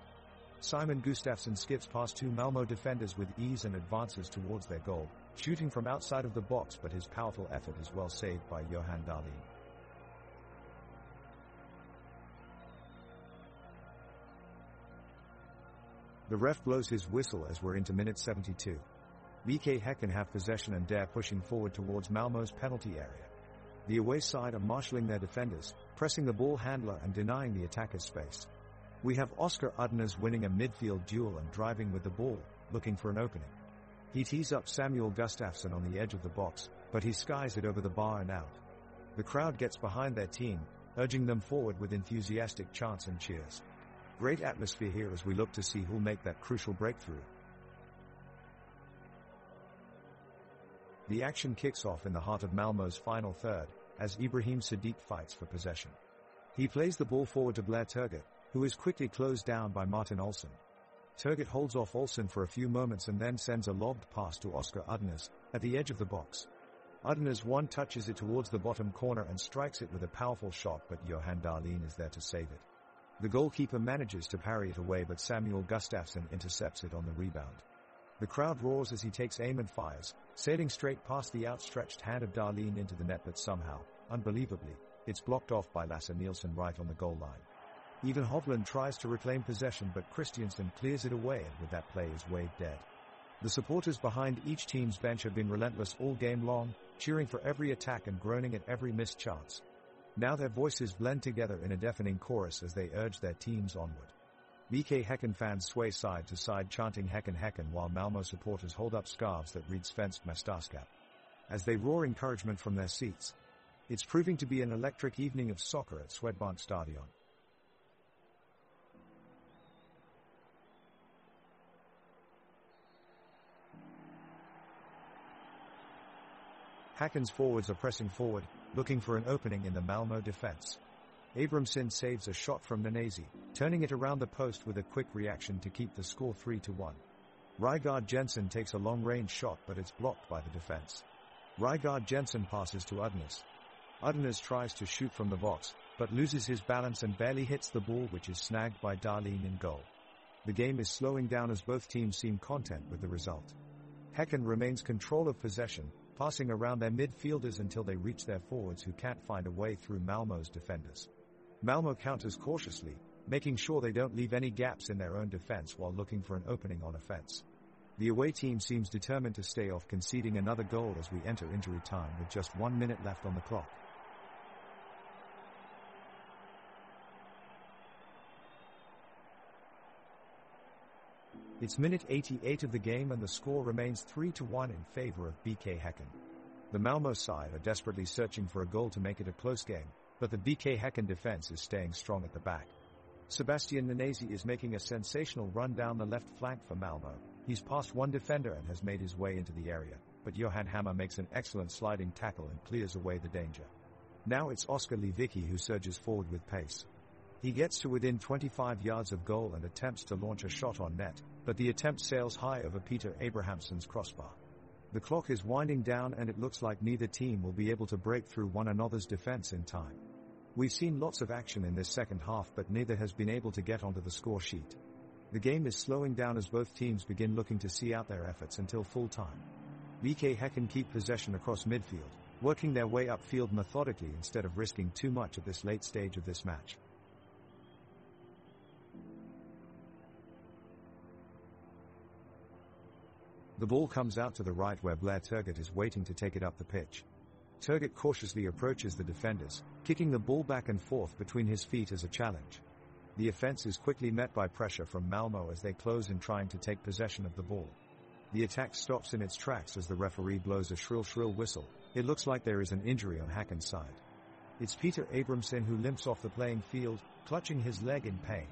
Simon Gustafsson skips past two Malmö defenders with ease and advances towards their goal, shooting from outside of the box, but his powerful effort is well saved by Johan Dahlin. The ref blows his whistle as we're into minute 72. BK Häcken have possession and dare pushing forward towards Malmö's penalty area. The away side are marshalling their defenders, pressing the ball handler and denying the attackers space. We have Oscar Udners winning a midfield duel and driving with the ball, looking for an opening. He tees up Samuel Gustafsson on the edge of the box, but he skies it over the bar and out. The crowd gets behind their team, urging them forward with enthusiastic chants and cheers. Great atmosphere here as we look to see who'll make that crucial breakthrough. The action kicks off in the heart of Malmö's final third, as Ibrahim Sadiq fights for possession. He plays the ball forward to Blair Turgut, who is quickly closed down by Martin Olsson. Turgut holds off Olsson for a few moments and then sends a lobbed pass to Oscar Udners, at the edge of the box. Udners one-touches it towards the bottom corner and strikes it with a powerful shot, but Johan Dahlin is there to save it. The goalkeeper manages to parry it away, but Samuel Gustafsson intercepts it on the rebound. The crowd roars as he takes aim and fires, sailing straight past the outstretched hand of Dahlin into the net, but somehow, unbelievably, it's blocked off by Lasse Nielsen right on the goal line. Even Hovland tries to reclaim possession, but Christiansen clears it away, and with that play is waved dead. The supporters behind each team's bench have been relentless all game long, cheering for every attack and groaning at every missed chance. Now their voices blend together in a deafening chorus as they urge their teams onward. BK Häcken fans sway side to side chanting Häcken Häcken, while Malmö supporters hold up scarves that read Svensk Mästerskap as they roar encouragement from their seats. It's proving to be an electric evening of soccer at Swedbank Stadion. Häcken's forwards are pressing forward, looking for an opening in the Malmö defense. Abramson saves a shot from Nanesi, turning it around the post with a quick reaction to keep the score 3-1. Rygaard Jensen takes a long-range shot, but it's blocked by the defense. Rygaard Jensen passes to Udners. Udners tries to shoot from the box, but loses his balance and barely hits the ball, which is snagged by Dahlin in goal. The game is slowing down as both teams seem content with the result. Häcken remains control of possession, passing around their midfielders until they reach their forwards, who can't find a way through Malmö's defenders. Malmö counters cautiously, making sure they don't leave any gaps in their own defense while looking for an opening on offense. The away team seems determined to stay off conceding another goal as we enter injury time with just 1 minute left on the clock. It's minute 88 of the game and the score remains 3-1 in favor of BK Häcken. The Malmö side are desperately searching for a goal to make it a close game, but the BK Häcken defense is staying strong at the back. Sebastian Nanesi is making a sensational run down the left flank for Malmö. He's passed one defender and has made his way into the area, but Johan Hammer makes an excellent sliding tackle and clears away the danger. Now it's Oskar Lewicki who surges forward with pace. He gets to within 25 yards of goal and attempts to launch a shot on net, but the attempt sails high over Peter Abrahamsson's crossbar. The clock is winding down and it looks like neither team will be able to break through one another's defense in time. We've seen lots of action in this second half, but neither has been able to get onto the score sheet. The game is slowing down as both teams begin looking to see out their efforts until full time. BK Häcken keep possession across midfield, working their way upfield methodically instead of risking too much at this late stage of this match. The ball comes out to the right where Blair Turgut is waiting to take it up the pitch. Turgut cautiously approaches the defenders, kicking the ball back and forth between his feet as a challenge. The offense is quickly met by pressure from Malmö as they close in trying to take possession of the ball. The attack stops in its tracks as the referee blows a shrill whistle. It looks like there is an injury on Häcken's side. It's Peter Abramson who limps off the playing field, clutching his leg in pain.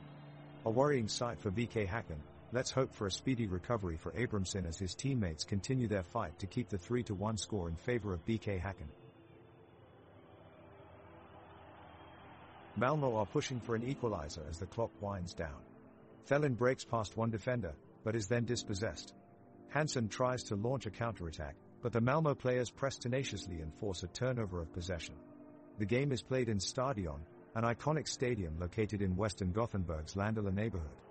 A worrying sight for BK Häcken. Let's hope for a speedy recovery for Abramson as his teammates continue their fight to keep the 3-1 score in favor of BK Häcken. Malmö are pushing for an equalizer as the clock winds down. Felin breaks past one defender, but is then dispossessed. Hansen tries to launch a counterattack, but the Malmö players press tenaciously and force a turnover of possession. The game is played in Stadion, an iconic stadium located in western Gothenburg's Landala neighborhood.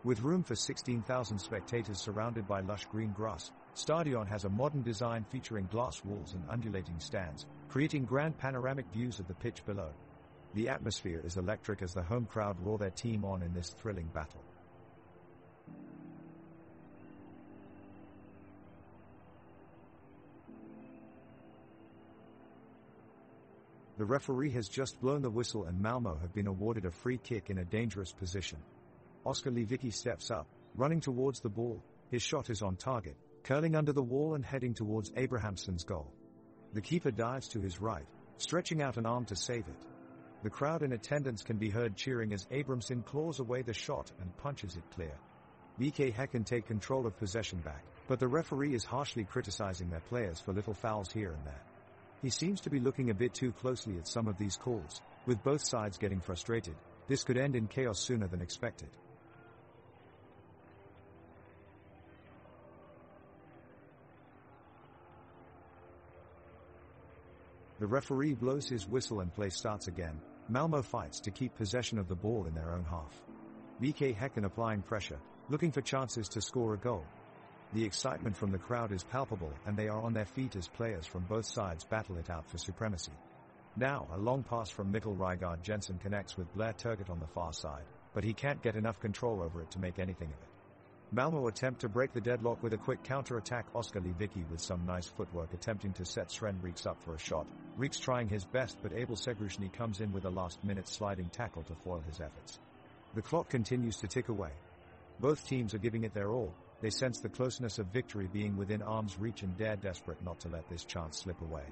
With room for 16,000 spectators surrounded by lush green grass, Stadion has a modern design featuring glass walls and undulating stands, creating grand panoramic views of the pitch below. The atmosphere is electric as the home crowd roar their team on in this thrilling battle. The referee has just blown the whistle and Malmo have been awarded a free kick in a dangerous position. Oskar Lewicki steps up, running towards the ball. His shot is on target, curling under the wall and heading towards Abrahamsson's goal. The keeper dives to his right, stretching out an arm to save it. The crowd in attendance can be heard cheering as Abrahamsson claws away the shot and punches it clear. BK Häcken take control of possession back, but the referee is harshly criticizing their players for little fouls here and there. He seems to be looking a bit too closely at some of these calls, with both sides getting frustrated. This could end in chaos sooner than expected. The referee blows his whistle and play starts again. Malmo fights to keep possession of the ball in their own half. BK Häcken applying pressure, looking for chances to score a goal. The excitement from the crowd is palpable and they are on their feet as players from both sides battle it out for supremacy. Now, a long pass from Mikkel Rygaard Jensen connects with Blair Turgott on the far side, but he can't get enough control over it to make anything of it. Malmo attempt to break the deadlock with a quick counter-attack. Oskar Lewicki with some nice footwork attempting to set Sven Reeks up for a shot. Reeks trying his best but Abel Segrushny comes in with a last-minute sliding tackle to foil his efforts. The clock continues to tick away. Both teams are giving it their all. They sense the closeness of victory being within arm's reach and dare desperate not to let this chance slip away.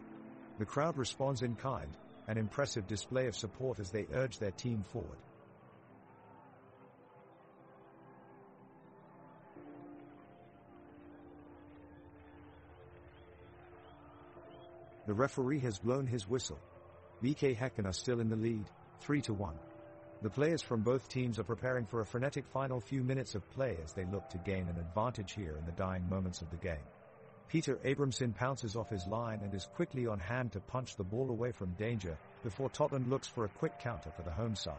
The crowd responds in kind, an impressive display of support as they urge their team forward. The referee has blown his whistle. BK Häcken are still in the lead, 3-1. The players from both teams are preparing for a frenetic final few minutes of play as they look to gain an advantage here in the dying moments of the game. Peter Abrahamsson pounces off his line and is quickly on hand to punch the ball away from danger before Totland looks for a quick counter for the home side.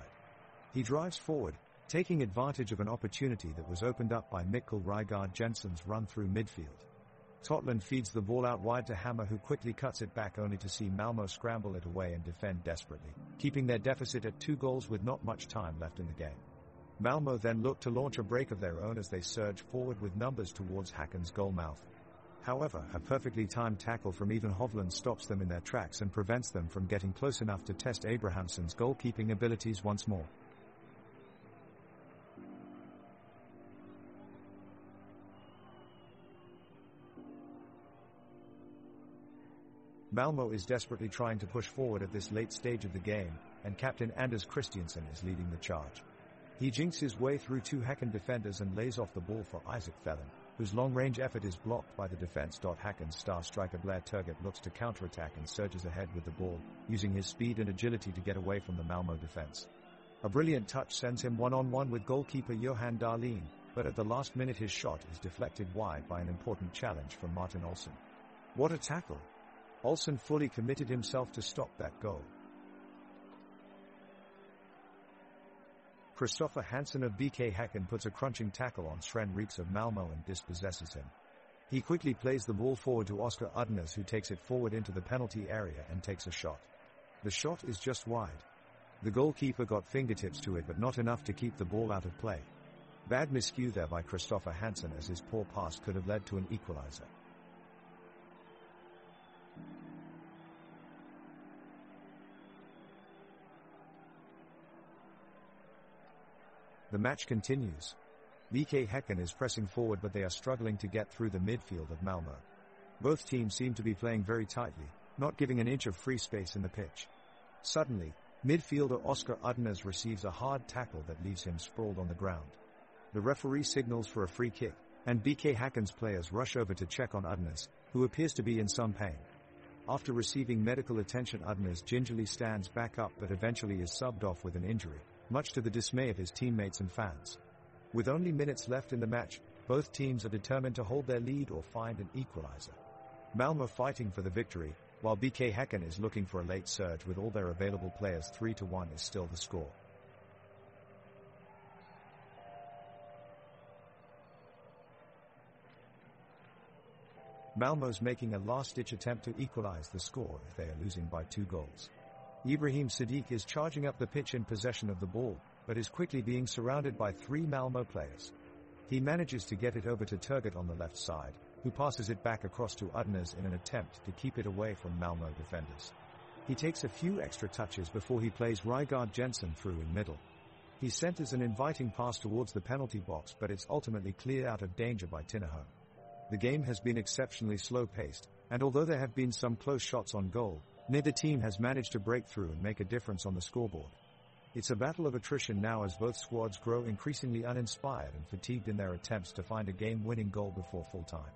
He drives forward, taking advantage of an opportunity that was opened up by Mikkel Rygaard Jensen's run through midfield. Totland feeds the ball out wide to Hammer, who quickly cuts it back only to see Malmo scramble it away and defend desperately, keeping their deficit at 2 goals with not much time left in the game. Malmo then look to launch a break of their own as they surge forward with numbers towards Häcken's goal mouth. However, a perfectly timed tackle from Even Hovland stops them in their tracks and prevents them from getting close enough to test Abrahamsson's goalkeeping abilities once more. Malmo is desperately trying to push forward at this late stage of the game, and captain Anders Christiansen is leading the charge. He jinks his way through 2 Häcken defenders and lays off the ball for Isaac Fellin, whose long-range effort is blocked by the defense. Häcken's star striker Blair Turgott looks to counterattack and surges ahead with the ball, using his speed and agility to get away from the Malmo defense. A brilliant touch sends him one-on-one with goalkeeper Johan Dahlin, but at the last minute his shot is deflected wide by an important challenge from Martin Olsson. What a tackle! Olsson fully committed himself to stop that goal. Kristoffer Hansen of BK Häcken puts a crunching tackle on Sven Reeks of Malmo and dispossesses him. He quickly plays the ball forward to Oskar Udnes, who takes it forward into the penalty area and takes a shot. The shot is just wide. The goalkeeper got fingertips to it but not enough to keep the ball out of play. Bad miscue there by Kristoffer Hansen, as his poor pass could have led to an equalizer. The match continues. BK Häcken is pressing forward but they are struggling to get through the midfield of Malmo. Both teams seem to be playing very tightly, not giving an inch of free space in the pitch. Suddenly, midfielder Oskar Udnes receives a hard tackle that leaves him sprawled on the ground. The referee signals for a free kick, and BK Häcken's players rush over to check on Udnes, who appears to be in some pain. After receiving medical attention, Udnes gingerly stands back up but eventually is subbed off with an injury, much to the dismay of his teammates and fans. With only minutes left in the match, both teams are determined to hold their lead or find an equalizer. Malmo fighting for the victory, while BK Häcken is looking for a late surge with all their available players. 3-1 is still the score. Malmo's making a last-ditch attempt to equalize the score if they are losing by 2 goals. Ibrahim Sadiq is charging up the pitch in possession of the ball, but is quickly being surrounded by 3 Malmo players. He manages to get it over to Turgott on the left side, who passes it back across to Udnes in an attempt to keep it away from Malmo defenders. He takes a few extra touches before he plays Rygaard Jensen through in middle. He centers an inviting pass towards the penalty box, but it's ultimately cleared out of danger by Tinnerholm. The game has been exceptionally slow-paced, and although there have been some close shots on goal, neither team has managed to break through and make a difference on the scoreboard. It's a battle of attrition now as both squads grow increasingly uninspired and fatigued in their attempts to find a game-winning goal before full-time.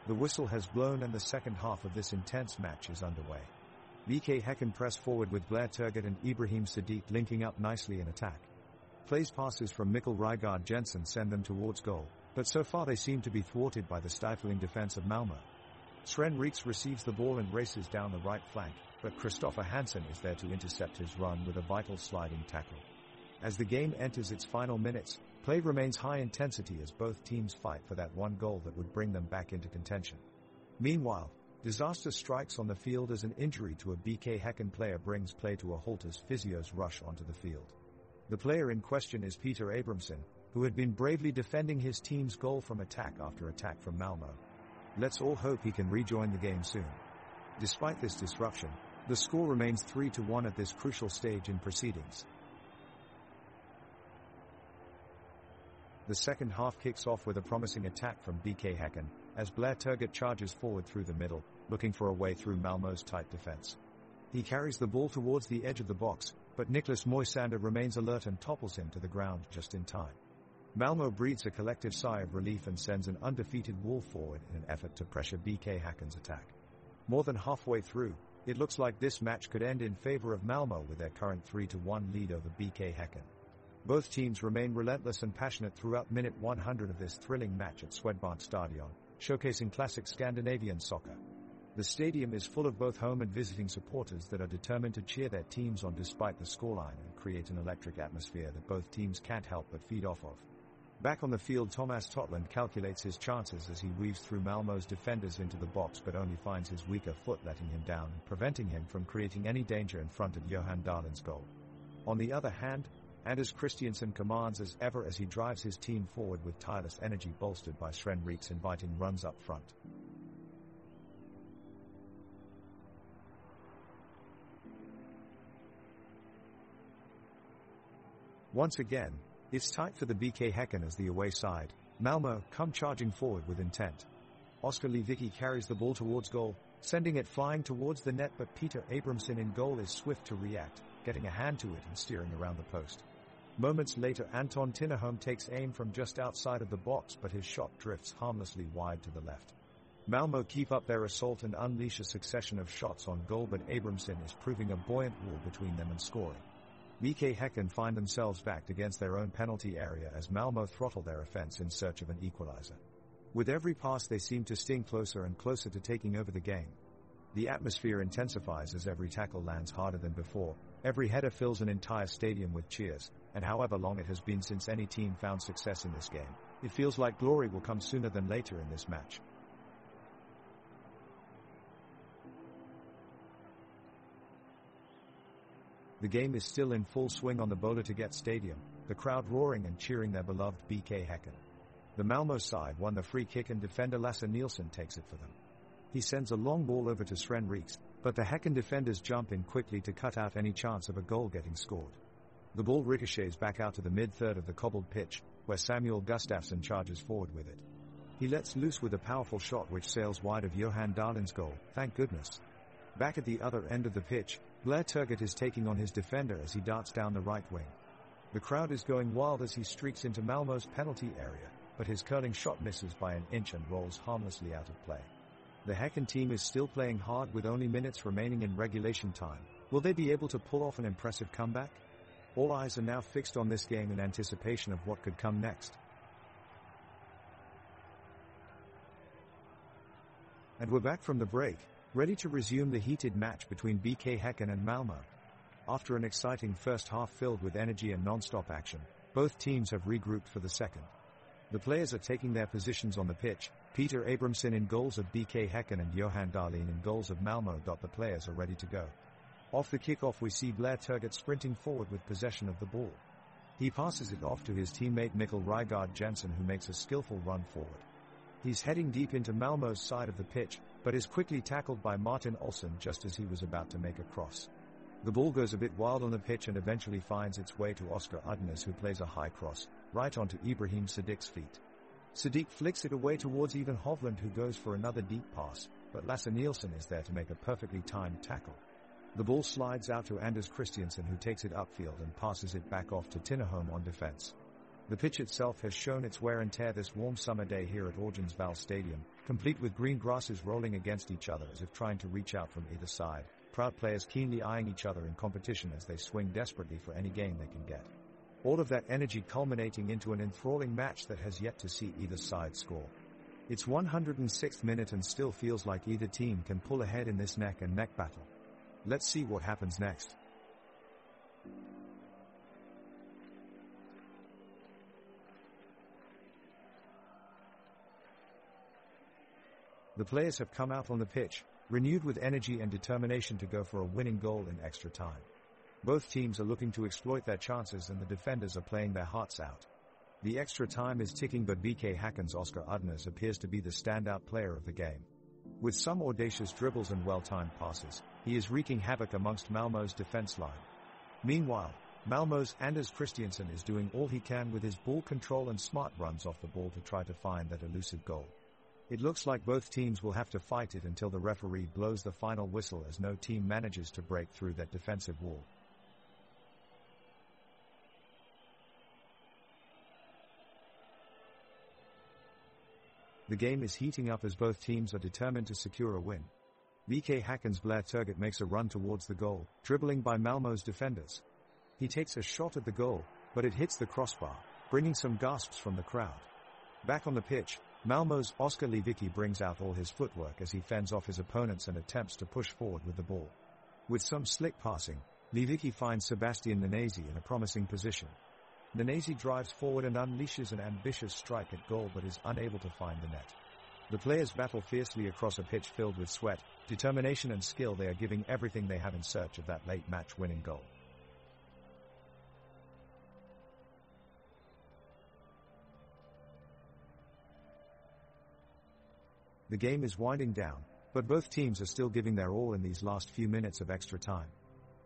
The whistle has blown and the second half of this intense match is underway. BK Häcken press forward with Blair Turgut and Ibrahim Sadiq linking up nicely in attack. Plays passes from Mikkel Rygaard Jensen send them towards goal, but so far they seem to be thwarted by the stifling defense of Malmö. Sven Reeks receives the ball and races down the right flank, but Christopher Hansen is there to intercept his run with a vital sliding tackle. As the game enters its final minutes, play remains high intensity as both teams fight for that one goal that would bring them back into contention. Meanwhile, disaster strikes on the field as an injury to a BK Häcken player brings play to a halt as physios rush onto the field. The player in question is Peter Abramson, who had been bravely defending his team's goal from attack after attack from Malmö. Let's all hope he can rejoin the game soon. Despite this disruption, the score remains 3-1 at this crucial stage in proceedings. The second half kicks off with a promising attack from BK Häcken, as Blair Turgut charges forward through the middle, looking for a way through Malmö's tight defense. He carries the ball towards the edge of the box, but Niklas Moisander remains alert and topples him to the ground just in time. Malmö breathes a collective sigh of relief and sends an undefeated wall forward in an effort to pressure BK Häcken's attack. More than halfway through, it looks like this match could end in favor of Malmö with their current 3-1 lead over BK Häcken. Both teams remain relentless and passionate throughout minute 100 of this thrilling match at Swedbank Stadion, showcasing classic Scandinavian soccer. The stadium is full of both home and visiting supporters that are determined to cheer their teams on despite the scoreline and create an electric atmosphere that both teams can't help but feed off of. Back on the field, Thomas Totland calculates his chances as he weaves through Malmö's defenders into the box, but only finds his weaker foot letting him down and preventing him from creating any danger in front of Johan Dahlin's goal. On the other hand, Anders Christiansen commands as ever as he drives his team forward with tireless energy bolstered by Sven Reeks inviting runs up front. Once again, it's tight for the BK Häcken as the away side, Malmö, come charging forward with intent. Oskar Lewicki carries the ball towards goal, sending it flying towards the net, but Peter Abramson in goal is swift to react, getting a hand to it and steering around the post. Moments later, Anton Tinnerholm takes aim from just outside of the box, but his shot drifts harmlessly wide to the left. Malmö keep up their assault and unleash a succession of shots on goal, but Abramson is proving a buoyant wall between them and scoring. BK Häcken find themselves backed against their own penalty area as Malmö throttle their offense in search of an equalizer. With every pass they seem to sting closer and closer to taking over the game. The atmosphere intensifies as every tackle lands harder than before, every header fills an entire stadium with cheers, and however long it has been since any team found success in this game, it feels like glory will come sooner than later in this match. The game is still in full swing on the Bola to Get Stadium, the crowd roaring and cheering their beloved BK Häcken. The Malmö side won the free kick and defender Lasse Nielsen takes it for them. He sends a long ball over to Sven Reeks, but the Häcken defenders jump in quickly to cut out any chance of a goal getting scored. The ball ricochets back out to the mid-third of the cobbled pitch, where Samuel Gustafsson charges forward with it. He lets loose with a powerful shot which sails wide of Johan Dahlin's goal, thank goodness. Back at the other end of the pitch, Blair Turgut is taking on his defender as he darts down the right wing. The crowd is going wild as he streaks into Malmö's penalty area, but his curling shot misses by an inch and rolls harmlessly out of play. The Häcken team is still playing hard with only minutes remaining in regulation time. Will they be able to pull off an impressive comeback? All eyes are now fixed on this game in anticipation of what could come next. And we're back from the break, ready to resume the heated match between BK Häcken and Malmö. After an exciting first half filled with energy and non-stop action, both teams have regrouped for the second. The players are taking their positions on the pitch, Peter Abramson in goals of BK Häcken and Johan Dahlin in goals of Malmö. The players are ready to go. Off the kickoff we see Blair Turgut sprinting forward with possession of the ball. He passes it off to his teammate Mikkel Rygaard Jensen, who makes a skillful run forward. He's heading deep into Malmö's side of the pitch, but is quickly tackled by Martin Olsson just as he was about to make a cross. The ball goes a bit wild on the pitch and eventually finds its way to Oscar Udnes, who plays a high cross, right onto Ibrahim Siddiq's feet. Siddiq flicks it away towards Ivan Hovland, who goes for another deep pass, but Lasse Nielsen is there to make a perfectly timed tackle. The ball slides out to Anders Christiansen, who takes it upfield and passes it back off to Tinnerholm on defense. The pitch itself has shown its wear and tear this warm summer day here at Orgensvall Stadium, complete with green grasses rolling against each other as if trying to reach out from either side, proud players keenly eyeing each other in competition as they swing desperately for any gain they can get. All of that energy culminating into an enthralling match that has yet to see either side score. It's 106th minute and still feels like either team can pull ahead in this neck-and-neck battle. Let's see what happens next. The players have come out on the pitch, renewed with energy and determination to go for a winning goal in extra time. Both teams are looking to exploit their chances and the defenders are playing their hearts out. The extra time is ticking, but BK Häcken's Oscar Udnes appears to be the standout player of the game. With some audacious dribbles and well-timed passes, he is wreaking havoc amongst Malmö's defense line. Meanwhile, Malmö's Anders Christiansen is doing all he can with his ball control and smart runs off the ball to try to find that elusive goal. It looks like both teams will have to fight it until the referee blows the final whistle, as no team manages to break through that defensive wall. The game is heating up as both teams are determined to secure a win. BK Häcken's Blair Turgut makes a run towards the goal, dribbling by Malmö's defenders. He takes a shot at the goal, but it hits the crossbar, bringing some gasps from the crowd. Back on the pitch, Malmö's Oskar Lewicki brings out all his footwork as he fends off his opponents and attempts to push forward with the ball. With some slick passing, Lewicki finds Sebastian Nanasi in a promising position. Nanasi drives forward and unleashes an ambitious strike at goal, but is unable to find the net. The players battle fiercely across a pitch filled with sweat, determination and skill. They are giving everything they have in search of that late match winning goal. The game is winding down, but both teams are still giving their all in these last few minutes of extra time.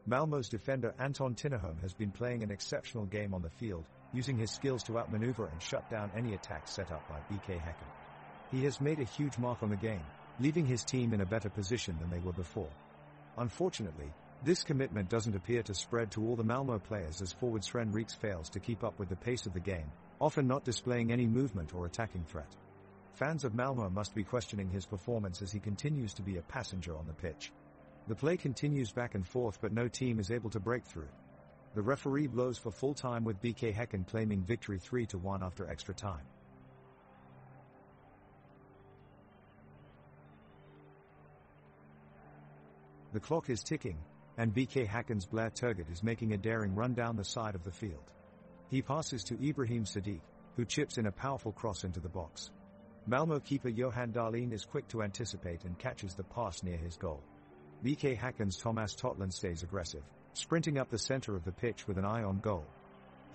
Malmö's defender Anton Tinnerholm has been playing an exceptional game on the field, using his skills to outmaneuver and shut down any attacks set up by BK Häcken. He has made a huge mark on the game, leaving his team in a better position than they were before. Unfortunately, this commitment doesn't appear to spread to all the Malmö players, as forward Sven Reeks fails to keep up with the pace of the game, often not displaying any movement or attacking threat. Fans of Malmö must be questioning his performance as he continues to be a passenger on the pitch. The play continues back and forth, but no team is able to break through. The referee blows for full time, with BK Häcken claiming victory 3-1 after extra time. The clock is ticking, and BK Häcken's Blair Turgut is making a daring run down the side of the field. He passes to Ibrahim Siddiq, who chips in a powerful cross into the box. Malmö keeper Johan Dahlin is quick to anticipate and catches the pass near his goal. BK Häcken's Thomas Totland stays aggressive, sprinting up the center of the pitch with an eye on goal.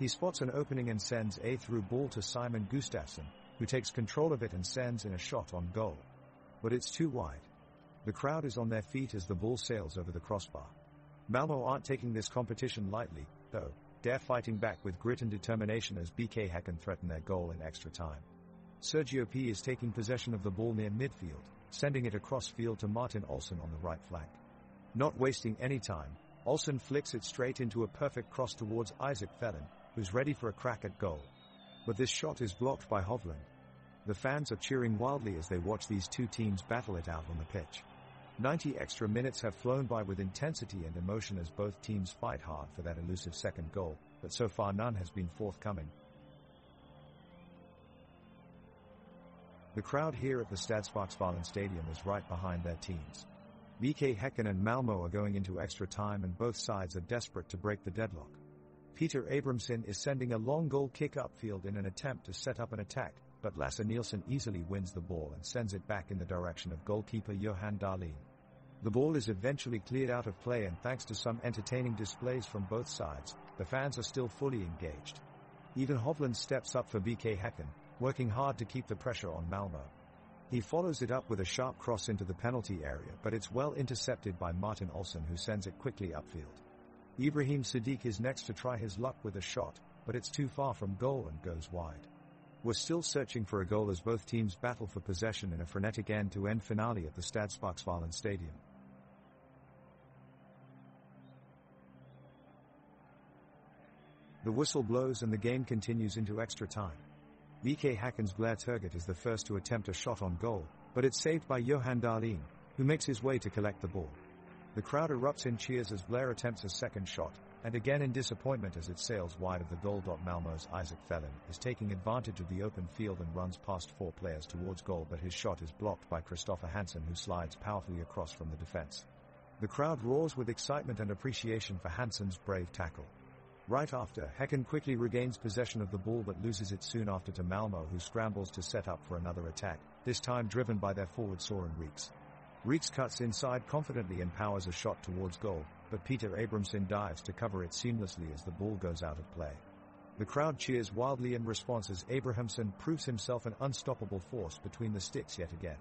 He spots an opening and sends a through ball to Simon Gustafsson, who takes control of it and sends in a shot on goal. But it's too wide. The crowd is on their feet as the ball sails over the crossbar. Malmö aren't taking this competition lightly, though. They're fighting back with grit and determination as BK Häcken threaten their goal in extra time. Sergio P is taking possession of the ball near midfield, sending it across field to Martin Olsson on the right flank. Not wasting any time, Olsson flicks it straight into a perfect cross towards Isaac Fellin, who's ready for a crack at goal. But this shot is blocked by Hovland. The fans are cheering wildly as they watch these two teams battle it out on the pitch. 90 extra minutes have flown by with intensity and emotion as both teams fight hard for that elusive second goal, but so far none has been forthcoming. The crowd here at the Stadsparksvallen Stadium is right behind their teams. BK Häcken and Malmö are going into extra time and both sides are desperate to break the deadlock. Peter Abramson is sending a long goal kick upfield in an attempt to set up an attack, but Lasse Nielsen easily wins the ball and sends it back in the direction of goalkeeper Johan Dahlin. The ball is eventually cleared out of play, and thanks to some entertaining displays from both sides, the fans are still fully engaged. Even Hovland steps up for BK Häcken, working hard to keep the pressure on Malmö. He follows it up with a sharp cross into the penalty area, but it's well intercepted by Martin Olsson, who sends it quickly upfield. Ibrahim Sadiq is next to try his luck with a shot, but it's too far from goal and goes wide. We're still searching for a goal as both teams battle for possession in a frenetic end-to-end finale at the Stadsparksvallen Stadium. The whistle blows and the game continues into extra time. BK Häcken's Blair Turgut is the first to attempt a shot on goal, but it's saved by Johan Dahlin, who makes his way to collect the ball. The crowd erupts in cheers as Blair attempts a second shot, and again in disappointment as it sails wide of the goal. Malmö's Isaac Thelen is taking advantage of the open field and runs past 4 players towards goal, but his shot is blocked by Christopher Hansen, who slides powerfully across from the defense. The crowd roars with excitement and appreciation for Hansen's brave tackle. Right after, Häcken quickly regains possession of the ball but loses it soon after to Malmö, who scrambles to set up for another attack, this time driven by their forward Soren Reeks. Reeks cuts inside confidently and powers a shot towards goal, but Peter Abramson dives to cover it seamlessly as the ball goes out of play. The crowd cheers wildly in response as Abrahamsson proves himself an unstoppable force between the sticks yet again.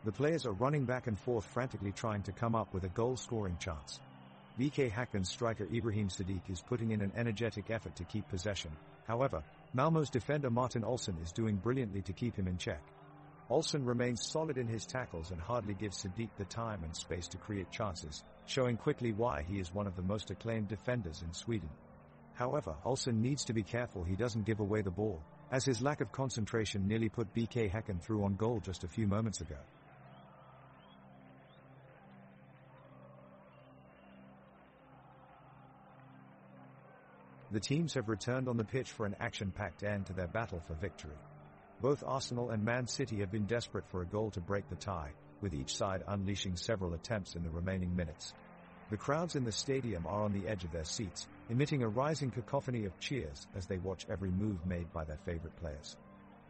The players are running back and forth frantically trying to come up with a goal-scoring chance. BK Häcken's striker Ibrahim Sadiq is putting in an energetic effort to keep possession. However, Malmö's defender Martin Olsson is doing brilliantly to keep him in check. Olsson remains solid in his tackles and hardly gives Sadiq the time and space to create chances, showing quickly why he is one of the most acclaimed defenders in Sweden. However, Olsson needs to be careful he doesn't give away the ball, as his lack of concentration nearly put BK Häcken through on goal just a few moments ago. The teams have returned on the pitch for an action-packed end to their battle for victory. Both Arsenal and Man City have been desperate for a goal to break the tie, with each side unleashing several attempts in the remaining minutes. The crowds in the stadium are on the edge of their seats, emitting a rising cacophony of cheers as they watch every move made by their favorite players.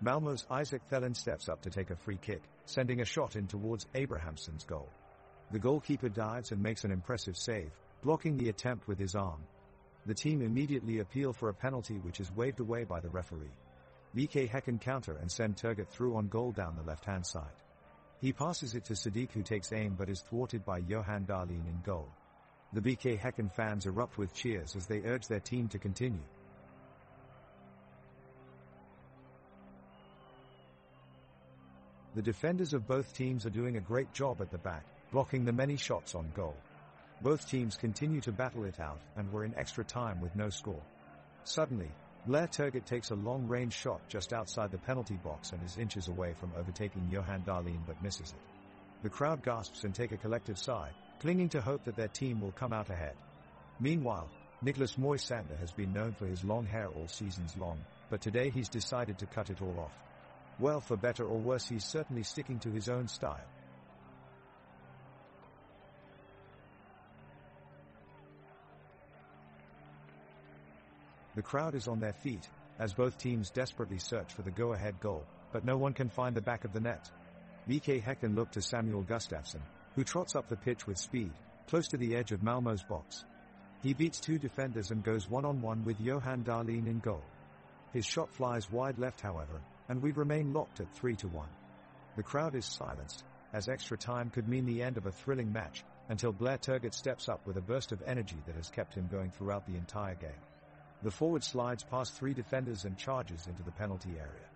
Malmö's Isaac Thelen steps up to take a free kick, sending a shot in towards Abrahamsson's goal. The goalkeeper dives and makes an impressive save, blocking the attempt with his arm. The team immediately appeal for a penalty, which is waved away by the referee. BK Häcken counter and send Turgut through on goal down the left-hand side. He passes it to Sadiq, who takes aim but is thwarted by Johan Dahlin in goal. The BK Häcken fans erupt with cheers as they urge their team to continue. The defenders of both teams are doing a great job at the back, blocking the many shots on goal. Both teams continue to battle it out, and we're in extra time with no score. Suddenly, Blair Turgut takes a long-range shot just outside the penalty box and is inches away from overtaking Johan Dahlin but misses it. The crowd gasps and take a collective sigh, clinging to hope that their team will come out ahead. Meanwhile, Niklas Moisander has been known for his long hair all seasons long, but today he's decided to cut it all off. Well, for better or worse, he's certainly sticking to his own style. The crowd is on their feet, as both teams desperately search for the go-ahead goal, but no one can find the back of the net. BK Häcken look to Samuel Gustafsson, who trots up the pitch with speed, close to the edge of Malmö's box. He beats 2 defenders and goes one-on-one with Johan Dahlin in goal. His shot flies wide left, however, and we remain locked at 3-1. The crowd is silenced, as extra time could mean the end of a thrilling match, until Blair Turgut steps up with a burst of energy that has kept him going throughout the entire game. The forward slides past 3 defenders and charges into the penalty area.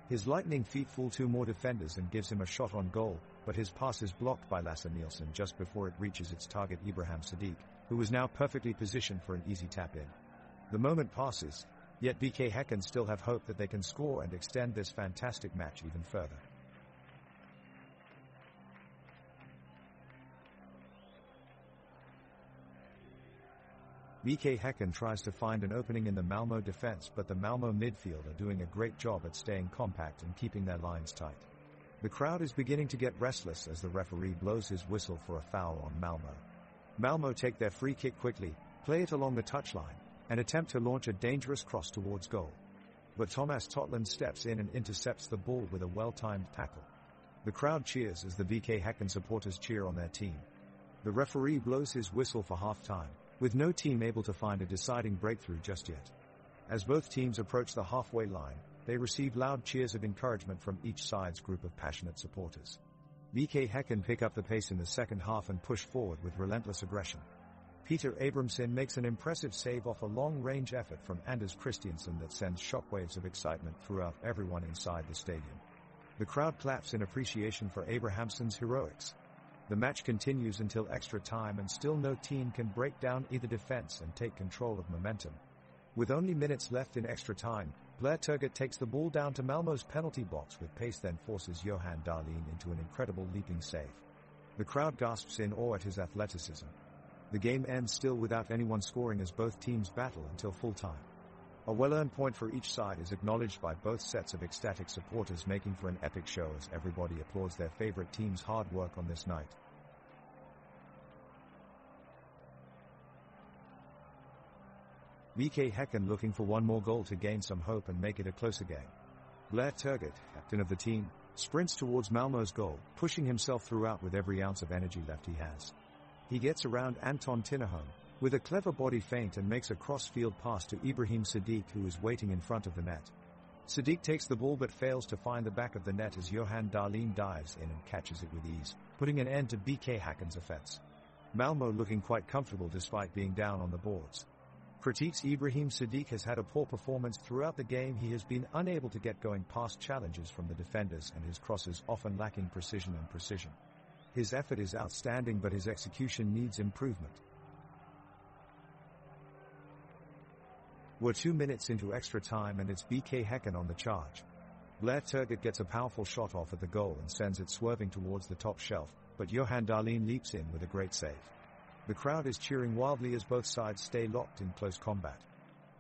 His lightning feet fool 2 more defenders and gives him a shot on goal, but his pass is blocked by Lasse Nielsen just before it reaches its target Ibrahim Sadiq, who is now perfectly positioned for an easy tap-in. The moment passes, yet BK Häcken still have hope that they can score and extend this fantastic match even further. BK Häcken tries to find an opening in the Malmö defense, but the Malmö midfield are doing a great job at staying compact and keeping their lines tight. The crowd is beginning to get restless as the referee blows his whistle for a foul on Malmö. Malmö take their free kick quickly, play it along the touchline, and attempt to launch a dangerous cross towards goal. But Thomas Totland steps in and intercepts the ball with a well-timed tackle. The crowd cheers as the BK Häcken supporters cheer on their team. The referee blows his whistle for half-time, with no team able to find a deciding breakthrough just yet. As both teams approach the halfway line, they receive loud cheers of encouragement from each side's group of passionate supporters. BK Häcken pick up the pace in the second half and push forward with relentless aggression. Peter Abramson makes an impressive save off a long-range effort from Anders Christiansen that sends shockwaves of excitement throughout everyone inside the stadium. The crowd claps in appreciation for Abrahamsson's heroics. The match continues until extra time and still no team can break down either defense and take control of momentum. With only minutes left in extra time, Blair Turgott takes the ball down to Malmö's penalty box with pace, then forces Johan Dahlin into an incredible leaping save. The crowd gasps in awe at his athleticism. The game ends still without anyone scoring as both teams battle until full time. A well-earned point for each side is acknowledged by both sets of ecstatic supporters, making for an epic show as everybody applauds their favorite team's hard work on this night. BK Häcken looking for one more goal to gain some hope and make it a closer game. Blair Turgott, captain of the team, sprints towards Malmö's goal, pushing himself throughout with every ounce of energy left he has. He gets around Anton Tinnerholm with a clever body feint and makes a cross-field pass to Ibrahim Sadiq, who is waiting in front of the net. Sadiq takes the ball but fails to find the back of the net as Johan Dahlin dives in and catches it with ease, putting an end to BK Häcken's offense. Malmö looking quite comfortable despite being down on the boards. Critiques: Ibrahim Sadiq has had a poor performance throughout the game. He has been unable to get going past challenges from the defenders and his crosses often lacking precision. His effort is outstanding but his execution needs improvement. We're 2 minutes into extra time and it's BK Häcken on the charge. Blair Turgott gets a powerful shot off at the goal and sends it swerving towards the top shelf, but Johan Dahlin leaps in with a great save. The crowd is cheering wildly as both sides stay locked in close combat.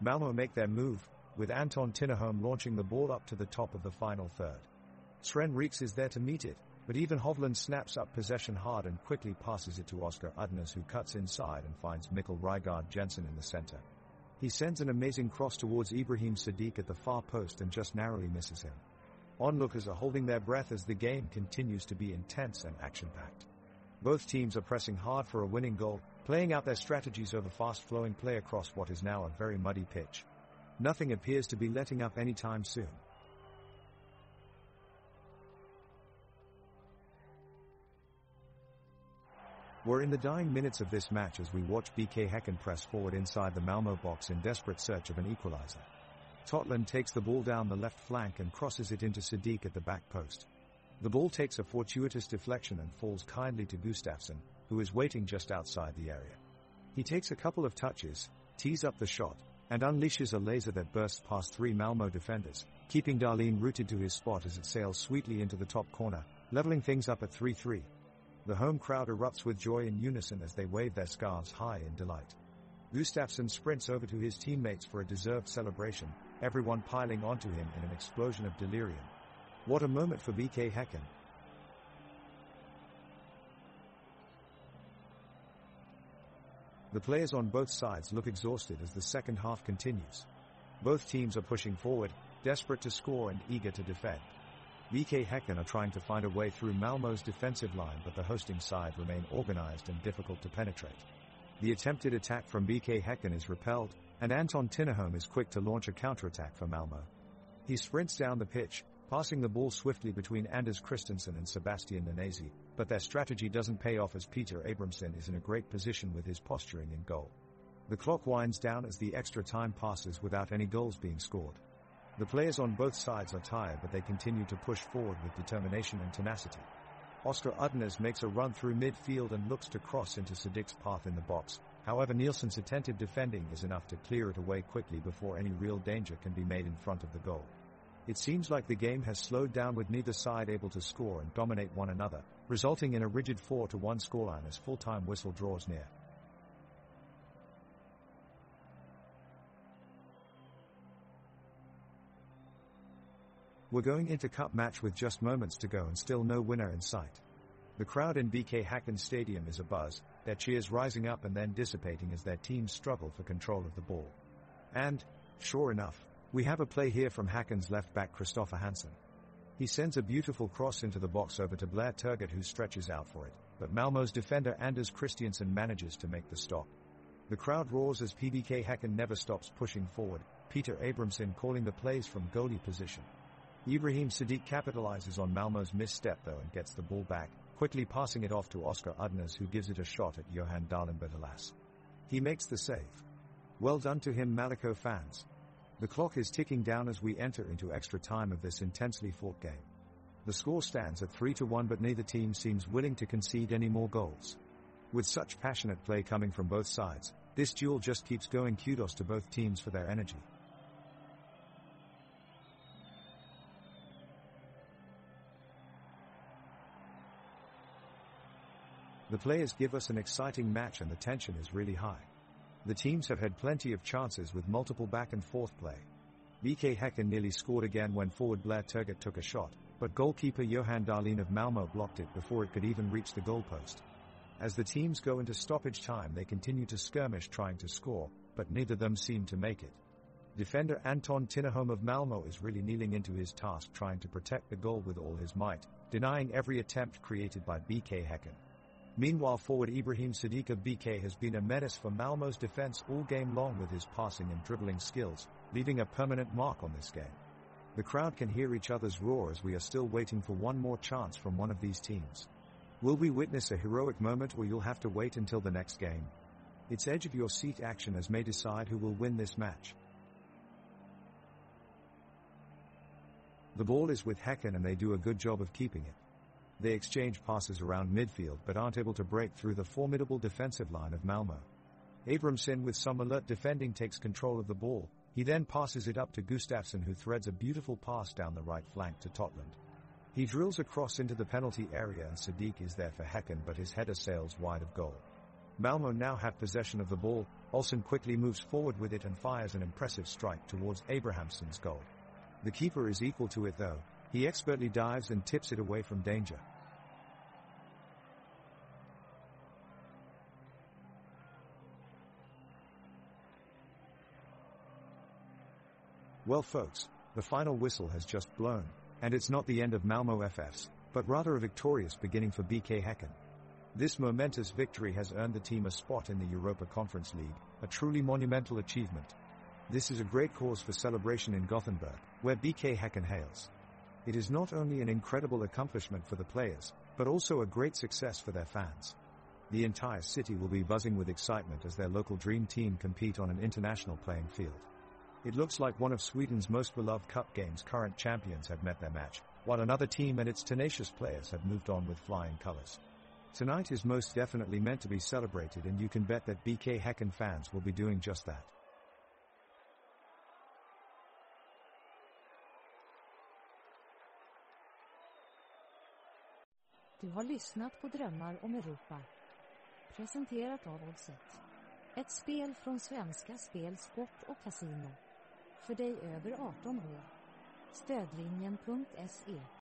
Malmö make their move, with Anton Tinnerholm launching the ball up to the top of the final third. Sven Reeks is there to meet it, but even Hovland snaps up possession hard and quickly passes it to Oscar Udnes, who cuts inside and finds Mikkel Rygaard Jensen in the center. He sends an amazing cross towards Ibrahim Sadiq at the far post and just narrowly misses him. Onlookers are holding their breath as the game continues to be intense and action-packed. Both teams are pressing hard for a winning goal, playing out their strategies over fast-flowing play across what is now a very muddy pitch. Nothing appears to be letting up anytime soon. We're in the dying minutes of this match as we watch BK Häcken press forward inside the Malmö box in desperate search of an equalizer. Totland takes the ball down the left flank and crosses it into Sadiq at the back post. The ball takes a fortuitous deflection and falls kindly to Gustafsson, who is waiting just outside the area. He takes a couple of touches, tees up the shot, and unleashes a laser that bursts past 3 Malmö defenders, keeping Dahlin rooted to his spot as it sails sweetly into the top corner, leveling things up at 3-3. The home crowd erupts with joy in unison as they wave their scarves high in delight. Gustafsson sprints over to his teammates for a deserved celebration, everyone piling onto him in an explosion of delirium. What a moment for BK Häcken. The players on both sides look exhausted as the second half continues. Both teams are pushing forward, desperate to score and eager to defend. BK Häcken are trying to find a way through Malmö's defensive line, but the hosting side remain organized and difficult to penetrate. The attempted attack from BK Häcken is repelled, and Anton Tinnerholm is quick to launch a counterattack for Malmö. He sprints down the pitch, passing the ball swiftly between Anders Christensen and Sebastian Nanesi, but their strategy doesn't pay off as Peter Abramson is in a great position with his posturing in goal. The clock winds down as the extra time passes without any goals being scored. The players on both sides are tired, but they continue to push forward with determination and tenacity. Oscar Udnes makes a run through midfield and looks to cross into Sadiq's path in the box. However, Nielsen's attentive defending is enough to clear it away quickly before any real danger can be made in front of the goal. It seems like the game has slowed down, with neither side able to score and dominate one another, resulting in a rigid 4-1 scoreline as full-time whistle draws near. We're going into cup match with just moments to go and still no winner in sight. The crowd in BK Häcken Stadium is abuzz, their cheers rising up and then dissipating as their teams struggle for control of the ball. And, sure enough, we have a play here from Häcken's left back Christopher Hansen. He sends a beautiful cross into the box over to Blair Turgott, who stretches out for it, but Malmö's defender Anders Christiansen manages to make the stop. The crowd roars as BK Häcken never stops pushing forward, Peter Abramson calling the plays from goalie position. Ibrahim Sadiq capitalizes on Malmö's misstep though and gets the ball back, quickly passing it off to Oscar Udnes, who gives it a shot at Johan Dahlin, but alas, he makes the save. Well done to him, Malmö fans. The clock is ticking down as we enter into extra time of this intensely fought game. The score stands at 3-1, but neither team seems willing to concede any more goals. With such passionate play coming from both sides, this duel just keeps going. Kudos to both teams for their energy. The players give us an exciting match and the tension is really high. The teams have had plenty of chances with multiple back and forth play. BK Häcken nearly scored again when forward Blair Turgut took a shot, but goalkeeper Johan Dahlin of Malmö blocked it before it could even reach the goalpost. As the teams go into stoppage time, they continue to skirmish trying to score, but neither of them seem to make it. Defender Anton Tinnerholm of Malmö is really kneeling into his task, trying to protect the goal with all his might, denying every attempt created by BK Häcken. Meanwhile, forward Ibrahim Sadiq of BK has been a menace for Malmö's defense all game long with his passing and dribbling skills, leaving a permanent mark on this game. The crowd can hear each other's roar as we are still waiting for one more chance from one of these teams. Will we witness a heroic moment, or you'll have to wait until the next game? It's edge of your seat action as may decide who will win this match. The ball is with Häcken and they do a good job of keeping it. They exchange passes around midfield but aren't able to break through the formidable defensive line of Malmö. Abramson, with some alert defending, takes control of the ball. He then passes it up to Gustafsson, who threads a beautiful pass down the right flank to Totland. He drills across into the penalty area and Sadiq is there for Häcken, but his header sails wide of goal. Malmö now have possession of the ball. Olsen quickly moves forward with it and fires an impressive strike towards Abrahamsson's goal. The keeper is equal to it though. He expertly dives and tips it away from danger. Well folks, the final whistle has just blown, and it's not the end of Malmö FFs, but rather a victorious beginning for BK Häcken. This momentous victory has earned the team a spot in the Europa Conference League, a truly monumental achievement. This is a great cause for celebration in Gothenburg, where BK Häcken hails. It is not only an incredible accomplishment for the players, but also a great success for their fans. The entire city will be buzzing with excitement as their local dream team compete on an international playing field. It looks like one of Sweden's most beloved cup games. Current champions have met their match, while another team and its tenacious players have moved on with flying colors. Tonight is most definitely meant to be celebrated, and you can bet that BK Häcken fans will be doing just that. Du har lyssnat på Drömmar om Europa. Presenterat av Oddset. Ett spel från Svenska Spel, Sport och Casino. För dig över 18 år. Stödlinjen.se